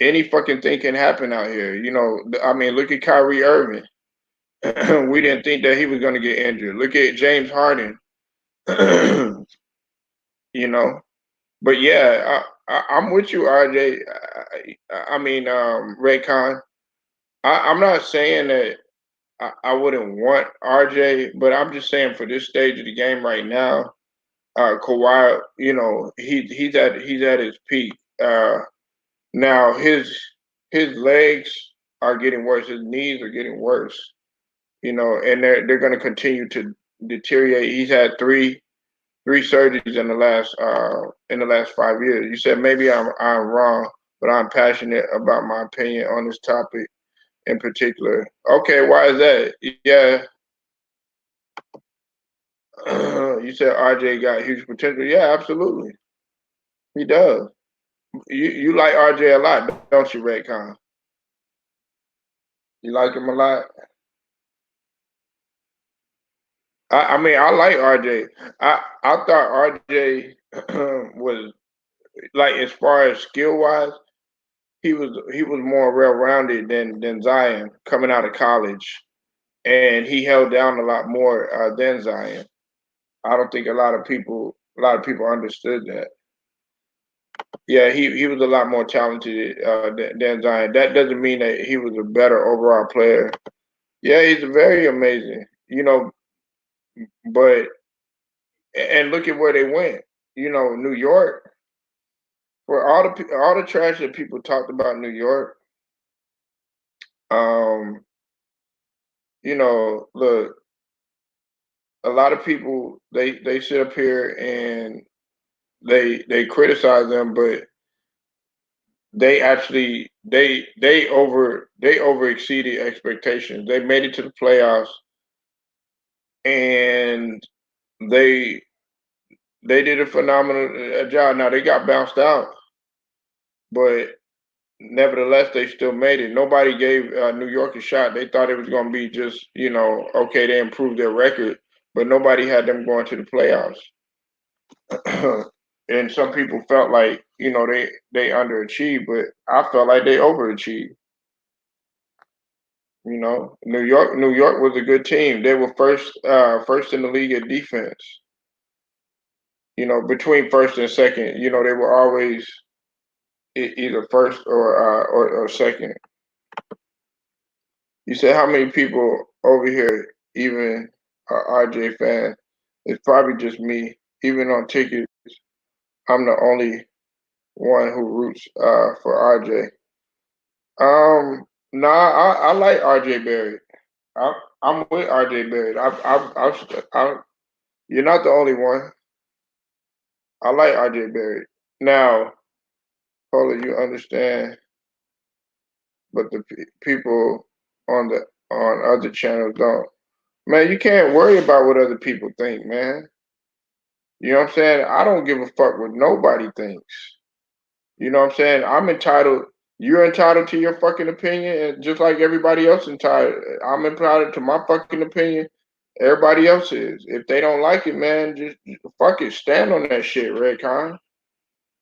Any fucking thing can happen out here. You know, I mean, look at Kyrie Irving. We didn't think that he was going to get injured. Look at James Harden. You know, but yeah, I'm with you, RJ. I mean, Raycon. I'm not saying that I wouldn't want RJ, but I'm just saying for this stage of the game right now, Kawhi, you know, he's at his peak. Now his legs are getting worse. His knees are getting worse. You know, and they're going to continue to deteriorate. He's had three surgeries in the last 5 years. You said maybe I'm wrong, but I'm passionate about my opinion on this topic in particular. Okay, why is that? Yeah, you said RJ got huge potential. Yeah, absolutely, he does. You like RJ a lot, don't you, Redcon? You like him a lot. I mean, I like RJ. I thought RJ was like as far as skill wise, he was more well rounded than Zion coming out of college, and he held down a lot more than Zion. I don't think a lot of people understood that. Yeah, he was a lot more talented than Zion. That doesn't mean that he was a better overall player. Yeah, he's very amazing. You know, but and look at where they went. You know, New York. For all the trash that people talked about New York, um, you know, look, a lot of people they sit up here and they criticize them, but they actually they over exceeded expectations. They made it to the playoffs, and they they did a phenomenal job. Now they got bounced out, but nevertheless they still made it. Nobody gave New York a shot. They thought it was going to be just, you know, okay, they improved their record, but nobody had them going to the playoffs. And some people felt like, you know, they underachieved, but I felt like they overachieved. You know, New York was a good team. They were first in the league at defense. You know, between first and second, you know, they were always either first or second. You said how many people over here even are RJ fans? It's probably just me. Even on tickets, I'm the only one who roots for RJ. Nah, I like RJ Barrett. I'm with RJ Barrett. You're not the only one. I like RJ Barrett. Now, Paula, you understand, but the people on other channels don't. Man, you can't worry about what other people think, man. You know what I'm saying? I don't give a fuck what nobody thinks. You know what I'm saying? I'm entitled. You're entitled to your fucking opinion, and just like everybody else entitled, I'm entitled to my fucking opinion. Everybody else is. If they don't like it, man, just fuck it. Stand on that shit, Redcon.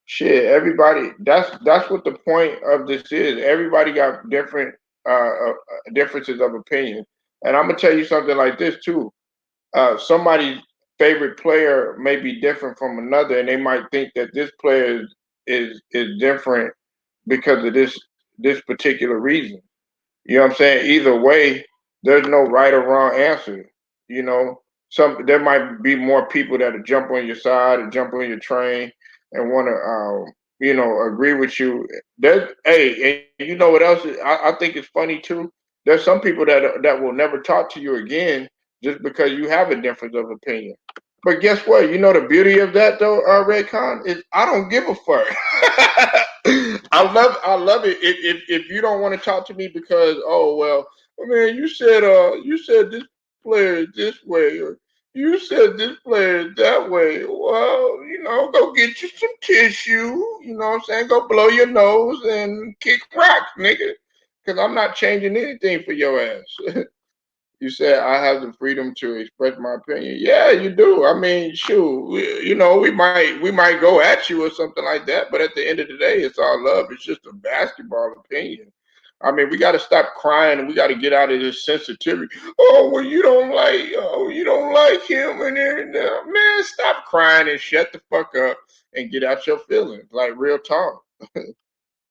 Shit, everybody. That's what the point of this is. Everybody got different differences of opinion, and I'm gonna tell you something like this too. Somebody's favorite player may be different from another, and they might think that this player is different because of this particular reason. You know what I'm saying? Either way, there's no right or wrong answer. You know, there might be more people that'll jump on your side or jump on your train and want to agree with you. And you know what else? I think it's funny too. There's some people that will never talk to you again just because you have a difference of opinion. But guess what? You know the beauty of that though, Redcon, is I don't give a fuck. I love it. If you don't want to talk to me because man, you said this player is this way, or you said this player is that way. Well, go get you some tissue. You know what I'm saying? Go blow your nose and kick rocks, nigga. Because I'm not changing anything for your ass. You said I have the freedom to express my opinion. Yeah, you do. I mean, shoot, we might go at you or something like that, but at the end of the day, it's all love. It's just a basketball opinion. I mean, we got to stop crying and we got to get out of this sensitivity. Oh, well, you don't like him and everything. Man, stop crying and shut the fuck up and get out your feelings. Like real talk.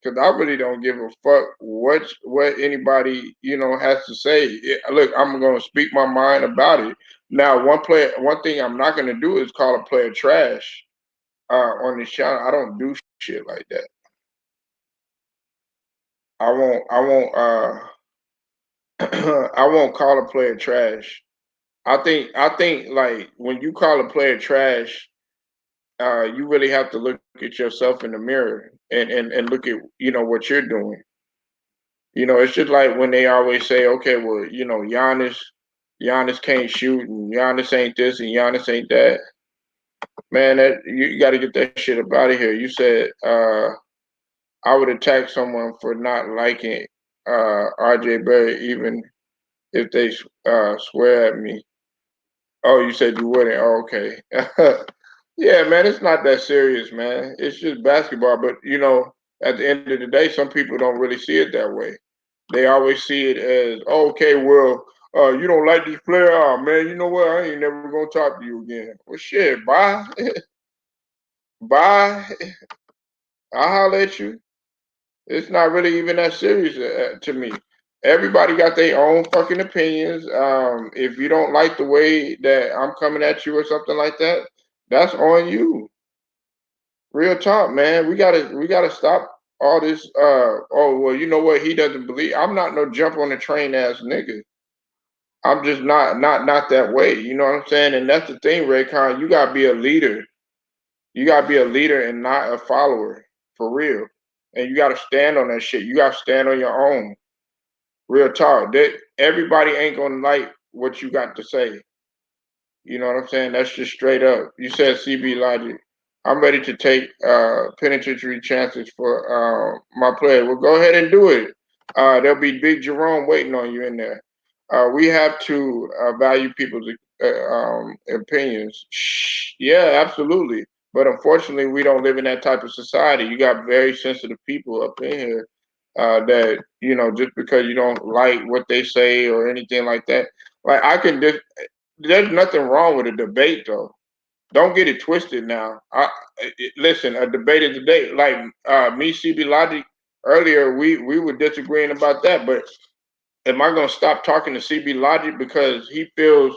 Because I really don't give a fuck what anybody has to say. Look, I'm gonna speak my mind about it. Now, one thing I'm not gonna do is call a player trash on this channel. I don't do shit like that. I won't I won't call a player trash. I think like when you call a player trash, you really have to look at yourself in the mirror and look at what you're doing. It's just like when they always say, okay, well, Giannis can't shoot, and Giannis ain't this, and Giannis ain't that. Man, you got to get that shit up out of here. You said I would attack someone for not liking RJ Barrett, even if they swear at me. Oh, you said you wouldn't. Oh, okay. Yeah, man, it's not that serious, man. It's just basketball. But at the end of the day, some people don't really see it that way. They always see it as, okay, well, you don't like this player? Oh, man, you know what? I ain't never going to talk to you again. Well, shit, bye. Bye. I'll holler at you. It's not really even that serious to me. Everybody got their own fucking opinions. If you don't like the way that I'm coming at you or something like that, that's on you. Real talk, man. We gotta stop all this. Oh well, you know what? He doesn't believe. I'm not no jump on the train ass nigga. I'm just not that way. You know what I'm saying? And that's the thing, Raycon. You gotta be a leader. You gotta be a leader and not a follower, for real. And you gotta stand on that shit. You gotta stand on your own. Real talk. Everybody ain't gonna like what you got to say. You know what I'm saying? That's just straight up. You said CB Logic. I'm ready to take penitentiary chances for my player. Well, go ahead and do it. There'll be Big Jerome waiting on you in there. We have to value people's opinions. Yeah, absolutely. But unfortunately, we don't live in that type of society. You got very sensitive people up in here that, just because you don't like what they say or anything like that. Like, there's nothing wrong with a debate, though. Don't get it twisted now. Listen, a debate is a debate. Like me, CB Logic, earlier, we were disagreeing about that. But am I going to stop talking to CB Logic because he feels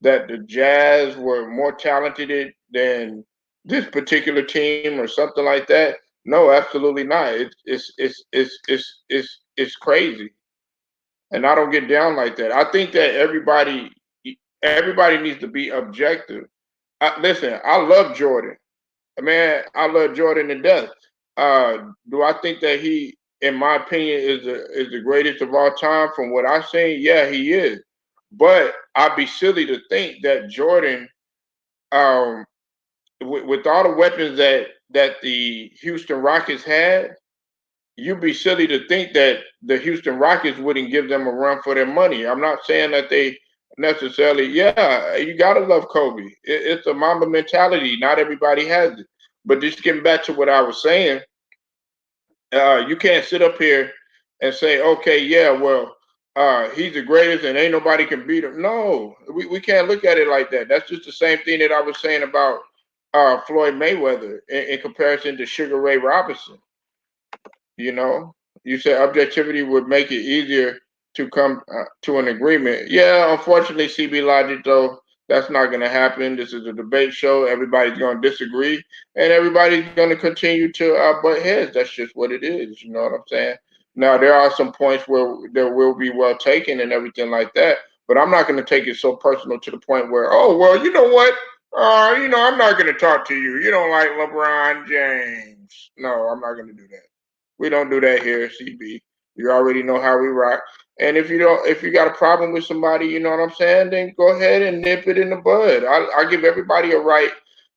that the Jazz were more talented than this particular team or something like that? No, absolutely not. It's crazy, and I don't get down like that. I think that everybody needs to be objective. Listen, I love Jordan. Man, I love Jordan to death. Do I think that he, in my opinion, is the greatest of all time from what I've seen? Yeah, he is. But I'd be silly to think that Jordan, with all the weapons that the Houston Rockets had, you'd be silly to think that the Houston Rockets wouldn't give them a run for their money. I'm not saying that they necessarily, yeah, you gotta love Kobe. It's a Mamba mentality. Not everybody has it. But just getting back to what I was saying, you can't sit up here and say, okay, yeah, well, he's the greatest and ain't nobody can beat him. No, we can't look at it like that. That's just the same thing that I was saying about Floyd Mayweather in comparison to Sugar Ray Robinson. You know, you said objectivity would make it easier to come to an agreement. Yeah, unfortunately, CB Logic, though, that's not going to happen. This is a debate show. Everybody's going to disagree, and everybody's going to continue to butt heads. That's just what it is. You know what I'm saying? Now, there are some points where there will be well taken and everything like that, but I'm not going to take it so personal to the point where, oh, well, you know what? I'm not going to talk to you. You don't like LeBron James. No, I'm not going to do that. We don't do that here, CB. You already know how we rock. And if you got a problem with somebody, you know what I'm saying, then go ahead and nip it in the bud. I give everybody a right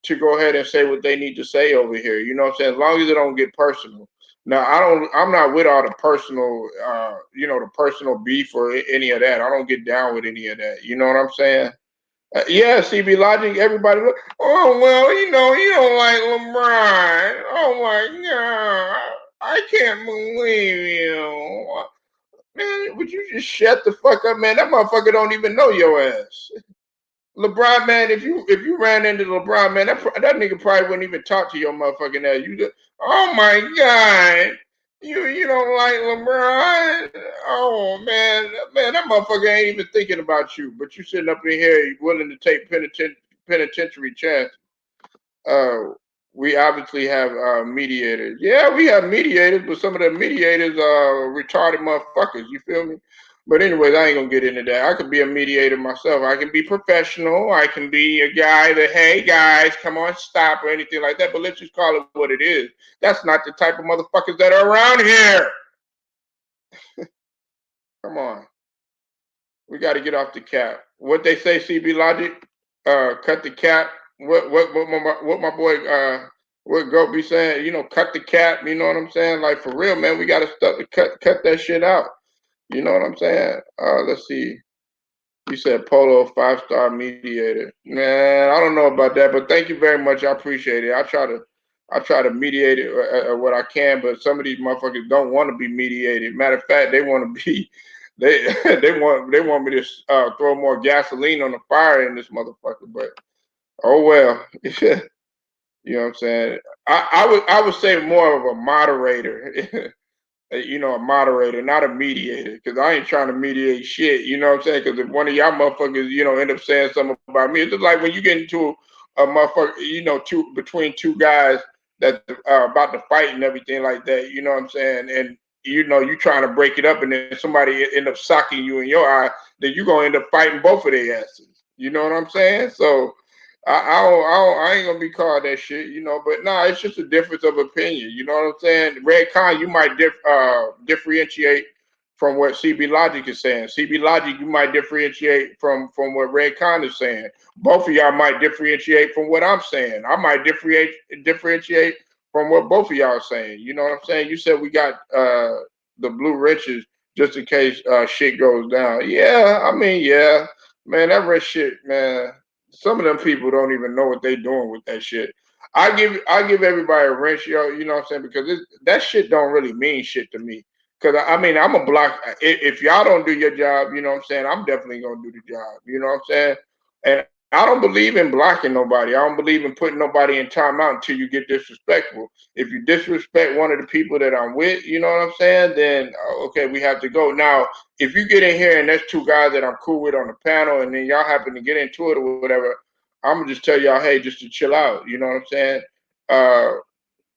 to go ahead and say what they need to say over here. You know what I'm saying? As long as it don't get personal. Now I'm not with all the personal the personal beef or any of that. I don't get down with any of that. You know what I'm saying? Yeah, CB Logic, everybody look, oh well, you don't like LeBron. Oh my God. I can't believe you. Man, would you just shut the fuck up, man? That motherfucker don't even know your ass. LeBron, man, if you ran into LeBron, man, that nigga probably wouldn't even talk to your motherfucking ass. You just, oh my God. You don't like LeBron? Oh man, that motherfucker ain't even thinking about you. But you sitting up in here willing to take penitentiary chances. We obviously have mediators. Yeah, we have mediators, but some of the mediators are retarded motherfuckers. You feel me? But anyways, I ain't gonna get into that. I could be a mediator myself. I can be professional. I can be a guy that, hey guys, come on, stop or anything like that. But let's just call it what it is. That's not the type of motherfuckers that are around here. Come on. We got to get off the cap. What they say, CB Logic, cut the cap. What my boy what Goat be saying, cut the cap, you know what I'm saying? Like for real, man, we gotta start to cut that shit out. You know what I'm saying? Let's see. You said Polo 5-star mediator. Man, I don't know about that, but thank you very much. I appreciate it. I try to mediate it what I can, but some of these motherfuckers don't want to be mediated. Matter of fact, they want to be they want me to throw more gasoline on the fire in this motherfucker, but oh well. You know what I'm saying? I would say more of a moderator, a moderator, not a mediator, because I ain't trying to mediate shit. You know what I'm saying? Because if one of y'all motherfuckers, end up saying something about me, it's just like when you get into a motherfucker, between two guys that are about to fight and everything like that. You know what I'm saying? And you trying to break it up, and then somebody end up socking you in your eye, then you gonna end up fighting both of their asses. You know what I'm saying? So. I ain't gonna be called that shit, but nah, it's just a difference of opinion. You know what I'm saying? Red Con, you might differentiate from what CB Logic is saying. CB Logic, you might differentiate from what Red Con is saying. Both of y'all might differentiate from what I'm saying. I might differentiate from what both of y'all are saying. You know what I'm saying? You said we got the blue riches just in case shit goes down. Yeah, I mean, yeah, man, that rich shit, man. Some of them people don't even know what they're doing with that shit. I give everybody a wrench, you know what I'm saying? Because that shit don't really mean shit to me. Because I mean, I'm a block. If y'all don't do your job, you know what I'm saying, I'm definitely gonna do the job. You know what I'm saying? And I don't believe in blocking nobody. I don't believe in putting nobody in timeout until you get disrespectful. If you disrespect one of the people that I'm with, you know what I'm saying? Then okay, we have to go. Now, if you get in here and there's two guys that I'm cool with on the panel, and then y'all happen to get into it or whatever, I'm gonna just tell y'all, hey, just to chill out. You know what I'm saying?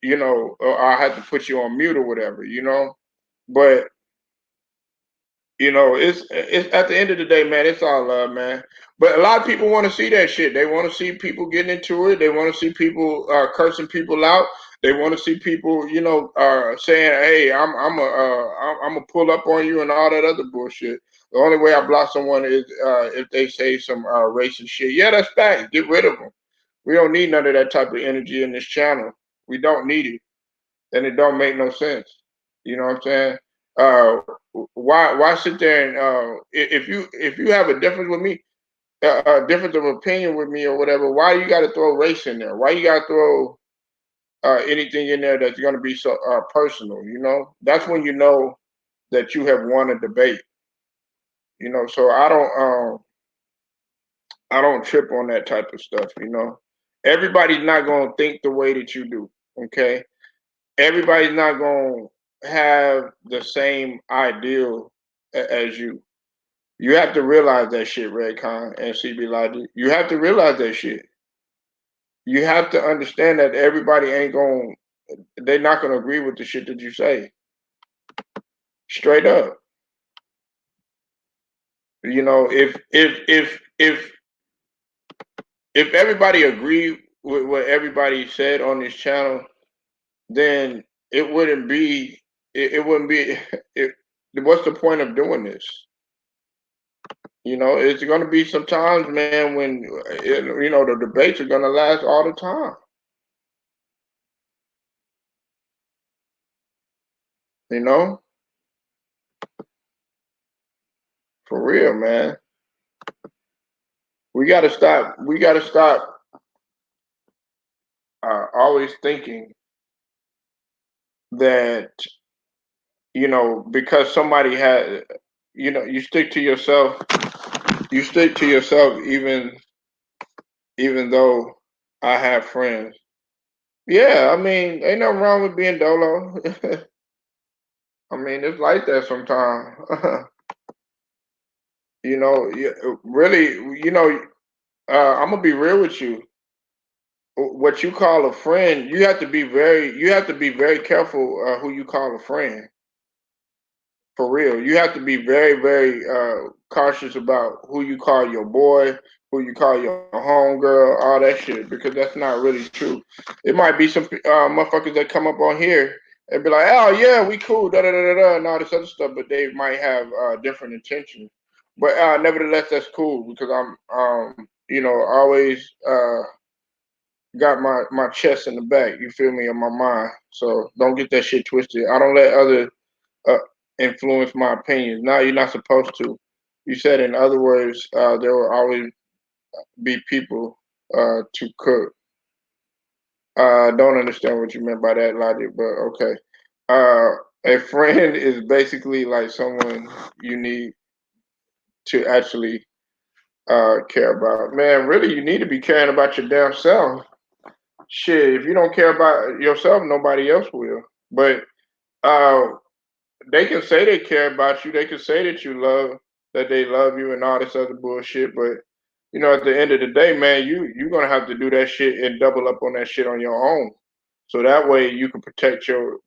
You know, or I have to put you on mute or whatever. You know, but you know, it's at the end of the day, man, it's all love, man. But a lot of people want to see that shit. They want to see people getting into it. They want to see people cursing people out. They want to see people, you know, saying, "Hey, I'm gonna pull up on you" and all that other bullshit. The only way I block someone is if they say some racist shit. Yeah, that's facts. Get rid of them. We don't need none of that type of energy in this channel. We don't need it, and it don't make no sense. You know what I'm saying? Uh, why sit there and if you have a difference with me, a difference of opinion with me or whatever, why you got to throw race in there? Why you got to throw anything in there that's going to be so personal? You know, that's when you know that you have won a debate. You know, so I don't trip on that type of stuff. You know, everybody's not going to think the way that you do. Okay, everybody's not going to have the same ideal as you. You have to realize that shit, Redcon and CB Logic. You have to realize that shit. You have to understand that everybody ain't going, they're not going to agree with the shit that you say. Straight up. You know, if everybody agreed with what everybody said on this channel, then it wouldn't be, it wouldn't be, what's the point of doing this? You know, it's going to be some times, man, when, you know, the debates are going to last all the time. You know? For real, man. We got to stop always thinking that, you know, because somebody had, you know, you stick to yourself even though I have friends. Yeah, I mean, ain't nothing wrong with being dolo. I mean, it's like that sometimes. You know, really, you know, I'm gonna be real with you. What you call a friend, you have to be very careful who you call a friend. For real, you have to be very cautious about who you call your boy, who you call your homegirl, all that shit, because that's not really true. It might be some motherfuckers that come up on here and be like, "Oh yeah, we cool, da da da da da," and all this other stuff, but they might have different intentions. But nevertheless, that's cool because I'm, you know, always got my chest in the back. You feel me, in my mind. So don't get that shit twisted. I don't let other uh, influence my opinions. No, you're not supposed to. You said, in other words, there will always be people to cook. I don't understand what you meant by that logic, but okay. A friend is basically like someone you need to actually care about. Man, really, you need to be caring about your damn self. Shit, if you don't care about yourself, nobody else will. But uh, they can say they care about you. They can say that they love you and all this other bullshit. But you know, at the end of the day, man, you're gonna have to do that shit and double up on that shit on your own. So that way you can protect your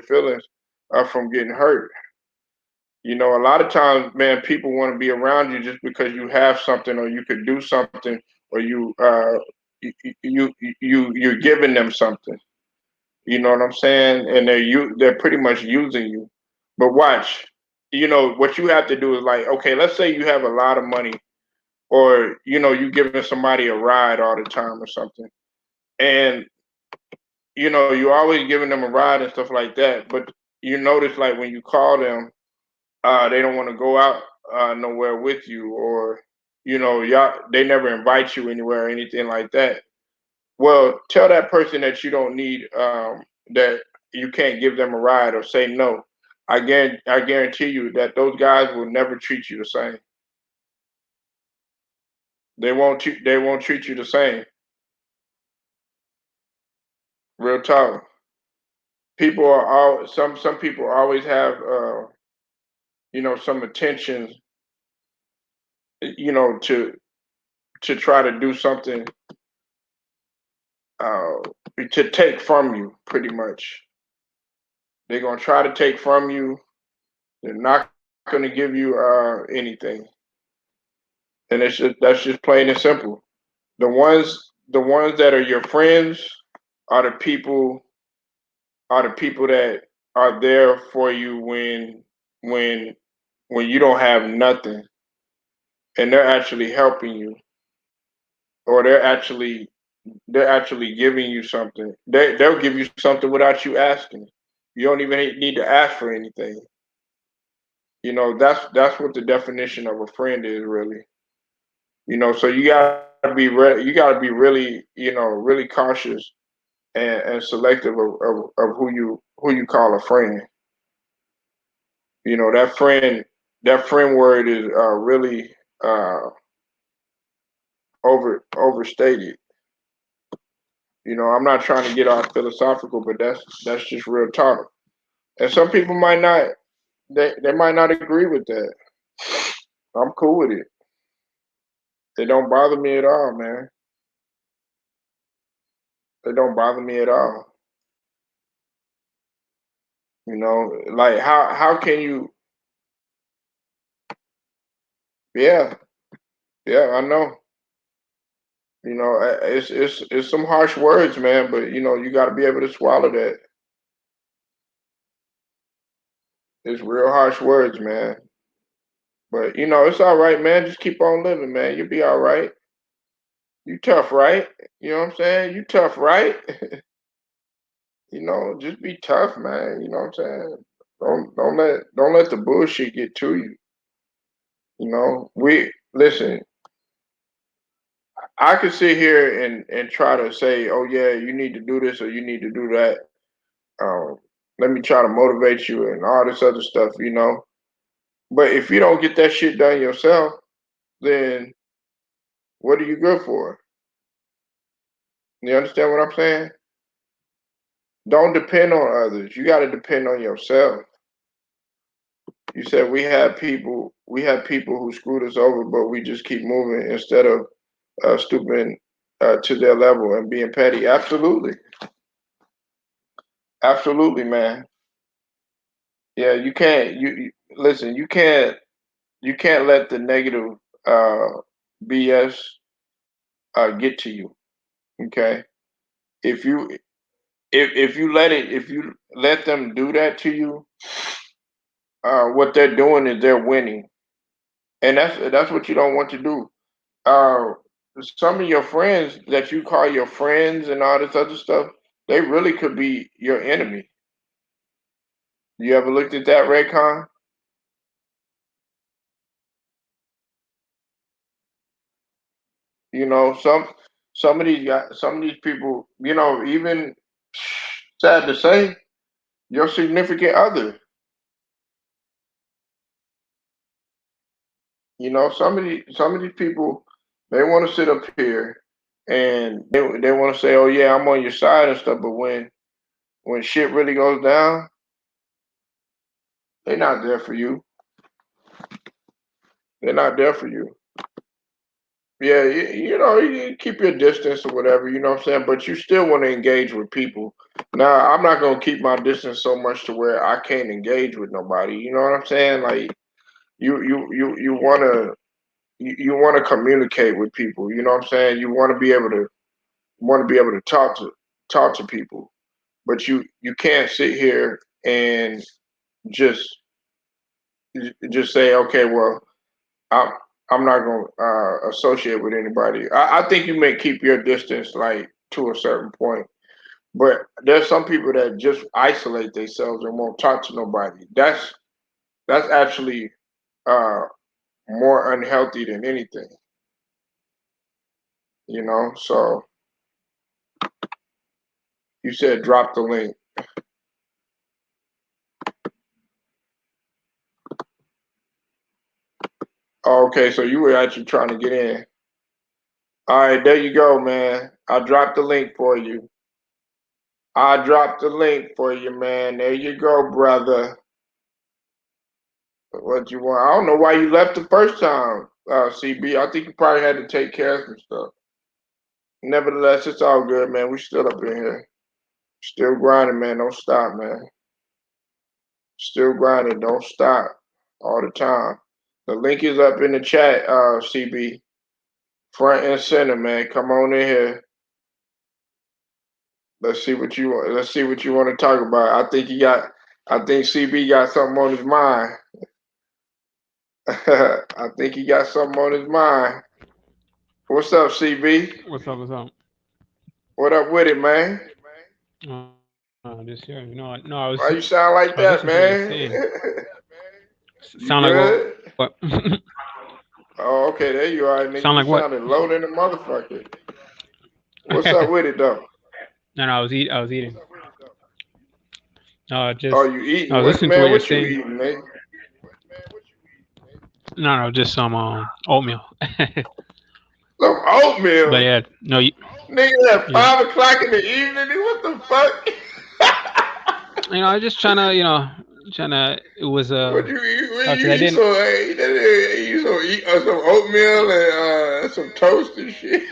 feelings from getting hurt. You know, a lot of times, man, people want to be around you just because you have something or you could do something or you're giving them something. You know what I'm saying? And they're pretty much using you. But watch, you know, what you have to do is like, okay, let's say you have a lot of money or, you know, you giving somebody a ride all the time or something. And, you know, you're always giving them a ride and stuff like that. But you notice like when you call them, they don't want to go out nowhere with you or, you know, they never invite you anywhere or anything like that. Well, tell that person that you don't need that you can't give them a ride or say no. I guarantee you that those guys will never treat you the same. They won't treat you the same. Real talk. People are all some people always have some attention, to try to do something uh to take from you, pretty much. They're gonna try to take from you. They're not gonna give you anything. And that's just plain and simple. The ones that are your friends are the people that are there for you when when you don't have nothing, and they're actually helping you, or they're actually giving you something. They'll give you something without you asking. You don't even need to ask for anything. That's what the definition of a friend is, really. So you gotta be really, really cautious and selective of who you call a friend. That friend word is really uh overstated. I'm not trying to get all philosophical, but that's just real talk. And some people might not, they might not agree with that. I'm cool with it. They don't bother me at all, man. They don't bother me at all. Like how can you? Yeah, yeah, I know. It's some harsh words, man, but you got to be able to swallow that. It's real harsh words, man. But it's all right, man. Just keep on living, man. You'll be all right. You tough, right? You know what I'm saying? You tough, right? Just be tough, man. You know what I'm saying? Don't let the bullshit get to you. We listen. I could sit here and try to say, oh yeah, you need to do this or you need to do that. Um, Let me try to motivate you and all this other stuff. But if you don't get that shit done yourself, then what are you good for? You understand what I'm saying? Don't depend on others. You got to depend on yourself. You said we had people who screwed us over, but we just keep moving instead of stooping to their level and being petty. Absolutely, absolutely, man. Yeah, you can't. Listen. You can't let the negative uh, BS get to you. Okay, if you if you let them do that to you, what they're doing is they're winning, and that's what you don't want to do. Uh, some of your friends that you call your friends and all this other stuff, they really could be your enemy. You ever looked at that, Raycon? Some of these people, even sad to say, your significant other. Some of these people, they want to sit up here and they want to say, "Oh yeah, I'm on your side and stuff," but when shit really goes down, they're not there for you. They're not there for you. Yeah, you keep your distance or whatever, you know what I'm saying? But you still want to engage with people. Now, I'm not gonna keep my distance so much to where I can't engage with nobody. You know what I'm saying? Like you wanna communicate with people. You know what I'm saying? You want to be able to talk to people, but you can't sit here and just just say, okay, well, I'm I'm not going to associate with anybody. I think you may keep your distance like to a certain point, but there's some people that just isolate themselves and won't talk to nobody. That's actually uh, more unhealthy than anything. So you said drop the link. Oh, okay, so you were actually trying to get in. All right, there you go, man. I dropped the link for you. I dropped the link for you, man. There you go, brother. What you want? I don't know why you left the first time, CB. I think you probably had to take care of some stuff. Nevertheless, it's all good, man. We still up in here. Still grinding, man. Don't stop, man. Still grinding. Don't stop. All the time. The link is up in the chat, CB. Front and center, man. Come on in here. Let's see what you want. Let's see what you want to talk about. I think CB got something on his mind. I think he got something on his mind. What's up, CB? What's up? What's up? What up with it, man? Just here. No, I was. Why you sound like that, man? Sound like what? Oh, okay, there you are. Nigga, Sound like you what? sounded low than a motherfucker. What's up with it though? No, I was eating. Just. Oh, you eating? I was listening man, to what you're what you saying. eating, man? No, just some oatmeal. Some oatmeal? But yeah, no, Nigga, at 5 o'clock in the evening, what the fuck? I was just trying to. It was What you eat? What I you eat? didn't. You eat some oatmeal and some toast and shit.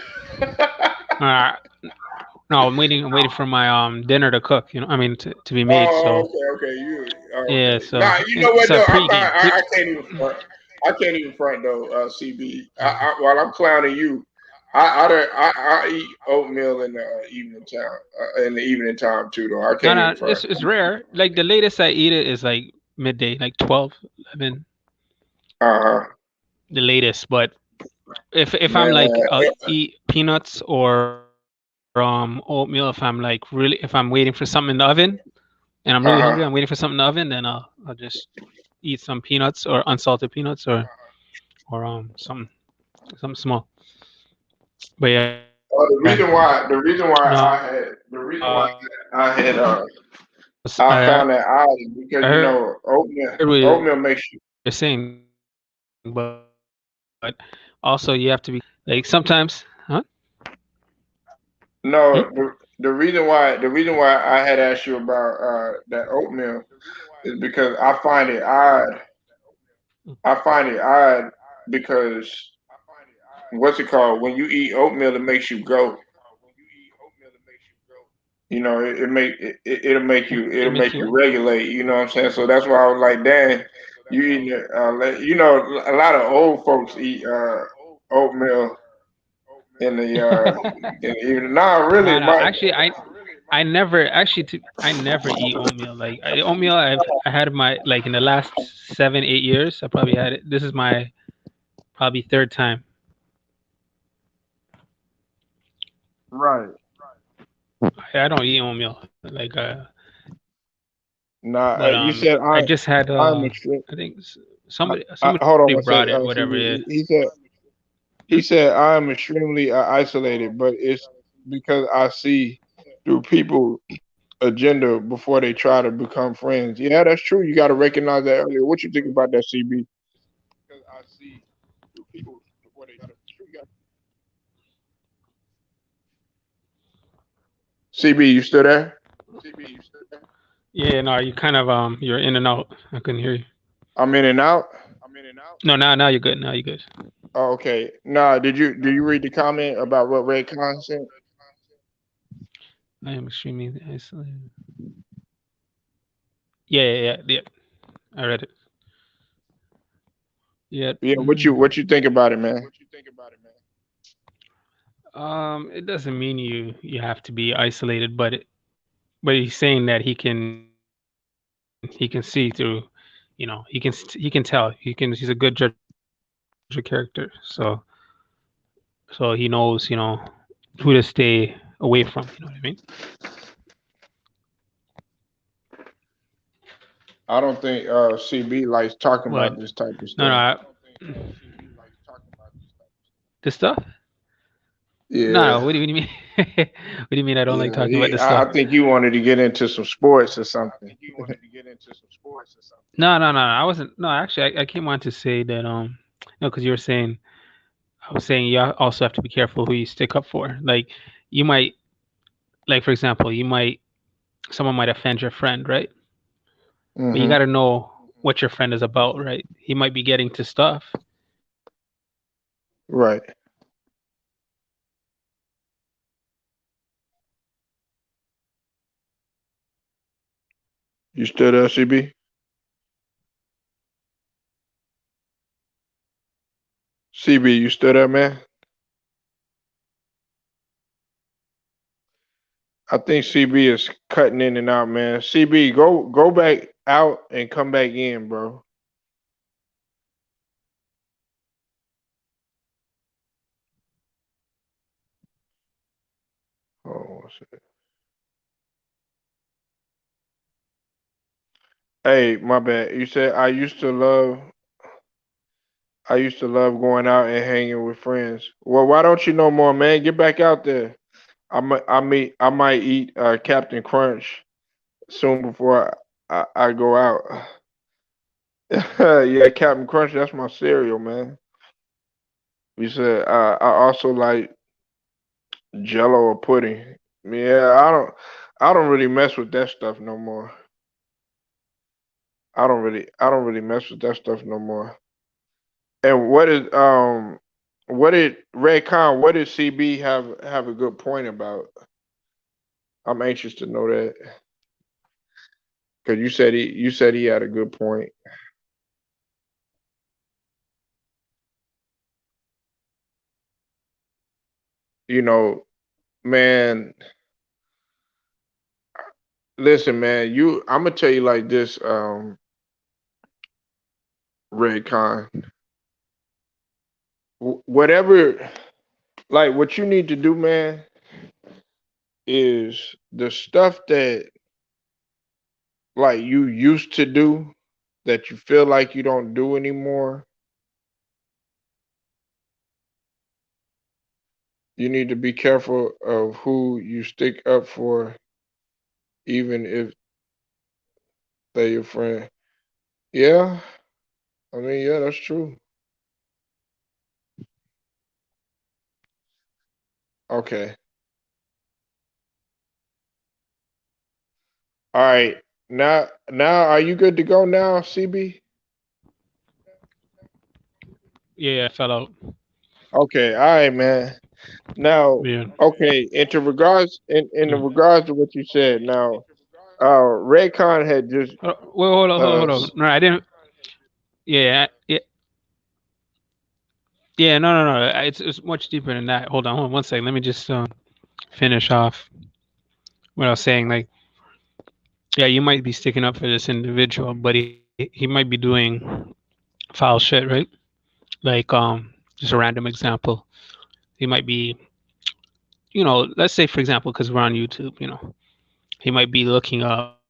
No, I'm waiting for my dinner to cook. I mean to be made. So Okay. yeah, so Nah, you know what it's a though? pregame. I can't even front. I can't even front though, CB. While I'm clowning you, I eat oatmeal in the evening time too though. I can't No, even front. it's rare. Like the latest I eat it is like midday, like 12, 11. Uh-huh. The latest, but if I'm Man, like I'll eat peanuts or oatmeal if I'm waiting for something in the oven and I'm really hungry, I'm waiting for something in the oven, then I'll just eat some peanuts or unsalted peanuts or something small. But yeah. The reason why I found that odd is because oatmeal makes you. You're saying, but also you have to be like sometimes, huh? No, the reason why I had asked you about that oatmeal is because I find it odd. I find it odd because what's it called? When you eat oatmeal, it makes you grow. It'll make you regulate. You know what I'm saying? So that's why I was like, damn, you eating it. A lot of old folks eat oatmeal in the evening. Nah, really, No, actually, I never eat oatmeal. Like oatmeal, I had my like in the last 7-8 years. I probably had it. This is my probably third time. Right. I don't eat oatmeal. Like Nah, but, you said I just had I'm I think somebody hold on, brought it, whatever it is. He said I'm extremely isolated, but it's because I see through people agenda before they try to become friends. Yeah, that's true. You got to recognize that earlier. What you think about that, CB? Because I see through people before they try to. CB, you still there? Yeah, no, you kind of you're in and out. I couldn't hear you. I'm in and out. No, now you're good. Now you're good. Oh, okay. Nah, do you read the comment about what Red Khan said? I am extremely isolated. Yeah. I read it. Yeah. Yeah. What you think about it, man? It doesn't mean you have to be isolated, but he's saying that he can see through, he can tell, he's a good judge of character, so he knows, who to stay away from. You know what I mean? I don't think CB likes talking about this type of stuff. No. This stuff? Yeah. No, what do you mean? What do you mean I don't like talking about this stuff? I think you wanted to get into some sports or something. No, I wasn't. No, actually, I came on to say that no, because you were saying I was saying you also have to be careful who you stick up for. Like you might, like for example, someone might offend your friend, right? But you got to know what your friend is about, right? He might be getting to stuff. Right. You still there, CB? CB, you still there, man? I think CB is cutting in and out, man. CB, go back out and come back in, bro. Oh, what's it? Hey, my bad. You said I used to love going out and hanging with friends. Well, why don't you know more, man? Get back out there. I might eat Captain Crunch soon before I go out. Yeah, Captain Crunch, that's my cereal, man. You said I also like Jello or pudding. Yeah, I don't really mess with that stuff no more. I don't really mess with that stuff no more. And what did Red Con, what did CB have a good point about? I'm anxious to know that. Cause you said he had a good point. You know, man, listen, man, I'm gonna tell you like this, Red Con. Whatever, like what you need to do, man, is the stuff that like you used to do that you feel like you don't do anymore. You need to be careful of who you stick up for, even if they're your friend. Yeah, I mean, yeah, that's true. Okay. All right. Now, are you good to go now, CB? Yeah, I fell out. Okay. All right, man. Now, Yeah. okay. Into regards, in the regards to what you said. Now, Raycon had just. Well, hold on. No, I didn't. Yeah, yeah. Yeah, no. It's much deeper than that. Hold on 1 second. Let me just finish off what I was saying. Like, yeah, you might be sticking up for this individual, but he might be doing foul shit, right? Like, just a random example. He might be, let's say for example, because we're on YouTube, he might be looking up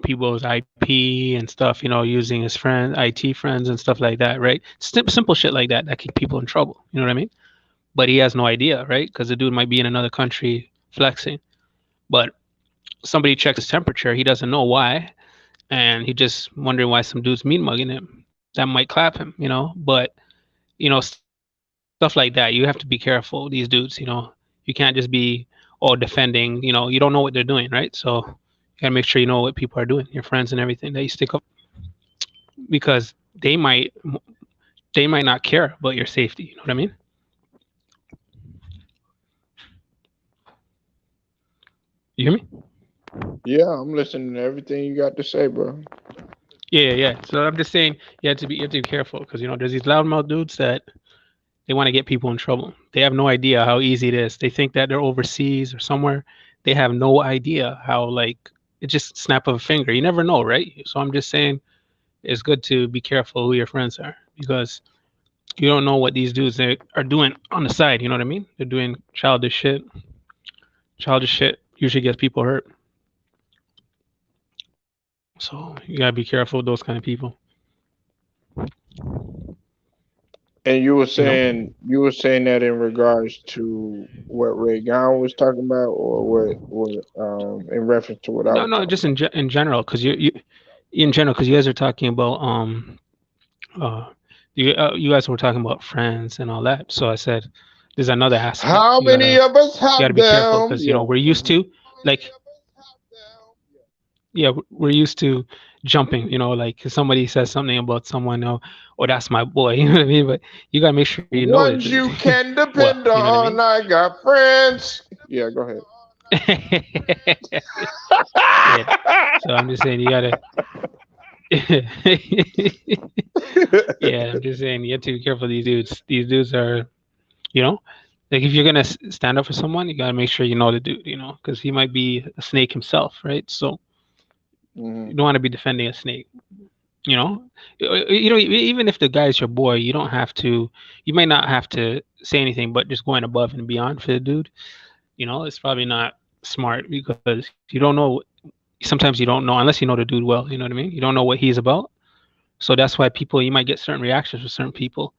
people's IP and stuff, using his friend, IT friends and stuff like that, right? Simple shit like that keep people in trouble. You know what I mean? But he has no idea, right? Because the dude might be in another country flexing, but somebody checks his temperature, he doesn't know why, and he just wondering why some dude's mean mugging him. That might clap him, But stuff like that, you have to be careful. These dudes, you can't just be all defending. You don't know what they're doing, right? So you gotta make sure you know what people are doing, your friends and everything that you stick up, because they might not care about your safety. You know what I mean? You hear me? Yeah, I'm listening to everything you got to say, bro. Yeah. So I'm just saying you have to be careful because there's these loudmouth dudes that they want to get people in trouble. They have no idea how easy it is. They think that they're overseas or somewhere. They have no idea how it's just snap of a finger. You never know, right? So I'm just saying it's good to be careful who your friends are because you don't know what these dudes are doing on the side. You know what I mean? They're doing childish shit. Childish shit usually gets people hurt. So you gotta be careful with those kind of people. And you were saying that in regards to what Ray Gown was talking about, or what in reference to what I was. No, just in general, because you in general, because you guys are talking about you guys were talking about friends and all that. So I said, there's another aspect. How You many gotta of us you gotta have be careful them? because Yeah. we're used to like we're used to jumping. Like if somebody says something about someone, oh that's my boy. You know what I mean? But you gotta make sure you know it. Ones you can Well, depend you know what I on. I got friends. Yeah, go ahead. Yeah. So I'm just saying you gotta. Yeah, I'm just saying you have to be careful. These dudes. These dudes are, like if you're gonna stand up for someone, you gotta make sure you know the dude. Because he might be a snake himself, right? So you don't want to be defending a snake. You know, even if the guy's your boy, you don't have to. You might not have to say anything, but just going above and beyond for the dude. It's probably not smart because you don't know. Sometimes you don't know unless you know the dude well. You know what I mean? You don't know what he's about. So that's why you might get certain reactions from certain people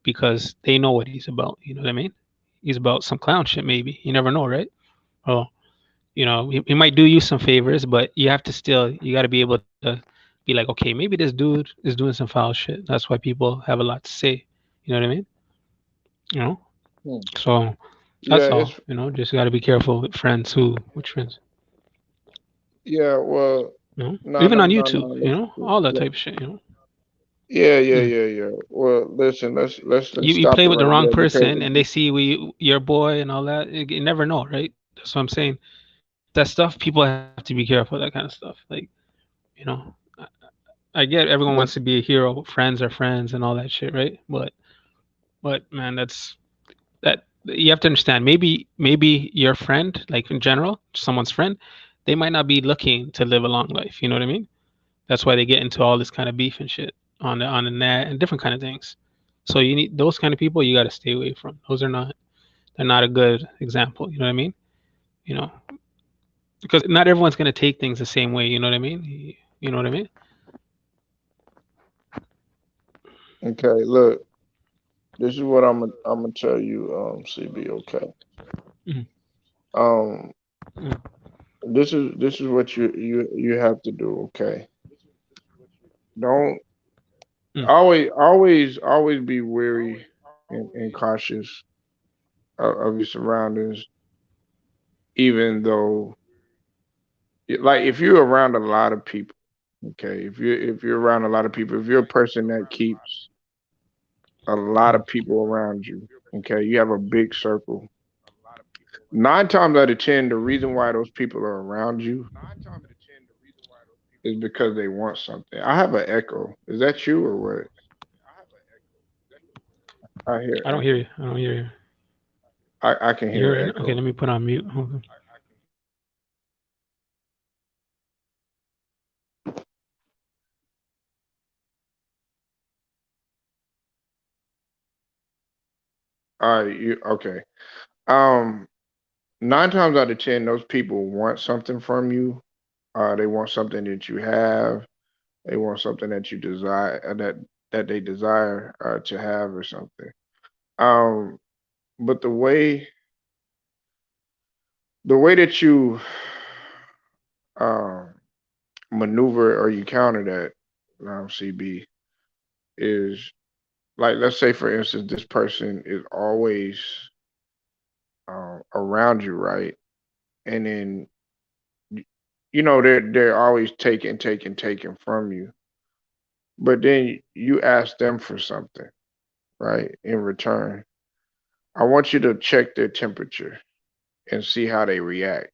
because they know what he's about. You know what I mean? He's about some clown shit, maybe. You never know, right? Oh, he might do you some favors, but you have to you got to be able to be like, okay, maybe this dude is doing some foul shit. That's why people have a lot to say. You know what I mean? You know? So that's Yeah, all. Just got to be careful with friends. Which friends? yeah. Well, no, Even no, on no, YouTube, no. all that type of shit. Yeah. Well, listen, let's You stop play it with the right wrong there because person and they see your boy and all that. You never know, right? That's what I'm saying. That stuff people have to be careful. That kind of stuff. Like, you know, I get everyone wants to be a hero. Friends are friends and all that shit, right? But man, that you have to understand. Maybe your friend, like in general, someone's friend, they might not be looking to live a long life. You know what I mean? That's why they get into all this kind of beef and shit on the net and different kind of things. So you need those kind of people you got to stay away from. They're not a good example. You know what I mean? You know, because not everyone's gonna take things the same way. You know what I mean? You know what I mean? okay. Look, this is what I'm gonna tell you, CB. Okay. Mhm. Um, this is what you have to do. Okay. Don't always be wary and cautious of your surroundings, even though like if you're around a lot of people. Okay, if you're around a lot of people, if you're a person that keeps a lot of people around you, okay, you have a big circle. 9 times out of 10, the reason why those people are around you is because they want something. I have an echo. Is that you or what? I hear I don't hear echo. you. I don't hear you. I can You hear hear it? Okay, echo. let me put on mute. Hold on. All right, you okay? Um, 9 times out of 10, those people want something from you. They want something that you have. They want something that you desire, that they desire to have or something. Um, but the way that you um maneuver or you counter that, CB, is like, let's say for instance, this person is always around you, right? And then they're always taking from you. But then you ask them for something, right? In return, I want you to check their temperature and see how they react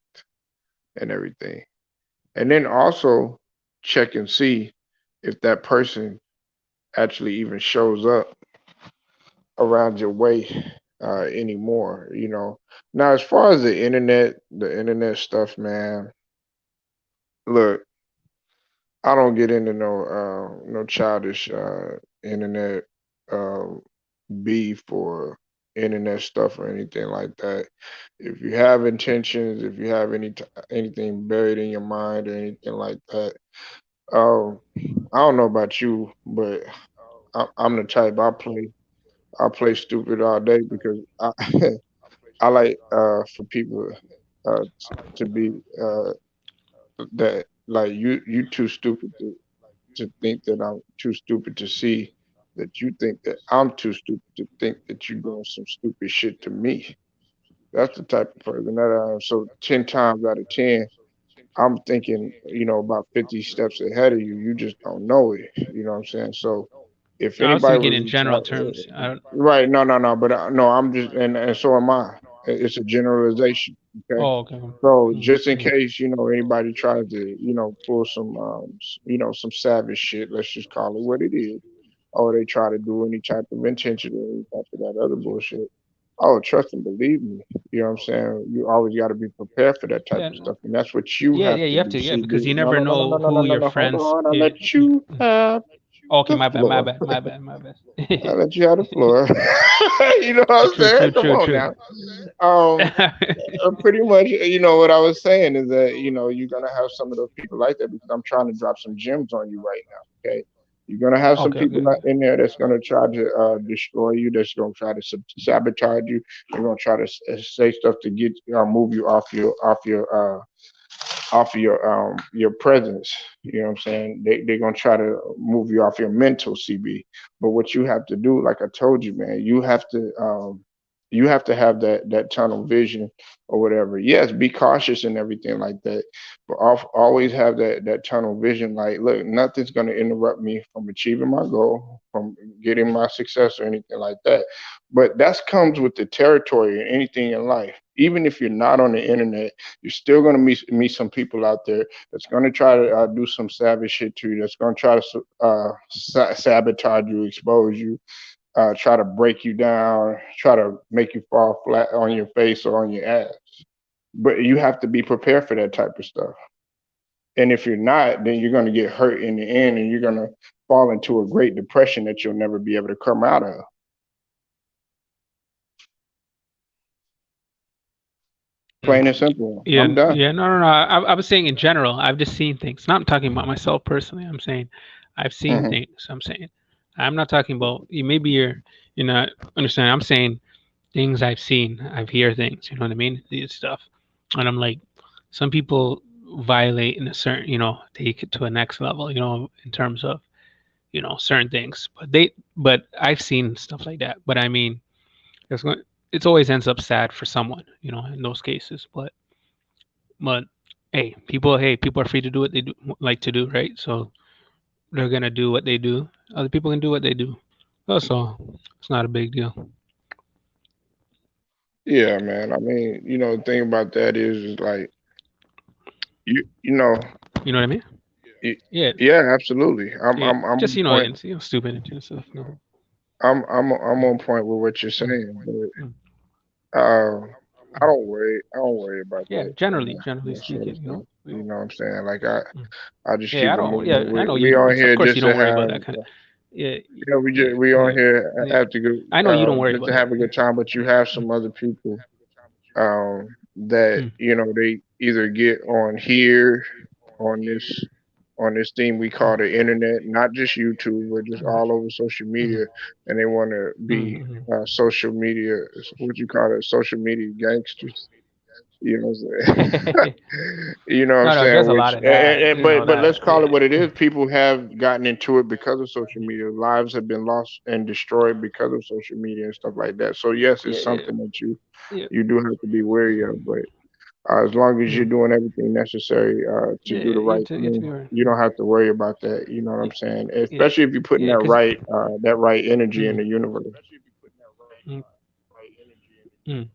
and everything. And then also check and see if that person actually even shows up around your way anymore. Now, as far as the internet stuff, man, look, I don't get into no childish internet um beef or internet stuff or anything like that. If you have intentions, if you have anything buried in your mind or anything like that, um, I don't know about you, but I'm the type I play stupid all day because I I like for people to be that like you too stupid to think that I'm too stupid to see that you think that I'm too stupid to think that you're doing some stupid shit to me. That's the type of person that I am. So 10 times out of 10, I'm thinking, about 50 steps ahead of you. You just don't know it. You know what I'm saying? So if No, I was anybody thinking was in to general try, terms. I don't. right? No, but no, I'm just, and so am I. It's a generalization. Okay. Oh, okay. So just in Mm-hmm. case, anybody tries to, pull some, some savage shit, let's just call it what it is, or they try to do any type of intentional, any type of that other bullshit. Oh, trust and believe me. You know what I'm saying? You always got to be prepared for that type Yeah, of stuff, and that's what you yeah, have yeah. to You have do. to, yeah, See, because you no, never no, no, no, no, know no, no, who no, your no. Hold friends. on, I let you have Okay, the my bad, my floor. bad, my bad, my bad. I let you have the floor. You know what I'm True, saying? true, Come true, on true. now. Pretty much, what I was saying is that you're gonna have some of those people like that because I'm trying to drop some gems on you right now. Okay, you're gonna have some Okay, okay, people okay. in there that's gonna try to destroy you. That's gonna try to sabotage you. They're gonna try to say stuff to get move you off of your presence. You know what I'm saying? They're gonna try to move you off your mental CB. But what you have to do, like I told you, man, you have to have that tunnel vision or whatever. Yes, be cautious and everything like that, but always have that tunnel vision. Like, look, nothing's gonna interrupt me from achieving my goal, from getting my success or anything like that. But that comes with the territory and anything in life. Even if you're not on the internet, you're still gonna meet some people out there that's gonna try to do some savage shit to you. That's gonna try to sabotage you, expose you, try to break you down, try to make you fall flat on your face or on your ass. But you have to be prepared for that type of stuff. And if you're not, then you're going to get hurt in the end and you're going to fall into a great depression that you'll never be able to come out of. Plain and simple. Yeah, I'm done. yeah, no, no, no. I was saying in general. I've just seen things. Not talking about myself personally. I'm saying I've seen Mhm. things. I'm saying I'm not talking about you. Maybe you're not understanding. I'm saying things I've seen. I've hear things. You know what I mean? These stuff, and I'm like, some people violate in a certain, take it to a next level. In terms of certain things. But I've seen stuff like that. But I mean, it's going. It's always ends up sad for someone. In those cases, but hey, people are free to do what they do like to do, right? So they're gonna do what they do. Other people can do what they do. That's all. It's not a big deal. Yeah, man. I mean, the thing about that is like you know, You know what I mean? y- Yeah. yeah, absolutely. Yeah. I'm Just on point. and stupid and stuff. No. I'm on point with what you're saying, but I don't worry about Yeah. that. Generally That sort of speaking, stuff. You know what I'm saying? Like I just Yeah. keep I it don't. moving. Yeah. I know you We don't. on Of here course, you just to don't worry about have that kind of. Yeah. we on Yeah. here Yeah. have to go I know you don't worry just to about that. have a good time, but you have some other people that they either get on here on this thing we call the internet, not just YouTube, but just all over social media, and they want to be social media, what you call it, social media gangsters. You know what I'm saying? You know what I'm No, no. There's saying? a lot Which, of that. but let's That. call it Yeah. what it is. People have gotten into it because of social media. Lives have been lost and destroyed because of social media and stuff like that. So yes, Yeah. it's Yeah. something that you Yeah. you do have to be wary of. But as long as you're Mm. doing everything necessary to Yeah. do the Yeah. right You have to thing, be right. you don't have to worry about that. You know what I'm saying? Yeah. Especially if you're putting Yeah. Cause. that right energy in Mm, the universe. mm, mm.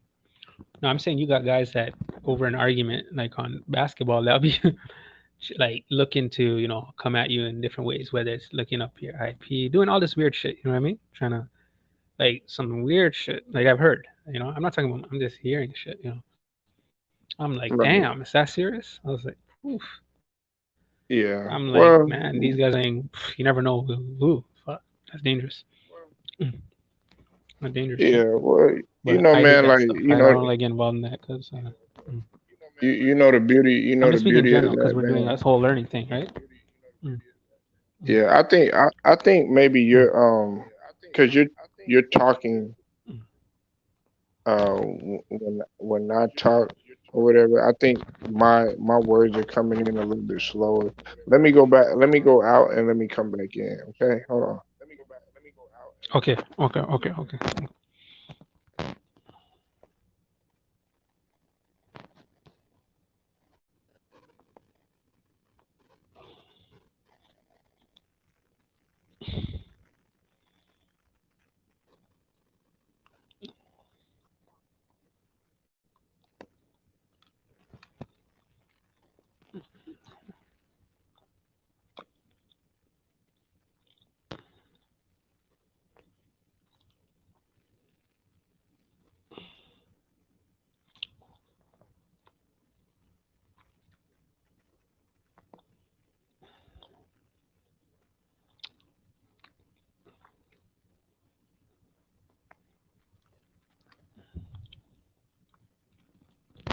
No, I'm saying you got guys that over an argument like on basketball that'll be like looking to come at you in different ways, whether it's looking up your IP, doing all this weird shit. You know what I mean? Trying to like some weird shit like I've heard. I'm not talking about. I'm just hearing shit. I'm like, Right. damn, is that serious? I was like, oof. Yeah. I'm like, Well, man, these guys ain't. You never know. Ooh, fuck, that's dangerous. Mm, That's dangerous shit. yeah. Well, But I hate man, that like stuff. I don't like getting involved in that because. Mm. you know the beauty. I'm just The speaking in beauty of general because that, we're doing man. this whole learning thing, right? Mm, mm, Yeah, I think maybe mm, you're because you're talking mm. when I talk or whatever. I think my words are coming in a little bit slower. Let me go back. Let me go out and let me come back in. Okay, hold on. Okay.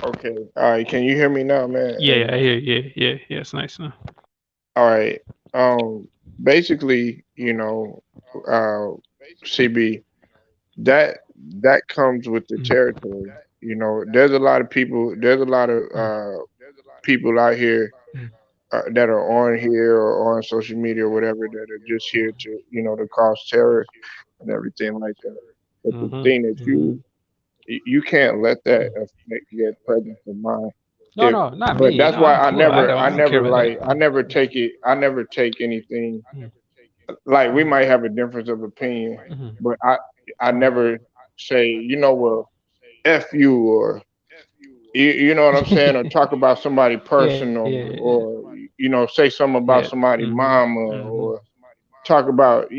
Okay. All right. Can you hear me now, man? Yeah, yeah. It's nice now. All right. Um. Basically, CB, that comes with the territory. There's a lot of people. There's a lot of people out here that are on here or on social media or whatever that are just here to cause terror and everything like that. But the thing that you can't let that affect your presence of mind. No, not But me. that's No, why I'm cool. I don't care about I never take it. I never take anything. Like we might have a difference of opinion, that. but I never say, well, F you, or you know what I'm saying, or talk about somebody personal, or say something about somebody mama, or talk about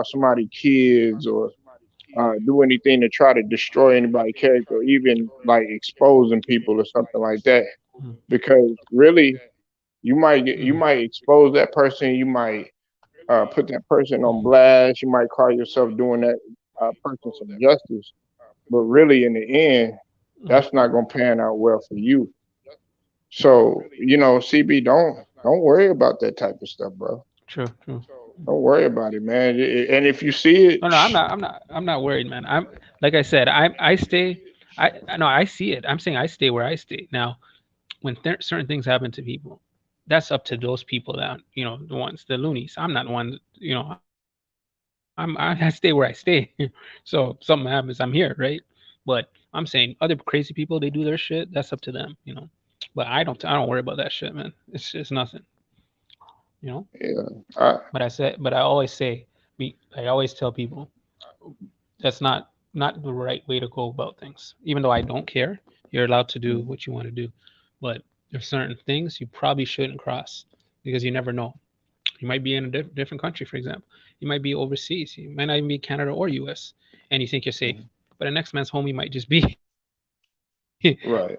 somebody kids, or do anything to try to destroy anybody's character, or even like exposing people or something like that. Because really, you might expose that person, you might put that person on blast, you might call yourself doing that person some justice, but really in the end, that's not gonna pan out well for you. So CB, don't worry about that type of stuff, bro. True. Don't worry about it, man. And if you see it, No, I'm not worried, man. I'm like I said, I stay. I see it. I'm saying I stay where I stay. Now, when certain things happen to people, that's up to those people that the loonies. I'm not the one. I stay where I stay. So if something happens, I'm here, right? But I'm saying other crazy people, they do their shit. That's up to them. But I don't worry about that shit, man. It's just nothing. Yeah. But I always say, I always tell people that's not the right way to go about things. Even though I don't care, you're allowed to do what you want to do. But there's certain things you probably shouldn't cross because you never know. You might be in a different country, for example. You might be overseas. You might not even be Canada or US, and you think you're safe. But the next man's homie might just be right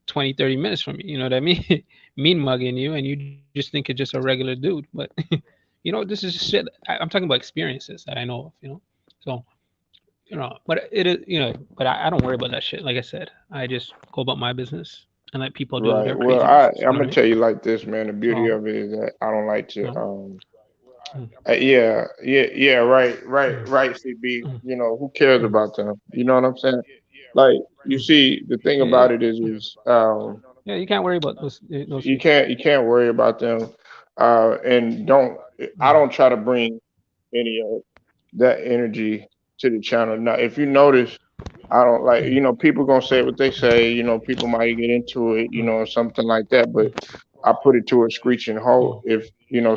20, 30 minutes from you. You know what I mean? Mean mugging you, and you just think you're just a regular dude. But this is shit. I'm talking about experiences that I know of. So but it is. But I don't worry about that shit. Like I said, I just go about my business and let people do right. their Well, crazy I'm business. You know what I gonna mean? tell you like this, man. The beauty So, of it is that I don't like to. Mm. Yeah. Right. CB. Who cares about them? You know what I'm saying? Like you see, the thing yeah, about it is, yeah. You can't worry about those people. you can't worry about them, and I don't try to bring any of that energy to the channel. Now, if you notice, I don't like, people gonna say what they say, people might get into it, or something like that, but I put it to a screeching halt. If,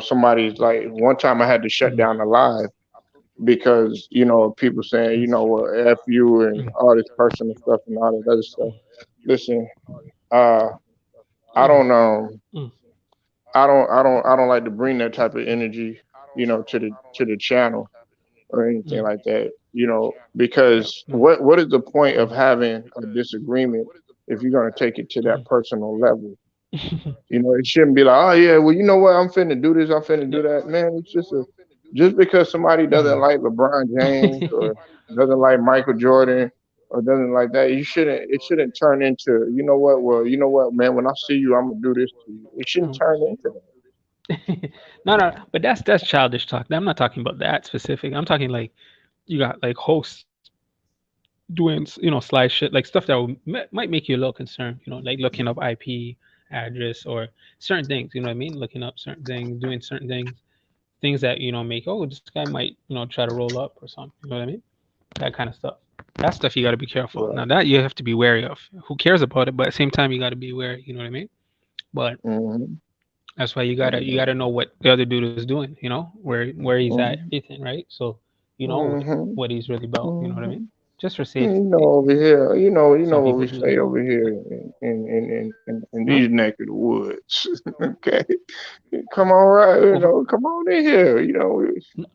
somebody's like, one time I had to shut down the live because, people saying, well, F you and all this personal stuff and all that other stuff. Listen, uh, I don't, I don't like to bring that type of energy, to the channel or anything like that, because what is the point of having a disagreement if you're going to take it to that personal level? It shouldn't be like, oh yeah, well, you know what, I'm finna do this, I'm finna do that, man. It's just because somebody doesn't like LeBron James or doesn't like Michael Jordan or doesn't like that, it shouldn't turn into, well, you know what, man, when I see you, I'm gonna do this to you. It shouldn't turn into that. No, but that's childish talk. I'm not talking about that specific. I'm talking like you got like hosts doing sly shit, like stuff that might make you a little concerned. Like looking up IP address or certain things. You know what I mean? Looking up certain things, doing certain things things that make this guy might try to roll up or something. You know what I mean? That kind of stuff. That stuff you got to be careful. Right. Now that you have to be wary of. Who cares about it? But at the same time, you got to be wary. You know what I mean? But that's why you gotta know what the other dude is doing. Where he's at, everything, right? So you know what he's really about. You know what I mean? Just for safety. Over here, you know Some what we people do say that. over here in these neck of the woods. Okay, come on, right? Come on in here.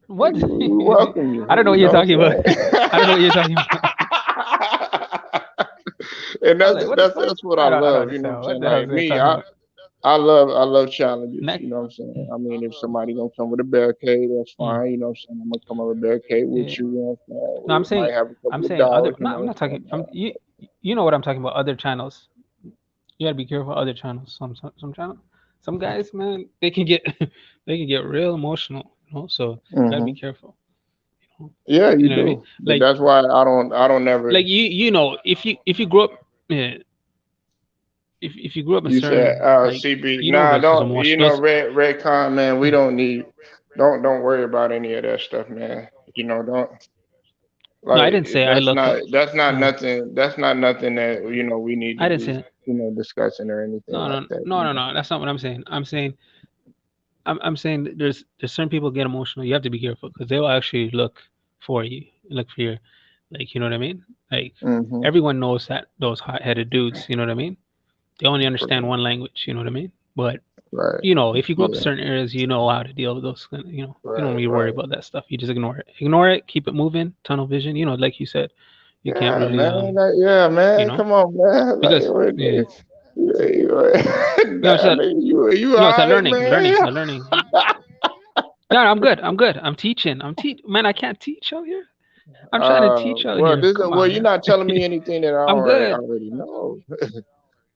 What? We welcome you. I don't know what you're talking about. I don't know what you're talking about. And I was like, what the fuck? that's what I I don't love. You know understand. what I'm What the saying? hell is he Like me, talking about? I love challenges. You know what I'm saying? I mean, if somebody gonna come with a barricade, that's fine. You know what I'm saying? I'm gonna come with a barricade with Yeah. you. You know what I'm saying? No, I'm We saying might have a couple I'm of saying other. dollars. You No, know I'm not talking. You know what I'm talking about. Other channels. You gotta be careful. Other channels. Some channels. Some guys, man, they can get real emotional. So you gotta be careful. Yeah, you You know what I mean? do. But Like that's why I don't never. like if you grew up. If you grew up in You said, certain CB. Nah, there's just don't. emotional. Redcon, man. We don't need. Don't worry about any of that stuff, man. Don't. No, I Like didn't say I look up. that's not nothing. That's not nothing that we need to I didn't be say that. discussing or anything like that. No. That's not what I'm saying. I'm saying that there's certain people get emotional. You have to be careful because they will actually look for you, look for your, you know what I mean? Like everyone knows that those hot-headed dudes, you know what I mean? They only understand one language, you know what I mean? But Right. if you grow up in Yeah. certain areas, you know how to deal with those. You don't Right. really worry about that stuff. You just ignore it. Ignore it. Keep it moving. Tunnel vision. Like you said, you can't Yeah, really man. Man. Come on, man. because Nah, nigga, you no, it's a alright, learning. man? No, I'm good. I'm teaching. Man, I can't teach out here. I'm trying to teach out here. Come on, You're man. not telling me anything that I I'm good. already know.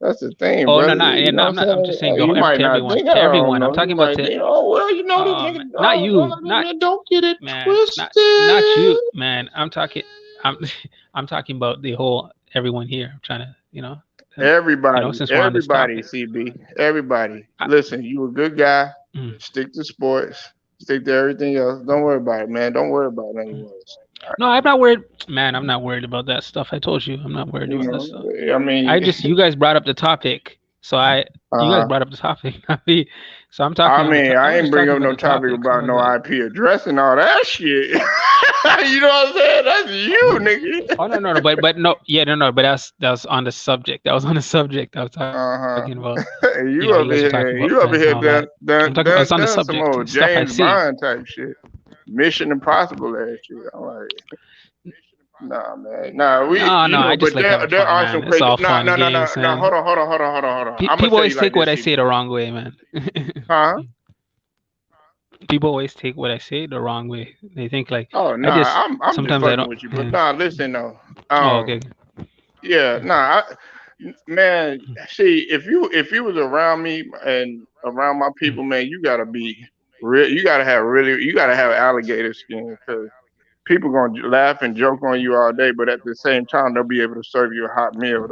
That's the thing, Oh no, brother. no, yeah, You no, know I'm what not. I'm I'm just saying? saying You might to not everyone. think To I don't everyone. I'm know. You talking about might think, oh well, this nigga. not you, Man, don't get it man, twisted. not you, man. I'm talking. I'm talking about the whole everyone here. I'm trying to, Everybody, since we're on this topic. CB, everybody. Listen, you a good guy. Mm. Stick to sports. Stick to everything else. Don't worry about it, man. Don't worry about anyone else. No, I'm not worried, man. I'm not worried about that stuff. I told you, I'm not worried about that stuff. I mean, you guys brought up the topic, so you guys brought up the topic. So I'm talking. I mean, I ain't bring up no topic about no IP address and all that shit. You know what I'm saying? That's you, nigga. Oh no, but no, yeah, no, but that's on the subject. That was on the subject. I was talking about. You over here, It's on the done some subject. old Stuff I James see. Bond type shit. Mission Impossible ass shit. I'm like, nah, man. Nah, I just but like having there fun, are man. some It's crazy. all Nah, fun no. games, man. Hold on. People always take what I say the wrong way, man. Huh? People always take what I say the wrong way. They think like, Oh no, I'm just sometimes I fucking don't. with you. But nah, listen though. Okay. Yeah, nah, man. See, if you was around me and around my people, man, you gotta be real. You gotta have alligator skin because people gonna laugh and joke on you all day, but at the same time, they'll be able to serve you a hot meal.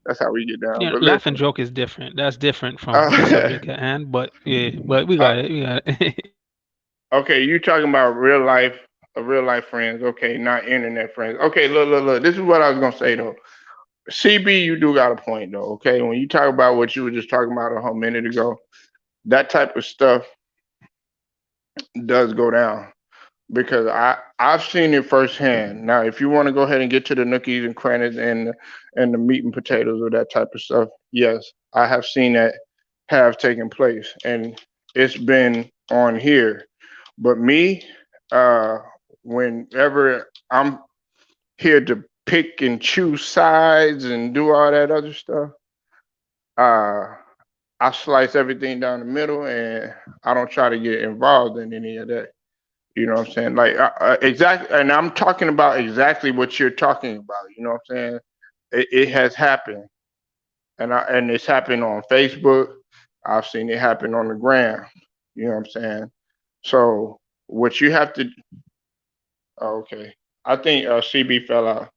That's how we get down. Yeah, But laugh and listen, joke is different. That's different from the subject at hand. But yeah, but we got it. We got it. okay, you talking about real life friends? Okay, not internet friends. Okay, look. This is what I was gonna say though. CB, you do got a point though. Okay, when you talk about what you were just talking about a whole minute ago, that type of stuff does go down because I've seen it firsthand. Now, if you want to go ahead and get to the nookies and crannies and the meat and potatoes or that type of stuff, yes, I have seen that have taken place, and it's been on here. But me, whenever I'm here to pick and choose sides and do all that other stuff, I slice everything down the middle, and I don't try to get involved in any of that. You know what I'm saying? Like exactly, and I'm talking about exactly what you're talking about. You know what I'm saying? It has happened, and it's happened on Facebook. I've seen it happen on the gram. You know what I'm saying? So what you have to, okay, I think CB fell out.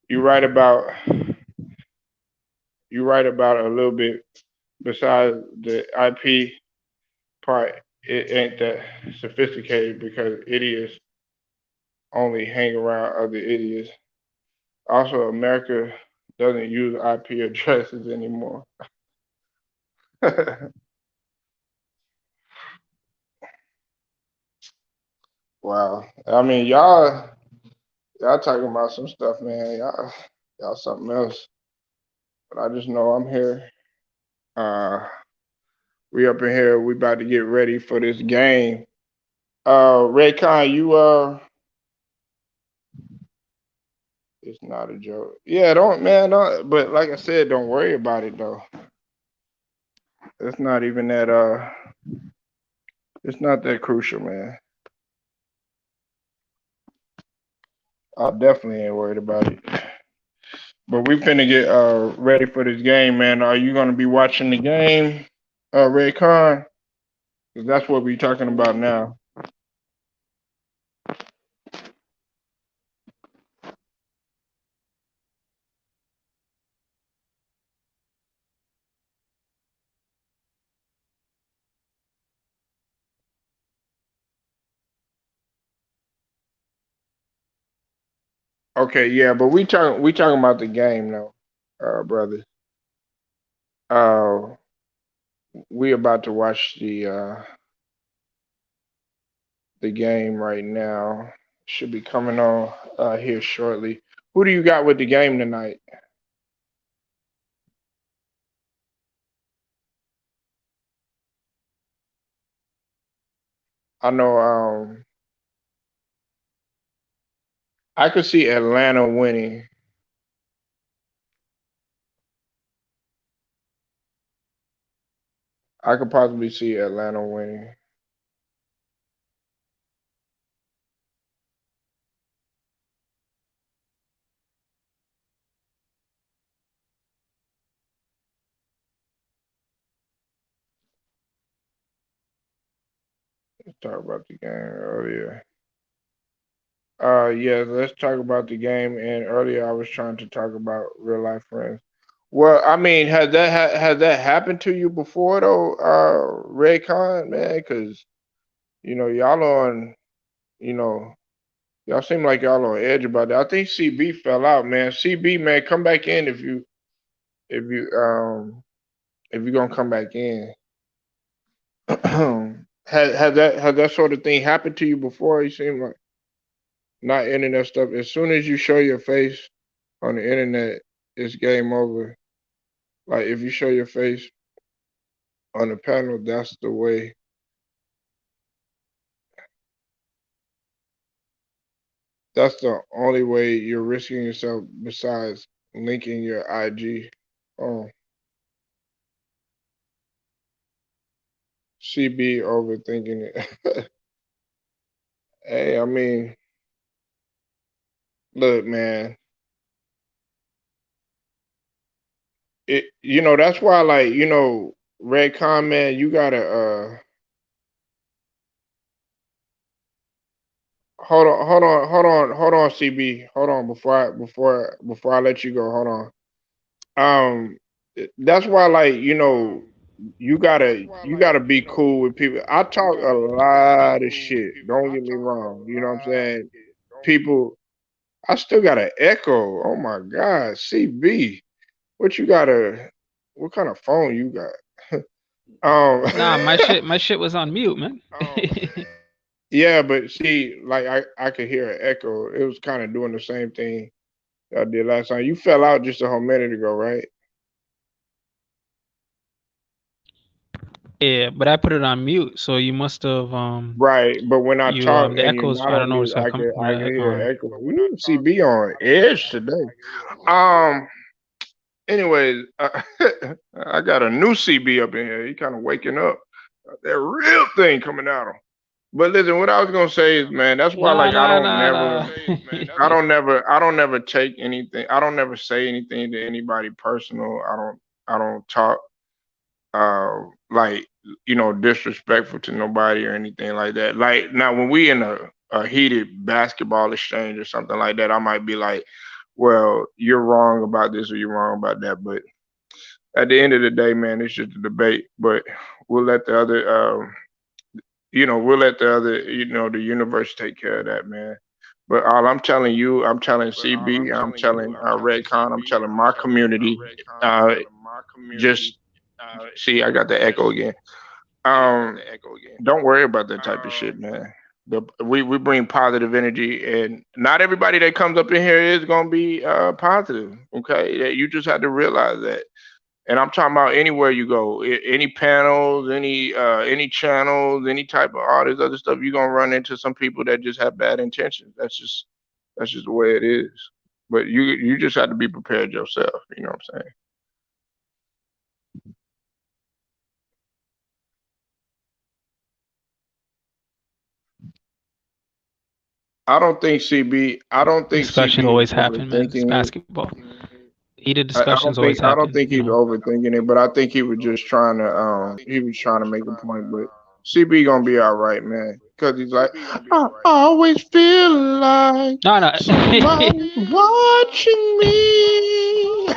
You're right about a little bit besides the IP part. it ain't that sophisticated because idiots only hang around other idiots. Also, America doesn't use IP addresses anymore. Wow. I mean, y'all talking about some stuff, man. Y'all something else. But I just know I'm here. We up in here. We about to get ready for this game. Raycon, it's not a joke. Yeah, don't. But like I said, don't worry about it though. It's not even that. It's not that crucial, man. I definitely ain't worried about it. But we finna get ready for this game, man. Are you gonna be watching the game, Raycon? Because that's what we're talking about now. Okay, yeah, but we talking about the game now, brother. We about to watch the game right now. Should be coming on here shortly. Who do you got with the game tonight? I know I could see Atlanta winning. I could possibly see Atlanta winning. Let's talk about the game earlier. Yeah, let's talk about the game. And earlier, I was trying to talk about real life friends. Well, I mean, has that happened to you before though, Raycon, man? Because y'all on, you know, y'all seem like y'all on edge about that. I think CB fell out, man. CB, man, come back in if you if you're gonna come back in. Has that sort of thing happened to you before? You seem like not internet stuff. As soon as you show your face on the internet, it's game over. Like if you show your face on the panel, that's the way. That's the only way you're risking yourself besides linking your IG. Oh, CB overthinking it. Hey, I mean, look, man. That's why, like, Redcon, man, you gotta hold on, CB. Hold on before I let you go. Hold on. That's why, like, you gotta be cool with people. I talk a lot of shit. Don't get me wrong. You know what I'm saying? People, I still got an echo. Oh my God, CB, what you got what kind of phone you got? Nah, my shit was on mute, man. Yeah, but see, like I could hear an echo. It was kind of doing the same thing I did last time. You fell out just a whole minute ago, right? Yeah, but I put it on mute, so you must have Right, but when I talk the and you're echoes. not I don't on know mute, what's gonna come from I can the hear echo. Ooh, CB on edge today. Anyways, I got a new CB up in here. He kind of waking up. Got that real thing coming out of him. But listen, what I was gonna say is, man, that's why, like, I don't never take anything. I don't never say anything to anybody personal. I don't talk like disrespectful to nobody or anything like that. Like now, when we in a heated basketball exchange or something like that, I might be like, well, you're wrong about this or you're wrong about that. But at the end of the day, man, it's just a debate. But we'll let the other we'll let the other, the universe take care of that, man. But all I'm telling you, I'm telling CB, I'm telling Redcon, I'm telling my community, just see, I got the echo again. Don't worry about that type of shit, man. We bring positive energy, and not everybody that comes up in here is gonna be positive. Okay, you just have to realize that. And I'm talking about anywhere you go, any panels, any channels, any type of all this other stuff, you're gonna run into some people that just have bad intentions. That's just the way it is. But you just have to be prepared yourself. You know what I'm saying? I don't think CB. I don't think Discussion CB is always happen, man. It's overthinking it. basketball. Heated I discussions don't always think I don't happen. think he's overthinking it, but I think he was just trying to make a point. But CB gonna be all right, man, because he's like, I always feel like No. somebody watching me.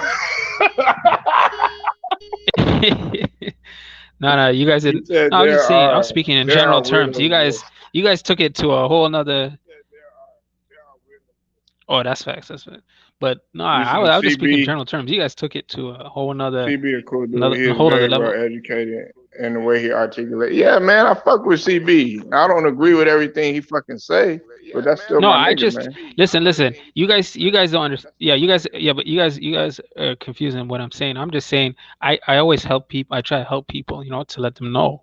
No, you guys He did. said No, I was just saying. I'm there speaking in are general terms. weirdos. You guys took it to a whole another. Oh, that's facts. That's facts. But no, I Listen, was just speaking in CB general terms. You guys took it to a whole another, CB a cool dude. He is whole other very well level. educated in the way he articulates. Yeah, man, I fuck with CB. I don't agree with everything he fucking say, but that's still No, my I nigga, just man. listen. You guys don't understand. Yeah, but you guys are confusing what I'm saying. I'm just saying I always help people. I try to help people, to let them know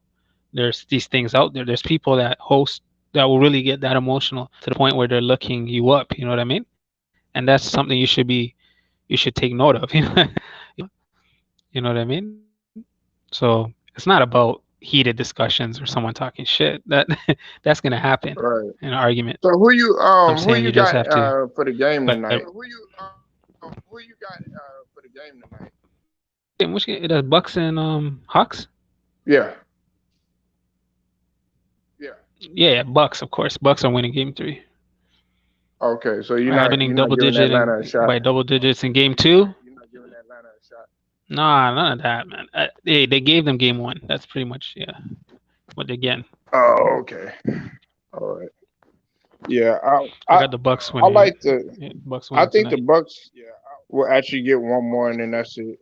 there's these things out there. There's people that host that will really get that emotional to the point where they're looking you up. You know what I mean? And that's something you should take note of. You know what I mean? So it's not about heated discussions or someone talking shit. That's gonna happen Right. in an argument. So who you I'm who saying you you just got have to. for the game But tonight? which game? The Bucks and Hawks. Yeah. Yeah, Bucks, of course. Bucks are winning Game 3. Okay, so you're Are not winning double giving digit Atlanta a shot. by double digits in Game 2. Nah, none of that, man. They gave them Game 1. That's pretty much what they're getting. Oh, okay. All right. Yeah, I got the Bucks I winning. like the. Bucks I winning think the tonight. Bucks will actually get one more, and then that's it.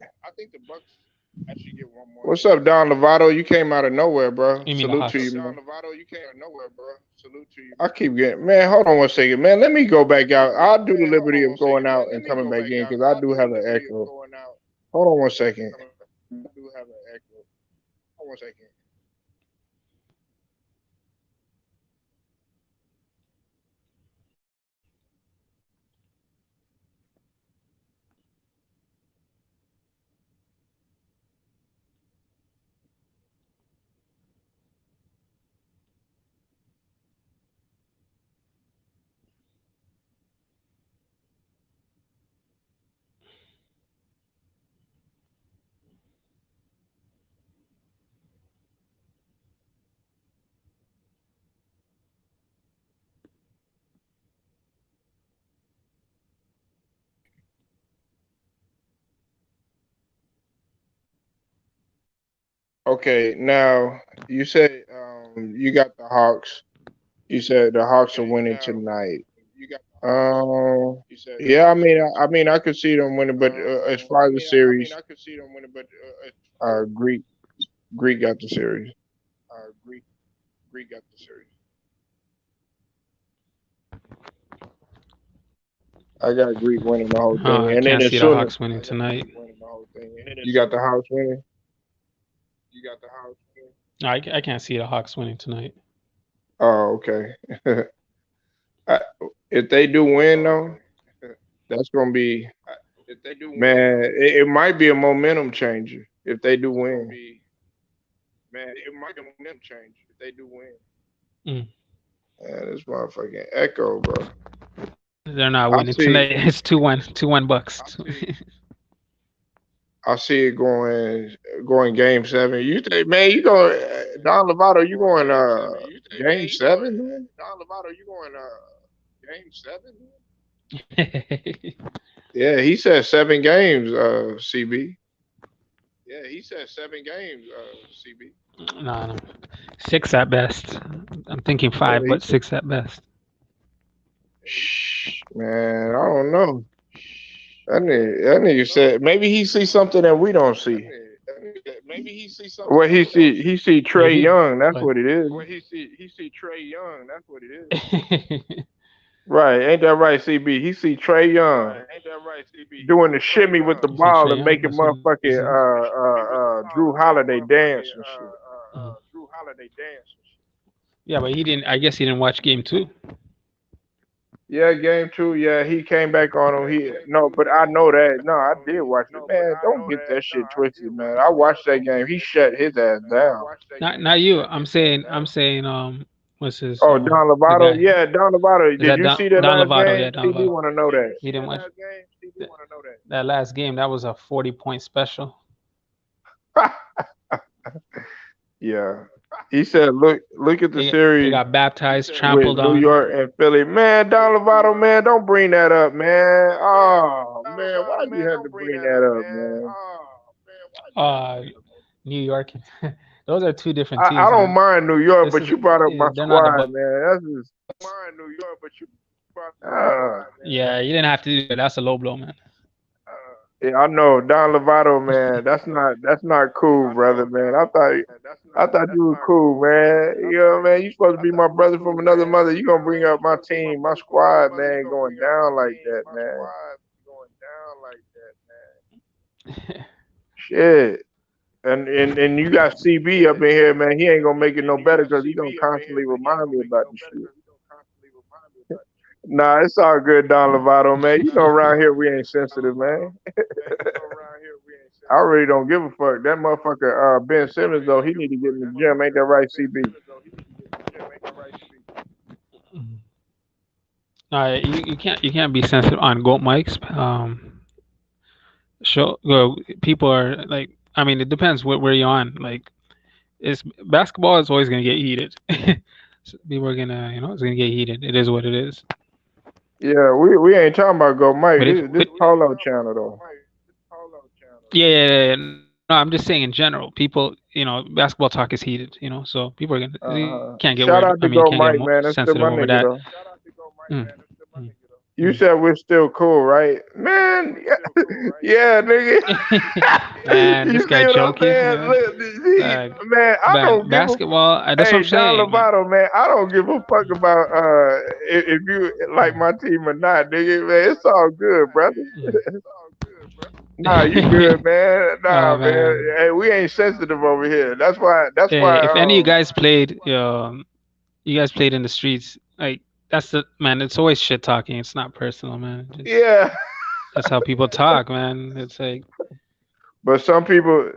What's up, Don Lovato? You came out of nowhere, bro. You mean the Salute to Hawks? you, man. I keep getting, man. Hold on one second, man. Let me go back out. I'll do the liberty of going out and coming back in because I do have an echo. Hold on one second. Okay, now you said you got the Hawks. You said the Hawks are winning tonight. Yeah, I mean, I could see them winning, but as far as the series, Greek got the series. I got Greek winning the whole thing, I and then can't as see the soon as Hawks winning tonight. you got the Hawks winning. No, I can't see the Hawks winning tonight. Oh, okay. If they do win, though, that's gonna be, man. It might be a momentum changer if they do win. Mm. Yeah, this motherfucking echo, bro. They're not I winning see. tonight. It's 2-1. 2-1 Bucks. I see it going game 7. You think, man? You go, Don Lovato? You going game 7, man? Yeah, he said 7 games. CB. No, 6 at best. I'm thinking 5, but 6 at best. Man, I don't know. That nigga said maybe he see something that we don't see. What he see Trey Maybe, Young. That's but what it is. He see Trey Young. That's what it is. Right? Ain't that right, CB? He see Trey Young doing the shimmy with the you see ball Trey and Young. making That's what this is. motherfucking Drew Holiday dance and shit. Yeah, but he didn't. I guess he didn't watch game 2. Yeah, game 2. Yeah, he came back on him. But I know that. No, I did watch it. Man, don't get that shit twisted, man. I watched that game. He shut his ass down. Not you. I'm saying. What's his? Oh, Don The Lovato. guy. Yeah, Don Lovato. Is Did that you see that Don last Lovato? game? Yeah, Don CB Lovato. want to know that. He didn't watch that last game. That was a 40-point special. Yeah. He said, look at the They series got baptized, with trampled New on. York and Philly. Man, Don Lovato, man, don't bring that up, man. Oh, man, why you have to bring that up, man? New York. Those are two different teams, I don't man. mind New York, This but is you brought up my they're not the squad, Bucks. man. That's just Yeah, you didn't have to do it. That's a low blow, man. yeah, I know Don Lovato, man. That's not cool, brother, man. I thought you were cool, man. You know, man. You supposed to be my brother from another mother. You gonna bring up my team, my squad, man, going down like that, man. Shit. And you got CB up in here, man. He ain't gonna make it no better because he gonna constantly remind me about the shit. Nah, it's all good, Don Lovato, man. You know around here we ain't sensitive, man. I really don't give a fuck. That motherfucker, Ben Simmons, though, he need to get in the gym. Ain't that right, CB? You can't be sensitive on goat mics. People are like, I mean, it depends where you're on. Like, basketball is always gonna get heated. So people are gonna, it's gonna get heated. It is what it is. Yeah, we ain't talking about Go Mike. But This Polo channel though. Yeah. No, I'm just saying in general. People, basketball talk is heated. So people are gonna can't get Shout worried. out to I mean, Go can't get Mike, man. That's still sensitive my over nigga that. though. You said we're still cool, right? Man, yeah, nigga. Man, You this see guy what I'm joking. saying? Look, man, I don't give Basketball. That's what I'm Hey, Don saying. Lovato, man, I don't give a fuck about if you like my team or not, nigga. Man, it's all good, brother. Nah, you good, man. Nah, Oh man. man. Hey, we ain't sensitive over here. That's why. Hey, if any of you guys played, you guys played in the streets, like that's the man. It's always shit talking. It's not personal, man. Yeah. That's how people talk, man. It's like. But some people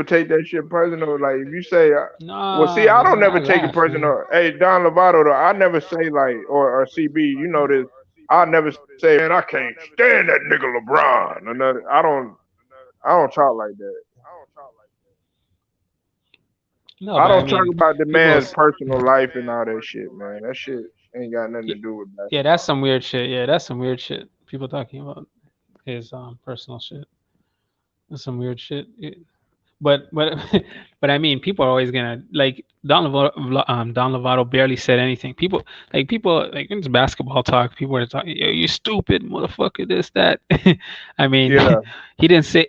take that shit personal. Like if you say, well, see, I don't never not take it that, man. personal. Hey, Don Lovato, though, I never say like, or CB, you know this. I never say, man, I can't stand that nigga LeBron. I don't talk like that. No, I but don't talk about the people. man's personal life and all that shit, man. That shit ain't got nothing to do with that. Yeah, that's some weird shit. Yeah, that's some weird shit. People talking about his personal shit. That's some weird shit. But I mean, people are always gonna like Don Lovato barely said anything. People like it's basketball talk. People are talking, yo, you stupid motherfucker, this that. I mean, Yeah. he didn't say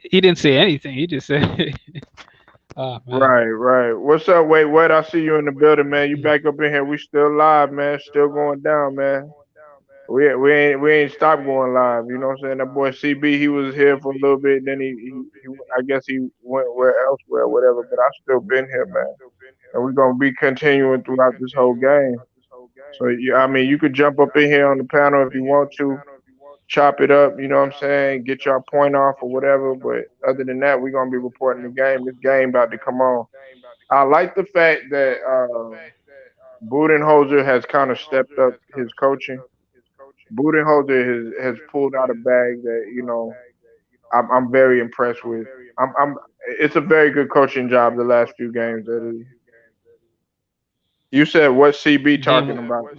anything. He just said. Oh, man. Right. What's up? Wait, what? I see you in the building, man. You back up in here? We still live, man. Still going down, man. We ain't stopped going live. You know what I'm saying? That boy CB, he was here for a little bit. Then he I guess he went elsewhere, whatever. But I still been here, man. And we're gonna be continuing throughout this whole game. So I mean, you could jump up in here on the panel if you want to, chop it up. You know what I'm saying? Get your point off or whatever. But other than that, we're gonna be reporting the game. This game about to come on. I like the fact that Budenholzer has kind of stepped up his coaching. Budenholzer has pulled out a bag that I'm very impressed with. It's a very good coaching job the last few games that you said what CB talking about.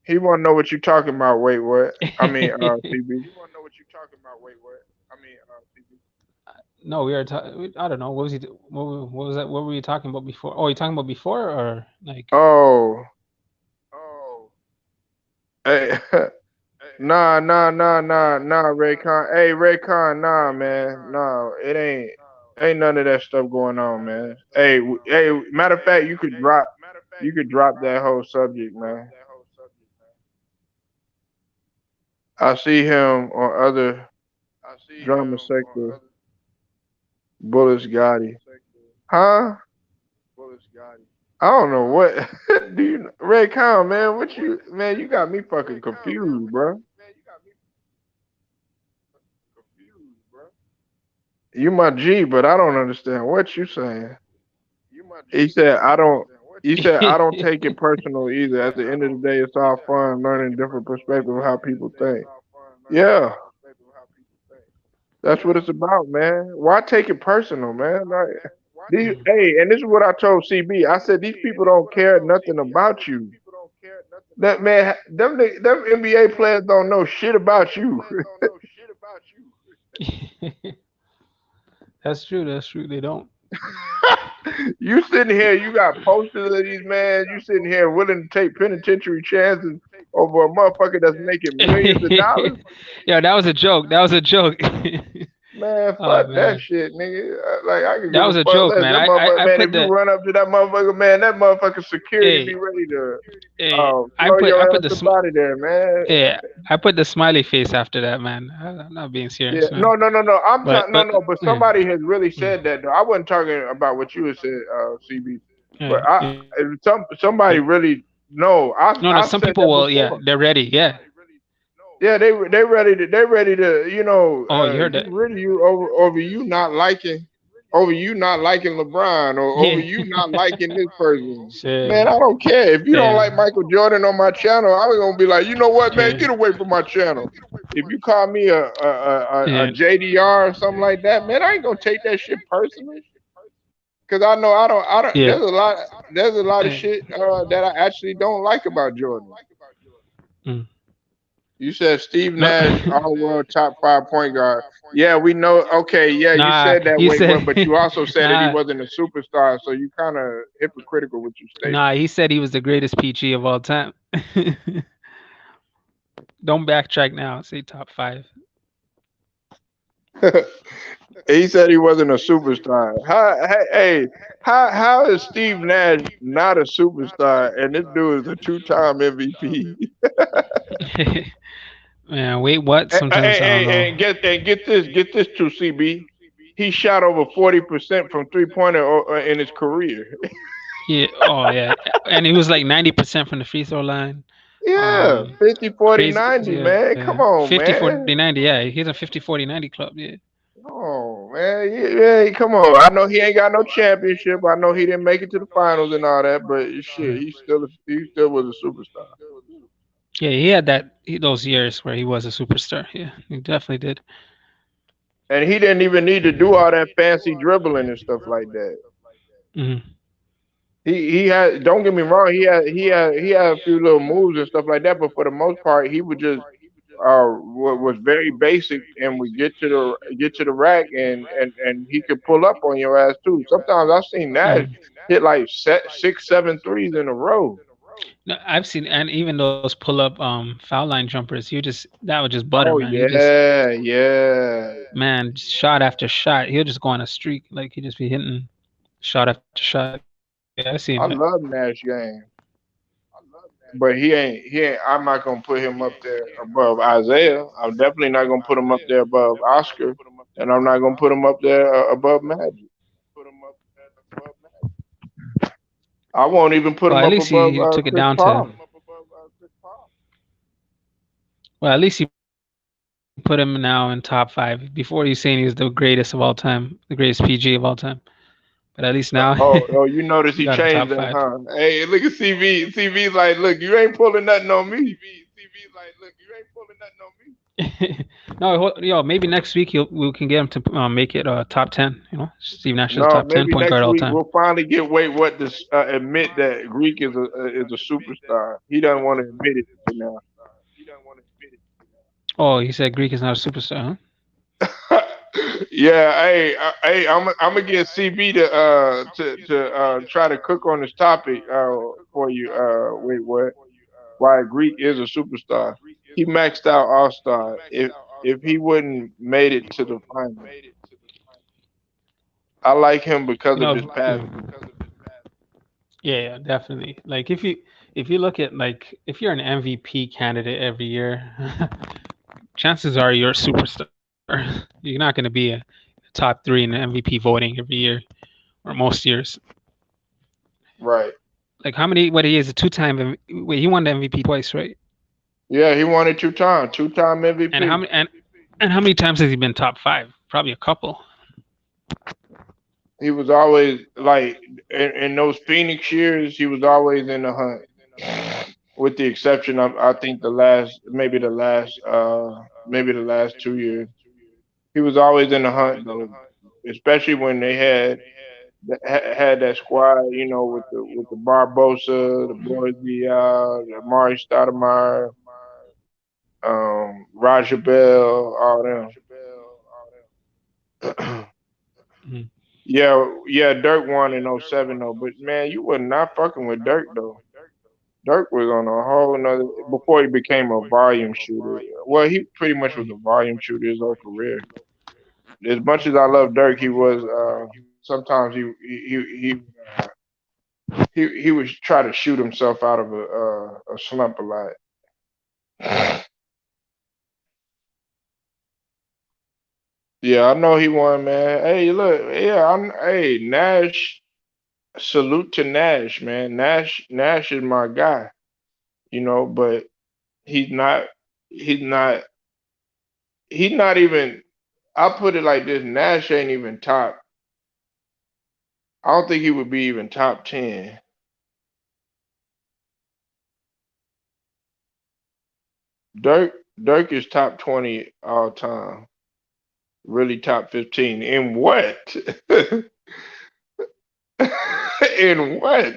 He wanna know what you talking about. Wait, what? I mean CB. No, we are. I don't know. What was he? What was that? What were you talking about before? Oh, you talking about before or like? Oh, hey, nah, Raycon. Hey, Raycon, nah, man, nah, it ain't none of that stuff going on, man. Hey, matter of fact, you could drop that whole subject, man. I see him on other drama sector. Bullets Gotti. Huh? I don't know what. Do you, Ray Khan, man? What you, man? You got me fucking confused, bro. You my G, but I don't understand what you saying. He said I don't. He said I don't take it personal either. At the end of the day, it's all fun learning different perspective of how people think. Yeah, that's what it's about, man. Why take it personal, man? Like these, hey, and this is what I told CB. I said these people don't care nothing about you. That man, them NBA players don't know shit about you. That's true. That's true. They don't. You sitting here, you got posters of these man. You sitting here willing to take penitentiary chances over a motherfucker that's making millions of dollars. Yeah, that was a joke. That was a joke. Man, Oh fuck that man, shit, nigga. Like I can that give a was a fuck joke, less. man. That I motherfucker, I man. put If you the run up to that motherfucker, man, that motherfucker security be hey ready to hey. throw I your put ass the up out of there, man. yeah. I put the smiley face after that, man. I'm not being Yeah, serious, man. no. I'm But talking, no. But yeah, somebody has really said that though. I wasn't talking about what you had said, CB. But yeah. somebody really no. No, I some said people that will. Yeah, before. they're ready. Yeah. Yeah, they ready to Oh, you heard get that? rid of you over you not liking LeBron or over Yeah. you not liking this person. Man, Shit. I don't care. If you don't like Damn. Michael Jordan on my channel, I'm gonna be like, you know what, man, Yeah. get away from my channel. If you call me a Yeah. JDR or something like that, man, I ain't gonna take that shit personally. Cause I know I don't. Yeah. There's a lot of Hey. shit that I actually don't like about Jordan. Mm. You said Steve No. Nash, all world top 5 point guard. Yeah, we know. Okay, yeah, you Nah, said that he way, said. but you also said that he Nah, wasn't a superstar, so you kind of hypocritical with your nah. statement. He said he was the greatest PG of all time. Don't backtrack now. Say top 5. He said he wasn't a superstar. How is Steve Nash not a superstar and this dude is a 2-time MVP? Man, wait, what? Hey, Sometimes I don't hey, know. and get this to CB. He shot over 40% from 3-pointer in his career. Yeah. Oh yeah. And he was like 90% from the free throw line. Yeah, 50, 40, Crazy. 90, man. Yeah. Come on, 50, 40, man. 90. Yeah, he's a 50, 40, 90 club. Yeah. Oh, man. Yeah, come on. I know he ain't got no championship. I know he didn't make it to the finals and all that, but shit, he still was a superstar. Yeah, he had those years where he was a superstar. Yeah, he definitely did. And he didn't even need to do all that fancy dribbling and stuff like that. Hmm. He had, don't get me wrong, he had a few little moves and stuff like that, but for the most part, he would just was very basic and would get to the rack and he could pull up on your ass too. Sometimes I've seen Nash hit like 6, 7 threes in a row. No, I've seen, and even those pull up foul line jumpers, that was just butter, Oh man. He just yeah. man shot after shot. He'll just go on a streak, like he just be hitting shot after shot. Yeah, I seen I that. love Nash game, but he ain't. I'm not gonna put him up there above Isaiah. I'm definitely not gonna put him up there above Oscar, and I'm not gonna put him up there above Magic. I won't even put Well, him at up least above he took it Chris down to. Paul. Well, at least he put him now in top 5. Before he's saying he's the greatest of all time, the greatest PG of all time. But at least now Oh, you notice he he got him changed top that, 5. huh? Hey, look at CV. CV's like, look, you ain't pulling nothing on me. No, yo, maybe next week we can get him to make it top 10. Steve Nash is No, top 10 maybe point guard next all week time. we'll finally get What to admit that Greek is a superstar. He doesn't want to admit it for now. Oh, he said Greek is not a superstar, huh? Yeah, hey, I'm gonna get CB to try to cook on this topic for you. Wait, what? Why Greek is a superstar? He maxed out All Star. If he wouldn't made it to the final, I like him because You of his know, passing. yeah, definitely. Like if you look at like if you're an MVP candidate every year, chances are you're a superstar. You're not going to be a top three in the MVP voting every year or most years. Right. Like how many? What he is a two-time? Wait, he won the MVP twice, right? Yeah, he won it 2 times, 2-time And how MVP. many? And how many times has he been top five? Probably a couple. He was always like in those Phoenix years. He was always in the hunt, with the exception of I think maybe the last 2 years. He was always in the hunt though, especially when they had that squad, with the Barbosa, the Boris Diaw, the Amari Stoudemire, Raja Bell, all them. Mhm. Yeah, Dirk won in '07 though, but man, you were not fucking with Dirk though. Dirk was on a whole nother before he became a volume shooter. Well, he pretty much was a volume shooter his whole career. As much as I love Dirk, he was sometimes he would try to shoot himself out of a slump a lot. Yeah, I know he won, man. Hey, look, yeah, hey, Nash. Salute to Nash, man. Nash is my guy, but he's not he's not he's not even. I'll put it like this: Nash ain't even top. I don't think he would be even top 10. Dirk is top 20 all time. Really top 15. In what? In what?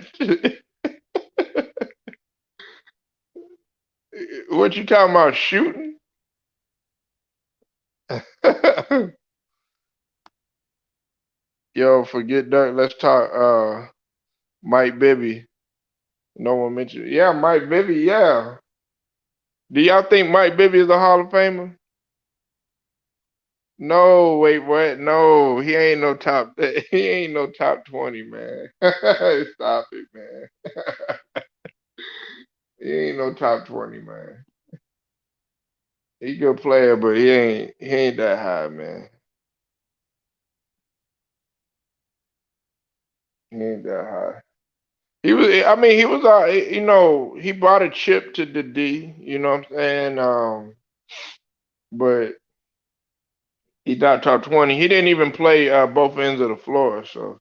What you talking about shooting? Yo, forget Dirk. Let's talk Mike Bibby. No one mentioned. Yeah, Mike Bibby, yeah. Do y'all think Mike Bibby is a Hall of Famer? No, wait, what? No, he ain't no top. He ain't no top 20, man. Stop it, man. He ain't no top 20, man. He a good player, but he ain't that high, man. He ain't that high. He was. I mean, he was. He brought a chip to the D. You know what I'm saying? But he's not top 20. He didn't even play both ends of the floor, so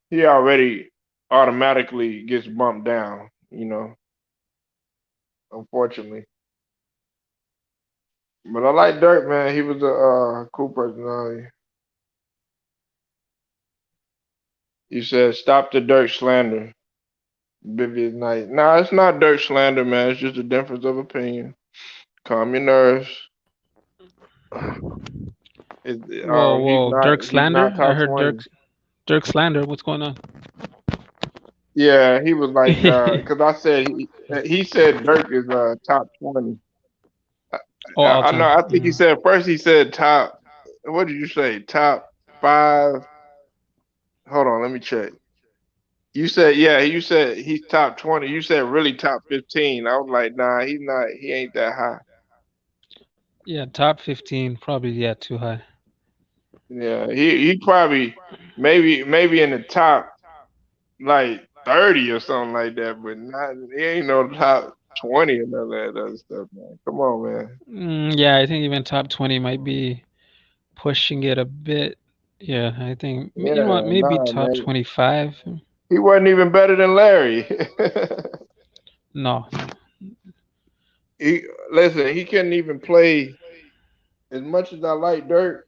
he already automatically gets bumped down. Unfortunately. But I like Dirk, man. He was a cool personality. You said stop the Dirk slander. Bibby is nice. Nah, it's not Dirk slander, man. It's just a difference of opinion. Calm your nerves. Whoa, Dirk He's not slander. I top heard 20. Dirk slander. What's going on? Yeah, he was like, because I said he said Dirk is top 20. Oh, all I know. time. I think he said first. He said top. What did you say? Top 5. Hold on, let me check. You said yeah. You said he's top 20. You said really top 15. I was like, nah, he's not. He ain't that high. Yeah, top 15. Probably too high. Yeah, he probably maybe in the top like 30 or something like that, but not. He ain't no top 20 and all that other stuff, man. Come on, man. Yeah, I think even top 20 might be pushing it a bit. Yeah, I think you know what? Yeah, Maybe nah, top man. 25. He wasn't even better than Larry. No. He listen. He couldn't even play. As much as I like Dirk,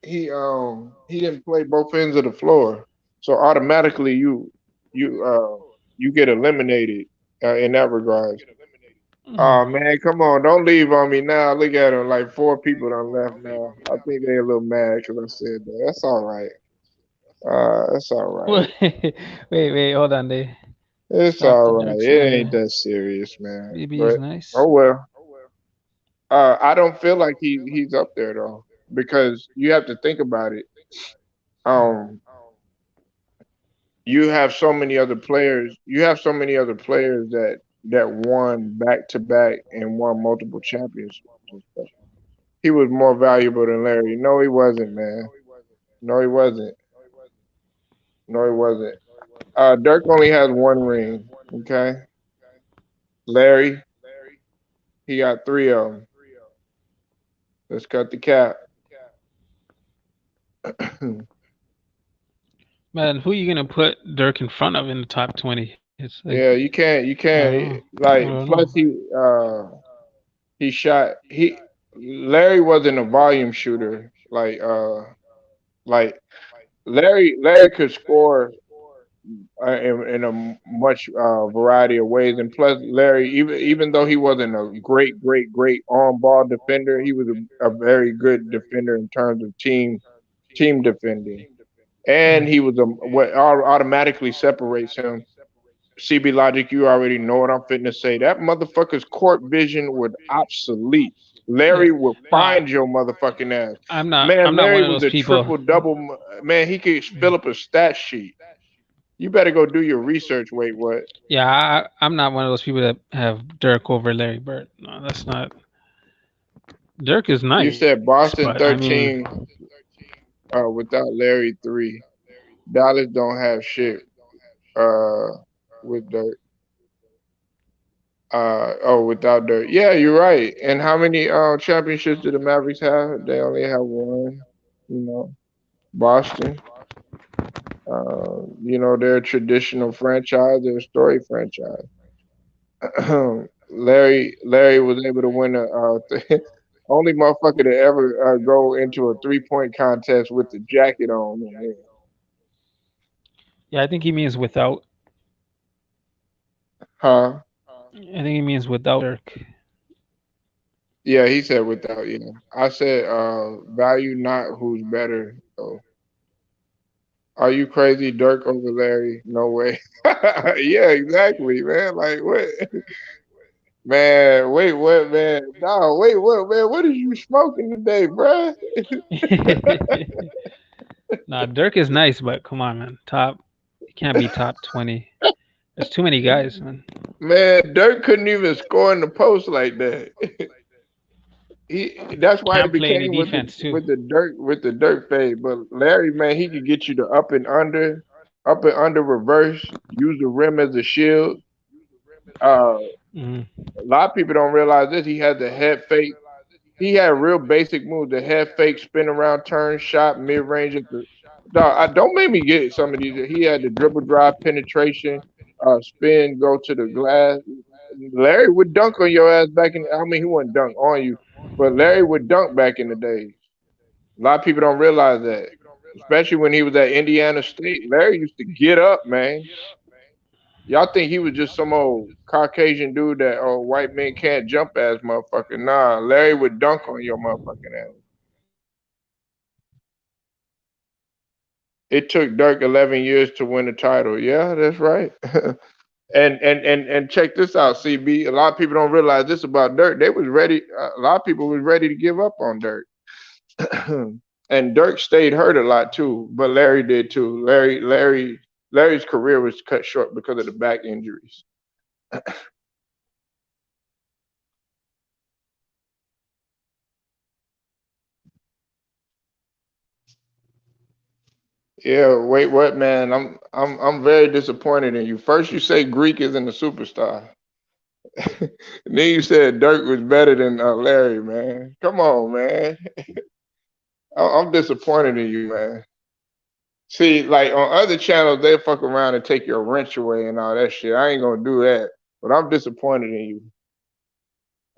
he didn't play both ends of the floor, so automatically you get eliminated in that regard. Oh man, come on! Don't leave on me now. Look at him, like 4 people done left now. I think they a little mad because I said that. That's all right. That's all right. Wait, hold on, they It's stop all the right. Dirk It slander. ain't that serious, man. BB is But nice. oh well. I don't feel like he's up there though, because you have to think about it. You have so many other players. You have so many other players that won back to back and won multiple championships and stuff. He was more valuable than Larry. No, he wasn't, man. No, he wasn't. No, he wasn't. Dirk only has 1 ring. Okay, Larry, he got 3 of them. Let's cut the cap. Man, who you gonna put Dirk in front of in the top 20? It's like, Yeah, you can't. You I can't. don't Like, know. plus he shot. Larry wasn't a volume shooter. Like Larry could score in a much variety of ways, and plus Larry, even though he wasn't a great on ball defender, he was a very good defender in terms of team defending, and he was what automatically separates him. CB Logic, you already know what I'm fitting to say. That motherfucker's court vision would obsolete. Larry will find your motherfucking ass. I'm Man, not Larry one of was those a people. triple double. Man, he could fill up a stat sheet. You better go do your research. Wait, what? Yeah, I'm not one of those people that have Dirk over Larry Bird. No, that's not. Dirk is You nice, said Boston but I mean, 13 without Larry 3. Dallas don't have shit with Dirk. Without Dirk. Yeah, you're right. And how many championships do the Mavericks have? They only have 1. You know, Boston. They're a traditional franchise. They're a story franchise. Larry was able to win only motherfucker to ever go into a 3-point contest with the jacket on. Man. yeah, I think he means without. Huh? I think he means without Dirk. Yeah, he said without. Yeah, I said value, not who's better. So, are you crazy, Dirk over Larry? No way. Yeah, exactly, man. Like what? Man, wait, what, man? No, wait, what, man? What are you smoking today, bruh? Nah, Dirk is nice, but come on, man. He can't be top 20. There's too many guys, man. Man, Dirk couldn't even score in the post like that. That's why Can't he play any became defense too. with the Dirk fade. But Larry, man, he could get you to up and under reverse, use the rim as a shield. A lot of people don't realize this. He had the head fake. He had real basic moves: the head fake, spin around, turn, shot, mid range. Don't make me get some of these. He had the dribble drive, penetration, spin, go to the glass. Larry would dunk on your ass back in. I mean, he wouldn't dunk on you, but Larry would dunk back in the days. A lot of people don't realize that, especially when he was at Indiana State. Larry used to get up, man. Y'all think he was just some old Caucasian dude that white men can't jump ass motherfucker. Nah, Larry would dunk on your motherfucking ass. It took Dirk 11 years to win the title. Yeah, that's right. And check this out, CB. A lot of people don't realize this about Dirk. They was ready. A lot of people was ready to give up on Dirk. And Dirk stayed hurt a lot too, but Larry did too. Larry's career was cut short because of the back injuries. Yeah, wait, what, man? I'm very disappointed in you. First, you say Greek isn't a superstar. Then you said Dirk was better than Larry, man. Come on, man. I'm disappointed in you, man. See, like on other channels, they fuck around and take your wrench away and all that shit. I ain't gonna do that. But I'm disappointed in you.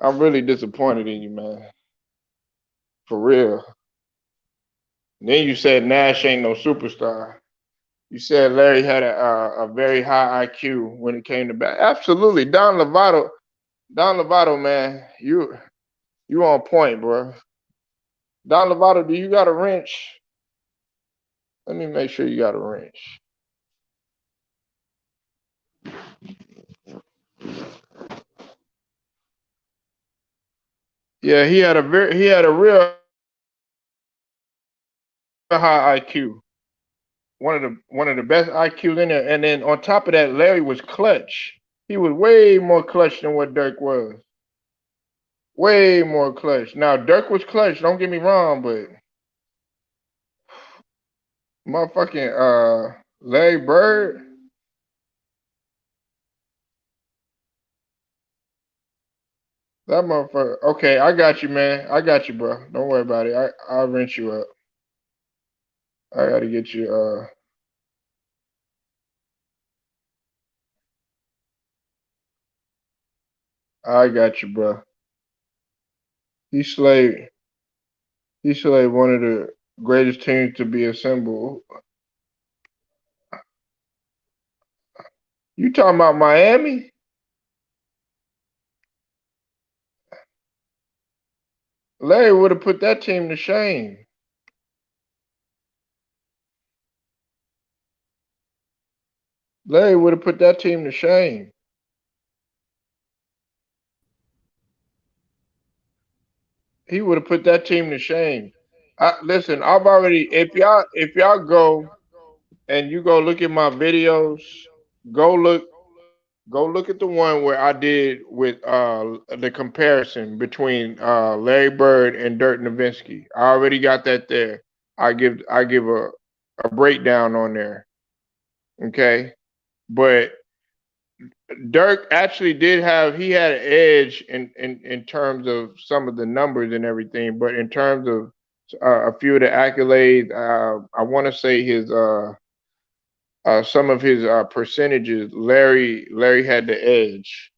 I'm really disappointed in you, man. For real. And then you said Nash ain't no superstar. You said Larry had a very high IQ when it came to bat. Absolutely. Don Lovato, Don Lovato, man, you on point, bro. Don Lovato, do you got a wrench? Let me make sure you got a wrench. Yeah, he had a real high IQ. One of the best IQs in there. And then on top of that, Larry was clutch. He was way more clutch than what Dirk was. Way more clutch. Now Dirk was clutch, don't get me wrong, but motherfucking Larry Bird. That motherfucker. Okay, I got you, man. I got you, bro. Don't worry about it. I'll rinse you up. I gotta get you I got you, bro. He slayed one of the greatest teams to be assembled. You talking about Miami? Larry would have put that team to shame. Larry would have put that team to shame. He would have put that team to shame. Listen, I've already. If y'all go and you go look at my videos, go look at the one where I did with the comparison between Larry Bird and Dirk Nowitzki. I already got that there. I give a breakdown on there. Okay, but Dirk actually had an edge in terms of some of the numbers and everything, but in terms of a few of the accolades, I want to say his some of his percentages, Larry had the edge.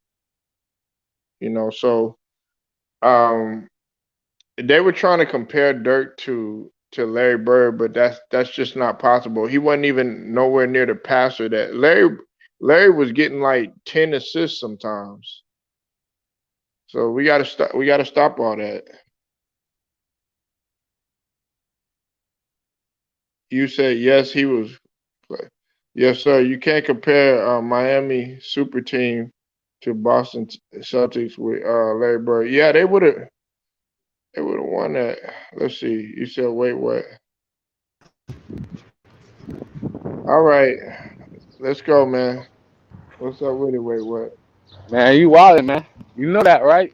You know, so they were trying to compare Dirk to Larry Bird, but that's just not possible. He wasn't even nowhere near the passer that Larry was getting like 10 assists sometimes. So we gotta stop all that. You said yes, he was. Yes, sir. You can't compare Miami super team to Boston Celtics with Larry Bird. Yeah, they would have won that. Let's see. You said wait, what? All right, let's go, man. What's up with it? Wait, what? Man, you wildin', man. You know that, right?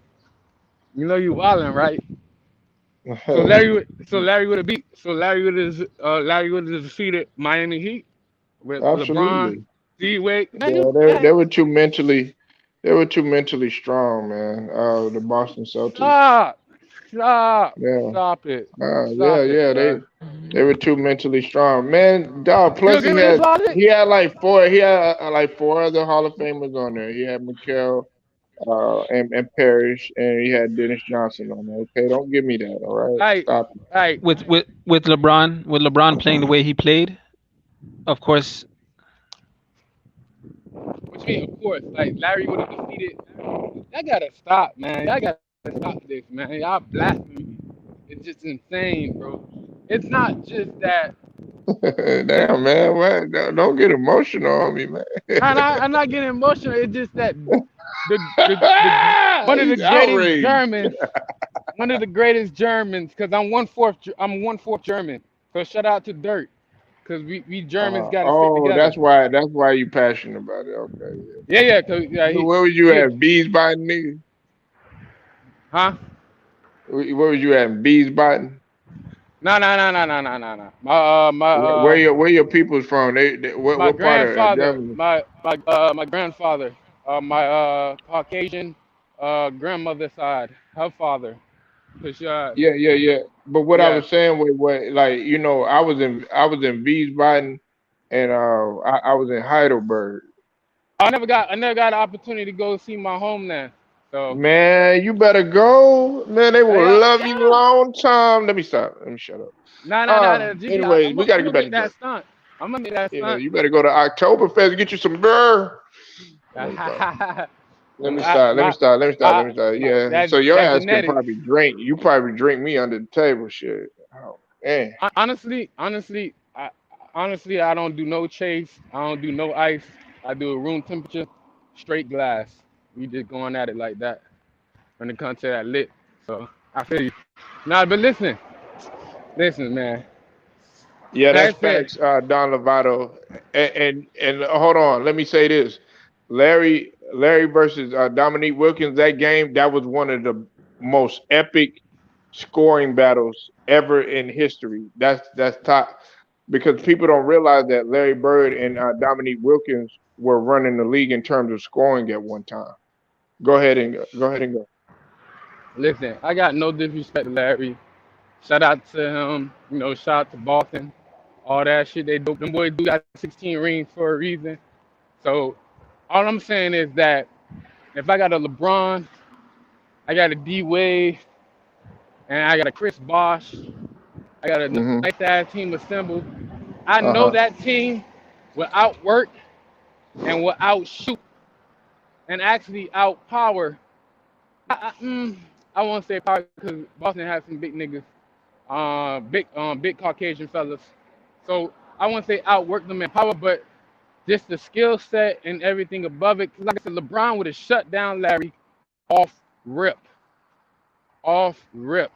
You know you wildin', right? So Larry would have defeated Miami Heat with Absolutely. LeBron, D-Wade. Yeah, they were too mentally strong, man. The Boston Celtics. Stop it. They were too mentally strong, man. Dog. Plus You agree with this logic? he had like four other Hall of Famers on there. He had McHale, and Parrish, and he had Dennis Johnson on there. Okay, don't give me that. All right, stop it. With LeBron playing the way he played, of course. What you mean, of course? Like Larry would have defeated. I gotta stop, man. I gotta stop this, man. Y'all blasphemy. It's just insane, bro. It's not just that. Damn, man. What? Don't get emotional on me, man. I'm not getting emotional. It's just that one of the greatest Germans, because I'm one fourth German. So shout out to Dirk, because we Germans got to stick together. That's why you passionate about it. Okay. Yeah. Where was you at? Bees biting niggas? Huh? Where was you at? Bees biting? No. Where your people's from? What part of Germany? My grandfather, my Caucasian grandmother's side, her father. Yeah. But what I was saying was, like, you know, I was in Wiesbaden, and I was in Heidelberg. I never got an opportunity to go see my homeland. So man, you better go. Man, they will love you a long time. Let me shut up. No. Anyways, we gotta get back to that stunt. I'm gonna make that stunt. You better go to Oktoberfest and get you some beer. Let me I, start. Let me my, start. Let me start. I, Let me start. Yeah. that So your that ass can genetics. probably drink. You probably drink me under the table. Shit. Oh man. Honestly, I don't do no chase. I don't do no ice. I do a room temperature, straight glass. We just going at it like that when it comes to that lit. So I feel you. Nah, but listen, man. Yeah, Like that's I said, facts, Don Lovato. And hold on, let me say this: Larry versus Dominique Wilkins. That game, that was one of the most epic scoring battles ever in history. That's top because people don't realize that Larry Bird and Dominique Wilkins were running the league in terms of scoring at one time. Go ahead and go. Go ahead and go. listen. I got no disrespect to Larry. Shout out to him. Shout out to Boston. All that shit they dope. Them boys do got 16 rings for a reason. So all I'm saying is that if I got a LeBron, I got a D Wade, and I got a Chris Bosh, I got a Mm-hmm. nice ass team assembled. I know Uh-huh. that team will outwork and will outshoot and actually outpower. I won't say power because Boston has some big niggas, big Caucasian fellas. So I won't say outwork them in power, but just the skill set and everything above it. 'Cause like I said, LeBron would have shut down Larry off rip,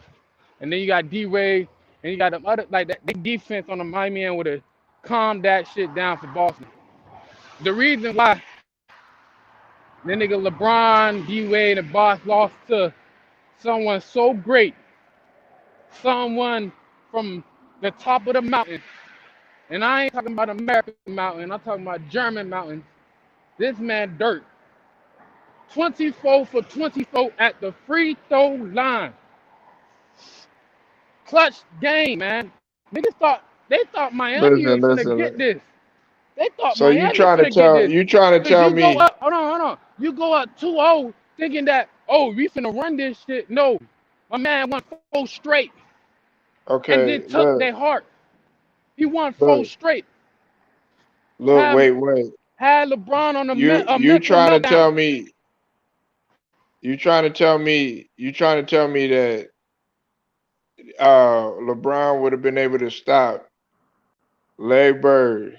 and then you got D Wade, and you got them other like that big defense on the Miami end would have calmed that shit down for Boston. The reason why the nigga LeBron, D Wade, and Bosh lost to someone so great, someone from the top of the mountain, and I ain't talking about American mountain, I'm talking about German mountain. This man Dirk, 24 for 24 at the free throw line. Clutch game, man. They thought Miami was finna get Listen. this. They thought So you Miami trying to finna get tell this. you trying to Cause tell you go me? up, hold on. You go up 2-0 thinking that, oh, we finna run this shit. No. My man won 4 straight and Okay, then took their heart. He won 4 straight. look, Had, wait. had LeBron on a You mental trying to tell meltdown. me? You trying to tell me? You trying to tell me that LeBron would have been able to stop Larry Bird,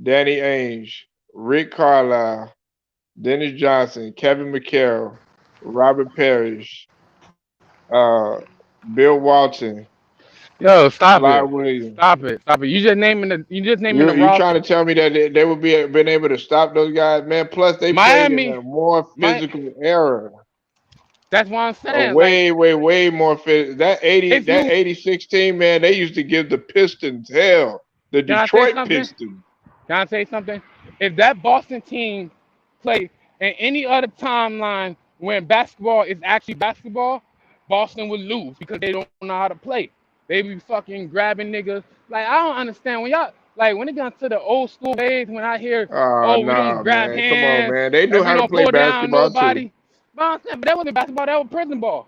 Danny Ainge, Rick Carlisle, Dennis Johnson, Kevin McHale, Robert Parrish, uh, Bill Walton, Yo, stop Sly it. Williams. Stop it. You just naming the You trying roster. to tell me that they would been able to stop those guys, man? Plus, they played in Miami, a more physical era, that's what I'm a saying. Like, way more physical. if you 86 team, man, they used to give the Pistons hell. The can I say Detroit something? Pistons. Can I say something? If that Boston team played in any other timeline when basketball is actually basketball, Boston would lose because they don't know how to play. They be fucking grabbing niggas. Like, I don't understand when y'all like when it comes to the old school days when I hear, Oh oh, we don't nah, grab man, come on, hands man. They knew and we how to don't play pull down basketball too. nobody. But I'm saying, but that wasn't basketball, that was prison ball.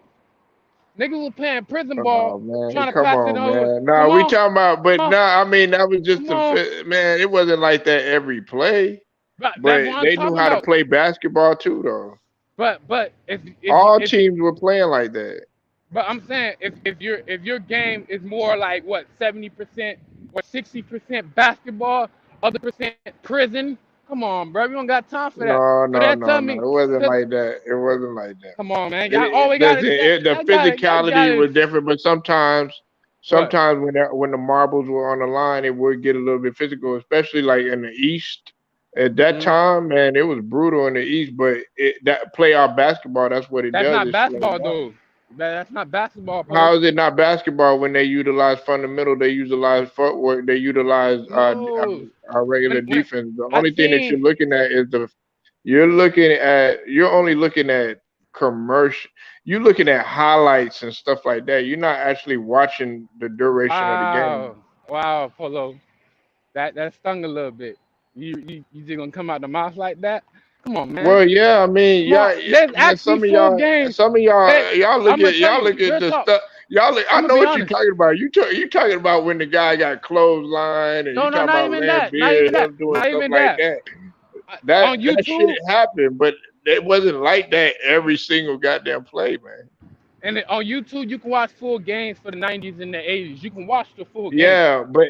Niggas was playing prison ball Oh man, trying to come pass it on, over. man. No, Come we on, talking about, but come no, on, I mean that was just come on. man. It wasn't like that every play, That's but what I'm they knew talking how to about. play basketball too, though. But All if teams were playing like that. but I'm saying if your game is more like what 70% or 60% basketball, other percent prison. Come on, bro. We don't got time for that. No, So no, that no, tell no. me, It wasn't cause, like that. It wasn't like that. come on, man. Y'all always Listen, got it. the Y'all got physicality it. was different, but sometimes What? when the marbles were on the line, it would get a little bit physical, especially like in the East. At that Mm-hmm. time, man, it was brutal in the East, but that playoff basketball, that's what it That's does. not It slows basketball down. though. That's not basketball, Polo. How is it not basketball when they utilize fundamental, they utilize footwork, they utilize No. regular When defense? The I only thing that you're seen looking at is you're only looking at commercial. You're looking at highlights and stuff like that. You're not actually watching the duration of the game. wow, Polo. That stung a little bit. You just gonna come out the mouth like that? Come on, man. Well, yeah, I mean, Come on. yeah, There's man. actually full games. Hey, Y'all I'm look gonna at tell you real the talk. stuff. I I'm gonna know be what you're honest. talking about. You talking about when the guy got clothesline, and No, you not talking about even Larry that. Not Beard, even that. him doing Not stuff even like that. that. On That shit YouTube, happened, but it wasn't like that every single goddamn play, man. And on YouTube, you can watch full games for the 90s and the 80s. You can watch the full game. Yeah, but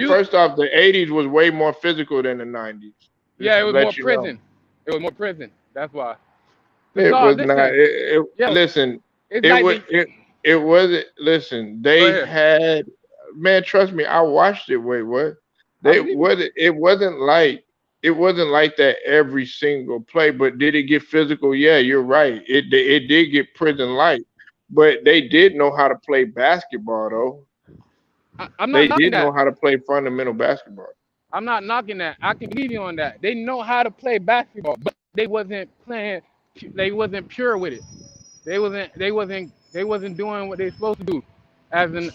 first off, the 80s was way more physical than the 90s. Yeah, it was more prison. It was more prison. That's why. It was not. Listen, it wasn't. Listen, they had. Man, trust me, I watched it. Wait, what? It wasn't like that every single play. But did it get physical? Yeah, you're right. It did get prison like, but they did know how to play basketball though. They did know how to play fundamental basketball. I'm not knocking that. I can believe you on that. They know how to play basketball, but they wasn't playing. They wasn't pure with it. They wasn't doing what they're supposed to do, as in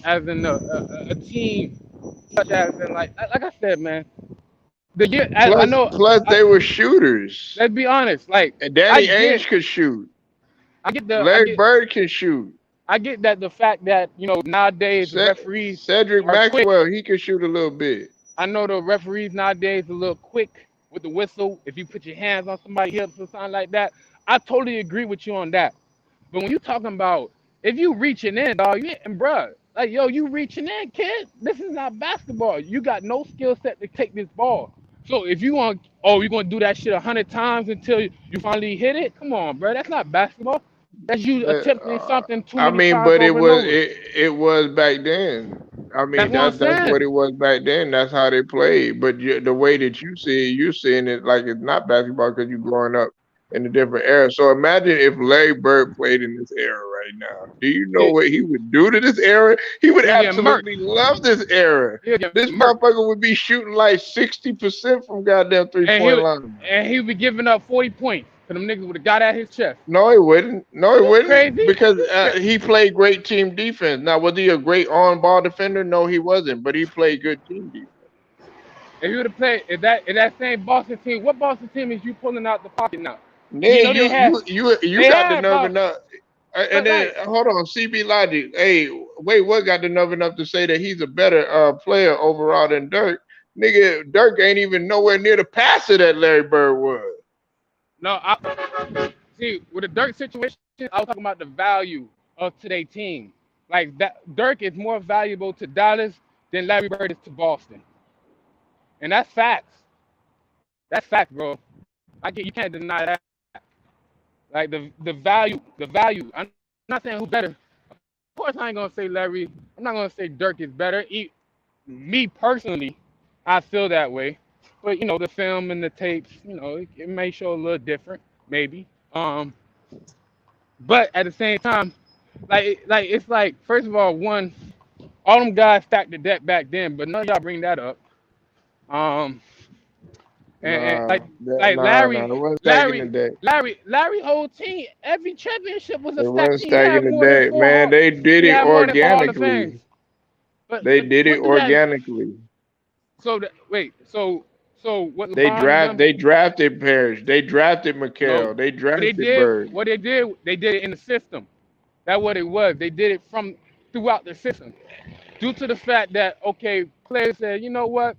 a team, such as in like I said, man. Plus, they were shooters. Let's be honest. Like Danny Ainge could shoot. Larry Bird can shoot. I get that the fact that nowadays referees Cedric Maxwell he can shoot a little bit. I know the referees nowadays a little quick with the whistle. If you put your hands on somebody's hips or something like that, I totally agree with you on that. But when you talking about if you reaching in, dog, you reaching in, kid. This is not basketball. You got no skill set to take this ball. So if you want, you're gonna do that shit 100 times until you finally hit it. Come on, bro. That's not basketball. That's you attempting something too many times. But it was back then. I mean, that's what it was back then. That's how they played. But the way that you see it, you're seeing it like it's not basketball because you're growing up in a different era. So imagine if Larry Bird played in this era right now. Do you know what he would do to this era? He would absolutely love this era. This motherfucker would be shooting like 60% from goddamn 3-point line. And he would be giving up 40 points. Because them niggas would have got at his chest. No, he wouldn't. Crazy. Because he played great team defense. Now, was he a great on-ball defender? No, he wasn't. But he played good team defense. If you would have played in that same Boston team, what Boston team is you pulling out the pocket now? Yeah, you got the nerve enough. And then hold on, CB Logic. Hey, wait, what got the nerve enough to say that he's a better player overall than Dirk? Nigga, Dirk ain't even nowhere near the passer that Larry Bird was. No, see, with the Dirk situation, I was talking about the value of today's team. Like that, Dirk is more valuable to Dallas than Larry Bird is to Boston, and that's facts. That's fact, bro. You can't deny that. Like the value. I'm not saying who's better. Of course, I ain't gonna say Larry. I'm not gonna say Dirk is better. Me personally, I feel that way. But the film and the tapes, it may show a little different, maybe. But at the same time, like it's like, first of all, all them guys stacked the deck back then, but none of y'all bring that up. Larry whole team, every championship was a stacked team. Stacking the deck, man. They did it organically. They did it organically. So what? They drafted Parrish. They drafted McHale. No, they drafted Bird. What they did it in the system. That's what it was. They did it from throughout the system. Due to the fact that players said, you know what,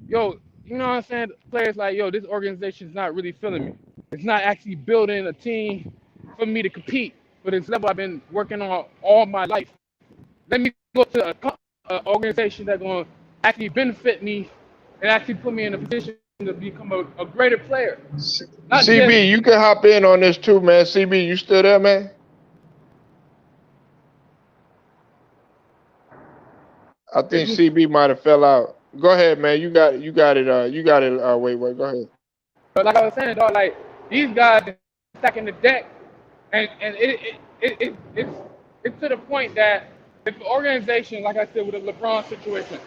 you know what I'm saying? Players like, this organization's not really feeling me. It's not actually building a team for me to compete for this level I've been working on all my life. Let me go to an organization that's going to actually benefit me and actually put me in a position to become a greater player. CB, you can hop in on this too, man. CB, you still there, man? I think CB might have fell out. Go ahead, man. You got it. Wait. Go ahead. But like I was saying, dog, like these guys stacking the deck, and it's to the point that if the organization, like I said, with the LeBron situation,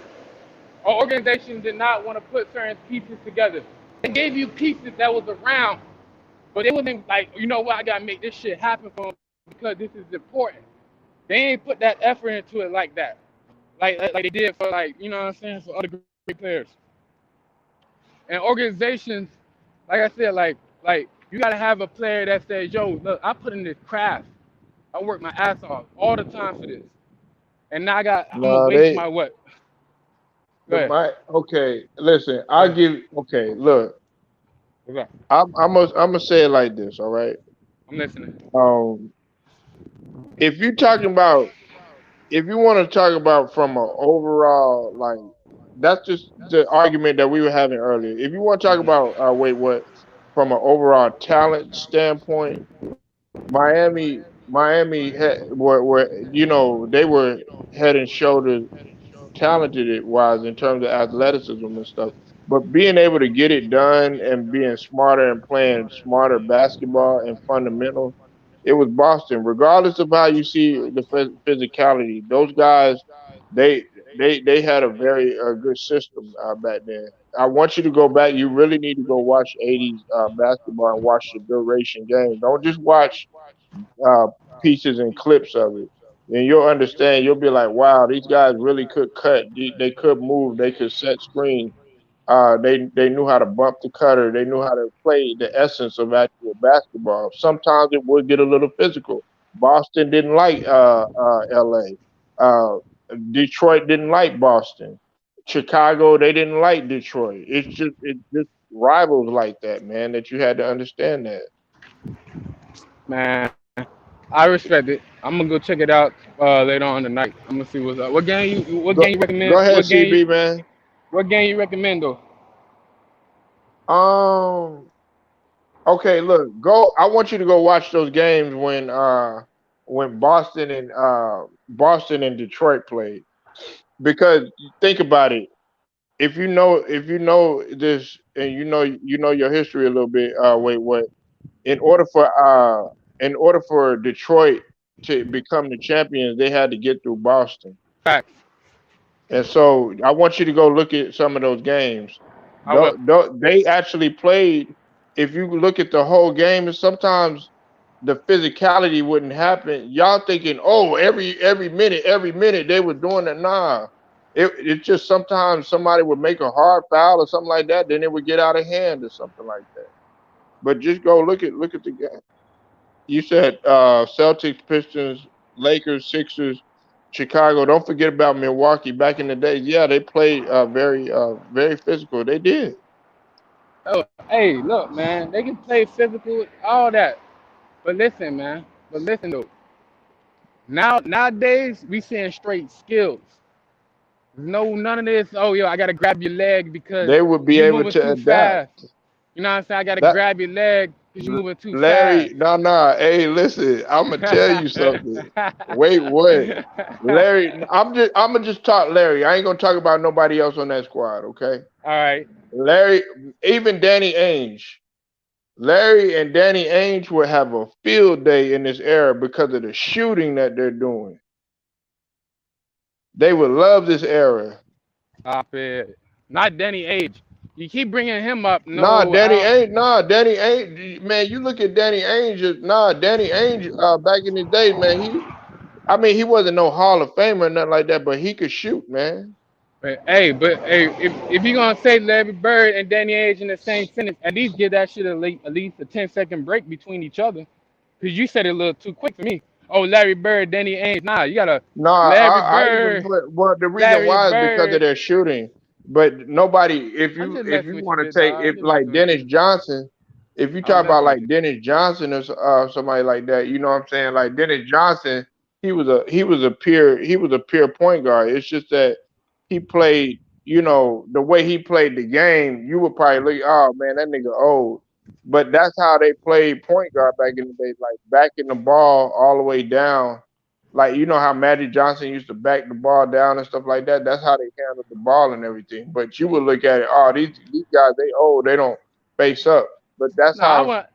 our organization did not want to put certain pieces together. They gave you pieces that was around, but it wasn't like, you know what, I gotta make this shit happen for them because this is important. They ain't put that effort into it like that. Like they did for for other great players. And organizations, like I said, like you gotta have a player that says, yo, look, I put in this craft. I work my ass off all the time for this. And now I'm gonna waste my what? Okay, listen, look. What's up? I'm gonna say it like this. All right. I'm listening. If you're talking about, if you want to talk about from an overall, like, that's just the argument that we were having earlier. If you want to talk about, from an overall talent standpoint, Miami were they were head and shoulders talented it wise in terms of athleticism and stuff. But being able to get it done and being smarter and playing smarter basketball and fundamental, it was Boston. Regardless of how you see the physicality, those guys, they they had a very good system back then. I want you to go back. You really need to go watch '80s basketball and watch the duration game. Don't just watch uh, pieces and clips of it, and you'll understand. You'll be like, wow, these guys really could cut. They could move. They could set screens. They knew how to bump the cutter. They knew how to play the essence of actual basketball. Sometimes it would get a little physical. Boston didn't like L.A. Detroit didn't like Boston. Chicago, they didn't like Detroit. It's just rivals like that, man. That you had to understand that. Man, I respect it. I'm gonna go check it out later on tonight. I'm gonna see what's up. What game you Go, recommend? go ahead, CB, man. What game you recommend though? Um. Okay, look, go. I want you to go watch those games when Boston and Detroit played, because think about it. If you know this and you know your history a little bit. Wait, what? In order for Detroit to become the champions, they had to get through Boston. Facts. And so I want you to go look at some of those games. I will. They actually played. If you look at the whole game, and sometimes the physicality wouldn't happen. Y'all thinking, oh, every minute they were doing it. Nah, it's just sometimes somebody would make a hard foul or something like that, then it would get out of hand or something like that. But just go look at the game. You said Celtics, Pistons, Lakers, Sixers, Chicago. Don't forget about Milwaukee back in the days. Yeah, they played very physical. They did. Oh, hey, look, man, they can play physical, all that. But listen, man. But listen though. Nowadays we seeing straight skills. No, none of this. Oh, yo, I gotta grab your leg because They would be you able moving to too fast. adapt. You know what I'm saying? I gotta That grab your leg because you moving too Larry, fast. no. Hey, listen, I'm gonna tell you something. Wait, what? Larry, I'm gonna just talk Larry. I ain't gonna talk about nobody else on that squad, okay? All right. Larry, even Danny Ainge. Larry and Danny Ainge would have a field day in this era because of the shooting that they're doing. They would love this era. Stop it. Not Danny Age. You keep bringing him up. Nah, No, I don't. Danny Ainge, man. You look at Danny Ainge. Nah, Danny Ainge. Back in the day, man. I mean, he wasn't no Hall of Famer or nothing like that, but he could shoot, man. But if you're gonna say Larry Bird and Danny Age in the same sentence, at least give that shit at least a 10-second break between each other. Cause you said it a little too quick for me. Oh, Larry Bird, Danny Ainge. Nah, you gotta Nah, Larry I even Bird, put. Well, the reason Larry why is because of Bird. their shooting. But nobody, I'm just if messing you with you, want to big take, dog. I'm if just like messing with Dennis you. Johnson, if you I'm talk about messing with like you. Dennis Johnson or somebody like that, you know what I'm saying? Like Dennis Johnson, he was a pure point guard. It's just that he played, the way he played the game, you would probably look, oh man, that nigga old. But that's how they played point guard back in the day, like backing the ball all the way down. Like you know how Magic Johnson used to back the ball down and stuff like that. That's how they handled the ball and everything. But you would look at it, oh, these guys, they old, they don't face up. But that's No, I how want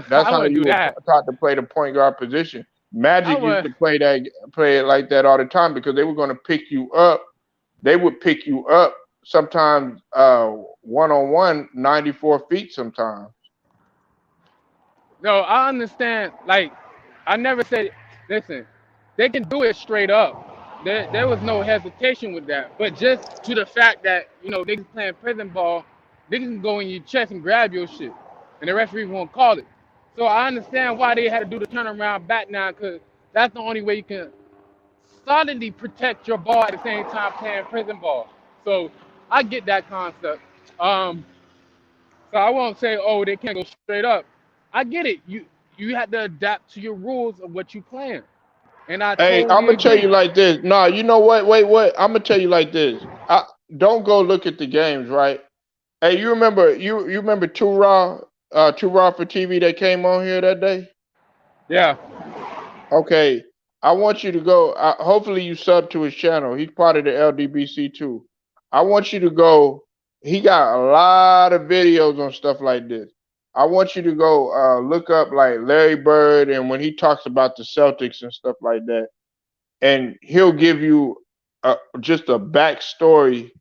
that's I how wanna you do were that. taught to play the point guard position. I Magic used want to play it like that all the time because they were going to pick you up. They would pick you up sometimes one on one, 94 feet sometimes. no, I understand. Like, I never said. Listen, they can do it straight up. There was no hesitation with that. But just to the fact that niggas playing prison ball, niggas can go in your chest and grab your shit, and the referee won't call it. So I understand why they had to do the turnaround back now, because that's the only way you can solidly protect your ball at the same time playing prison ball. So I get that concept. Um, So I won't say, oh, they can't go straight up. I get it. You had to adapt to your rules of what you plan, and I Hey, I'm totally gonna tell you agree. like this. Nah, you know what? Wait, what? I'm gonna tell you like this. Don't go look at the games, right? Hey, you remember Two Raw for TV that came on here that day? Yeah. Okay, I want you to go. Hopefully, you sub to his channel. He's part of the LDBC too. I want you to go. He got a lot of videos on stuff like this. I want you to go look up like Larry Bird and when he talks about the Celtics and stuff like that, and he'll give you just a backstory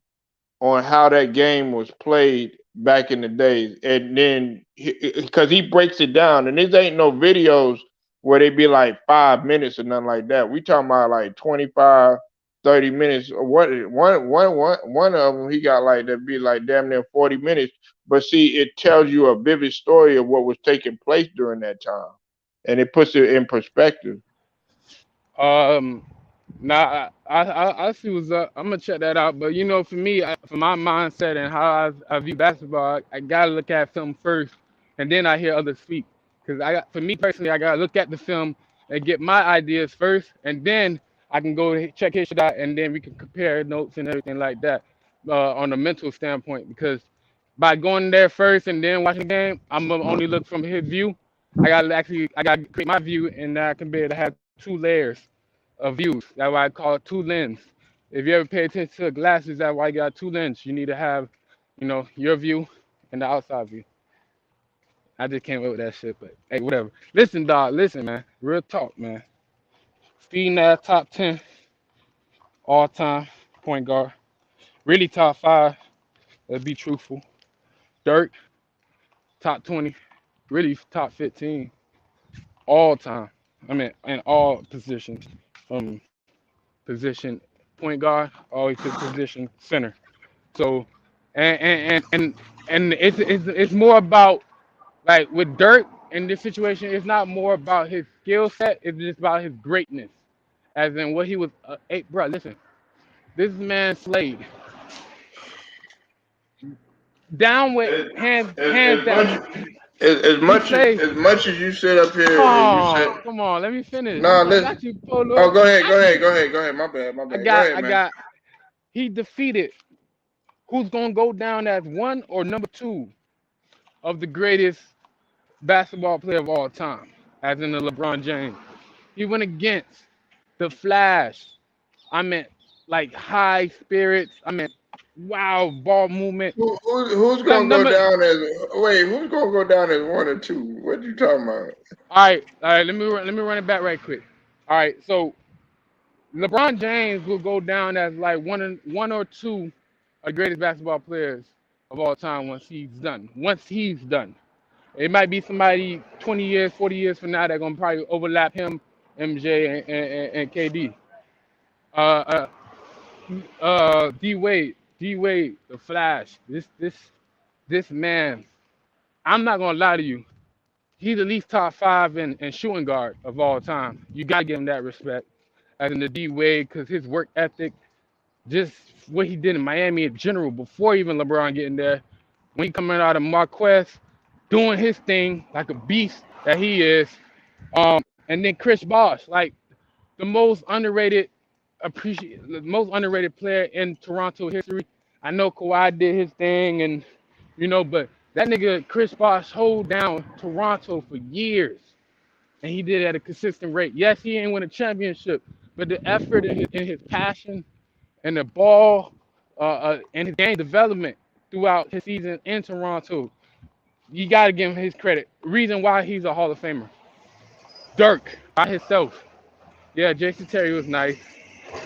on how that game was played back in the days. And then, because he breaks it down, and these ain't no videos where they be like 5 minutes or nothing like that. We talking about like 25, 30 minutes. One of them, he got like that be like damn near 40 minutes. But see, it tells you a vivid story of what was taking place during that time. And it puts it in perspective. Now I see what's up. I'm gonna check that out. But for me, for my mindset and how I view basketball, I gotta look at film first, and then I hear others speak. Because for me personally, I gotta look at the film and get my ideas first, and then I can go check his shit out, and then we can compare notes and everything like that on a mental standpoint. Because by going there first and then watching the game, I'm gonna only look from his view. I gotta create my view, and I can be able to have two layers of views. That's why I call it two lens. If you ever pay attention to the glasses, that's why you got two lens. You need to have, your view and the outside view. I just came up with that shit, but hey, whatever. Listen, dog. Listen, man. Real talk, man. Steve Nash, top 10 all time point guard. Really top 5. Let's be truthful. Dirk, top 20. Really top 15 all time. I mean, in all positions. Position point guard, always to position center. So, and it's more about like with Dirk in this situation. It's not more about his skill set. It's just about his greatness, as in what he was. Hey, bro, listen, this man slayed down with hands down. As much as you sit up here and you say, Come on, let me finish. no, I listen. got you, Polo. Oh, go ahead. My bad. Go ahead, man. He defeated who's gonna go down as one or number 2 of the greatest basketball player of all time, as in the LeBron James. He went against the Flash. I meant like high spirits. I meant wow ball movement. Who's gonna go down as? Wait, who's gonna go down as 1 or 2? What you talking about? All right. Let me run it back right quick. All right. So LeBron James will go down as like one or 2 of the greatest basketball players of all time once he's done. It might be somebody 20 years, 40 years from now that's gonna probably overlap him, MJ, and KD. D Wade, the Flash. This man, I'm not gonna lie to you. He's at least top 5 in shooting guard of all time. You gotta give him that respect. As in the D Wade, because his work ethic, just what he did in Miami in general, before even LeBron getting there, when he coming out of Marquez, doing his thing like a beast that he is. And then Chris Bosh, like the most underrated player in Toronto history. I know Kawhi did his thing, and but that nigga Chris Bosh hold down Toronto for years, and he did it at a consistent rate. Yes, he ain't win a championship, but the effort and his passion and the ball and his game development throughout his season in Toronto, you got to give him his credit. Reason why he's a Hall of Famer. Dirk by himself. Yeah, Jason Terry was nice.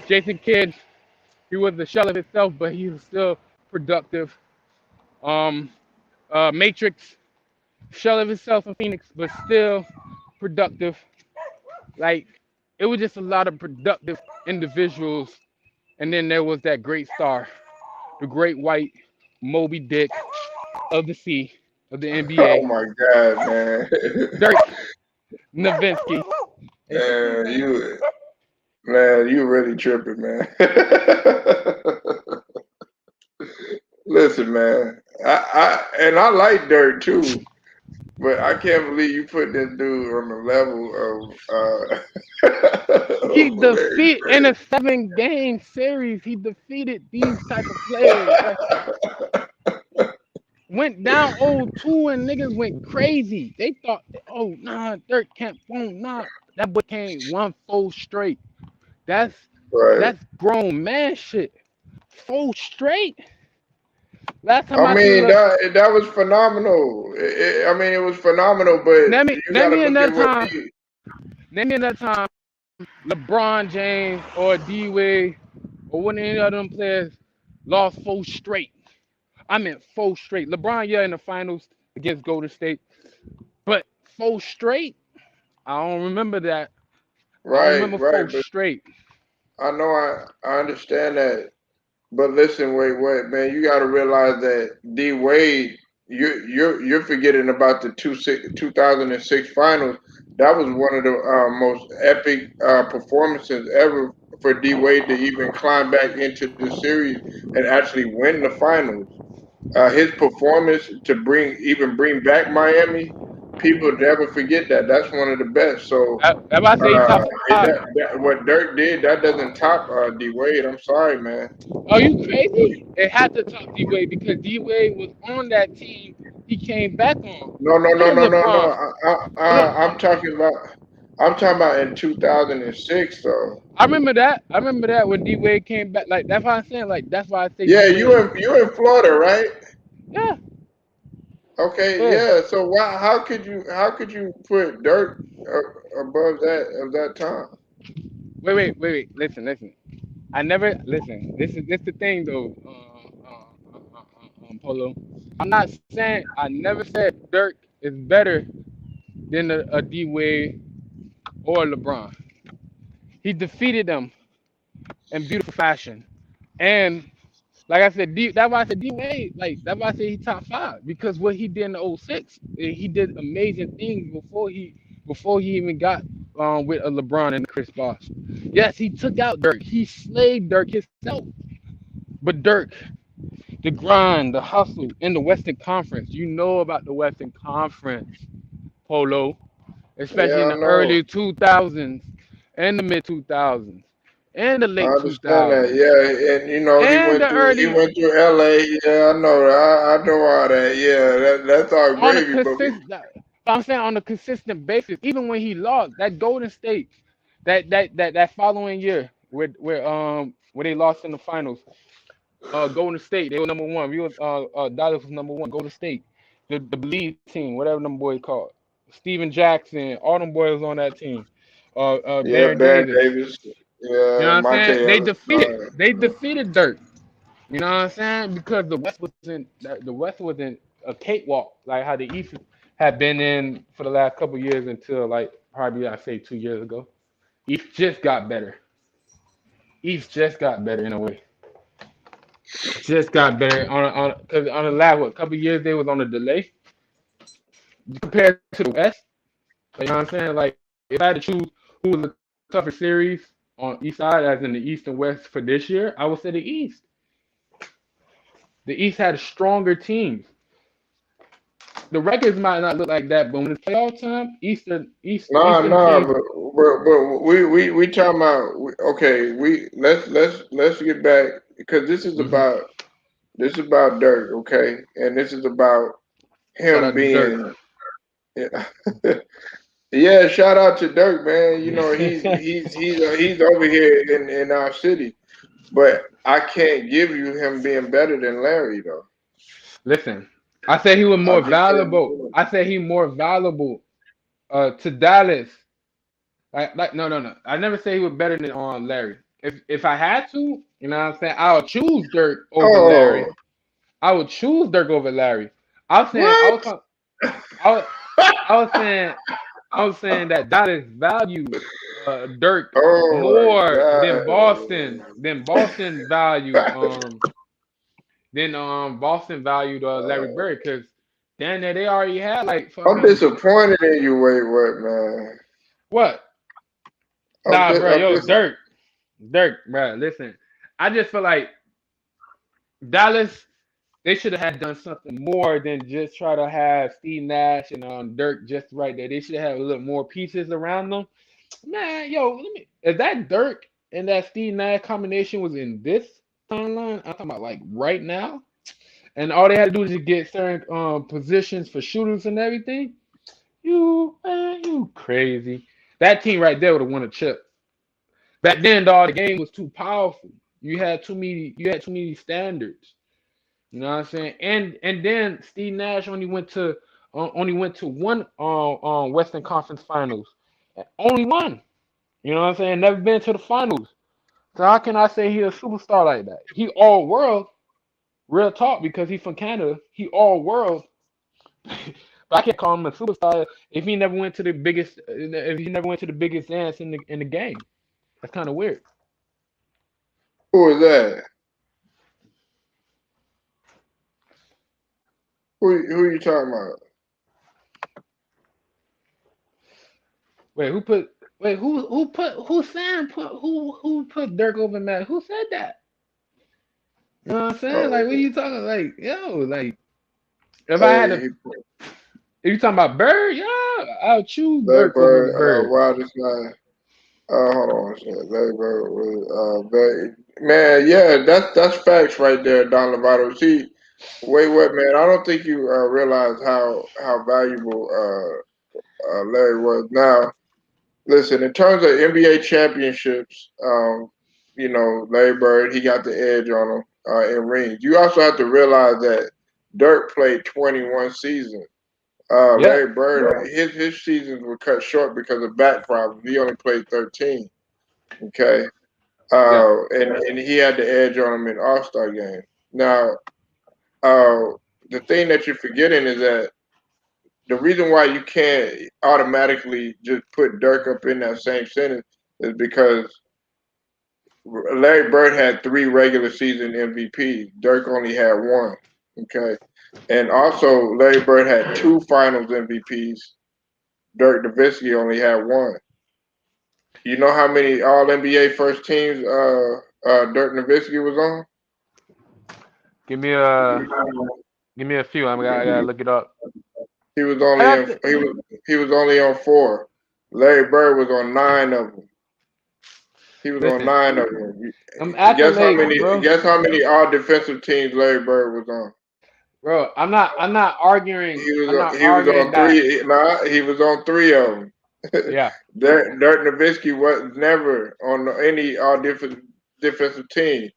Jason Kidd, he was the shell of himself, but he was still productive. Matrix, shell of himself in Phoenix, but still productive. Like, it was just a lot of productive individuals. And then there was that great star, the great white Moby Dick of the sea, of the NBA. Oh my God, man. Dirk Nowitzki. Man, you really tripping, man. Listen, man. I like Dirk too, but I can't believe you put this dude on the level of He Larry defeat in a 7-game series. He defeated these type of players. Like, went down 0-2 and niggas went crazy. They thought, oh nah, Dirk can't boom, nah. That boy came 1-4 straight. That's right. grown man shit. 4 straight. Last time I I seen mean that was phenomenal. I mean it was phenomenal, but name you me gotta look another at what time. Name me another time LeBron James or D Wade or one of any of them players lost 4 straight. I meant 4 straight. LeBron, yeah, in the finals against Golden State, but 4 straight. I don't remember that. I don't right, remember 4 but straight. I know I understand that. But listen, wait, man, you got to realize that D Wade, you're forgetting about the 2006 finals. That was one of the most epic performances ever for D Wade to even climb back into the series and actually win the finals. His performance to bring back Miami, people never forget that. That's one of the best. So Everybody say he top 5. what Dirk did, that doesn't top D Wade. I'm sorry, man. Are you crazy? It had to top D Wade because D Wade was on that team. He came back on. No. And LeBron. I'm talking about in 2006 though. I remember that. I remember that when D Wade came back. Like that's why I'm saying. Like that's why I say Yeah, D Wade. you in Florida, right? Yeah. Okay, Yeah. yeah. So how could you put Dirk above that time? Wait. Listen. I never listen. This is the thing though. Polo. I'm not saying I never said Dirk is better than a D Wade or LeBron. He defeated them in beautiful fashion, and like I said, that's why I said D Wade. Like that's why I said he top 5 because what he did in the '06, he did amazing things before he even got with a LeBron and Chris Bosh. Yes, he took out Dirk. He slayed Dirk himself. But Dirk, the grind, the hustle in the Western Conference. You know about the Western Conference, Polo, especially in Yeah, I the know. early 2000s and the mid 2000s and the I late understand that. 2000s Yeah, and you know and the he early went through LA. Yeah, I know. I know all that. Yeah, that's all on a gravy. But consistent. I'm saying on a consistent basis. Even when he lost that Golden State, that following year, where they lost in the finals, Golden State they were number one. We was Dallas was number one. Golden State, the lead team, whatever them boys called. Steven Jackson, all them boys on that team. yeah, Baron Baron Davis. Davis. You know Yeah, what I'm saying? Monte Ellis. They defeated Dirk. You know what I'm saying? Because the West wasn't a cakewalk like how the East had been in for the last couple years until like probably I say 2 years ago. East just got better. East just got better in a way. Just got better on because on the last couple years they was on a delay compared to the West. You know what I'm saying? Like if I had to choose who was the tougher series on East side as in the East and West for this year, I would say the East. The East had stronger teams. The records might not look like that, but when it's playoff time, Eastern Nah, teams. but we talking about okay. Let's get back because Mhm. this is about Dirk, okay, and this is about Shout him out to Dirk. being. Yeah, shout out to Dirk, man. You know he's over here in our city, but I can't give you him being better than Larry though. Listen, I said he was I more just can't valuable. do it. I said he more valuable to Dallas. Like no. I never say he was better than Larry. If I had to, you know what I'm saying, I would choose Dirk over Oh, Larry. I would choose Dirk over Larry. I was saying I was what? talking, I was, I was saying that Dallas valued Dirk Oh my more than God. Boston valued Boston valued Larry Bird because damn they already had like I'm fucking disappointed in you. Wait, what, man? what? Nah, bro, I'm yo, just. Dirk, bro. Listen, I just feel like Dallas. they should have had done something more than just try to have Steve Nash and Dirk just right there. They should have had a little more pieces around them. Man, yo, if that Dirk and that Steve Nash combination was in this timeline, I'm talking about like right now, and all they had to do is just get certain positions for shooters and everything. You crazy. That team right there would have won a chip. Back then, dog, the game was too powerful. You had too many standards. You know what I'm saying? And then Steve Nash only went to one Western Conference Finals. Only one. You know what I'm saying? Never been to the finals. So how can I say he's a superstar like that? He all world, real talk, because he's from Canada. He all world. But I can't call him a superstar if he never went to the biggest dance in the game. That's kind of weird. Who is that? Who are you talking about? Who put Dirk over Matt? Who said that? You know what I'm saying? Like, what are you talking like? Yo, like, if I had to, if you talking about Bird, yeah, I'll choose Dirk over Bird. Wildest guy. Hold on a second. Larry Bird was man, yeah, that's facts right there, Don Lovato. See, wait, what, man? I don't think you realize how valuable Larry was. Now, listen, in terms of NBA championships, you know, Larry Bird, he got the edge on him in rings. You also have to realize that Dirk played 21 seasons. Larry Bird, his seasons were cut short because of back problems. He only played 13. Okay. And he had the edge on him in All-Star game. Now, the thing that you're forgetting is that the reason why you can't automatically just put Dirk up in that same sentence is because Larry Bird had 3 regular season MVPs. Dirk only had 1. Okay. And also, Larry Bird had 2 finals MVPs. Dirk Nowitzki only had 1. You know how many All NBA first teams Dirk Nowitzki was on? Give me a few. I gotta look it up. He was only on 4. Larry Bird was on 9 of them. He was on 9 of them. Guess how many all defensive teams Larry Bird was on? Bro, I'm not arguing. He was on 3. Nah, he was on 3 of them. Yeah. Dirk Nowitzki was never on any all defensive team.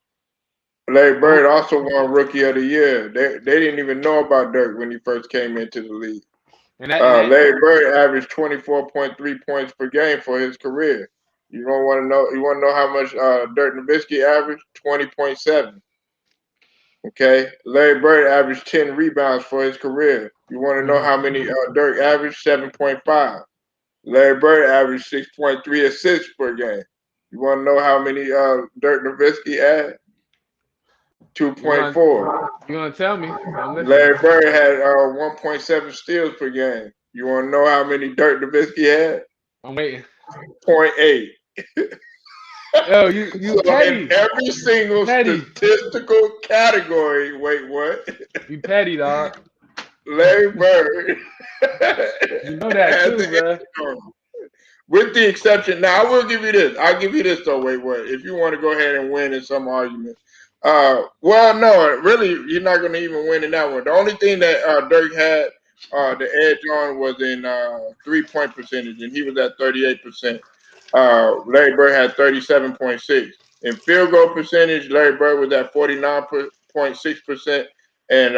Larry Bird also won Rookie of the Year. They didn't even know about Dirk when he first came into the league. Larry Bird averaged 24.3 points per game for his career. You want to know how much Dirk Nowitzki averaged? 20.7. Okay. Larry Bird averaged 10 rebounds for his career. You want to know how many Dirk averaged? 7.5. Larry Bird averaged 6.3 assists per game. You want to know how many Dirk Nowitzki had? 2.4. You gonna tell me? Larry Bird had 1.7 steals per game. You want to know how many Dirk Nowitzki had? I'm waiting. 0.8. Yo, you so petty. In every single statistical category, wait, what? You petty, dog. Larry Bird. You know that too, bro. With the exception, now I will give you this. I'll give you this though. Wait, what? If you want to go ahead and win in some argument, well, no, really, you're not going to even win in that one. The only thing that Dirk had the edge on was in 3-point percentage, and he was at 38%. Larry Bird had 37.6. In field goal percentage, Larry Bird was at 49.6%, and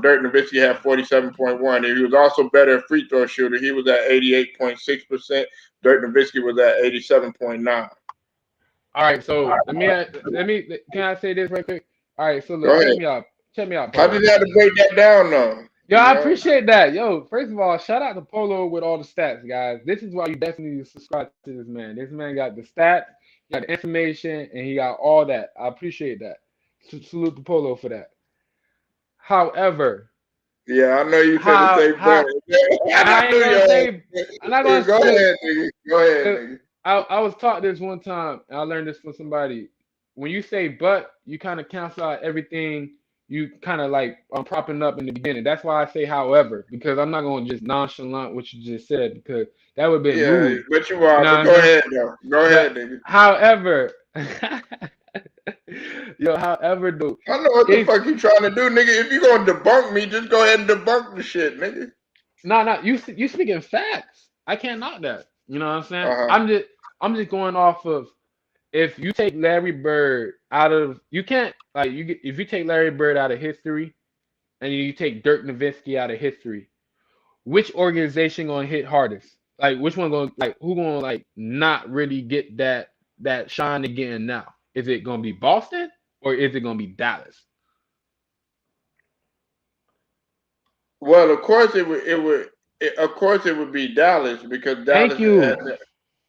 Dirk Nowitzki had 47.1. And he was also better at free throw shooter. He was at 88.6%. Dirk Nowitzki was at 87.9. All right, so let me. Can I say this right quick? All right, so look, check me out. I just had to break that down, though. Yo, I appreciate that. Yo, first of all, shout out to Polo with all the stats, guys. This is why you definitely need to subscribe to this man. This man got the stats, he got the information, and he got all that. I appreciate that. Salute to Polo for that. However, yeah, I know you said the same thing. I'm not gonna go ahead, nigga. Go ahead, nigga. I was taught this one time, and I learned this from somebody. When you say "but," you kind of cancel out everything you kind of like propping up in the beginning. That's why I say however, because I'm not gonna just nonchalant what you just said because that would be Yeah, rude. but you You are. know But what go I'm saying? ahead, though. Go ahead, But nigga. however, however, though, I know what the if fuck you trying to do, nigga. If you gonna debunk me, just go ahead and debunk the shit, nigga. no, you speaking facts. I can't knock that. You know what I'm saying? Uh-huh. I'm just going off of if you take Larry Bird out of you can't like if you take Larry Bird out of history and you take Dirk Nowitzki out of history, which organization gonna hit hardest? Like which one gonna like who gonna like not really get that shine again now? Is it gonna be Boston or is it gonna be Dallas? Well, of course of course it would be Dallas because Thank Dallas you.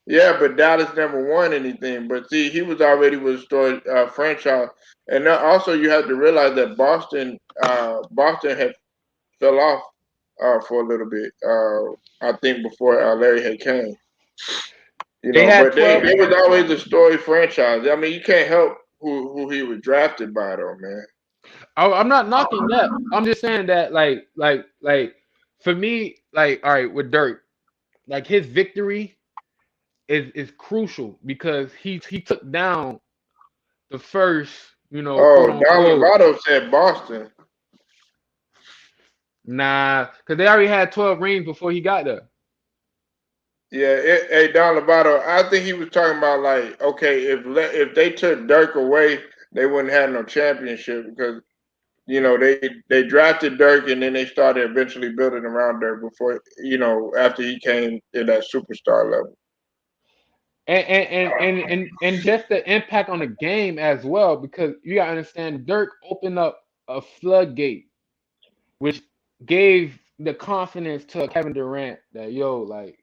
yeah, but Dallas never won anything. But see, he was already with storage franchise, and then also you have to realize that Boston had fell off for a little bit. I think before Larry had came, They had but they 12. was always a story franchise. I mean, you can't help who he was drafted by, though, man. I'm not knocking that. I'm just saying that like for me, like all right, with Dirk, like his victory is crucial because he took down the first, quote Oh, Don unquote. Lovato said Boston. Nah, because they already had 12 rings before he got there. Yeah, hey Don Lovato, I think he was talking about like, okay, if they took Dirk away, they wouldn't have no championship because they drafted Dirk and then they started eventually building around Dirk before after he came in that superstar level. And just the impact on the game as well, because you gotta understand Dirk opened up a floodgate, which gave the confidence to Kevin Durant that like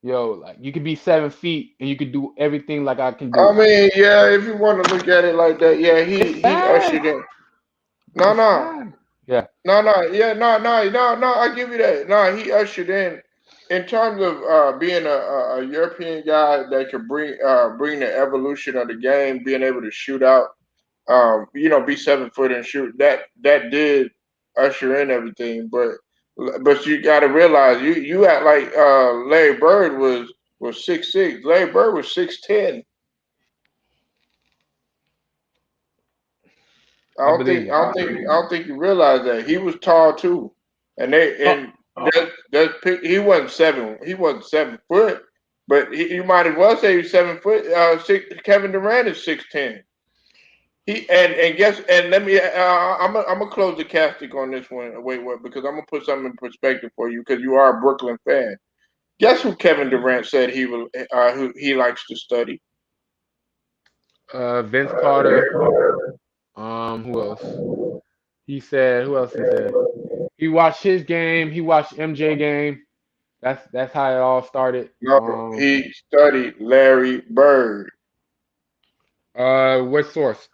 you could be 7 feet and you could do everything like I can I do. mean, yeah, if you want to look at it like that, yeah, he ushered in. No, Yeah. no, I give you that. No, he ushered in terms of being a European guy that could bring the evolution of the game, being able to shoot out, be 7 foot and shoot. That did usher in everything, but you got to realize you act like Larry Bird was 6'6". Larry Bird was 6'10". I I don't believe think you. I don't think I don't think you realize that he was tall too, and he wasn't 7 foot, but you might as well say he's 7 foot. Kevin Durant is 6'10". Let me I'm gonna close the castic on this one. Wait, what? Because I'm gonna put something in perspective for you because you are a Brooklyn fan. Guess who Kevin Durant said who he likes to study? Vince Carter. Who else? Who else he said? He watched his game. He watched MJ game. That's how it all started. No, he studied Larry Bird. What source?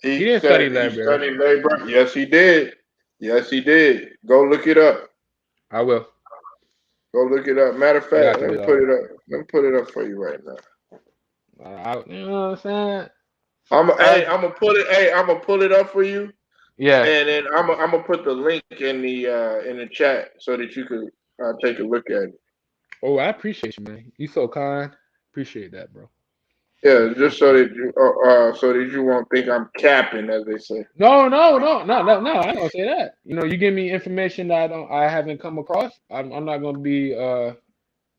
He didn't study Larry Bird. Studied Larry Bird. Yes, he did. Yes, he did. Go look it up. I will. Go look it up. Matter of fact, let me put it up. Let me put it up for you right now. You know what I'm saying? I'm gonna pull it up for you. Yeah. And then I'm gonna put the link in the chat so that you could take a look at it. Oh, I appreciate you, man. You so kind. Appreciate that, bro. Yeah, just so that you won't think I'm capping, as they say. No. I don't say that. You give me information that I haven't come across. I'm not gonna be I ain't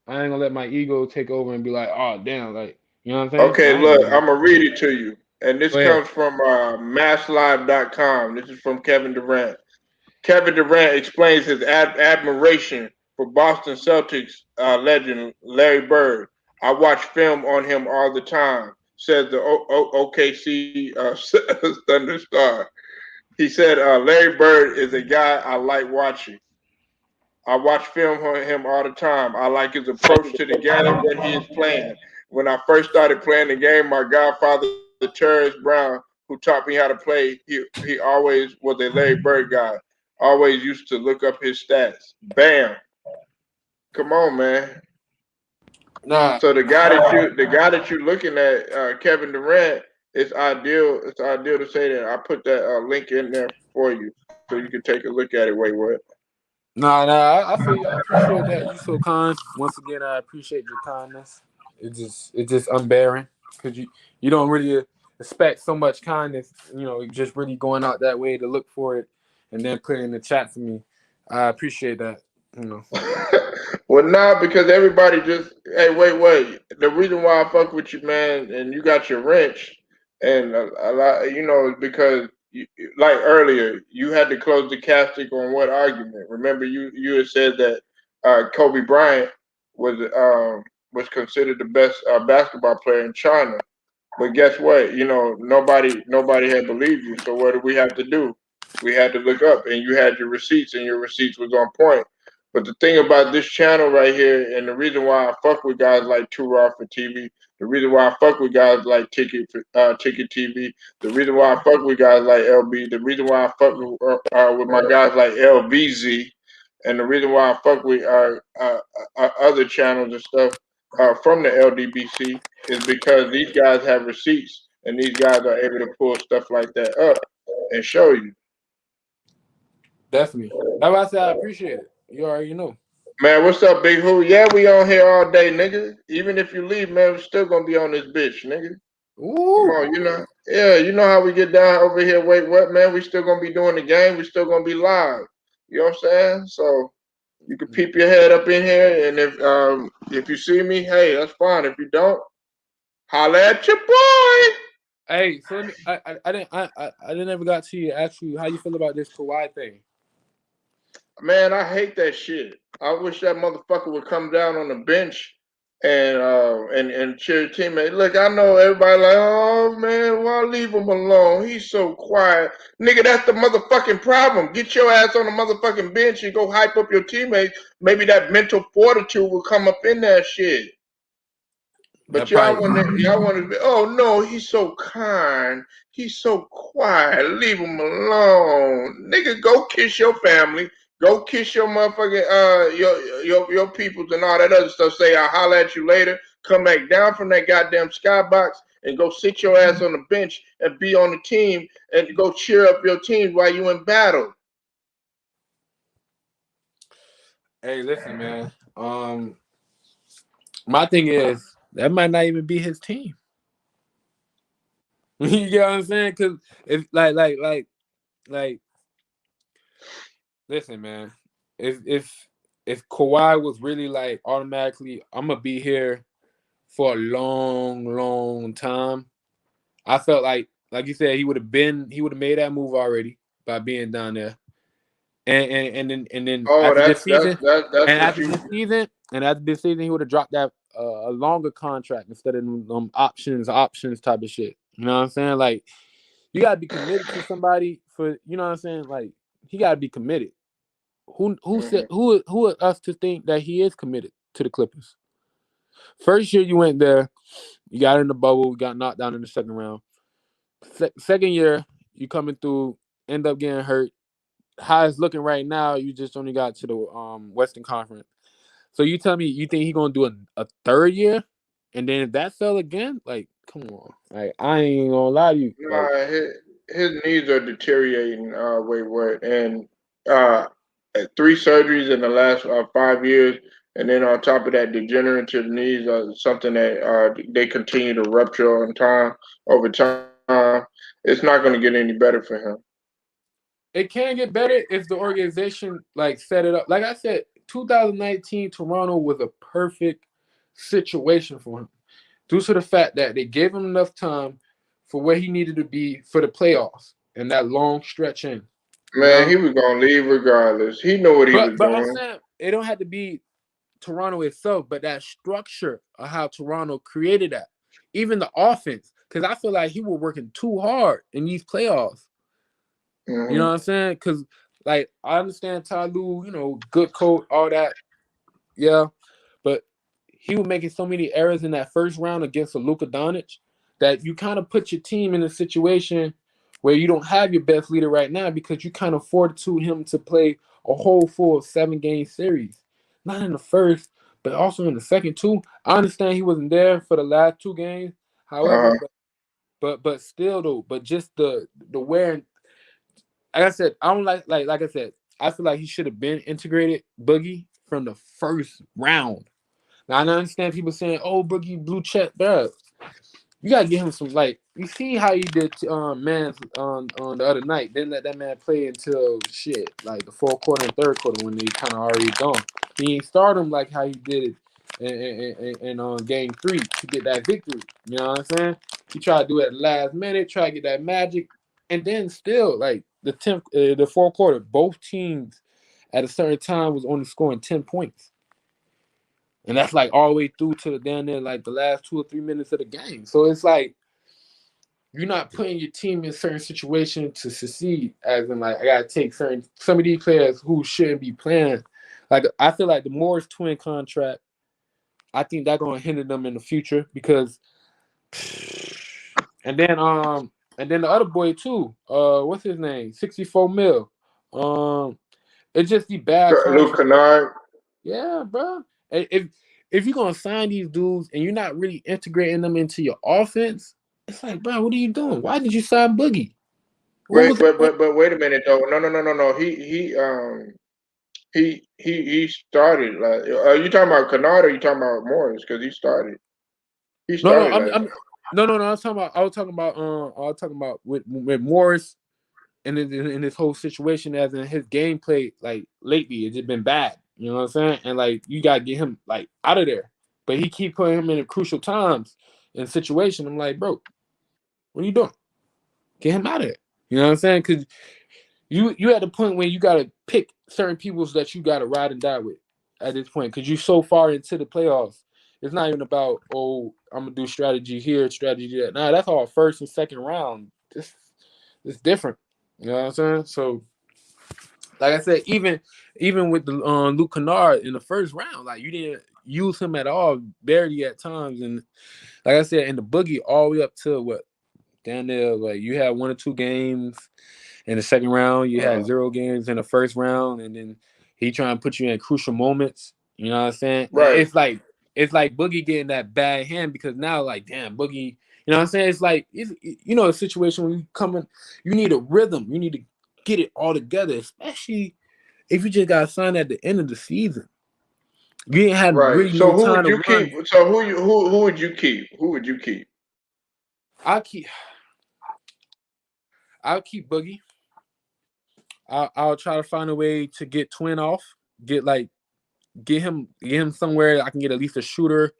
gonna let my ego take over and be like, oh damn, like you know what I'm saying? Okay, look, I'm gonna read it to you, and this Go ahead. comes from MassLive.com. This is from Kevin Durant. Kevin Durant explains his admiration for Boston Celtics legend Larry Bird. I watch film on him all the time, says the OKC Thunder star. He said, Larry Bird is a guy I like watching. I watch film on him all the time. I like his approach to the game when he is playing. When I first started playing the game, my godfather, Terrence Brown, who taught me how to play, he always was a Larry Bird guy. Always used to look up his stats. Bam. Come on, man. Nah. So the guy that you're looking at, Kevin Durant, it's ideal. It's ideal to say that. I put that link in there for you, so you can take a look at it. Wait, what? Nah, I feel you. I appreciate that. You so kind. Once again, I appreciate your kindness. It's just unbearing because you don't really expect so much kindness. You know, just really going out that way to look for it and then put it in the chat for me. I appreciate that. You know. Well, nah, because everybody just hey, wait. The reason why I fuck with you, man, and you got your wrench, and a lot, you know, is because like earlier, you had to close the casting on what argument? Remember, you had said that Kobe Bryant was considered the best basketball player in China, but guess what? You know, nobody had believed you. So what did we have to do? We had to look up, and you had your receipts, and your receipts was on point. But the thing about this channel right here, and the reason why I fuck with guys like Too Raw for TV, the reason why I fuck with guys like Ticket TV, the reason why I fuck with guys like LB, the reason why I fuck with my guys like LVZ, and the reason why I fuck with other channels and stuff from the LDBC is because these guys have receipts, and these guys are able to pull stuff like that up and show you. Definitely. That's why I said I appreciate it. You already know. Man, what's up, Big Who? Yeah, we on here all day, nigga. Even if you leave, man, we're still gonna be on this bitch, nigga. Ooh. Come on, you know. Yeah, you know how we get down over here. Wait, what, man? We still gonna be doing the game. We still gonna be live. You know what I'm saying? So you can peep your head up in here, and if you see me, hey, that's fine. If you don't, holla at your boy. Hey, so let me, I didn't ever got to you ask you how you feel about this Kawhi thing. Man, I hate that shit. I wish that motherfucker would come down on the bench and cheer your teammate. Look, I know everybody like, oh man, why leave him alone? He's so quiet. Nigga, that's the motherfucking problem. Get your ass on the motherfucking bench and go hype up your teammates. Maybe that mental fortitude will come up in that shit. But y'all want to be, oh no, he's so kind. He's so quiet. Leave him alone. Nigga, go kiss your family. Go kiss your motherfucking your peoples and all that other stuff. Say I'll holler at you later. Come back down from that goddamn skybox and go sit your ass on the bench and be on the team and go cheer up your team while you in battle. Hey, listen, man. My thing is that might not even be his team. You get what I'm saying? Because if like, listen, man. If Kawhi was really like automatically, I'm gonna be here for a long time. I felt like you said, he would have made that move already by being down there. And then after this season, he would have dropped that a longer contract instead of options type of shit. You know what I'm saying? Like, you gotta be committed to somebody for, you know what I'm saying? Like, he gotta be committed. Who are us to think that he is committed to the Clippers? First year you went there, you got in the bubble, got knocked down in the second round. Second year, you coming through, end up getting hurt. How it's looking right now, you just only got to the Western Conference. So you tell me you think he's gonna do a third year, and then if that fell again, like, come on, like, I ain't gonna lie to you. Nah, his knees are deteriorating. And 3 surgeries in the last 5 years, and then on top of that, degenerative knees are something that they continue to rupture over time. It's not going to get any better for him. It can get better if the organization like set it up. Like I said, 2019 Toronto was a perfect situation for him due to the fact that they gave him enough time for where he needed to be for the playoffs and that long stretch in. Man, he was gonna leave regardless. He knew what he was but doing. I'm saying it don't have to be Toronto itself, but that structure of how Toronto created that, even the offense, because I feel like he was working too hard in these playoffs. Mm-hmm. You know what I'm saying? Because, like, I understand Ty Lue, you know, good coach, all that. Yeah. But he was making so many errors in that first round against a Luka Doncic that you kind of put your team in a situation where you don't have your best leader right now because you kind of fortitude him to play a whole full 7-game series. Not in the first, but also in the second too. I understand he wasn't there for the last 2 games. However, but still though, but just the wear. Like I said, I don't like I said, I feel like he should have been integrated Boogie from the first round. Now I understand people saying, "Oh, Boogie blue check, bro." You gotta give him some you see how he did man on the other night. Didn't let that man play until shit like the fourth quarter and third quarter when they kind of already gone. He ain't start him like how he did it in game 3 to get that victory. You know what I'm saying? He tried to do it at the last minute, try to get that magic, and then still like the fourth quarter, both teams at a certain time was only scoring 10 points. And that's like all the way through to down there, like the last 2 or 3 minutes of the game. So it's like you're not putting your team in certain situations to succeed. As in, like I gotta take some of these players who shouldn't be playing. Like I feel like the Morris twin contract, I think that's gonna hinder them in the future because. And then the other boy too. What's his name? 64 mil. It's just the bad Luke contract. Kennard. Yeah, bro. If you're gonna sign these dudes and you're not really integrating them into your offense, it's like, bro, what are you doing? Why did you sign Boogie? Wait, but wait a minute though. No. He started. Like, are you talking about Kennard or are you talking about Morris? Because he started. He started last night. No. I was talking about with Morris and in this whole situation, as in his gameplay, like lately, it's just been bad. You know what I'm saying? And like you gotta get him like out of there. But he keep putting him in crucial times in situation. I'm like, bro, what are you doing? Get him out of there. You know what I'm saying? Because you at the point where you gotta pick certain people that you gotta ride and die with at this point. Because you're so far into the playoffs. It's not even about, oh, I'm gonna do strategy here, strategy there. Nah, that's all first and second round. It's different. You know what I'm saying? So, like I said, even with the Luke Kennard in the first round, like you didn't use him at all, barely at times. And like I said, in the Boogie, all the way up to what down there, like you had 1 or 2 games in the second round, you had 0 games in the first round, and then he trying to put you in crucial moments. You know what I'm saying? Right. It's like Boogie getting that bad hand because now, like, damn, Boogie. You know what I'm saying? It's like a situation when you come in, you need a rhythm. You need to get it all together, especially if you just got signed at the end of the season. You ain't had really So no who time would to you run. keep? So who would you keep? Who would you keep? I'll keep Boogie. I'll try to find a way to get Twin off. Get him somewhere I can get at least a shooter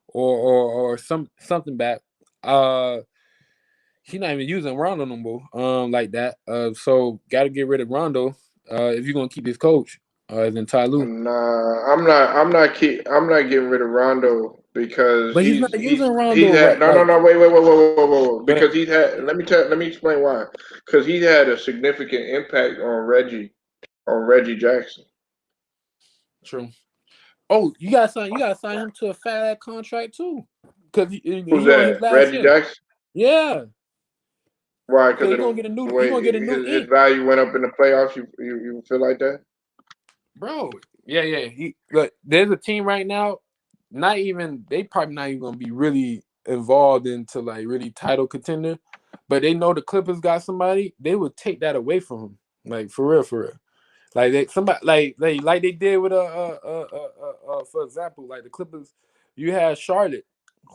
or something back. He's not even using Rondo no more like that. So got to get rid of Rondo if you're gonna keep his coach. Then Ty Lue. Nah, I'm not getting rid of Rondo because But he's not using Rondo. he's had right? Wait. Because he's had let me explain why. Because he had a significant impact on Reggie Jackson. True. Oh, you gotta sign him to a fat contract too. Because he Who's on his that? last Reggie year. Jackson? Yeah. Why? Because Because he's of gonna get a new the way his value went up in the playoffs. You feel like that? Bro, yeah. Look, there's a team right now. They probably not even gonna be really involved into like really title contender, but they know the Clippers got somebody. They would take that away from him, like for real. Like like they did with for example, like the Clippers. You had Charlotte,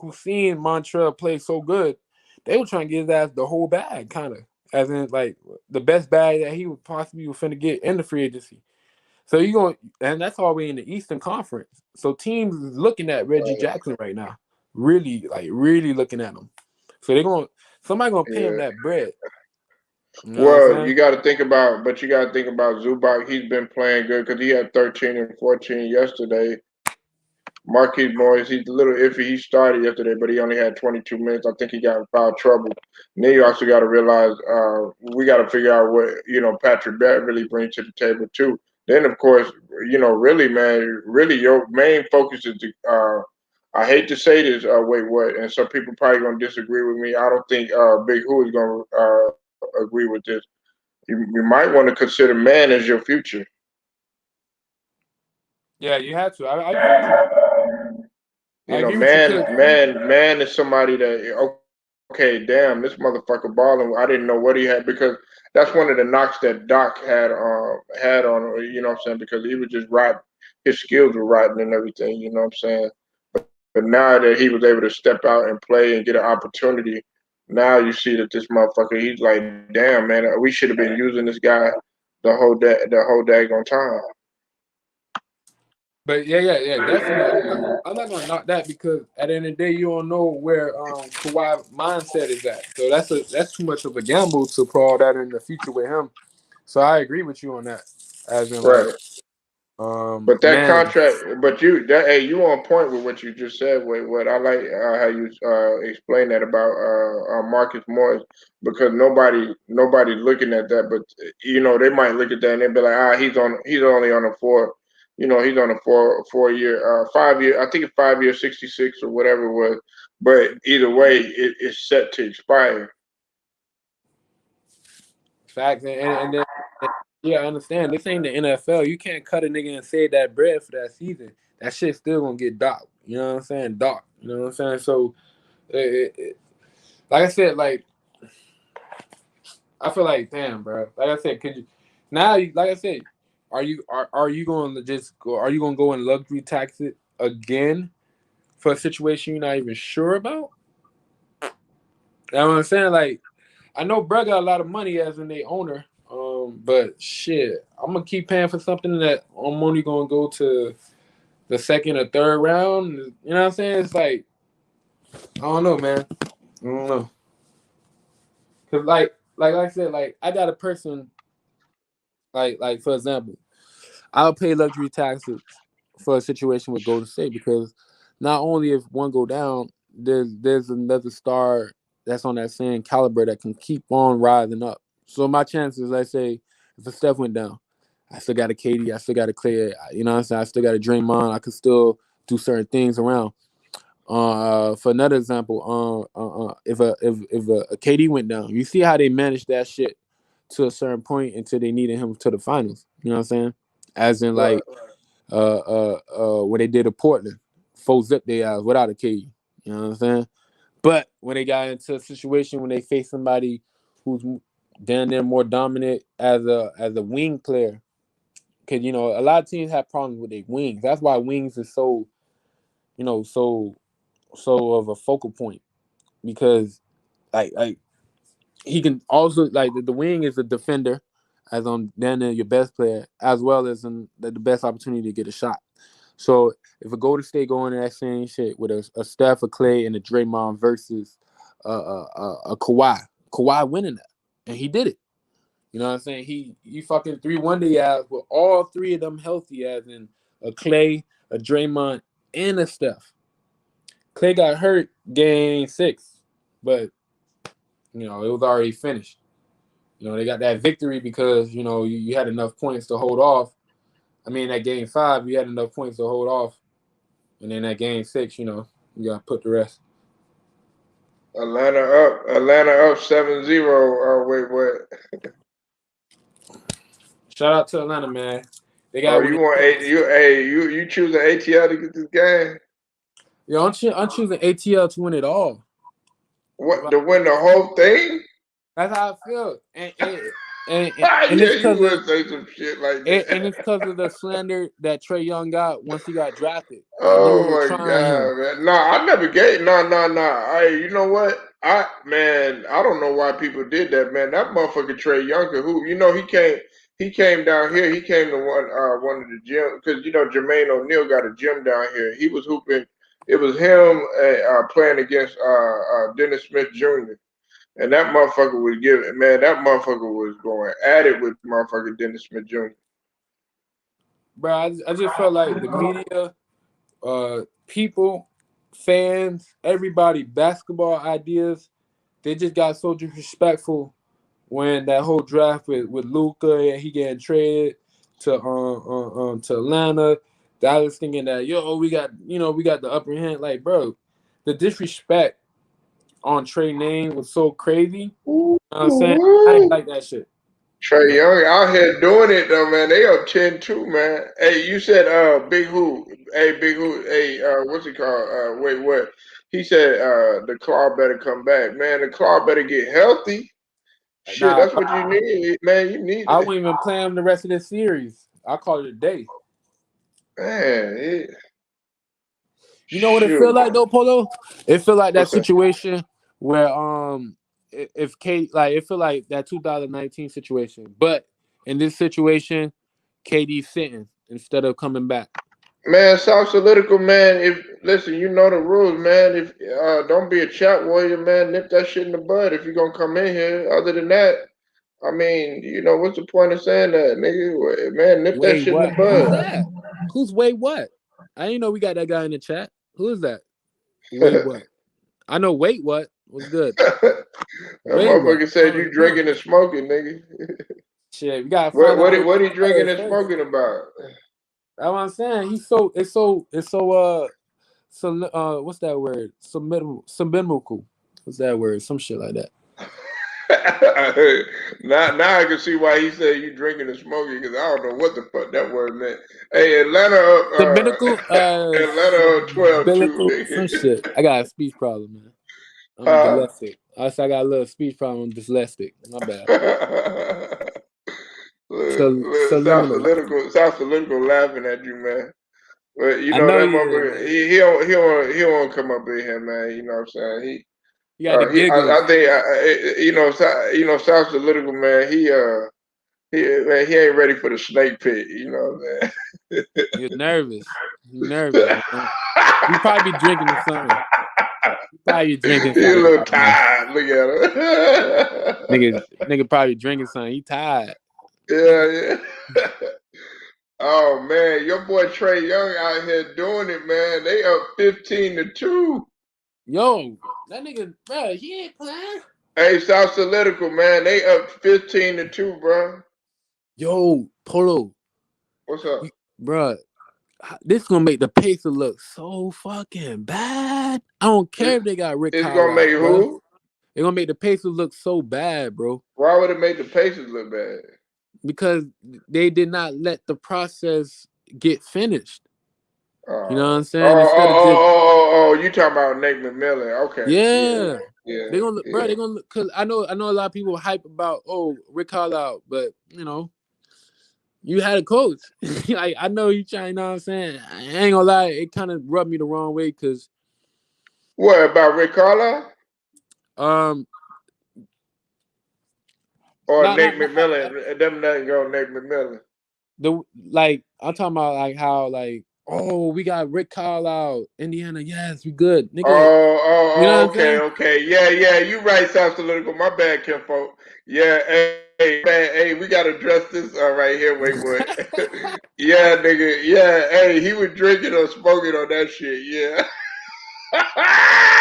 who seen Montreal play so good, they were trying to get his ass the whole bag, kind of, as in like the best bag that he would possibly was finna get in the free agency. So you going, and that's all the way in the Eastern Conference. So teams is looking at Reggie Jackson right now, really looking at him. So somebody gonna pay him that bread. You know what I'm Well, saying? you got to think about Zubac. He's been playing good because he had 13 and 14 yesterday. Marquise Morris, he's a little iffy. He started yesterday, but he only had 22 minutes. I think he got in foul trouble. And then you also got to realize we got to figure out what Patrick Beverly brings to the table too. Then of course, really, man, really your main focus is I hate to say this, wait, what? And some people probably gonna disagree with me. I don't think Big Who is gonna agree with this. You might want to consider man as your future. Yeah, you had to. I agree with you. I agree with you. Man is somebody that okay, damn, this motherfucker balling. I didn't know what he had because that's one of the knocks that Doc had on. You know what I'm saying? Because he was just riding, his skills were riding and everything. You know what I'm saying? But now that he was able to step out and play and get an opportunity, now you see that this motherfucker, he's like, damn, man, we should have been using this guy the whole daggone time. But yeah, definitely. I'm not gonna knock that because at the end of the day, you don't know where Kawhi mindset is at. So that's too much of a gamble to put all that in the future with him. So I agree with you on that. As in, Right. like, But that man, contract, but you on point with what you just said. With what I like how you explain that about Marcus Morris, because nobody's looking at that, but you know they might look at that and they be like, he's only on a 4, you know, he's on a 4-year 5-year, I think it's 5-year 66 or whatever it was, but either way, it's set to expire. facts and then yeah, I understand. This ain't the NFL. You can't cut a nigga and save that bread for that season. That shit still gonna get docked. You know what I'm saying? Docked. You know what I'm saying? So, like I said, like I feel like, damn, bro. Like I said, could you now? Like I said, are you going to just go? Are you going to go and luxury tax it again for a situation you're not even sure about? You know what I'm saying? Like, I know Bro got a lot of money as in the owner, but shit, I'm gonna keep paying for something that I'm only gonna go to the second or third round. You know what I'm saying? It's like, I don't know, man. I don't know. Cause like I said, like I got a person, like for example, I'll pay luxury taxes for a situation with Golden State because not only if one go down, there's another star that's on that same caliber that can keep on rising up. So my chances, let's say, if a Steph went down, I still got a KD, I still got a Clay, you know what I'm saying? I still got a Draymond. I could still do certain things around. For another example, if a KD went down, you see how they managed that shit to a certain point until they needed him to the finals. You know what I'm saying? As in like what they did to Portland, 4-zip their ass without a KD. You know what I'm saying? But when they got into a situation when they faced somebody who's down there more dominant as a wing player, because you know a lot of teams have problems with their wings. That's why wings is so, you know, so of a focal point, because like he can also like the wing is a defender, as on down there your best player, as well as in the best opportunity to get a shot. So if a Golden State go in that same shit with a Steph, a Clay, and a Draymond versus a Kawhi winning that, and he did it. You know what I'm saying? He fucking 3-1 the ass with all three of them healthy, as in a Clay, a Draymond, and a Steph. Clay got hurt game 6, but you know it was already finished. You know they got that victory because you know you had enough points to hold off. I mean, that game 5, you had enough points to hold off, and then that game 6, you know, you got to put the rest. Atlanta up 7-0. Wait, what? Shout out to Atlanta, man. They got. Oh, you choosing ATL to get this game? Yo, I'm choosing ATL to win it all. What, to win the whole thing? That's how I feel. And Yeah, it's you because would say some shit like that. and it's because of the slander that Trae Young got once he got drafted. Oh Niggas were my trying him. God, man! No, I never gave. No. You know what? I don't know why people did that, man. That motherfucker Trae Young, who you know he came down here. He came to one of the gym because you know Jermaine O'Neal got a gym down here. He was hooping. It was him playing against Dennis Smith Jr. And that motherfucker was giving, man, that motherfucker was going at it with motherfucker Dennis Smith Jr. Bro, I just felt like the media, people, fans, everybody, basketball ideas, they just got so disrespectful when that whole draft with Luka and he getting traded to Atlanta. That I was thinking that we got the upper hand. Like, bro, the disrespect on Trae name was so crazy. You know what I'm saying? I didn't like that shit. Trey Young out here doing it though, man. They up 10-2, man. Hey, you said Big Who. Hey, Big Who. Hey, what's it called? Wait, what? He said the Claw better come back. Man, the Claw better get healthy. Shit, Nah, that's what you need, man. You need I it. won't even play him the rest of this series. I call it a day. Man, You know what it feel like though, Polo? It feel like that situation where if K like it feel like that 2019 situation, but in this situation, KD sitting instead of coming back. Man, South Political, man. If listen, you know the rules, man. If don't be a chat warrior, man. Nip that shit in the bud if you're gonna come in here. Other than that, I mean, you know, what's the point of saying that, nigga? Man, nip that Wait, shit in what? the bud. Who's that? Who's wait what? I didn't know we got that guy in the chat. Who is that? Wait what? I know. Wait what? What's good? That motherfucker said you drinking and smoking, nigga. Shit, we gotta What find out what he drinking and first. smoking about? That's what I'm saying. It's so what's that word? Subliminal. What's that word? Some shit like that. now I can see why he said you drinking and smoking, because I don't know what the fuck that word meant. Hey, Atlanta Atlanta 12-2. Some shit. I got a speech problem, man. I'm dyslexic. I got a little speech problem. I'm dyslexic. My bad. South Political laughing at you, man. But you I know know that he is, motherfucker, man. he won't come up in here, man. You know what I'm saying? You got the giggles. I think you know South Political, man. He ain't ready for the snake pit. You know what I'm saying? You're nervous. You're nervous. Man. You probably be drinking or something. You probably drinking something. He a little tired. Look at him. Nigga probably drinking something. He tired. Yeah. Oh man, your boy Trey Young out here doing it, man. They up 15-2. Yo, that nigga, bro, he ain't playing. Hey, South Political, man. They up 15-2, bro. Yo, Polo. What's up? Bro, this gonna make the Pacers look so fucking bad. I don't care if they got Rick It's Carlisle, gonna make bro. who? They're gonna make the Pacers look so bad, bro. Why would it make the Pacers look bad? Because they did not let the process get finished. You know what I'm saying? You talking about Nate McMillan? Okay. Yeah. Yeah. They're gonna look, bro. They're gonna look, cause I know a lot of people hype about Rick Carlisle, but you know, you had a coach. I know you trying. You know what I'm saying? I ain't gonna lie, it kind of rubbed me the wrong way, cause what about Rick Carlisle? Or Nate McMillan? Them nothing go Nate McMillan. I'm talking about like how we got Rick Carlisle, Indiana. Yes, we good, nigga. Oh, you know okay. Yeah. You right, South Political. My bad, Kinfolk. Yeah, hey, we gotta address this right here. Wait, what? Yeah, nigga. Yeah, hey, he was drinking or smoking on that shit. Yeah.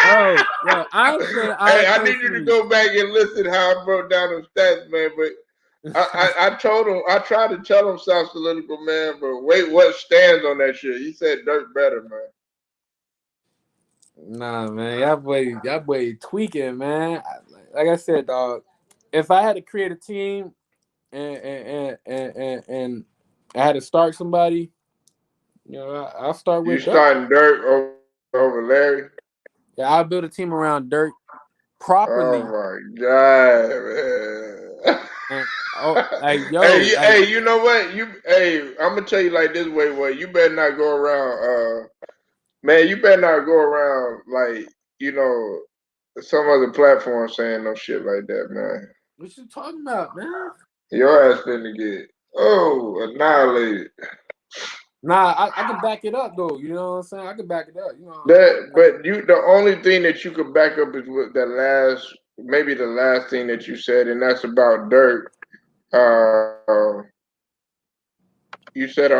I need you to go back and listen how I broke down the stats, man. But I told him, I tried to tell him South Political, man, but wait, what stands on that shit? He said Dirk better, man. Nah, man, y'all boy tweaking, man. Like I said, dog. If I had to create a team and I had to start somebody, you know, I'll start with You starting Dirk over Larry? Yeah, I'll build a team around Dirk properly. Oh my god, man. Hey, you know what? I'm gonna tell you like this way, you better not go around man, you better not go around like, you know, some other platform saying no shit like that, man. What you talking about, man? Your ass finna get annihilated. Nah, I can back it up though. You know what I'm saying? I can back it up. You know. But the only thing that you could back up is with maybe the last thing that you said, and that's about Dirk. You said,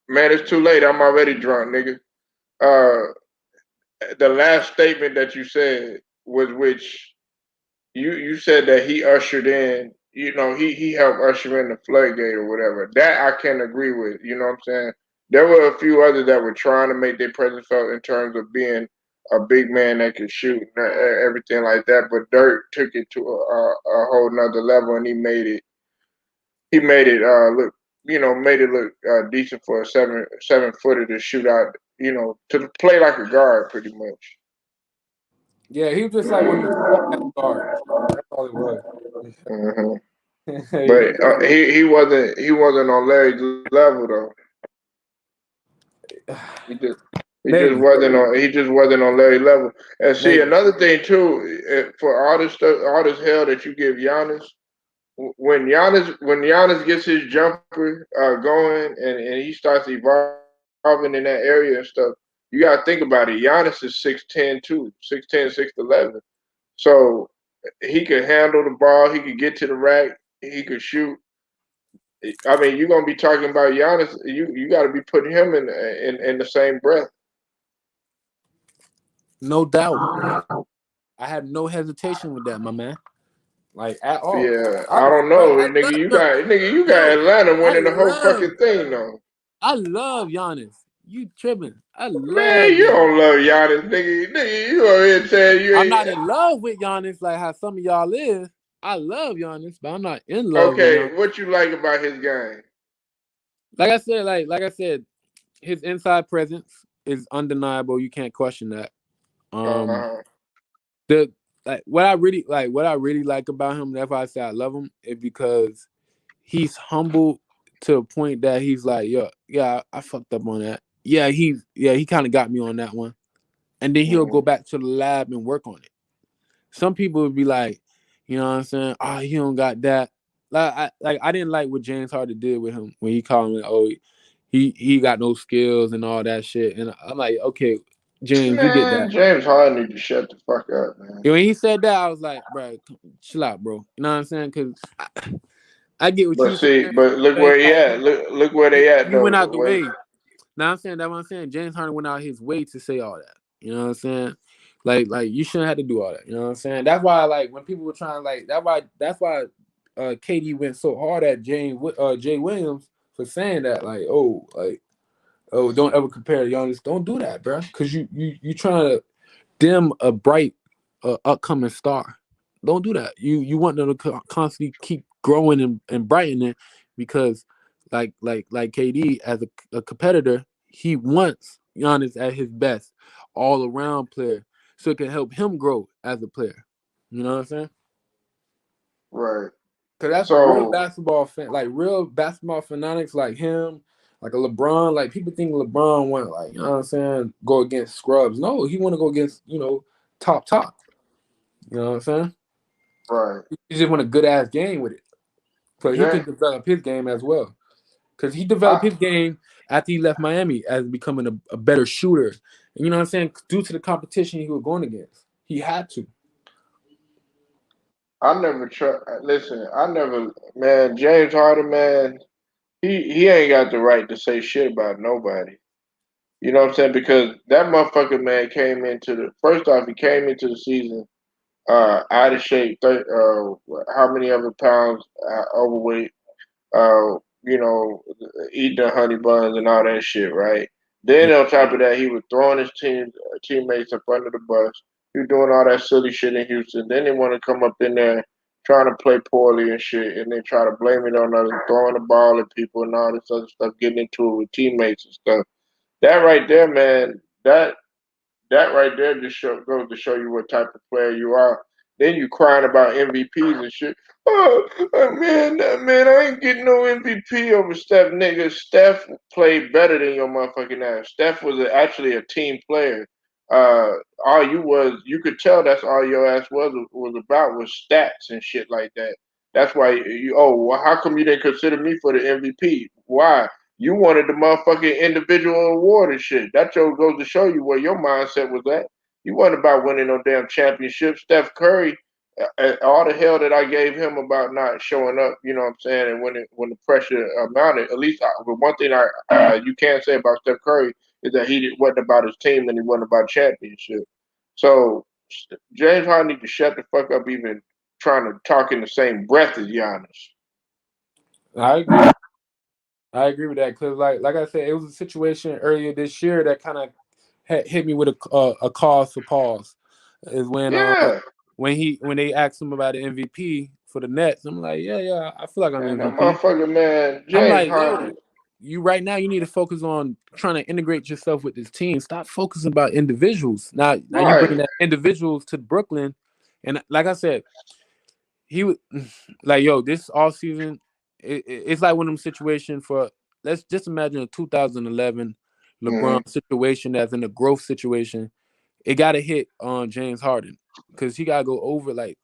man, it's too late. I'm already drunk, nigga. The last statement that you said was which you said that he ushered in, you know, he helped usher in the floodgate or whatever. That I can agree with. You know what I'm saying? There were a few others that were trying to make their presence felt in terms of being a big man that could shoot and everything like that. But Dirk took it to a whole nother level, and he made it he made it look, made it look decent for a 7-footer to shoot out, to play like a guard pretty much. Yeah, he was just like one of the small ass guards. That's all it was. Hmm. Hey, But he wasn't on Larry's level though. He maybe, just wasn't on Larry's level. And see, maybe. another thing too, for all this stuff, all this hell that you give Giannis, when Giannis gets his jumper going and he starts evolving in that area and stuff, you gotta think about it. Giannis is 6'10" too, 6'10", 6'11". So he could handle the ball, he could get to the rack, he could shoot. I mean, you're gonna be talking about Giannis. You got to be putting him in the same breath. No doubt. I have no hesitation with that, my man. Like at all. Yeah, I don't know, nigga. You got Atlanta winning the whole fucking thing though. I love Giannis. You tripping? I love. Man, you don't love Giannis, nigga. You over here saying you ain't. I'm not in love with Giannis like how some of y'all is. I love Giannis, but I'm not in love with Okay, him. what you like about his game? Like I said, his inside presence is undeniable. You can't question that. The what I really like about him, that's why I say I love him, is because he's humble to a point that he's like, yeah, I fucked up on that. Yeah, he kind of got me on that one. And then he'll go back to the lab and work on it. Some people would be like, you know what I'm saying? Oh, he don't got that. I didn't like what James Harden did with him when he called him, oh, he got no skills and all that shit. And I'm like, okay, James, you get that. James Harden need to shut the fuck up, man. And when he said that, I was like, bro, chill out, bro. You know what I'm saying? Because I get what you saying. But look where he at. Look where they at. He went out the way. Now I'm saying that what I'm saying. James Harden went out his way to say all that. You know what I'm saying? Like you shouldn't have to do all that. You know what I'm saying? That's why when people were trying that's why KD went so hard at Jay Williams for saying that don't ever compare to Giannis. Don't do that, bro. Because you trying to dim a bright upcoming star. Don't do that. You want them to constantly keep growing and brightening, because like KD as a competitor, he wants Giannis at his best, all around player, so it can help him grow as a player. You know what I'm saying? Right. Because that's real basketball fan, like real basketball fanatics like him, like a LeBron. Like people think LeBron want, like, you know what I'm saying, go against scrubs. No, he want to go against, top. You know what I'm saying? Right. He just want a good ass game with it. So he can develop his game as well. Because he developed his game after he left Miami as becoming a better shooter. And you know what I'm saying? Due to the competition he was going against. He had to. Man, James Harden, man, he ain't got the right to say shit about nobody. You know what I'm saying? Because that motherfucker, man, first off, he came into the season out of shape, how many other pounds overweight, eating the honey buns and all that shit, right? Then on top of that, he was throwing his teammates up under the bus. He was doing all that silly shit in Houston. Then they want to come up in there trying to play poorly and shit, and they try to blame it on others, throwing the ball at people and all this other stuff, getting into it with teammates and stuff. That right there, man, that right there just goes to show you what type of player you are. Then you crying about MVPs and shit. Oh, man, I ain't getting no MVP over Steph, nigga. Steph played better than your motherfucking ass. Steph was actually a team player. You could tell that's all your ass was about was stats and shit like that. That's why how come you didn't consider me for the MVP? Why? You wanted the motherfucking individual award and shit. That goes to show you where your mindset was at. You wasn't about winning no damn championship. Steph Curry, all the hell that I gave him about not showing up, you know what I'm saying, and when the pressure mounted, at least one thing you can say about Steph Curry is that he wasn't about his team and he wasn't about championship. So James Harden need to shut the fuck up, even trying to talk in the same breath as Giannis. I agree with that, because like I said, it was a situation earlier this year that kind of hit me with a cause for pause. Is when they asked him about the MVP for the Nets. I'm like, yeah, I feel like I'm And that MVP. motherfucker, man, I'm James like, Harden. you right now, you need to focus on trying to integrate yourself with this team. Stop focusing about individuals. Now you bring Right. that individuals to Brooklyn, and like I said, he was like, this all season, it's like one of them situations for. Let's just imagine a 2011 LeBron situation that's in a growth situation. It got to hit on James Harden because he got to go over like.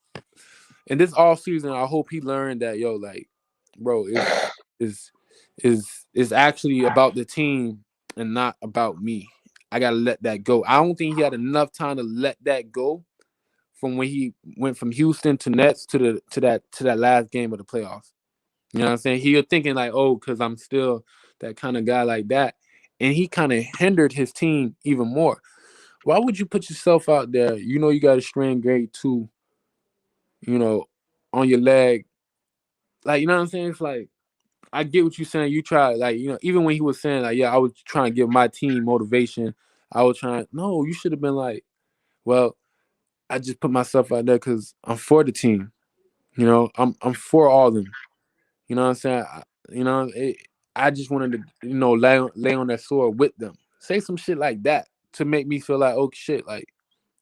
And this all season, I hope he learned that bro, is actually about the team and not about me. I gotta let that go. I don't think he had enough time to let that go from when he went from Houston to Nets to that last game of the playoffs. You know what I'm saying? He was thinking like, because I'm still that kind of guy like that. And he kind of hindered his team even more. Why would you put yourself out there? You know you got a strain grade 2, on your leg. Like, you know what I'm saying? It's like, I get what you're saying. You try, like, even when he was saying, like, I was trying to give my team motivation. I was trying, no, you should have been like, well, I just put myself out there because I'm for the team. I'm for all of them. You know what I'm saying? I just wanted to, lay on that sword with them. Say some shit like that to make me feel like, oh, shit, like,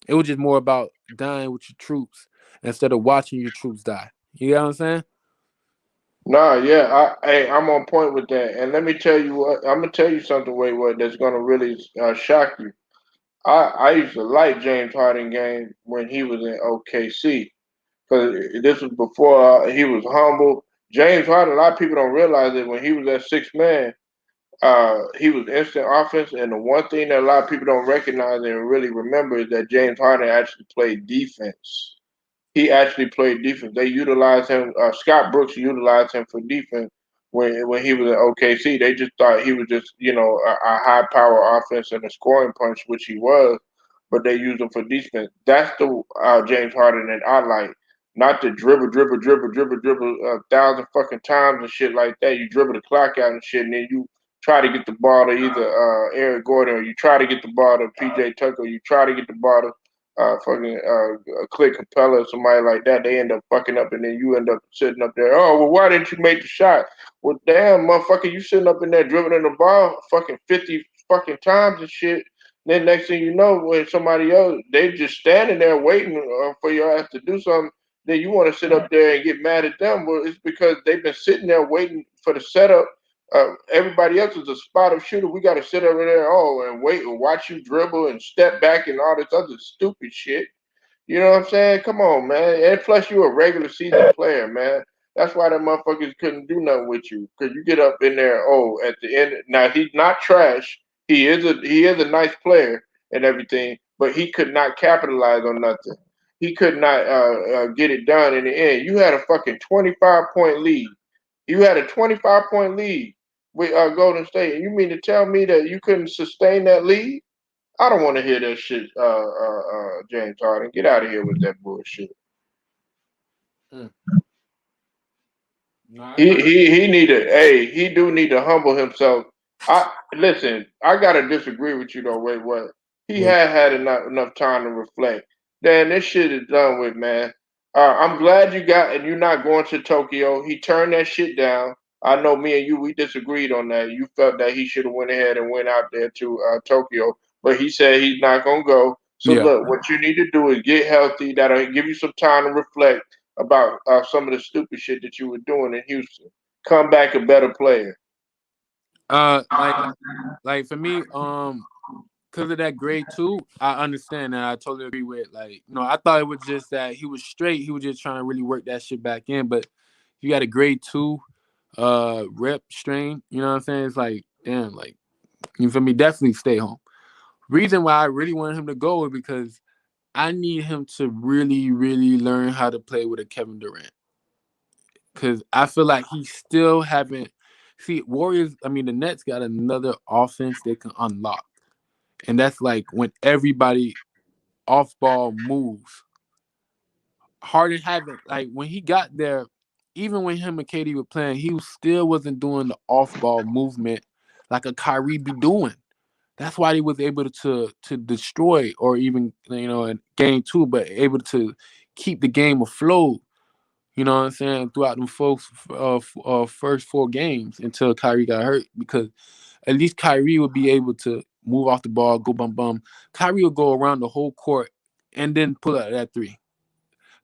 it was just more about dying with your troops instead of watching your troops die. You know what I'm saying? Nah, yeah, I'm on point with that. And let me tell you what, I'm gonna tell you something, Wade, that's gonna really shock you. I used to like James Harden game when he was in OKC because this was before he was humble. James Harden, a lot of people don't realize it when he was at 6 man. He was instant offense, and the one thing that a lot of people don't recognize and really remember is that James Harden actually played defense. He actually played defense. They utilized him. Scott Brooks utilized him for defense when he was at OKC. They just thought he was just a high power offense and a scoring punch, which he was, but they used him for defense. That's the James Harden that I like. Not to dribble 1,000 fucking times and shit like that. You dribble the clock out and shit, and then you try to get the ball to either Eric Gordon, or you try to get the ball to PJ Tucker, or you try to get the ball to Clint Capella or somebody like that. They end up fucking up, and then you end up sitting up there. Oh, well, why didn't you make the shot? Well, damn, motherfucker, you sitting up in there dribbling the ball fucking 50 fucking times and shit. Then next thing you know, when somebody else, they just standing there waiting for your ass to do something, then you want to sit up there and get mad at them. Well, it's because they've been sitting there waiting for the setup. Everybody else is a spot up shooter. We got to sit over there, and wait and watch you dribble and step back and all this other stupid shit. You know what I'm saying? Come on, man. And plus, you a regular season player, man. That's why the motherfuckers couldn't do nothing with you, because you get up in there. Oh, at the end. Now he's not trash. He is a nice player and everything, but he could not capitalize on nothing. He could not get it done in the end. You had a fucking 25-point lead. You had a 25-point lead with Golden State. You mean to tell me that you couldn't sustain that lead? I don't want to hear that shit, James Harden. Get out of here with that bullshit. He do need to humble himself. Listen, I gotta disagree with you though. Wait, what? He had enough time to reflect. Then this shit is done with, man. I'm glad you're not going to Tokyo. He turned that shit down. I know me and you, we disagreed on that. You felt that he should have went ahead and went out there to Tokyo, but he said he's not gonna go. So look, what you need to do is get healthy. That'll give you some time to reflect about some of the stupid shit that you were doing in Houston. Come back a better player. Like for me, because of that grade 2, I understand and I totally agree with. I thought it was just that he was straight. He was just trying to really work that shit back in. But if you got a grade 2 rep strain, you know what I'm saying? It's like, damn, like, you feel me? Definitely stay home. Reason why I really wanted him to go is because I need him to really, really learn how to play with a Kevin Durant. Because I feel like he still haven't. See, the Nets got another offense they can unlock. And that's like when everybody off ball moves. Harden haven't, like, when he got there, even when him and KD were playing, he still wasn't doing the off ball movement like a Kyrie be doing. That's why he was able to destroy, or even in game 2, but able to keep the game afloat. You know what I'm saying? Throughout them folks first 4 games until Kyrie got hurt, because at least Kyrie would be able to move off the ball, go bum bum. Kyrie will go around the whole court and then pull out that three.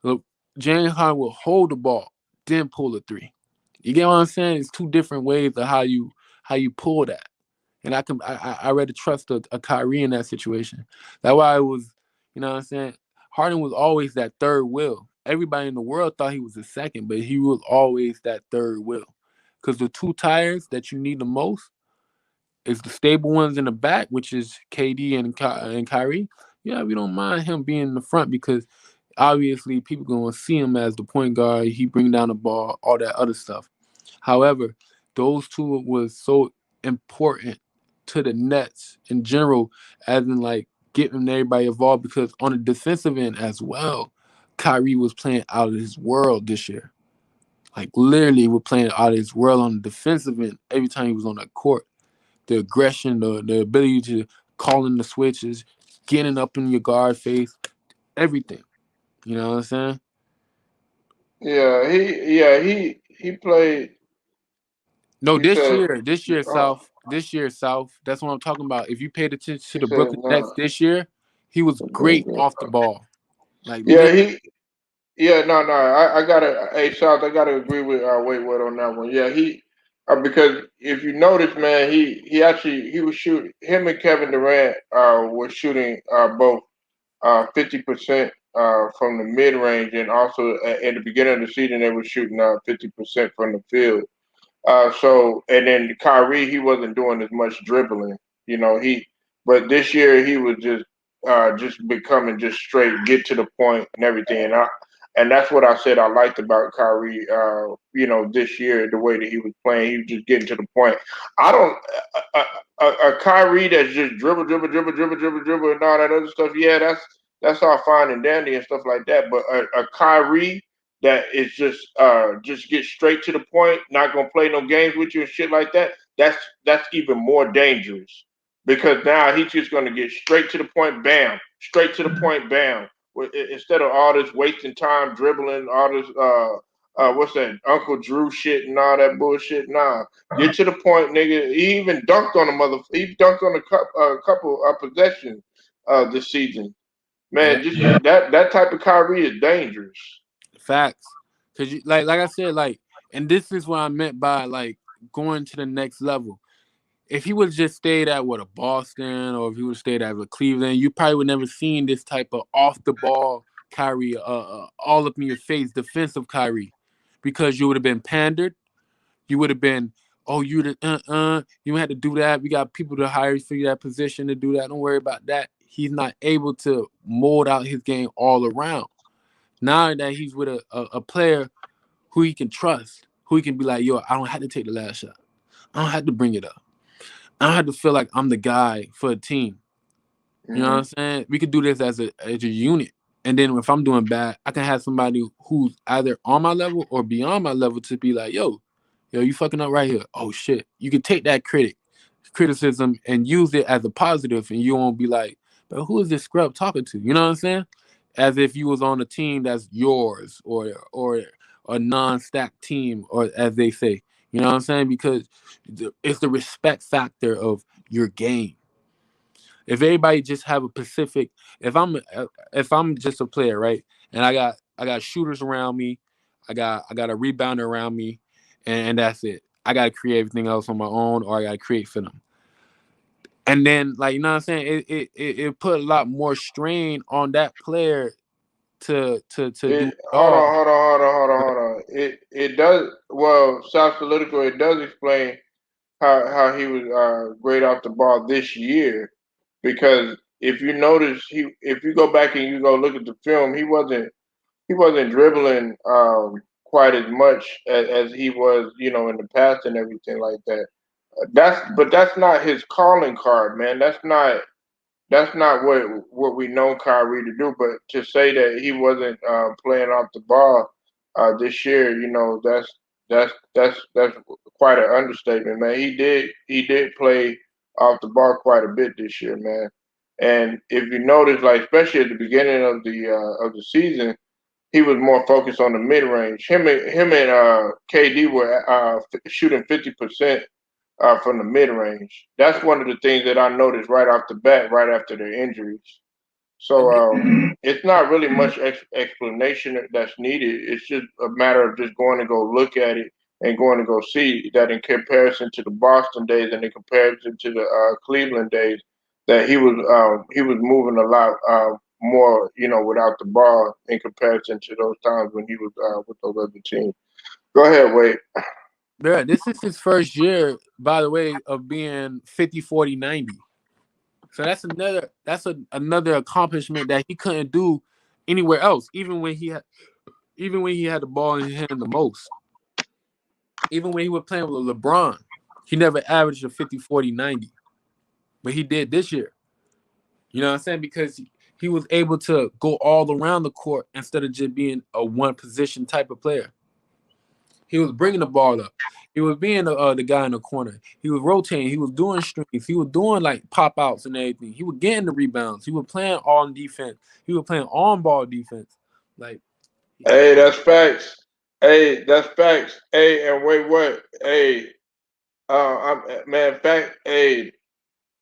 Look, James Harden will hold the ball, then pull a three. You get what I'm saying? It's 2 different ways of how you pull that. And I rather trust a Kyrie in that situation. That's why it was, you know what I'm saying? Harden was always that third wheel. Everybody in the world thought he was the second, but he was always that third wheel. Because the 2 tires that you need the most is the stable ones in the back, which is KD and Kyrie. Yeah, we don't mind him being in the front because obviously people going to see him as the point guard. He bring down the ball, all that other stuff. However, those 2 was so important to the Nets in general, as in like getting everybody involved, because on the defensive end as well, Kyrie was playing out of his world this year. Like literally, we're playing out of his world on the defensive end every time he was on that court. The aggression, the ability to call in the switches, getting up in your guard face, everything. You know what I'm saying? He played. No, You this said year South. That's what I'm talking about. If you paid attention to he the said Brooklyn no. Nets this year, he was great off the ball. Like Yeah, no. I gotta, hey, South, I gotta agree with Waitwood on that one. Yeah, because if you notice, man, he was shooting. Him and Kevin Durant were shooting both 50% from the mid range, and also in the beginning of the season they were shooting 50% from the field. And then Kyrie, he wasn't doing as much dribbling, you know. But this year he was just becoming just straight, get to the point and everything. And that's what I said I liked about Kyrie. This year, the way that he was playing, he was just getting to the point. I don't a Kyrie that's just dribble, dribble, dribble, dribble, dribble, dribble, and all that other stuff. Yeah, that's all fine and dandy and stuff like that. But a Kyrie that is just get straight to the point, not gonna play no games with you and shit like that. That's even more dangerous, because now he's just gonna get straight to the point, bam, straight to the point, bam. Instead of all this wasting time dribbling, all this what's that, Uncle Drew shit and all that bullshit. Nah, get to the point, nigga. He even dunked on he dunked on a couple of possessions this season. Man, just that type of Kyrie is dangerous. Facts. Cause like I said, like, and this is what I meant by like going to the next level. If he would just stayed at a Boston, or if he would stayed at Cleveland, you probably would never seen this type of off the ball Kyrie, all up in your face defensive Kyrie, because you would have been pandered. You would have been, oh, you had to do that. We got people to hire for that position to do that. Don't worry about that. He's not able to mold out his game all around. Now that he's with a player who he can trust, who he can be like, yo, I don't have to take the last shot. I don't have to bring it up. I don't have to feel like I'm the guy for a team. You know what I'm saying? We could do this as a unit. And then if I'm doing bad, I can have somebody who's either on my level or beyond my level to be like, yo, you fucking up right here. Oh, shit. You can take that criticism and use it as a positive, and you won't be like, but who is this scrub talking to? You know what I'm saying? As if you was on a team that's yours, or a non-stacked team, or as they say. You know what I'm saying? Because it's the respect factor of your game. If everybody just have a specific, if I'm just a player, right, and I got shooters around me, I got a rebounder around me, and that's it. I got to create everything else on my own, or I got to create for them. And then, like, you know what I'm saying, it put a lot more strain on that player to do. Hold on. It does, well, South Political. It does explain how he was great off the ball this year, because if you notice, if you go back and you go look at the film, he wasn't dribbling quite as much as he was, in the past and everything like that. That's not his calling card, man. That's not what we know Kyrie to do. But to say that he wasn't playing off the ball this year, that's quite an understatement, man. He did play off the ball quite a bit this year, man. And if you notice, like, especially at the beginning of the season, he was more focused on the mid range. Him and KD were shooting 50% from the mid range. That's one of the things that I noticed right off the bat, right after their injuries. So it's not really much explanation that's needed. It's just a matter of just going to go look at it and going to go see that in comparison to the Boston days and in comparison to the Cleveland days, that he was moving a lot more, without the ball in comparison to those times when he was with those other teams. Go ahead, Wade. Yeah, this is his first year, by the way, of being 50, 40, 90. So that's another accomplishment that he couldn't do anywhere else, even when he had the ball in his hand the most. Even when he was playing with LeBron, he never averaged a 50, 40, 90. But he did this year. You know what I'm saying? Because he was able to go all around the court instead of just being a one position type of player. He was bringing the ball up. He was being the guy in the corner. He was rotating. He was doing streaks. He was doing like pop outs and everything. He was getting the rebounds. He was playing on defense. He was playing on ball defense. Like, hey, that's facts. Hey, that's facts. Hey, and wait, what? Hey, Hey,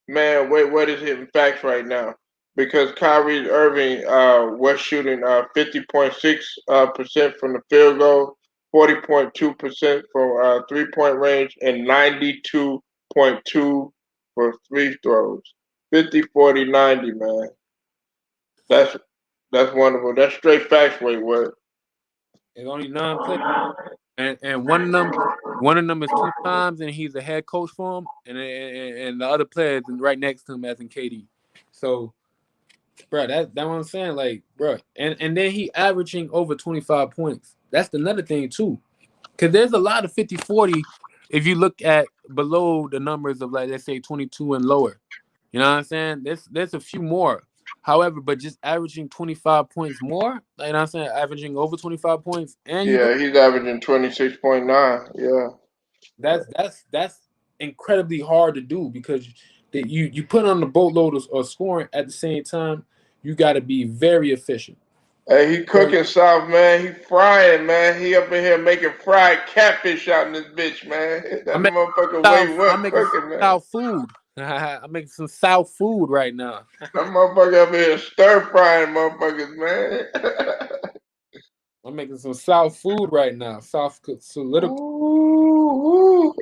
man, wait, what is hitting facts right now? Because Kyrie Irving was shooting 50.6% from the field goal, 40.2% from 3-point range, and 92.2 for free throws. 50, 40, 90, man. That's wonderful. That's straight facts, wait, what? It's only 9 players. And one of them is 2 times, and he's a head coach for him, and the other player is right next to him as in KD. So, bro, that's what I'm saying. Like, bro, and then he averaging over 25 points. That's another thing too, because there's a lot of 50-40 if you look at below the numbers of, like, let's say 22 and lower. You know what I'm saying? There's a few more. However, but just averaging 25 points more, like, you know what I'm saying, averaging over 25 points, and he's averaging 26.9. Yeah, that's incredibly hard to do, because you put on the boatload of scoring at the same time. You got to be very efficient. Hey, he cooking South, man. He frying, man. He up in here making fried catfish out in this bitch, man. That motherfucker Wade What cooking, man. South food. I'm making some South food right now. That motherfucker up here stir frying motherfuckers, man. I'm making some South food right now. South solidified.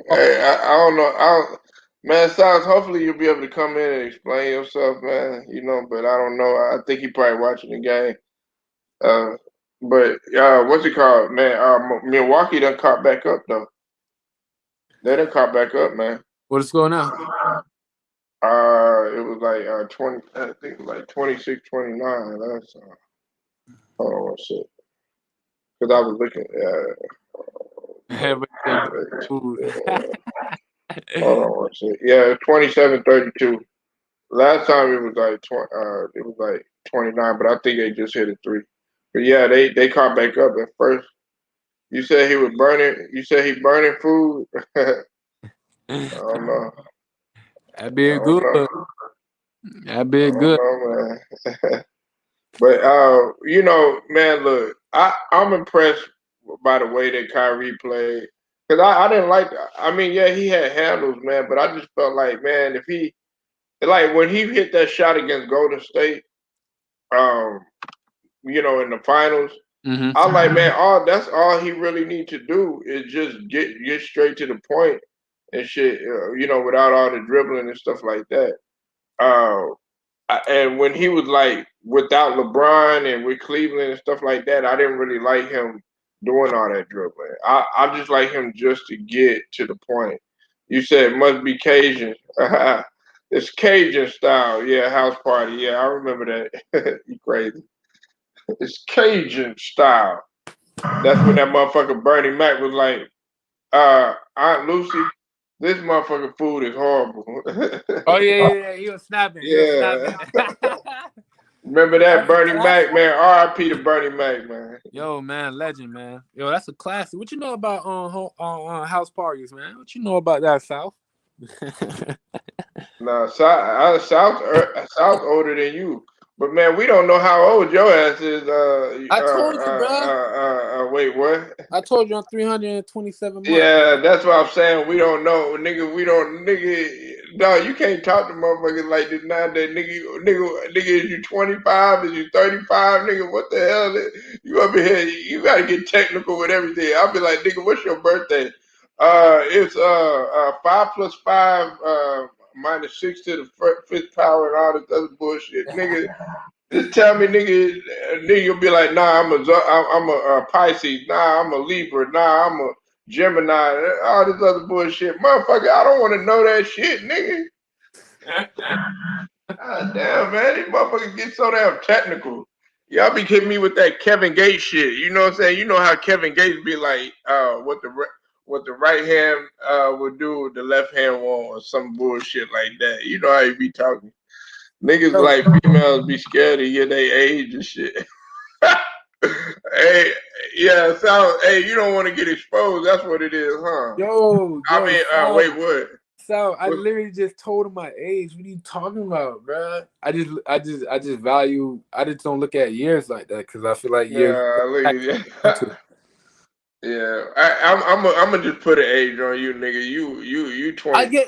Hey, I don't know. Man, South, hopefully you'll be able to come in and explain yourself, man. But I don't know. I think he probably watching the game. But what's it called, man? Milwaukee done caught back up though. They done caught back up, man. What is going on? It was like 20. I think it was like 26-29. That's hold on one second. Because I was looking. Hold on one second. Yeah, 27-32. Last time it was like 29, but I think they just hit a 3. But yeah, they caught back up at first. You said he was burning. You said he burning food. I don't know. That'd be good. That'd be good. Know, man. But man, look, I'm impressed by the way that Kyrie played, because I didn't like. I mean, yeah, he had handles, man, but I just felt like, man, if he, like, when he hit that shot against Golden State, in the finals, I'm like, man, that's all he really needs to do is just get straight to the point and shit, without all the dribbling and stuff like that. And when he was like without LeBron and with Cleveland and stuff like that, I didn't really like him doing all that dribbling. I just like him just to get to the point. You said it must be Cajun. It's Cajun style. Yeah, house party. Yeah, I remember that. You crazy. It's Cajun style. That's when that motherfucker Bernie Mac was like, Aunt Lucy, this motherfucking food is horrible. Oh yeah, he was snapping. Yeah. Remember that Bernie Mac, man? R.I.P. to Bernie Mac, man. Yo, man, legend, man. Yo, that's a classic. What you know about house parties, man? What you know about that, South? Nah, South older than you. But man, we don't know how old your ass is. I told you, bro. Wait, what? I told you I'm 327 months. Yeah, that's what I'm saying. We don't know, nigga. No, you can't talk to motherfuckers like this nowadays, nigga. Is you 25? Is you 35, nigga? What the hell? You up in here? You gotta get technical with everything. I'll be like, nigga, what's your birthday? It's 5 plus 5 minus 6 to the fifth power and all this other bullshit, nigga. Just tell me, nigga, you'll be like, nah, I'm a Pisces, nah, I'm a Libra, nah, I'm a Gemini, all this other bullshit. Motherfucker, I don't want to know that shit, nigga. God damn, man, these motherfuckers get so damn technical. Y'all be kidding me with that Kevin Gates shit. You know what I'm saying? You know how Kevin Gates be like, what the right hand would do, the left hand won't, or some bullshit like that. You know how you be talking. Niggas like females be scared to get their age and shit. Hey, yeah, so hey, you don't want to get exposed. That's what it is, huh? Yo, I mean, Sal, wait, what? Sal, I literally just told him my age. What are you talking about, bro? I just value. I just don't look at years like that because I feel like years. Look at you. Yeah, I'm gonna just put an age on you, nigga. You 25. I get,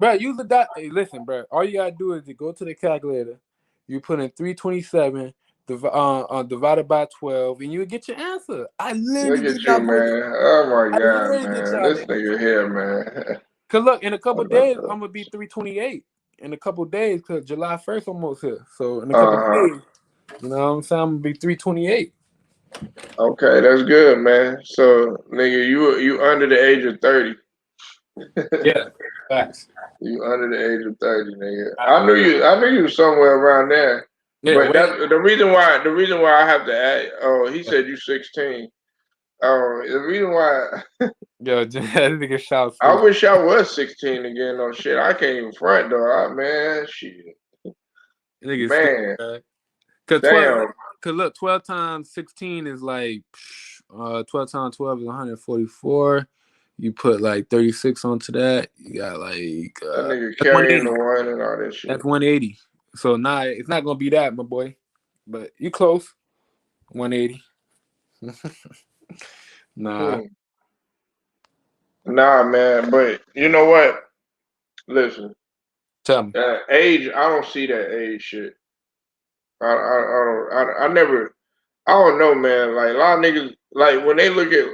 bro. Use the dot. Hey, listen, bro. All you gotta do is to go to the calculator. You put in 327 divided by 12, and you get your answer. I literally look at you, man. Oh my god, man. This nigga here, man. Cause look, in a couple days, I'm gonna be 328. In a couple days, cause July 1st almost here. So in a couple days, you know what I'm saying? I'm gonna be 328. Okay, that's good, man. So, nigga, you under the age of 30. Yeah, facts. You under the age of 30, nigga. I knew you were somewhere around there. Yeah, but that's the reason why I have to add. Oh, he said you 16. Oh, the reason why. Yo, that nigga shout. I wish I was 16 again. No shit, I can't even front though. Man, shit. Man, Cause look, 12 times 16 is like 12 times 12 is 144. You put like 36 onto that. You got like that nigga carrying the one and all that shit. That's 180. So nah, it's not gonna be that, my boy. But you close. 180. Nah. Nah, man. But you know what? Listen. Tell me. Age, I don't see that age shit. I don't know, man. Like a lot of niggas, like when they look at,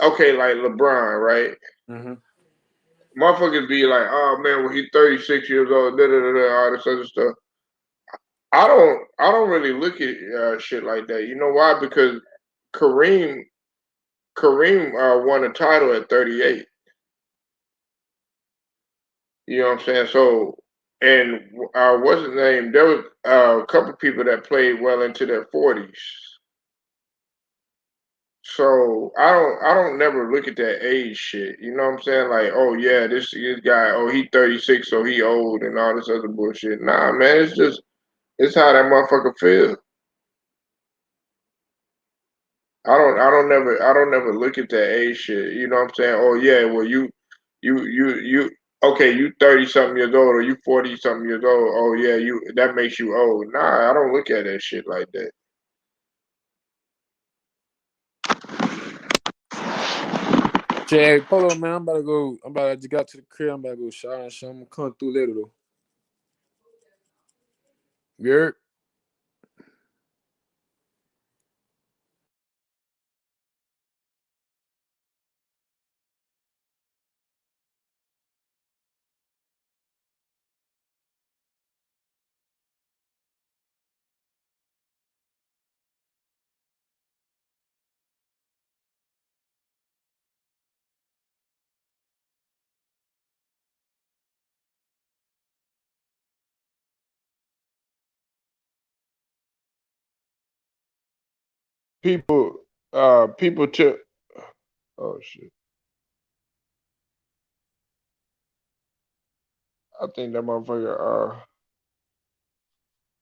okay, like LeBron, right? Mm-hmm. Motherfuckers be like, oh man, when he's 36 years old, all this other stuff. I don't really look at shit like that. You know why? Because Kareem won a title at 38. You know what I'm saying? So, and what's his name? There was a couple people that played well into their 40s. So I don't never look at that age shit. You know what I'm saying? Like, oh yeah, this guy, oh he 36, so he old and all this other bullshit. Nah, man, it's how that motherfucker feel. I don't never look at that age shit. You know what I'm saying? Oh yeah, well you okay, you 30 something years old or you 40 something years old. Oh yeah, that makes you old. Nah, I don't look at that shit like that. Jay, hold on, man. I just got to the crib. I'm about to go shower and shit. I'm gonna come through later though. Yeah. People took. Oh shit. I think that motherfucker.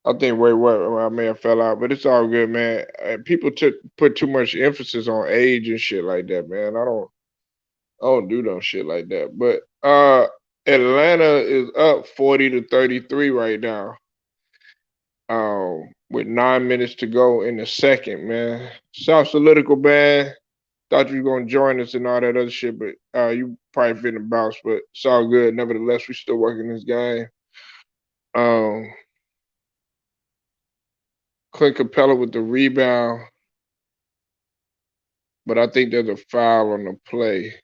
I think I may have fell out, but it's all good, man. People put too much emphasis on age and shit like that, man. I don't do no shit like that. But Atlanta is up 40-33 right now. with 9 minutes to go in the second, man. South Solitical band. Thought you were gonna join us and all that other shit, but you probably finna bounce, but it's all good. Nevertheless, we still working this game. Clint Capella with the rebound, but I think there's a foul on the play.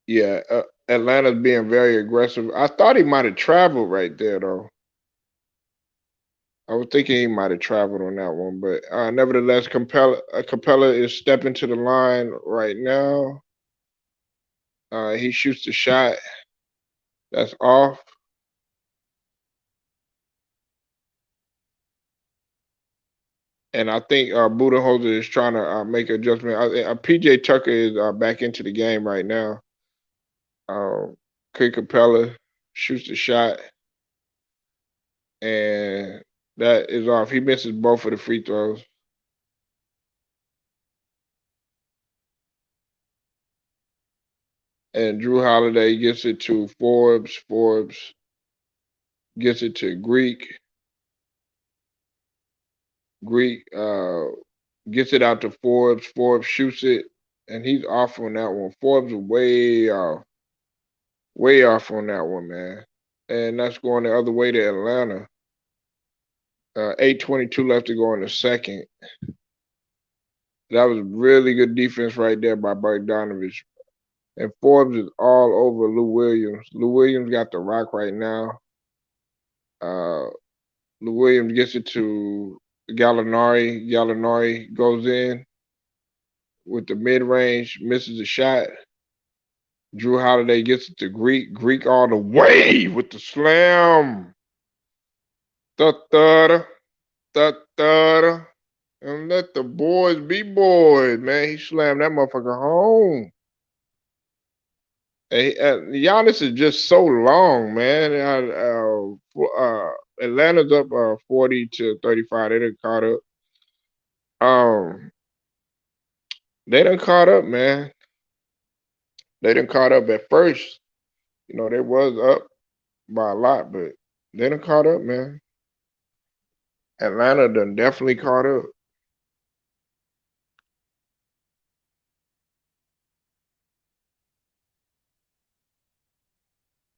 Yeah, Atlanta's being very aggressive. I thought he might have traveled right there, though. I was thinking he might have traveled on that one, but nevertheless, Capella is stepping to the line right now. He shoots the shot. That's off. And I think Budenholzer is trying to make an adjustment. PJ Tucker is back into the game right now. Clint Capella shoots the shot. And that is off. He misses both of the free throws. And Drew Holiday gets it to Forbes. Forbes gets it to Greek. Greek gets it out to Forbes. Forbes shoots it, and he's off on that one. Forbes is way off. Way off on that one, man. And that's going the other way to Atlanta. 8:22 left to go in the second. That was really good defense right there by Bogdanovich. And Forbes is all over Lou Williams. Lou Williams got the rock right now. Lou Williams gets it to Gallinari. Gallinari goes in with the mid-range, misses a shot. Drew Holiday gets it to Greek. Greek all the way with the slam. Da-da-da. Da-da-da. And let the boys be boys, man. He slammed that motherfucker home. Hey, Giannis is just so long, man. Atlanta's up 40-35. They done caught up. They done caught up, man. They done caught up at first. You know, they was up by a lot, but they done caught up, man. Atlanta done definitely caught up.